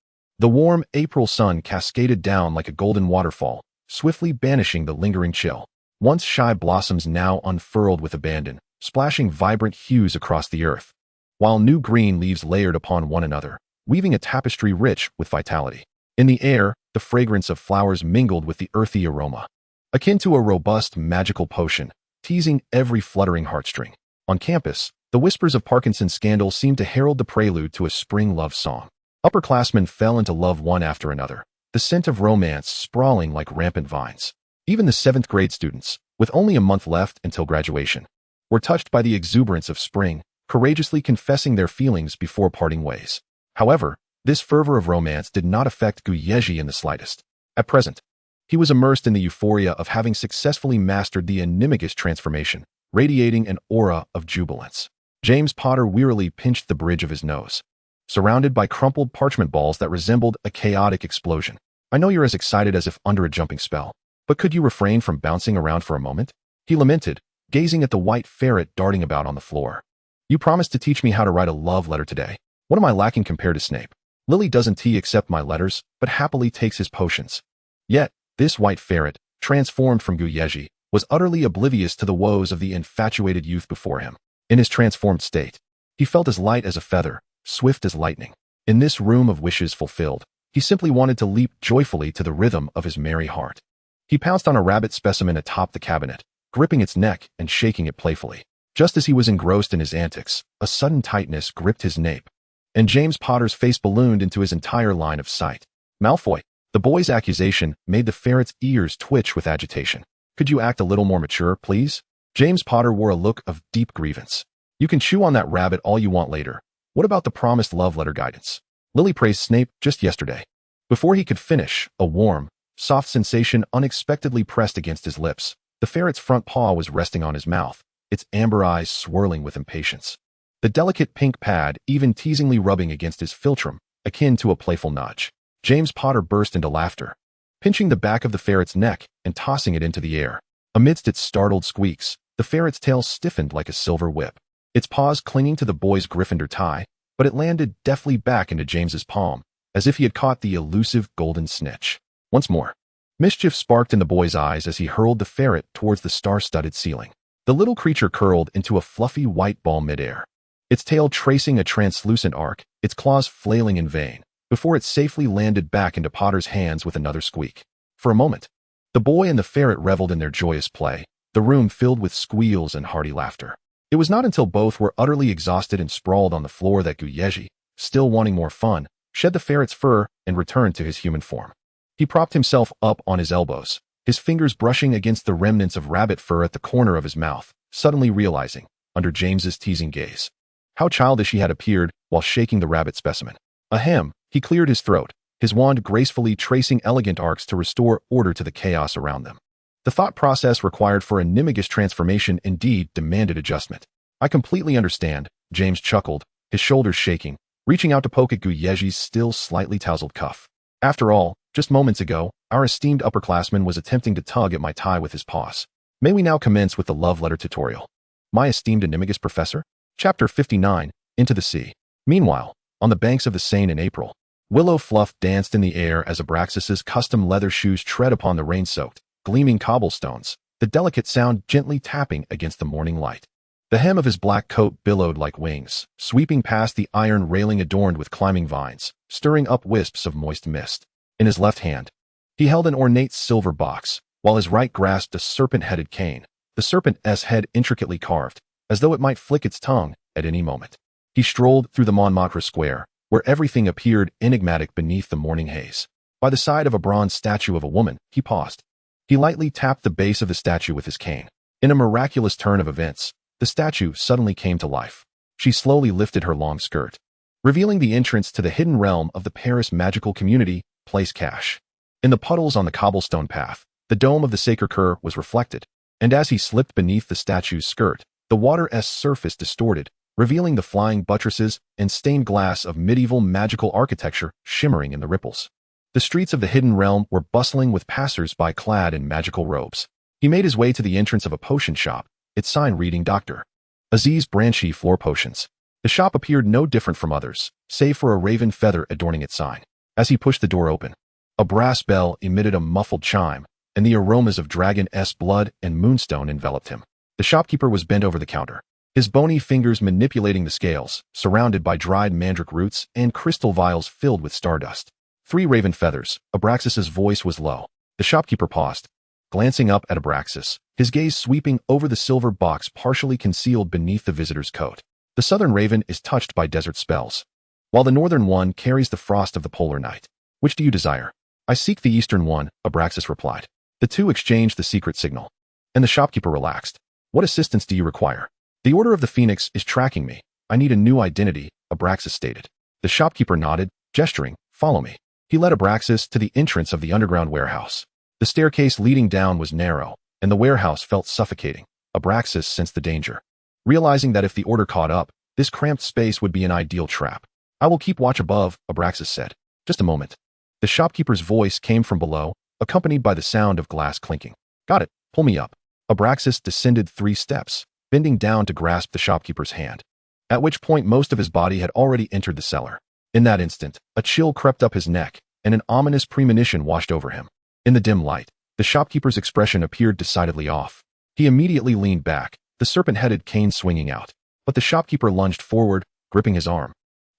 The warm April sun cascaded down like a golden waterfall, swiftly banishing the lingering chill. Once shy blossoms now unfurled with abandon, splashing vibrant hues across the earth, while new green leaves layered upon one another, weaving a tapestry rich with vitality. In the air, the fragrance of flowers mingled with the earthy aroma, akin to a robust magical potion, teasing every fluttering heartstring. On campus, the whispers of Parkinson's scandal seemed to herald the prelude to a spring love song. Upperclassmen fell into love one after another, the scent of romance sprawling like rampant vines. Even the 7th grade students, with only a month left until graduation, were touched by the exuberance of spring, courageously confessing their feelings before parting ways. However, this fervor of romance did not affect Yezhi in the slightest. At present, he was immersed in the euphoria of having successfully mastered the animagus transformation, radiating an aura of jubilance. James Potter wearily pinched the bridge of his nose, surrounded by crumpled parchment balls that resembled a chaotic explosion. I know you're as excited as if under a jumping spell, but could you refrain from bouncing around for a moment? He lamented, gazing at the white ferret darting about on the floor. You promised to teach me how to write a love letter today. What am I lacking compared to Snape? Lily doesn't accept my letters, but happily takes his potions. Yet, this white ferret, transformed from Yezhi, was utterly oblivious to the woes of the infatuated youth before him. In his transformed state, he felt as light as a feather, swift as lightning. In this room of wishes fulfilled, he simply wanted to leap joyfully to the rhythm of his merry heart. He pounced on a rabbit specimen atop the cabinet, gripping its neck and shaking it playfully. Just as he was engrossed in his antics, a sudden tightness gripped his nape, and James Potter's face ballooned into his entire line of sight. Malfoy. The boy's accusation made the ferret's ears twitch with agitation. Could you act a little more mature, please? James Potter wore a look of deep grievance. You can chew on that rabbit all you want later. What about the promised love letter guidance? Lily praised Snape just yesterday. Before he could finish, a warm, soft sensation unexpectedly pressed against his lips. The ferret's front paw was resting on his mouth, its amber eyes swirling with impatience. The delicate pink pad even teasingly rubbing against his philtrum, akin to a playful nudge. James Potter burst into laughter, pinching the back of the ferret's neck and tossing it into the air. Amidst its startled squeaks, the ferret's tail stiffened like a silver whip, its paws clinging to the boy's Gryffindor tie, but it landed deftly back into James's palm, as if he had caught the elusive golden snitch. Once more, mischief sparked in the boy's eyes as he hurled the ferret towards the star-studded ceiling. The little creature curled into a fluffy white ball midair, its tail tracing a translucent arc, its claws flailing in vain, before it safely landed back into Potter's hands with another squeak. For a moment, the boy and the ferret reveled in their joyous play, the room filled with squeals and hearty laughter. It was not until both were utterly exhausted and sprawled on the floor that Yezhi, still wanting more fun, shed the ferret's fur and returned to his human form. He propped himself up on his elbows, his fingers brushing against the remnants of rabbit fur at the corner of his mouth, suddenly realizing, under James's teasing gaze, how childish he had appeared while shaking the rabbit specimen. Ahem, he cleared his throat, his wand gracefully tracing elegant arcs to restore order to the chaos around them. The thought process required for a animagus transformation indeed demanded adjustment. I completely understand, James chuckled, his shoulders shaking, reaching out to poke at Yezhi's still slightly tousled cuff. After all, just moments ago, our esteemed upperclassman was attempting to tug at my tie with his paws. May we now commence with the love letter tutorial. My esteemed animagus professor? Chapter 59, Into the Sea. Meanwhile, on the banks of the Seine in April, Willow Fluff danced in the air as Abraxas's custom leather shoes tread upon the rain-soaked, gleaming cobblestones, the delicate sound gently tapping against the morning light. The hem of his black coat billowed like wings, sweeping past the iron railing adorned with climbing vines, stirring up wisps of moist mist. In his left hand, he held an ornate silver box, while his right grasped a serpent-headed cane, the serpent's head intricately carved, as though it might flick its tongue at any moment. He strolled through the Montmartre Square, where everything appeared enigmatic beneath the morning haze. By the side of a bronze statue of a woman, he paused. He lightly tapped the base of the statue with his cane. In a miraculous turn of events, the statue suddenly came to life. She slowly lifted her long skirt, revealing the entrance to the hidden realm of the Paris magical community, Place Cache. In the puddles on the cobblestone path, the dome of the Sacré-Cœur was reflected, and as he slipped beneath the statue's skirt, the water's surface distorted, revealing the flying buttresses and stained glass of medieval magical architecture shimmering in the ripples. The streets of the hidden realm were bustling with passers-by clad in magical robes. He made his way to the entrance of a potion shop, its sign reading Dr. Aziz Branchy Floor Potions. The shop appeared no different from others, save for a raven feather adorning its sign. As he pushed the door open, a brass bell emitted a muffled chime, and the aromas of dragon's blood and moonstone enveloped him. The shopkeeper was bent over the counter, his bony fingers manipulating the scales, surrounded by dried mandrake roots and crystal vials filled with stardust. 3 raven feathers. Abraxas's voice was low. The shopkeeper paused, glancing up at Abraxas, his gaze sweeping over the silver box partially concealed beneath the visitor's coat. The southern raven is touched by desert spells, while the northern one carries the frost of the polar night. Which do you desire? I seek the eastern one, Abraxas replied. The two exchanged the secret signal, and the shopkeeper relaxed. What assistance do you require? The Order of the Phoenix is tracking me. I need a new identity, Abraxas stated. The shopkeeper nodded, gesturing, follow me. He led Abraxas to the entrance of the underground warehouse. The staircase leading down was narrow, and the warehouse felt suffocating. Abraxas sensed the danger. Realizing that if the Order caught up, this cramped space would be an ideal trap. I will keep watch above, Abraxas said. Just a moment. The shopkeeper's voice came from below, accompanied by the sound of glass clinking. Got it, pull me up. Abraxas descended 3 steps, bending down to grasp the shopkeeper's hand, at which point most of his body had already entered the cellar. In that instant, a chill crept up his neck, and an ominous premonition washed over him. In the dim light, the shopkeeper's expression appeared decidedly off. He immediately leaned back, the serpent-headed cane swinging out. But the shopkeeper lunged forward, gripping his arm.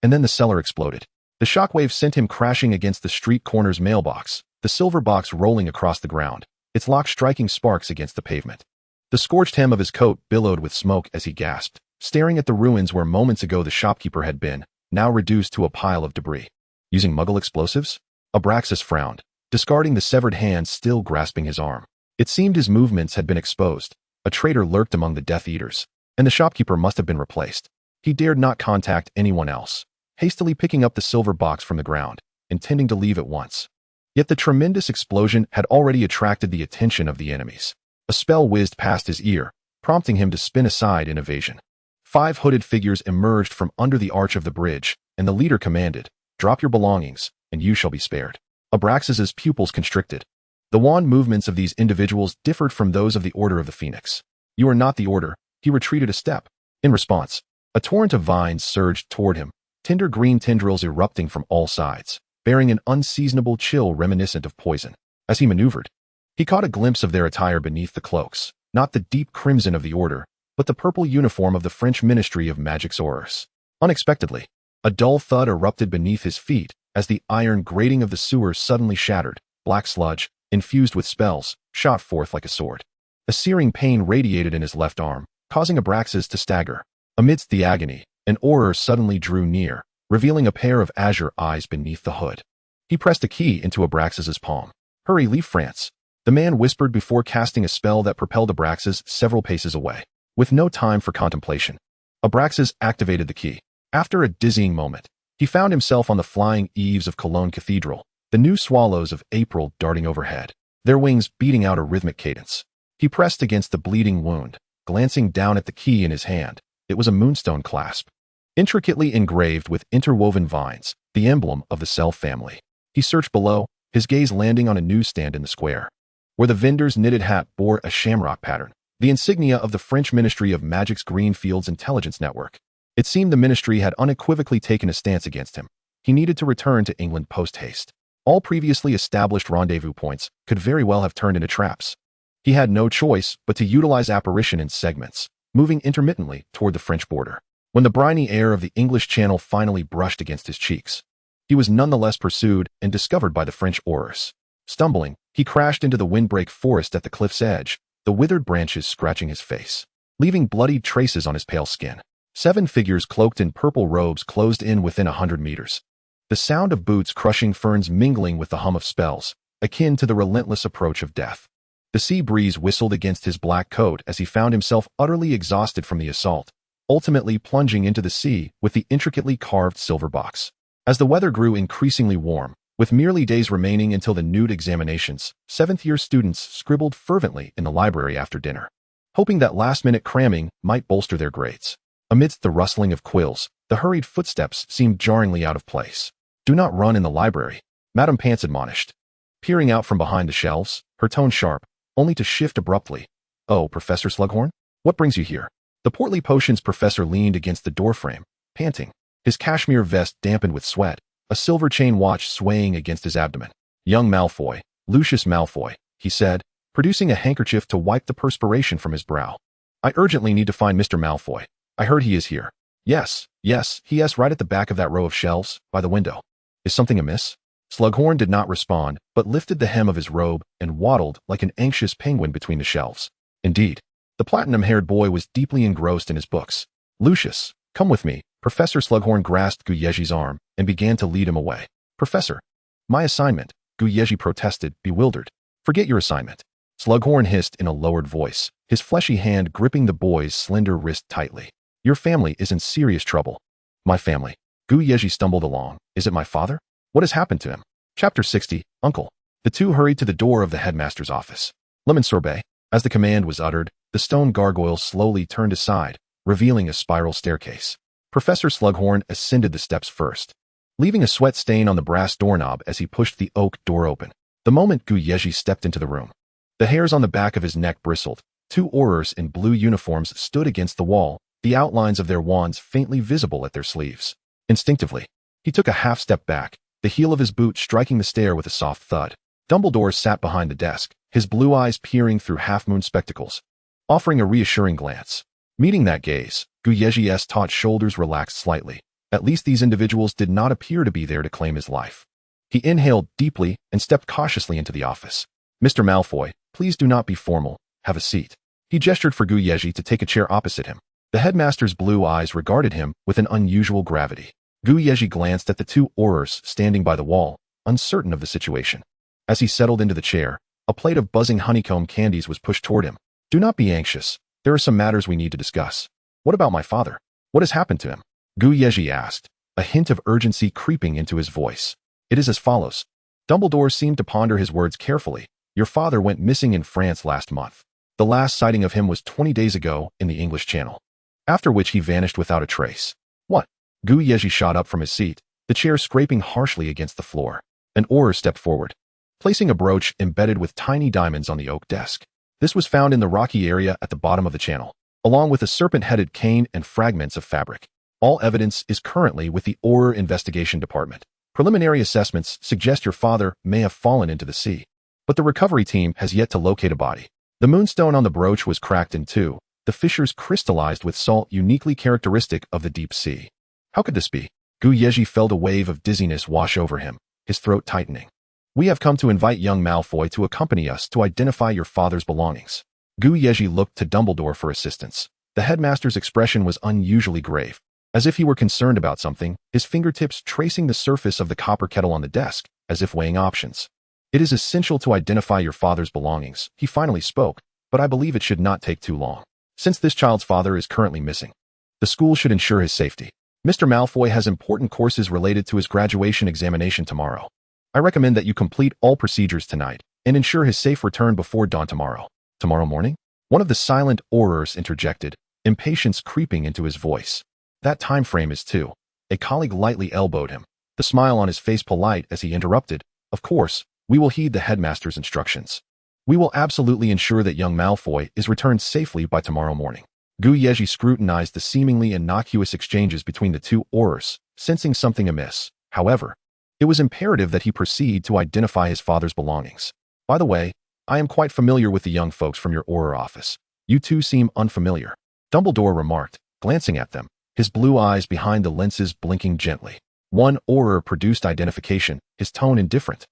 And then the cellar exploded. The shockwave sent him crashing against the street corner's mailbox, the silver box rolling across the ground, its lock striking sparks against the pavement. The scorched hem of his coat billowed with smoke as he gasped, staring at the ruins where moments ago the shopkeeper had been, now reduced to a pile of debris. Using Muggle explosives? Abraxas frowned, discarding the severed hand still grasping his arm. It seemed his movements had been exposed. A traitor lurked among the Death Eaters, and the shopkeeper must have been replaced. He dared not contact anyone else, hastily picking up the silver box from the ground, intending to leave at once. Yet the tremendous explosion had already attracted the attention of the enemies. A spell whizzed past his ear, prompting him to spin aside in evasion. 5 hooded figures emerged from under the arch of the bridge, and the leader commanded, "Drop your belongings, and you shall be spared." Abraxas's pupils constricted. The wand movements of these individuals differed from those of the Order of the Phoenix. "You are not the Order." He retreated a step. In response, a torrent of vines surged toward him, tender green tendrils erupting from all sides, bearing an unseasonable chill reminiscent of poison. As he maneuvered, he caught a glimpse of their attire beneath the cloaks, not the deep crimson of the Order, but the purple uniform of the French Ministry of Magic's Horrors. Unexpectedly, a dull thud erupted beneath his feet as the iron grating of the sewer suddenly shattered. Black sludge, infused with spells, shot forth like a sword. A searing pain radiated in his left arm, causing Abraxas to stagger. Amidst the agony, an Auror suddenly drew near, revealing a pair of azure eyes beneath the hood. He pressed a key into Abraxas's palm. "Hurry, leave France," the man whispered before casting a spell that propelled Abraxas several paces away. With no time for contemplation, Abraxas activated the key. After a dizzying moment, he found himself on the flying eaves of Cologne Cathedral, the new swallows of April darting overhead, their wings beating out a rhythmic cadence. He pressed against the bleeding wound, glancing down at the key in his hand. It was a moonstone clasp, intricately engraved with interwoven vines, the emblem of the Self family. He searched below, his gaze landing on a newsstand in the square, where the vendor's knitted hat bore a shamrock pattern, the insignia of the French Ministry of Magic's Greenfields Intelligence Network. It seemed the ministry had unequivocally taken a stance against him. He needed to return to England post-haste. All previously established rendezvous points could very well have turned into traps. He had no choice but to utilize apparition in segments, moving intermittently toward the French border. When the briny air of the English Channel finally brushed against his cheeks, he was nonetheless pursued and discovered by the French Aurors. Stumbling, he crashed into the windbreak forest at the cliff's edge, the withered branches scratching his face, leaving bloodied traces on his pale skin. 7 figures cloaked in purple robes closed in within 100 meters. The sound of boots crushing ferns mingling with the hum of spells, akin to the relentless approach of death. The sea breeze whistled against his black coat as he found himself utterly exhausted from the assault, ultimately plunging into the sea with the intricately carved silver box. As the weather grew increasingly warm, with merely days remaining until the nude examinations, 7th-year students scribbled fervently in the library after dinner, hoping that last-minute cramming might bolster their grades. Amidst the rustling of quills, the hurried footsteps seemed jarringly out of place. "Do not run in the library," Madame Pants admonished. Peering out from behind the shelves, her tone sharp, only to shift abruptly. "Oh, Professor Slughorn? What brings you here?" The portly potions professor leaned against the doorframe, panting, his cashmere vest dampened with sweat, a silver chain watch swaying against his abdomen. "Young Malfoy, Lucius Malfoy," he said, producing a handkerchief to wipe the perspiration from his brow. "I urgently need to find Mr. Malfoy. I heard he is here." Yes, he is right at the back of that row of shelves, by the window." "Is something amiss?" Slughorn did not respond, but lifted the hem of his robe and waddled like an anxious penguin between the shelves. Indeed, the platinum-haired boy was deeply engrossed in his books. "Lucius, come with me." Professor Slughorn grasped Yezhi's arm and began to lead him away. "Professor, my assignment," Yezhi protested, bewildered. "Forget your assignment. Slughorn hissed in a lowered voice, his fleshy hand gripping the boy's slender wrist tightly. Your family is in serious trouble. My family. Yezhi stumbled along. Is it my father? What has happened to him? Chapter 60, Uncle. The two hurried to the door of the headmaster's office. Lemon sorbet. As the command was uttered, the stone gargoyle slowly turned aside, revealing a spiral staircase. Professor Slughorn ascended the steps first, leaving a sweat stain on the brass doorknob as he pushed the oak door open. The moment Yezhi stepped into the room, the hairs on the back of his neck bristled. Two aurors in blue uniforms stood against the wall, the outlines of their wands faintly visible at their sleeves. Instinctively, he took a half step back, the heel of his boot striking the stair with a soft thud. Dumbledore sat behind the desk, his blue eyes peering through half-moon spectacles, offering a reassuring glance. Meeting that gaze, Yezhi's taut shoulders relaxed slightly. At least these individuals did not appear to be there to claim his life. He inhaled deeply and stepped cautiously into the office. Mr. Malfoy, please do not be formal. Have a seat. He gestured for Yezhi to take a chair opposite him. The headmaster's blue eyes regarded him with an unusual gravity. Yezhi glanced at the two aurors standing by the wall, uncertain of the situation. As he settled into the chair, a plate of buzzing honeycomb candies was pushed toward him. Do not be anxious. There are some matters we need to discuss. What about my father? What has happened to him? Yezhi asked, a hint of urgency creeping into his voice. It is as follows. Dumbledore seemed to ponder his words carefully. Your father went missing in France last month. The last sighting of him was 20 days ago in the English Channel, after which he vanished without a trace. What? Yezhi shot up from his seat, the chair scraping harshly against the floor. An auror stepped forward, placing a brooch embedded with tiny diamonds on the oak desk. This was found in the rocky area at the bottom of the channel, along with a serpent-headed cane and fragments of fabric. All evidence is currently with the Auror Investigation Department. Preliminary assessments suggest your father may have fallen into the sea, but the recovery team has yet to locate a body. The moonstone on the brooch was cracked in two, the fissures crystallized with salt uniquely characteristic of the deep sea. How could this be? Yezhi felt a wave of dizziness wash over him, his throat tightening. We have come to invite young Malfoy to accompany us to identify your father's belongings. Yezhi looked to Dumbledore for assistance. The headmaster's expression was unusually grave, as if he were concerned about something, his fingertips tracing the surface of the copper kettle on the desk, as if weighing options. It is essential to identify your father's belongings, he finally spoke, but I believe it should not take too long. Since this child's father is currently missing, the school should ensure his safety. Mr. Malfoy has important courses related to his graduation examination tomorrow. I recommend that you complete all procedures tonight and ensure his safe return before dawn tomorrow. Tomorrow morning? One of the silent aurors interjected, impatience creeping into his voice. That time frame is too. A colleague lightly elbowed him, the smile on his face polite as he interrupted. Of course, we will heed the headmaster's instructions. We will absolutely ensure that young Malfoy is returned safely by tomorrow morning. Yezhi scrutinized the seemingly innocuous exchanges between the two aurors, sensing something amiss. However, it was imperative that he proceed to identify his father's belongings. By the way, I am quite familiar with the young folks from your Auror office. You two seem unfamiliar. Dumbledore remarked, glancing at them, his blue eyes behind the lenses blinking gently. One Auror produced identification, his tone indifferent.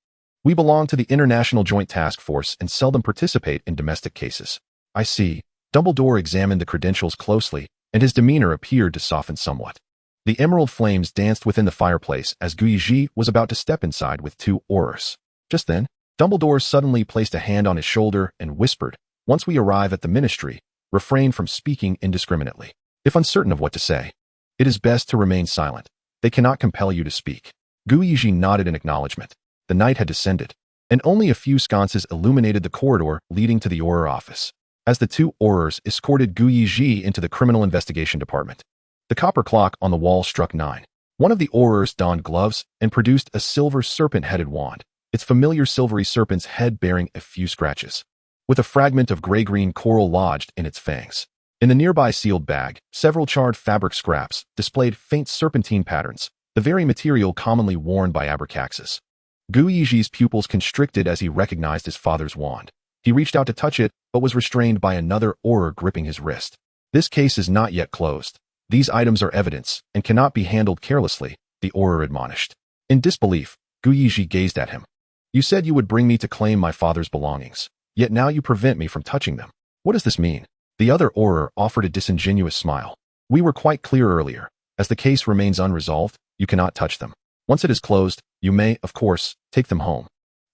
We belong to the International Joint Task Force and seldom participate in domestic cases. I see. Dumbledore examined the credentials closely, and his demeanor appeared to soften somewhat. The emerald flames danced within the fireplace as Yezhi was about to step inside with two aurors. Just then, Dumbledore suddenly placed a hand on his shoulder and whispered, once we arrive at the ministry, refrain from speaking indiscriminately. If uncertain of what to say, it is best to remain silent. They cannot compel you to speak. Yezhi nodded in acknowledgement. The night had descended, and only a few sconces illuminated the corridor leading to the Auror office. As the two aurors escorted Yezhi into the Criminal Investigation Department, the copper clock on the wall struck 9. One of the aurors donned gloves and produced a silver serpent-headed wand, its familiar silvery serpent's head bearing a few scratches, with a fragment of gray-green coral lodged in its fangs. In the nearby sealed bag, several charred fabric scraps displayed faint serpentine patterns, the very material commonly worn by abracaxes. Yezhi's pupils constricted as he recognized his father's wand. He reached out to touch it, but was restrained by another auror gripping his wrist. This case is not yet closed. These items are evidence and cannot be handled carelessly, the auror admonished. In disbelief, Yezhi gazed at him. You said you would bring me to claim my father's belongings, yet now you prevent me from touching them. What does this mean? The other auror offered a disingenuous smile. We were quite clear earlier. As the case remains unresolved, you cannot touch them. Once it is closed, you may, of course, take them home.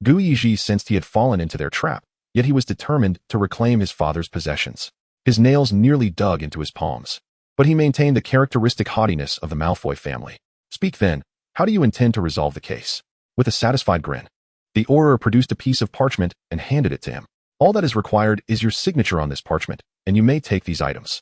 Yezhi sensed he had fallen into their trap. yet he was determined to reclaim his father's possessions. His nails nearly dug into his palms. But he maintained the characteristic haughtiness of the Malfoy family. "Speak then, how do you intend to resolve the case?" With a satisfied grin, the Auror produced a piece of parchment and handed it to him. "All that is required is your signature on this parchment, and you may take these items."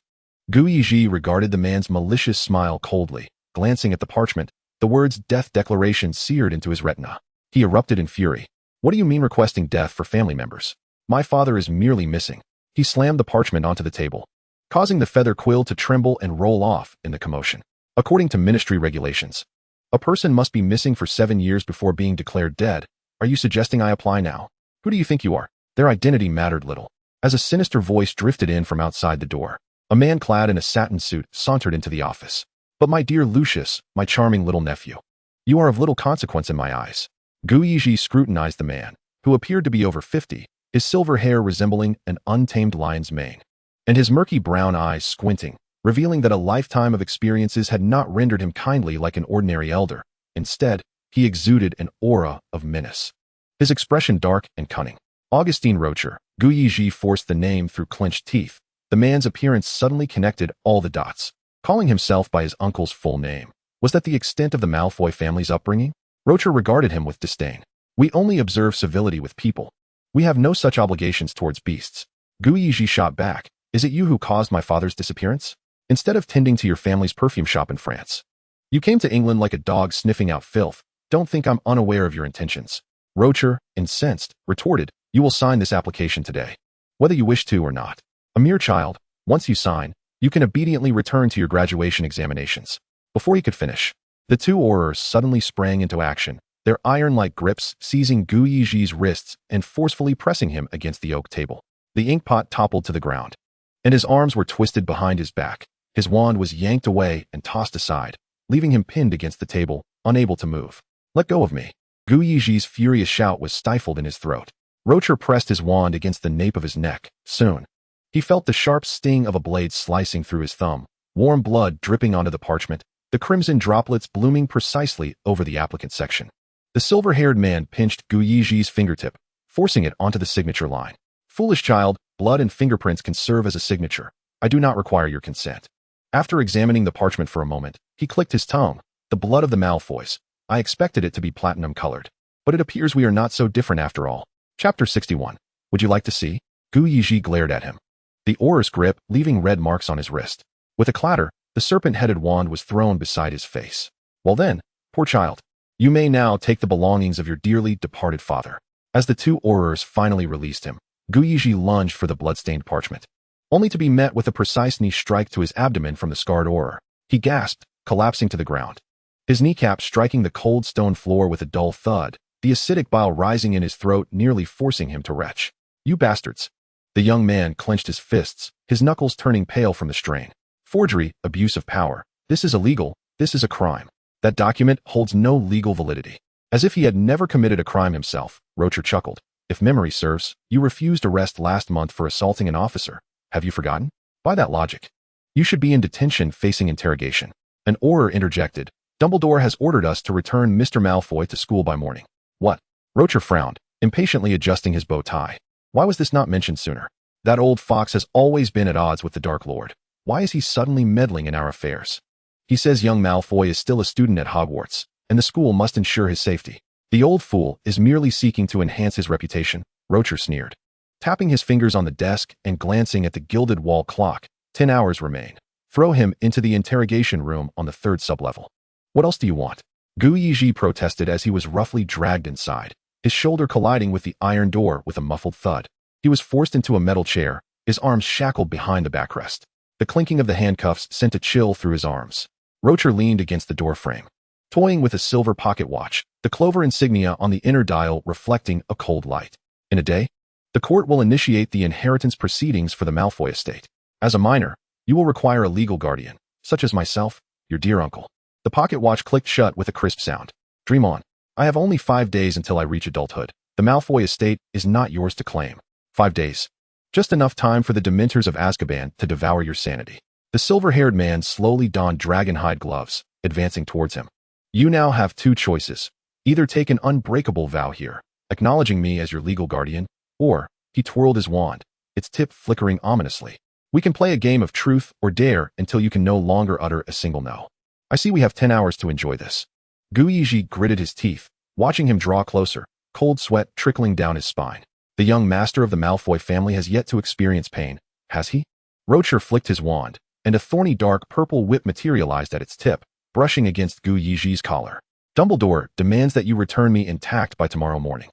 Yezhi regarded the man's malicious smile coldly. Glancing at the parchment, the words "death declaration" seared into his retina. He erupted in fury. "What do you mean requesting death for family members? My father is merely missing." He slammed the parchment onto the table, causing the feather quill to tremble and roll off in the commotion. According to ministry regulations, a person must be missing for 7 years before being declared dead. Are you suggesting I apply now? Who do you think you are? Their identity mattered little. As a sinister voice drifted in from outside the door, a man clad in a satin suit sauntered into the office. "But my dear Lucius, my charming little nephew, you are of little consequence in my eyes." Yezhi scrutinized the man, who appeared to be over 50, his silver hair resembling an untamed lion's mane, and his murky brown eyes squinting, revealing that a lifetime of experiences had not rendered him kindly like an ordinary elder. Instead, he exuded an aura of menace, his expression dark and cunning. "Augustine Rocher." Yezhi forced the name through clenched teeth. The man's appearance suddenly connected all the dots. Calling himself by his uncle's full name, was that the extent of the Malfoy family's upbringing? Rocher regarded him with disdain. "We only observe civility with people. We have no such obligations towards beasts." Yezhi shot back. "Is it you who caused my father's disappearance? Instead of tending to your family's perfume shop in France, you came to England like a dog sniffing out filth. Don't think I'm unaware of your intentions." Rocher, incensed, retorted, "You will sign this application today, whether you wish to or not. A mere child, once you sign, you can obediently return to your graduation examinations." Before he could finish, the two Aurors suddenly sprang into action, their iron-like grips seizing Yezhi's wrists and forcefully pressing him against the oak table. The inkpot toppled to the ground, and his arms were twisted behind his back. His wand was yanked away and tossed aside, leaving him pinned against the table, unable to move. "Let go of me." Yezhi's furious shout was stifled in his throat. Rocher pressed his wand against the nape of his neck. Soon, he felt the sharp sting of a blade slicing through his thumb, warm blood dripping onto the parchment, the crimson droplets blooming precisely over the applicant section. The silver-haired man pinched Yezhi's fingertip, forcing it onto the signature line. "Foolish child, blood and fingerprints can serve as a signature. I do not require your consent." After examining the parchment for a moment, he clicked his tongue. "The blood of the Malfoys. I expected it to be platinum-colored, but it appears we are not so different after all." Chapter 61. "Would you like to see?" Yezhi glared at him, the Auror's grip leaving red marks on his wrist. With a clatter, the serpent-headed wand was thrown beside his face. "Well then, poor child, you may now take the belongings of your dearly departed father." As the two Aurors finally released him, Yezhi lunged for the blood-stained parchment, only to be met with a precise knee strike to his abdomen from the scarred Auror. He gasped, collapsing to the ground, his kneecap striking the cold stone floor with a dull thud, the acidic bile rising in his throat nearly forcing him to retch. "You bastards." The young man clenched his fists, his knuckles turning pale from the strain. "Forgery, abuse of power. This is illegal. This is a crime. That document holds no legal validity." As if he had never committed a crime himself, Rocher chuckled. "If memory serves, you refused arrest last month for assaulting an officer. Have you forgotten? By that logic, you should be in detention facing interrogation." An Auror interjected. "Dumbledore has ordered us to return Mr. Malfoy to school by morning." "What?" Rocher frowned, impatiently adjusting his bow tie. "Why was this not mentioned sooner? That old fox has always been at odds with the Dark Lord. Why is he suddenly meddling in our affairs? He says young Malfoy is still a student at Hogwarts, and the school must ensure his safety. The old fool is merely seeking to enhance his reputation," Rocher sneered, tapping his fingers on the desk and glancing at the gilded wall clock. 10 hours remain. Throw him into the interrogation room on the 3rd sublevel. What else do you want?" Yezhi protested as he was roughly dragged inside, his shoulder colliding with the iron door with a muffled thud. He was forced into a metal chair, his arms shackled behind the backrest. The clinking of the handcuffs sent a chill through his arms. Rocher leaned against the doorframe, toying with a silver pocket watch, the clover insignia on the inner dial reflecting a cold light. "In a day, the court will initiate the inheritance proceedings for the Malfoy estate. As a minor, you will require a legal guardian, such as myself, your dear uncle." The pocket watch clicked shut with a crisp sound. "Dream on. I have only 5 days until I reach adulthood. The Malfoy estate is not yours to claim." 5 days. Just enough time for the Dementors of Azkaban to devour your sanity. The silver-haired man slowly donned dragon-hide gloves, advancing towards him. "You now have 2 choices. Either take an unbreakable vow here, acknowledging me as your legal guardian, or He twirled his wand, its tip flickering ominously. We can play a game of truth or dare until you can no longer utter a single no. I see we have 10 hours to enjoy this. Yezhi gritted his teeth, watching him draw closer, cold sweat trickling down his spine. The young master of the Malfoy family has yet to experience pain, has he? Rocher flicked his wand, and a thorny dark purple whip materialized at its tip, brushing against Yezhi's collar. Dumbledore demands that you return me intact by tomorrow morning.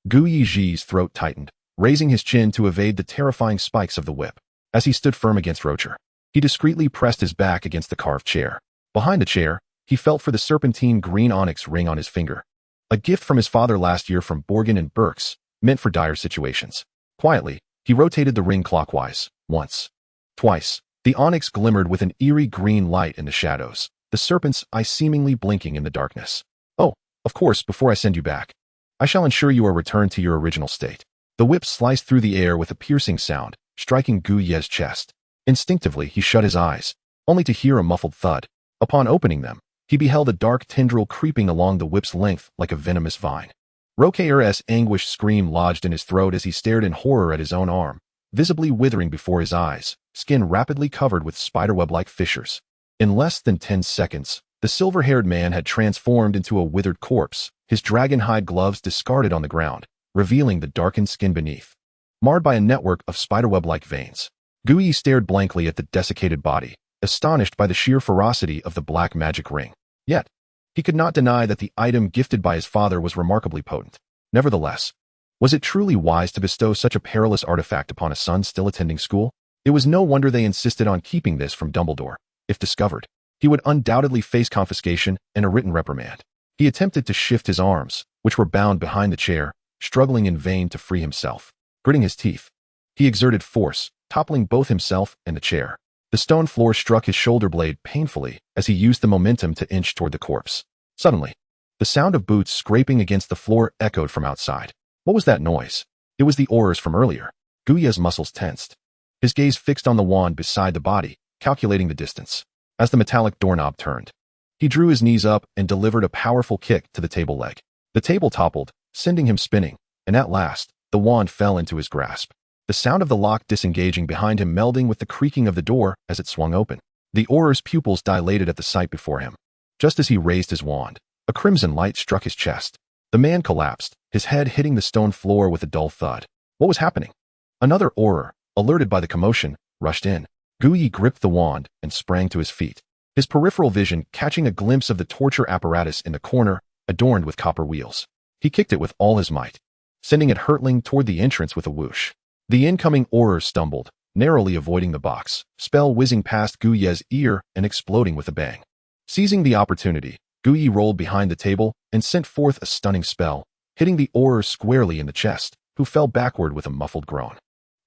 Yezhi's throat tightened, raising his chin to evade the terrifying spikes of the whip. As he stood firm against Rocher, he discreetly pressed his back against the carved chair. Behind the chair, he felt for the serpentine green onyx ring on his finger. A gift from his father last year from Borgin and Burke's, meant for dire situations. Quietly, he rotated the ring clockwise, once. Twice. The onyx glimmered with an eerie green light in the shadows, the serpent's eye seemingly blinking in the darkness. Oh, of course, before I send you back, I shall ensure you are returned to your original state. The whip sliced through the air with a piercing sound, striking Yezhi's chest. Instinctively, he shut his eyes, only to hear a muffled thud. Upon opening them, he beheld a dark tendril creeping along the whip's length like a venomous vine. Rocher's anguished scream lodged in his throat as he stared in horror at his own arm, visibly withering before his eyes, skin rapidly covered with spiderweb-like fissures. In less than 10 seconds, the silver-haired man had transformed into a withered corpse, his dragon-hide gloves discarded on the ground, revealing the darkened skin beneath, marred by a network of spiderweb-like veins. Yezhi stared blankly at the desiccated body, astonished by the sheer ferocity of the black magic ring. Yet, he could not deny that the item gifted by his father was remarkably potent. Nevertheless, was it truly wise to bestow such a perilous artifact upon a son still attending school? It was no wonder they insisted on keeping this from Dumbledore. If discovered, he would undoubtedly face confiscation and a written reprimand. He attempted to shift his arms, which were bound behind the chair, struggling in vain to free himself. Gritting his teeth, he exerted force, toppling both himself and the chair. The stone floor struck his shoulder blade painfully as he used the momentum to inch toward the corpse. Suddenly, the sound of boots scraping against the floor echoed from outside. What was that noise? It was the Aurors from earlier. Yezhi's muscles tensed, his gaze fixed on the wand beside the body, calculating the distance. As the metallic doorknob turned, he drew his knees up and delivered a powerful kick to the table leg. The table toppled, sending him spinning, and at last, the wand fell into his grasp. The sound of the lock disengaging behind him melding with the creaking of the door as it swung open. The Auror's pupils dilated at the sight before him. Just as he raised his wand, a crimson light struck his chest. The man collapsed, his head hitting the stone floor with a dull thud. What was happening? Another Auror, alerted by the commotion, rushed in. Yezhi gripped the wand and sprang to his feet, his peripheral vision catching a glimpse of the torture apparatus in the corner, adorned with copper wheels. He kicked it with all his might, sending it hurtling toward the entrance with a whoosh. The incoming Auror stumbled, narrowly avoiding the box, spell whizzing past Yezhi's ear and exploding with a bang. Seizing the opportunity, Yezhi rolled behind the table and sent forth a stunning spell, hitting the Auror squarely in the chest, who fell backward with a muffled groan.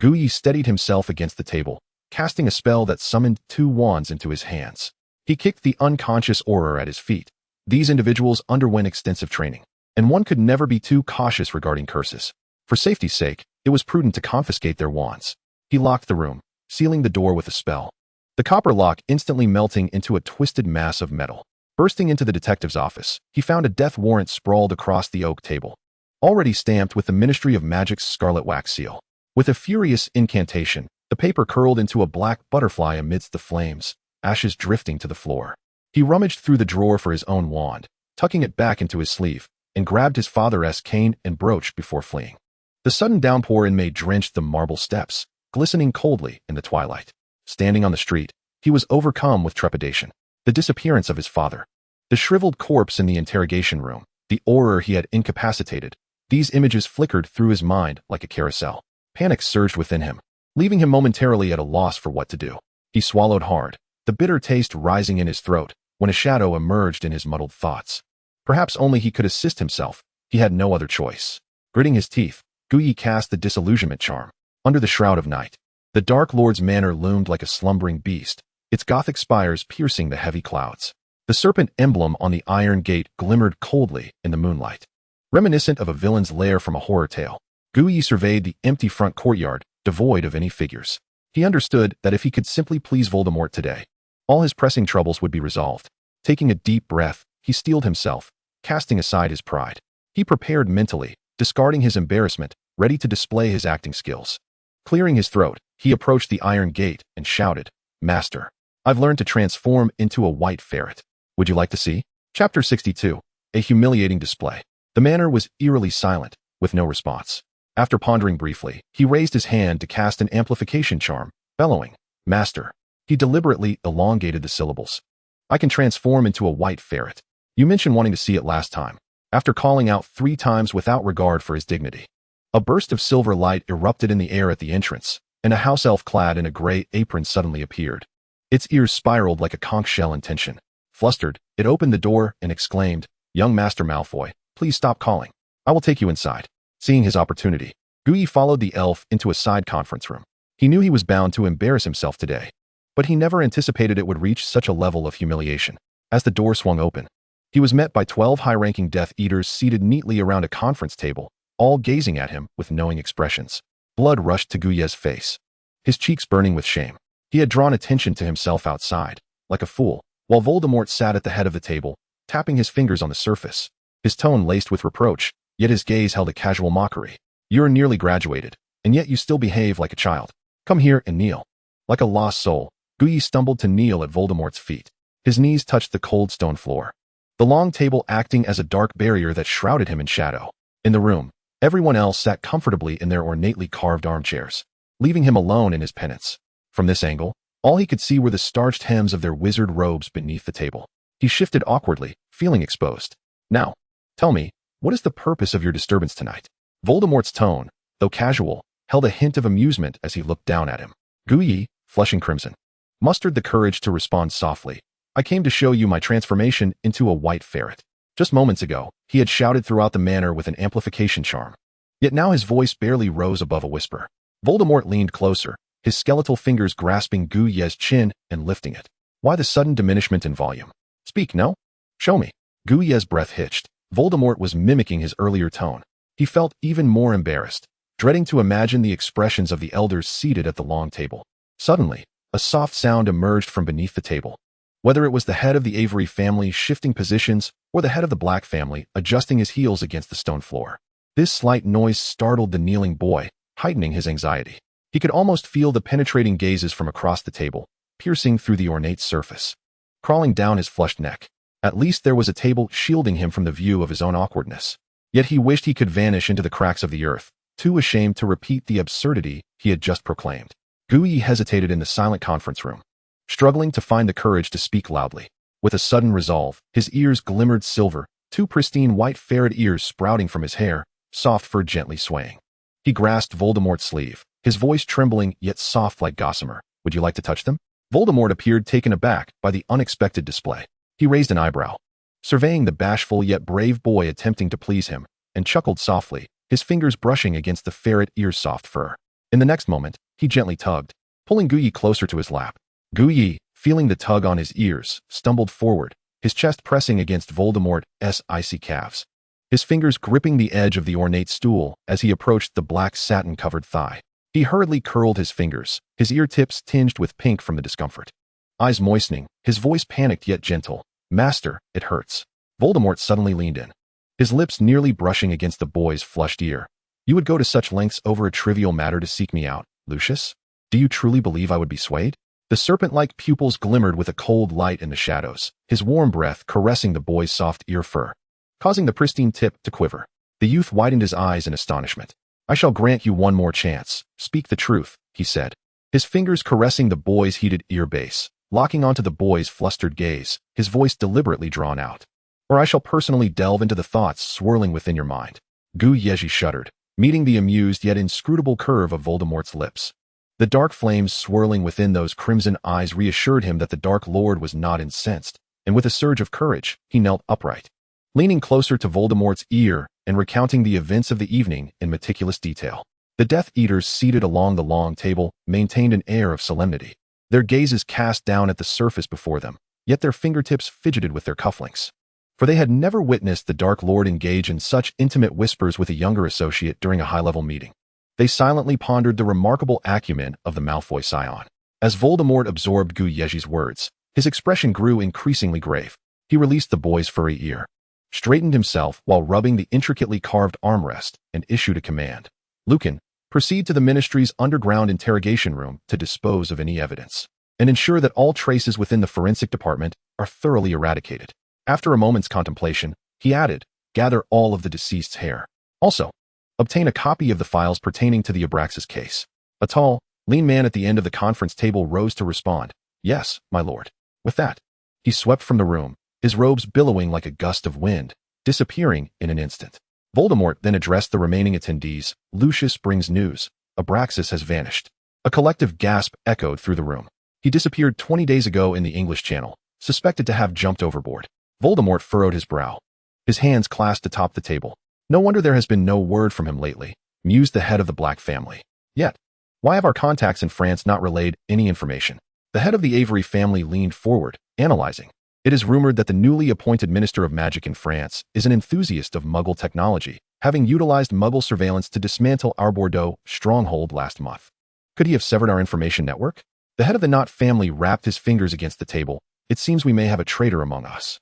Yezhi steadied himself against the table, casting a spell that summoned 2 wands into his hands. He kicked the unconscious Auror at his feet. These individuals underwent extensive training, and one could never be too cautious regarding curses. For safety's sake, it was prudent to confiscate their wands. He locked the room, sealing the door with a spell. The copper lock instantly melting into a twisted mass of metal. Bursting into the detective's office, he found a death warrant sprawled across the oak table, already stamped with the Ministry of Magic's scarlet wax seal. With a furious incantation, the paper curled into a black butterfly amidst the flames, ashes drifting to the floor. He rummaged through the drawer for his own wand, tucking it back into his sleeve, and grabbed his father's cane and brooch before fleeing. The sudden downpour in May drenched the marble steps, glistening coldly in the twilight. Standing on the street, he was overcome with trepidation. The disappearance of his father, the shriveled corpse in the interrogation room, the Auror he had incapacitated, these images flickered through his mind like a carousel. Panic surged within him, leaving him momentarily at a loss for what to do. He swallowed hard, the bitter taste rising in his throat, when a shadow emerged in his muddled thoughts. Perhaps only he could assist himself. He had no other choice. Gritting his teeth, Yezhi cast the disillusionment charm. Under the shroud of night, the Dark Lord's manor loomed like a slumbering beast, its Gothic spires piercing the heavy clouds. The serpent emblem on the iron gate glimmered coldly in the moonlight, reminiscent of a villain's lair from a horror tale. Yezhi surveyed the empty front courtyard, devoid of any figures. He understood that if he could simply please Voldemort today, all his pressing troubles would be resolved. Taking a deep breath, he steeled himself, casting aside his pride. He prepared mentally, discarding his embarrassment, ready to display his acting skills. Clearing his throat, he approached the iron gate and shouted, "Master, I've learned to transform into a white ferret. Would you like to see?" Chapter 62. A humiliating display. The manor was eerily silent, with no response. After pondering briefly, he raised his hand to cast an amplification charm, bellowing, "Master." He deliberately elongated the syllables. "I can transform into a white ferret. You mentioned wanting to see it last time." After calling out 3 times without regard for his dignity, a burst of silver light erupted in the air at the entrance, and a house elf clad in a gray apron suddenly appeared. Its ears spiraled like a conch shell in tension. Flustered, it opened the door and exclaimed, "Young Master Malfoy, please stop calling. I will take you inside." Seeing his opportunity, Yezhi followed the elf into a side conference room. He knew he was bound to embarrass himself today, but he never anticipated it would reach such a level of humiliation. As the door swung open, he was met by 12 high-ranking Death Eaters seated neatly around a conference table, all gazing at him with knowing expressions. Blood rushed to Yezhi's face, his cheeks burning with shame. He had drawn attention to himself outside, like a fool, while Voldemort sat at the head of the table, tapping his fingers on the surface, his tone laced with reproach, yet his gaze held a casual mockery. "You're nearly graduated, and yet you still behave like a child. Come here and kneel." Like a lost soul, Yezhi stumbled to kneel at Voldemort's feet. His knees touched the cold stone floor, the long table acting as a dark barrier that shrouded him in shadow. In the room, everyone else sat comfortably in their ornately carved armchairs, leaving him alone in his penance. From this angle, all he could see were the starched hems of their wizard robes beneath the table. He shifted awkwardly, feeling exposed. "Now, tell me, what is the purpose of your disturbance tonight?" Voldemort's tone, though casual, held a hint of amusement as he looked down at him. Yezhi, flushing crimson, mustered the courage to respond softly. "I came to show you my transformation into a white ferret." Just moments ago, he had shouted throughout the manor with an amplification charm. Yet now his voice barely rose above a whisper. Voldemort leaned closer, his skeletal fingers grasping Yezhi's chin and lifting it. Why the sudden diminishment in volume? "Speak, no? Show me." Yezhi's breath hitched. Voldemort was mimicking his earlier tone. He felt even more embarrassed, dreading to imagine the expressions of the elders seated at the long table. Suddenly, a soft sound emerged from beneath the table. Whether it was the head of the Avery family shifting positions or the head of the Black family adjusting his heels against the stone floor, this slight noise startled the kneeling boy, heightening his anxiety. He could almost feel the penetrating gazes from across the table, piercing through the ornate surface, crawling down his flushed neck. At least there was a table shielding him from the view of his own awkwardness. Yet he wished he could vanish into the cracks of the earth, too ashamed to repeat the absurdity he had just proclaimed. Yezhi hesitated in the silent conference room, struggling to find the courage to speak loudly. With a sudden resolve, his ears glimmered silver, 2 pristine white ferret ears sprouting from his hair, soft fur gently swaying. He grasped Voldemort's sleeve, his voice trembling yet soft like gossamer. "Would you like to touch them?" Voldemort appeared taken aback by the unexpected display. He raised an eyebrow, surveying the bashful yet brave boy attempting to please him, and chuckled softly, his fingers brushing against the ferret ear's soft fur. In the next moment, he gently tugged, pulling Yezhi closer to his lap. Yezhi, feeling the tug on his ears, stumbled forward, his chest pressing against Voldemort's icy calves, his fingers gripping the edge of the ornate stool as he approached the black satin-covered thigh. He hurriedly curled his fingers, his ear tips tinged with pink from the discomfort. Eyes moistening, his voice panicked yet gentle. "Master, it hurts." Voldemort suddenly leaned in, his lips nearly brushing against the boy's flushed ear. "You would go to such lengths over a trivial matter to seek me out, Lucius? Do you truly believe I would be swayed?" The serpent-like pupils glimmered with a cold light in the shadows, his warm breath caressing the boy's soft ear fur, causing the pristine tip to quiver. The youth widened his eyes in astonishment. "I shall grant you one more chance. Speak the truth," he said, his fingers caressing the boy's heated ear base, locking onto the boy's flustered gaze, his voice deliberately drawn out. "Or I shall personally delve into the thoughts swirling within your mind." Yezhi shuddered, meeting the amused yet inscrutable curve of Voldemort's lips. The dark flames swirling within those crimson eyes reassured him that the Dark Lord was not incensed, and with a surge of courage, he knelt upright, leaning closer to Voldemort's ear and recounting the events of the evening in meticulous detail. The Death Eaters seated along the long table maintained an air of solemnity, their gazes cast down at the surface before them, yet their fingertips fidgeted with their cufflinks. For they had never witnessed the Dark Lord engage in such intimate whispers with a younger associate during a high-level meeting. They silently pondered the remarkable acumen of the Malfoy scion. As Voldemort absorbed Yezhi's words, his expression grew increasingly grave. He released the boy's furry ear, straightened himself while rubbing the intricately carved armrest, and issued a command. Lucan, proceed to the ministry's underground interrogation room to dispose of any evidence and ensure that all traces within the forensic department are thoroughly eradicated. After a moment's contemplation, he added, gather all of the deceased's hair. Also, obtain a copy of the files pertaining to the Abraxas case. A tall, lean man at the end of the conference table rose to respond, yes, my lord. With that, he swept from the room, his robes billowing like a gust of wind, disappearing in an instant. Voldemort then addressed the remaining attendees. Lucius brings news. Abraxas has vanished. A collective gasp echoed through the room. He disappeared 20 days ago in the English Channel, suspected to have jumped overboard. Voldemort furrowed his brow. His hands clasped atop the table. No wonder there has been no word from him lately, mused the head of the Black family. Yet, why have our contacts in France not relayed any information? The head of the Avery family leaned forward, analyzing. It is rumored that the newly appointed Minister of Magic in France is an enthusiast of Muggle technology, having utilized Muggle surveillance to dismantle our Bordeaux stronghold last month. Could he have severed our information network? The head of the Knot family rapped his fingers against the table. It seems we may have a traitor among us.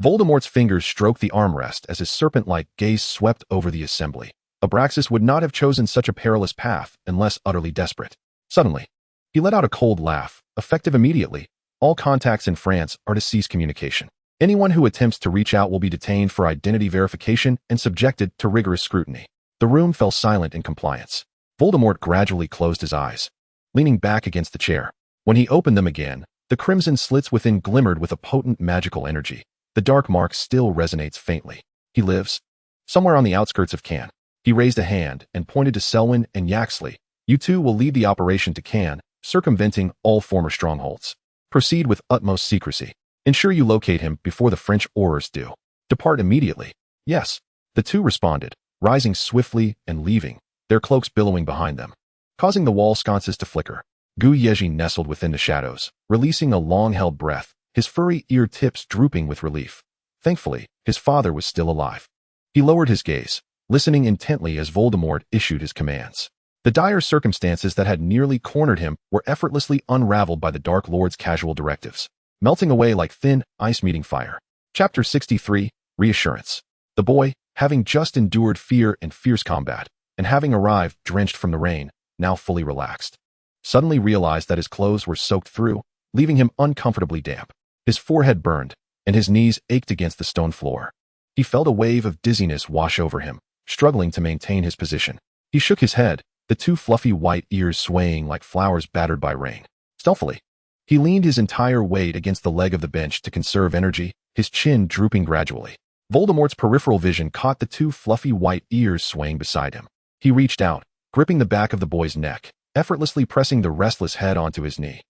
Voldemort's fingers stroked the armrest as his serpent-like gaze swept over the assembly. Abraxas would not have chosen such a perilous path unless utterly desperate. Suddenly, he let out a cold laugh, effective immediately. All contacts in France are to cease communication. Anyone who attempts to reach out will be detained for identity verification and subjected to rigorous scrutiny. The room fell silent in compliance. Voldemort gradually closed his eyes, leaning back against the chair. When he opened them again, the crimson slits within glimmered with a potent magical energy. The dark mark still resonates faintly. He lives somewhere on the outskirts of Cannes. He raised a hand and pointed to Selwyn and Yaxley. You two will lead the operation to Cannes, circumventing all former strongholds. Proceed with utmost secrecy. Ensure you locate him before the French Aurors do. Depart immediately. Yes. The two responded, rising swiftly and leaving, their cloaks billowing behind them, causing the wall sconces to flicker. Yezhi nestled within the shadows, releasing a long-held breath, his furry ear tips drooping with relief. Thankfully, his father was still alive. He lowered his gaze, listening intently as Voldemort issued his commands. The dire circumstances that had nearly cornered him were effortlessly unraveled by the Dark Lord's casual directives, melting away like thin ice meeting fire. Chapter 63, Reassurance. The boy, having just endured fear and fierce combat, and having arrived drenched from the rain, now fully relaxed, suddenly realized that his clothes were soaked through, leaving him uncomfortably damp. His forehead burned, and his knees ached against the stone floor. He felt a wave of dizziness wash over him, struggling to maintain his position. He shook his head, the two fluffy white ears swaying like flowers battered by rain. Stealthily, he leaned his entire weight against the leg of the bench to conserve energy, his chin drooping gradually. Voldemort's peripheral vision caught the two fluffy white ears swaying beside him. He reached out, gripping the back of the boy's neck, effortlessly pressing the restless head onto his knee.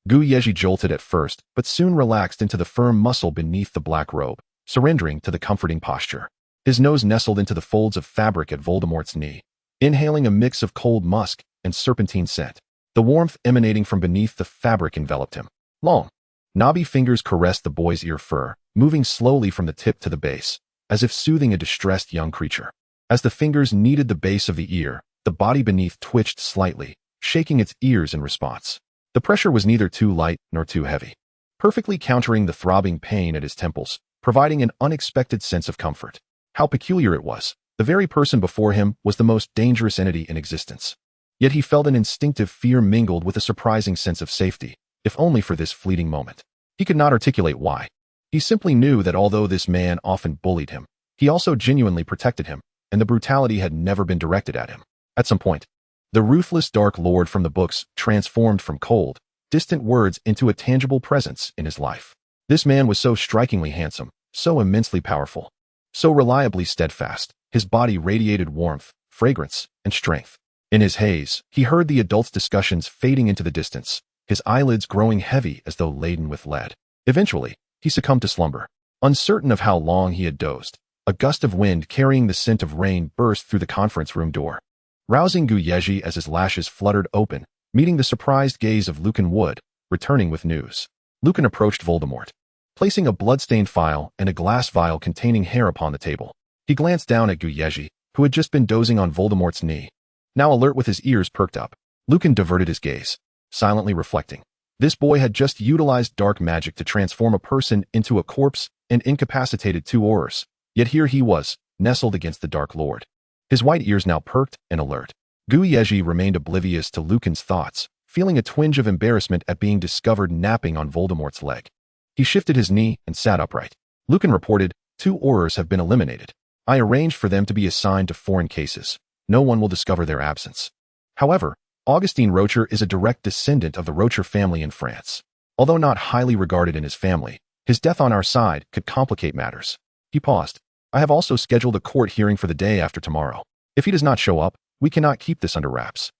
Yezhi jolted at first, but soon relaxed into the firm muscle beneath the black robe, surrendering to the comforting posture. His nose nestled into the folds of fabric at Voldemort's knee, inhaling a mix of cold musk and serpentine scent. The warmth emanating from beneath the fabric enveloped him. Long, knobby fingers caressed the boy's ear fur, moving slowly from the tip to the base, as if soothing a distressed young creature. As the fingers kneaded the base of the ear, the body beneath twitched slightly, shaking its ears in response. The pressure was neither too light nor too heavy, perfectly countering the throbbing pain at his temples, providing an unexpected sense of comfort. How peculiar it was. The very person before him was the most dangerous entity in existence. Yet he felt an instinctive fear mingled with a surprising sense of safety, if only for this fleeting moment. He could not articulate why. He simply knew that although this man often bullied him, he also genuinely protected him, and the brutality had never been directed at him. At some point, the ruthless Dark Lord from the books transformed from cold, distant words into a tangible presence in his life. This man was so strikingly handsome, so immensely powerful, so reliably steadfast. His body radiated warmth, fragrance, and strength. In his haze, he heard the adults' discussions fading into the distance, his eyelids growing heavy as though laden with lead. Eventually, he succumbed to slumber. Uncertain of how long he had dozed, a gust of wind carrying the scent of rain burst through the conference room door, rousing Yezhi as his lashes fluttered open, meeting the surprised gaze of Lucan Wood, returning with news. Lucan approached Voldemort, placing a blood-stained file and a glass vial containing hair upon the table. He glanced down at Yezhi, who had just been dozing on Voldemort's knee, now alert with his ears perked up. Lucan diverted his gaze, silently reflecting. This boy had just utilized dark magic to transform a person into a corpse and incapacitated two Aurors, yet here he was, nestled against the Dark Lord. His white ears now perked and alert. Yezhi remained oblivious to Lucan's thoughts, feeling a twinge of embarrassment at being discovered napping on Voldemort's leg. He shifted his knee and sat upright. Lucan reported, 2 Aurors have been eliminated. I arranged for them to be assigned to foreign cases. No one will discover their absence. However, Augustine Rocher is a direct descendant of the Rocher family in France. Although not highly regarded in his family, his death on our side could complicate matters. He paused. I have also scheduled a court hearing for the day after tomorrow. If he does not show up, we cannot keep this under wraps.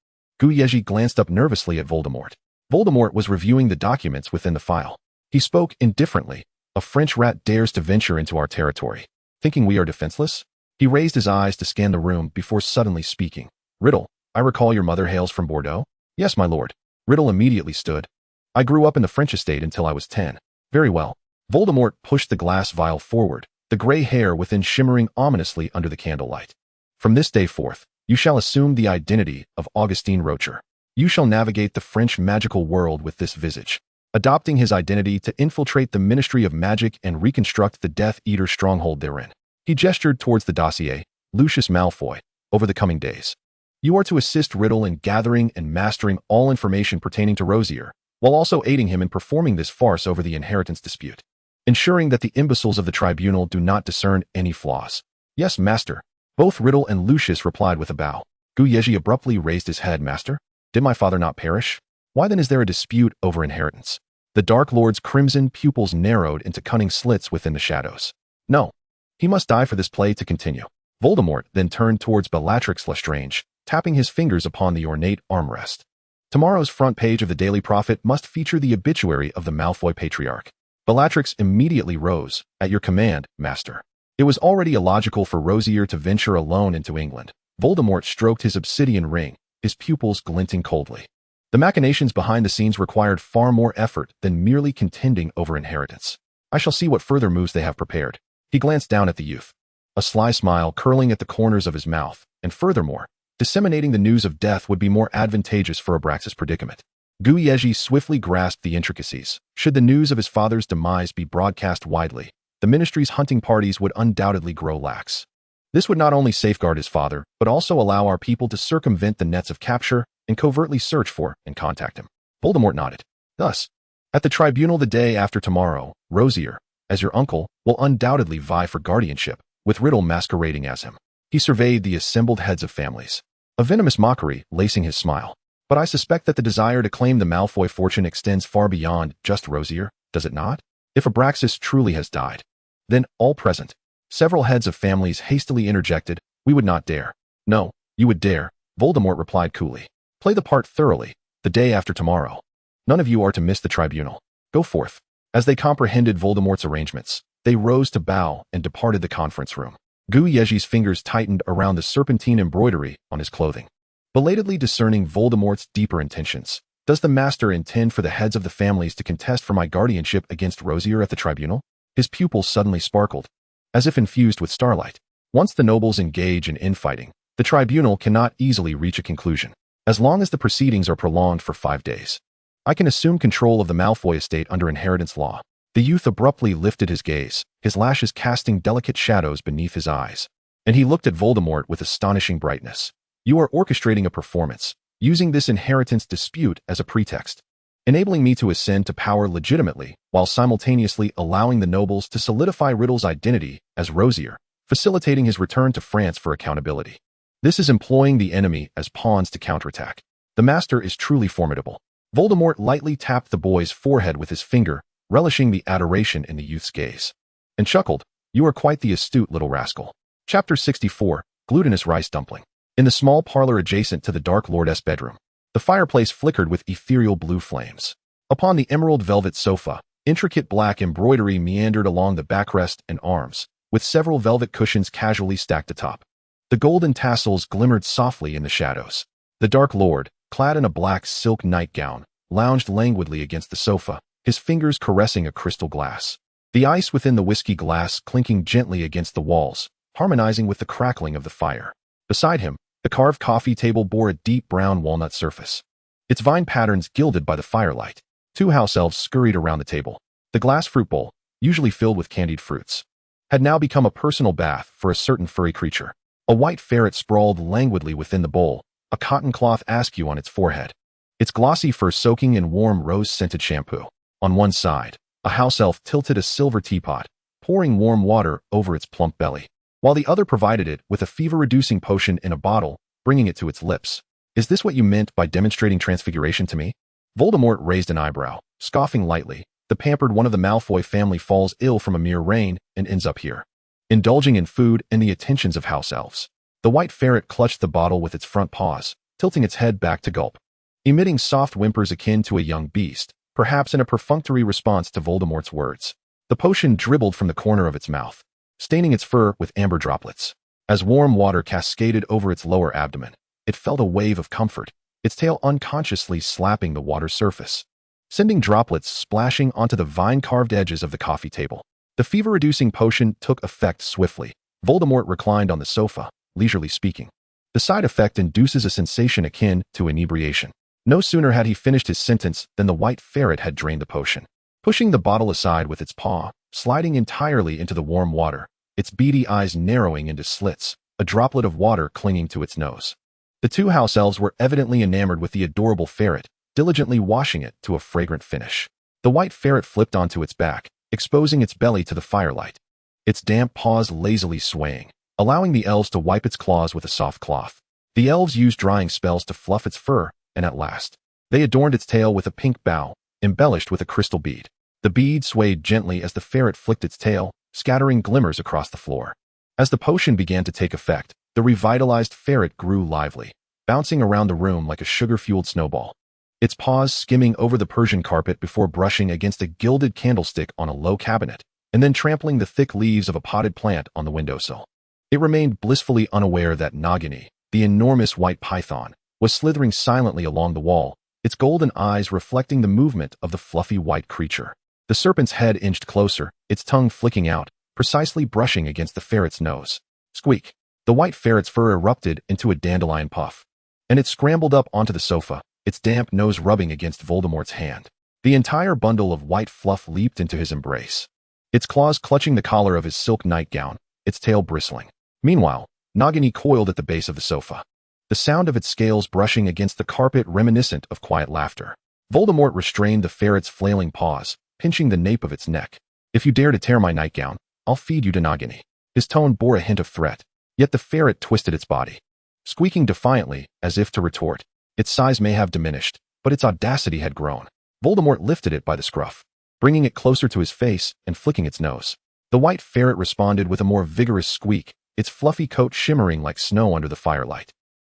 Yezhi glanced up nervously at Voldemort. Voldemort was reviewing the documents within the file. He spoke indifferently. A French rat dares to venture into our territory. Thinking we are defenseless? He raised his eyes to scan the room before suddenly speaking. Riddle, I recall your mother hails from Bordeaux? Yes, my lord. Riddle immediately stood. I grew up in the French estate until I was 10. Very well. Voldemort pushed the glass vial forward, the gray hair within shimmering ominously under the candlelight. From this day forth, you shall assume the identity of Augustine Rocher. You shall navigate the French magical world with this visage, adopting his identity to infiltrate the Ministry of Magic and reconstruct the Death Eater stronghold therein. He gestured towards the dossier, Lucius Malfoy, over the coming days. You are to assist Riddle in gathering and mastering all information pertaining to Rosier, while also aiding him in performing this farce over the inheritance dispute, ensuring that the imbeciles of the tribunal do not discern any flaws. Yes, master. Both Riddle and Lucius replied with a bow. Yezhi abruptly raised his head. Master, did my father not perish? Why then is there a dispute over inheritance? The Dark Lord's crimson pupils narrowed into cunning slits within the shadows. No. He must die for this play to continue. Voldemort then turned towards Bellatrix Lestrange, tapping his fingers upon the ornate armrest. Tomorrow's front page of the Daily Prophet must feature the obituary of the Malfoy patriarch. Bellatrix immediately rose. At your command, master. It was already illogical for Rosier to venture alone into England. Voldemort stroked his obsidian ring, his pupils glinting coldly. The machinations behind the scenes required far more effort than merely contending over inheritance. I shall see what further moves they have prepared. He glanced down at the youth, a sly smile curling at the corners of his mouth, and furthermore, disseminating the news of death would be more advantageous for Abraxas' predicament. Yezhi swiftly grasped the intricacies. Should the news of his father's demise be broadcast widely, the ministry's hunting parties would undoubtedly grow lax. This would not only safeguard his father, but also allow our people to circumvent the nets of capture and covertly search for and contact him. Voldemort nodded. Thus, at the tribunal the day after tomorrow, Rosier, as your uncle, will undoubtedly vie for guardianship, with Riddle masquerading as him. He surveyed the assembled heads of families, a venomous mockery lacing his smile. But I suspect that the desire to claim the Malfoy fortune extends far beyond just Rosier, does it not? If Abraxas truly has died, then all present. Several heads of families hastily interjected, we would not dare. No, you would dare, Voldemort replied coolly. Play the part thoroughly, the day after tomorrow. None of you are to miss the tribunal. Go forth. As they comprehended Voldemort's arrangements, they rose to bow and departed the conference room. Yezhi's fingers tightened around the serpentine embroidery on his clothing. Belatedly discerning Voldemort's deeper intentions, does the master intend for the heads of the families to contest for my guardianship against Rosier at the tribunal? His pupils suddenly sparkled, as if infused with starlight. Once the nobles engage in infighting, the tribunal cannot easily reach a conclusion, as long as the proceedings are prolonged for 5 days. I can assume control of the Malfoy estate under inheritance law. The youth abruptly lifted his gaze, his lashes casting delicate shadows beneath his eyes, and he looked at Voldemort with astonishing brightness. You are orchestrating a performance, using this inheritance dispute as a pretext, enabling me to ascend to power legitimately, while simultaneously allowing the nobles to solidify Riddle's identity as Rosier, facilitating his return to France for accountability. This is employing the enemy as pawns to counterattack. The master is truly formidable. Voldemort lightly tapped the boy's forehead with his finger, relishing the adoration in the youth's gaze, and chuckled, you are quite the astute little rascal. Chapter 64, Glutinous Rice Dumpling. In the small parlor adjacent to the Dark Lord's bedroom, the fireplace flickered with ethereal blue flames. Upon the emerald velvet sofa, intricate black embroidery meandered along the backrest and arms, with several velvet cushions casually stacked atop. The golden tassels glimmered softly in the shadows. The Dark Lord, clad in a black silk nightgown, lounged languidly against the sofa, his fingers caressing a crystal glass. The ice within the whiskey glass clinking gently against the walls, harmonizing with the crackling of the fire. Beside him, the carved coffee table bore a deep brown walnut surface, its vine patterns gilded by the firelight. 2 house elves scurried around the table. The glass fruit bowl, usually filled with candied fruits, had now become a personal bath for a certain furry creature. A white ferret sprawled languidly within the bowl, a cotton cloth askew on its forehead. Its glossy fur soaking in warm rose-scented shampoo. On one side, a house elf tilted a silver teapot, pouring warm water over its plump belly, while the other provided it with a fever-reducing potion in a bottle, bringing it to its lips. Is this what you meant by demonstrating transfiguration to me? Voldemort raised an eyebrow, scoffing lightly. The pampered one of the Malfoy family falls ill from a mere rain and ends up here, indulging in food and the attentions of house elves. The white ferret clutched the bottle with its front paws, tilting its head back to gulp, emitting soft whimpers akin to a young beast, perhaps in a perfunctory response to Voldemort's words. The potion dribbled from the corner of its mouth, staining its fur with amber droplets. As warm water cascaded over its lower abdomen, it felt a wave of comfort, its tail unconsciously slapping the water's surface, sending droplets splashing onto the vine-carved edges of the coffee table. The fever-reducing potion took effect swiftly. Voldemort reclined on the sofa, leisurely speaking. The side effect induces a sensation akin to inebriation. No sooner had he finished his sentence than the white ferret had drained the potion, pushing the bottle aside with its paw, sliding entirely into the warm water, its beady eyes narrowing into slits, a droplet of water clinging to its nose. The two house elves were evidently enamored with the adorable ferret, diligently washing it to a fragrant finish. The white ferret flipped onto its back, exposing its belly to the firelight, its damp paws lazily swaying, allowing the elves to wipe its claws with a soft cloth. The elves used drying spells to fluff its fur, and at last, they adorned its tail with a pink bow, embellished with a crystal bead. The bead swayed gently as the ferret flicked its tail, scattering glimmers across the floor. As the potion began to take effect, the revitalized ferret grew lively, bouncing around the room like a sugar-fueled snowball, its paws skimming over the Persian carpet before brushing against a gilded candlestick on a low cabinet, and then trampling the thick leaves of a potted plant on the windowsill. It remained blissfully unaware that Nagini, the enormous white python, was slithering silently along the wall, its golden eyes reflecting the movement of the fluffy white creature. The serpent's head inched closer, its tongue flicking out, precisely brushing against the ferret's nose. Squeak! The white ferret's fur erupted into a dandelion puff, and it scrambled up onto the sofa, its damp nose rubbing against Voldemort's hand. The entire bundle of white fluff leaped into his embrace, its claws clutching the collar of his silk nightgown, its tail bristling. Meanwhile, Nagini coiled at the base of the sofa, the sound of its scales brushing against the carpet reminiscent of quiet laughter. Voldemort restrained the ferret's flailing paws, pinching the nape of its neck. If you dare to tear my nightgown, I'll feed you to Nagini. His tone bore a hint of threat, yet the ferret twisted its body, squeaking defiantly as if to retort. Its size may have diminished, but its audacity had grown. Voldemort lifted it by the scruff, bringing it closer to his face and flicking its nose. The white ferret responded with a more vigorous squeak, its fluffy coat shimmering like snow under the firelight,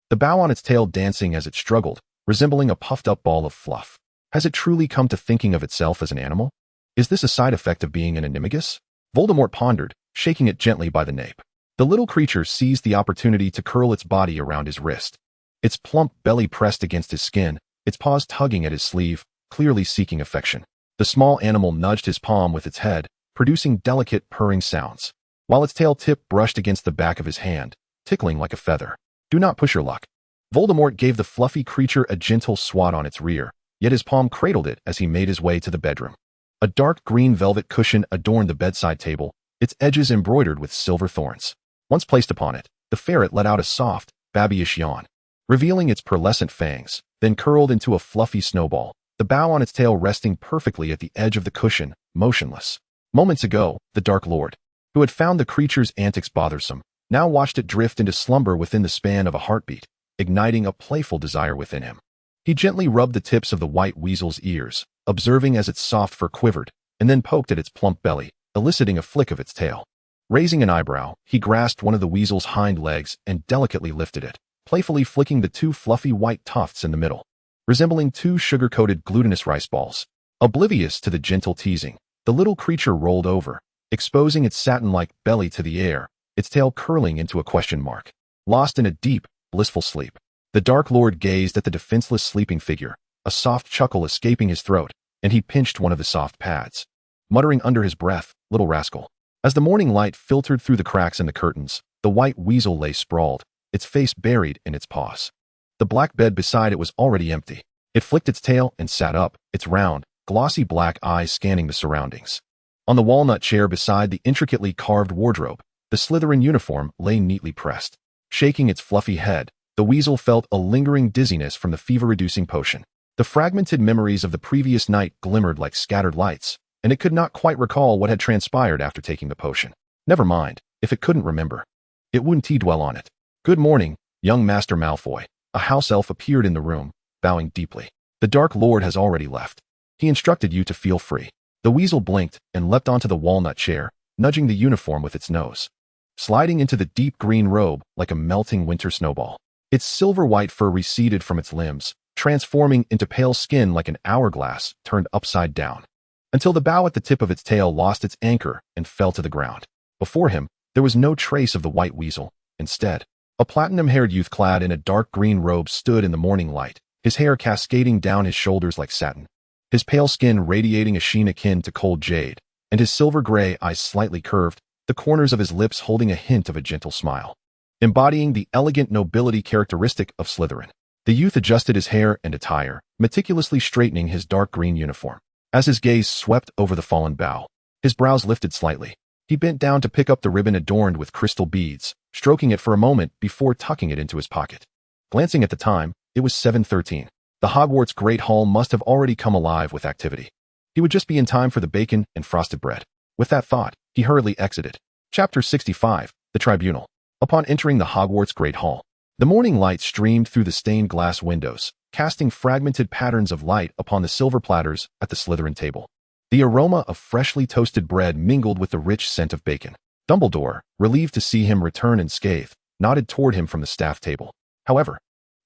the bow on its tail dancing as it struggled, resembling a puffed-up ball of fluff. Has it truly come to thinking of itself as an animal? Is this a side effect of being an animagus? Voldemort pondered, shaking it gently by the nape. The little creature seized the opportunity to curl its body around his wrist, its plump belly pressed against his skin, its paws tugging at his sleeve, clearly seeking affection. The small animal nudged his palm with its head, producing delicate purring sounds, while its tail tip brushed against the back of his hand, tickling like a feather. Do not push your luck. Voldemort gave the fluffy creature a gentle swat on its rear, yet his palm cradled it as he made his way to the bedroom. A dark green velvet cushion adorned the bedside table, its edges embroidered with silver thorns. Once placed upon it, the ferret let out a soft, babyish yawn, revealing its pearlescent fangs, then curled into a fluffy snowball, the bow on its tail resting perfectly at the edge of the cushion, motionless. Moments ago, the Dark Lord, who had found the creature's antics bothersome, now watched it drift into slumber within the span of a heartbeat, igniting a playful desire within him. He gently rubbed the tips of the white weasel's ears, observing as its soft fur quivered, and then poked at its plump belly, eliciting a flick of its tail. Raising an eyebrow, he grasped one of the weasel's hind legs and delicately lifted it, playfully flicking the two fluffy white tufts in the middle, resembling two sugar-coated glutinous rice balls. Oblivious to the gentle teasing, the little creature rolled over, exposing its satin-like belly to the air, its tail curling into a question mark. Lost in a deep, blissful sleep, the Dark Lord gazed at the defenseless sleeping figure, a soft chuckle escaping his throat, and he pinched one of the soft pads, muttering under his breath, "Little rascal." As the morning light filtered through the cracks in the curtains, the white weasel lay sprawled, its face buried in its paws. The black bed beside it was already empty. It flicked its tail and sat up, its round, glossy black eyes scanning the surroundings. On the walnut chair beside the intricately carved wardrobe, the Slytherin uniform lay neatly pressed. Shaking its fluffy head, The weasel felt a lingering dizziness from the fever-reducing potion. The fragmented memories of the previous night glimmered like scattered lights, and it could not quite recall what had transpired after taking the potion. Never mind, if it couldn't remember. It wouldn't dwell on it. Good morning, young Master Malfoy. A house elf appeared in the room, bowing deeply. The Dark Lord has already left. He instructed you to feel free. The weasel blinked and leapt onto the walnut chair, nudging the uniform with its nose, sliding into the deep green robe like a melting winter snowball. Its silver-white fur receded from its limbs, transforming into pale skin like an hourglass turned upside down, until the bow at the tip of its tail lost its anchor and fell to the ground. Before him, there was no trace of the white weasel. Instead, a platinum-haired youth clad in a dark green robe stood in the morning light, his hair cascading down his shoulders like satin, his pale skin radiating a sheen akin to cold jade, and his silver-gray eyes slightly curved, the corners of his lips holding a hint of a gentle smile, embodying the elegant nobility characteristic of Slytherin. The youth adjusted his hair and attire, meticulously straightening his dark green uniform. As his gaze swept over the fallen bough, his brows lifted slightly. He bent down to pick up the ribbon adorned with crystal beads, stroking it for a moment before tucking it into his pocket. Glancing at the time, it was 7:13. The Hogwarts Great Hall must have already come alive with activity. He would just be in time for the bacon and frosted bread. With that thought, he hurriedly exited. Chapter 65, The Tribunal. Upon entering the Hogwarts Great Hall, the morning light streamed through the stained glass windows, casting fragmented patterns of light upon the silver platters at the Slytherin table. The aroma of freshly toasted bread mingled with the rich scent of bacon. Dumbledore, relieved to see him return unscathed, nodded toward him from the staff table. However,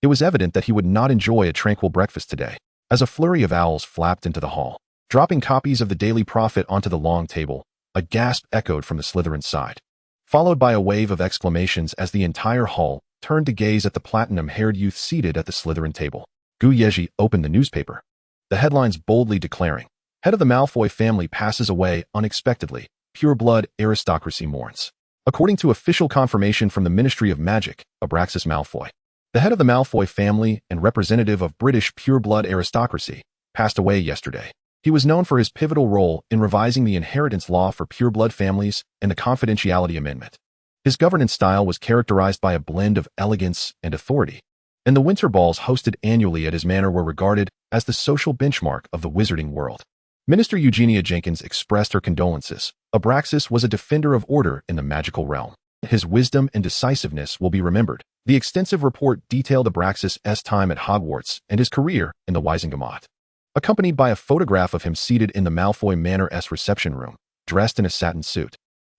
it was evident that he would not enjoy a tranquil breakfast today, as a flurry of owls flapped into the hall. Dropping copies of the Daily Prophet onto the long table, a gasp echoed from the Slytherin side, followed by a wave of exclamations as the entire hall turned to gaze at the platinum-haired youth seated at the Slytherin table. Yezhi opened the newspaper, the headlines boldly declaring, "Head of the Malfoy family passes away unexpectedly. Pure-blood aristocracy mourns." According to official confirmation from the Ministry of Magic, Abraxas Malfoy, the head of the Malfoy family and representative of British pure-blood aristocracy, passed away yesterday. He was known for his pivotal role in revising the inheritance law for pure-blood families and the Confidentiality Amendment. His governance style was characterized by a blend of elegance and authority, and the winter balls hosted annually at his manor were regarded as the social benchmark of the wizarding world. Minister Eugenia Jenkins expressed her condolences. Abraxas was a defender of order in the magical realm. His wisdom and decisiveness will be remembered. The extensive report detailed Abraxas' time at Hogwarts and his career in the Wizengamot, accompanied by a photograph of him seated in the Malfoy Manor's reception room, dressed in a satin suit,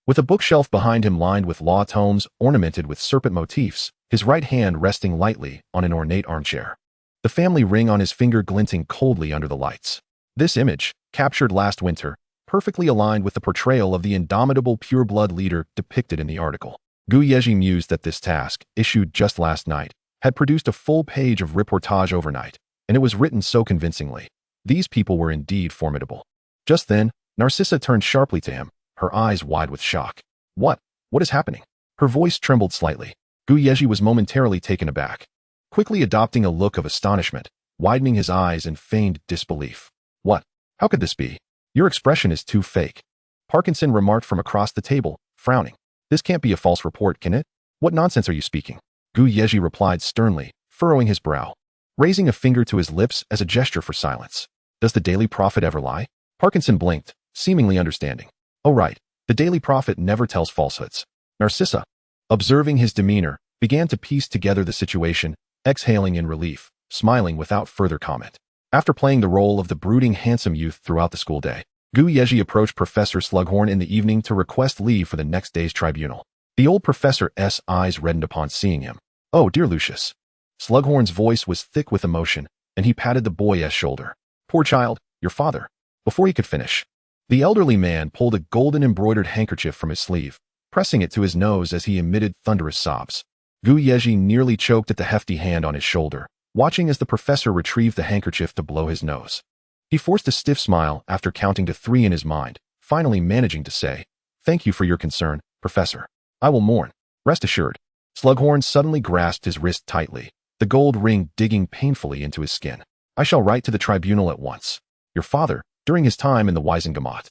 with a bookshelf behind him lined with law tomes ornamented with serpent motifs, his right hand resting lightly on an ornate armchair, the family ring on his finger glinting coldly under the lights. This image, captured last winter, perfectly aligned with the portrayal of the indomitable pure-blood leader depicted in the article. Yezhi mused that this task, issued just last night, had produced a full page of reportage overnight, and it was written so convincingly. These people were indeed formidable. Just then, Narcissa turned sharply to him, her eyes wide with shock. What is happening?" Her voice trembled slightly. Yezhi was momentarily taken aback, quickly adopting a look of astonishment, widening his eyes in feigned disbelief. "What? How could this be? Your expression is too fake." Parkinson remarked from across the table, frowning. "This can't be a false report, can it? What nonsense are you speaking?" Yezhi replied sternly, furrowing his brow, raising a finger to his lips as a gesture for silence. "Does the Daily Prophet ever lie?" Parkinson blinked, seemingly understanding. "Oh right, the Daily Prophet never tells falsehoods." Narcissa, observing his demeanor, began to piece together the situation, exhaling in relief, smiling without further comment. After playing the role of the brooding handsome youth throughout the school day, Yezhi approached Professor Slughorn in the evening to request leave for the next day's tribunal. The old professor's eyes reddened upon seeing him. "Oh, dear Lucius." Slughorn's voice was thick with emotion, and he patted the boy's shoulder. "Poor child, your father." Before he could finish, the elderly man pulled a golden embroidered handkerchief from his sleeve, pressing it to his nose as he emitted thunderous sobs. Yezhi nearly choked at the hefty hand on his shoulder, watching as the professor retrieved the handkerchief to blow his nose. He forced a stiff smile after counting to 3 in his mind, finally managing to say, "Thank you for your concern, Professor. I will mourn. Rest assured." Slughorn suddenly grasped his wrist tightly, the gold ring digging painfully into his skin. "I shall write to the tribunal at once. Your father, during his time in the Wizengamot."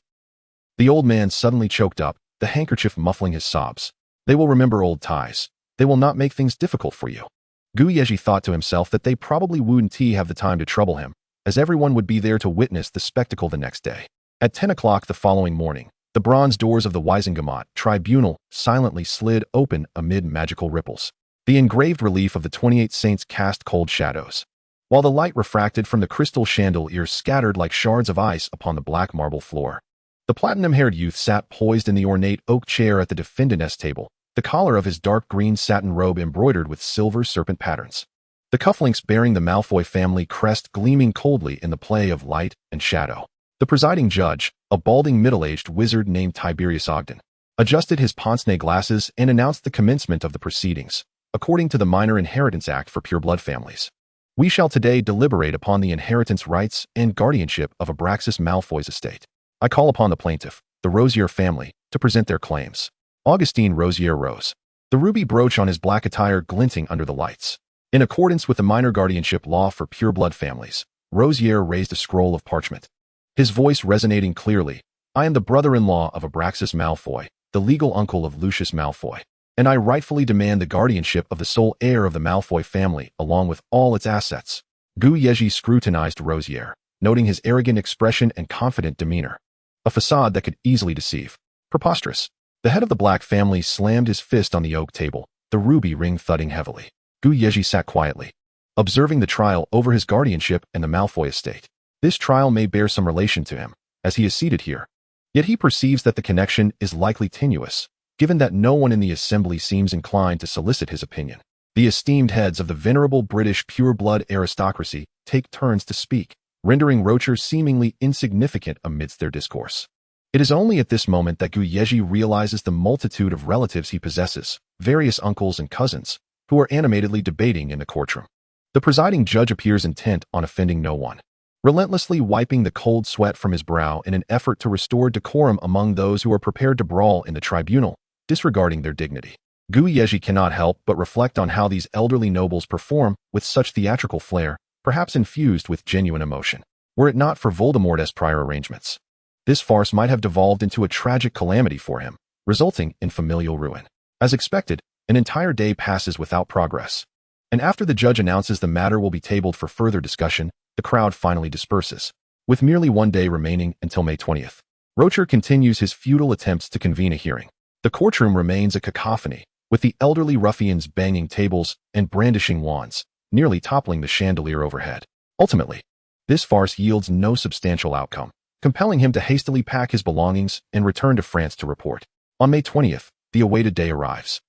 The old man suddenly choked up, the handkerchief muffling his sobs. "They will remember old ties. They will not make things difficult for you." Yezhi thought to himself that they probably wouldn't have the time to trouble him, as everyone would be there to witness the spectacle the next day. At 10 o'clock the following morning, the bronze doors of the Weisengamat tribunal silently slid open amid magical ripples. The engraved relief of the 28 saints cast cold shadows, while the light refracted from the crystal chandeliers scattered like shards of ice upon the black marble floor. The platinum-haired youth sat poised in the ornate oak chair at the defendant's table, the collar of his dark green satin robe embroidered with silver serpent patterns. The cufflinks bearing the Malfoy family crest gleaming coldly in the play of light and shadow. The presiding judge, a balding middle-aged wizard named Tiberius Ogden, adjusted his pince-nez glasses and announced the commencement of the proceedings, according to the Minor Inheritance Act for pureblood families. We shall today deliberate upon the inheritance rights and guardianship of Abraxas Malfoy's estate. I call upon the plaintiff, the Rosier family, to present their claims. Augustine Rosier rose, the ruby brooch on his black attire glinting under the lights. In accordance with the minor guardianship law for pureblood families, Rosier raised a scroll of parchment, his voice resonating clearly. I am the brother-in-law of Abraxas Malfoy, the legal uncle of Lucius Malfoy, and I rightfully demand the guardianship of the sole heir of the Malfoy family along with all its assets. Yezhi scrutinized Rosier, noting his arrogant expression and confident demeanor. A facade that could easily deceive. Preposterous. The head of the Black family slammed his fist on the oak table, the ruby ring thudding heavily. Yezhi sat quietly, observing the trial over his guardianship and the Malfoy estate. This trial may bear some relation to him, as he is seated here. Yet he perceives that the connection is likely tenuous, given that no one in the assembly seems inclined to solicit his opinion. The esteemed heads of the venerable British pure-blood aristocracy take turns to speak, rendering Rocher seemingly insignificant amidst their discourse. It is only at this moment that Yezhi realizes the multitude of relatives he possesses, various uncles and cousins, who are animatedly debating in the courtroom. The presiding judge appears intent on offending no one, relentlessly wiping the cold sweat from his brow in an effort to restore decorum among those who are prepared to brawl in the tribunal, disregarding their dignity. Yezhi cannot help but reflect on how these elderly nobles perform with such theatrical flair, perhaps infused with genuine emotion. Were it not for Voldemort's prior arrangements, this farce might have devolved into a tragic calamity for him, resulting in familial ruin. As expected, an entire day passes without progress, and after the judge announces the matter will be tabled for further discussion, the crowd finally disperses, with merely one day remaining until May 20th. Rocher continues his futile attempts to convene a hearing. The courtroom remains a cacophony, with the elderly ruffians banging tables and brandishing wands, nearly toppling the chandelier overhead. Ultimately, this farce yields no substantial outcome, compelling him to hastily pack his belongings and return to France to report. On May 20th, the awaited day arrives.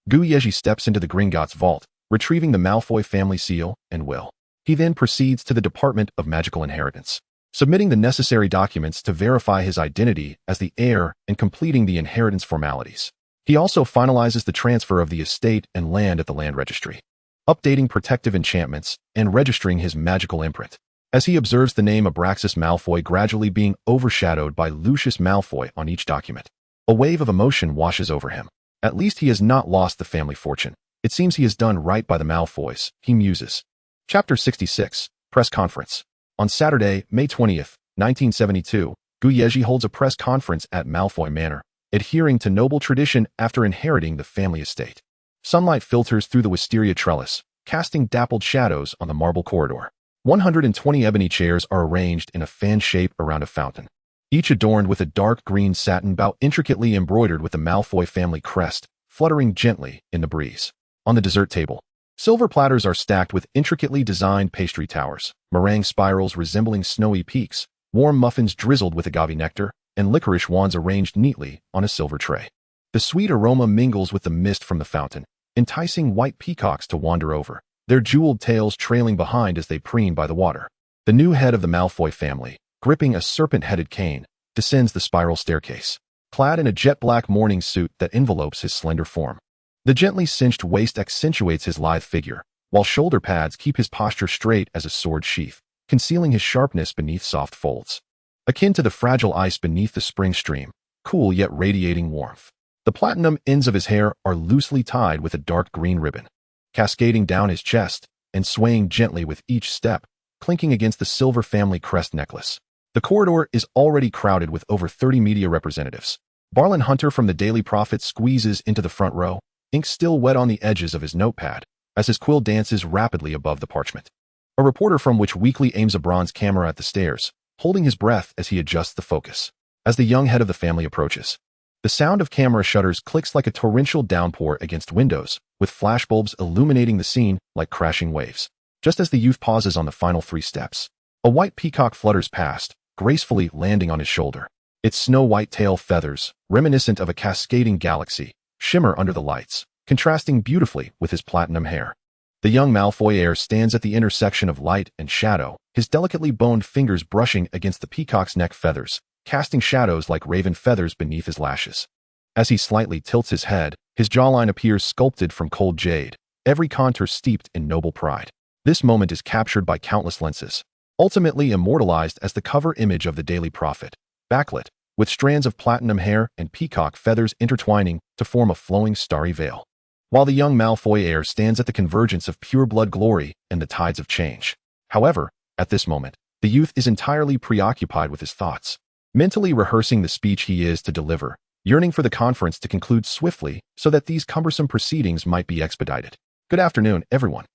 Yezhi steps into the Gringotts vault, retrieving the Malfoy family seal and will. He then proceeds to the Department of Magical Inheritance, submitting the necessary documents to verify his identity as the heir and completing the inheritance formalities. He also finalizes the transfer of the estate and land at the land registry, updating protective enchantments and registering his magical imprint. As he observes the name Abraxas Malfoy gradually being overshadowed by Lucius Malfoy on each document, a wave of emotion washes over him. At least he has not lost the family fortune. It seems he has done right by the Malfoys, he muses. Chapter 66, Press Conference. On Saturday, May 20th, 1972, Yezhi holds a press conference at Malfoy Manor, adhering to noble tradition after inheriting the family estate. Sunlight filters through the wisteria trellis, casting dappled shadows on the marble corridor. 120 ebony chairs are arranged in a fan shape around a fountain, each adorned with a dark green satin bow intricately embroidered with the Malfoy family crest, fluttering gently in the breeze. On the dessert table, silver platters are stacked with intricately designed pastry towers, meringue spirals resembling snowy peaks, warm muffins drizzled with agave nectar, and licorice wands arranged neatly on a silver tray. The sweet aroma mingles with the mist from the fountain, enticing white peacocks to wander over, their jeweled tails trailing behind as they preen by the water. The new head of the Malfoy family, gripping a serpent-headed cane, descends the spiral staircase, clad in a jet-black morning suit that envelopes his slender form. The gently cinched waist accentuates his lithe figure, while shoulder pads keep his posture straight as a sword sheath, concealing his sharpness beneath soft folds. Akin to the fragile ice beneath the spring stream, cool yet radiating warmth. The platinum ends of his hair are loosely tied with a dark green ribbon, cascading down his chest and swaying gently with each step, clinking against the silver family crest necklace. The corridor is already crowded with over 30 media representatives. Barlin Hunter from the Daily Prophet squeezes into the front row, ink still wet on the edges of his notepad, as his quill dances rapidly above the parchment. A reporter from which weakly aims a bronze camera at the stairs, holding his breath as he adjusts the focus. As the young head of the family approaches, the sound of camera shutters clicks like a torrential downpour against windows, with flashbulbs illuminating the scene like crashing waves. Just as the youth pauses on the final 3 steps, a white peacock flutters past, gracefully landing on his shoulder. Its snow-white tail feathers, reminiscent of a cascading galaxy, shimmer under the lights, contrasting beautifully with his platinum hair. The young Malfoy heir stands at the intersection of light and shadow, his delicately boned fingers brushing against the peacock's neck feathers, casting shadows like raven feathers beneath his lashes. As he slightly tilts his head, his jawline appears sculpted from cold jade, every contour steeped in noble pride. This moment is captured by countless lenses, ultimately immortalized as the cover image of the Daily Prophet, backlit, with strands of platinum hair and peacock feathers intertwining to form a flowing starry veil. While the young Malfoy heir stands at the convergence of pure-blood glory and the tides of change. However, at this moment, the youth is entirely preoccupied with his thoughts, mentally rehearsing the speech he is to deliver, yearning for the conference to conclude swiftly so that these cumbersome proceedings might be expedited. Good afternoon, everyone.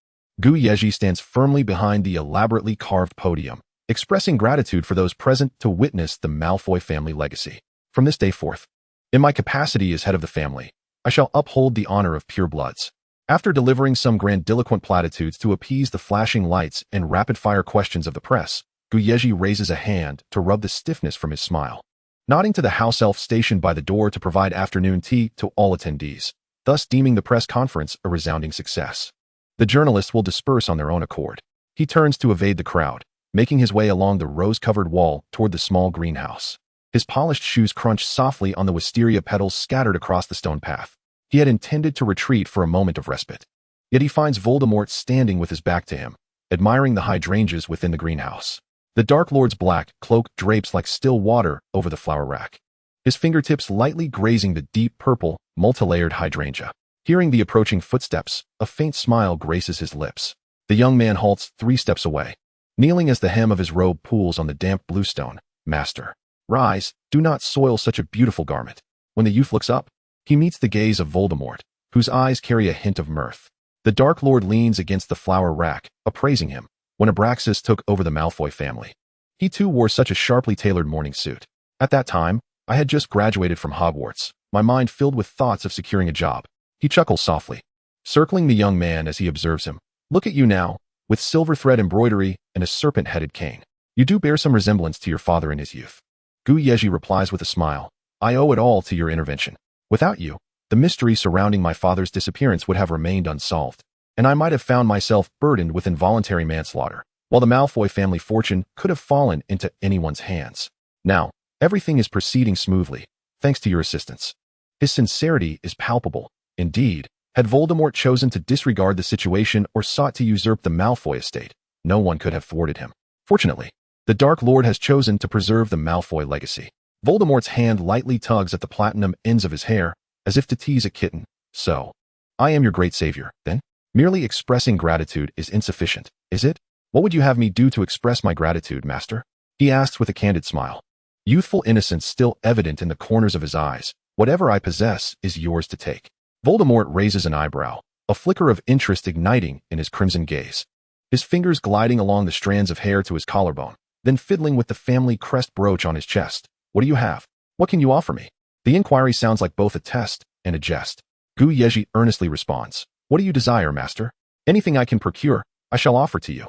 Yezhi stands firmly behind the elaborately carved podium, expressing gratitude for those present to witness the Malfoy family legacy. From this day forth, in my capacity as head of the family, I shall uphold the honor of purebloods. After delivering some grandiloquent platitudes to appease the flashing lights and rapid-fire questions of the press, Yezhi raises a hand to rub the stiffness from his smile, nodding to the house elf stationed by the door to provide afternoon tea to all attendees, thus deeming the press conference a resounding success. The journalists will disperse on their own accord. He turns to evade the crowd, making his way along the rose-covered wall toward the small greenhouse. His polished shoes crunch softly on the wisteria petals scattered across the stone path. He had intended to retreat for a moment of respite. Yet he finds Voldemort standing with his back to him, admiring the hydrangeas within the greenhouse. The Dark Lord's black cloak drapes like still water over the flower rack, his fingertips lightly grazing the deep purple, multi-layered hydrangea. Hearing the approaching footsteps, a faint smile graces his lips. The young man halts 3 steps away, kneeling as the hem of his robe pools on the damp bluestone. Master, rise, do not soil such a beautiful garment. When the youth looks up, he meets the gaze of Voldemort, whose eyes carry a hint of mirth. The Dark Lord leans against the flower rack, appraising him, when Abraxas took over the Malfoy family. He too wore such a sharply tailored morning suit. At that time, I had just graduated from Hogwarts, my mind filled with thoughts of securing a job. He chuckles softly, circling the young man as he observes him. Look at you now, with silver thread embroidery and a serpent-headed cane. You do bear some resemblance to your father in his youth. Yezhi replies with a smile. I owe it all to your intervention. Without you, the mystery surrounding my father's disappearance would have remained unsolved, and I might have found myself burdened with involuntary manslaughter, while the Malfoy family fortune could have fallen into anyone's hands. Now, everything is proceeding smoothly, thanks to your assistance. His sincerity is palpable. Indeed, had Voldemort chosen to disregard the situation or sought to usurp the Malfoy estate, no one could have thwarted him. Fortunately, the Dark Lord has chosen to preserve the Malfoy legacy. Voldemort's hand lightly tugs at the platinum ends of his hair, as if to tease a kitten. So, I am your great savior, then? Merely expressing gratitude is insufficient, is it? What would you have me do to express my gratitude, master? He asks with a candid smile, youthful innocence still evident in the corners of his eyes. Whatever I possess is yours to take. Voldemort raises an eyebrow, a flicker of interest igniting in his crimson gaze, his fingers gliding along the strands of hair to his collarbone, then fiddling with the family crest brooch on his chest. What do you have? What can you offer me? The inquiry sounds like both a test and a jest. Yezhi earnestly responds. What do you desire, master? Anything I can procure, I shall offer to you.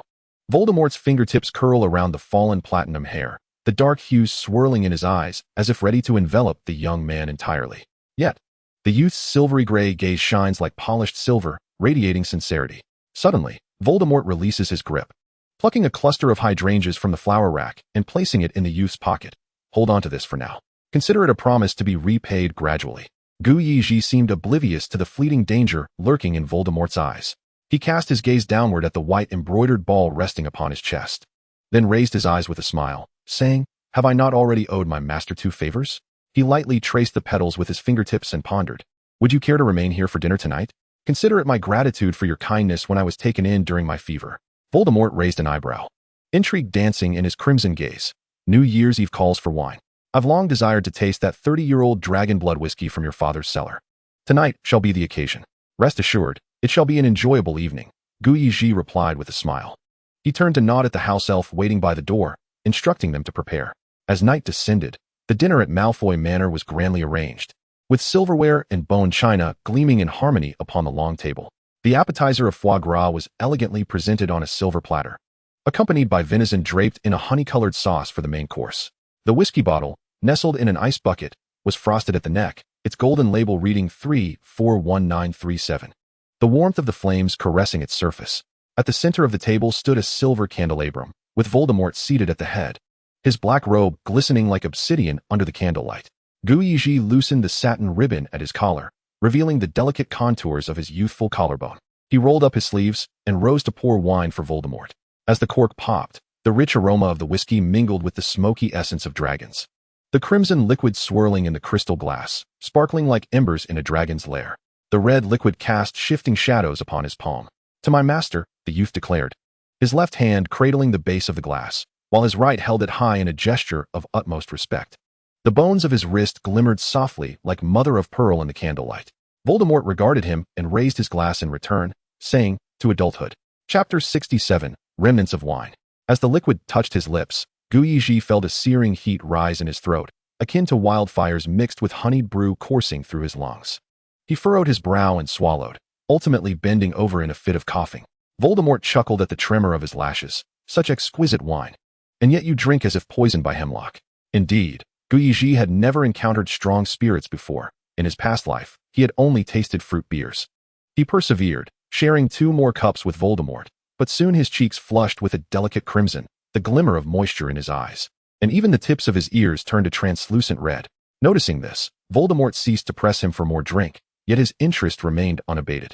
Voldemort's fingertips curl around the fallen platinum hair, the dark hues swirling in his eyes as if ready to envelop the young man entirely. Yet, the youth's silvery gray gaze shines like polished silver, radiating sincerity. Suddenly, Voldemort releases his grip, plucking a cluster of hydrangeas from the flower rack and placing it in the youth's pocket. Hold on to this for now. Consider it a promise to be repaid gradually. Yezhi seemed oblivious to the fleeting danger lurking in Voldemort's eyes. He cast his gaze downward at the white embroidered ball resting upon his chest, then raised his eyes with a smile, saying, Have I not already owed my master 2 favors? He lightly traced the petals with his fingertips and pondered. Would you care to remain here for dinner tonight? Consider it my gratitude for your kindness when I was taken in during my fever. Voldemort raised an eyebrow, intrigue dancing in his crimson gaze. New Year's Eve calls for wine. I've long desired to taste that 30-year-old dragon blood whiskey from your father's cellar. Tonight shall be the occasion. Rest assured, it shall be an enjoyable evening, Yezhi replied with a smile. He turned to nod at the house elf waiting by the door, instructing them to prepare. As night descended, the dinner at Malfoy Manor was grandly arranged, with silverware and bone china gleaming in harmony upon the long table. The appetizer of foie gras was elegantly presented on a silver platter, accompanied by venison draped in a honey-colored sauce for the main course. The whiskey bottle, nestled in an ice bucket, was frosted at the neck, its golden label reading 341937. The warmth of the flames caressing its surface. At the center of the table stood a silver candelabrum, with Voldemort seated at the head, his black robe glistening like obsidian under the candlelight. Yezhi loosened the satin ribbon at his collar, revealing the delicate contours of his youthful collarbone. He rolled up his sleeves and rose to pour wine for Voldemort. As the cork popped, the rich aroma of the whiskey mingled with the smoky essence of dragons. The crimson liquid swirling in the crystal glass, sparkling like embers in a dragon's lair. The red liquid cast shifting shadows upon his palm. To my master, the youth declared, his left hand cradling the base of the glass, while his right held it high in a gesture of utmost respect. The bones of his wrist glimmered softly like mother of pearl in the candlelight. Voldemort regarded him and raised his glass in return, saying, to adulthood. Chapter 67, Remnants of Wine. As the liquid touched his lips, Yezhi felt a searing heat rise in his throat, akin to wildfires mixed with honeyed brew coursing through his lungs. He furrowed his brow and swallowed, ultimately bending over in a fit of coughing. Voldemort chuckled at the tremor of his lashes. Such exquisite wine. And yet you drink as if poisoned by hemlock. Indeed, Yezhi had never encountered strong spirits before. In his past life, he had only tasted fruit beers. He persevered, sharing 2 more cups with Voldemort, but soon his cheeks flushed with a delicate crimson, the glimmer of moisture in his eyes, and even the tips of his ears turned a translucent red. Noticing this, Voldemort ceased to press him for more drink, yet his interest remained unabated.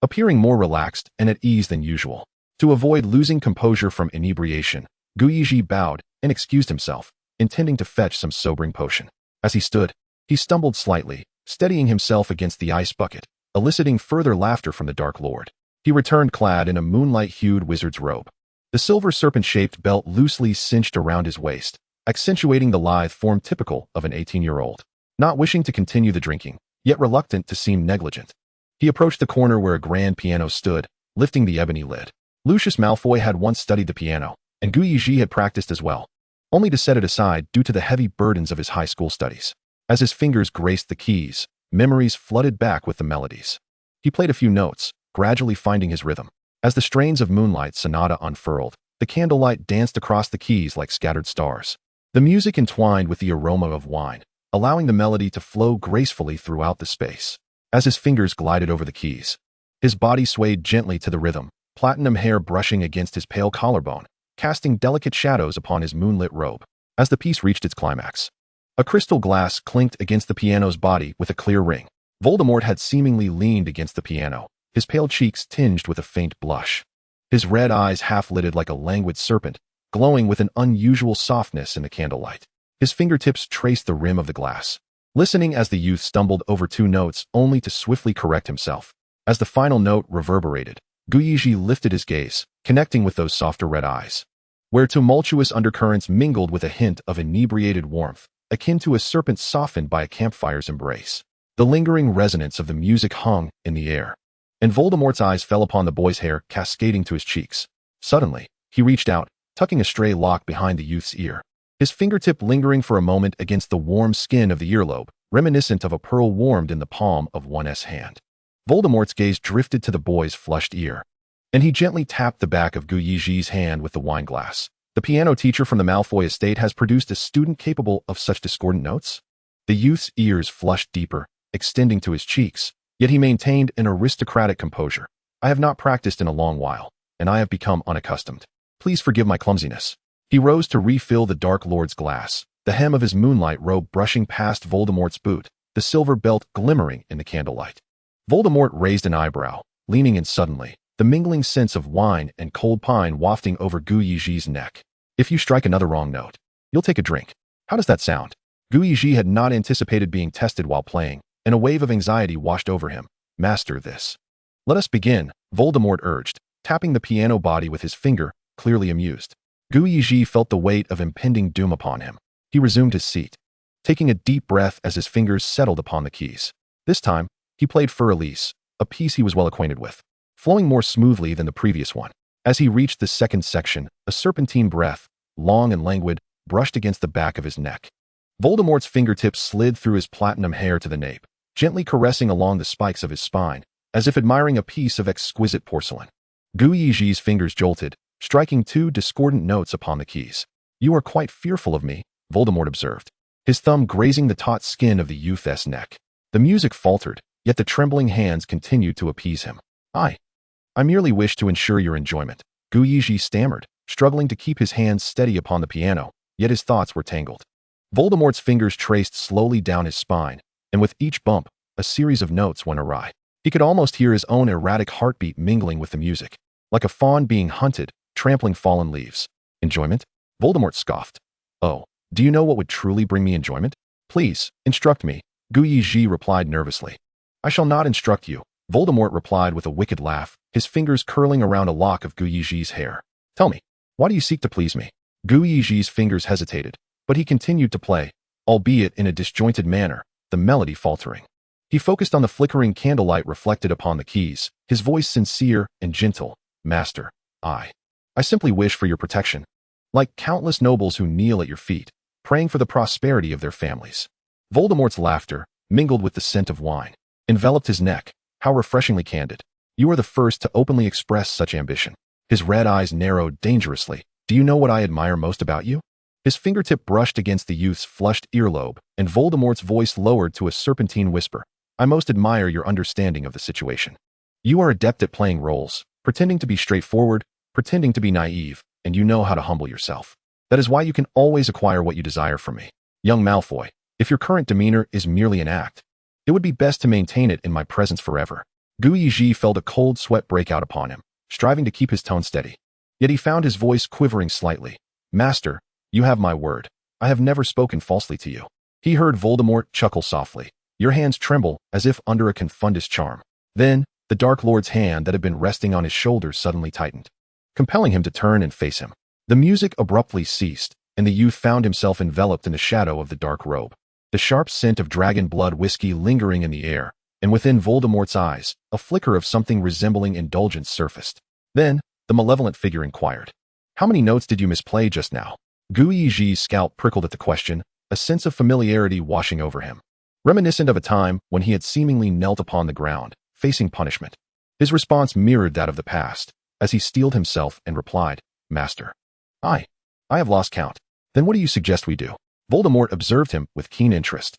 Appearing more relaxed and at ease than usual, to avoid losing composure from inebriation, Yezhi bowed and excused himself, intending to fetch some sobering potion. As he stood, he stumbled slightly, steadying himself against the ice bucket, eliciting further laughter from the Dark Lord. He returned clad in a moonlight-hued wizard's robe. The silver serpent-shaped belt loosely cinched around his waist, accentuating the lithe form typical of an 18-year-old. Not wishing to continue the drinking, yet reluctant to seem negligent, he approached the corner where a grand piano stood, lifting the ebony lid. Lucius Malfoy had once studied the piano, and Yezhi had practiced as well, only to set it aside due to the heavy burdens of his high school studies. As his fingers graced the keys, memories flooded back with the melodies. He played a few notes, gradually finding his rhythm. As the strains of Moonlight Sonata unfurled, the candlelight danced across the keys like scattered stars. The music entwined with the aroma of wine, allowing the melody to flow gracefully throughout the space. As his fingers glided over the keys, his body swayed gently to the rhythm, platinum hair brushing against his pale collarbone, casting delicate shadows upon his moonlit robe. As the piece reached its climax, a crystal glass clinked against the piano's body with a clear ring. Voldemort had seemingly leaned against the piano, his pale cheeks tinged with a faint blush. His red eyes half-lidded like a languid serpent, glowing with an unusual softness in the candlelight. His fingertips traced the rim of the glass, listening as the youth stumbled over 2 notes only to swiftly correct himself. As the final note reverberated, Yezhi lifted his gaze, connecting with those softer red eyes, where tumultuous undercurrents mingled with a hint of inebriated warmth, akin to a serpent softened by a campfire's embrace. The lingering resonance of the music hung in the air, and Voldemort's eyes fell upon the boy's hair cascading to his cheeks. Suddenly, he reached out, tucking a stray lock behind the youth's ear, his fingertip lingering for a moment against the warm skin of the earlobe, reminiscent of a pearl warmed in the palm of one's hand. Voldemort's gaze drifted to the boy's flushed ear, and he gently tapped the back of Yezhi's hand with the wine glass. The piano teacher from the Malfoy estate has produced a student capable of such discordant notes? The youth's ears flushed deeper, extending to his cheeks, yet he maintained an aristocratic composure. I have not practiced in a long while, and I have become unaccustomed. Please forgive my clumsiness. He rose to refill the Dark Lord's glass, the hem of his moonlight robe brushing past Voldemort's boot, the silver belt glimmering in the candlelight. Voldemort raised an eyebrow, leaning in suddenly, the mingling scents of wine and cold pine wafting over Yezhi's neck. If you strike another wrong note, you'll take a drink. How does that sound? Yezhi had not anticipated being tested while playing, and a wave of anxiety washed over him. Master this. Let us begin, Voldemort urged, tapping the piano body with his finger, clearly amused. Yezhi felt the weight of impending doom upon him. He resumed his seat, taking a deep breath as his fingers settled upon the keys. This time, he played Fur Elise, a piece he was well acquainted with, flowing more smoothly than the previous one. As he reached the second section, a serpentine breath, long and languid, brushed against the back of his neck. Voldemort's fingertips slid through his platinum hair to the nape, gently caressing along the spikes of his spine, as if admiring a piece of exquisite porcelain. Yezhi's fingers jolted, striking two discordant notes upon the keys. "You are quite fearful of me," Voldemort observed, his thumb grazing the taut skin of the youth's neck. The music faltered, yet the trembling hands continued to appease him. I merely wish to ensure your enjoyment," Yezhi stammered, struggling to keep his hands steady upon the piano, yet his thoughts were tangled. Voldemort's fingers traced slowly down his spine, and with each bump, a series of notes went awry. He could almost hear his own erratic heartbeat mingling with the music, like a fawn being hunted, trampling fallen leaves. "Enjoyment?" Voldemort scoffed. "Oh, do you know what would truly bring me enjoyment? Please, instruct me," Yezhi replied nervously. "I shall not instruct you," Voldemort replied with a wicked laugh, his fingers curling around a lock of Yezhi's hair. "Tell me, why do you seek to please me?" Yezhi's fingers hesitated, but he continued to play, albeit in a disjointed manner, the melody faltering. He focused on the flickering candlelight reflected upon the keys, his voice sincere and gentle. "Master, I simply wish for your protection, like countless nobles who kneel at your feet, praying for the prosperity of their families." Voldemort's laughter, mingled with the scent of wine, enveloped his neck. "How refreshingly candid. You are the first to openly express such ambition." His red eyes narrowed dangerously. "Do you know what I admire most about you?" His fingertip brushed against the youth's flushed earlobe, and Voldemort's voice lowered to a serpentine whisper. "I most admire your understanding of the situation. You are adept at playing roles, pretending to be straightforward, pretending to be naive, and you know how to humble yourself. That is why you can always acquire what you desire from me. Young Malfoy, if your current demeanor is merely an act, it would be best to maintain it in my presence forever." Yezhi felt a cold sweat break out upon him, striving to keep his tone steady. Yet he found his voice quivering slightly. "Master, you have my word. I have never spoken falsely to you." He heard Voldemort chuckle softly. "Your hands tremble as if under a confundus charm." Then, the Dark Lord's hand that had been resting on his shoulder suddenly tightened, compelling him to turn and face him. The music abruptly ceased, and the youth found himself enveloped in the shadow of the dark robe. The sharp scent of dragon blood whiskey lingering in the air, and within Voldemort's eyes, a flicker of something resembling indulgence surfaced. Then, the malevolent figure inquired, "How many notes did you misplay just now?" Yezhi's scalp prickled at the question, a sense of familiarity washing over him, reminiscent of a time when he had seemingly knelt upon the ground, facing punishment. His response mirrored that of the past, as he steeled himself and replied, "Master, I have lost count." "Then what do you suggest we do?" Voldemort observed him with keen interest.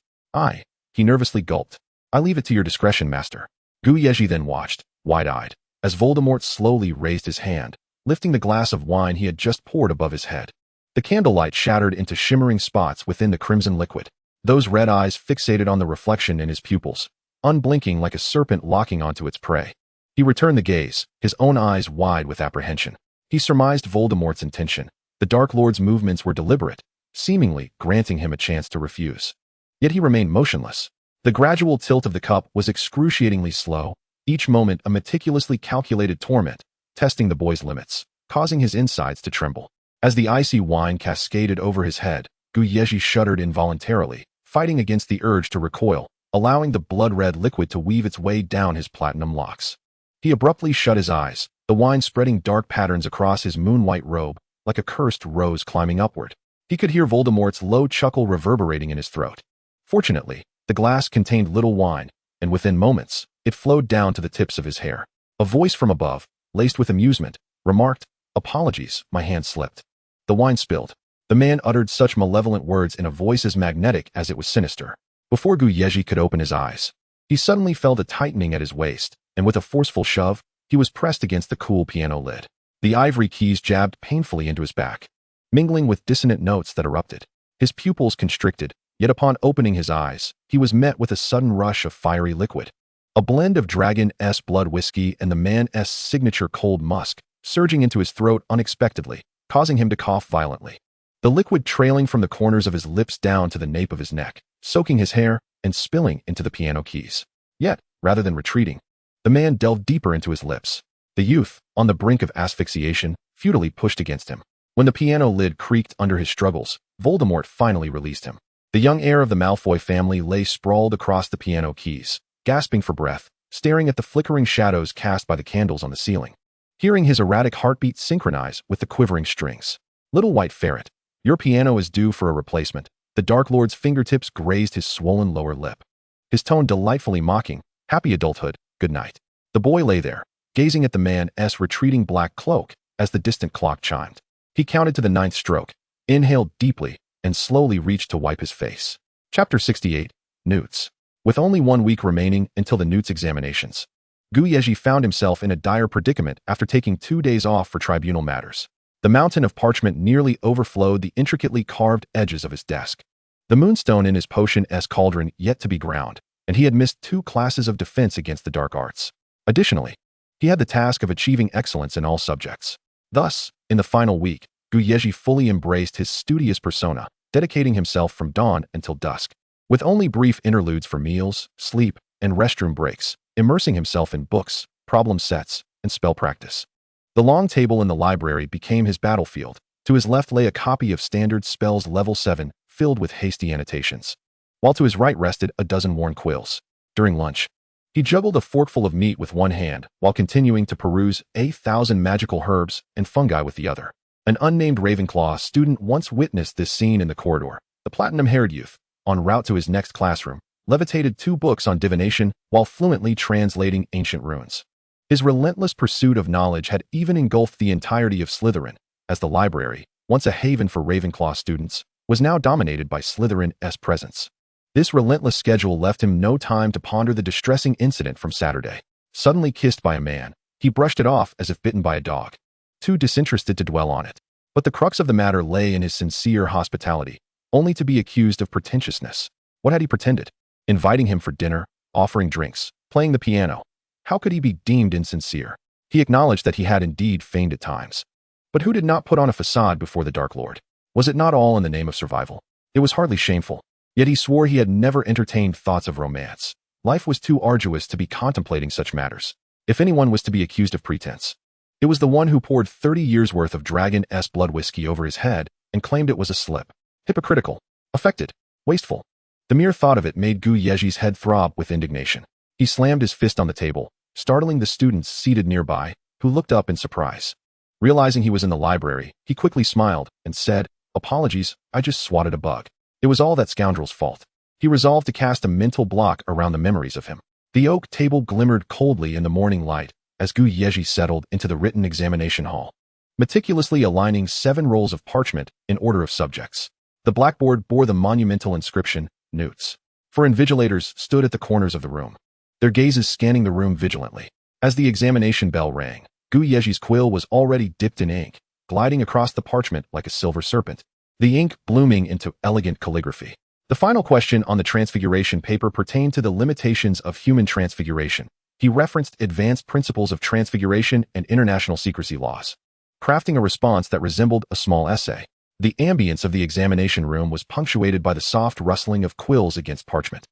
He nervously gulped. "I leave it to your discretion, master." Yezhi then watched, wide-eyed, as Voldemort slowly raised his hand, lifting the glass of wine he had just poured above his head. The candlelight shattered into shimmering spots within the crimson liquid, those red eyes fixated on the reflection in his pupils, unblinking like a serpent locking onto its prey. He returned the gaze, his own eyes wide with apprehension. He surmised Voldemort's intention. The Dark Lord's movements were deliberate, seemingly granting him a chance to refuse. Yet he remained motionless. The gradual tilt of the cup was excruciatingly slow, each moment a meticulously calculated torment, testing the boy's limits, causing his insides to tremble. As the icy wine cascaded over his head, Yezhi shuddered involuntarily, fighting against the urge to recoil, allowing the blood-red liquid to weave its way down his platinum locks. He abruptly shut his eyes, the wine spreading dark patterns across his moon-white robe, like a cursed rose climbing upward. He could hear Voldemort's low chuckle reverberating in his throat. Fortunately, the glass contained little wine, and within moments, it flowed down to the tips of his hair. A voice from above, laced with amusement, remarked, "Apologies, my hand slipped." The wine spilled. The man uttered such malevolent words in a voice as magnetic as it was sinister. Before Yezhi could open his eyes, he suddenly felt a tightening at his waist, and with a forceful shove, he was pressed against the cool piano lid. The ivory keys jabbed painfully into his back, mingling with dissonant notes that erupted. His pupils constricted, yet upon opening his eyes, he was met with a sudden rush of fiery liquid. A blend of dragon-s blood whiskey and the man-s signature cold musk, surging into his throat unexpectedly, causing him to cough violently. The liquid trailing from the corners of his lips down to the nape of his neck, soaking his hair and spilling into the piano keys. Yet, rather than retreating, the man delved deeper into his lips. The youth, on the brink of asphyxiation, futilely pushed against him. When the piano lid creaked under his struggles, Voldemort finally released him. The young heir of the Malfoy family lay sprawled across the piano keys, gasping for breath, staring at the flickering shadows cast by the candles on the ceiling. Hearing his erratic heartbeat synchronize with the quivering strings. Little white ferret, your piano is due for a replacement. The Dark Lord's fingertips grazed his swollen lower lip. His tone delightfully mocking. Happy adulthood, good night. The boy lay there, gazing at the man's retreating black cloak as the distant clock chimed. He counted to the 9th stroke, inhaled deeply, and slowly reached to wipe his face. Chapter 68, Newts. With only 1 week remaining until the Newts examinations, Yezhi found himself in a dire predicament after taking 2 days off for tribunal matters. The mountain of parchment nearly overflowed the intricately carved edges of his desk. The moonstone in his potion-esque cauldron yet to be ground, and he had missed 2 classes of defense against the dark arts. Additionally, he had the task of achieving excellence in all subjects. Thus, in the final week, Yezhi fully embraced his studious persona, dedicating himself from dawn until dusk. With only brief interludes for meals, sleep, and restroom breaks, immersing himself in books, problem sets, and spell practice. The long table in the library became his battlefield. To his left lay a copy of Standard Spells Level 7, filled with hasty annotations, while to his right rested a dozen worn quills. During lunch, he juggled a forkful of meat with one hand while continuing to peruse 1,000 magical herbs and fungi with the other. An unnamed Ravenclaw student once witnessed this scene in the corridor. The platinum-haired youth, en route to his next classroom, levitated 2 books on divination while fluently translating ancient runes. His relentless pursuit of knowledge had even engulfed the entirety of Slytherin, as the library, once a haven for Ravenclaw students, was now dominated by Slytherin's presence. This relentless schedule left him no time to ponder the distressing incident from Saturday. Suddenly kissed by a man, he brushed it off as if bitten by a dog, too disinterested to dwell on it. But the crux of the matter lay in his sincere hospitality, only to be accused of pretentiousness. What had he pretended? Inviting him for dinner, offering drinks, playing the piano. How could he be deemed insincere? He acknowledged that he had indeed feigned at times. But who did not put on a facade before the Dark Lord? Was it not all in the name of survival? It was hardly shameful. Yet he swore he had never entertained thoughts of romance. Life was too arduous to be contemplating such matters. If anyone was to be accused of pretense, it was the one who poured 30 years' worth of dragon-esque blood whiskey over his head and claimed it was a slip. Hypocritical, affected, wasteful. The mere thought of it made Yezhi's head throb with indignation. He slammed his fist on the table, startling the students seated nearby, who looked up in surprise. Realizing he was in the library, he quickly smiled and said, "Apologies, I just swatted a bug. It was all that scoundrel's fault." He resolved to cast a mental block around the memories of him. The oak table glimmered coldly in the morning light as Yezhi settled into the written examination hall, meticulously aligning 7 rolls of parchment in order of subjects. The blackboard bore the monumental inscription, Newts. 4 invigilators stood at the corners of the room, their gazes scanning the room vigilantly. As the examination bell rang, Yezhi's quill was already dipped in ink, gliding across the parchment like a silver serpent, the ink blooming into elegant calligraphy. The final question on the transfiguration paper pertained to the limitations of human transfiguration. He referenced advanced principles of transfiguration and international secrecy laws, crafting a response that resembled a small essay. The ambience of the examination room was punctuated by the soft rustling of quills against parchment.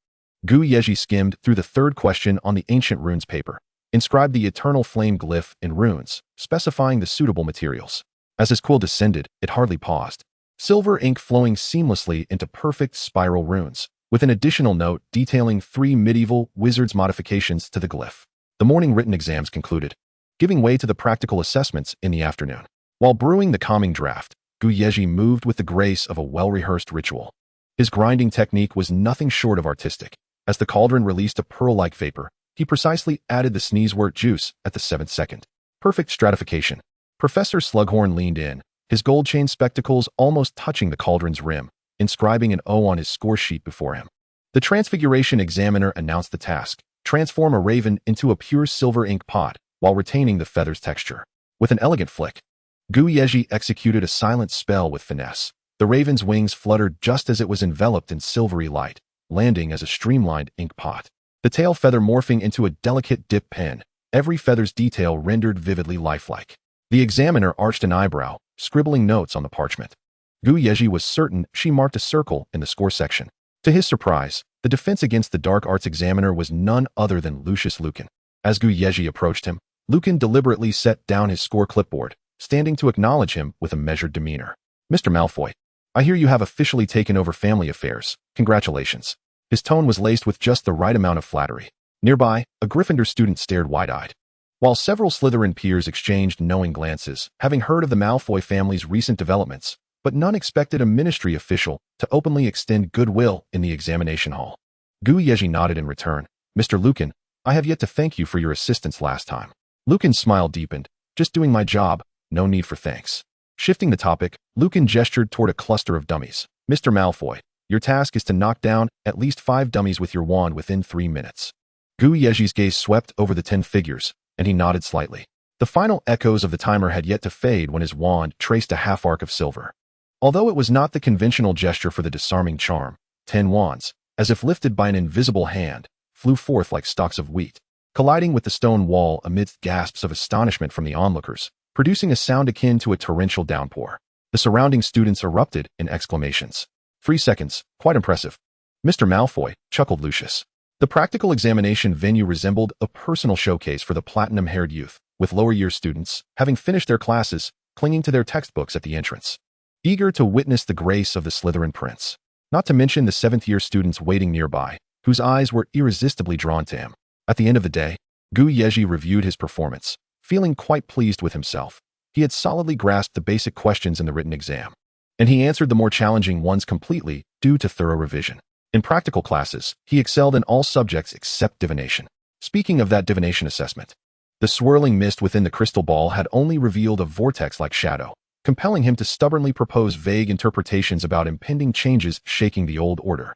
Yezhi skimmed through the 3rd question on the ancient runes paper, inscribed the eternal flame glyph in runes, specifying the suitable materials. As his quill descended, it hardly paused, silver ink flowing seamlessly into perfect spiral runes, with an additional note detailing 3 medieval wizards' modifications to the glyph. The morning written exams concluded, giving way to the practical assessments in the afternoon. While brewing the calming draft, Yezhi moved with the grace of a well-rehearsed ritual. His grinding technique was nothing short of artistic. As the cauldron released a pearl-like vapor, he precisely added the sneezewort juice at the 7th second. Perfect stratification. Professor Slughorn leaned in, his gold-chain spectacles almost touching the cauldron's rim, inscribing an O on his score sheet before him. The transfiguration examiner announced the task: transform a raven into a pure silver ink pot while retaining the feather's texture. With an elegant flick, Yezhi executed a silent spell with finesse. The raven's wings fluttered just as it was enveloped in silvery light, landing as a streamlined ink pot. The tail feather morphing into a delicate dip pen, every feather's detail rendered vividly lifelike. The examiner arched an eyebrow, scribbling notes on the parchment. Yezhi was certain she marked a circle in the score section. To his surprise, the defense against the dark arts examiner was none other than Lucius Malfoy. As Yezhi approached him, Malfoy deliberately set down his score clipboard, standing to acknowledge him with a measured demeanor. "Mr. Malfoy, I hear you have officially taken over family affairs. Congratulations." His tone was laced with just the right amount of flattery. Nearby, a Gryffindor student stared wide-eyed, while several Slytherin peers exchanged knowing glances, having heard of the Malfoy family's recent developments, but none expected a ministry official to openly extend goodwill in the examination hall. Yezhi nodded in return. Mr. Lucan, I have yet to thank you for your assistance last time. Lucan's smile deepened. Just doing my job, no need for thanks. Shifting the topic, Lucan gestured toward a cluster of dummies. Mr. Malfoy, your task is to knock down at least 5 dummies with your wand within 3 minutes. Yezhi's gaze swept over the 10 figures, and he nodded slightly. The final echoes of the timer had yet to fade when his wand traced a half-arc of silver. Although it was not the conventional gesture for the disarming charm, 10 wands, as if lifted by an invisible hand, flew forth like stalks of wheat, colliding with the stone wall amidst gasps of astonishment from the onlookers, producing a sound akin to a torrential downpour. The surrounding students erupted in exclamations. 3 seconds, quite impressive. Mr. Malfoy, chuckled Lucius. The practical examination venue resembled a personal showcase for the platinum-haired youth, with lower-year students, having finished their classes, clinging to their textbooks at the entrance, eager to witness the grace of the Slytherin prince. Not to mention the 7th-year students waiting nearby, whose eyes were irresistibly drawn to him. At the end of the day, Yezhi reviewed his performance, feeling quite pleased with himself. He had solidly grasped the basic questions in the written exam, and he answered the more challenging ones completely due to thorough revision. In practical classes, he excelled in all subjects except divination. Speaking of that divination assessment, the swirling mist within the crystal ball had only revealed a vortex-like shadow, compelling him to stubbornly propose vague interpretations about impending changes shaking the old order,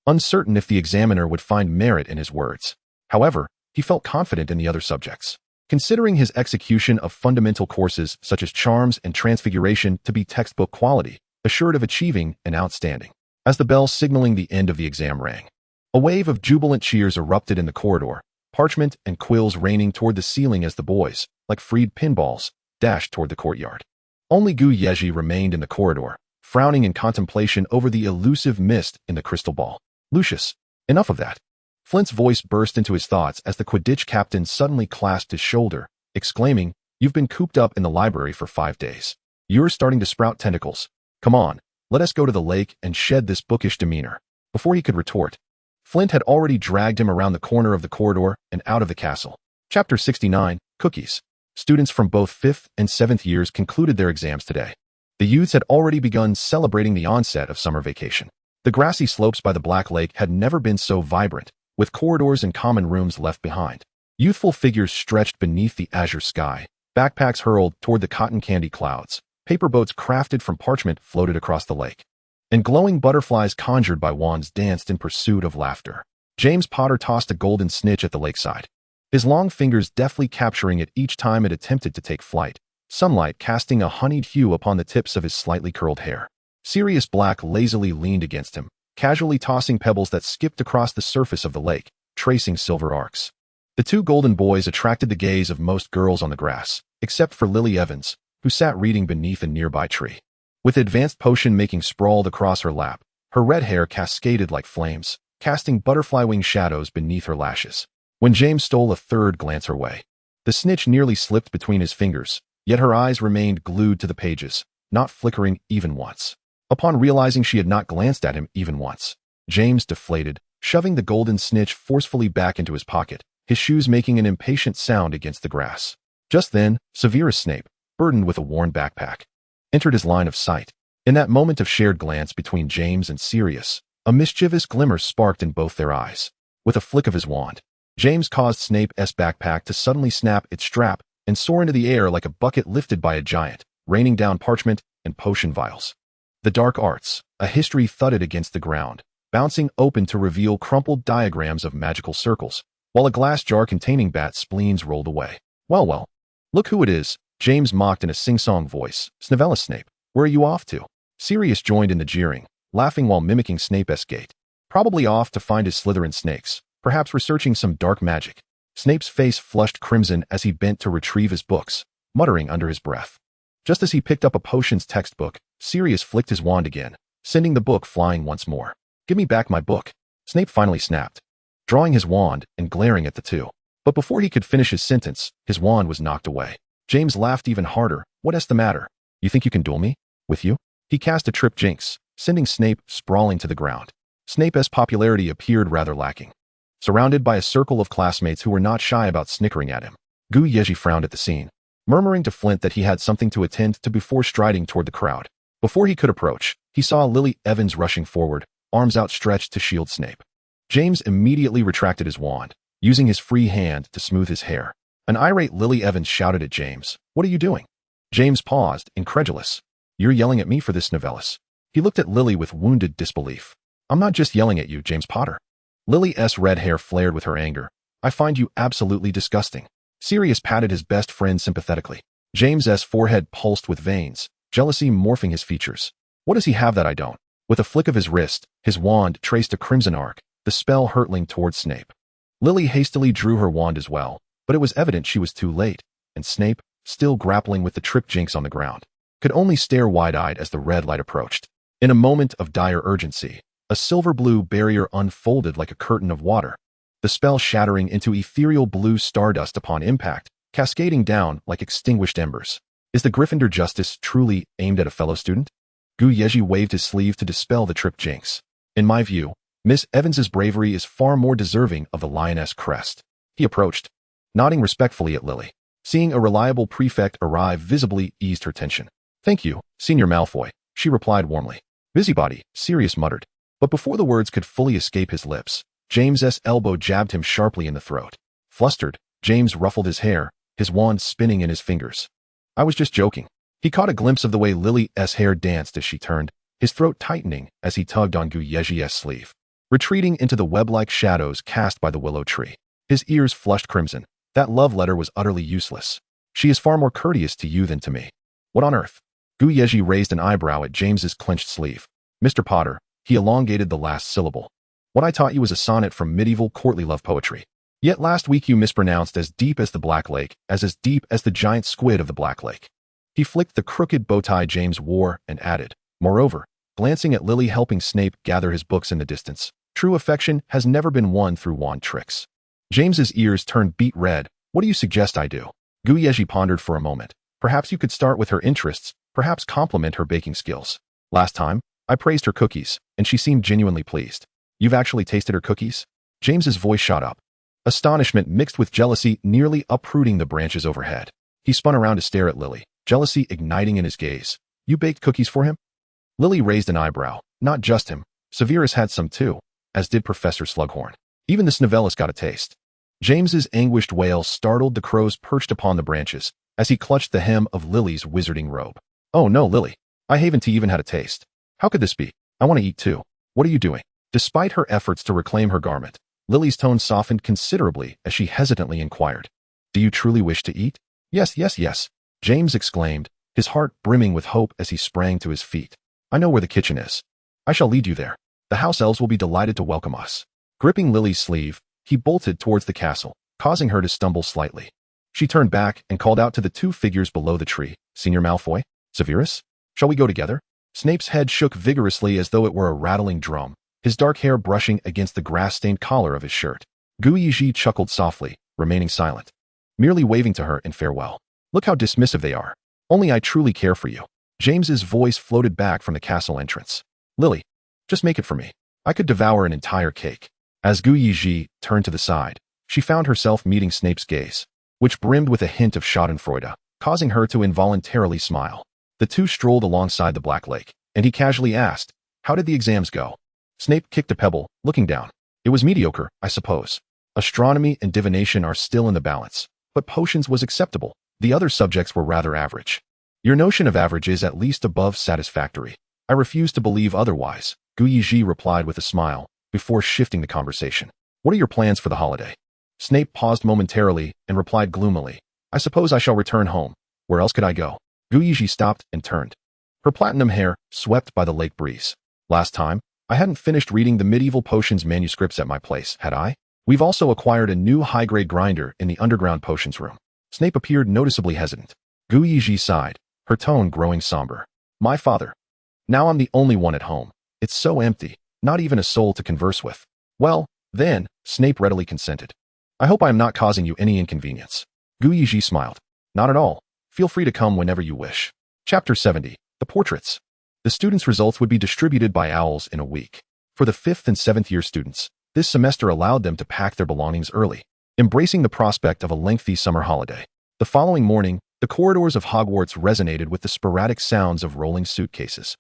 uncertain if the examiner would find merit in his words. However, he felt confident in the other subjects, considering his execution of fundamental courses such as charms and transfiguration to be textbook quality, assured of achieving an outstanding. As the bell signaling the end of the exam rang, a wave of jubilant cheers erupted in the corridor, parchment and quills raining toward the ceiling as the boys, like freed pinballs, dashed toward the courtyard. Only Yezhi remained in the corridor, frowning in contemplation over the elusive mist in the crystal ball. Lucius, enough of that. Flint's voice burst into his thoughts as the Quidditch captain suddenly clasped his shoulder, exclaiming, "You've been cooped up in the library for 5 days. You're starting to sprout tentacles. Come on. Let us go to the lake and shed this bookish demeanor." Before he could retort, Flint had already dragged him around the corner of the corridor and out of the castle. Chapter 69, Cookies. Students from both 5th and 7th years concluded their exams today. The youths had already begun celebrating the onset of summer vacation. The grassy slopes by the Black Lake had never been so vibrant, with corridors and common rooms left behind. Youthful figures stretched beneath the azure sky, backpacks hurled toward the cotton candy clouds. Paper boats crafted from parchment floated across the lake, and glowing butterflies conjured by wands danced in pursuit of laughter. James Potter tossed a golden snitch at the lakeside, his long fingers deftly capturing it each time it attempted to take flight, sunlight casting a honeyed hue upon the tips of his slightly curled hair. Sirius Black lazily leaned against him, casually tossing pebbles that skipped across the surface of the lake, tracing silver arcs. The 2 golden boys attracted the gaze of most girls on the grass, except for Lily Evans, who sat reading beneath a nearby tree. With advanced potion-making sprawled across her lap, her red hair cascaded like flames, casting butterfly-wing shadows beneath her lashes. When James stole a third glance her way, the snitch nearly slipped between his fingers, yet her eyes remained glued to the pages, not flickering even once. Upon realizing she had not glanced at him even once, James deflated, shoving the golden snitch forcefully back into his pocket, his shoes making an impatient sound against the grass. Just then, Severus Snape, burdened with a worn backpack, entered his line of sight. In that moment of shared glance between James and Sirius, a mischievous glimmer sparked in both their eyes. With a flick of his wand, James caused Snape's backpack to suddenly snap its strap and soar into the air like a bucket lifted by a giant, raining down parchment and potion vials. The dark arts, a history thudded against the ground, bouncing open to reveal crumpled diagrams of magical circles, while a glass jar containing bat spleens rolled away. Well, look who it is, James mocked in a sing-song voice. Snivella Snape, where are you off to? Sirius joined in the jeering, laughing while mimicking Snape's gait. Probably off to find his Slytherin snakes, perhaps researching some dark magic. Snape's face flushed crimson as he bent to retrieve his books, muttering under his breath. Just as he picked up a potions textbook, Sirius flicked his wand again, sending the book flying once more. "Give me back my book," Snape finally snapped, drawing his wand and glaring at the two. But before he could finish his sentence, his wand was knocked away. James laughed even harder. "What's the matter? You think you can duel me? With you?" He cast a trip jinx, sending Snape sprawling to the ground. Snape's popularity appeared rather lacking. surrounded by a circle of classmates who were not shy about snickering at him. Yezhi frowned at the scene, murmuring to Flint that he had something to attend to before striding toward the crowd. Before he could approach, he saw Lily Evans rushing forward, arms outstretched to shield Snape. James immediately retracted his wand, using his free hand to smooth his hair. An irate Lily Evans shouted at James, "What are you doing?" James paused, incredulous. "You're yelling at me for this, Novellis." He looked at Lily with wounded disbelief. "I'm not just yelling at you, James Potter." Lily's red hair flared with her anger. "I find you absolutely disgusting." Sirius patted his best friend sympathetically. James's forehead pulsed with veins, jealousy morphing his features. "What does he have that I don't?" With a flick of his wrist, his wand traced a crimson arc, the spell hurtling towards Snape. Lily hastily drew her wand as well, but it was evident she was too late, and Snape, still grappling with the trip jinx on the ground, could only stare wide-eyed as the red light approached. In a moment of dire urgency, a silver-blue barrier unfolded like a curtain of water, the spell shattering into ethereal blue stardust upon impact, cascading down like extinguished embers. Is the Gryffindor justice truly aimed at a fellow student? Yezhi waved his sleeve to dispel the trip jinx. "In my view, Miss Evans's bravery is far more deserving of the lioness crest." He approached, nodding respectfully at Lily. Seeing a reliable prefect arrive visibly eased her tension. "Thank you, Senior Malfoy," she replied warmly. "Busybody," Sirius muttered. But before the words could fully escape his lips, James's elbow jabbed him sharply in the throat. Flustered, James ruffled his hair, his wand spinning in his fingers. "I was just joking." He caught a glimpse of the way Lily's hair danced as she turned, his throat tightening as he tugged on Yezhi's sleeve. Retreating into the web-like shadows cast by the willow tree, his ears flushed crimson. That love letter was utterly useless. "She is far more courteous to you than to me." "What on earth?" Yezhi raised an eyebrow at James's clenched sleeve. "Mr. Potter," he elongated the last syllable. "What I taught you was a sonnet from medieval courtly love poetry. Yet last week you mispronounced as deep as the Black Lake, as deep as the giant squid of the Black Lake." He flicked the crooked bow tie James wore and added, "Moreover, glancing at Lily helping Snape gather his books in the distance, true affection has never been won through wand tricks." James's ears turned beet red. "What do you suggest I do?" Yezhi pondered for a moment. "Perhaps you could start with her interests, perhaps compliment her baking skills. Last time, I praised her cookies, and she seemed genuinely pleased." "You've actually tasted her cookies?" James's voice shot up, astonishment mixed with jealousy nearly uprooting the branches overhead. He spun around to stare at Lily, jealousy igniting in his gaze. "You baked cookies for him?" Lily raised an eyebrow. "Not just him. Severus had some too, as did Professor Slughorn. Even the Novellis got a taste." James's anguished wail startled the crows perched upon the branches as he clutched the hem of Lily's wizarding robe. "Oh no, Lily. I haven't even had a taste. How could this be? I want to eat too. What are you doing?" Despite her efforts to reclaim her garment, Lily's tone softened considerably as she hesitantly inquired, "Do you truly wish to eat?" "Yes, yes, yes," James exclaimed, his heart brimming with hope as he sprang to his feet. "I know where the kitchen is. I shall lead you there. The house elves will be delighted to welcome us." Gripping Lily's sleeve, he bolted towards the castle, causing her to stumble slightly. She turned back and called out to the two figures below the tree, "Senior Malfoy? Severus? Shall we go together?" Snape's head shook vigorously as though it were a rattling drum, his dark hair brushing against the grass-stained collar of his shirt. Yezhi chuckled softly, remaining silent, merely waving to her in farewell. "Look how dismissive they are. Only I truly care for you." James's voice floated back from the castle entrance. "Lily, just make it for me. I could devour an entire cake." As Yezhi turned to the side, she found herself meeting Snape's gaze, which brimmed with a hint of schadenfreude, causing her to involuntarily smile. The two strolled alongside the Black Lake, and he casually asked, "How did the exams go?" Snape kicked a pebble, looking down. "It was mediocre, I suppose. Astronomy and divination are still in the balance, but potions was acceptable. The other subjects were rather average." "Your notion of average is at least above satisfactory. I refuse to believe otherwise," Yezhi replied with a smile, before shifting the conversation. "What are your plans for the holiday?" Snape paused momentarily and replied gloomily, "I suppose I shall return home. Where else could I go?" Yezhi stopped and turned, her platinum hair swept by the lake breeze. "Last time, I hadn't finished reading the medieval potions manuscripts at my place, had I? We've also acquired a new high-grade grinder in the underground potions room." Snape appeared noticeably hesitant. Yezhi sighed, her tone growing somber. "My father. Now I'm the only one at home. It's so empty, not even a soul to converse with." "Well, then," Snape readily consented. "I hope I am not causing you any inconvenience." Yezhi smiled. "Not at all. Feel free to come whenever you wish." Chapter 70. The Portraits. The students' results would be distributed by owls in a week. For the 5th and 7th year students, This semester allowed them to pack their belongings early, embracing the prospect of a lengthy summer holiday. The following morning, the corridors of Hogwarts resonated with the sporadic sounds of rolling suitcases.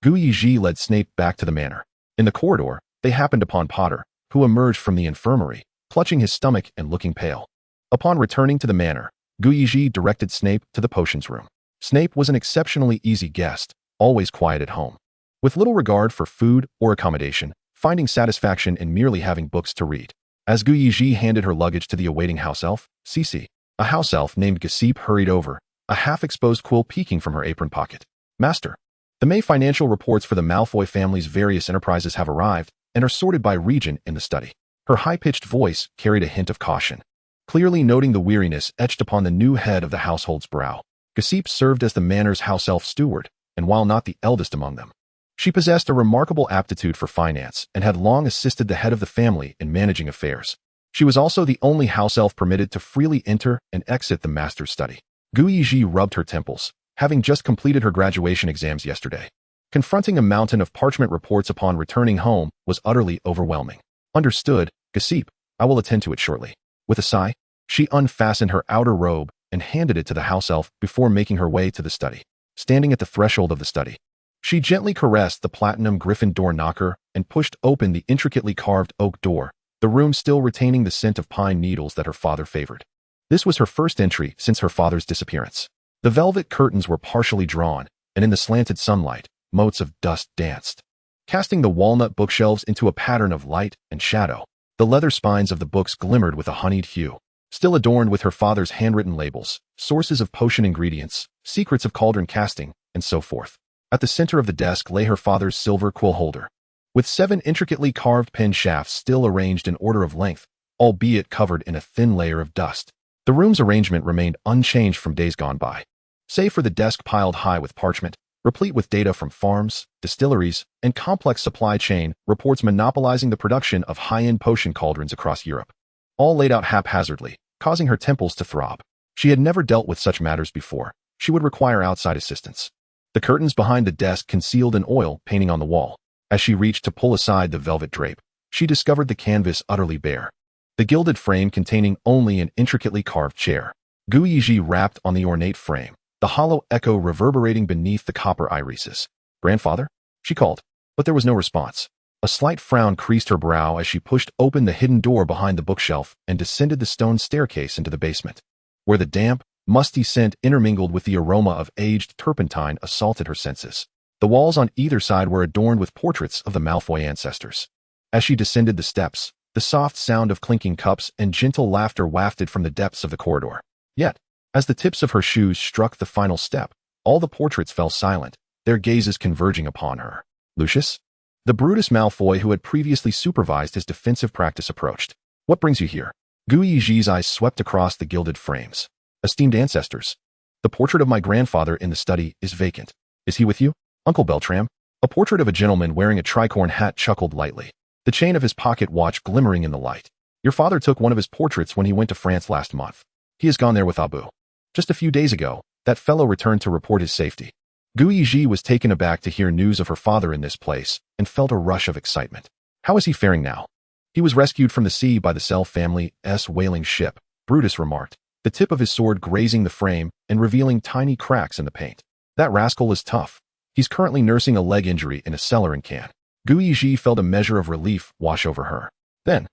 Yezhi led Snape back to the manor. In the corridor, they happened upon Potter, who emerged from the infirmary, clutching his stomach and looking pale. Upon returning to the manor, Yezhi directed Snape to the potions room. Snape was an exceptionally easy guest, always quiet at home. With little regard for food or accommodation, finding satisfaction in merely having books to read. As Yezhi handed her luggage to the awaiting house elf, Cece, a house elf named Gossip hurried over, a half-exposed quill peeking from her apron pocket. Master, the May financial reports for the Malfoy family's various enterprises have arrived and are sorted by region in the study. Her high-pitched voice carried a hint of caution, clearly noting the weariness etched upon the new head of the household's brow. Gossip served as the manor's house elf steward, and while not the eldest among them, she possessed a remarkable aptitude for finance and had long assisted the head of the family in managing affairs. She was also the only house elf permitted to freely enter and exit the master's study. Yezhi rubbed her temples, having just completed her graduation exams yesterday. Confronting a mountain of parchment reports upon returning home was utterly overwhelming. Understood, Gossip, I will attend to it shortly. With a sigh, she unfastened her outer robe and handed it to the house elf before making her way to the study. Standing at the threshold of the study, she gently caressed the platinum griffin door knocker and pushed open the intricately carved oak door, the room still retaining the scent of pine needles that her father favored. This was her first entry since her father's disappearance. The velvet curtains were partially drawn, and in the slanted sunlight, motes of dust danced, casting the walnut bookshelves into a pattern of light and shadow. The leather spines of the books glimmered with a honeyed hue, still adorned with her father's handwritten labels, sources of potion ingredients, secrets of cauldron casting, and so forth. At the center of the desk lay her father's silver quill holder, with 7 intricately carved pen shafts still arranged in order of length, albeit covered in a thin layer of dust. The room's arrangement remained unchanged from days gone by, save for the desk piled high with parchment, replete with data from farms, distilleries, and complex supply chain reports monopolizing the production of high-end potion cauldrons across Europe, all laid out haphazardly, causing her temples to throb. She had never dealt with such matters before. She would require outside assistance. The curtains behind the desk concealed an oil painting on the wall. As she reached to pull aside the velvet drape, she discovered the canvas utterly bare, the gilded frame containing only an intricately carved chair. Yezhi rapped on the ornate frame, the hollow echo reverberating beneath the copper irises. Grandfather? She called, but there was no response. A slight frown creased her brow as she pushed open the hidden door behind the bookshelf and descended the stone staircase into the basement, where the damp, musty scent intermingled with the aroma of aged turpentine assaulted her senses. The walls on either side were adorned with portraits of the Malfoy ancestors. As she descended the steps, the soft sound of clinking cups and gentle laughter wafted from the depths of the corridor. Yet, as the tips of her shoes struck the final step, all the portraits fell silent, their gazes converging upon her. Lucius? The Brutus Malfoy who had previously supervised his defensive practice approached. What brings you here? Yezhi's eyes swept across the gilded frames. Esteemed ancestors, the portrait of my grandfather in the study is vacant. Is he with you, Uncle Beltram? A portrait of a gentleman wearing a tricorn hat chuckled lightly, the chain of his pocket watch glimmering in the light. Your father took one of his portraits when he went to France last month. He has gone there with Abu. Just a few days ago, that fellow returned to report his safety. Yezhi was taken aback to hear news of her father in this place and felt a rush of excitement. How is he faring now? He was rescued from the sea by the Sel family's whaling ship, Brutus remarked, the tip of his sword grazing the frame and revealing tiny cracks in the paint. That rascal is tough. He's currently nursing a leg injury in a cellar in Cannes. Yezhi felt a measure of relief wash over her. Then,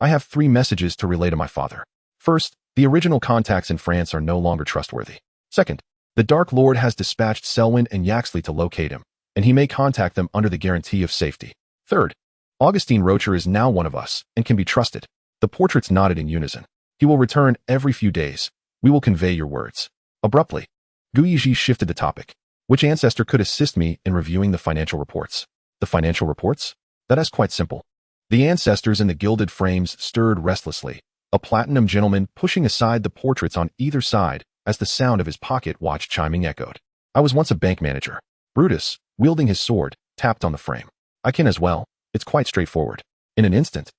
I have 3 messages to relay to my father. First, the original contacts in France are no longer trustworthy. Second, the Dark Lord has dispatched Selwyn and Yaxley to locate him, and he may contact them under the guarantee of safety. Third, Augustine Rocher is now one of us and can be trusted. The portraits nodded in unison. He will return every few days. We will convey your words. Abruptly, Yezhi shifted the topic. Which ancestor could assist me in reviewing the financial reports? The financial reports? That is quite simple. The ancestors in the gilded frames stirred restlessly, a platinum gentleman pushing aside the portraits on either side as the sound of his pocket watch chiming echoed. I was once a bank manager. Brutus, wielding his sword, tapped on the frame. I can as well. It's quite straightforward. In an instant,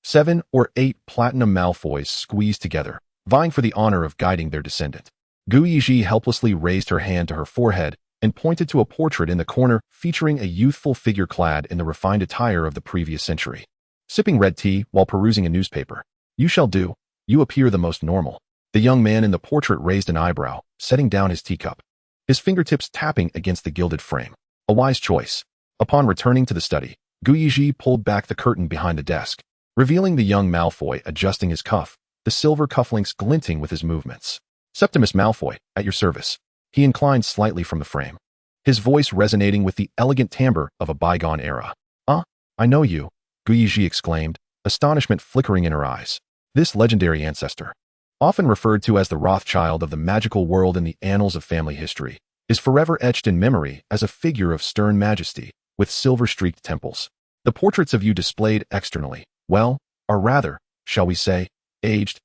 7 or 8 platinum Malfoys squeezed together, vying for the honor of guiding their descendant. Yezhi helplessly raised her hand to her forehead and pointed to a portrait in the corner featuring a youthful figure clad in the refined attire of the previous century. sipping red tea while perusing a newspaper. You shall do. You appear the most normal. The young man in the portrait raised an eyebrow, setting down his teacup, his fingertips tapping against the gilded frame. A wise choice. Upon returning to the study, Yezhi pulled back the curtain behind the desk, revealing the young Malfoy adjusting his cuff, the silver cufflinks glinting with his movements. Septimus Malfoy, at your service. He inclined slightly from the frame, his voice resonating with the elegant timbre of a bygone era. I know you, Yezhi exclaimed, astonishment flickering in her eyes. This legendary ancestor, often referred to as the Rothschild of the magical world in the annals of family history, is forever etched in memory as a figure of stern majesty, with silver-streaked temples. The portraits of you displayed externally, well, are rather, shall we say, aged,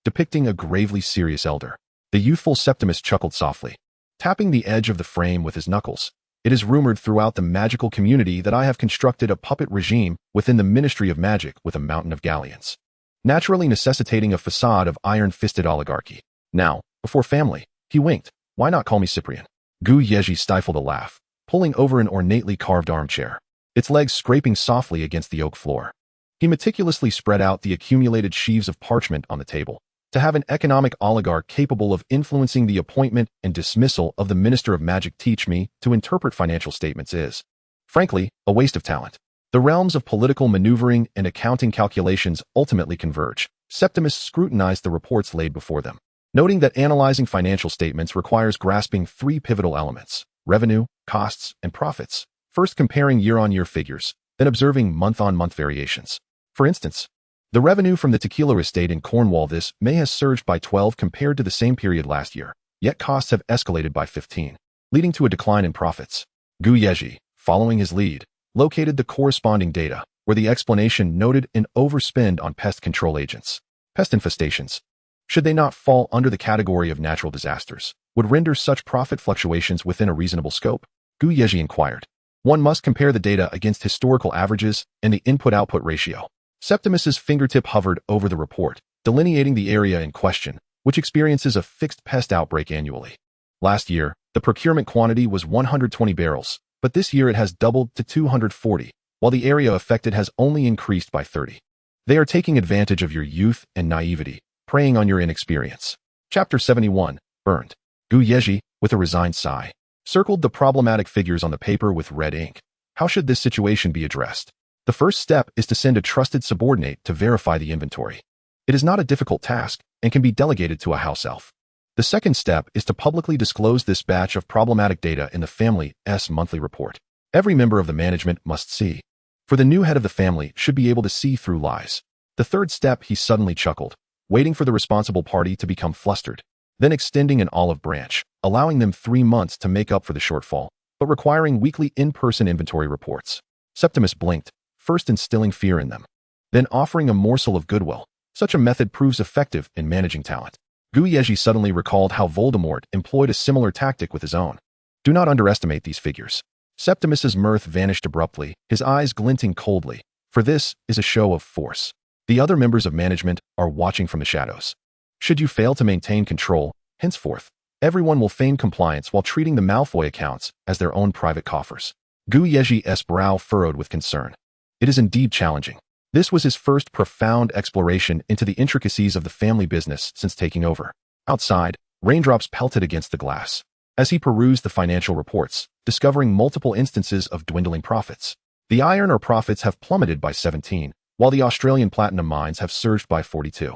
depicting a gravely serious elder. The youthful Septimus chuckled softly, tapping the edge of the frame with his knuckles. It is rumored throughout the magical community that I have constructed a puppet regime within the Ministry of Magic with a mountain of galleons, naturally necessitating a facade of iron-fisted oligarchy. Now, before family, he winked. Why not call me Cyprian? Yezhi stifled a laugh, pulling over an ornately carved armchair, its legs scraping softly against the oak floor. He meticulously spread out the accumulated sheaves of parchment on the table. To have an economic oligarch capable of influencing the appointment and dismissal of the Minister of Magic teach me to interpret financial statements is, frankly, a waste of talent. The realms of political maneuvering and accounting calculations ultimately converge. Septimus scrutinized the reports laid before them, noting that analyzing financial statements requires grasping three pivotal elements: revenue, costs, and profits. First comparing year-on-year figures, then observing month-on-month variations. For instance, the revenue from the tequila estate in Cornwall this May has surged by 12 compared to the same period last year, yet costs have escalated by 15, leading to a decline in profits. Yezhi, following his lead, located the corresponding data, where the explanation noted an overspend on pest control agents. Pest infestations, should they not fall under the category of natural disasters, would render such profit fluctuations within a reasonable scope. Yezhi inquired. One must compare the data against historical averages and the input-output ratio. Septimus's fingertip hovered over the report, delineating the area in question, which experiences a fixed pest outbreak annually. Last year, the procurement quantity was 120 barrels, but this year it has doubled to 240, while the area affected has only increased by 30. They are taking advantage of your youth and naivety, preying on your inexperience. Chapter 71, Burned. Yezhi, with a resigned sigh, circled the problematic figures on the paper with red ink. How should this situation be addressed? The first step is to send a trusted subordinate to verify the inventory. It is not a difficult task and can be delegated to a house elf. The second step is to publicly disclose this batch of problematic data in the family's monthly report. Every member of the management must see. For the new head of the family should be able to see through lies. The third step, he suddenly chuckled, waiting for the responsible party to become flustered, then extending an olive branch, allowing them 3 months to make up for the shortfall, but requiring weekly in-person inventory reports. Septimus blinked, first instilling fear in them, then offering a morsel of goodwill. Such a method proves effective in managing talent. Yezhi suddenly recalled how Voldemort employed a similar tactic with his own. Do not underestimate these figures. Septimus's mirth vanished abruptly, his eyes glinting coldly. For this is a show of force. The other members of management are watching from the shadows. Should you fail to maintain control, henceforth, everyone will feign compliance while treating the Malfoy accounts as their own private coffers. Yezhi's brow furrowed with concern. It is indeed challenging. This was his first profound exploration into the intricacies of the family business since taking over. Outside, raindrops pelted against the glass as he perused the financial reports, discovering multiple instances of dwindling profits. The iron ore profits have plummeted by 17, while the Australian platinum mines have surged by 42.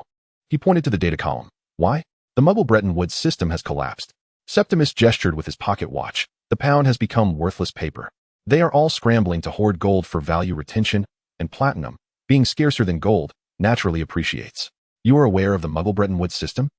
He pointed to the data column. Why? The Muggle Bretton Woods system has collapsed. Septimus gestured with his pocket watch. The pound has become worthless paper. They are all scrambling to hoard gold for value retention, and platinum, being scarcer than gold, naturally appreciates. You are aware of the Muggle Bretton Woods system?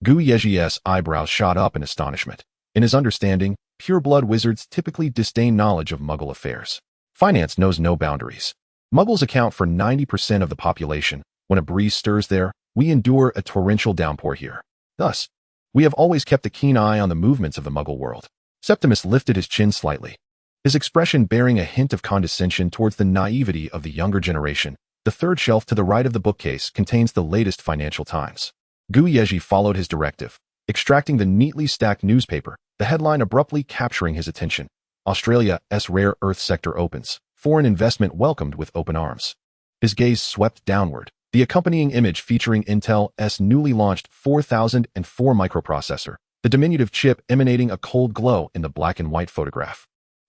Yezhi's eyebrows shot up in astonishment. In his understanding, pure-blood wizards typically disdain knowledge of Muggle affairs. Finance knows no boundaries. Muggles account for 90% of the population. When a breeze stirs there, we endure a torrential downpour here. Thus, we have always kept a keen eye on the movements of the Muggle world. Septimus lifted his chin slightly, his expression bearing a hint of condescension towards the naivety of the younger generation. The third shelf to the right of the bookcase contains the latest Financial Times. Yezhi followed his directive, extracting the neatly stacked newspaper, the headline abruptly capturing his attention. Australia's rare earth sector opens. Foreign investment welcomed with open arms. His gaze swept downward. The accompanying image featuring Intel's newly launched 4004 microprocessor, the diminutive chip emanating a cold glow in the black and white photograph.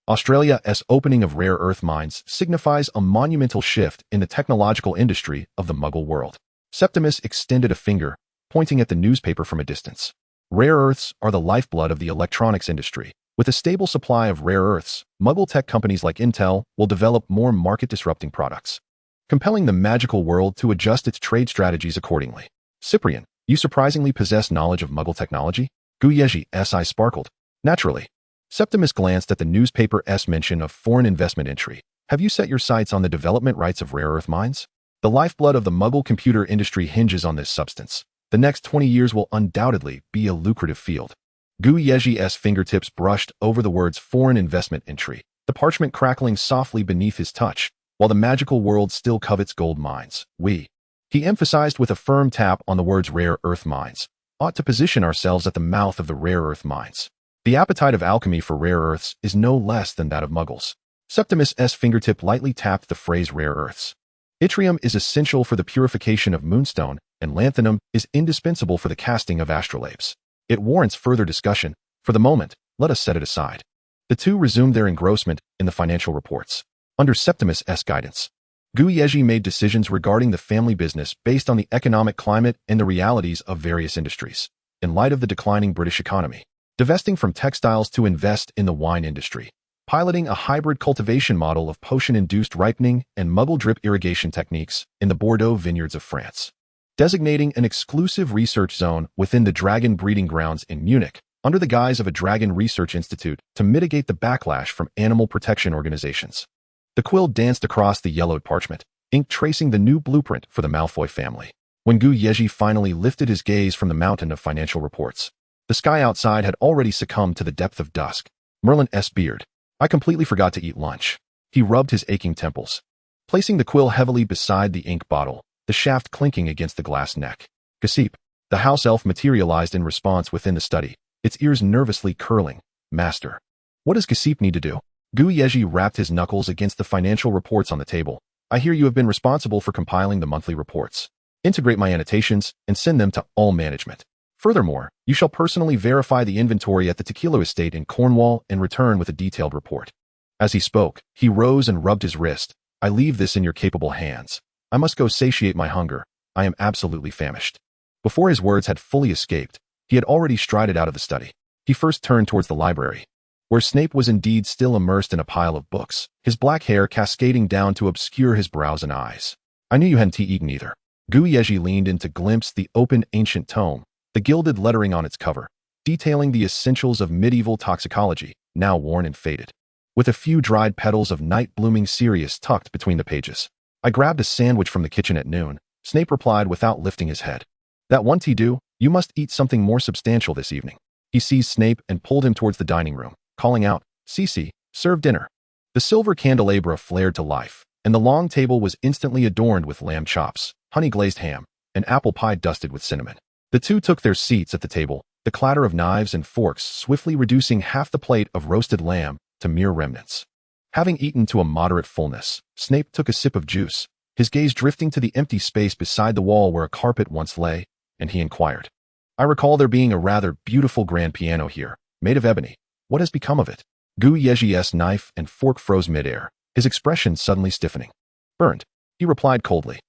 Australia's opening of rare earth mines signifies a monumental shift in the technological industry of the Muggle world. Septimus extended a finger, pointing at the newspaper from a distance. Rare earths are the lifeblood of the electronics industry. With a stable supply of rare earths, Muggle tech companies like Intel will develop more market-disrupting products, compelling the magical world to adjust its trade strategies accordingly. Cyprian, you surprisingly possess knowledge of Muggle technology? Yezhi's eye sparkled. Naturally. Septimus glanced at the newspaper's mention of foreign investment entry. Have you set your sights on the development rights of rare earth mines? The lifeblood of the Muggle computer industry hinges on this substance. The next 20 years will undoubtedly be a lucrative field. Yezhi's fingertips brushed over the words foreign investment entry, the parchment crackling softly beneath his touch. While the magical world still covets gold mines, he emphasized with a firm tap on the words rare earth mines, ought to position ourselves at the mouth of the rare earth mines. The appetite of alchemy for rare earths is no less than that of Muggles. Septimus's fingertip lightly tapped the phrase rare earths. Yttrium is essential for the purification of moonstone, and lanthanum is indispensable for the casting of astrolabes. It warrants further discussion. For the moment, let us set it aside. The two resumed their engrossment in the financial reports. Under Septimus's guidance, Yezhi made decisions regarding the family business based on the economic climate and the realities of various industries. In light of the declining British economy, divesting from textiles to invest in the wine industry, piloting a hybrid cultivation model of potion-induced ripening and Muggle drip irrigation techniques in the Bordeaux vineyards of France, designating an exclusive research zone within the dragon breeding grounds in Munich under the guise of a dragon research institute to mitigate the backlash from animal protection organizations. The quill danced across the yellowed parchment, ink tracing the new blueprint for the Malfoy family. When Yezhi finally lifted his gaze from the mountain of financial reports, the sky outside had already succumbed to the depth of dusk. Merlin's beard. I completely forgot to eat lunch. He rubbed his aching temples, placing the quill heavily beside the ink bottle, the shaft clinking against the glass neck. Gossip. The house elf materialized in response within the study, its ears nervously curling. Master. What does Gossip need to do? Yezhi rapped his knuckles against the financial reports on the table. I hear you have been responsible for compiling the monthly reports. Integrate my annotations and send them to all management. Furthermore, you shall personally verify the inventory at the Tequila estate in Cornwall and return with a detailed report. As he spoke, he rose and rubbed his wrist. I leave this in your capable hands. I must go satiate my hunger. I am absolutely famished. Before his words had fully escaped, he had already strided out of the study. He first turned towards the library, where Snape was indeed still immersed in a pile of books, his black hair cascading down to obscure his brows and eyes. I knew you hadn't eaten either. Yezhi leaned in to glimpse the open ancient tome, the gilded lettering on its cover, detailing the essentials of medieval toxicology, now worn and faded, with a few dried petals of night-blooming cereus tucked between the pages. I grabbed a sandwich from the kitchen at noon, Snape replied without lifting his head. That won't do, you must eat something more substantial this evening. He seized Snape and pulled him towards the dining room, calling out, Cece, serve dinner. The silver candelabra flared to life, and the long table was instantly adorned with lamb chops, honey-glazed ham, and apple pie dusted with cinnamon. The two took their seats at the table, the clatter of knives and forks swiftly reducing half the plate of roasted lamb to mere remnants. Having eaten to a moderate fullness, Snape took a sip of juice, his gaze drifting to the empty space beside the wall where a carpet once lay, and he inquired. I recall there being a rather beautiful grand piano here, made of ebony. What has become of it? Yezhi's knife and fork froze midair, his expression suddenly stiffening. Burned, he replied coldly.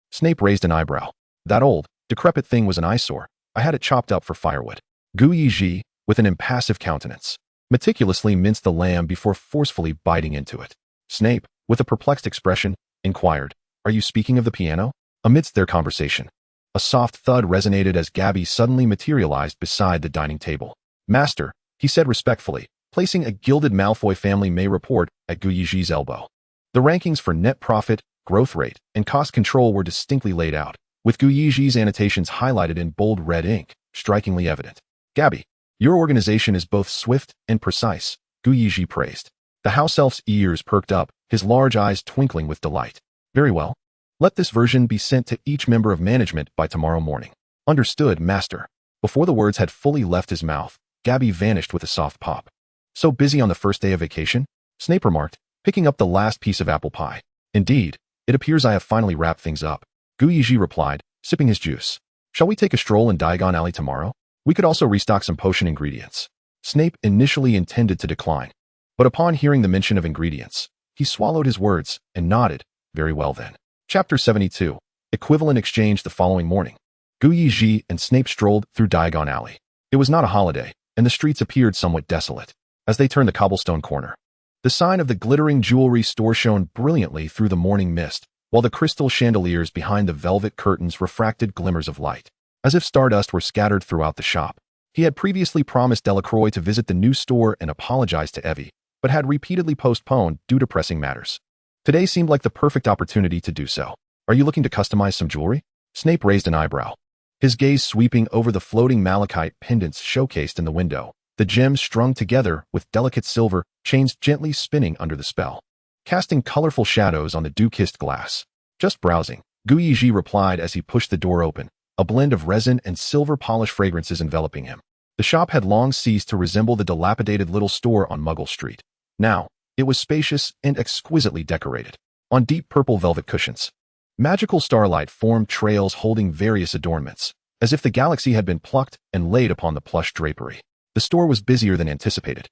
Snape raised an eyebrow. That old, decrepit thing was an eyesore. I had it chopped up for firewood. Yezhi, with an impassive countenance, meticulously minced the lamb before forcefully biting into it. Snape, with a perplexed expression, inquired, Are you speaking of the piano? Amidst their conversation, a soft thud resonated as Gabby suddenly materialized beside the dining table. Master, he said respectfully, placing a gilded Malfoy family May report at Yezhi's elbow. The rankings for net profit, growth rate, and cost control were distinctly laid out, with Yezhi's annotations highlighted in bold red ink, strikingly evident. Gabby, your organization is both swift and precise, Yezhi praised. The house elf's ears perked up, his large eyes twinkling with delight. Very well. Let this version be sent to each member of management by tomorrow morning. Understood, Master. Before the words had fully left his mouth, Gabby vanished with a soft pop. So busy on the first day of vacation? Snape remarked, picking up the last piece of apple pie. Indeed, It appears I have finally wrapped things up, Yezhi replied, sipping his juice. Shall we take a stroll in Diagon Alley tomorrow? We could also restock some potion ingredients. Snape initially intended to decline, but upon hearing the mention of ingredients, he swallowed his words and nodded. Very well then. Chapter 72. Equivalent exchange. The following morning, Yezhi and Snape strolled through Diagon Alley. It was not a holiday, and the streets appeared somewhat desolate. As they turned the cobblestone corner, the sign of the glittering jewelry store shone brilliantly through the morning mist, while the crystal chandeliers behind the velvet curtains refracted glimmers of light, as if stardust were scattered throughout the shop. He had previously promised Delacroix to visit the new store and apologize to Evie, but had repeatedly postponed due to pressing matters. Today seemed like the perfect opportunity to do so. Are you looking to customize some jewelry? Snape raised an eyebrow, his gaze sweeping over the floating malachite pendants showcased in the window, the gems strung together with delicate silver chains gently spinning under the spell, casting colorful shadows on the dew-kissed glass. Just browsing, Yezhi replied as he pushed the door open, a blend of resin and silver polish fragrances enveloping him. The shop had long ceased to resemble the dilapidated little store on Muggle Street. Now, it was spacious and exquisitely decorated. On deep purple velvet cushions, magical starlight formed trails holding various adornments, as if the galaxy had been plucked and laid upon the plush drapery. The store was busier than anticipated,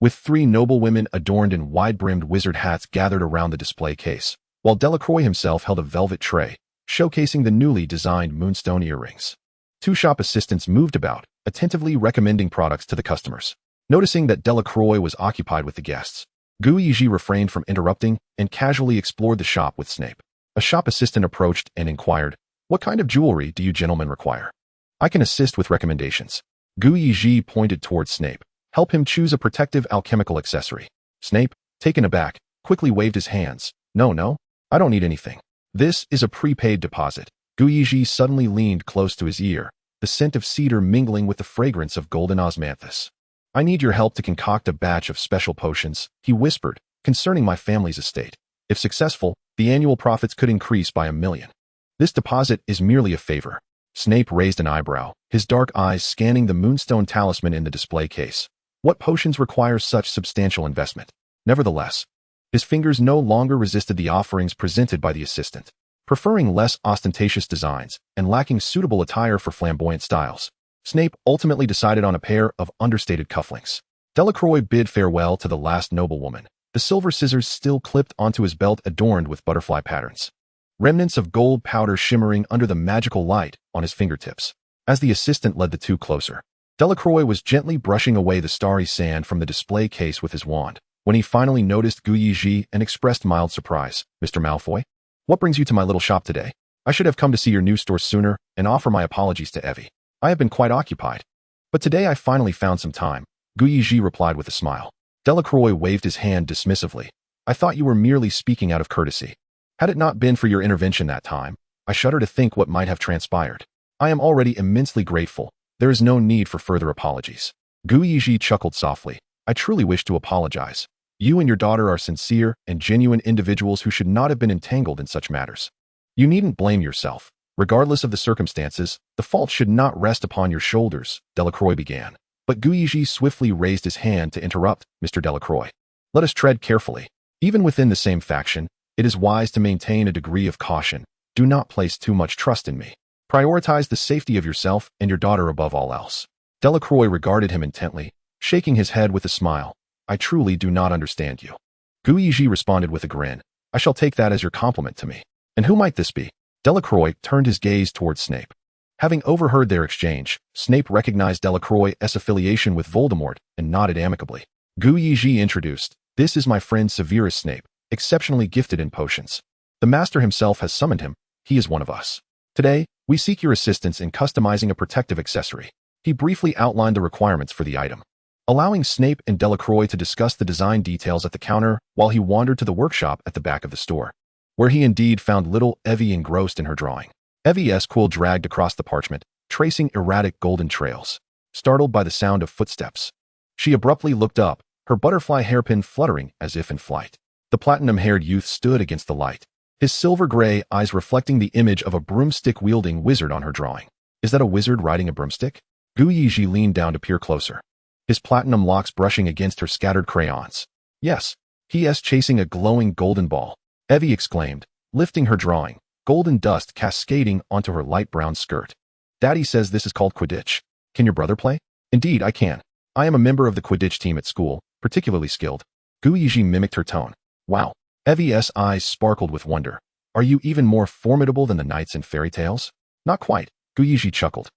with 3 noble women adorned in wide-brimmed wizard hats gathered around the display case, while Delacroix himself held a velvet tray, showcasing the newly designed moonstone earrings. 2 shop assistants moved about, attentively recommending products to the customers. Noticing that Delacroix was occupied with the guests, Yezhi refrained from interrupting and casually explored the shop with Snape. A shop assistant approached and inquired, "What kind of jewelry do you gentlemen require?" "I can assist with recommendations." Yezhi pointed towards Snape. "Help him choose a protective alchemical accessory." Snape, taken aback, quickly waved his hands. No, I don't need anything. This is a prepaid deposit." Yezhi suddenly leaned close to his ear, the scent of cedar mingling with the fragrance of golden osmanthus. "I need your help to concoct a batch of special potions," he whispered, "concerning my family's estate. If successful, the annual profits could increase by 1,000,000. This deposit is merely a favor." Snape raised an eyebrow, his dark eyes scanning the moonstone talisman in the display case. What potions require such substantial investment? Nevertheless, his fingers no longer resisted the offerings presented by the assistant. Preferring less ostentatious designs and lacking suitable attire for flamboyant styles, Snape ultimately decided on a pair of understated cufflinks. Delacroix bid farewell to the last noblewoman, the silver scissors still clipped onto his belt adorned with butterfly patterns, remnants of gold powder shimmering under the magical light on his fingertips. As the assistant led the 2 closer, Delacroix was gently brushing away the starry sand from the display case with his wand, when he finally noticed Yezhi and expressed mild surprise. "Mr. Malfoy, what brings you to my little shop today? I should have come to see your new store sooner and offer my apologies to Evie. I have been quite occupied. But today I finally found some time," Yezhi replied with a smile. Delacroix waved his hand dismissively. "I thought you were merely speaking out of courtesy. Had it not been for your intervention that time, I shudder to think what might have transpired. I am already immensely grateful. There is no need for further apologies." Yezhi chuckled softly. "I truly wish to apologize. You and your daughter are sincere and genuine individuals who should not have been entangled in such matters. You needn't blame yourself. Regardless of the circumstances, the fault should not rest upon your shoulders," Delacroix began. But Yezhi swiftly raised his hand to interrupt. "Mr. Delacroix, let us tread carefully. Even within the same faction, it is wise to maintain a degree of caution. Do not place too much trust in me. Prioritize the safety of yourself and your daughter above all else." Delacroix regarded him intently, shaking his head with a smile. "I truly do not understand you." Yezhi responded with a grin. "I shall take that as your compliment to me. And who might this be?" Delacroix turned his gaze towards Snape. Having overheard their exchange, Snape recognized Delacroix's affiliation with Voldemort and nodded amicably. Yezhi introduced, "This is my friend Severus Snape, exceptionally gifted in potions. The master himself has summoned him. He is one of us. Today, we seek your assistance in customizing a protective accessory." He briefly outlined the requirements for the item, allowing Snape and Delacroix to discuss the design details at the counter while he wandered to the workshop at the back of the store, where he indeed found little Evie engrossed in her drawing. Evie's quill dragged across the parchment, tracing erratic golden trails. Startled by the sound of footsteps, she abruptly looked up, her butterfly hairpin fluttering as if in flight. The platinum-haired youth stood against the light, his silver-gray eyes reflecting the image of a broomstick-wielding wizard on her drawing. "Is that a wizard riding a broomstick?" Yezhi leaned down to peer closer, his platinum locks brushing against her scattered crayons. "Yes, he is chasing a glowing golden ball," Evie exclaimed, lifting her drawing, golden dust cascading onto her light brown skirt. Daddy says this is called Quidditch. Can your brother play? Indeed, I can. I am a member of the Quidditch team at school, particularly skilled. Yezhi mimicked her tone. Wow. Evie's eyes sparkled with wonder. Are you even more formidable than the knights in fairy tales? Not quite, Yezhi chuckled.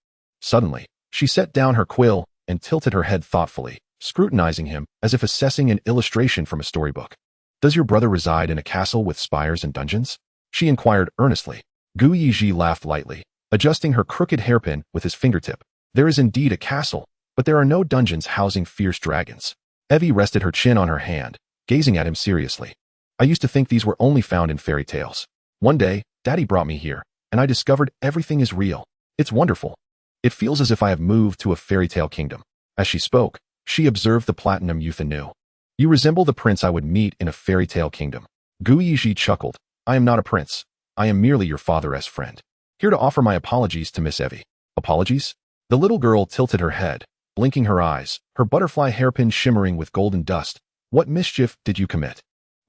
Suddenly, she set down her quill and tilted her head thoughtfully, scrutinizing him as if assessing an illustration from a storybook. Does your brother reside in a castle with spires and dungeons? She inquired earnestly. Yezhi laughed lightly, adjusting her crooked hairpin with his fingertip. There is indeed a castle, but there are no dungeons housing fierce dragons. Evie rested her chin on her hand, gazing at him seriously. I used to think these were only found in fairy tales. One day, Daddy brought me here, and I discovered everything is real. It's wonderful. It feels as if I have moved to a fairy tale kingdom. As she spoke, she observed the platinum youth anew. You resemble the prince I would meet in a fairy tale kingdom. Yezhi chuckled. I am not a prince. I am merely your father's friend. Here to offer my apologies to Miss Evie. Apologies? The little girl tilted her head, blinking her eyes, her butterfly hairpin shimmering with golden dust. What mischief did you commit?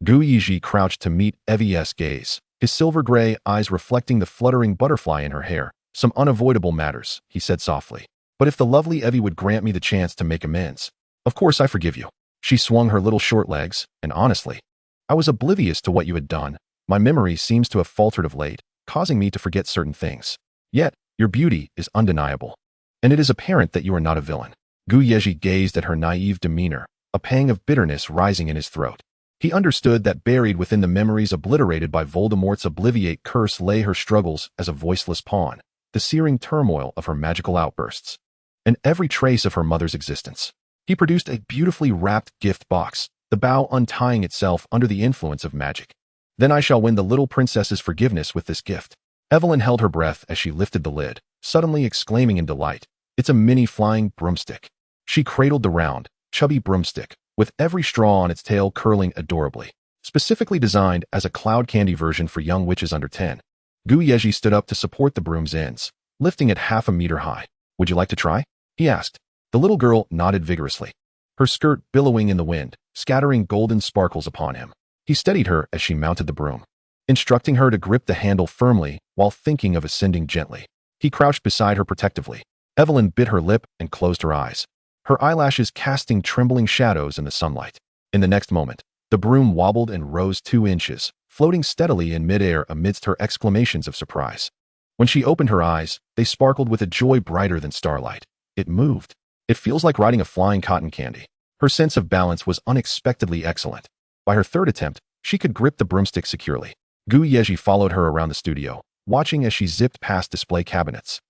Yezhi crouched to meet Evie's gaze, his silver-gray eyes reflecting the fluttering butterfly in her hair. Some unavoidable matters, he said softly. But if the lovely Evie would grant me the chance to make amends, of course I forgive you. She swung her little short legs, and honestly, I was oblivious to what you had done. My memory seems to have faltered of late, causing me to forget certain things. Yet, your beauty is undeniable. And it is apparent that you are not a villain. Yezhi gazed at her naive demeanor, a pang of bitterness rising in his throat. He understood that buried within the memories obliterated by Voldemort's obliviate curse lay her struggles as a voiceless pawn, the searing turmoil of her magical outbursts, and every trace of her mother's existence. He produced a beautifully wrapped gift box, the bow untying itself under the influence of magic. Then I shall win the little princess's forgiveness with this gift. Evelyn held her breath as she lifted the lid, suddenly exclaiming in delight, It's a mini flying broomstick. She cradled the round, chubby broomstick, with every straw on its tail curling adorably, specifically designed as a cloud candy version for young witches under 10. Yezhi stood up to support the broom's ends, lifting it half a meter high. Would you like to try? He asked. The little girl nodded vigorously, her skirt billowing in the wind, scattering golden sparkles upon him. He steadied her as she mounted the broom, instructing her to grip the handle firmly while thinking of ascending gently. He crouched beside her protectively. Evelyn bit her lip and closed her eyes, her eyelashes casting trembling shadows in the sunlight. In the next moment, the broom wobbled and rose 2 inches, floating steadily in midair amidst her exclamations of surprise. When she opened her eyes, they sparkled with a joy brighter than starlight. It moved. It feels like riding a flying cotton candy. Her sense of balance was unexpectedly excellent. By her third attempt, she could grip the broomstick securely. Yezhi followed her around the studio, watching as she zipped past display cabinets,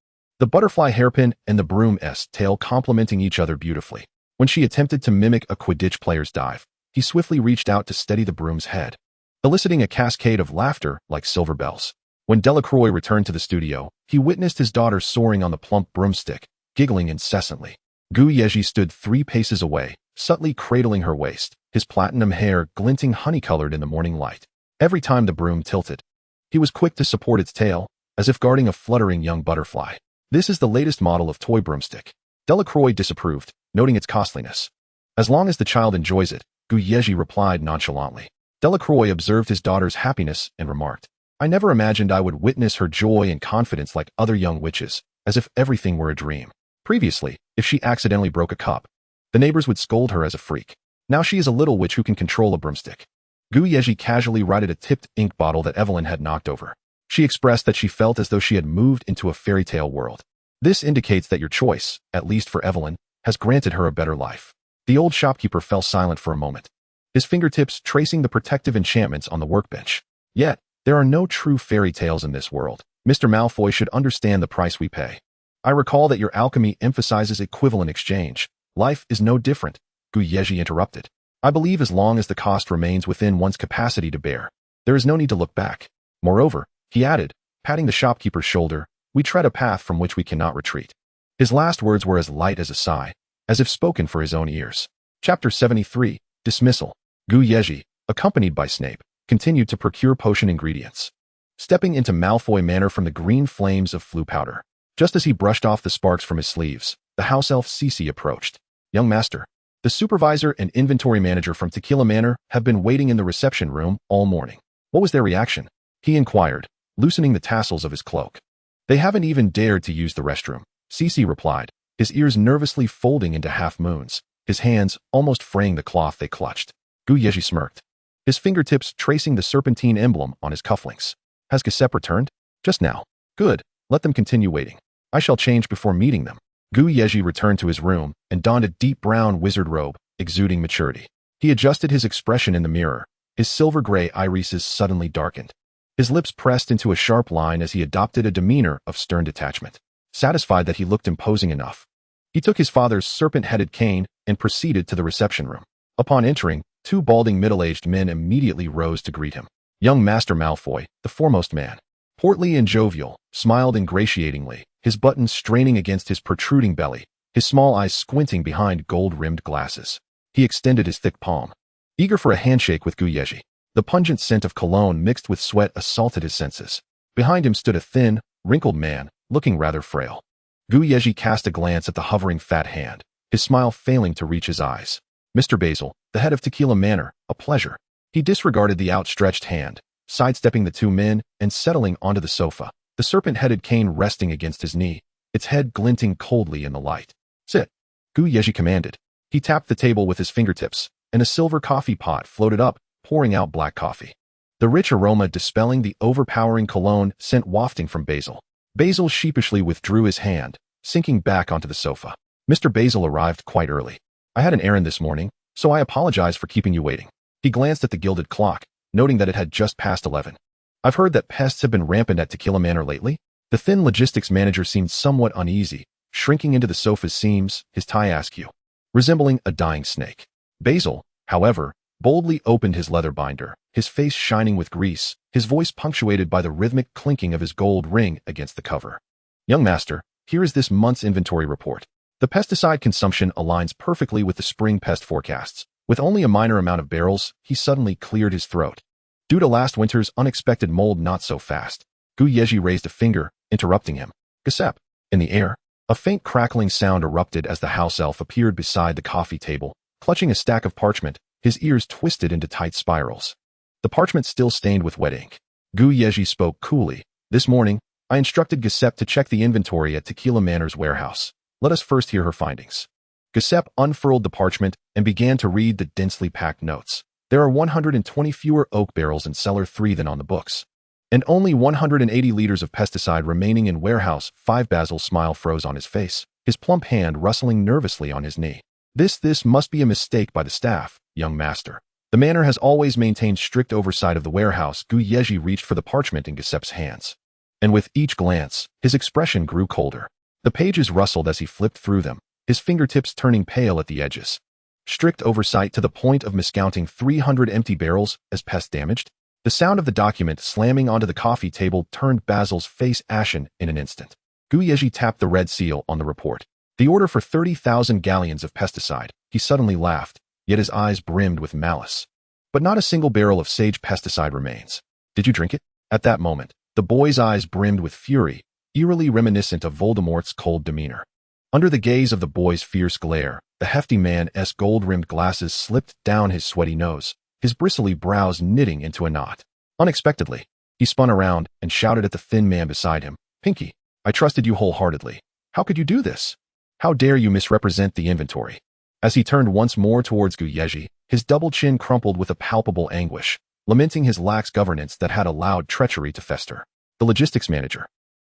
the butterfly hairpin and the broom's tail complementing each other beautifully. When she attempted to mimic a Quidditch player's dive, he swiftly reached out to steady the broom's head, eliciting a cascade of laughter like silver bells. When Delacroix returned to the studio, he witnessed his daughter soaring on the plump broomstick, giggling incessantly. Yezhi stood 3 paces away, subtly cradling her waist, his platinum hair glinting honey-colored in the morning light. Every time the broom tilted, he was quick to support its tail, as if guarding a fluttering young butterfly. This is the latest model of toy broomstick. Delacroix disapproved, noting its costliness. As long as the child enjoys it, Yezhi replied nonchalantly. Delacroix observed his daughter's happiness and remarked, I never imagined I would witness her joy and confidence like other young witches, as if everything were a dream. Previously, if she accidentally broke a cup, the neighbors would scold her as a freak. Now she is a little witch who can control a broomstick. Yezhi casually righted a tipped ink bottle that Evelyn had knocked over. She expressed that she felt as though she had moved into a fairy tale world. This indicates that your choice, at least for Evelyn, has granted her a better life. The old shopkeeper fell silent for a moment, his fingertips tracing the protective enchantments on the workbench. Yet, there are no true fairy tales in this world. Mr. Malfoy should understand the price we pay. I recall that your alchemy emphasizes equivalent exchange. Life is no different, Yezhi interrupted. I believe as long as the cost remains within one's capacity to bear, there is no need to look back. Moreover, he added, patting the shopkeeper's shoulder, we tread a path from which we cannot retreat. His last words were as light as a sigh, as if spoken for his own ears. Chapter 73, Dismissal. Yezhi, accompanied by Snape, continued to procure potion ingredients, stepping into Malfoy Manor from the green flames of flue powder. Just as he brushed off the sparks from his sleeves, the house elf Cece approached. Young master, the supervisor and inventory manager from Tequila Manor have been waiting in the reception room all morning. What was their reaction? he inquired, loosening the tassels of his cloak. They haven't even dared to use the restroom, Cece replied, his ears nervously folding into half-moons, his hands almost fraying the cloth they clutched. Yezhi smirked, his fingertips tracing the serpentine emblem on his cufflinks. Has Giuseppe returned? Just now. Good, let them continue waiting. I shall change before meeting them. Yezhi returned to his room and donned a deep brown wizard robe, exuding maturity. He adjusted his expression in the mirror, his silver-gray irises suddenly darkened. His lips pressed into a sharp line as he adopted a demeanor of stern detachment. Satisfied that he looked imposing enough, he took his father's serpent-headed cane and proceeded to the reception room. Upon entering, two balding middle-aged men immediately rose to greet him. Young Master Malfoy, the foremost man, portly and jovial, smiled ingratiatingly, his buttons straining against his protruding belly, his small eyes squinting behind gold-rimmed glasses. He extended his thick palm, eager for a handshake with Yezhi. The pungent scent of cologne mixed with sweat assaulted his senses. Behind him stood a thin, wrinkled man, looking rather frail. Yezhi cast a glance at the hovering fat hand, his smile failing to reach his eyes. Mr. Basil, the head of Tequila Manor, a pleasure. He disregarded the outstretched hand, sidestepping the two men and settling onto the sofa, the serpent-headed cane resting against his knee, its head glinting coldly in the light. Sit, Yezhi commanded. He tapped the table with his fingertips, and a silver coffee pot floated up, pouring out black coffee. The rich aroma dispelling the overpowering cologne scent wafting from Basil. Basil sheepishly withdrew his hand, sinking back onto the sofa. Mr. Basil arrived quite early. I had an errand this morning, so I apologize for keeping you waiting. He glanced at the gilded clock, noting that it had just passed 11. I've heard that pests have been rampant at Tequila Manor lately. The thin logistics manager seemed somewhat uneasy, shrinking into the sofa's seams, his tie askew, resembling a dying snake. Basil, however, boldly opened his leather binder, his face shining with grease, his voice punctuated by the rhythmic clinking of his gold ring against the cover. Young master, here is this month's inventory report. The pesticide consumption aligns perfectly with the spring pest forecasts. With only a minor amount of barrels, he suddenly cleared his throat. Due to last winter's unexpected mold, not so fast. Yezhi raised a finger, interrupting him. Giuseppe. In the air, a faint crackling sound erupted as the house elf appeared beside the coffee table, clutching a stack of parchment, his ears twisted into tight spirals. The parchment still stained with wet ink. Yezhi spoke coolly. This morning, I instructed Giuseppe to check the inventory at Tequila Manor's warehouse. Let us first hear her findings. Giuseppe unfurled the parchment and began to read the densely packed notes. There are 120 fewer oak barrels in cellar 3 than on the books, and only 180 liters of pesticide remaining in warehouse 5. Basil's smile froze on his face, his plump hand rustling nervously on his knee. This must be a mistake by the staff, young master. The manor has always maintained strict oversight of the warehouse. Yezhi reached for the parchment in Giuseppe's hands, and with each glance, his expression grew colder. The pages rustled as he flipped through them, his fingertips turning pale at the edges. Strict oversight to the point of miscounting 300 empty barrels as pest damaged. The sound of the document slamming onto the coffee table turned Basil's face ashen in an instant. Yezhi tapped the red seal on the report. The order for 30,000 galleons of pesticide. He suddenly laughed, yet his eyes brimmed with malice. But not a single barrel of sage pesticide remains. Did you drink it? At that moment, the boy's eyes brimmed with fury, eerily reminiscent of Voldemort's cold demeanor. Under the gaze of the boy's fierce glare, the hefty man's gold-rimmed glasses slipped down his sweaty nose, his bristly brows knitting into a knot. Unexpectedly, he spun around and shouted at the thin man beside him, Pinky, I trusted you wholeheartedly. How could you do this? How dare you misrepresent the inventory? As he turned once more towards Yezhi, his double chin crumpled with a palpable anguish, lamenting his lax governance that had allowed treachery to fester. The logistics manager,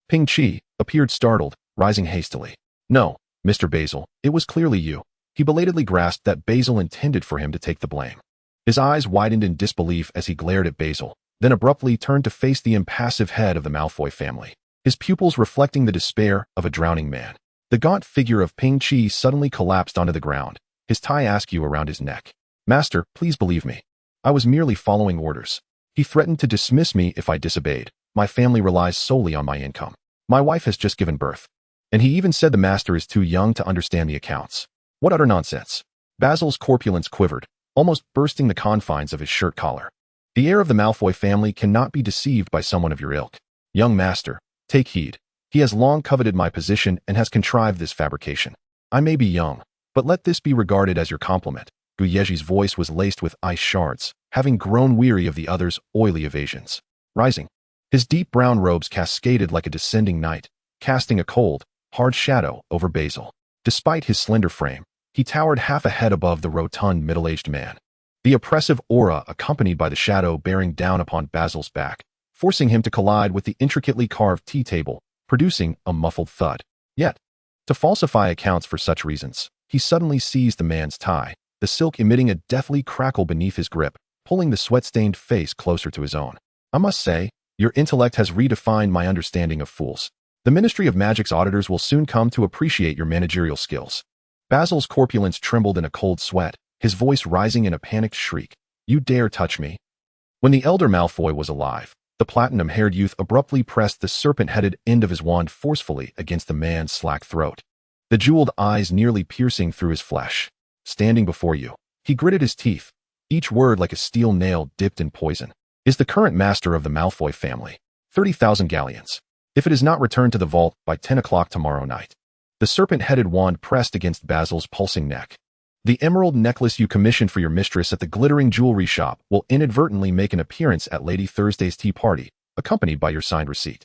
Ping Chi, appeared startled, rising hastily. No, Mr. Basil, it was clearly you. He belatedly grasped that Basil intended for him to take the blame. His eyes widened in disbelief as he glared at Basil, then abruptly turned to face the impassive head of the Malfoy family, his pupils reflecting the despair of a drowning man. The gaunt figure of Ping Chi suddenly collapsed onto the ground, his tie askew around his neck. Master, please believe me. I was merely following orders. He threatened to dismiss me if I disobeyed. My family relies solely on my income. My wife has just given birth. And he even said the master is too young to understand the accounts. What utter nonsense. Basil's corpulence quivered, almost bursting the confines of his shirt collar. The heir of the Malfoy family cannot be deceived by someone of your ilk. Young master, take heed. He has long coveted my position and has contrived this fabrication. I may be young, but let this be regarded as your compliment. Yezhi's voice was laced with ice shards, having grown weary of the other's oily evasions. Rising, His deep brown robes cascaded like a descending night, casting a cold, hard shadow over Basil. Despite his slender frame, he towered half a head above the rotund middle-aged man. The oppressive aura accompanied by the shadow bearing down upon Basil's back, forcing him to collide with the intricately carved tea table, producing a muffled thud. Yet, to falsify accounts for such reasons, he suddenly seized the man's tie, the silk emitting a deathly crackle beneath his grip, pulling the sweat-stained face closer to his own. I must say, your intellect has redefined my understanding of fools. The Ministry of Magic's auditors will soon come to appreciate your managerial skills. Basil's corpulence trembled in a cold sweat, his voice rising in a panicked shriek. You dare touch me? When the elder Malfoy was alive, the platinum-haired youth abruptly pressed the serpent-headed end of his wand forcefully against the man's slack throat, the jeweled eyes nearly piercing through his flesh. Standing before you, he gritted his teeth, each word like a steel nail dipped in poison. Is the current master of the Malfoy family 30,000 galleons. If it is not returned to the vault by 10 o'clock tomorrow night. The serpent-headed wand pressed against Basil's pulsing neck. The emerald necklace you commissioned for your mistress at the glittering jewelry shop will inadvertently make an appearance at Lady Thursday's tea party, accompanied by your signed receipt.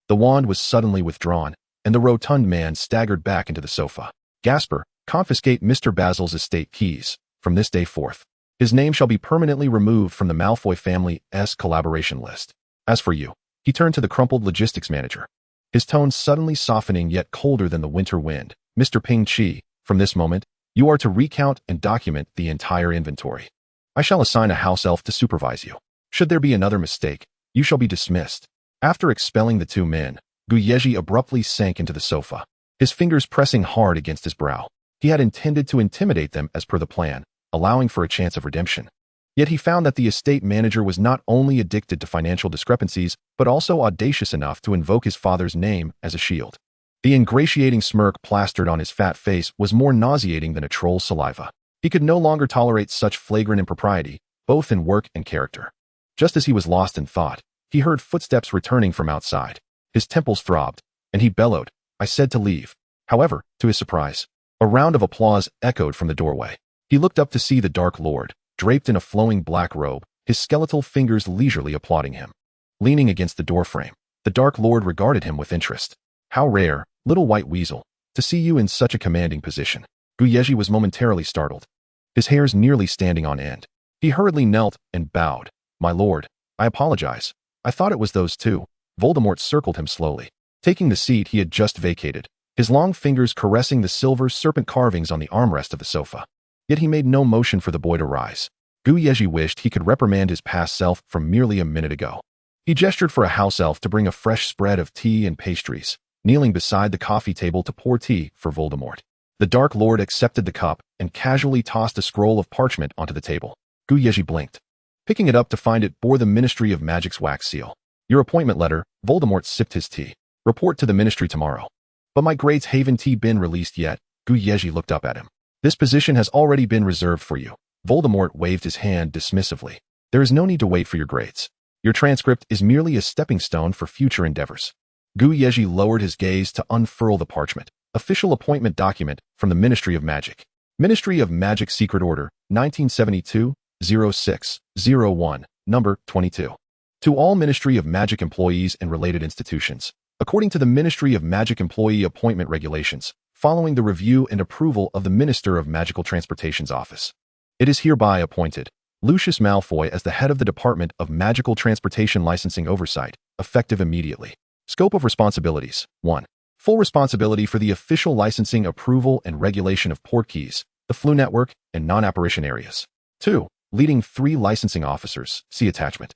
The wand was suddenly withdrawn, and the rotund man staggered back into the sofa. Gasper, confiscate Mr. Basil's estate keys. From this day forth, his name shall be permanently removed from the Malfoy family's collaboration list. As for you, he turned to the crumpled logistics manager, his tone suddenly softening yet colder than the winter wind. Mr. Ping Chi, from this moment, you are to recount and document the entire inventory. I shall assign a house elf to supervise you. Should there be another mistake, you shall be dismissed. After expelling the two men, Yezhi abruptly sank into the sofa, his fingers pressing hard against his brow. He had intended to intimidate them as per the plan, allowing for a chance of redemption. Yet he found that the estate manager was not only addicted to financial discrepancies, but also audacious enough to invoke his father's name as a shield. The ingratiating smirk plastered on his fat face was more nauseating than a troll's saliva. He could no longer tolerate such flagrant impropriety, both in work and character. Just as he was lost in thought, he heard footsteps returning from outside. His temples throbbed, and he bellowed, I said to leave. However, to his surprise, a round of applause echoed from the doorway. He looked up to see the Dark Lord, draped in a flowing black robe, his skeletal fingers leisurely applauding him. Leaning against the doorframe, the Dark Lord regarded him with interest. How rare, little white weasel, to see you in such a commanding position. Yezhi was momentarily startled, his hairs nearly standing on end. He hurriedly knelt and bowed. My lord, I apologize. I thought it was those two. Voldemort circled him slowly, taking the seat he had just vacated, his long fingers caressing the silver serpent carvings on the armrest of the sofa. Yet he made no motion for the boy to rise. Yezhi wished he could reprimand his past self from merely a minute ago. He gestured for a house elf to bring a fresh spread of tea and pastries, kneeling beside the coffee table to pour tea for Voldemort. The Dark Lord accepted the cup and casually tossed a scroll of parchment onto the table. Yezhi blinked, picking it up to find it bore the Ministry of Magic's wax seal. Your appointment letter. Voldemort sipped his tea. Report to the Ministry tomorrow. But my grades haven't been released yet. Yezhi looked up at him. This position has already been reserved for you. Voldemort waved his hand dismissively. There is no need to wait for your grades. Your transcript is merely a stepping stone for future endeavors. Yezhi lowered his gaze to unfurl the parchment. Official appointment document from the Ministry of Magic. Ministry of Magic Secret Order, 1972-06-01, number 22. To all Ministry of Magic employees and related institutions, according to the Ministry of Magic Employee Appointment Regulations, following the review and approval of the Minister of Magical Transportation's office, it is hereby appointed Lucius Malfoy as the head of the Department of Magical Transportation Licensing Oversight, effective immediately. Scope of responsibilities. 1. Full responsibility for the official licensing, approval, and regulation of port keys, the Flu Network, and non-apparition areas. 2. Leading 3 licensing officers, see attachment.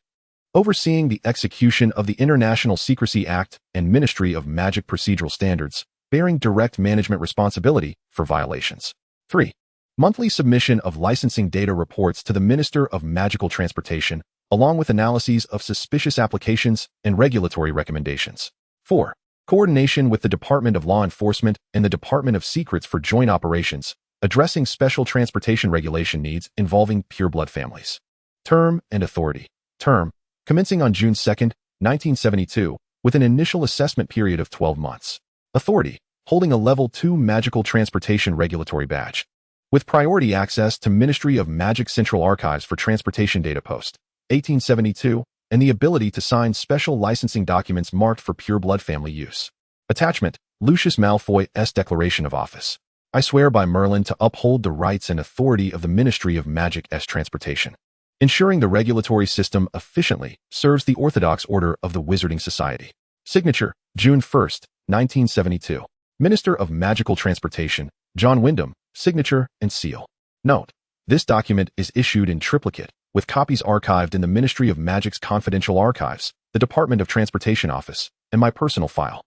Overseeing the execution of the International Secrecy Act and Ministry of Magic procedural standards, bearing direct management responsibility for violations. 3. Monthly submission of licensing data reports to the Minister of Magical Transportation, along with analyses of suspicious applications and regulatory recommendations. 4. Coordination with the Department of Law Enforcement and the Department of Secrets for joint operations, addressing special transportation regulation needs involving pureblood families. Term and authority. Term, commencing on June 2, 1972, with an initial assessment period of 12 months. Authority, holding a Level 2 Magical Transportation Regulatory Badge. With priority access to Ministry of Magic Central Archives for Transportation Data Post, 1872, and the ability to sign special licensing documents marked for pureblood family use. Attachment: Lucius Malfoy's Declaration of Office. I swear by Merlin to uphold the rights and authority of the Ministry of Magic's Transportation, ensuring the regulatory system efficiently serves the Orthodox Order of the Wizarding Society. Signature: June 1st, 1972. Minister of Magical Transportation, John Wyndham. Signature and seal. Note: this document is issued in triplicate, with copies archived in the Ministry of Magic's Confidential Archives, the Department of Transportation Office, and my personal file.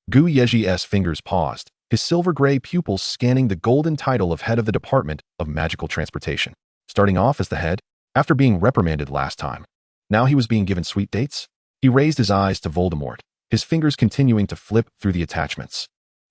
Yezhi's fingers paused, his silver-gray pupils scanning the golden title of head of the Department of Magical Transportation. Starting off as the head, after being reprimanded last time. Now he was being given sweet dates? He raised his eyes to Voldemort, his fingers continuing to flip through the attachments.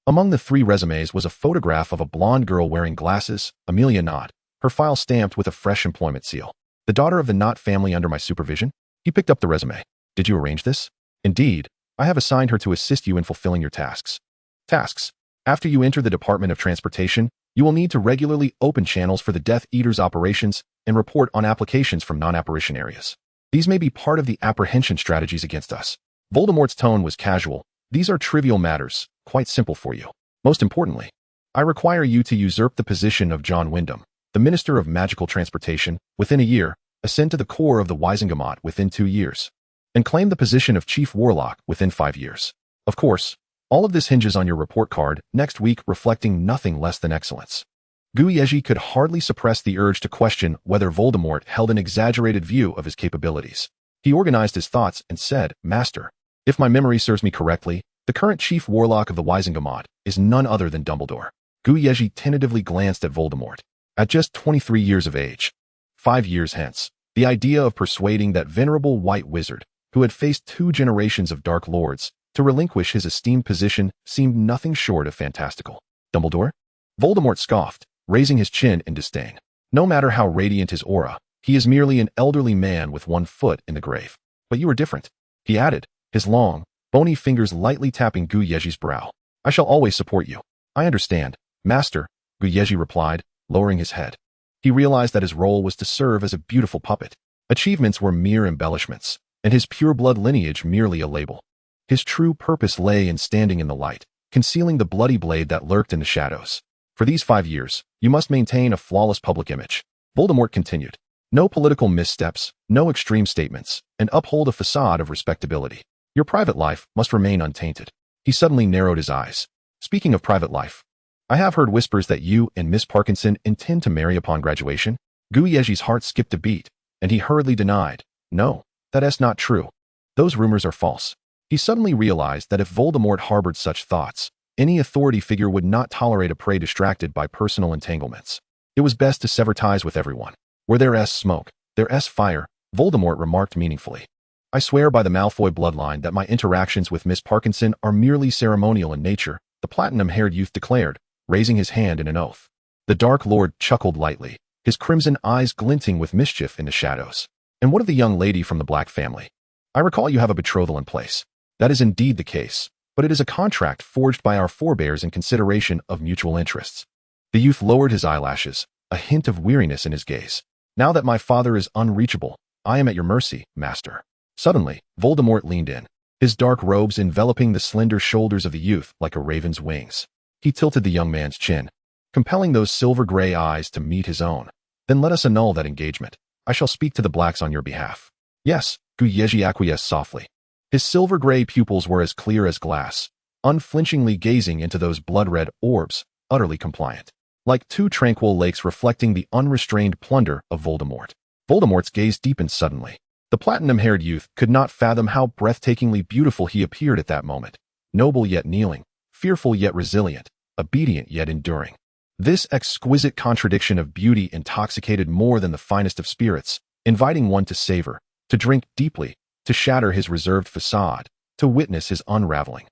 Among the 3 resumes was a photograph of a blonde girl wearing glasses, Amelia Knott, her file stamped with a fresh employment seal. The daughter of the Knott family under my supervision? He picked up the resume. Did you arrange this? Indeed, I have assigned her to assist you in fulfilling your tasks. Tasks. After you enter the Department of Transportation, you will need to regularly open channels for the Death Eater's operations and report on applications from non-apparition areas. These may be part of the apprehension strategies against us. Voldemort's tone was casual. These are trivial matters, quite simple for you. Most importantly, I require you to usurp the position of John Wyndham, the Minister of Magical Transportation, within a year, ascend to the core of the Wizengamot within 2 years, and claim the position of Chief Warlock within 5 years. Of course, all of this hinges on your report card next week reflecting nothing less than excellence. Yezhi could hardly suppress the urge to question whether Voldemort held an exaggerated view of his capabilities. He organized his thoughts and said, Master, if my memory serves me correctly, the current Chief Warlock of the Wizengamot is none other than Dumbledore. Yezhi tentatively glanced at Voldemort. At just 23 years of age, 5 years hence, the idea of persuading that venerable white wizard, who had faced 2 generations of Dark Lords, to relinquish his esteemed position seemed nothing short of fantastical. Dumbledore? Voldemort scoffed, raising his chin in disdain. No matter how radiant his aura, he is merely an elderly man with 1 foot in the grave. But you are different, he added, his long, bony fingers lightly tapping Yezhi's brow. I shall always support you. I understand, Master, Yezhi replied, lowering his head. He realized that his role was to serve as a beautiful puppet. Achievements were mere embellishments, and his pure-blood lineage merely a label. His true purpose lay in standing in the light, concealing the bloody blade that lurked in the shadows. For these 5 years, you must maintain a flawless public image. Voldemort continued. No political missteps, no extreme statements, and uphold a facade of respectability. Your private life must remain untainted. He suddenly narrowed his eyes. Speaking of private life, I have heard whispers that you and Miss Parkinson intend to marry upon graduation. Yezhi's heart skipped a beat, and he hurriedly denied. No, that is not true. Those rumors are false. He suddenly realized that if Voldemort harbored such thoughts, any authority figure would not tolerate a prey distracted by personal entanglements. It was best to sever ties with everyone. Where there's smoke, there's fire, Voldemort remarked meaningfully. I swear by the Malfoy bloodline that my interactions with Miss Parkinson are merely ceremonial in nature, the platinum-haired youth declared, raising his hand in an oath. The Dark Lord chuckled lightly, his crimson eyes glinting with mischief in the shadows. And what of the young lady from the Black family? I recall you have a betrothal in place. That is indeed the case, but it is a contract forged by our forebears in consideration of mutual interests. The youth lowered his eyelashes, a hint of weariness in his gaze. Now that my father is unreachable, I am at your mercy, Master. Suddenly, Voldemort leaned in, his dark robes enveloping the slender shoulders of the youth like a raven's wings. He tilted the young man's chin, compelling those silver-gray eyes to meet his own. Then let us annul that engagement. I shall speak to the Blacks on your behalf. Yes, Yezhi acquiesced softly. His silver-gray pupils were as clear as glass, unflinchingly gazing into those blood-red orbs, utterly compliant. Like 2 tranquil lakes reflecting the unrestrained plunder of Voldemort. Voldemort's gaze deepened suddenly. The platinum-haired youth could not fathom how breathtakingly beautiful he appeared at that moment. Noble yet kneeling, fearful yet resilient, obedient yet enduring. This exquisite contradiction of beauty intoxicated more than the finest of spirits, inviting one to savor, to drink deeply, to shatter his reserved facade, to witness his unraveling,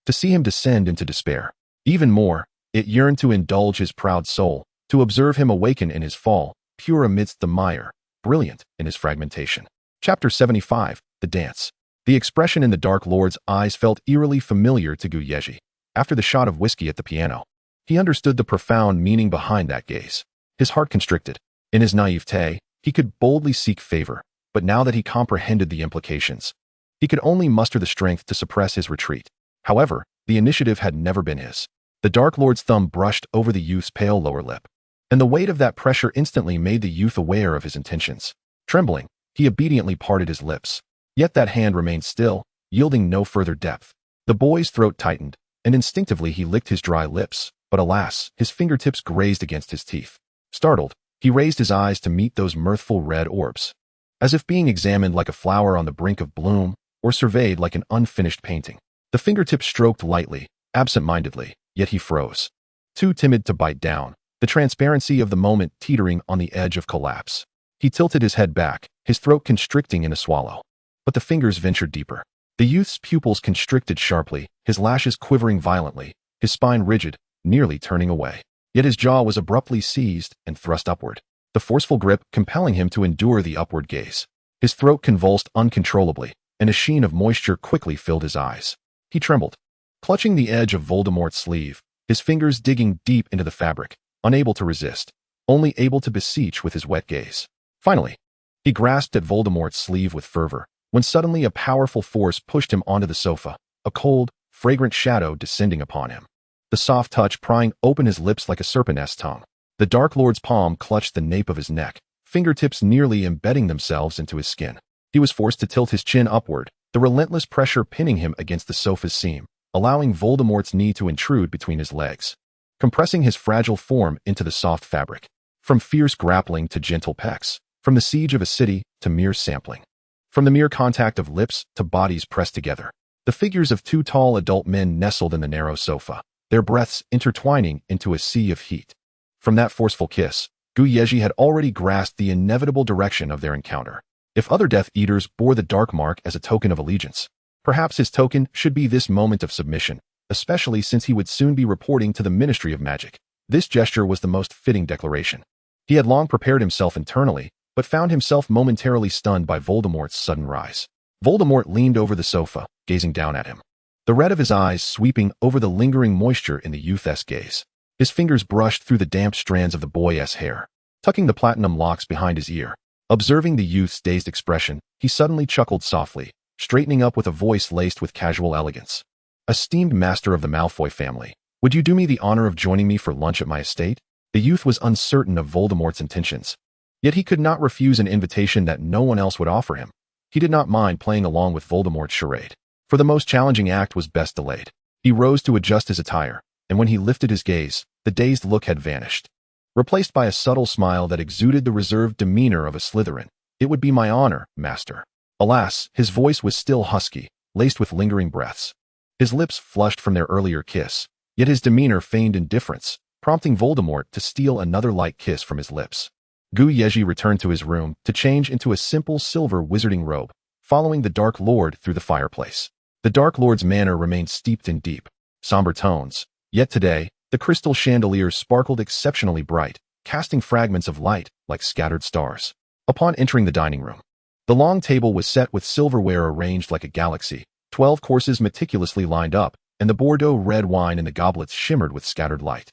to see him descend into despair. Even more, it yearned to indulge his proud soul, to observe him awaken in his fall, pure amidst the mire, brilliant in his fragmentation. Chapter 75, The Dance. The expression in the Dark Lord's eyes felt eerily familiar to Yezhi. After the shot of whiskey at the piano, he understood the profound meaning behind that gaze. His heart constricted. In his naivete, he could boldly seek favor, but now that he comprehended the implications, he could only muster the strength to suppress his retreat. However, the initiative had never been his. The Dark Lord's thumb brushed over the youth's pale lower lip, and the weight of that pressure instantly made the youth aware of his intentions. Trembling, he obediently parted his lips. Yet that hand remained still, yielding no further depth. The boy's throat tightened, and instinctively he licked his dry lips, but alas, his fingertips grazed against his teeth. Startled, he raised his eyes to meet those mirthful red orbs, as if being examined like a flower on the brink of bloom, or surveyed like an unfinished painting. The fingertips stroked lightly, absent-mindedly, yet he froze. Too timid to bite down, the transparency of the moment teetering on the edge of collapse. He tilted his head back, his throat constricting in a swallow. But the fingers ventured deeper. The youth's pupils constricted sharply, his lashes quivering violently, his spine rigid, nearly turning away. Yet his jaw was abruptly seized and thrust upward, the forceful grip compelling him to endure the upward gaze. His throat convulsed uncontrollably, and a sheen of moisture quickly filled his eyes. He trembled, clutching the edge of Voldemort's sleeve, his fingers digging deep into the fabric, unable to resist, only able to beseech with his wet gaze. Finally, he grasped at Voldemort's sleeve with fervor, when suddenly a powerful force pushed him onto the sofa, a cold, fragrant shadow descending upon him. The soft touch prying open his lips like a serpent's tongue. The Dark Lord's palm clutched the nape of his neck, fingertips nearly embedding themselves into his skin. He was forced to tilt his chin upward, the relentless pressure pinning him against the sofa's seam, allowing Voldemort's knee to intrude between his legs, compressing his fragile form into the soft fabric. From fierce grappling to gentle pecks, from the siege of a city to mere sampling, from the mere contact of lips to bodies pressed together, the figures of two tall adult men nestled in the narrow sofa, their breaths intertwining into a sea of heat. From that forceful kiss, Yezhi had already grasped the inevitable direction of their encounter. If other Death Eaters bore the dark mark as a token of allegiance, perhaps his token should be this moment of submission, especially since he would soon be reporting to the Ministry of Magic. This gesture was the most fitting declaration. He had long prepared himself internally, but found himself momentarily stunned by Voldemort's sudden rise. Voldemort leaned over the sofa, gazing down at him, the red of his eyes sweeping over the lingering moisture in the youth's gaze. His fingers brushed through the damp strands of the boy's hair, tucking the platinum locks behind his ear. Observing the youth's dazed expression, he suddenly chuckled softly, straightening up with a voice laced with casual elegance. "Esteemed master of the Malfoy family, would you do me the honor of joining me for lunch at my estate?" The youth was uncertain of Voldemort's intentions, yet he could not refuse an invitation that no one else would offer him. He did not mind playing along with Voldemort's charade, for the most challenging act was best delayed. He rose to adjust his attire, and when he lifted his gaze, the dazed look had vanished, replaced by a subtle smile that exuded the reserved demeanor of a Slytherin. "It would be my honor, master." Alas, his voice was still husky, laced with lingering breaths. His lips flushed from their earlier kiss, yet his demeanor feigned indifference, prompting Voldemort to steal another light kiss from his lips. Yezhi returned to his room to change into a simple silver wizarding robe, following the Dark Lord through the fireplace. The Dark Lord's manner remained steeped in deep, somber tones, yet today, the crystal chandeliers sparkled exceptionally bright, casting fragments of light like scattered stars. Upon entering the dining room, the long table was set with silverware arranged like a galaxy, 12 courses meticulously lined up, and the Bordeaux red wine in the goblets shimmered with scattered light.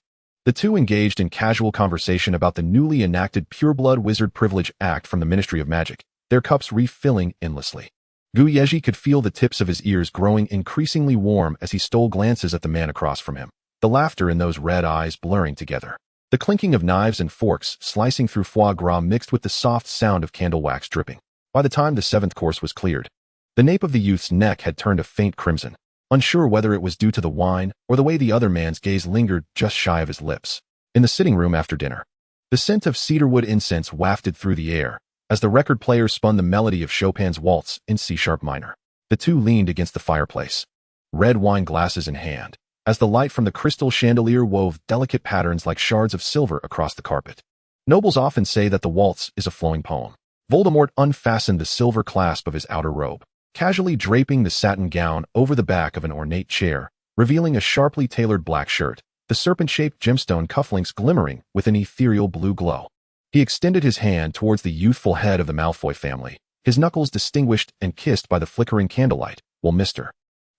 The two engaged in casual conversation about the newly enacted Pureblood Wizard Privilege Act from the Ministry of Magic, their cups refilling endlessly. Yezhi could feel the tips of his ears growing increasingly warm as he stole glances at the man across from him, the laughter in those red eyes blurring together. The clinking of knives and forks slicing through foie gras mixed with the soft sound of candle wax dripping. By the time the 7th course was cleared, the nape of the youth's neck had turned a faint crimson, unsure whether it was due to the wine or the way the other man's gaze lingered just shy of his lips. In the sitting room after dinner, the scent of cedarwood incense wafted through the air as the record player spun the melody of Chopin's waltz in C-sharp minor. The two leaned against the fireplace, red wine glasses in hand, as the light from the crystal chandelier wove delicate patterns like shards of silver across the carpet. Nobles often say that the waltz is a flowing poem. Voldemort unfastened the silver clasp of his outer robe, casually draping the satin gown over the back of an ornate chair, revealing a sharply tailored black shirt, the serpent-shaped gemstone cufflinks glimmering with an ethereal blue glow. He extended his hand towards the youthful head of the Malfoy family, his knuckles distinguished and kissed by the flickering candlelight. "Will Mr.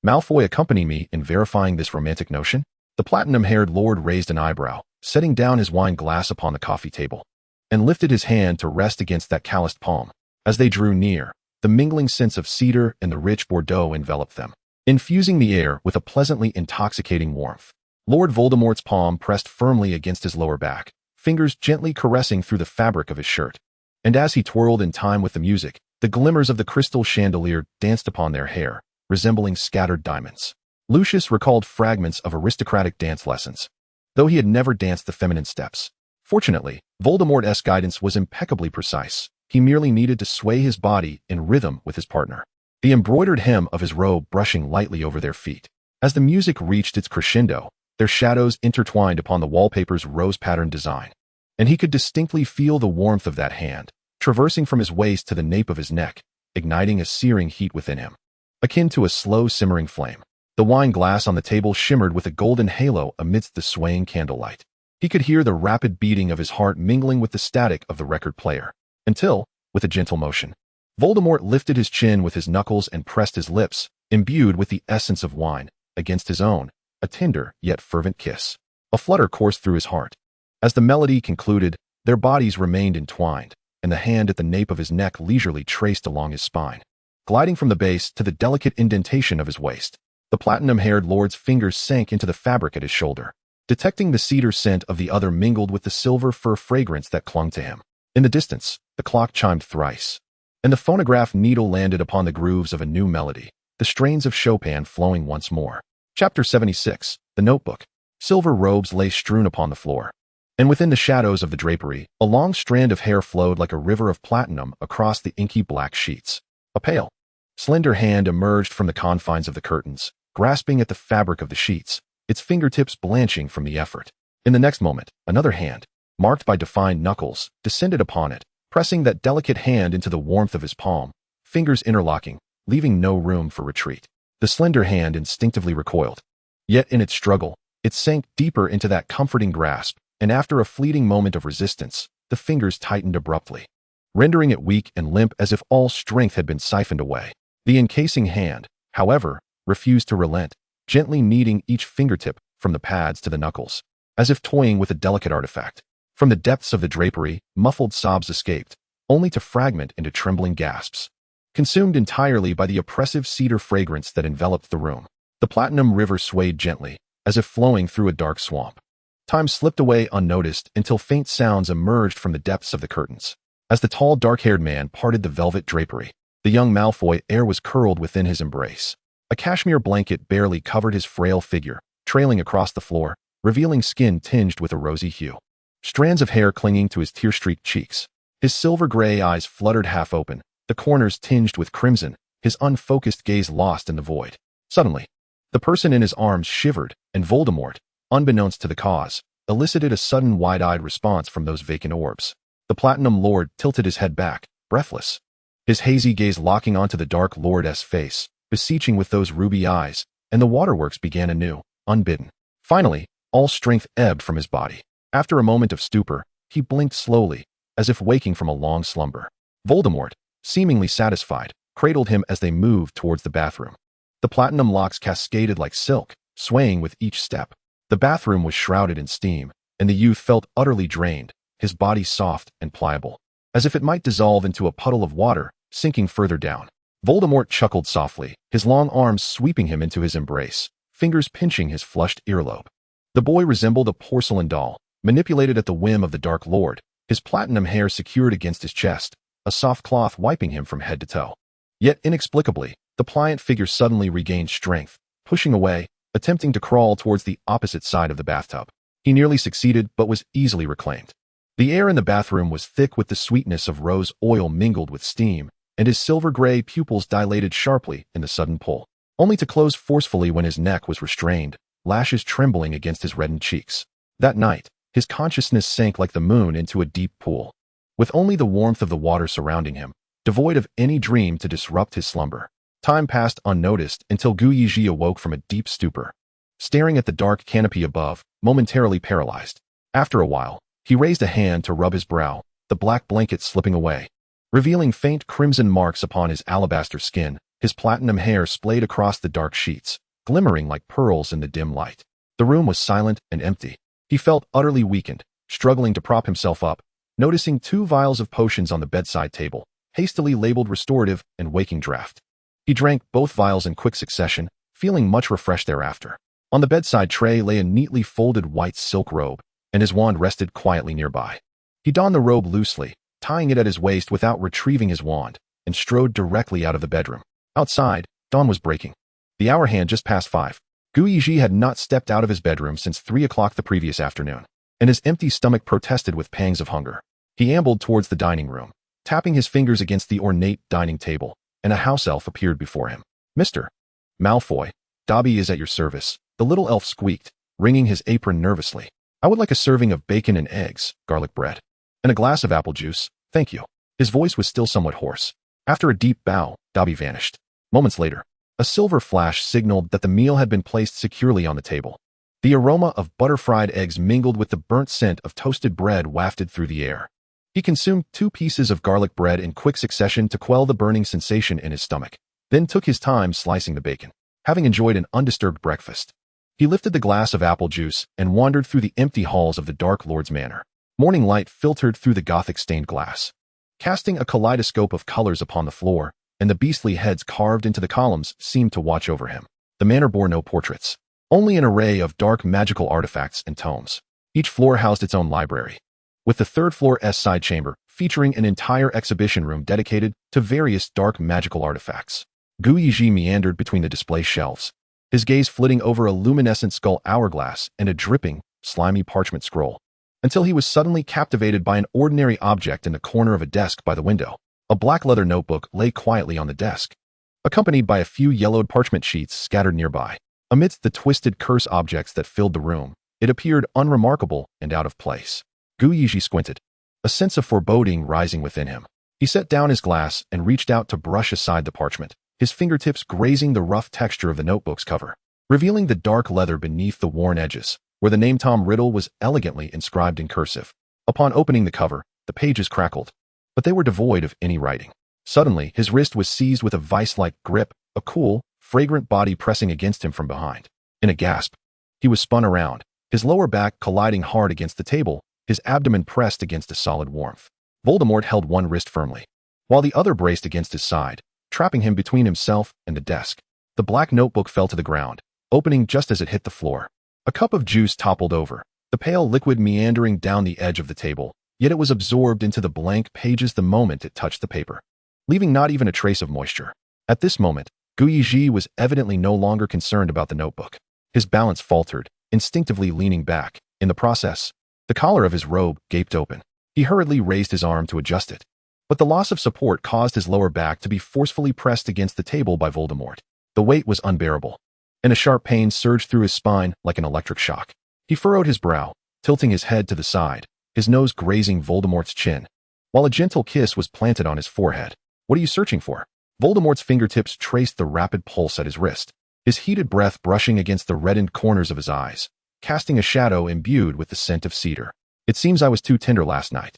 Malfoy accompany me in verifying this romantic notion?" The platinum-haired lord raised an eyebrow, setting down his wine glass upon the coffee table, and lifted his hand to rest against that calloused palm. As they drew near, the mingling scents of cedar and the rich Bordeaux enveloped them, infusing the air with a pleasantly intoxicating warmth. Lord Voldemort's palm pressed firmly against his lower back, fingers gently caressing through the fabric of his shirt. And as he twirled in time with the music, the glimmers of the crystal chandelier danced upon their hair, resembling scattered diamonds. Lucius recalled fragments of aristocratic dance lessons, though he had never danced the feminine steps. Fortunately, Voldemort's guidance was impeccably precise. He merely needed to sway his body in rhythm with his partner, the embroidered hem of his robe brushing lightly over their feet. As the music reached its crescendo, their shadows intertwined upon the wallpaper's rose-patterned design, and he could distinctly feel the warmth of that hand, traversing from his waist to the nape of his neck, igniting a searing heat within him, akin to a slow simmering flame. The wine glass on the table shimmered with a golden halo amidst the swaying candlelight. He could hear the rapid beating of his heart mingling with the static of the record player, until, with a gentle motion, Voldemort lifted his chin with his knuckles and pressed his lips, imbued with the essence of wine, against his own, a tender yet fervent kiss. A flutter coursed through his heart. As the melody concluded, their bodies remained entwined, and the hand at the nape of his neck leisurely traced along his spine, gliding from the base to the delicate indentation of his waist. The platinum-haired lord's fingers sank into the fabric at his shoulder, detecting the cedar scent of the other mingled with the silver fir fragrance that clung to him. In the distance, the clock chimed thrice, and the phonograph needle landed upon the grooves of a new melody, the strains of Chopin flowing once more. Chapter 76, The Notebook. Silver robes lay strewn upon the floor, and within the shadows of the drapery, a long strand of hair flowed like a river of platinum across the inky black sheets. A pale, slender hand emerged from the confines of the curtains, grasping at the fabric of the sheets, its fingertips blanching from the effort. In the next moment, another hand, marked by defined knuckles, descended upon it, pressing that delicate hand into the warmth of his palm, fingers interlocking, leaving no room for retreat. The slender hand instinctively recoiled. Yet in its struggle, it sank deeper into that comforting grasp, and after a fleeting moment of resistance, the fingers tightened abruptly, rendering it weak and limp as if all strength had been siphoned away. The encasing hand, however, refused to relent, gently kneading each fingertip from the pads to the knuckles, as if toying with a delicate artifact. From the depths of the drapery, muffled sobs escaped, only to fragment into trembling gasps, consumed entirely by the oppressive cedar fragrance that enveloped the room. The platinum river swayed gently, as if flowing through a dark swamp. Time slipped away unnoticed until faint sounds emerged from the depths of the curtains. As the tall, dark-haired man parted the velvet drapery, the young Malfoy heir was curled within his embrace. A cashmere blanket barely covered his frail figure, trailing across the floor, revealing skin tinged with a rosy hue, strands of hair clinging to his tear-streaked cheeks. His silver-gray eyes fluttered half open, the corners tinged with crimson, his unfocused gaze lost in the void. Suddenly, the person in his arms shivered, and Voldemort, unbeknownst to the cause, elicited a sudden wide-eyed response from those vacant orbs. The Platinum Lord tilted his head back, breathless, his hazy gaze locking onto the Dark Lord's face, beseeching with those ruby eyes, and the waterworks began anew, unbidden. Finally, all strength ebbed from his body. After a moment of stupor, he blinked slowly, as if waking from a long slumber. Voldemort, seemingly satisfied, cradled him as they moved towards the bathroom. The platinum locks cascaded like silk, swaying with each step. The bathroom was shrouded in steam, and the youth felt utterly drained, his body soft and pliable, as if it might dissolve into a puddle of water, sinking further down. Voldemort chuckled softly, his long arms sweeping him into his embrace, fingers pinching his flushed earlobe. The boy resembled a porcelain doll, manipulated at the whim of the Dark Lord, his platinum hair secured against his chest, a soft cloth wiping him from head to toe. Yet inexplicably, the pliant figure suddenly regained strength, pushing away, attempting to crawl towards the opposite side of the bathtub. He nearly succeeded but was easily reclaimed. The air in the bathroom was thick with the sweetness of rose oil mingled with steam, and his silver-gray pupils dilated sharply in the sudden pull, only to close forcefully when his neck was restrained, lashes trembling against his reddened cheeks. That night, his consciousness sank like the moon into a deep pool, with only the warmth of the water surrounding him, devoid of any dream to disrupt his slumber. Time passed unnoticed until Yezhi awoke from a deep stupor, staring at the dark canopy above, momentarily paralyzed. After a while, he raised a hand to rub his brow, the black blanket slipping away, revealing faint crimson marks upon his alabaster skin. His platinum hair splayed across the dark sheets, glimmering like pearls in the dim light. The room was silent and empty. He felt utterly weakened, struggling to prop himself up, noticing 2 vials of potions on the bedside table, hastily labeled restorative and waking draught. He drank both vials in quick succession, feeling much refreshed thereafter. On the bedside tray lay a neatly folded white silk robe, and his wand rested quietly nearby. He donned the robe loosely, tying it at his waist without retrieving his wand, and strode directly out of the bedroom. Outside, dawn was breaking. The hour hand just past 5. Yezhi had not stepped out of his bedroom since 3 o'clock the previous afternoon, and his empty stomach protested with pangs of hunger. He ambled towards the dining room, tapping his fingers against the ornate dining table, and a house elf appeared before him. "Mr. Malfoy, Dobby is at your service," the little elf squeaked, wringing his apron nervously. "I would like a serving of bacon and eggs, garlic bread, and a glass of apple juice, thank you." His voice was still somewhat hoarse. After a deep bow, Dobby vanished. Moments later, a silver flash signaled that the meal had been placed securely on the table. The aroma of butter-fried eggs mingled with the burnt scent of toasted bread wafted through the air. He consumed 2 pieces of garlic bread in quick succession to quell the burning sensation in his stomach, then took his time slicing the bacon. Having enjoyed an undisturbed breakfast, he lifted the glass of apple juice and wandered through the empty halls of the Dark Lord's manor. Morning light filtered through the Gothic-stained glass, casting a kaleidoscope of colors upon the floor, and the beastly heads carved into the columns seemed to watch over him. The manor bore no portraits, only an array of dark magical artifacts and tomes. Each floor housed its own library, with the third floor side chamber featuring an entire exhibition room dedicated to various dark magical artifacts. Yezhi meandered between the display shelves, his gaze flitting over a luminescent skull hourglass and a dripping, slimy parchment scroll, until he was suddenly captivated by an ordinary object in the corner of a desk by the window. A black leather notebook lay quietly on the desk, accompanied by a few yellowed parchment sheets scattered nearby. Amidst the twisted curse objects that filled the room, it appeared unremarkable and out of place. Yezhi squinted, a sense of foreboding rising within him. He set down his glass and reached out to brush aside the parchment, his fingertips grazing the rough texture of the notebook's cover, revealing the dark leather beneath the worn edges, where the name Tom Riddle was elegantly inscribed in cursive. Upon opening the cover, the pages crackled, but they were devoid of any writing. Suddenly, his wrist was seized with a vice-like grip, a cool, fragrant body pressing against him from behind. In a gasp, he was spun around, his lower back colliding hard against the table, his abdomen pressed against a solid warmth. Voldemort held one wrist firmly, while the other braced against his side, trapping him between himself and the desk. The black notebook fell to the ground, opening just as it hit the floor. A cup of juice toppled over, the pale liquid meandering down the edge of the table, yet it was absorbed into the blank pages the moment it touched the paper, leaving not even a trace of moisture. At this moment, Yezhi was evidently no longer concerned about the notebook. His balance faltered, instinctively leaning back. In the process, the collar of his robe gaped open. He hurriedly raised his arm to adjust it, but the loss of support caused his lower back to be forcefully pressed against the table by Voldemort. The weight was unbearable, and a sharp pain surged through his spine like an electric shock. He furrowed his brow, tilting his head to the side, his nose grazing Voldemort's chin, while a gentle kiss was planted on his forehead. "What are you searching for?" Voldemort's fingertips traced the rapid pulse at his wrist, his heated breath brushing against the reddened corners of his eyes, casting a shadow imbued with the scent of cedar. "It seems I was too tender last night.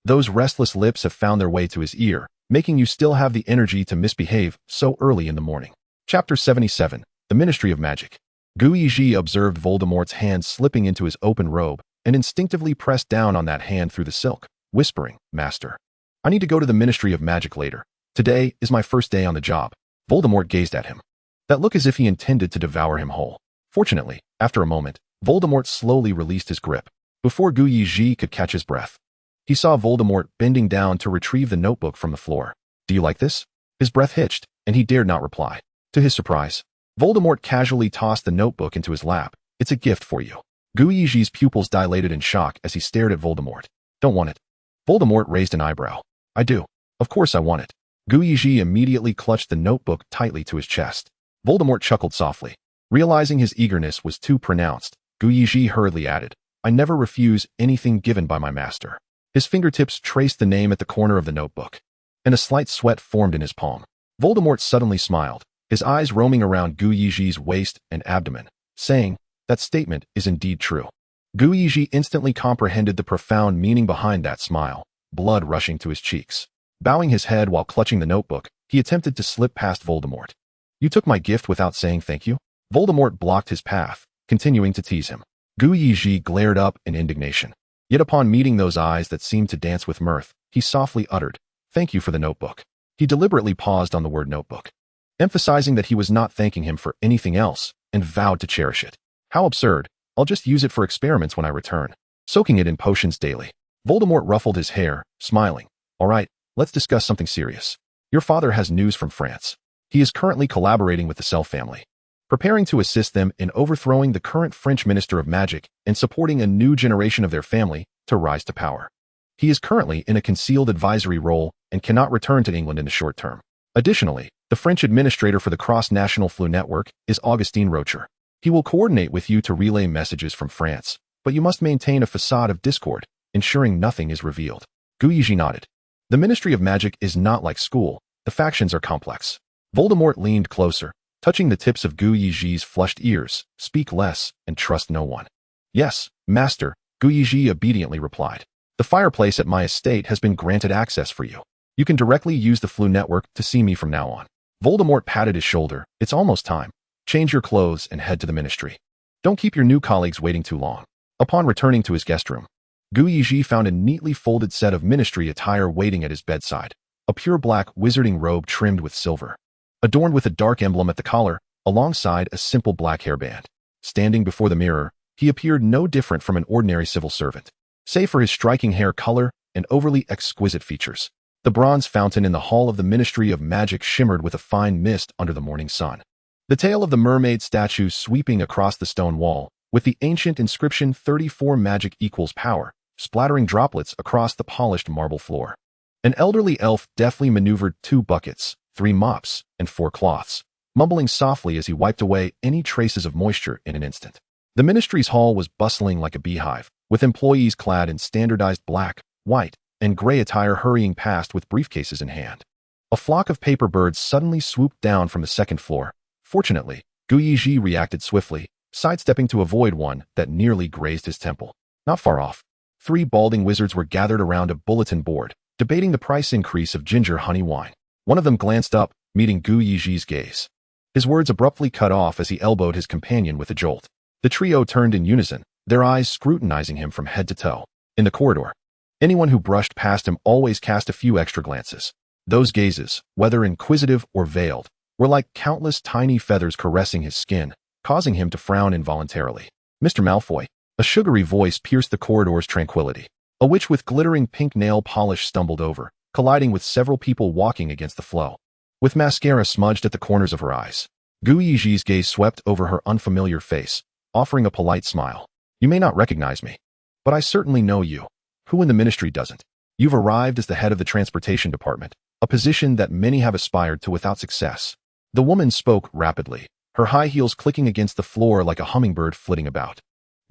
Those restless lips have found their way to his ear, making you still have the energy to misbehave so early in the morning." Chapter 77. The Ministry of Magic. Yezhi observed Voldemort's hand slipping into his open robe and instinctively pressed down on that hand through the silk, whispering, "Master, I need to go to the Ministry of Magic later. Today is my first day on the job." Voldemort gazed at him, that look as if he intended to devour him whole. Fortunately, after a moment, Voldemort slowly released his grip. Before Yezhi could catch his breath, he saw Voldemort bending down to retrieve the notebook from the floor. "Do you like this?" His breath hitched, and he dared not reply. To his surprise, Voldemort casually tossed the notebook into his lap. "It's a gift for you." Yezhi's pupils dilated in shock as he stared at Voldemort. "Don't want it." Voldemort raised an eyebrow. "I do. Of course I want it." Yezhi immediately clutched the notebook tightly to his chest. Voldemort chuckled softly. Realizing his eagerness was too pronounced, Yezhi hurriedly added, "I never refuse anything given by my master." His fingertips traced the name at the corner of the notebook, and a slight sweat formed in his palm. Voldemort suddenly smiled, his eyes roaming around Yezhi's waist and abdomen, saying, "That statement is indeed true." Yezhi instantly comprehended the profound meaning behind that smile, blood rushing to his cheeks. Bowing his head while clutching the notebook, he attempted to slip past Voldemort. "You took my gift without saying thank you?" Voldemort blocked his path, continuing to tease him. Yezhi glared up in indignation. Yet upon meeting those eyes that seemed to dance with mirth, he softly uttered, Thank you for the notebook. He deliberately paused on the word notebook, emphasizing that he was not thanking him for anything else, and vowed to cherish it. How absurd. I'll just use it for experiments when I return, soaking it in potions daily. Voldemort ruffled his hair, smiling. All right, let's discuss something serious. Your father has news from France. He is currently collaborating with the Cell family, preparing to assist them in overthrowing the current French Minister of Magic and supporting a new generation of their family to rise to power. He is currently in a concealed advisory role and cannot return to England in the short term. Additionally, the French administrator for the cross-national flu network is Augustin Rocher. He will coordinate with you to relay messages from France, but you must maintain a facade of discord, ensuring nothing is revealed. Yezhi nodded. The Ministry of Magic is not like school. The factions are complex. Voldemort leaned closer, touching the tips of Yezhi's flushed ears. Speak less and trust no one. Yes, Master, Yezhi obediently replied. The fireplace at my estate has been granted access for you. You can directly use the flu network to see me from now on. Voldemort patted his shoulder. It's almost time. Change your clothes and head to the ministry. Don't keep your new colleagues waiting too long. Upon returning to his guest room, Yezhi found a neatly folded set of ministry attire waiting at his bedside, a pure black wizarding robe trimmed with silver, adorned with a dark emblem at the collar, alongside a simple black hairband. Standing before the mirror, he appeared no different from an ordinary civil servant, save for his striking hair color and overly exquisite features. The bronze fountain in the hall of the Ministry of Magic shimmered with a fine mist under the morning sun. The tail of the mermaid statue sweeping across the stone wall, with the ancient inscription 34 magic equals power, splattering droplets across the polished marble floor. An elderly elf deftly maneuvered 2 buckets, 3 mops, and 4 cloths, mumbling softly as he wiped away any traces of moisture in an instant. The ministry's hall was bustling like a beehive, with employees clad in standardized black, white, and gray attire hurrying past with briefcases in hand. A flock of paper birds suddenly swooped down from the second floor. Fortunately, Yezhi reacted swiftly, sidestepping to avoid one that nearly grazed his temple. Not far off, 3 balding wizards were gathered around a bulletin board, debating the price increase of ginger honey wine. One of them glanced up, meeting Yezhi's gaze. His words abruptly cut off as he elbowed his companion with a jolt. The trio turned in unison, their eyes scrutinizing him from head to toe. In the corridor, anyone who brushed past him always cast a few extra glances. Those gazes, whether inquisitive or veiled, were like countless tiny feathers caressing his skin, causing him to frown involuntarily. Mr. Malfoy, a sugary voice pierced the corridor's tranquility. A witch with glittering pink nail polish stumbled over, colliding with several people walking against the flow. With mascara smudged at the corners of her eyes, Yezhi's gaze swept over her unfamiliar face, offering a polite smile. You may not recognize me, but I certainly know you. Who in the ministry doesn't? You've arrived as the head of the transportation department, a position that many have aspired to without success. The woman spoke rapidly, her high heels clicking against the floor like a hummingbird flitting about.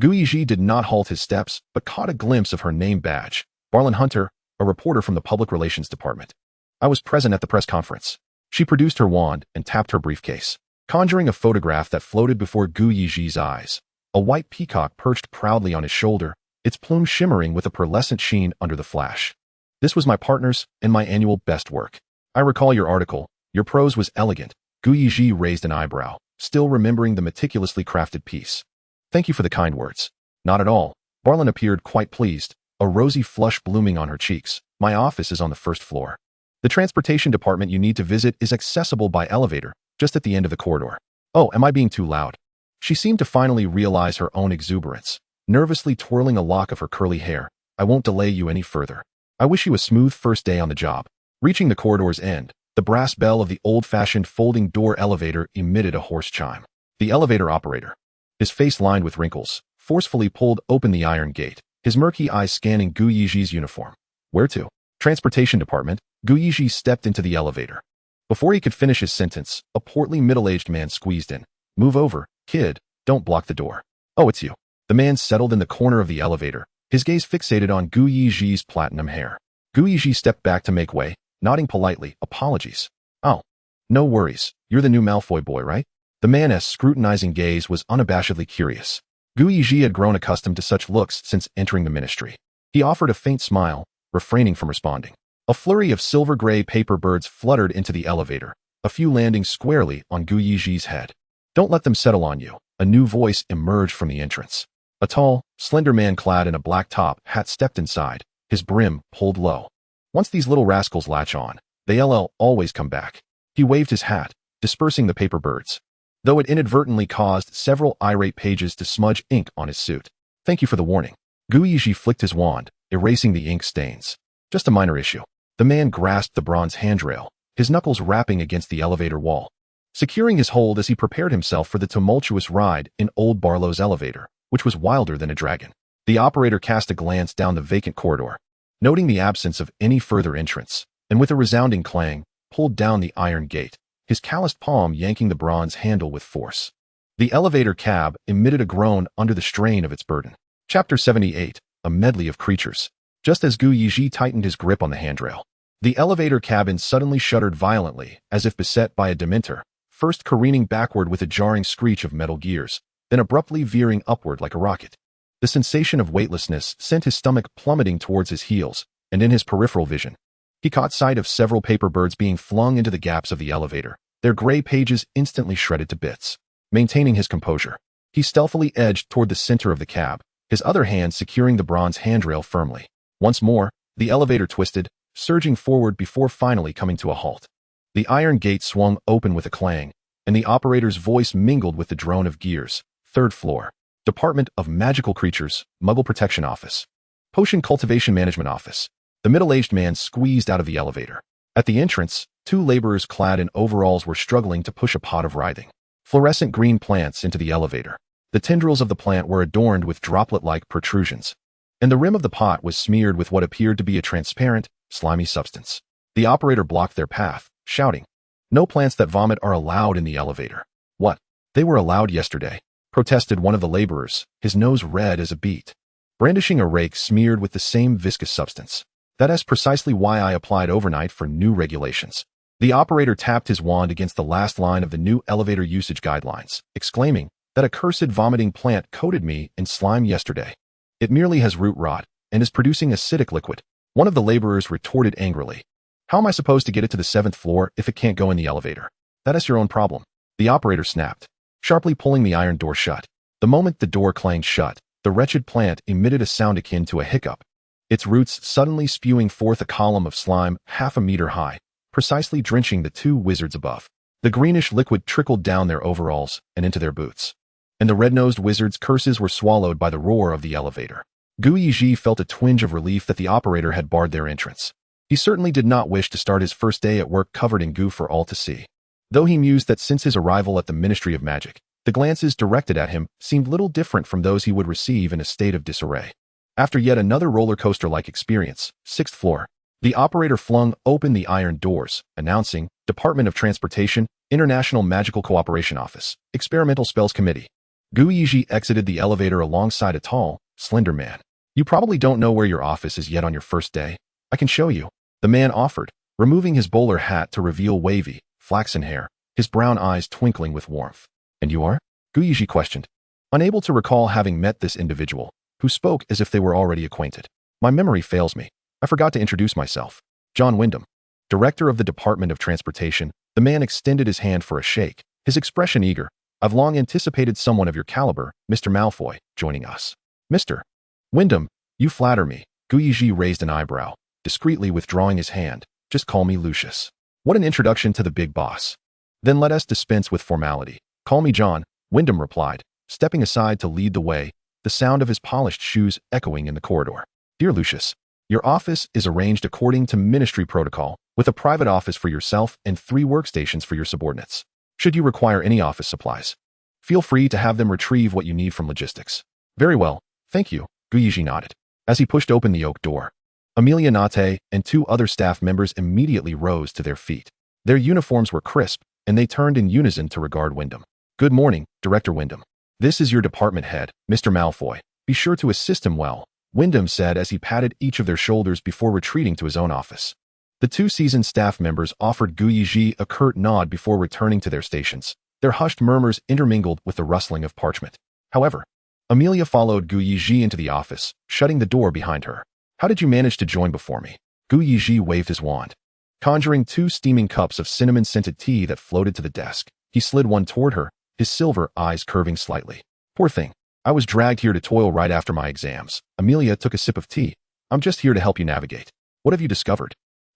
Yezhi did not halt his steps, but caught a glimpse of her name badge. Barlin Hunter, a reporter from the Public Relations Department. I was present at the press conference. She produced her wand and tapped her briefcase, conjuring a photograph that floated before Yezhi's eyes. A white peacock perched proudly on his shoulder, its plume shimmering with a pearlescent sheen under the flash. This was my partner's and my annual best work. I recall your article. Your prose was elegant. Yezhi raised an eyebrow, still remembering the meticulously crafted piece. Thank you for the kind words. Not at all. Barlin appeared quite pleased, a rosy flush blooming on her cheeks. My office is on the first floor. The transportation department you need to visit is accessible by elevator, just at the end of the corridor. Oh, am I being too loud? She seemed to finally realize her own exuberance, nervously twirling a lock of her curly hair. I won't delay you any further. I wish you a smooth first day on the job. Reaching the corridor's end, the brass bell of the old-fashioned folding door elevator emitted a hoarse chime. The elevator operator, his face lined with wrinkles, forcefully pulled open the iron gate, his murky eyes scanning Yezhi's uniform. Where to? Transportation department. Yezhi stepped into the elevator. Before he could finish his sentence, a portly middle-aged man squeezed in. Move over, kid. Don't block the door. Oh, it's you. The man settled in the corner of the elevator, his gaze fixated on Yezhi's platinum hair. Yezhi stepped back to make way, nodding politely. Apologies. Oh, no worries. You're the new Malfoy boy, right? The man's scrutinizing gaze was unabashedly curious. Yezhi had grown accustomed to such looks since entering the ministry. He offered a faint smile, refraining from responding. A flurry of silver-gray paper birds fluttered into the elevator, a few landing squarely on Yezhi's head. Don't let them settle on you. A new voice emerged from the entrance. A tall, slender man clad in a black top hat stepped inside, his brim pulled low. Once these little rascals latch on, they'll always come back. He waved his hat, dispersing the paper birds, though it inadvertently caused several irate pages to smudge ink on his suit. Thank you for the warning. Yezhi flicked his wand, erasing the ink stains. Just a minor issue. The man grasped the bronze handrail, his knuckles rapping against the elevator wall, securing his hold as he prepared himself for the tumultuous ride in old Barlow's elevator, which was wilder than a dragon. The operator cast a glance down the vacant corridor, noting the absence of any further entrance, and with a resounding clang, pulled down the iron gate, his calloused palm yanking the bronze handle with force. The elevator cab emitted a groan under the strain of its burden. Chapter 78, A Medley of Creatures. Just as Yezhi tightened his grip on the handrail, the elevator cabin suddenly shuddered violently, as if beset by a dementor, first careening backward with a jarring screech of metal gears, then abruptly veering upward like a rocket. The sensation of weightlessness sent his stomach plummeting towards his heels, and in his peripheral vision, he caught sight of several paper birds being flung into the gaps of the elevator, their gray pages instantly shredded to bits. Maintaining his composure, he stealthily edged toward the center of the cab, his other hand securing the bronze handrail firmly. Once more, the elevator twisted, surging forward before finally coming to a halt. The iron gate swung open with a clang, and the operator's voice mingled with the drone of gears. Third floor. Department of Magical Creatures, Muggle Protection Office. Potion Cultivation Management Office. The middle-aged man squeezed out of the elevator. At the entrance, two laborers clad in overalls were struggling to push a pot of writhing, fluorescent green plants into the elevator. The tendrils of the plant were adorned with droplet-like protrusions, and the rim of the pot was smeared with what appeared to be a transparent, slimy substance. The operator blocked their path, shouting, "No plants that vomit are allowed in the elevator." "What? They were allowed yesterday," protested one of the laborers, his nose red as a beet, brandishing a rake smeared with the same viscous substance. "That is precisely why I applied overnight for new regulations." The operator tapped his wand against the last line of the new elevator usage guidelines, exclaiming, "That accursed vomiting plant coated me in slime yesterday. It merely has root rot and is producing acidic liquid." One of the laborers retorted angrily, "How am I supposed to get it to the 7th floor if it can't go in the elevator?" "That is your own problem," the operator snapped, sharply pulling the iron door shut. The moment the door clanged shut, the wretched plant emitted a sound akin to a hiccup, its roots suddenly spewing forth a column of slime half a meter high, precisely drenching the two wizards above. The greenish liquid trickled down their overalls and into their boots, and the red-nosed wizards' curses were swallowed by the roar of the elevator. Yezhi felt a twinge of relief that the operator had barred their entrance. He certainly did not wish to start his first day at work covered in goo for all to see, though he mused that since his arrival at the Ministry of Magic, the glances directed at him seemed little different from those he would receive in a state of disarray. After yet another roller coaster-like experience, 6th floor, the operator flung open the iron doors, announcing, "Department of Transportation, International Magical Cooperation Office, Experimental Spells Committee." Yezhi exited the elevator alongside a tall, slender man. "You probably don't know where your office is yet on your first day. I can show you," the man offered, removing his bowler hat to reveal wavy, flaxen hair, his brown eyes twinkling with warmth. "And you are?" Yezhi questioned, unable to recall having met this individual, who spoke as if they were already acquainted. "My memory fails me. I forgot to introduce myself. John Wyndham, Director of the Department of Transportation." The man extended his hand for a shake, his expression eager. "I've long anticipated someone of your caliber, Mr. Malfoy, joining us." "Mr. Wyndham, you flatter me." Yezhi raised an eyebrow, discreetly withdrawing his hand. "Just call me Lucius." "What an introduction to the big boss." "Then let us dispense with formality. Call me John," Wyndham replied, stepping aside to lead the way, the sound of his polished shoes echoing in the corridor. "Dear Lucius, your office is arranged according to ministry protocol, with a private office for yourself and 3 workstations for your subordinates. Should you require any office supplies, feel free to have them retrieve what you need from logistics." "Very well, thank you," Yezhi nodded. As he pushed open the oak door, Amelia Nate and 2 other staff members immediately rose to their feet. Their uniforms were crisp, and they turned in unison to regard Wyndham. "Good morning, Director Wyndham. This is your department head, Mr. Malfoy. Be sure to assist him well," Wyndham said as he patted each of their shoulders before retreating to his own office. The 2 seasoned staff members offered Yezhi a curt nod before returning to their stations, their hushed murmurs intermingled with the rustling of parchment. However, Amelia followed Yezhi into the office, shutting the door behind her. "How did you manage to join before me?" Yezhi waved his wand, conjuring 2 steaming cups of cinnamon-scented tea that floated to the desk. He slid one toward her, his silver eyes curving slightly. "Poor thing. I was dragged here to toil right after my exams." Amelia took a sip of tea. "I'm just here to help you navigate." What have you discovered?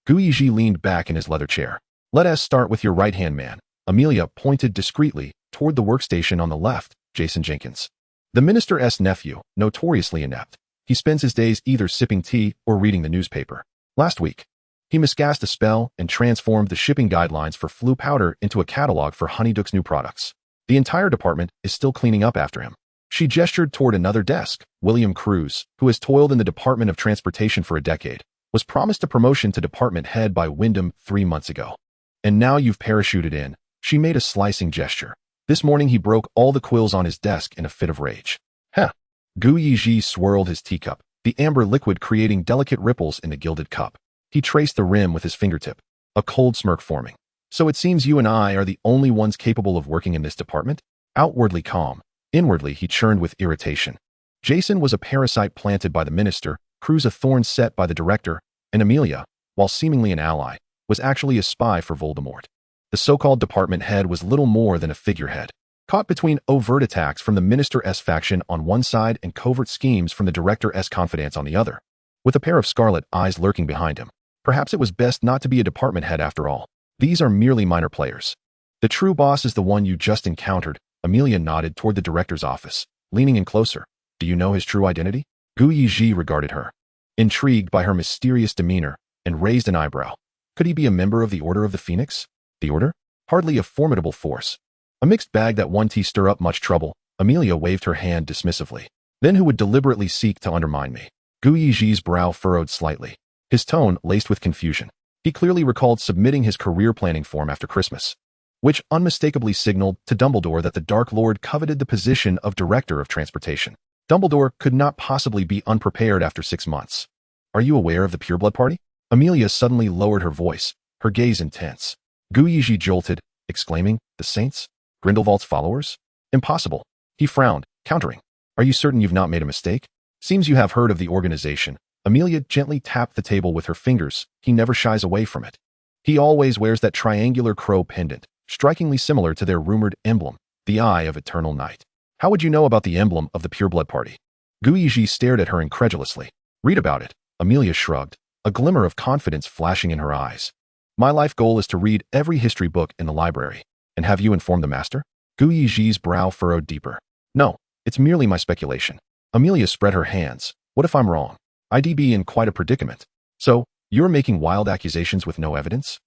Yezhi leaned back in his leather chair. Let us start with your right-hand man. Amelia pointed discreetly toward the workstation on the left, Jason Jenkins. The minister's nephew, notoriously inept. He spends his days either sipping tea or reading the newspaper. Last week, he miscast a spell and transformed the shipping guidelines for flu powder into a catalog for Honeyduck's new products. The entire department is still cleaning up after him. She gestured toward another desk. William Cruz, who has toiled in the Department of Transportation for a decade, was promised a promotion to department head by Wyndham 3 months ago. And now you've parachuted in. She made a slicing gesture. This morning he broke all the quills on his desk in a fit of rage. Heh. Yezhi swirled his teacup, the amber liquid creating delicate ripples in the gilded cup. He traced the rim with his fingertip, a cold smirk forming. So it seems you and I are the only ones capable of working in this department? Outwardly calm, inwardly he churned with irritation. Jason was a parasite planted by the minister, Cruz a thorn set by the director, and Amelia, while seemingly an ally, was actually a spy for Voldemort. The so-called department head was little more than a figurehead, caught between overt attacks from the minister's faction on one side and covert schemes from the director's confidants on the other. With a pair of scarlet eyes lurking behind him, perhaps it was best not to be a department head after all. These are merely minor players. The true boss is the one you just encountered. Amelia nodded toward the director's office, leaning in closer. Do you know his true identity? Yezhi regarded her, intrigued by her mysterious demeanor, and raised an eyebrow. Could he be a member of the Order of the Phoenix? The Order? Hardly a formidable force. A mixed bag that won't stir up much trouble. Amelia waved her hand dismissively. Then who would deliberately seek to undermine me? Yezhi's brow furrowed slightly, his tone laced with confusion. He clearly recalled submitting his career planning form after Christmas, which unmistakably signaled to Dumbledore that the Dark Lord coveted the position of Director of Transportation. Dumbledore could not possibly be unprepared after 6 months. Are you aware of the Pureblood Party? Amelia suddenly lowered her voice, her gaze intense. Yezhi jolted, exclaiming, the Saints? Grindelwald's followers? Impossible. He frowned, countering. Are you certain you've not made a mistake? Seems you have heard of the organization. Amelia gently tapped the table with her fingers. He never shies away from it. He always wears that triangular crow pendant, strikingly similar to their rumored emblem, the Eye of Eternal Night. How would you know about the emblem of the Pureblood Party? Yezhi stared at her incredulously. Read about it. Amelia shrugged, a glimmer of confidence flashing in her eyes. My life goal is to read every history book in the library. And have you informed the master? Yezhi's brow furrowed deeper. No, it's merely my speculation. Amelia spread her hands. What if I'm wrong? I'd be in quite a predicament. So, you're making wild accusations with no evidence?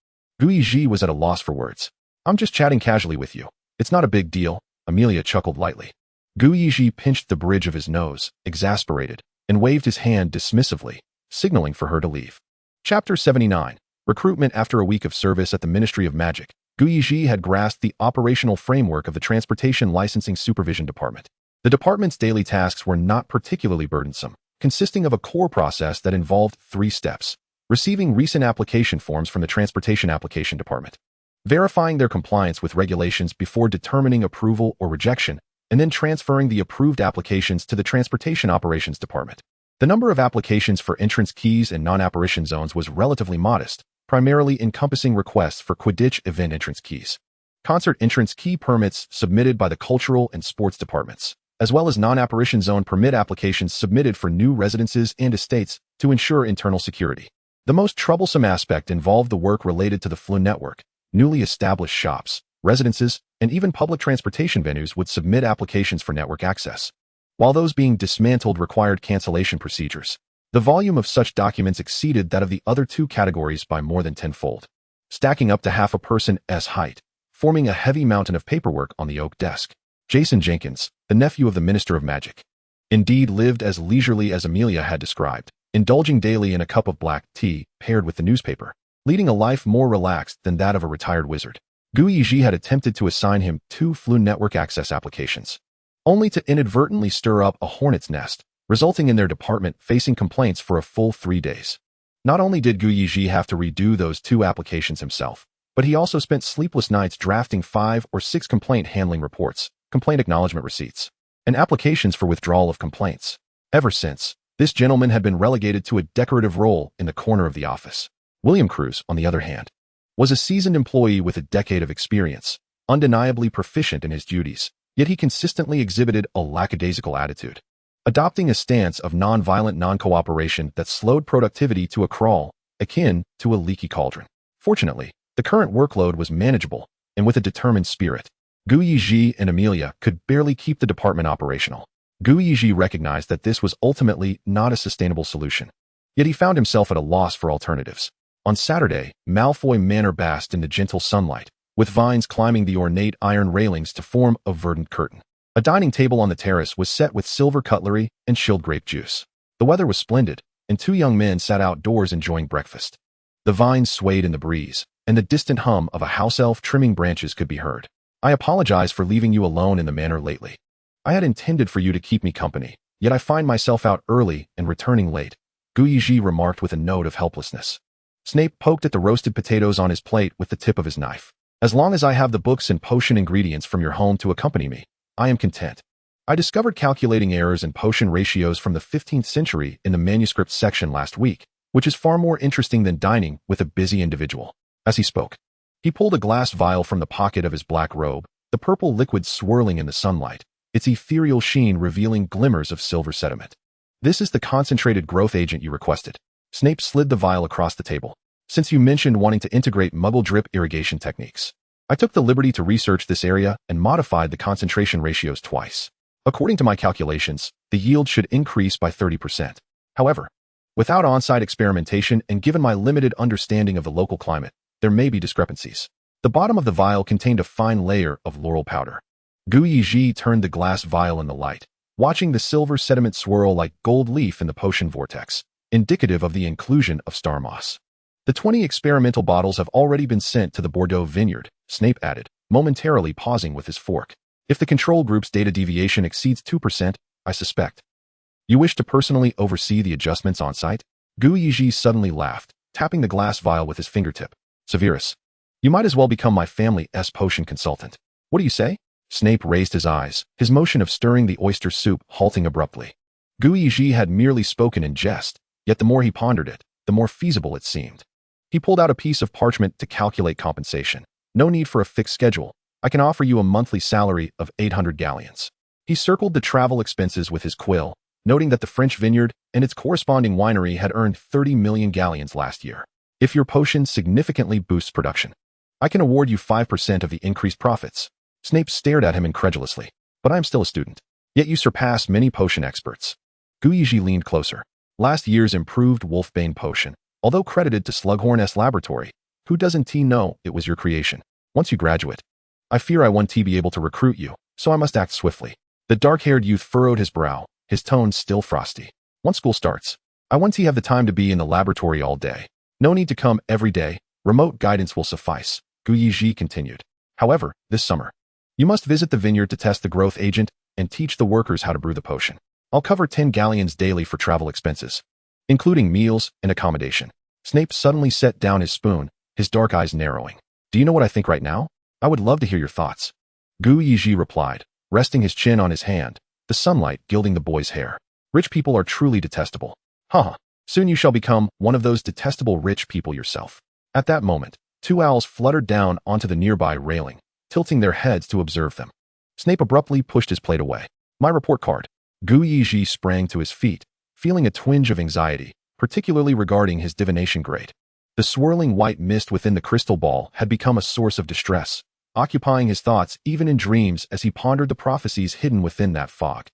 Yezhi was at a loss for words. I'm just chatting casually with you. It's not a big deal. Amelia chuckled lightly. Yezhi pinched the bridge of his nose, exasperated, and waved his hand dismissively, signaling for her to leave. Chapter 79. Recruitment. After a week of service at the Ministry of Magic, Yezhi had grasped the operational framework of the Transportation Licensing Supervision Department. The department's daily tasks were not particularly burdensome, consisting of a core process that involved 3 steps: receiving recent application forms from the Transportation Application Department, verifying their compliance with regulations before determining approval or rejection, and then transferring the approved applications to the Transportation Operations Department. The number of applications for entrance keys and non-apparition zones was relatively modest, primarily encompassing requests for Quidditch event entrance keys, concert entrance key permits submitted by the Cultural and Sports departments, as well as non-apparition zone permit applications submitted for new residences and estates to ensure internal security. The most troublesome aspect involved the work related to the Flu network. Newly established shops, residences, and even public transportation venues would submit applications for network access, while those being dismantled required cancellation procedures. The volume of such documents exceeded that of the other 2 categories by more than tenfold, stacking up to half a person's height, forming a heavy mountain of paperwork on the oak desk. Jason Jenkins, the nephew of the Minister of Magic, indeed lived as leisurely as Amelia had described, indulging daily in a cup of black tea paired with the newspaper, leading a life more relaxed than that of a retired wizard. Yezhi had attempted to assign him 2 Flu network access applications, only to inadvertently stir up a hornet's nest, resulting in their department facing complaints for a full 3 days. Not only did Yezhi have to redo those 2 applications himself, but he also spent sleepless nights drafting 5 or 6 complaint handling reports, complaint acknowledgement receipts, and applications for withdrawal of complaints. Ever since, this gentleman had been relegated to a decorative role in the corner of the office. William Cruz, on the other hand, was a seasoned employee with a decade of experience, undeniably proficient in his duties, yet he consistently exhibited a lackadaisical attitude, adopting a stance of non-violent non-cooperation that slowed productivity to a crawl. akin to a leaky cauldron. Fortunately, the current workload was manageable, and with a determined spirit, Yezhi and Amelia could barely keep the department operational. Yezhi recognized that this was ultimately not a sustainable solution, yet he found himself at a loss for alternatives. On Saturday, Malfoy Manor basked in the gentle sunlight, with vines climbing the ornate iron railings to form a verdant curtain. A dining table on the terrace was set with silver cutlery and chilled grape juice. The weather was splendid, and two young men sat outdoors enjoying breakfast. The vines swayed in the breeze, and the distant hum of a house elf trimming branches could be heard. I apologize for leaving you alone in the manor lately. I had intended for you to keep me company, yet I find myself out early and returning late, Yezhi remarked with a note of helplessness. Snape poked at the roasted potatoes on his plate with the tip of his knife. As long as I have the books and potion ingredients from your home to accompany me, I am content. I discovered calculating errors and potion ratios from the 15th century in the manuscript section last week, which is far more interesting than dining with a busy individual. As he spoke, he pulled a glass vial from the pocket of his black robe, the purple liquid swirling in the sunlight, its ethereal sheen revealing glimmers of silver sediment. This is the concentrated growth agent you requested. Snape slid the vial across the table. Since you mentioned wanting to integrate Muggle drip irrigation techniques, I took the liberty to research this area and modified the concentration ratios twice. According to my calculations, the yield should increase by 30%. However, without on-site experimentation and given my limited understanding of the local climate, there may be discrepancies. The bottom of the vial contained a fine layer of laurel powder. Yezhi turned the glass vial in the light, watching the silver sediment swirl like gold leaf in the potion vortex, indicative of the inclusion of star moss. The 20 experimental bottles have already been sent to the Bordeaux vineyard, Snape added, momentarily pausing with his fork. If the control group's data deviation exceeds 2%, I suspect. You wish to personally oversee the adjustments on site? Yezhi suddenly laughed, tapping the glass vial with his fingertip. Severus, you might as well become my family's potion consultant. What do you say? Snape raised his eyes, his motion of stirring the oyster soup halting abruptly. Yezhi had merely spoken in jest, yet the more he pondered it, the more feasible it seemed. He pulled out a piece of parchment to calculate compensation. No need for a fixed schedule. I can offer you a monthly salary of 800 galleons. He circled the travel expenses with his quill, noting that the French vineyard and its corresponding winery had earned 30 million galleons last year. If your potion significantly boosts production, I can award you 5% of the increased profits. Snape stared at him incredulously. But I am still a student. Yet you surpass many potion experts. Yezhi leaned closer. Last year's improved Wolfbane potion, although credited to Slughorn's laboratory, who doesn't know it was your creation? Once you graduate, I fear I won't be able to recruit you, so I must act swiftly. The dark-haired youth furrowed his brow, his tone still frosty. Once school starts, I want to have the time to be in the laboratory all day. No need to come every day. Remote guidance will suffice, Yezhi continued. However, this summer, you must visit the vineyard to test the growth agent and teach the workers how to brew the potion. I'll cover 10 galleons daily for travel expenses, including meals and accommodation. Snape suddenly set down his spoon, his dark eyes narrowing. Do you know what I think right now? I would love to hear your thoughts. Yezhi replied, resting his chin on his hand, the sunlight gilding the boy's hair. Rich people are truly detestable. Haha. Soon you shall become one of those detestable rich people yourself. At that moment, two owls fluttered down onto the nearby railing, tilting their heads to observe them. Snape abruptly pushed his plate away. My report card. Yezhi sprang to his feet, feeling a twinge of anxiety, particularly regarding his divination grade. The swirling white mist within the crystal ball had become a source of distress, occupying his thoughts even in dreams as he pondered the prophecies hidden within that fog.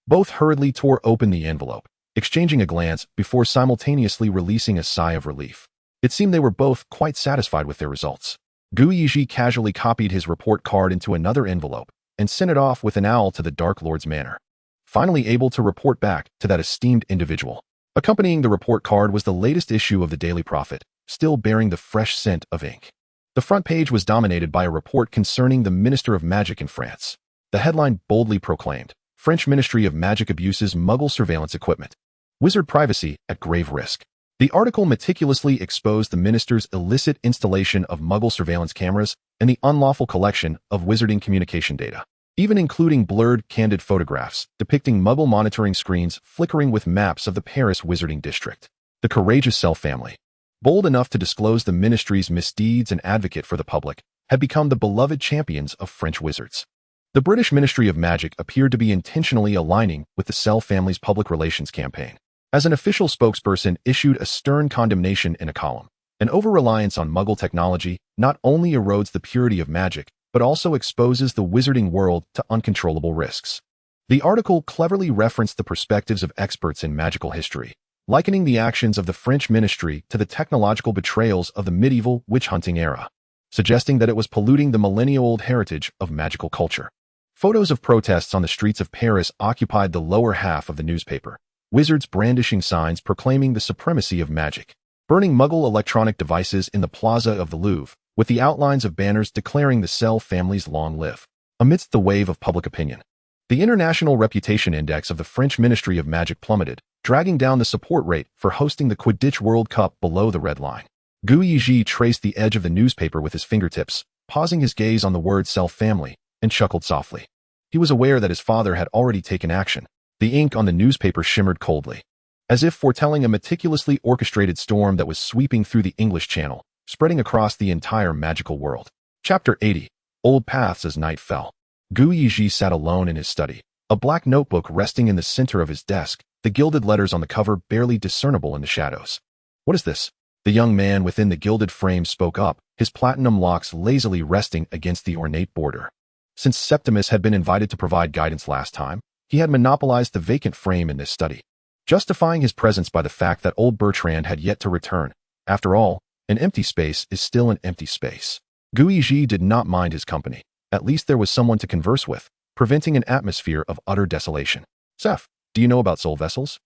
Both hurriedly tore open the envelope, exchanging a glance before simultaneously releasing a sigh of relief. It seemed they were both quite satisfied with their results. Yezhi casually copied his report card into another envelope and sent it off with an owl to the Dark Lord's manor. Finally able to report back to that esteemed individual. Accompanying the report card was the latest issue of the Daily Prophet, still bearing the fresh scent of ink. The front page was dominated by a report concerning the Minister of Magic in France. The headline boldly proclaimed, French Ministry of Magic abuses Muggle surveillance equipment. Wizard privacy at grave risk. The article meticulously exposed the minister's illicit installation of Muggle surveillance cameras and the unlawful collection of wizarding communication data, even including blurred, candid photographs depicting Muggle monitoring screens flickering with maps of the Paris wizarding district. The courageous Self family, bold enough to disclose the ministry's misdeeds and advocate for the public, had become the beloved champions of French wizards. The British Ministry of Magic appeared to be intentionally aligning with the Self family's public relations campaign. as an official spokesperson issued a stern condemnation in a column. An over-reliance on Muggle technology not only erodes the purity of magic, but also exposes the wizarding world to uncontrollable risks. The article cleverly referenced the perspectives of experts in magical history, likening the actions of the French ministry to the technological betrayals of the medieval witch-hunting era, suggesting that it was polluting the millennia-old heritage of magical culture. Photos of protests on the streets of Paris occupied the lower half of the newspaper, wizards brandishing signs proclaiming the supremacy of magic, burning Muggle electronic devices in the Plaza of the Louvre, with the outlines of banners declaring the Cell family's long live. Amidst the wave of public opinion, the International Reputation Index of the French Ministry of Magic plummeted, dragging down the support rate for hosting the Quidditch World Cup below the red line. Yezhi traced the edge of the newspaper with his fingertips, pausing his gaze on the word Cell family, and chuckled softly. He was aware that his father had already taken action. The ink on the newspaper shimmered coldly, as if foretelling a meticulously orchestrated storm that was sweeping through the English Channel, spreading across the entire magical world. Chapter 80. Old Paths as Night Fell. Yezhi sat alone in his study, a black notebook resting in the center of his desk, the gilded letters on the cover barely discernible in the shadows. What is this? The young man within the gilded frame spoke up, his platinum locks lazily resting against the ornate border. Since Septimus had been invited to provide guidance last time, he had monopolized the vacant frame in this study, justifying his presence by the fact that old Bertrand had yet to return. After all, an empty space is still an empty space. Yezhi did not mind his company. At least there was someone to converse with, preventing an atmosphere of utter desolation. Seth, do you know about soul vessels?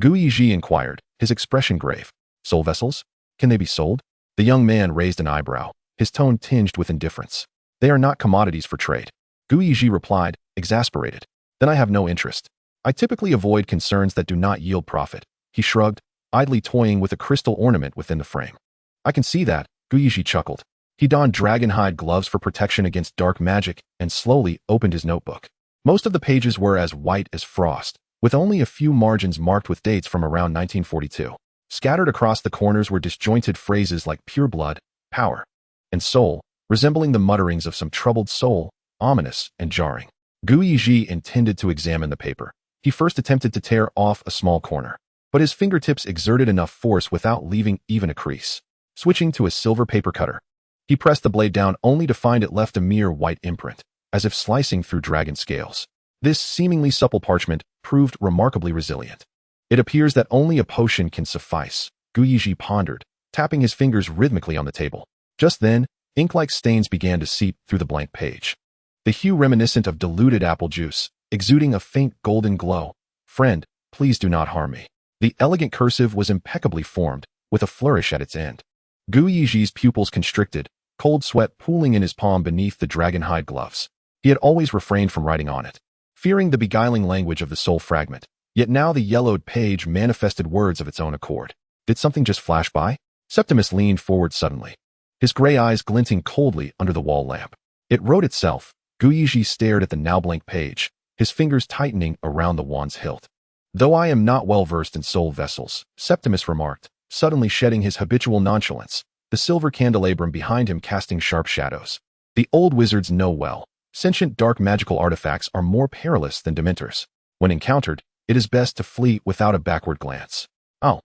Yezhi inquired, his expression grave. Soul vessels? Can they be sold? The young man raised an eyebrow, his tone tinged with indifference. They are not commodities for trade. Yezhi replied, exasperated. Then I have no interest. I typically avoid concerns that do not yield profit. He shrugged, idly toying with a crystal ornament within the frame. I can see that, Yezhi chuckled. He donned dragonhide gloves for protection against dark magic and slowly opened his notebook. Most of the pages were as white as frost, with only a few margins marked with dates from around 1942. Scattered across the corners were disjointed phrases like pure blood, power, and soul, resembling the mutterings of some troubled soul, ominous and jarring. Yezhi intended to examine the paper. He first attempted to tear off a small corner, but his fingertips exerted enough force without leaving even a crease. Switching to a silver paper cutter, he pressed the blade down only to find it left a mere white imprint, as if slicing through dragon scales. This seemingly supple parchment proved remarkably resilient. It appears that only a potion can suffice, Yezhi pondered, tapping his fingers rhythmically on the table. Just then, ink-like stains began to seep through the blank page. The hue reminiscent of diluted apple juice, exuding a faint golden glow. Friend, please do not harm me. The elegant cursive was impeccably formed, with a flourish at its end. Yezhi's pupils constricted, cold sweat pooling in his palm beneath the dragonhide gloves. He had always refrained from writing on it, fearing the beguiling language of the soul fragment, yet now the yellowed page manifested words of its own accord. Did something just flash by? Septimus leaned forward suddenly, his gray eyes glinting coldly under the wall lamp. It wrote itself. Yezhi stared at the now blank page, his fingers tightening around the wand's hilt. Though I am not well versed in soul vessels, Septimus remarked, suddenly shedding his habitual nonchalance, the silver candelabrum behind him casting sharp shadows. The old wizards know well, sentient dark magical artifacts are more perilous than dementors. When encountered, it is best to flee without a backward glance. Oh,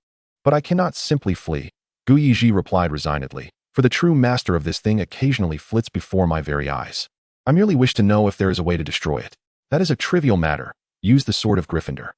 but I cannot simply flee, Yezhi replied resignedly, for the true master of this thing occasionally flits before my very eyes. I merely wish to know if there is a way to destroy it. That is a trivial matter. Use the Sword of Gryffindor.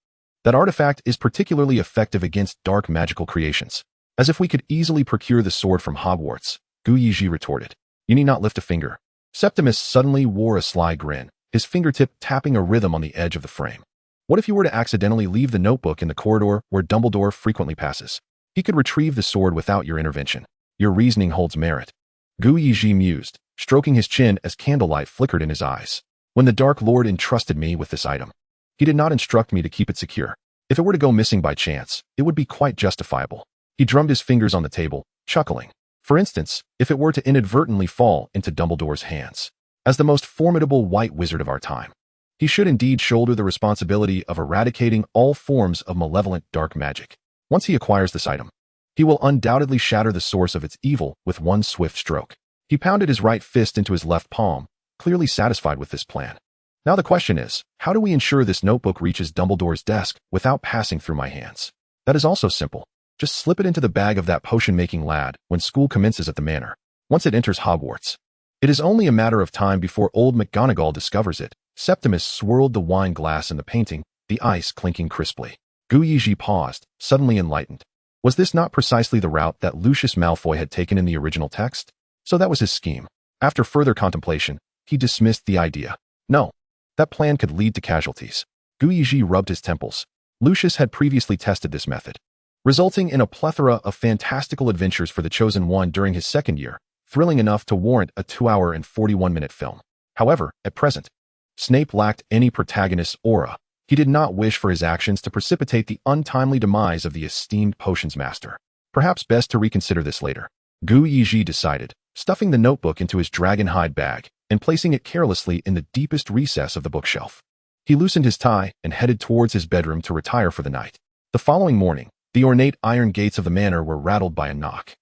That artifact is particularly effective against dark magical creations. As if we could easily procure the sword from Hogwarts, Yezhi retorted. You need not lift a finger. Septimus suddenly wore a sly grin, his fingertip tapping a rhythm on the edge of the frame. What if you were to accidentally leave the notebook in the corridor where Dumbledore frequently passes? He could retrieve the sword without your intervention. Your reasoning holds merit. Yezhi mused, stroking his chin as candlelight flickered in his eyes. When the Dark Lord entrusted me with this item, he did not instruct me to keep it secure. If it were to go missing by chance, it would be quite justifiable. He drummed his fingers on the table, chuckling. For instance, if it were to inadvertently fall into Dumbledore's hands. As the most formidable white wizard of our time, he should indeed shoulder the responsibility of eradicating all forms of malevolent dark magic. Once he acquires this item, he will undoubtedly shatter the source of its evil with one swift stroke. He pounded his right fist into his left palm, clearly satisfied with this plan. Now the question is, how do we ensure this notebook reaches Dumbledore's desk without passing through my hands? That is also simple. Just slip it into the bag of that potion-making lad when school commences at the manor. Once it enters Hogwarts, it is only a matter of time before old McGonagall discovers it. Septimus swirled the wine glass in the painting, the ice clinking crisply. Yezhi paused, suddenly enlightened. Was this not precisely the route that Lucius Malfoy had taken in the original text? So that was his scheme. After further contemplation, he dismissed the idea. No, that plan could lead to casualties. Yezhi rubbed his temples. Lucius had previously tested this method, resulting in a plethora of fantastical adventures for the Chosen One during his second year, thrilling enough to warrant a 2-hour and 41-minute film. However, at present, Snape lacked any protagonist's aura. He did not wish for his actions to precipitate the untimely demise of the esteemed potions master. Perhaps best to reconsider this later. Yezhi decided, stuffing the notebook into his dragon-hide bag and placing it carelessly in the deepest recess of the bookshelf. He loosened his tie and headed towards his bedroom to retire for the night. The following morning, the ornate iron gates of the manor were rattled by a knock.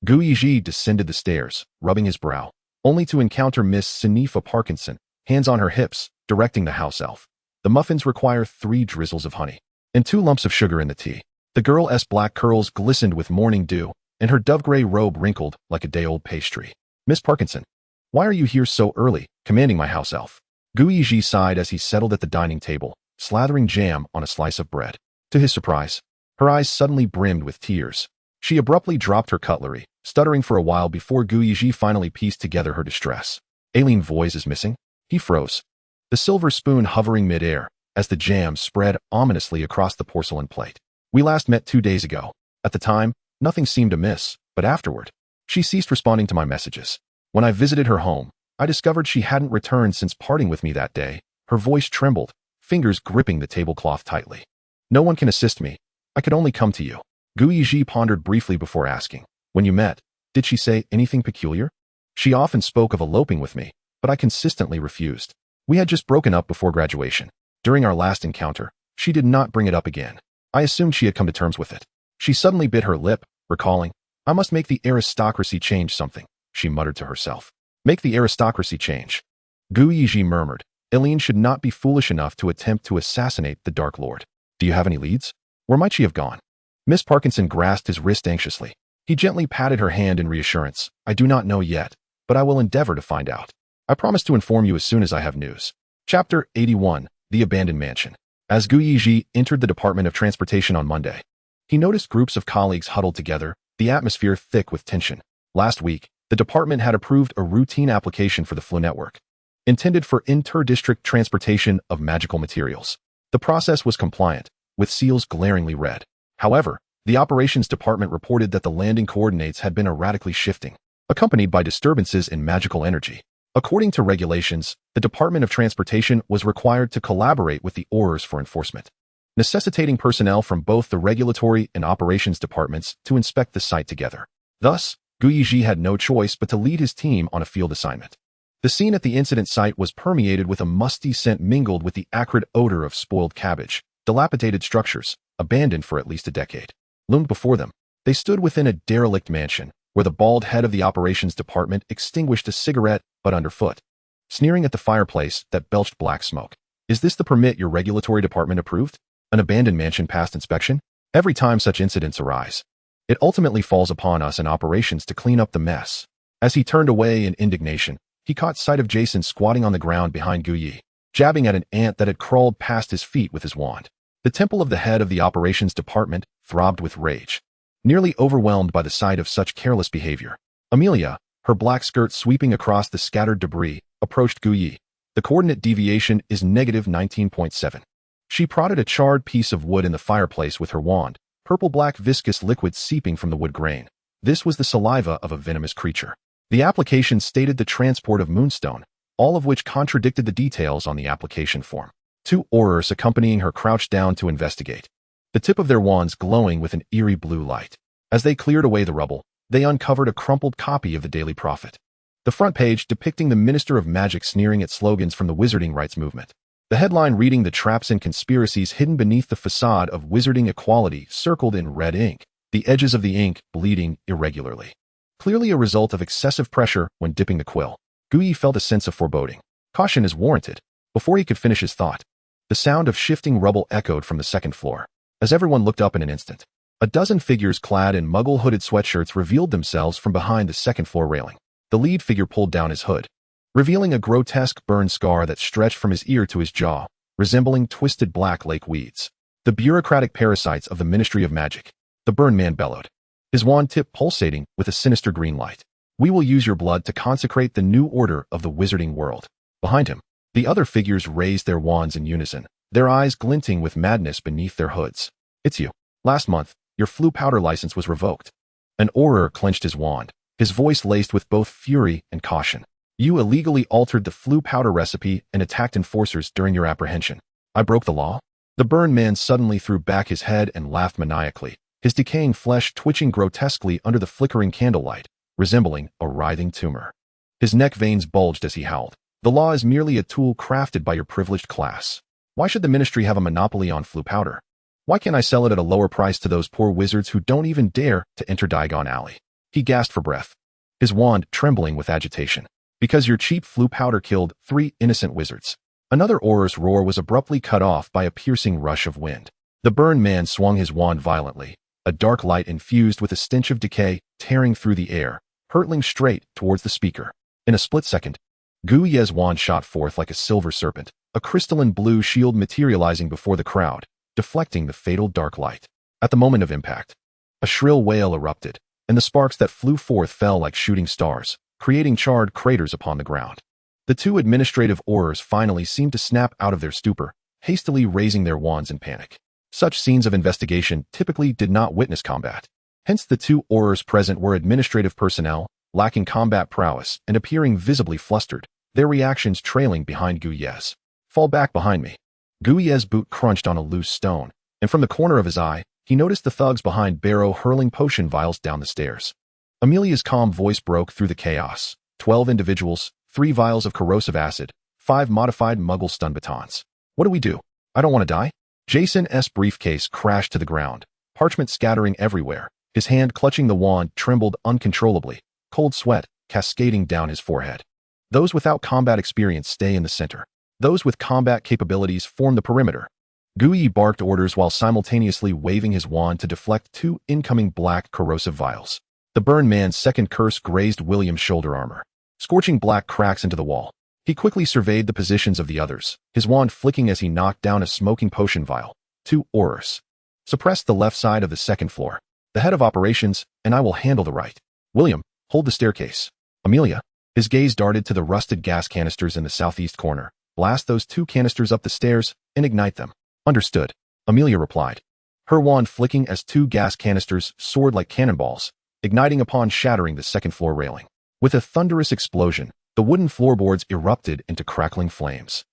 Yezhi descended the stairs, rubbing his brow, only to encounter Miss Sinifa Parkinson, hands on her hips, directing the house elf. The muffins require 3 drizzles of honey and 2 lumps of sugar in the tea. The girl's black curls glistened with morning dew, and her dove-gray robe wrinkled like a day-old pastry. Miss Parkinson, why are you here so early, commanding my house elf? Yezhi sighed as he settled at the dining table, slathering jam on a slice of bread. To his surprise, her eyes suddenly brimmed with tears. She abruptly dropped her cutlery, stuttering for a while before Yezhi finally pieced together her distress. Aileen voice is missing? He froze, the silver spoon hovering mid-air, as the jam spread ominously across the porcelain plate. We last met 2 days ago. At the time, nothing seemed amiss, but afterward, she ceased responding to my messages. When I visited her home, I discovered she hadn't returned since parting with me that day. Her voice trembled, fingers gripping the tablecloth tightly. No one can assist me. I could only come to you. Yezhi pondered briefly before asking, when you met, did she say anything peculiar? She often spoke of eloping with me, but I consistently refused. We had just broken up before graduation. During our last encounter, she did not bring it up again. I assumed she had come to terms with it. She suddenly bit her lip, recalling, I must make the aristocracy change something, she muttered to herself. Make the aristocracy change. Yezhi murmured, Aileen should not be foolish enough to attempt to assassinate the Dark Lord. Do you have any leads? Where might she have gone? Miss Parkinson grasped his wrist anxiously. He gently patted her hand in reassurance. I do not know yet, but I will endeavor to find out. I promise to inform you as soon as I have news. Chapter 81, The Abandoned Mansion. As Yezhi entered the Department of Transportation on Monday, he noticed groups of colleagues huddled together, the atmosphere thick with tension. Last week, the department had approved a routine application for the FLU network, intended for inter-district transportation of magical materials. The process was compliant, with seals glaringly red. However, the operations department reported that the landing coordinates had been erratically shifting, accompanied by disturbances in magical energy. According to regulations, the Department of Transportation was required to collaborate with the Aurors for enforcement, necessitating personnel from both the regulatory and operations departments to inspect the site together. Thus, Yezhi had no choice but to lead his team on a field assignment. The scene at the incident site was permeated with a musty scent mingled with the acrid odor of spoiled cabbage. Dilapidated structures, abandoned for at least a decade, loomed before them. They stood within a derelict mansion, where the bald head of the operations department extinguished a cigarette but underfoot, sneering at the fireplace that belched black smoke. Is this the permit your regulatory department approved? An abandoned mansion past inspection? Every time such incidents arise, it ultimately falls upon us in operations to clean up the mess. As he turned away in indignation, he caught sight of Jason squatting on the ground behind Yezhi, jabbing at an ant that had crawled past his feet with his wand. The temple of the head of the operations department throbbed with rage, nearly overwhelmed by the sight of such careless behavior. Amelia, her black skirt sweeping across the scattered debris, approached Yezhi. The coordinate deviation is -19.7. She prodded a charred piece of wood in the fireplace with her wand, purple-black viscous liquid seeping from the wood grain. This was the saliva of a venomous creature. The application stated the transport of moonstone, all of which contradicted the details on the application form. 2 Aurors accompanying her crouched down to investigate, the tip of their wands glowing with an eerie blue light. As they cleared away the rubble, they uncovered a crumpled copy of the Daily Prophet, the front page depicting the Minister of Magic sneering at slogans from the Wizarding Rights movement. The headline reading the traps and conspiracies hidden beneath the facade of wizarding equality circled in red ink, the edges of the ink bleeding irregularly. Clearly a result of excessive pressure when dipping the quill. Yezhi felt a sense of foreboding. Caution is warranted. Before he could finish his thought, the sound of shifting rubble echoed from the second floor. As everyone looked up in an instant, A dozen figures clad in muggle-hooded sweatshirts revealed themselves from behind the second-floor railing. The lead figure pulled down his hood, revealing a grotesque burn scar that stretched from his ear to his jaw, resembling twisted black lake weeds. The bureaucratic parasites of the Ministry of Magic. The Burn Man bellowed, his wand tip pulsating with a sinister green light. We will use your blood to consecrate the new order of the wizarding world. Behind him, the other figures raised their wands in unison, their eyes glinting with madness beneath their hoods. It's you. Last month, your flu powder license was revoked. An Auror clenched his wand, his voice laced with both fury and caution. You illegally altered the flu powder recipe and attacked enforcers during your apprehension. I broke the law? The Burn Man suddenly threw back his head and laughed maniacally, his decaying flesh twitching grotesquely under the flickering candlelight, resembling a writhing tumor. His neck veins bulged as he howled. The law is merely a tool crafted by your privileged class. Why should the ministry have a monopoly on flu powder? Why can't I sell it at a lower price to those poor wizards who don't even dare to enter Diagon Alley? He gasped for breath, his wand trembling with agitation. Because your cheap flu powder killed 3 innocent wizards. Another Auror's roar was abruptly cut off by a piercing rush of wind. The Burn Man swung his wand violently, a dark light infused with a stench of decay tearing through the air, hurtling straight towards the speaker. In a split second, Yezhi's wand shot forth like a silver serpent, a crystalline blue shield materializing before the crowd, deflecting the fatal dark light. At the moment of impact, a shrill wail erupted, and the sparks that flew forth fell like shooting stars, creating charred craters upon the ground. The 2 administrative Aurors finally seemed to snap out of their stupor, hastily raising their wands in panic. Such scenes of investigation typically did not witness combat. Hence the 2 Aurors present were administrative personnel, lacking combat prowess and appearing visibly flustered, their reactions trailing behind Yezhi. Fall back behind me. Yezhi's boot crunched on a loose stone, and from the corner of his eye, he noticed the thugs behind Barrow hurling potion vials down the stairs. Amelia's calm voice broke through the chaos. 12 individuals, 3 vials of corrosive acid, 5 modified muggle stun batons. What do we do? I don't want to die? Jason's briefcase crashed to the ground, parchment scattering everywhere. His hand clutching the wand trembled uncontrollably, cold sweat cascading down his forehead. Those without combat experience stay in the center. Those with combat capabilities form the perimeter. Yezhi barked orders while simultaneously waving his wand to deflect 2 incoming black corrosive vials. The Burn Man's second curse grazed William's shoulder armor, scorching black cracks into the wall. He quickly surveyed the positions of the others, his wand flicking as he knocked down a smoking potion vial. 2 Aurors. Suppress the left side of the second floor. The head of operations, and I will handle the right. William, hold the staircase. Amelia. His gaze darted to the rusted gas canisters in the southeast corner. Blast those 2 canisters up the stairs and ignite them. Understood. Amelia replied, her wand flicking as 2 gas canisters soared like cannonballs, igniting upon shattering the second-floor railing. With a thunderous explosion, the wooden floorboards erupted into crackling flames.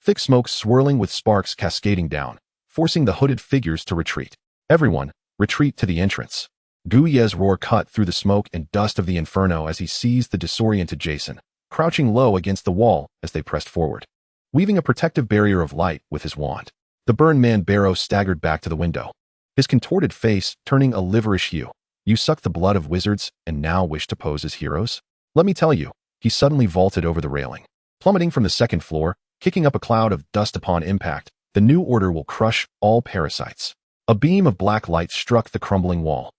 Thick smoke swirling with sparks cascading down, forcing the hooded figures to retreat. Everyone, retreat to the entrance. Yezhi's roar cut through the smoke and dust of the inferno as he seized the disoriented Jason, crouching low against the wall as they pressed forward, weaving a protective barrier of light with his wand. The Burn Man Barrow staggered back to the window, his contorted face turning a liverish hue. You suck the blood of wizards and now wish to pose as heroes? Let me tell you, he suddenly vaulted over the railing. Plummeting from the second floor, kicking up a cloud of dust upon impact, the new order will crush all parasites. A beam of black light struck the crumbling wall.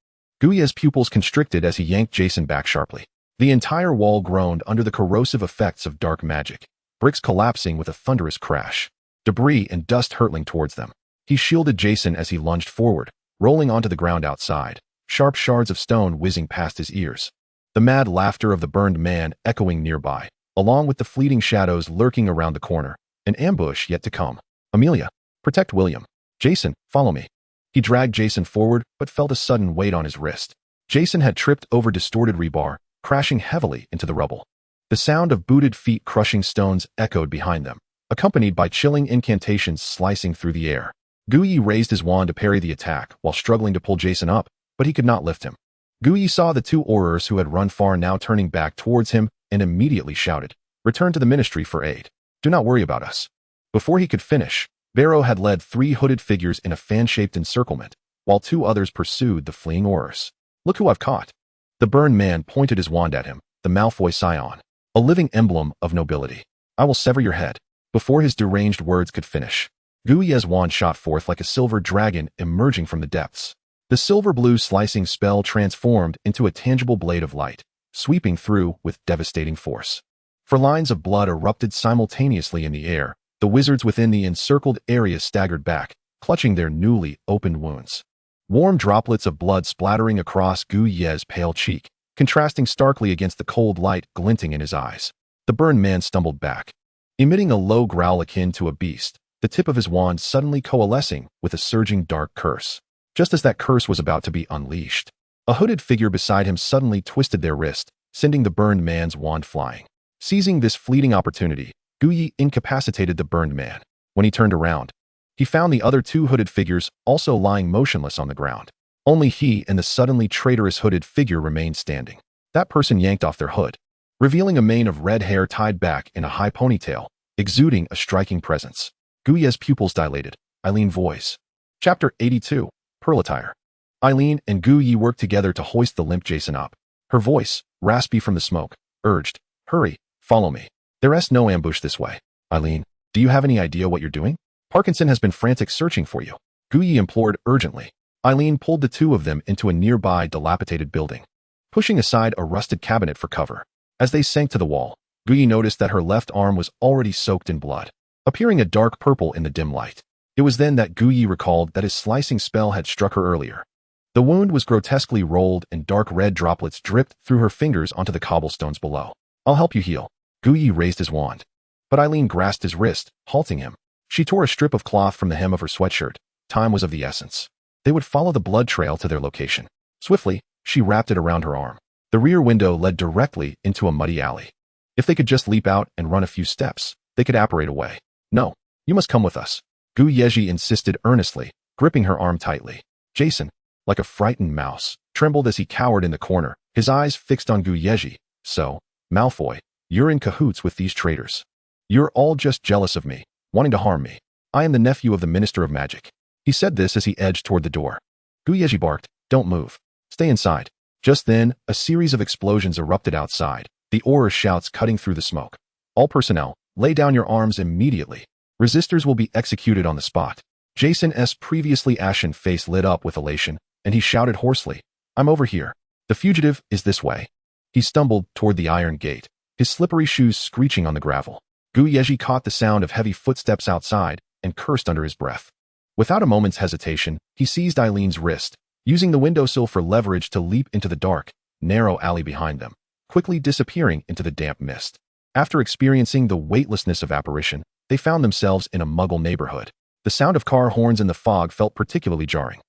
Yezhi's pupils constricted as he yanked Jason back sharply. The entire wall groaned under the corrosive effects of dark magic, bricks collapsing with a thunderous crash, debris and dust hurtling towards them. He shielded Jason as he lunged forward, rolling onto the ground outside, sharp shards of stone whizzing past his ears. The mad laughter of the burned man echoing nearby, along with the fleeting shadows lurking around the corner, an ambush yet to come. Amelia, protect William. Jason, follow me. He dragged Jason forward, but felt a sudden weight on his wrist. Jason had tripped over distorted rebar, crashing heavily into the rubble. The sound of booted feet crushing stones echoed behind them, accompanied by chilling incantations slicing through the air. Yezhi raised his wand to parry the attack while struggling to pull Jason up, but he could not lift him. Yezhi saw the 2 Aurors who had run far now turning back towards him and immediately shouted, "Return to the ministry for aid. Do not worry about us." Before he could finish, Barrow had led 3 hooded figures in a fan-shaped encirclement, while 2 others pursued the fleeing Aurors. "Look who I've caught." The Burn Man pointed his wand at him, the Malfoy scion, a living emblem of nobility. "I will sever your head." Before his deranged words could finish, Yezhi's wand shot forth like a silver dragon emerging from the depths. The silver-blue slicing spell transformed into a tangible blade of light, sweeping through with devastating force. For lines of blood erupted simultaneously in the air, the wizards within the encircled area staggered back, clutching their newly opened wounds. Warm droplets of blood splattering across Gu Ye's pale cheek, contrasting starkly against the cold light glinting in his eyes. The burned man stumbled back, emitting a low growl akin to a beast, the tip of his wand suddenly coalescing with a surging dark curse. Just as that curse was about to be unleashed, a hooded figure beside him suddenly twisted their wrist, sending the burned man's wand flying. Seizing this fleeting opportunity, Gu Ye incapacitated the burned man. When he turned around, he found the other two hooded figures also lying motionless on the ground. Only he and the suddenly traitorous hooded figure remained standing. That person yanked off their hood, revealing a mane of red hair tied back in a high ponytail, exuding a striking presence. Gu Ye's pupils dilated. Eileen voice. Chapter 82. Pearl Attire. Eileen and Gu Ye worked together to hoist the limp Jason up. Her voice, raspy from the smoke, urged, "Hurry, follow me. There's no ambush this way." "Eileen, do you have any idea what you're doing? Parkinson has been frantic searching for you," Gu Ye implored urgently. Eileen pulled the two of them into a nearby dilapidated building, pushing aside a rusted cabinet for cover. As they sank to the wall, Gu Ye noticed that her left arm was already soaked in blood, appearing a dark purple in the dim light. It was then that Gu Ye recalled that his slicing spell had struck her earlier. The wound was grotesquely rolled and dark red droplets dripped through her fingers onto the cobblestones below. "I'll help you heal." Gu Ye raised his wand, but Eileen grasped his wrist, halting him. She tore a strip of cloth from the hem of her sweatshirt. Time was of the essence. They would follow the blood trail to their location. Swiftly, she wrapped it around her arm. The rear window led directly into a muddy alley. If they could just leap out and run a few steps, they could apparate away. "No, you must come with us," Gu Yezhi insisted earnestly, gripping her arm tightly. Jason, like a frightened mouse, trembled as he cowered in the corner, his eyes fixed on Gu Yezhi. "So, Malfoy, you're in cahoots with these traitors. You're all just jealous of me, wanting to harm me. I am the nephew of the Minister of Magic." He said this as he edged toward the door. Gu Yezhi barked, "Don't move. Stay inside." Just then, a series of explosions erupted outside, the aura shouts cutting through the smoke. "All personnel, lay down your arms immediately. Resistors will be executed on the spot." Jason's previously ashen face lit up with elation, and he shouted hoarsely, "I'm over here. The fugitive is this way." He stumbled toward the iron gate, his slippery shoes screeching on the gravel. Gu Yezhi caught the sound of heavy footsteps outside and cursed under his breath. Without a moment's hesitation, he seized Eileen's wrist, using the windowsill for leverage to leap into the dark, narrow alley behind them, quickly disappearing into the damp mist. After experiencing the weightlessness of apparition, they found themselves in a Muggle neighborhood. The sound of car horns in the fog felt particularly jarring.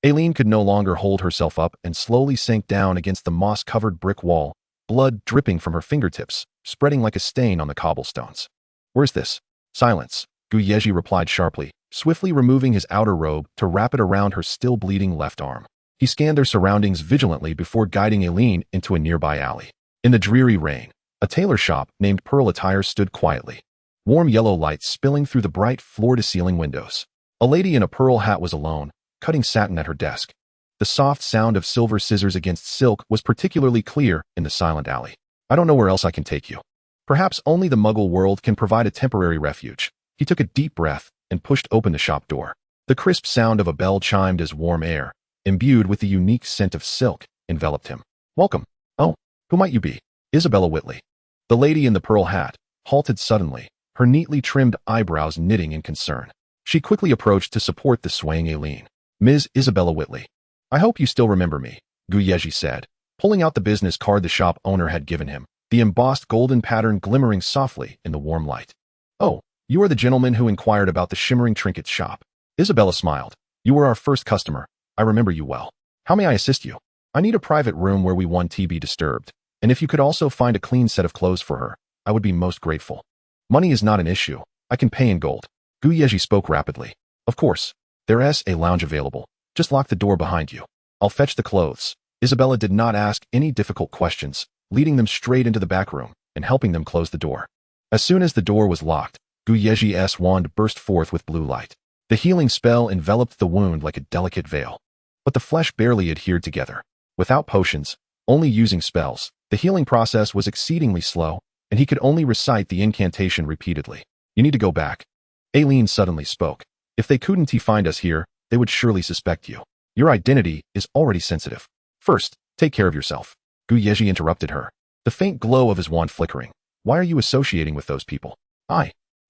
Aileen could no longer hold herself up and slowly sank down against the moss-covered brick wall, blood dripping from her fingertips, spreading like a stain on the cobblestones. "Where's this?" "Silence," Gu Yezhi replied sharply, swiftly removing his outer robe to wrap it around her still bleeding left arm. He scanned their surroundings vigilantly before guiding Aileen into a nearby alley. In the dreary rain, a tailor shop named Pearl Attire stood quietly, warm yellow light spilling through the bright floor-to-ceiling windows. A lady in a pearl hat was alone, cutting satin at her desk. The soft sound of silver scissors against silk was particularly clear in the silent alley. "I don't know where else I can take you. Perhaps only the Muggle world can provide a temporary refuge." He took a deep breath and pushed open the shop door. The crisp sound of a bell chimed as warm air, imbued with the unique scent of silk, enveloped him. "Welcome. Oh, who might you be?" "Isabella Whitley." The lady in the pearl hat halted suddenly, her neatly trimmed eyebrows knitting in concern. She quickly approached to support the swaying Aileen. "Ms. Isabella Whitley. I hope you still remember me," Gu Yezhi said, pulling out the business card the shop owner had given him, the embossed golden pattern glimmering softly in the warm light. "Oh, you are the gentleman who inquired about the shimmering trinkets shop." Isabella smiled. "You were our first customer. I remember you well. How may I assist you?" "I need a private room where we won't be disturbed, and if you could also find a clean set of clothes for her, I would be most grateful." "Money is not an issue. I can pay in gold." Gu Yezhi spoke rapidly. "Of course. There's a lounge available. Just lock the door behind you. I'll fetch the clothes." Isabella did not ask any difficult questions, leading them straight into the back room and helping them close the door. As soon as the door was locked, Gu Yezhi's wand burst forth with blue light. The healing spell enveloped the wound like a delicate veil. But the flesh barely adhered together. Without potions, only using spells, the healing process was exceedingly slow, and he could only recite the incantation repeatedly. "You need to go back." Aileen suddenly spoke. "If they couldn't find us here, they would surely suspect you. Your identity is already sensitive. First, take care of yourself. Yezhi interrupted her, the faint glow of his wand flickering. Why are you associating with those people?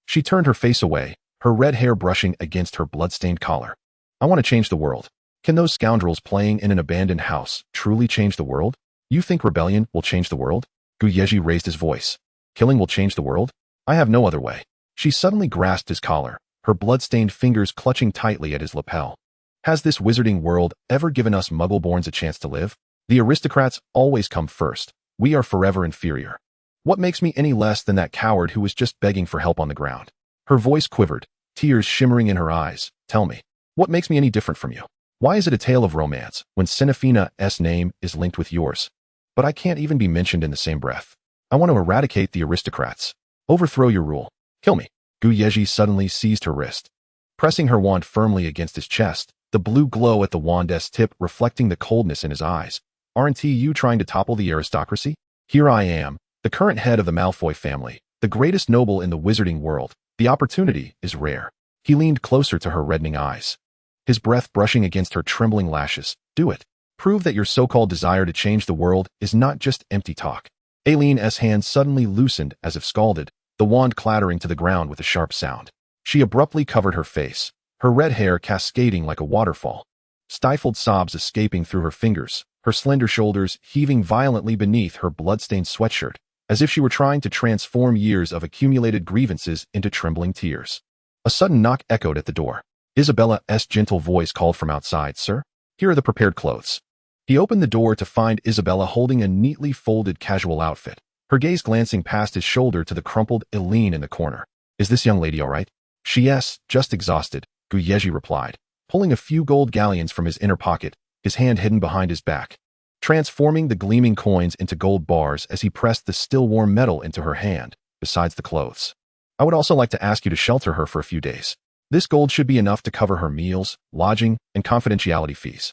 She turned her face away, her red hair brushing against her blood-stained collar. I want to change the world. Can those scoundrels playing in an abandoned house truly change the world? You think rebellion will change the world? Yezhi raised his voice. Killing will change the world? I have no other way. She suddenly grasped his collar, her blood-stained fingers clutching tightly at his lapel. Has this wizarding world ever given us muggle-borns a chance to live? The aristocrats always come first. We are forever inferior. What makes me any less than that coward who was just begging for help on the ground? Her voice quivered, tears shimmering in her eyes. Tell me, what makes me any different from you? Why is it a tale of romance when Senefina's name is linked with yours? But I can't even be mentioned in the same breath. I want to eradicate the aristocrats. Overthrow your rule. Kill me. Yezhi suddenly seized her wrist, pressing her wand firmly against his chest, the blue glow at the wand's tip reflecting the coldness in his eyes. Aren't you trying to topple the aristocracy? Here I am, the current head of the Malfoy family, the greatest noble in the wizarding world. The opportunity is rare. He leaned closer to her reddening eyes, his breath brushing against her trembling lashes. Do it. Prove that your so-called desire to change the world is not just empty talk. Aileen's hand suddenly loosened as if scalded, the wand clattering to the ground with a sharp sound. She abruptly covered her face, her red hair cascading like a waterfall, stifled sobs escaping through her fingers, her slender shoulders heaving violently beneath her blood-stained sweatshirt, as if she were trying to transform years of accumulated grievances into trembling tears. A sudden knock echoed at the door. Isabella's gentle voice called from outside. Sir, here are the prepared clothes. He opened the door to find Isabella holding a neatly folded casual outfit, her gaze glancing past his shoulder to the crumpled Eileen in the corner. Is this young lady all right? Yes, just exhausted, Yezhi replied, pulling a few gold galleons from his inner pocket, his hand hidden behind his back, transforming the gleaming coins into gold bars as he pressed the still warm metal into her hand, besides the clothes. I would also like to ask you to shelter her for a few days. This gold should be enough to cover her meals, lodging, and confidentiality fees.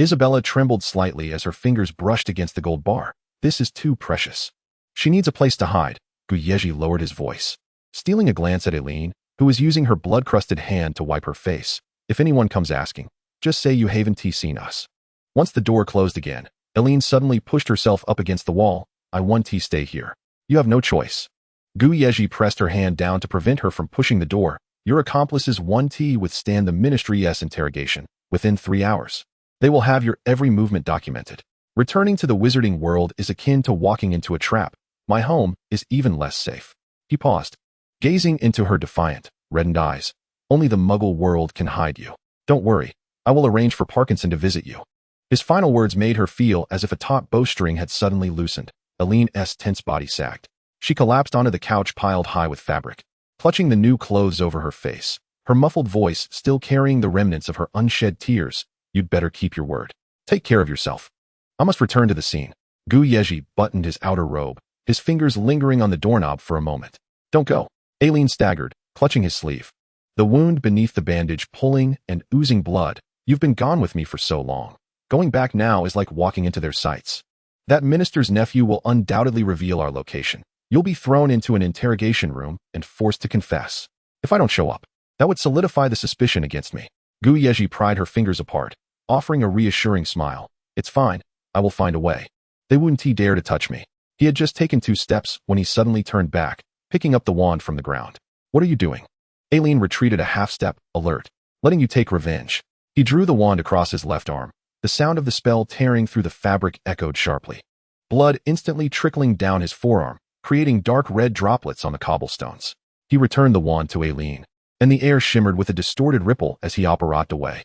Isabella trembled slightly as her fingers brushed against the gold bar. This is too precious. She needs a place to hide. Yezhi lowered his voice, stealing a glance at Eileen, who was using her blood-crusted hand to wipe her face. If anyone comes asking, just say you haven't seen us. Once the door closed again, Eileen suddenly pushed herself up against the wall. I want to stay here. You have no choice. Yezhi pressed her hand down to prevent her from pushing the door. Your accomplices want to withstand the Ministry's interrogation. Within 3 hours, they will have your every movement documented. Returning to the wizarding world is akin to walking into a trap. My home is even less safe. He paused, gazing into her defiant, reddened eyes. Only the Muggle world can hide you. Don't worry, I will arrange for Parkinson to visit you. His final words made her feel as if a taut bowstring had suddenly loosened. Eileen's tense body sagged. She collapsed onto the couch piled high with fabric, clutching the new clothes over her face, her muffled voice still carrying the remnants of her unshed tears. You'd better keep your word. Take care of yourself. I must return to the scene. Yezhi buttoned his outer robe, his fingers lingering on the doorknob for a moment. Don't go. Eileen staggered, clutching his sleeve, the wound beneath the bandage pulling and oozing blood. You've been gone with me for so long. Going back now is like walking into their sights. That minister's nephew will undoubtedly reveal our location. You'll be thrown into an interrogation room and forced to confess. If I don't show up, that would solidify the suspicion against me. Yezhi pried her fingers apart, offering a reassuring smile. It's fine. I will find a way. They wouldn't dare to touch me. He had just taken 2 steps when he suddenly turned back, picking up the wand from the ground. What are you doing? Eileen retreated a half-step, alert. Letting you take revenge. He drew the wand across his left arm. The sound of the spell tearing through the fabric echoed sharply. Blood instantly trickling down his forearm, creating dark red droplets on the cobblestones. He returned the wand to Eileen, and the air shimmered with a distorted ripple as he operated away.